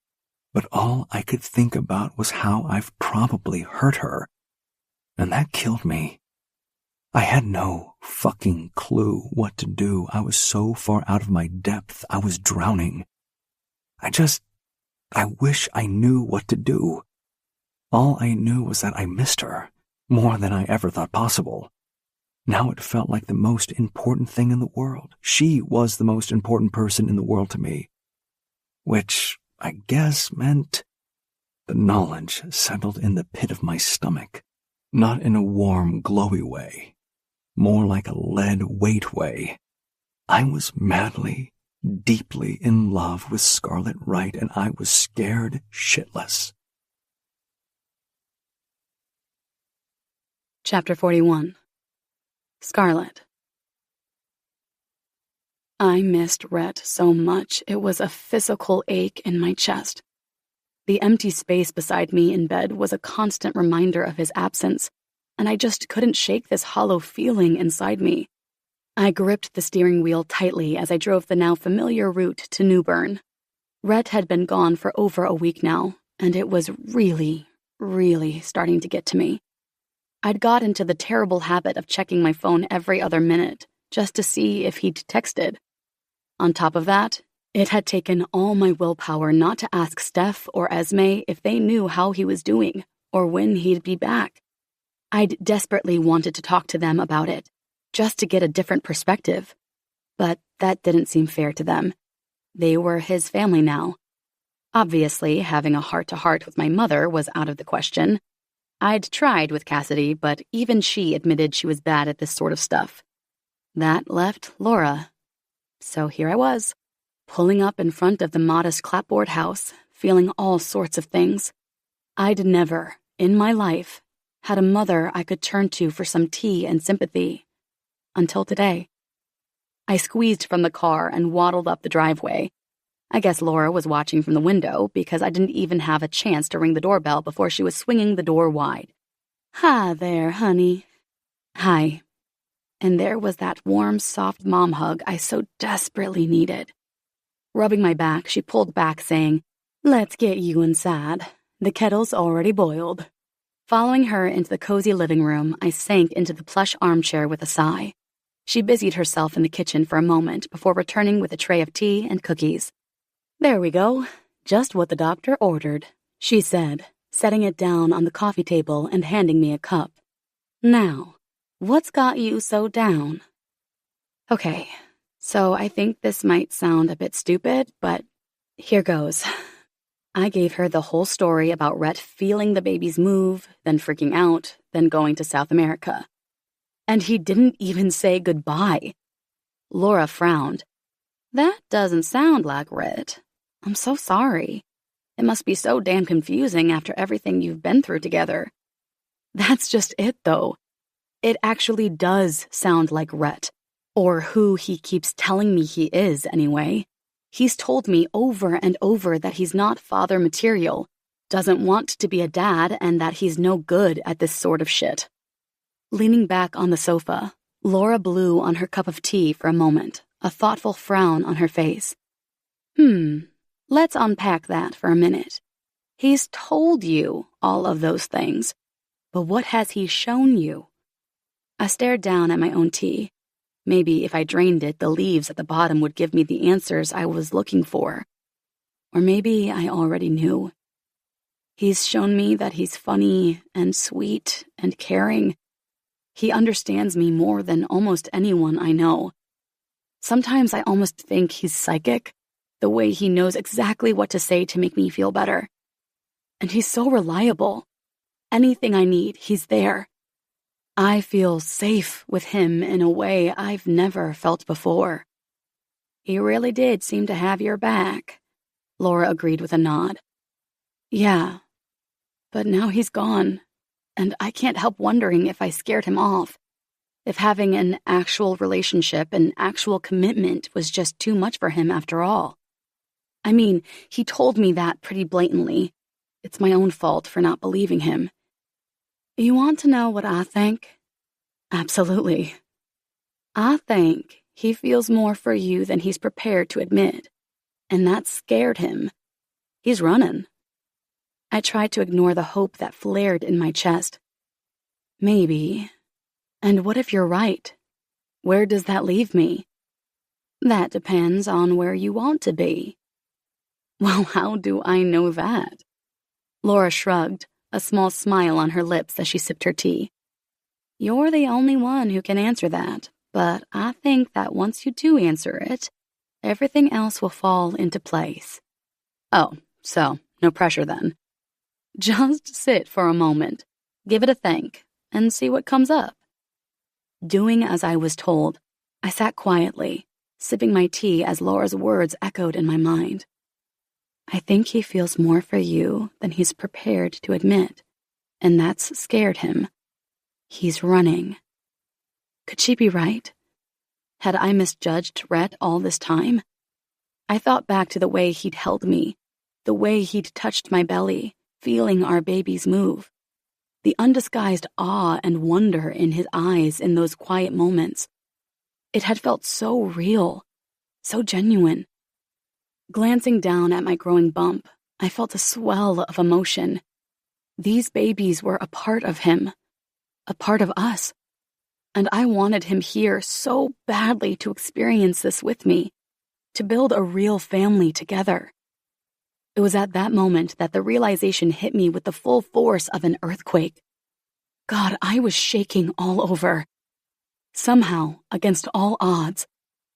But all I could think about was how I've probably hurt her. And that killed me. I had no fucking clue what to do. I was so far out of my depth, I was drowning. I wish I knew what to do. All I knew was that I missed her, more than I ever thought possible. Now it felt like the most important thing in the world. She was the most important person in the world to me. Which, I guess, meant the knowledge settled in the pit of my stomach, not in a warm, glowy way, more like a lead weight way. I was madly, deeply in love with Scarlett Wright, and I was scared shitless. Chapter 41. Scarlett. I missed Rhett so much it was a physical ache in my chest. The empty space beside me in bed was a constant reminder of his absence, and I just couldn't shake this hollow feeling inside me. I gripped the steering wheel tightly as I drove the now familiar route to New Bern. Rhett had been gone for over a week now, and it was really starting to get to me. I'd got into the terrible habit of checking my phone every other minute, just to see if he'd texted. On top of that, it had taken all my willpower not to ask Steph or Esme if they knew how he was doing, or when he'd be back. I'd desperately wanted to talk to them about it, just to get a different perspective. But that didn't seem fair to them. They were his family now. Obviously, having a heart-to-heart with my mother was out of the question. I'd tried with Cassidy, but even she admitted she was bad at this sort of stuff. That left Laura. So here I was, pulling up in front of the modest clapboard house, feeling all sorts of things. I'd never, in my life, had a mother I could turn to for some tea and sympathy. Until today. I squeezed from the car and waddled up the driveway. I guess Laura was watching from the window because I didn't even have a chance to ring the doorbell before she was swinging the door wide. "Hi there, honey." Hi. And there was that warm, soft mom hug I so desperately needed. Rubbing my back, she pulled back, saying, "Let's get you inside. The kettle's already boiled." Following her into the cozy living room, I sank into the plush armchair with a sigh. She busied herself in the kitchen for a moment before returning with a tray of tea and cookies. "There we go. Just what the doctor ordered," she said, setting it down on the coffee table and handing me a cup. "Now, what's got you so down?" Okay, so I think this might sound a bit stupid, but here goes. I gave her the whole story about Rhett feeling the baby's move, then freaking out, then going to South America. And he didn't even say goodbye. Laura frowned. "That doesn't sound like Rhett. I'm so sorry. It must be so damn confusing after everything you've been through together." That's just it, though. It actually does sound like Rhett, or who he keeps telling me he is, anyway. He's told me over and over that he's not father material, doesn't want to be a dad, and that he's no good at this sort of shit. Leaning back on the sofa, Laura blew on her cup of tea for a moment, a thoughtful frown on her face. Let's unpack that for a minute. He's told you all of those things, but what has he shown you? I stared down at my own tea. Maybe if I drained it, the leaves at the bottom would give me the answers I was looking for. Or maybe I already knew. He's shown me that he's funny and sweet and caring. He understands me more than almost anyone I know. Sometimes I almost think he's psychic, the way he knows exactly what to say to make me feel better. And he's so reliable. Anything I need, he's there. I feel safe with him in a way I've never felt before. He really did seem to have your back, Laura agreed with a nod. Yeah, but now he's gone, and I can't help wondering if I scared him off. If having an actual relationship, an actual commitment was just too much for him after all. I mean, he told me that pretty blatantly. It's my own fault for not believing him. You want to know what I think? Absolutely. I think he feels more for you than he's prepared to admit, and that scared him. He's running. I tried to ignore the hope that flared in my chest. Maybe. And what if you're right? Where does that leave me? That depends on where you want to be. Well, how do I know that? Laura shrugged, a small smile on her lips as she sipped her tea. You're the only one who can answer that, but I think that once you do answer it, everything else will fall into place. Oh, so no pressure then. Just sit for a moment, give it a think, and see what comes up. Doing as I was told, I sat quietly, sipping my tea as Laura's words echoed in my mind. I think he feels more for you than he's prepared to admit, and that's scared him. He's running. Could she be right? Had I misjudged Rhett all this time? I thought back to the way he'd held me, the way he'd touched my belly, feeling our babies move. The undisguised awe and wonder in his eyes in those quiet moments. It had felt so real, so genuine. Glancing down at my growing bump, I felt a swell of emotion. These babies were a part of him, a part of us. And I wanted him here so badly to experience this with me, to build a real family together. It was at that moment that the realization hit me with the full force of an earthquake. God, I was shaking all over. Somehow, against all odds,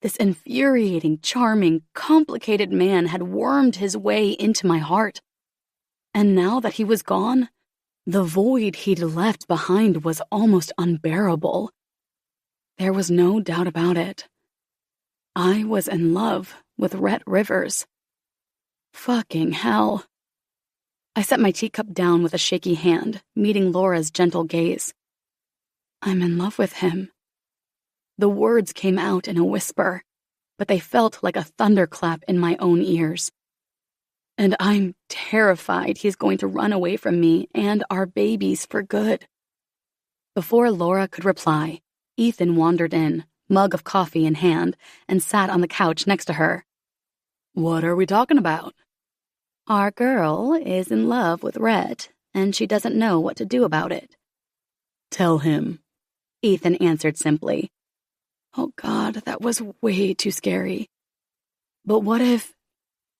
this infuriating, charming, complicated man had wormed his way into my heart. And now that he was gone, the void he'd left behind was almost unbearable. There was no doubt about it. I was in love with Rhett Rivers. Fucking hell. I set my teacup down with a shaky hand, meeting Laura's gentle gaze. I'm in love with him. The words came out in a whisper, but they felt like a thunderclap in my own ears. And I'm terrified he's going to run away from me and our babies for good. Before Laura could reply, Ethan wandered in, mug of coffee in hand, and sat on the couch next to her. What are we talking about? Our girl is in love with Rhett, and she doesn't know what to do about it. Tell him, Ethan answered simply. Oh God, that was way too scary. But what if...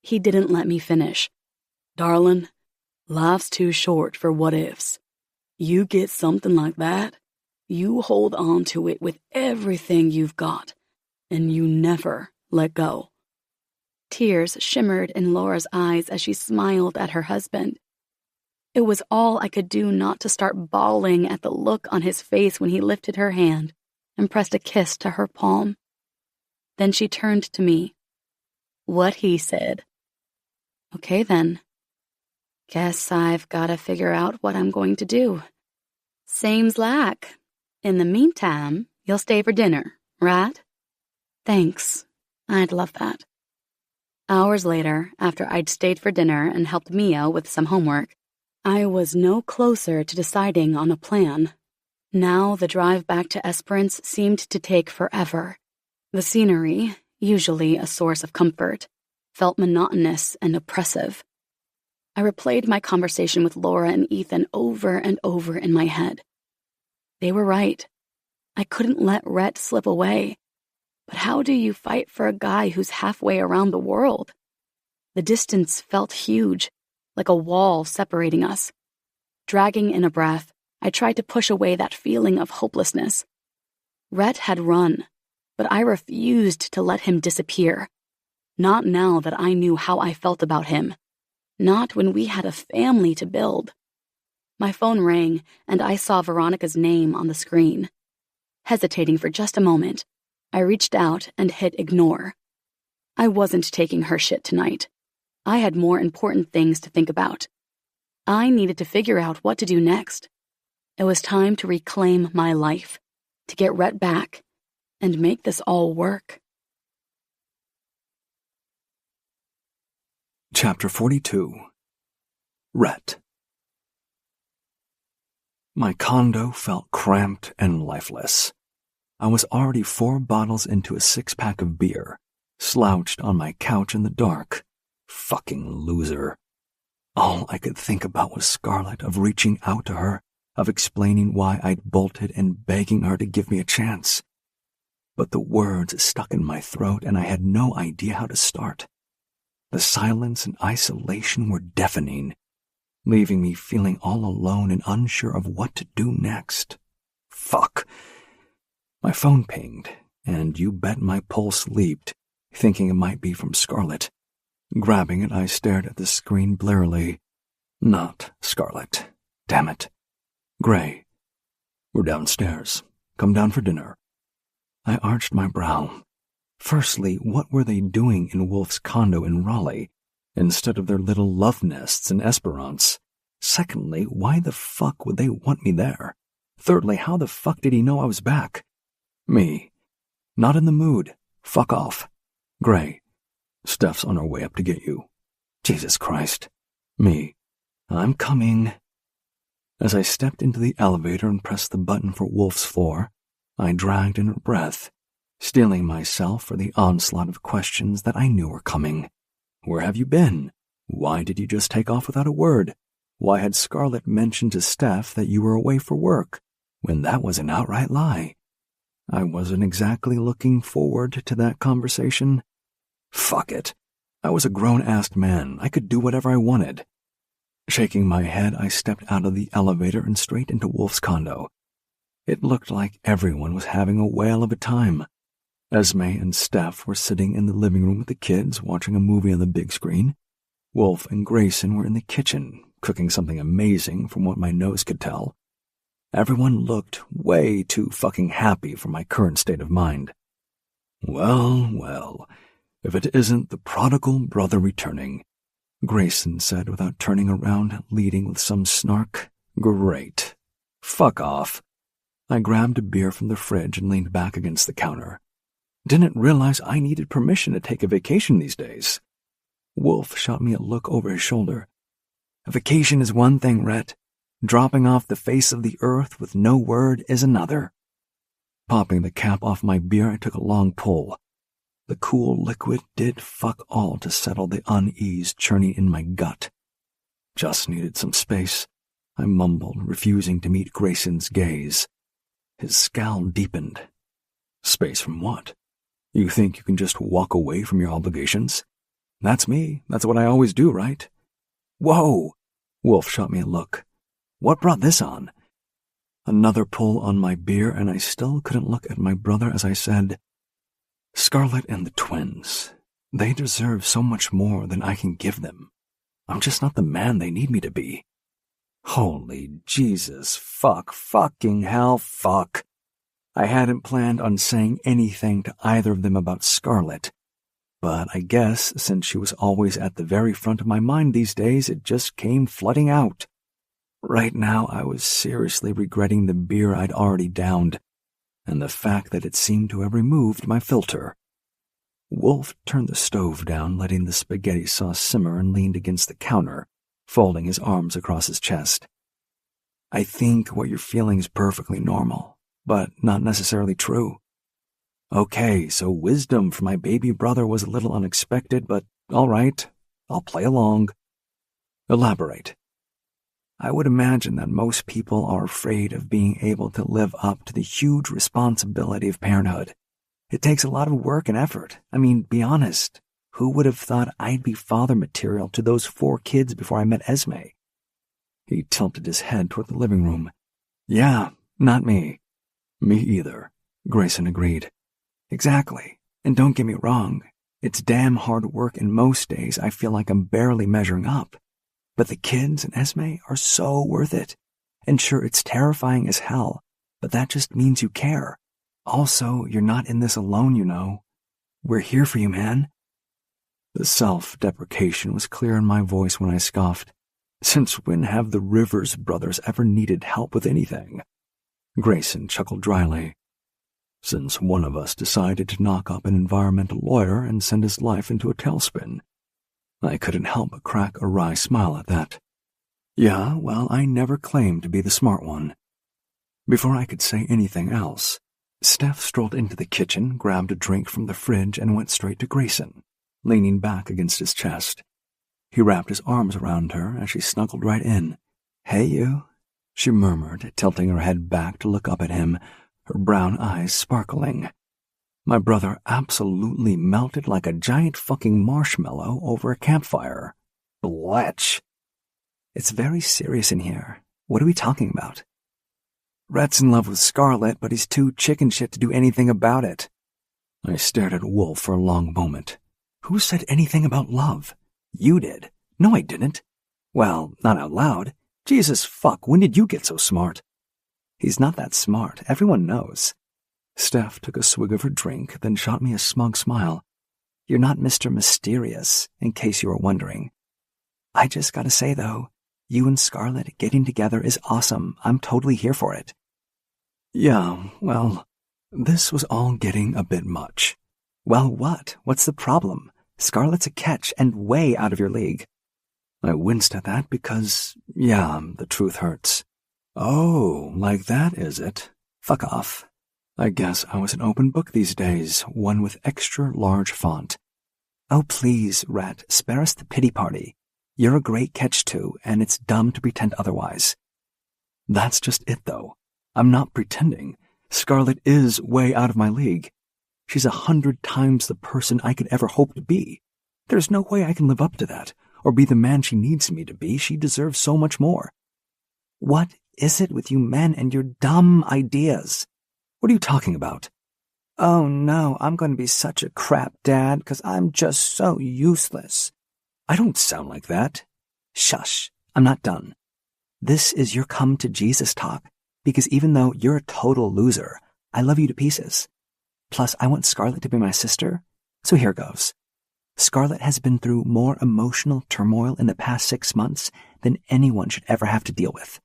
He didn't let me finish. Darling, life's too short for what-ifs. You get something like that, you hold on to it with everything you've got, and you never let go. Tears shimmered in Laura's eyes as she smiled at her husband. It was all I could do not to start bawling at the look on his face when he lifted her hand and pressed a kiss to her palm. Then she turned to me. What he said. Okay then. Guess I've got to figure out what I'm going to do. Same's like. In the meantime, you'll stay for dinner, right? Thanks. I'd love that. Hours later, after I'd stayed for dinner and helped Mia with some homework, I was no closer to deciding on a plan. Now the drive back to Esperance seemed to take forever. The scenery, usually a source of comfort, felt monotonous and oppressive. I replayed my conversation with Laura and Ethan over and over in my head. They were right. I couldn't let Rhett slip away. But how do you fight for a guy who's halfway around the world? The distance felt huge, like a wall separating us. Dragging in a breath, I tried to push away that feeling of hopelessness. Rhett had run, but I refused to let him disappear. Not now that I knew how I felt about him. Not when we had a family to build. My phone rang, and I saw Veronica's name on the screen. Hesitating for just a moment, I reached out and hit ignore. I wasn't taking her shit tonight. I had more important things to think about. I needed to figure out what to do next. It was time to reclaim my life, to get Rhett back, and make this all work. Chapter 42. Rhett. My condo felt cramped and lifeless. I was already 4 bottles into a 6-pack of beer, slouched on my couch in the dark. Fucking loser. All I could think about was Scarlett, of reaching out to her, of explaining why I'd bolted and begging her to give me a chance. But the words stuck in my throat and I had no idea how to start. The silence and isolation were deafening, leaving me feeling all alone and unsure of what to do next. Fuck. My phone pinged, and you bet my pulse leaped, thinking it might be from Scarlett. Grabbing it, I stared at the screen blearily. Not Scarlett. Damn it. Gray. We're downstairs. Come down for dinner. I arched my brow. Firstly, what were they doing in Wolf's condo in Raleigh, instead of their little love nests in Esperance? Secondly, why the fuck would they want me there? Thirdly, how the fuck did he know I was back? Me. Not in the mood. Fuck off. Gray. Steph's on her way up to get you. Jesus Christ. Me. I'm coming. As I stepped into the elevator and pressed the button for Wolf's floor, I dragged in a breath, steeling myself for the onslaught of questions that I knew were coming. Where have you been? Why did you just take off without a word? Why had Scarlett mentioned to Steph that you were away for work, when that was an outright lie? I wasn't exactly looking forward to that conversation. Fuck it. I was a grown-ass man. I could do whatever I wanted. Shaking my head, I stepped out of the elevator and straight into Wolf's condo. It looked like everyone was having a whale of a time. Esme and Steph were sitting in the living room with the kids, watching a movie on the big screen. Wolf and Grayson were in the kitchen, cooking something amazing from what my nose could tell. Everyone looked way too fucking happy for my current state of mind. Well, if it isn't the prodigal brother returning, Grayson said without turning around, leading with some snark. Great. Fuck off. I grabbed a beer from the fridge and leaned back against the counter. Didn't realize I needed permission to take a vacation these days. Wolf shot me a look over his shoulder. A vacation is one thing, Rhett. Dropping off the face of the earth with no word is another. Popping the cap off my beer, I took a long pull. The cool liquid did fuck all to settle the unease churning in my gut. Just needed some space, I mumbled, refusing to meet Grayson's gaze. His scowl deepened. Space from what? You think you can just walk away from your obligations? That's me. That's what I always do, right? Whoa! Wolf shot me a look. What brought this on? Another pull on my beer, and I still couldn't look at my brother as I said, Scarlett and the twins. They deserve so much more than I can give them. I'm just not the man they need me to be. Holy Jesus, fucking hell, fuck. I hadn't planned on saying anything to either of them about Scarlett, but I guess since she was always at the very front of my mind these days, it just came flooding out. Right now, I was seriously regretting the beer I'd already downed, and the fact that it seemed to have removed my filter. Wolf turned the stove down, letting the spaghetti sauce simmer, and leaned against the counter, folding his arms across his chest. I think what you're feeling is perfectly normal, but not necessarily true. Okay, so wisdom from my baby brother was a little unexpected, but all right, I'll play along. Elaborate. I would imagine that most people are afraid of being able to live up to the huge responsibility of parenthood. It takes a lot of work and effort. I mean, be honest. Who would have thought I'd be father material to those 4 kids before I met Esme? He tilted his head toward the living room. Yeah, not me. Me either, Grayson agreed. Exactly. And don't get me wrong. It's damn hard work, and most days I feel like I'm barely measuring up. But the kids and Esme are so worth it. And sure, it's terrifying as hell, but that just means you care. Also, you're not in this alone, you know. We're here for you, man. The self-deprecation was clear in my voice when I scoffed. Since when have the Rivers brothers ever needed help with anything? Grayson chuckled dryly. Since one of us decided to knock up an environmental lawyer and send his life into a tailspin. I couldn't help but crack a wry smile at that. Yeah, well, I never claimed to be the smart one. Before I could say anything else, Steph strolled into the kitchen, grabbed a drink from the fridge, and went straight to Grayson, leaning back against his chest. He wrapped his arms around her as she snuggled right in. Hey, you, she murmured, tilting her head back to look up at him, her brown eyes sparkling. My brother absolutely melted like a giant fucking marshmallow over a campfire. Bletch. It's very serious in here. What are we talking about? Rhett's in love with Scarlett, but he's too chicken shit to do anything about it. I stared at Wolf for a long moment. Who said anything about love? You did. No, I didn't. Well, not out loud. Jesus fuck, when did you get so smart? He's not that smart, everyone knows. Steph took a swig of her drink, then shot me a smug smile. You're not Mr. Mysterious, in case you were wondering. I just gotta say, though, you and Scarlett getting together is awesome. I'm totally here for it. Yeah, well, this was all getting a bit much. Well, what? What's the problem? Scarlett's a catch and way out of your league. I winced at that because, yeah, the truth hurts. Oh, like that, is it? Fuck off. I guess I was an open book these days, one with extra large font. Oh, please, Rhett, spare us the pity party. You're a great catch, too, and it's dumb to pretend otherwise. That's just it, though. I'm not pretending. Scarlett is way out of my league. She's 100 times the person I could ever hope to be. There's no way I can live up to that, or be the man she needs me to be. She deserves so much more. What is it with you men and your dumb ideas? What are you talking about? Oh no, I'm going to be such a crap dad because I'm just so useless. I don't sound like that. Shush, I'm not done. This is your come to Jesus talk, because even though you're a total loser, I love you to pieces. Plus, I want Scarlett to be my sister, so here goes. Scarlett has been through more emotional turmoil in the past 6 months than anyone should ever have to deal with.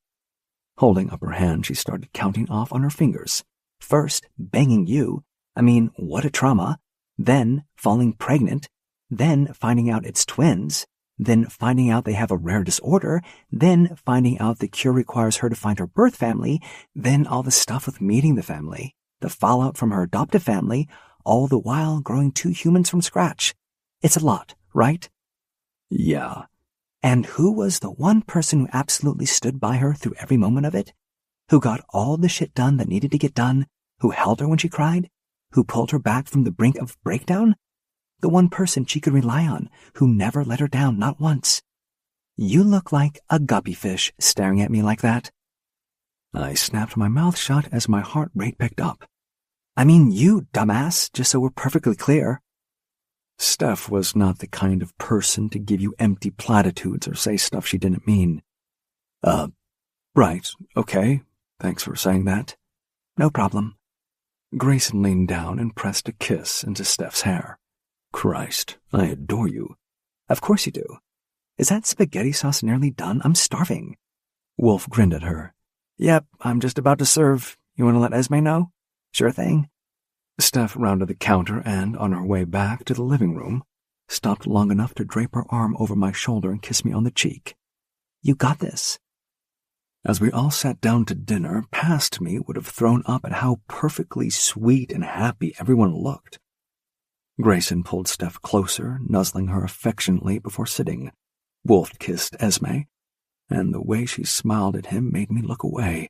Holding up her hand, she started counting off on her fingers. First, banging you. I mean, what a trauma. Then, falling pregnant. Then, finding out it's twins. Then, finding out they have a rare disorder. Then, finding out the cure requires her to find her birth family. Then, all the stuff with meeting the family. The fallout from her adoptive family. All the while growing 2 humans from scratch. It's a lot, right? Yeah. And who was the one person who absolutely stood by her through every moment of it? Who got all the shit done that needed to get done? Who held her when she cried? Who pulled her back from the brink of breakdown? The one person she could rely on, who never let her down, not once. You look like a guppy fish staring at me like that. I snapped my mouth shut as my heart rate picked up. I mean you, dumbass, just so we're perfectly clear. Steph was not the kind of person to give you empty platitudes or say stuff she didn't mean. Right, okay. Thanks for saying that. No problem. Grayson leaned down and pressed a kiss into Steph's hair. Christ, I adore you. Of course you do. Is that spaghetti sauce nearly done? I'm starving. Wolf grinned at her. Yep, I'm just about to serve. You want to let Esme know? Sure thing. Steph rounded the counter and, on her way back to the living room, stopped long enough to drape her arm over my shoulder and kiss me on the cheek. You got this. As we all sat down to dinner, past me would have thrown up at how perfectly sweet and happy everyone looked. Grayson pulled Steph closer, nuzzling her affectionately before sitting. Wolf kissed Esme, and the way she smiled at him made me look away.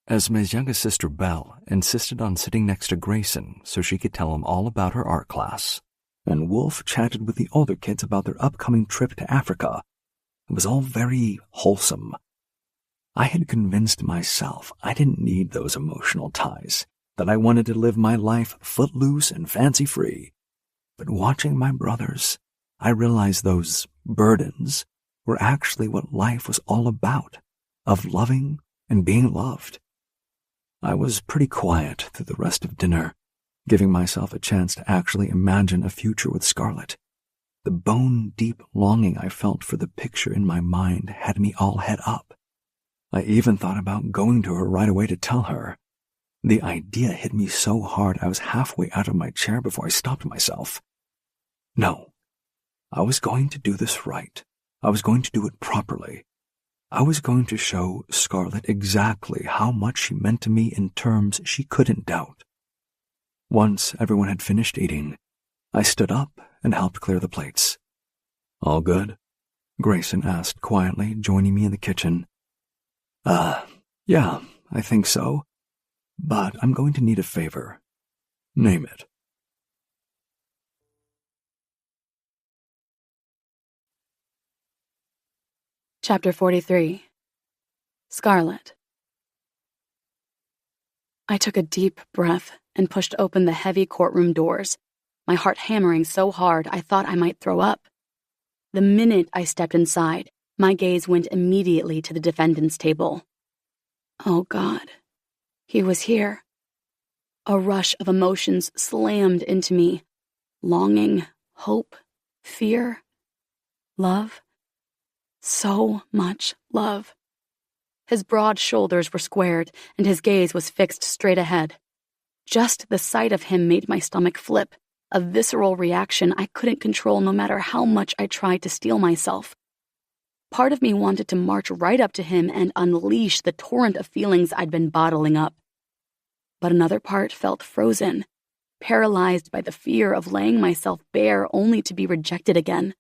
Esme's youngest sister, Belle, insisted on sitting next to Grayson so she could tell him all about her art class, and Wolf chatted with the older kids about their upcoming trip to Africa. It was all very wholesome. I had convinced myself I didn't need those emotional ties, that I wanted to live my life footloose and fancy-free. But watching my brothers, I realized those burdens were actually what life was all about, of loving and being loved. I was pretty quiet through the rest of dinner, giving myself a chance to actually imagine a future with Scarlett. The bone-deep longing I felt for the picture in my mind had me all head up. I even thought about going to her right away to tell her. The idea hit me so hard I was halfway out of my chair before I stopped myself. No, I was going to do this right. I was going to do it properly. I was going to show Scarlett exactly how much she meant to me in terms she couldn't doubt. Once everyone had finished eating, I stood up and helped clear the plates. "All good?" Grayson asked quietly, joining me in the kitchen. Yeah, I think so. But I'm going to need a favor. Name it." Chapter 43. Scarlett. I took a deep breath and pushed open the heavy courtroom doors, my heart hammering so hard I thought I might throw up. The minute I stepped inside, my gaze went immediately to the defendant's table. Oh God, he was here. A rush of emotions slammed into me. Longing, hope, fear, love. So much love. His broad shoulders were squared, and his gaze was fixed straight ahead. Just the sight of him made my stomach flip, a visceral reaction I couldn't control no matter how much I tried to steel myself. Part of me wanted to march right up to him and unleash the torrent of feelings I'd been bottling up. But another part felt frozen, paralyzed by the fear of laying myself bare only to be rejected again.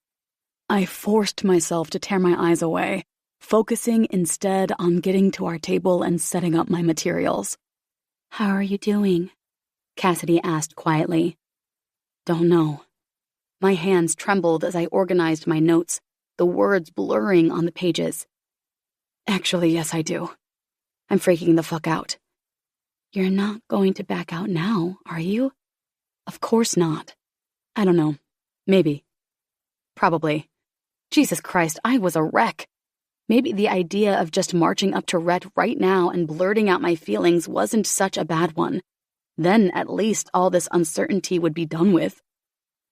I forced myself to tear my eyes away, focusing instead on getting to our table and setting up my materials. "How are you doing?" Cassidy asked quietly. "Don't know." My hands trembled as I organized my notes, the words blurring on the pages. "Actually, yes, I do. I'm freaking the fuck out." "You're not going to back out now, are you?" "Of course not. I don't know. Maybe. Probably. Jesus Christ, I was a wreck. Maybe the idea of just marching up to Rhett right now and blurting out my feelings wasn't such a bad one. Then at least all this uncertainty would be done with.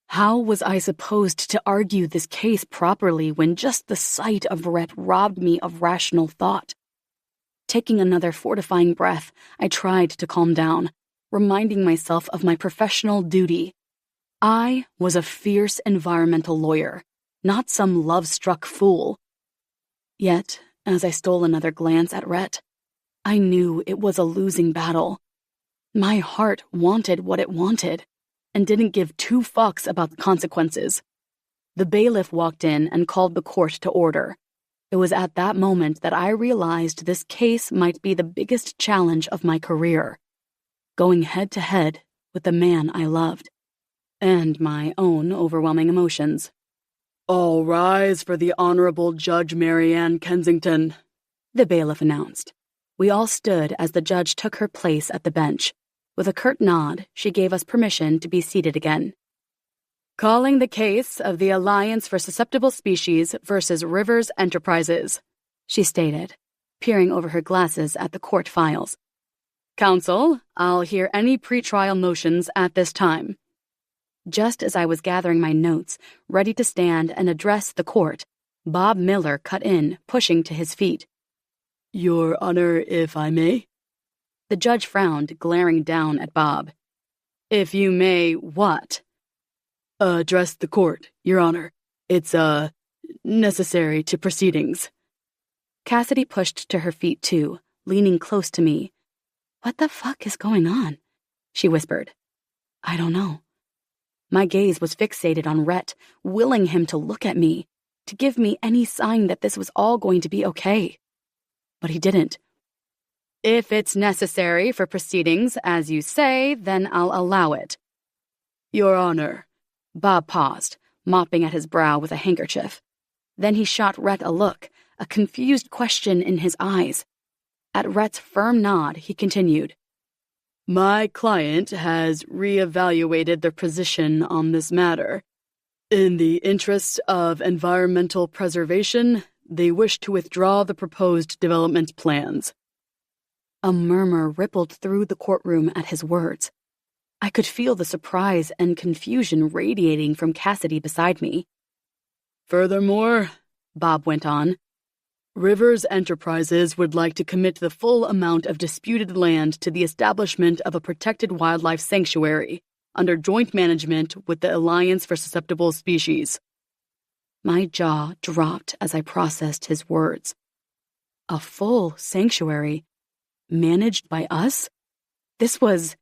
How was I supposed to argue this case properly when just the sight of Rhett robbed me of rational thought? Taking another fortifying breath, I tried to calm down, reminding myself of my professional duty. I was a fierce environmental lawyer, not some love-struck fool. Yet, as I stole another glance at Rhett, I knew it was a losing battle. My heart wanted what it wanted, and didn't give two fucks about the consequences. The bailiff walked in and called the court to order. It was at that moment that I realized this case might be the biggest challenge of my career. Going head-to-head with the man I loved. And my own overwhelming emotions. "All rise for the Honorable Judge Marianne Kensington," the bailiff announced. We all stood as the judge took her place at the bench. With a curt nod, she gave us permission to be seated again. "Calling the case of the Alliance for Susceptible Species versus Rivers Enterprises," she stated, peering over her glasses at the court files. "Counsel, I'll hear any pretrial motions at this time." Just as I was gathering my notes, ready to stand and address the court, Bob Miller cut in, pushing to his feet. "Your Honor, if I may?" The judge frowned, glaring down at Bob. "If you may what?" Address the court, Your Honor. It's, necessary to proceedings." Cassidy pushed to her feet too, leaning close to me. "What the fuck is going on?" she whispered. "I don't know." My gaze was fixated on Rhett, willing him to look at me, to give me any sign that this was all going to be okay. But he didn't. "If it's necessary for proceedings, as you say, then I'll allow it." Your Honor. Bob paused, mopping at his brow with a handkerchief. Then he shot Rhett a look, a confused question in his eyes. At Rhett's firm nod, he continued. My client has reevaluated their position on this matter. In the interests of environmental preservation, they wish to withdraw the proposed development plans. A murmur rippled through the courtroom at his words. I could feel the surprise and confusion radiating from Cassidy beside me. Furthermore, Bob went on, Rivers Enterprises would like to commit the full amount of disputed land to the establishment of a protected wildlife sanctuary under joint management with the Alliance for Susceptible Species. My jaw dropped as I processed his words. A full sanctuary? Managed by us? This was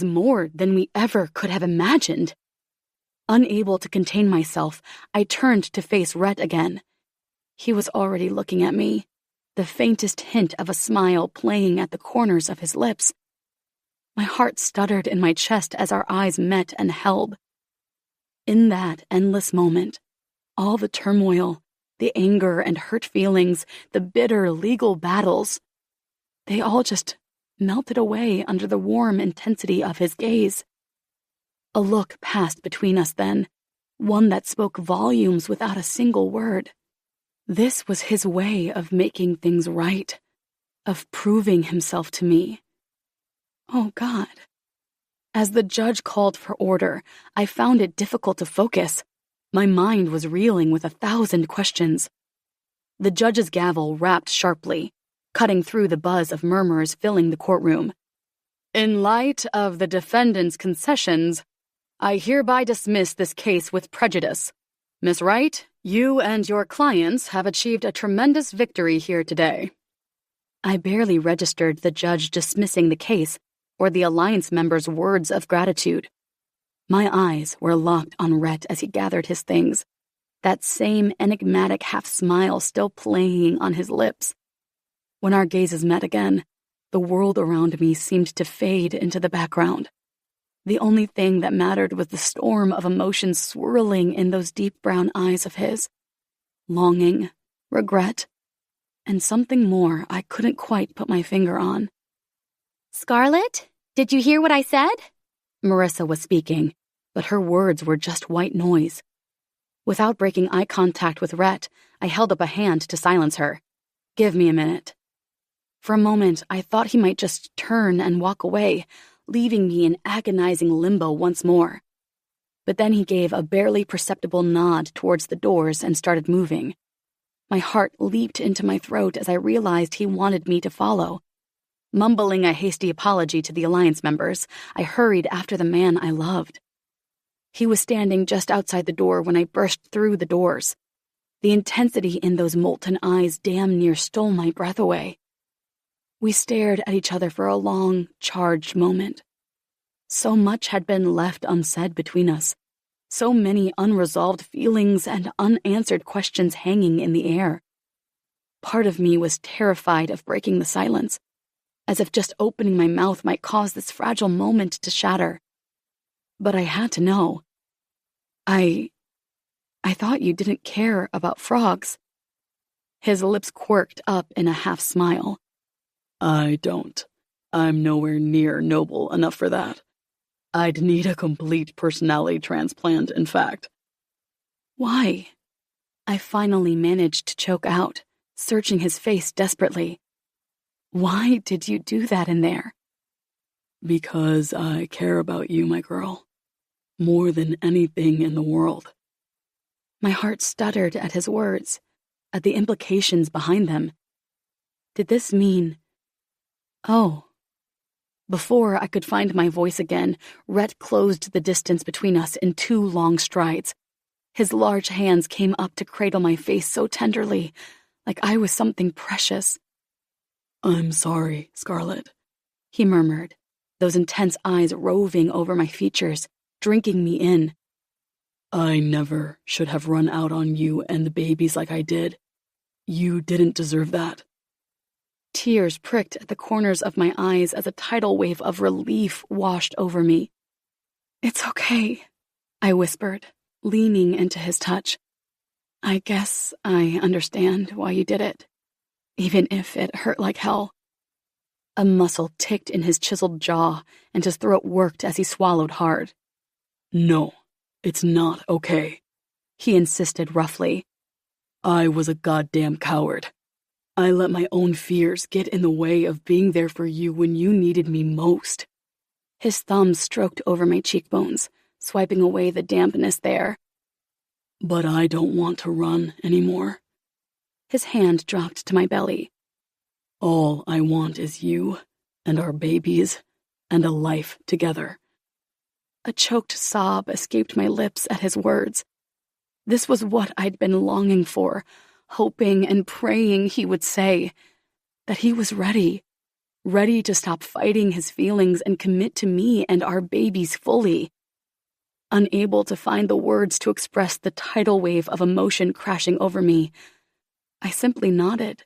more than we ever could have imagined. Unable to contain myself, I turned to face Rhett again. He was already looking at me, the faintest hint of a smile playing at the corners of his lips. My heart stuttered in my chest as our eyes met and held. In that endless moment, all the turmoil, the anger and hurt feelings, the bitter legal battles, they all just melted away under the warm intensity of his gaze. A look passed between us then, one that spoke volumes without a single word. This was his way of making things right, of proving himself to me. Oh, God. As the judge called for order, I found it difficult to focus. My mind was reeling with 1,000 questions. The judge's gavel rapped sharply, cutting through the buzz of murmurs filling the courtroom. In light of the defendant's concessions, I hereby dismiss this case with prejudice. Miss Wright, you and your clients have achieved a tremendous victory here today. I barely registered the judge dismissing the case or the Alliance members' words of gratitude. My eyes were locked on Rhett as he gathered his things, that same enigmatic half-smile still playing on his lips. When our gazes met again, the world around me seemed to fade into the background. The only thing that mattered was the storm of emotions swirling in those deep brown eyes of his. Longing, regret, and something more I couldn't quite put my finger on. Scarlett, did you hear what I said? Marissa was speaking, but her words were just white noise. Without breaking eye contact with Rhett, I held up a hand to silence her. Give me a minute. For a moment, I thought he might just turn and walk away, leaving me in agonizing limbo once more. But then he gave a barely perceptible nod towards the doors and started moving. My heart leaped into my throat as I realized he wanted me to follow. Mumbling a hasty apology to the Alliance members, I hurried after the man I loved. He was standing just outside the door when I burst through the doors. The intensity in those molten eyes damn near stole my breath away. We stared at each other for a long, charged moment. So much had been left unsaid between us. So many unresolved feelings and unanswered questions hanging in the air. Part of me was terrified of breaking the silence, as if just opening my mouth might cause this fragile moment to shatter. But I had to know. I thought you didn't care about frogs. His lips quirked up in a half-smile. I don't. I'm nowhere near noble enough for that. I'd need a complete personality transplant, in fact. Why? I finally managed to choke out, searching his face desperately. Why did you do that in there? Because I care about you, my girl. More than anything in the world. My heart stuttered at his words, at the implications behind them. Did this mean... Oh. Before I could find my voice again, Rhett closed the distance between us in 2 long strides. His large hands came up to cradle my face so tenderly, like I was something precious. I'm sorry, Scarlett, he murmured, those intense eyes roving over my features, drinking me in. I never should have run out on you and the babies like I did. You didn't deserve that. Tears pricked at the corners of my eyes as a tidal wave of relief washed over me. It's okay, I whispered, leaning into his touch. I guess I understand why you did it, even if it hurt like hell. A muscle ticked in his chiseled jaw, and his throat worked as he swallowed hard. No, it's not okay, he insisted roughly. I was a goddamn coward. I let my own fears get in the way of being there for you when you needed me most. His thumb stroked over my cheekbones, swiping away the dampness there. But I don't want to run anymore. His hand dropped to my belly. All I want is you, and our babies, and a life together. A choked sob escaped my lips at his words. This was what I'd been longing for, hoping and praying he would say. That he was ready to stop fighting his feelings and commit to me and our babies fully. Unable to find the words to express the tidal wave of emotion crashing over me, I simply nodded.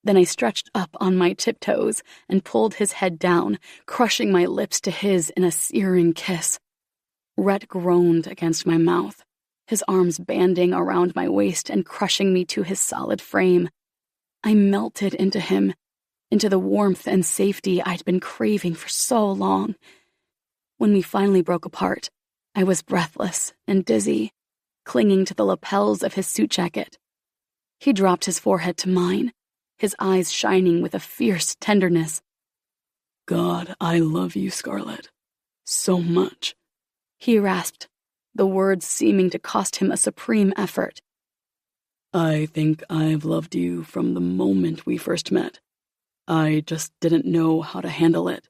Then I stretched up on my tiptoes and pulled his head down, crushing my lips to his in a searing kiss. Rhett groaned against my mouth, his arms banding around my waist and crushing me to his solid frame. I melted into him, into the warmth and safety I'd been craving for so long. When we finally broke apart, I was breathless and dizzy, clinging to the lapels of his suit jacket. He dropped his forehead to mine, his eyes shining with a fierce tenderness. God, I love you, Scarlett. So much. He rasped, the words seeming to cost him a supreme effort. I think I've loved you from the moment we first met. I just didn't know how to handle it.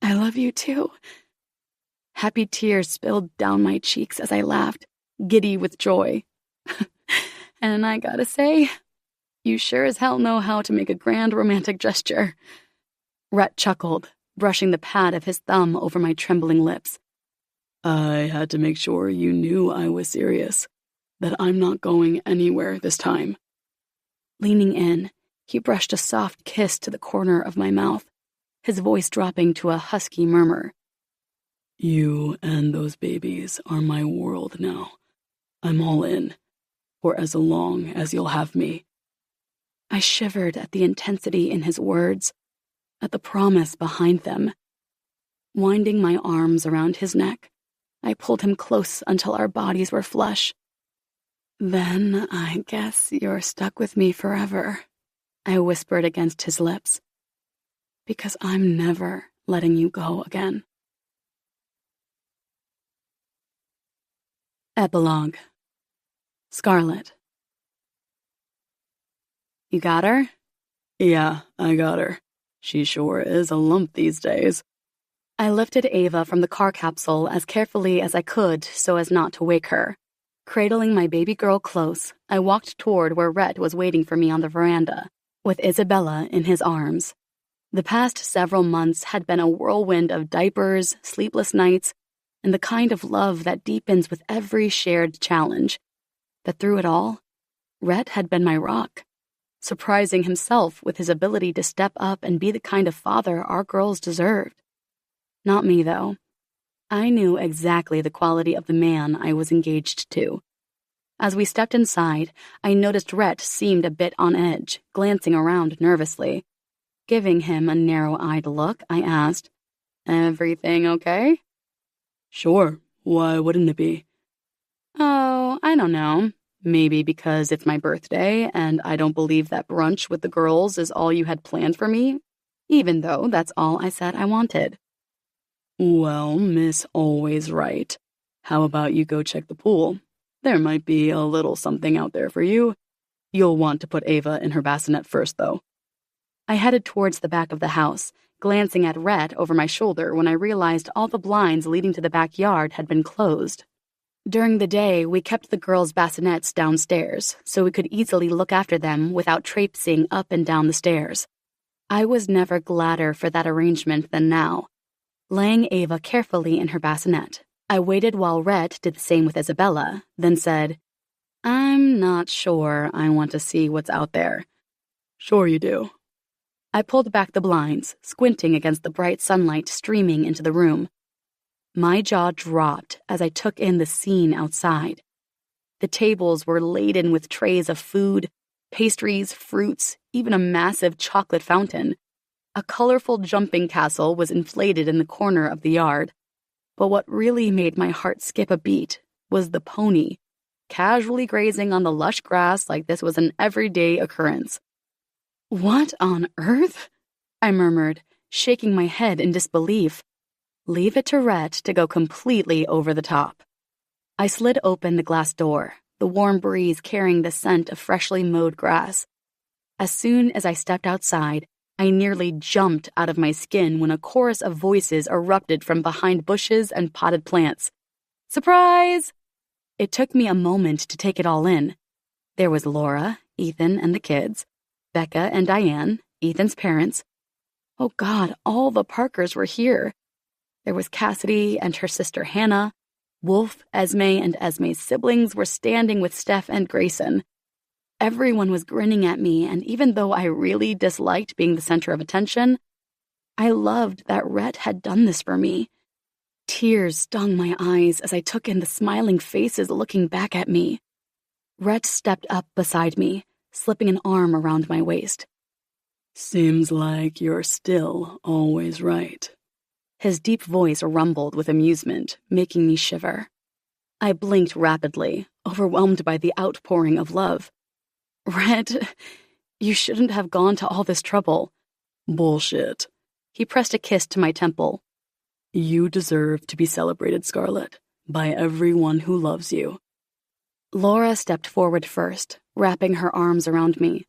I love you too. Happy tears spilled down my cheeks as I laughed, giddy with joy. And I gotta say, you sure as hell know how to make a grand romantic gesture. Rhett chuckled, brushing the pad of his thumb over my trembling lips. I had to make sure you knew I was serious, that I'm not going anywhere this time. Leaning in, he brushed a soft kiss to the corner of my mouth, his voice dropping to a husky murmur. You and those babies are my world now. I'm all in, for as long as you'll have me. I shivered at the intensity in his words, at the promise behind them. Winding my arms around his neck, I pulled him close until our bodies were flush. Then I guess you're stuck with me forever, I whispered against his lips. Because I'm never letting you go again. Epilogue. Scarlett. You got her? Yeah, I got her. She sure is a lump these days. I lifted Ava from the car capsule as carefully as I could so as not to wake her. Cradling my baby girl close, I walked toward where Rhett was waiting for me on the veranda, with Isabella in his arms. The past several months had been a whirlwind of diapers, sleepless nights, and the kind of love that deepens with every shared challenge. But through it all, Rhett had been my rock, surprising himself with his ability to step up and be the kind of father our girls deserved. Not me, though. I knew exactly the quality of the man I was engaged to. As we stepped inside, I noticed Rhett seemed a bit on edge, glancing around nervously. Giving him a narrow-eyed look, I asked, "Everything okay?" Sure, why wouldn't it be? Oh, I don't know. Maybe because it's my birthday and I don't believe that brunch with the girls is all you had planned for me, even though that's all I said I wanted. Well, Miss Always Right. How about you go check the pool? There might be a little something out there for you. You'll want to put Ava in her bassinet first, though. I headed towards the back of the house, glancing at Rhett over my shoulder when I realized all the blinds leading to the backyard had been closed. During the day, we kept the girls' bassinets downstairs, so we could easily look after them without traipsing up and down the stairs. I was never gladder for that arrangement than now. Laying Ava carefully in her bassinet, I waited while Rhett did the same with Isabella, then said, "I'm not sure I want to see what's out there." Sure you do. I pulled back the blinds, squinting against the bright sunlight streaming into the room. My jaw dropped as I took in the scene outside. The tables were laden with trays of food, pastries, fruits, even a massive chocolate fountain. A colorful jumping castle was inflated in the corner of the yard. But what really made my heart skip a beat was the pony, casually grazing on the lush grass like this was an everyday occurrence. What on earth? I murmured, shaking my head in disbelief. Leave it to Rhett to go completely over the top. I slid open the glass door, the warm breeze carrying the scent of freshly mowed grass. As soon as I stepped outside, I nearly jumped out of my skin when a chorus of voices erupted from behind bushes and potted plants. Surprise! It took me a moment to take it all in. There was Laura, Ethan and the kids, Becca and Diane, Ethan's parents. Oh God, all the Parkers were here. There was Cassidy and her sister Hannah. Wolf, Esme, and Esme's siblings were standing with Steph and Grayson. Everyone was grinning at me, and even though I really disliked being the center of attention, I loved that Rhett had done this for me. Tears stung my eyes as I took in the smiling faces looking back at me. Rhett stepped up beside me, slipping an arm around my waist. Seems like you're still always right. His deep voice rumbled with amusement, making me shiver. I blinked rapidly, overwhelmed by the outpouring of love. Rhett, you shouldn't have gone to all this trouble. Bullshit. He pressed a kiss to my temple. You deserve to be celebrated, Scarlett, by everyone who loves you. Laura stepped forward first, wrapping her arms around me.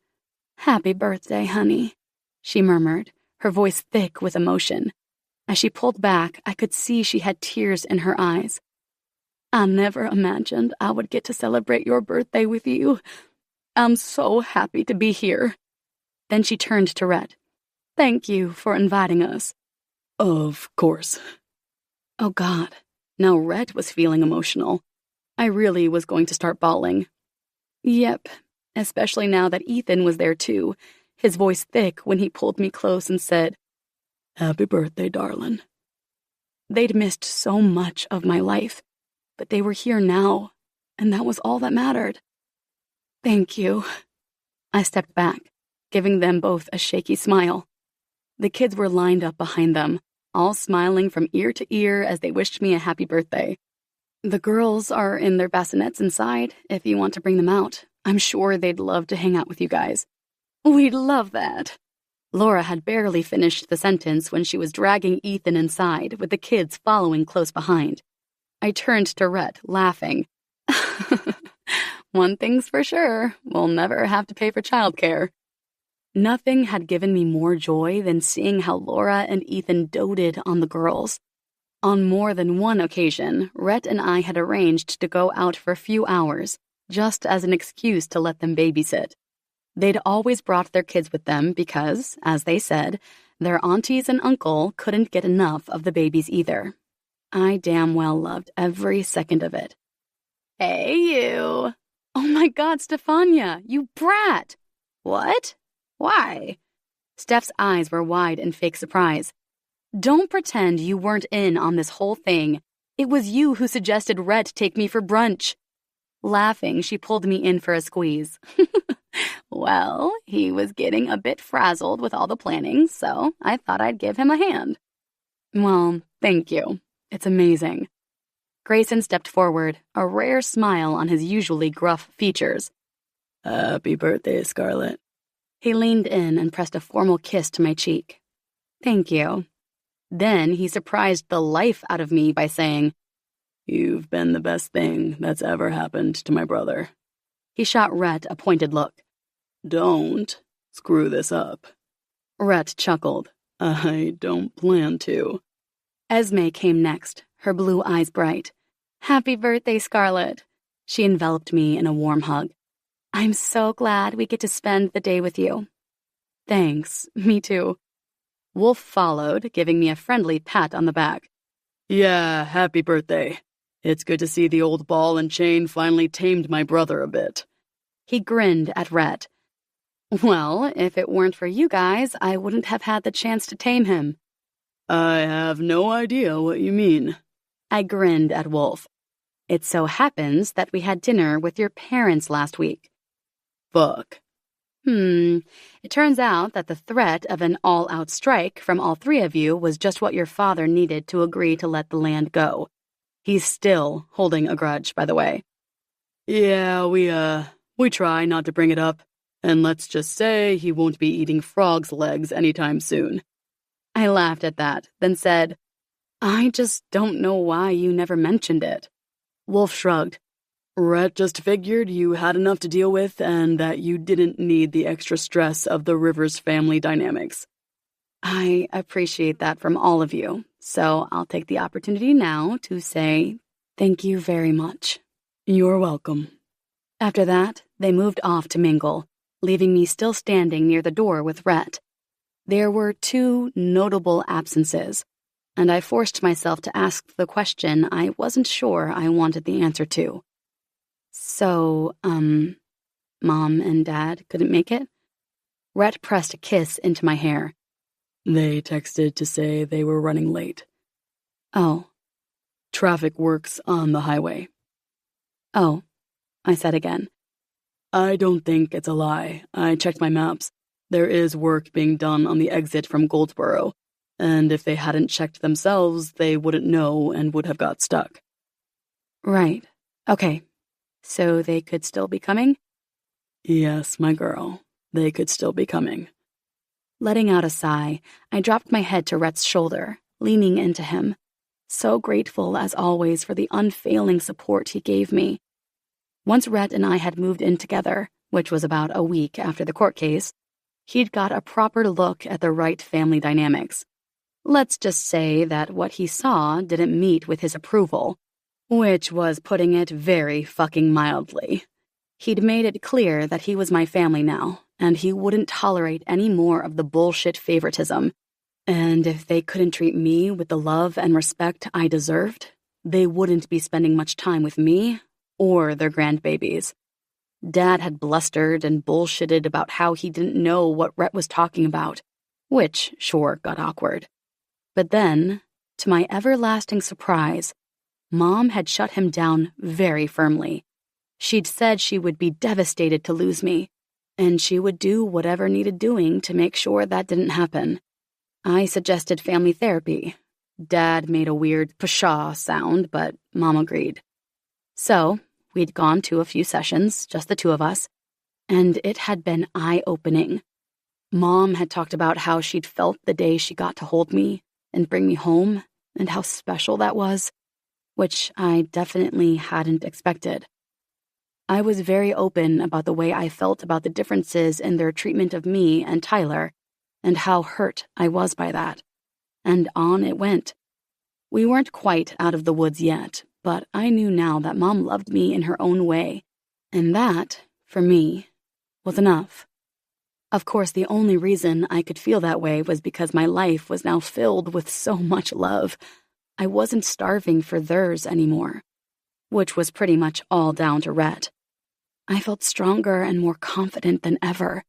Happy birthday, honey, she murmured, her voice thick with emotion. As she pulled back, I could see she had tears in her eyes. I never imagined I would get to celebrate your birthday with you. I'm so happy to be here. Then she turned to Rhett. Thank you for inviting us. Of course. Oh God, now Rhett was feeling emotional. I really was going to start bawling. Yep, especially now that Ethan was there too, his voice thick when he pulled me close and said, Happy birthday, darling. They'd missed so much of my life, but they were here now, and that was all that mattered. Thank you. I stepped back, giving them both a shaky smile. The kids were lined up behind them, all smiling from ear to ear as they wished me a happy birthday. The girls are in their bassinets inside, if you want to bring them out. I'm sure they'd love to hang out with you guys. We'd love that. Laura had barely finished the sentence when she was dragging Ethan inside, with the kids following close behind. I turned to Rhett, laughing. One thing's for sure, we'll never have to pay for childcare. Nothing had given me more joy than seeing how Laura and Ethan doted on the girls. On more than one occasion, Rhett and I had arranged to go out for a few hours, just as an excuse to let them babysit. They'd always brought their kids with them because, as they said, their aunties and uncle couldn't get enough of the babies either. I damn well loved every second of it. Hey, you! Oh my God, Stefania, you brat! What? Why? Steph's eyes were wide in fake surprise. Don't pretend you weren't in on this whole thing. It was you who suggested Rhett take me for brunch. Laughing, she pulled me in for a squeeze. Well, he was getting a bit frazzled with all the planning, so I thought I'd give him a hand. Well, thank you. It's amazing. Grayson stepped forward, a rare smile on his usually gruff features. Happy birthday, Scarlett. He leaned in and pressed a formal kiss to my cheek. Thank you. Then he surprised the life out of me by saying, You've been the best thing that's ever happened to my brother. He shot Rhett a pointed look. Don't screw this up. Rhett chuckled. I don't plan to. Esme came next, her blue eyes bright. Happy birthday, Scarlett. She enveloped me in a warm hug. I'm so glad we get to spend the day with you. Thanks, me too. Wolf followed, giving me a friendly pat on the back. Yeah, happy birthday. It's good to see the old ball and chain finally tamed my brother a bit. He grinned at Rhett. Well, if it weren't for you guys, I wouldn't have had the chance to tame him. I have no idea what you mean. I grinned at Wolf. It so happens that we had dinner with your parents last week. Fuck. It turns out that the threat of an all-out strike from all three of you was just what your father needed to agree to let the land go. He's still holding a grudge, by the way. Yeah, we try not to bring it up. And let's just say he won't be eating frog's legs anytime soon. I laughed at that, then said, I just don't know why you never mentioned it. Wolf shrugged. Rhett just figured you had enough to deal with and that you didn't need the extra stress of the Rivers family dynamics. I appreciate that from all of you, so I'll take the opportunity now to say thank you very much. You're welcome. After that, they moved off to mingle, leaving me still standing near the door with Rhett. There were 2 notable absences, and I forced myself to ask the question I wasn't sure I wanted the answer to. So, Mom and Dad couldn't make it? Rhett pressed a kiss into my hair. They texted to say they were running late. Oh. Traffic works on the highway. Oh, I said again. I don't think it's a lie. I checked my maps. There is work being done on the exit from Goldsboro, and if they hadn't checked themselves, they wouldn't know and would have got stuck. Right. Okay. So they could still be coming? Yes, my girl. They could still be coming. Letting out a sigh, I dropped my head to Rhett's shoulder, leaning into him. So grateful, as always, for the unfailing support he gave me. Once Rhett and I had moved in together, which was about a week after the court case, he'd got a proper look at the right family dynamics. Let's just say that what he saw didn't meet with his approval, which was putting it very fucking mildly. He'd made it clear that he was my family now, and he wouldn't tolerate any more of the bullshit favoritism. And if they couldn't treat me with the love and respect I deserved, they wouldn't be spending much time with me or their grandbabies. Dad had blustered and bullshitted about how he didn't know what Rhett was talking about, which sure got awkward. But then, to my everlasting surprise, Mom had shut him down very firmly. She'd said she would be devastated to lose me, and she would do whatever needed doing to make sure that didn't happen. I suggested family therapy. Dad made a weird pshaw sound, but Mom agreed. So, we'd gone to a few sessions, just the 2 of us, and it had been eye-opening. Mom had talked about how she'd felt the day she got to hold me and bring me home, and how special that was, which I definitely hadn't expected. I was very open about the way I felt about the differences in their treatment of me and Tyler, and how hurt I was by that. And on it went. We weren't quite out of the woods yet, but I knew now that Mom loved me in her own way, and that, for me, was enough. Of course, the only reason I could feel that way was because my life was now filled with so much love. I wasn't starving for theirs anymore, which was pretty much all down to Rhett. I felt stronger and more confident than ever.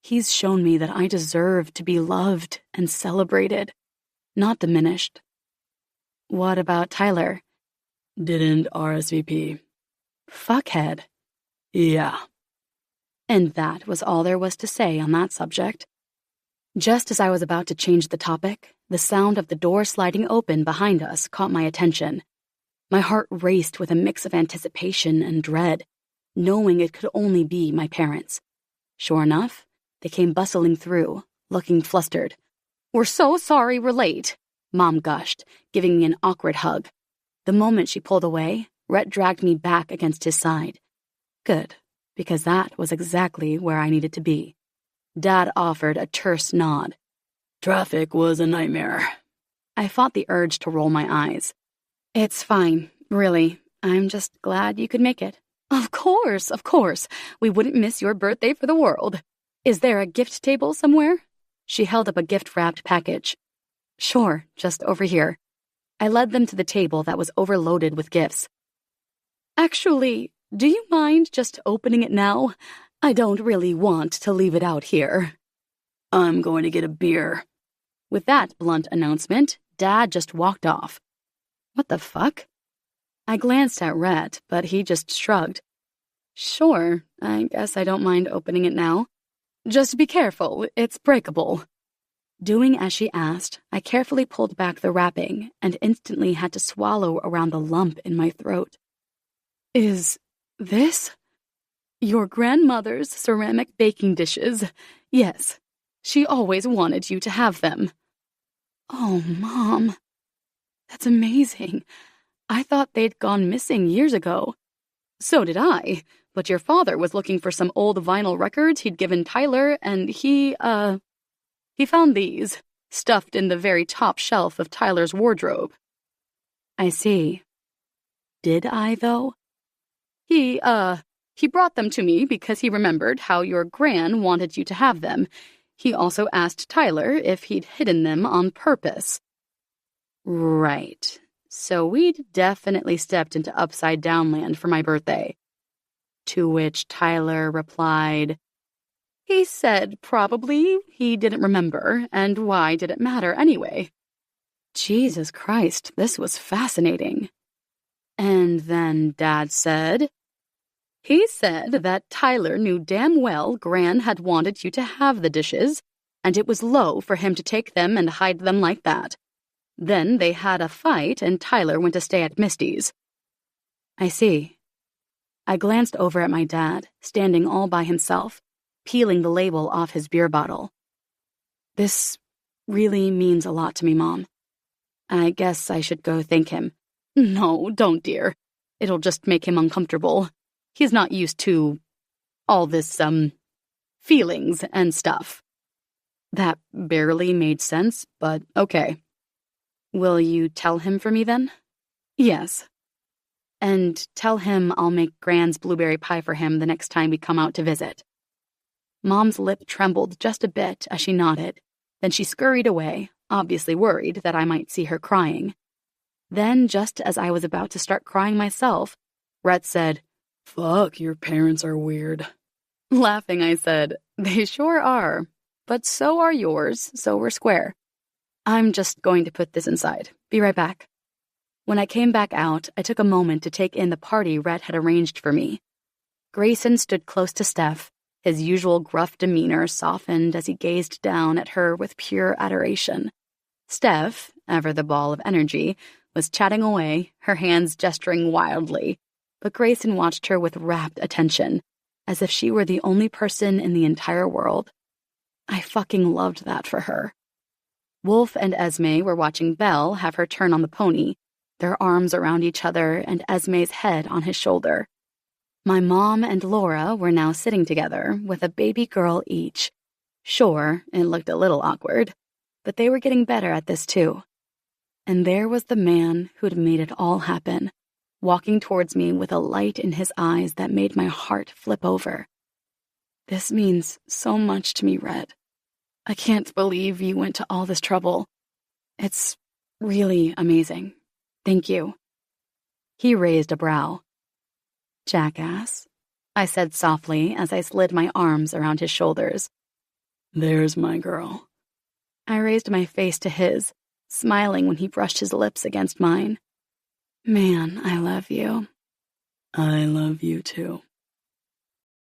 He's shown me that I deserve to be loved and celebrated, not diminished. What about Tyler? Didn't RSVP. Fuckhead. Yeah. And that was all there was to say on that subject. Just as I was about to change the topic, the sound of the door sliding open behind us caught my attention. My heart raced with a mix of anticipation and dread, knowing it could only be my parents. Sure enough, they came bustling through, looking flustered. "We're so sorry we're late," Mom gushed, giving me an awkward hug. The moment she pulled away, Rhett dragged me back against his side. Good, because that was exactly where I needed to be. Dad offered a terse nod. Traffic was a nightmare. I fought the urge to roll my eyes. It's fine, really. I'm just glad you could make it. Of course. We wouldn't miss your birthday for the world. Is there a gift table somewhere? She held up a gift-wrapped package. Sure, just over here. I led them to the table that was overloaded with gifts. Actually, do you mind just opening it now? I don't really want to leave it out here. I'm going to get a beer. With that blunt announcement, Dad just walked off. What the fuck? I glanced at Rhett, but he just shrugged. Sure, I guess I don't mind opening it now. Just be careful, it's breakable. Doing as she asked, I carefully pulled back the wrapping and instantly had to swallow around the lump in my throat. Is this? Your grandmother's ceramic baking dishes. Yes, she always wanted you to have them. Oh, Mom. That's amazing. I thought they'd gone missing years ago. So did I, but your father was looking for some old vinyl records he'd given Tyler, and he found these, stuffed in the very top shelf of Tyler's wardrobe. I see. Did I, though? He brought them to me because he remembered how your gran wanted you to have them. He also asked Tyler if he'd hidden them on purpose. Right. So we'd definitely stepped into upside-down land for my birthday. To which Tyler replied, He said probably he didn't remember, and why did it matter anyway? Jesus Christ, this was fascinating. And then Dad said, he said that Tyler knew damn well Gran had wanted you to have the dishes, and it was low for him to take them and hide them like that. Then they had a fight, and Tyler went to stay at Misty's. I see. I glanced over at my dad, standing all by himself, peeling the label off his beer bottle. This really means a lot to me, Mom. I guess I should go thank him. No, don't, dear. It'll just make him uncomfortable. He's not used to all this, feelings and stuff. That barely made sense, but okay. Will you tell him for me then? Yes. And tell him I'll make Gran's blueberry pie for him the next time we come out to visit. Mom's lip trembled just a bit as she nodded. Then she scurried away, obviously worried that I might see her crying. Then, just as I was about to start crying myself, Rhett said, "Fuck, your parents are weird." Laughing, I said, "They sure are. But so are yours, so we're square. I'm just going to put this inside. Be right back." When I came back out, I took a moment to take in the party Rhett had arranged for me. Grayson stood close to Steph, his usual gruff demeanor softened as he gazed down at her with pure adoration. Steph, ever the ball of energy, was chatting away, her hands gesturing wildly, but Grayson watched her with rapt attention, as if she were the only person in the entire world. I fucking loved that for her. Wolf and Esme were watching Belle have her turn on the pony, their arms around each other and Esme's head on his shoulder. My mom and Laura were now sitting together with a baby girl each. Sure, it looked a little awkward, but they were getting better at this too. And there was the man who'd made it all happen, walking towards me with a light in his eyes that made my heart flip over. "This means so much to me, Red. I can't believe you went to all this trouble. It's really amazing. Thank you." He raised a brow. "Jackass," I said softly as I slid my arms around his shoulders. "There's my girl." I raised my face to his, smiling when he brushed his lips against mine. "Man, I love you." "I love you too."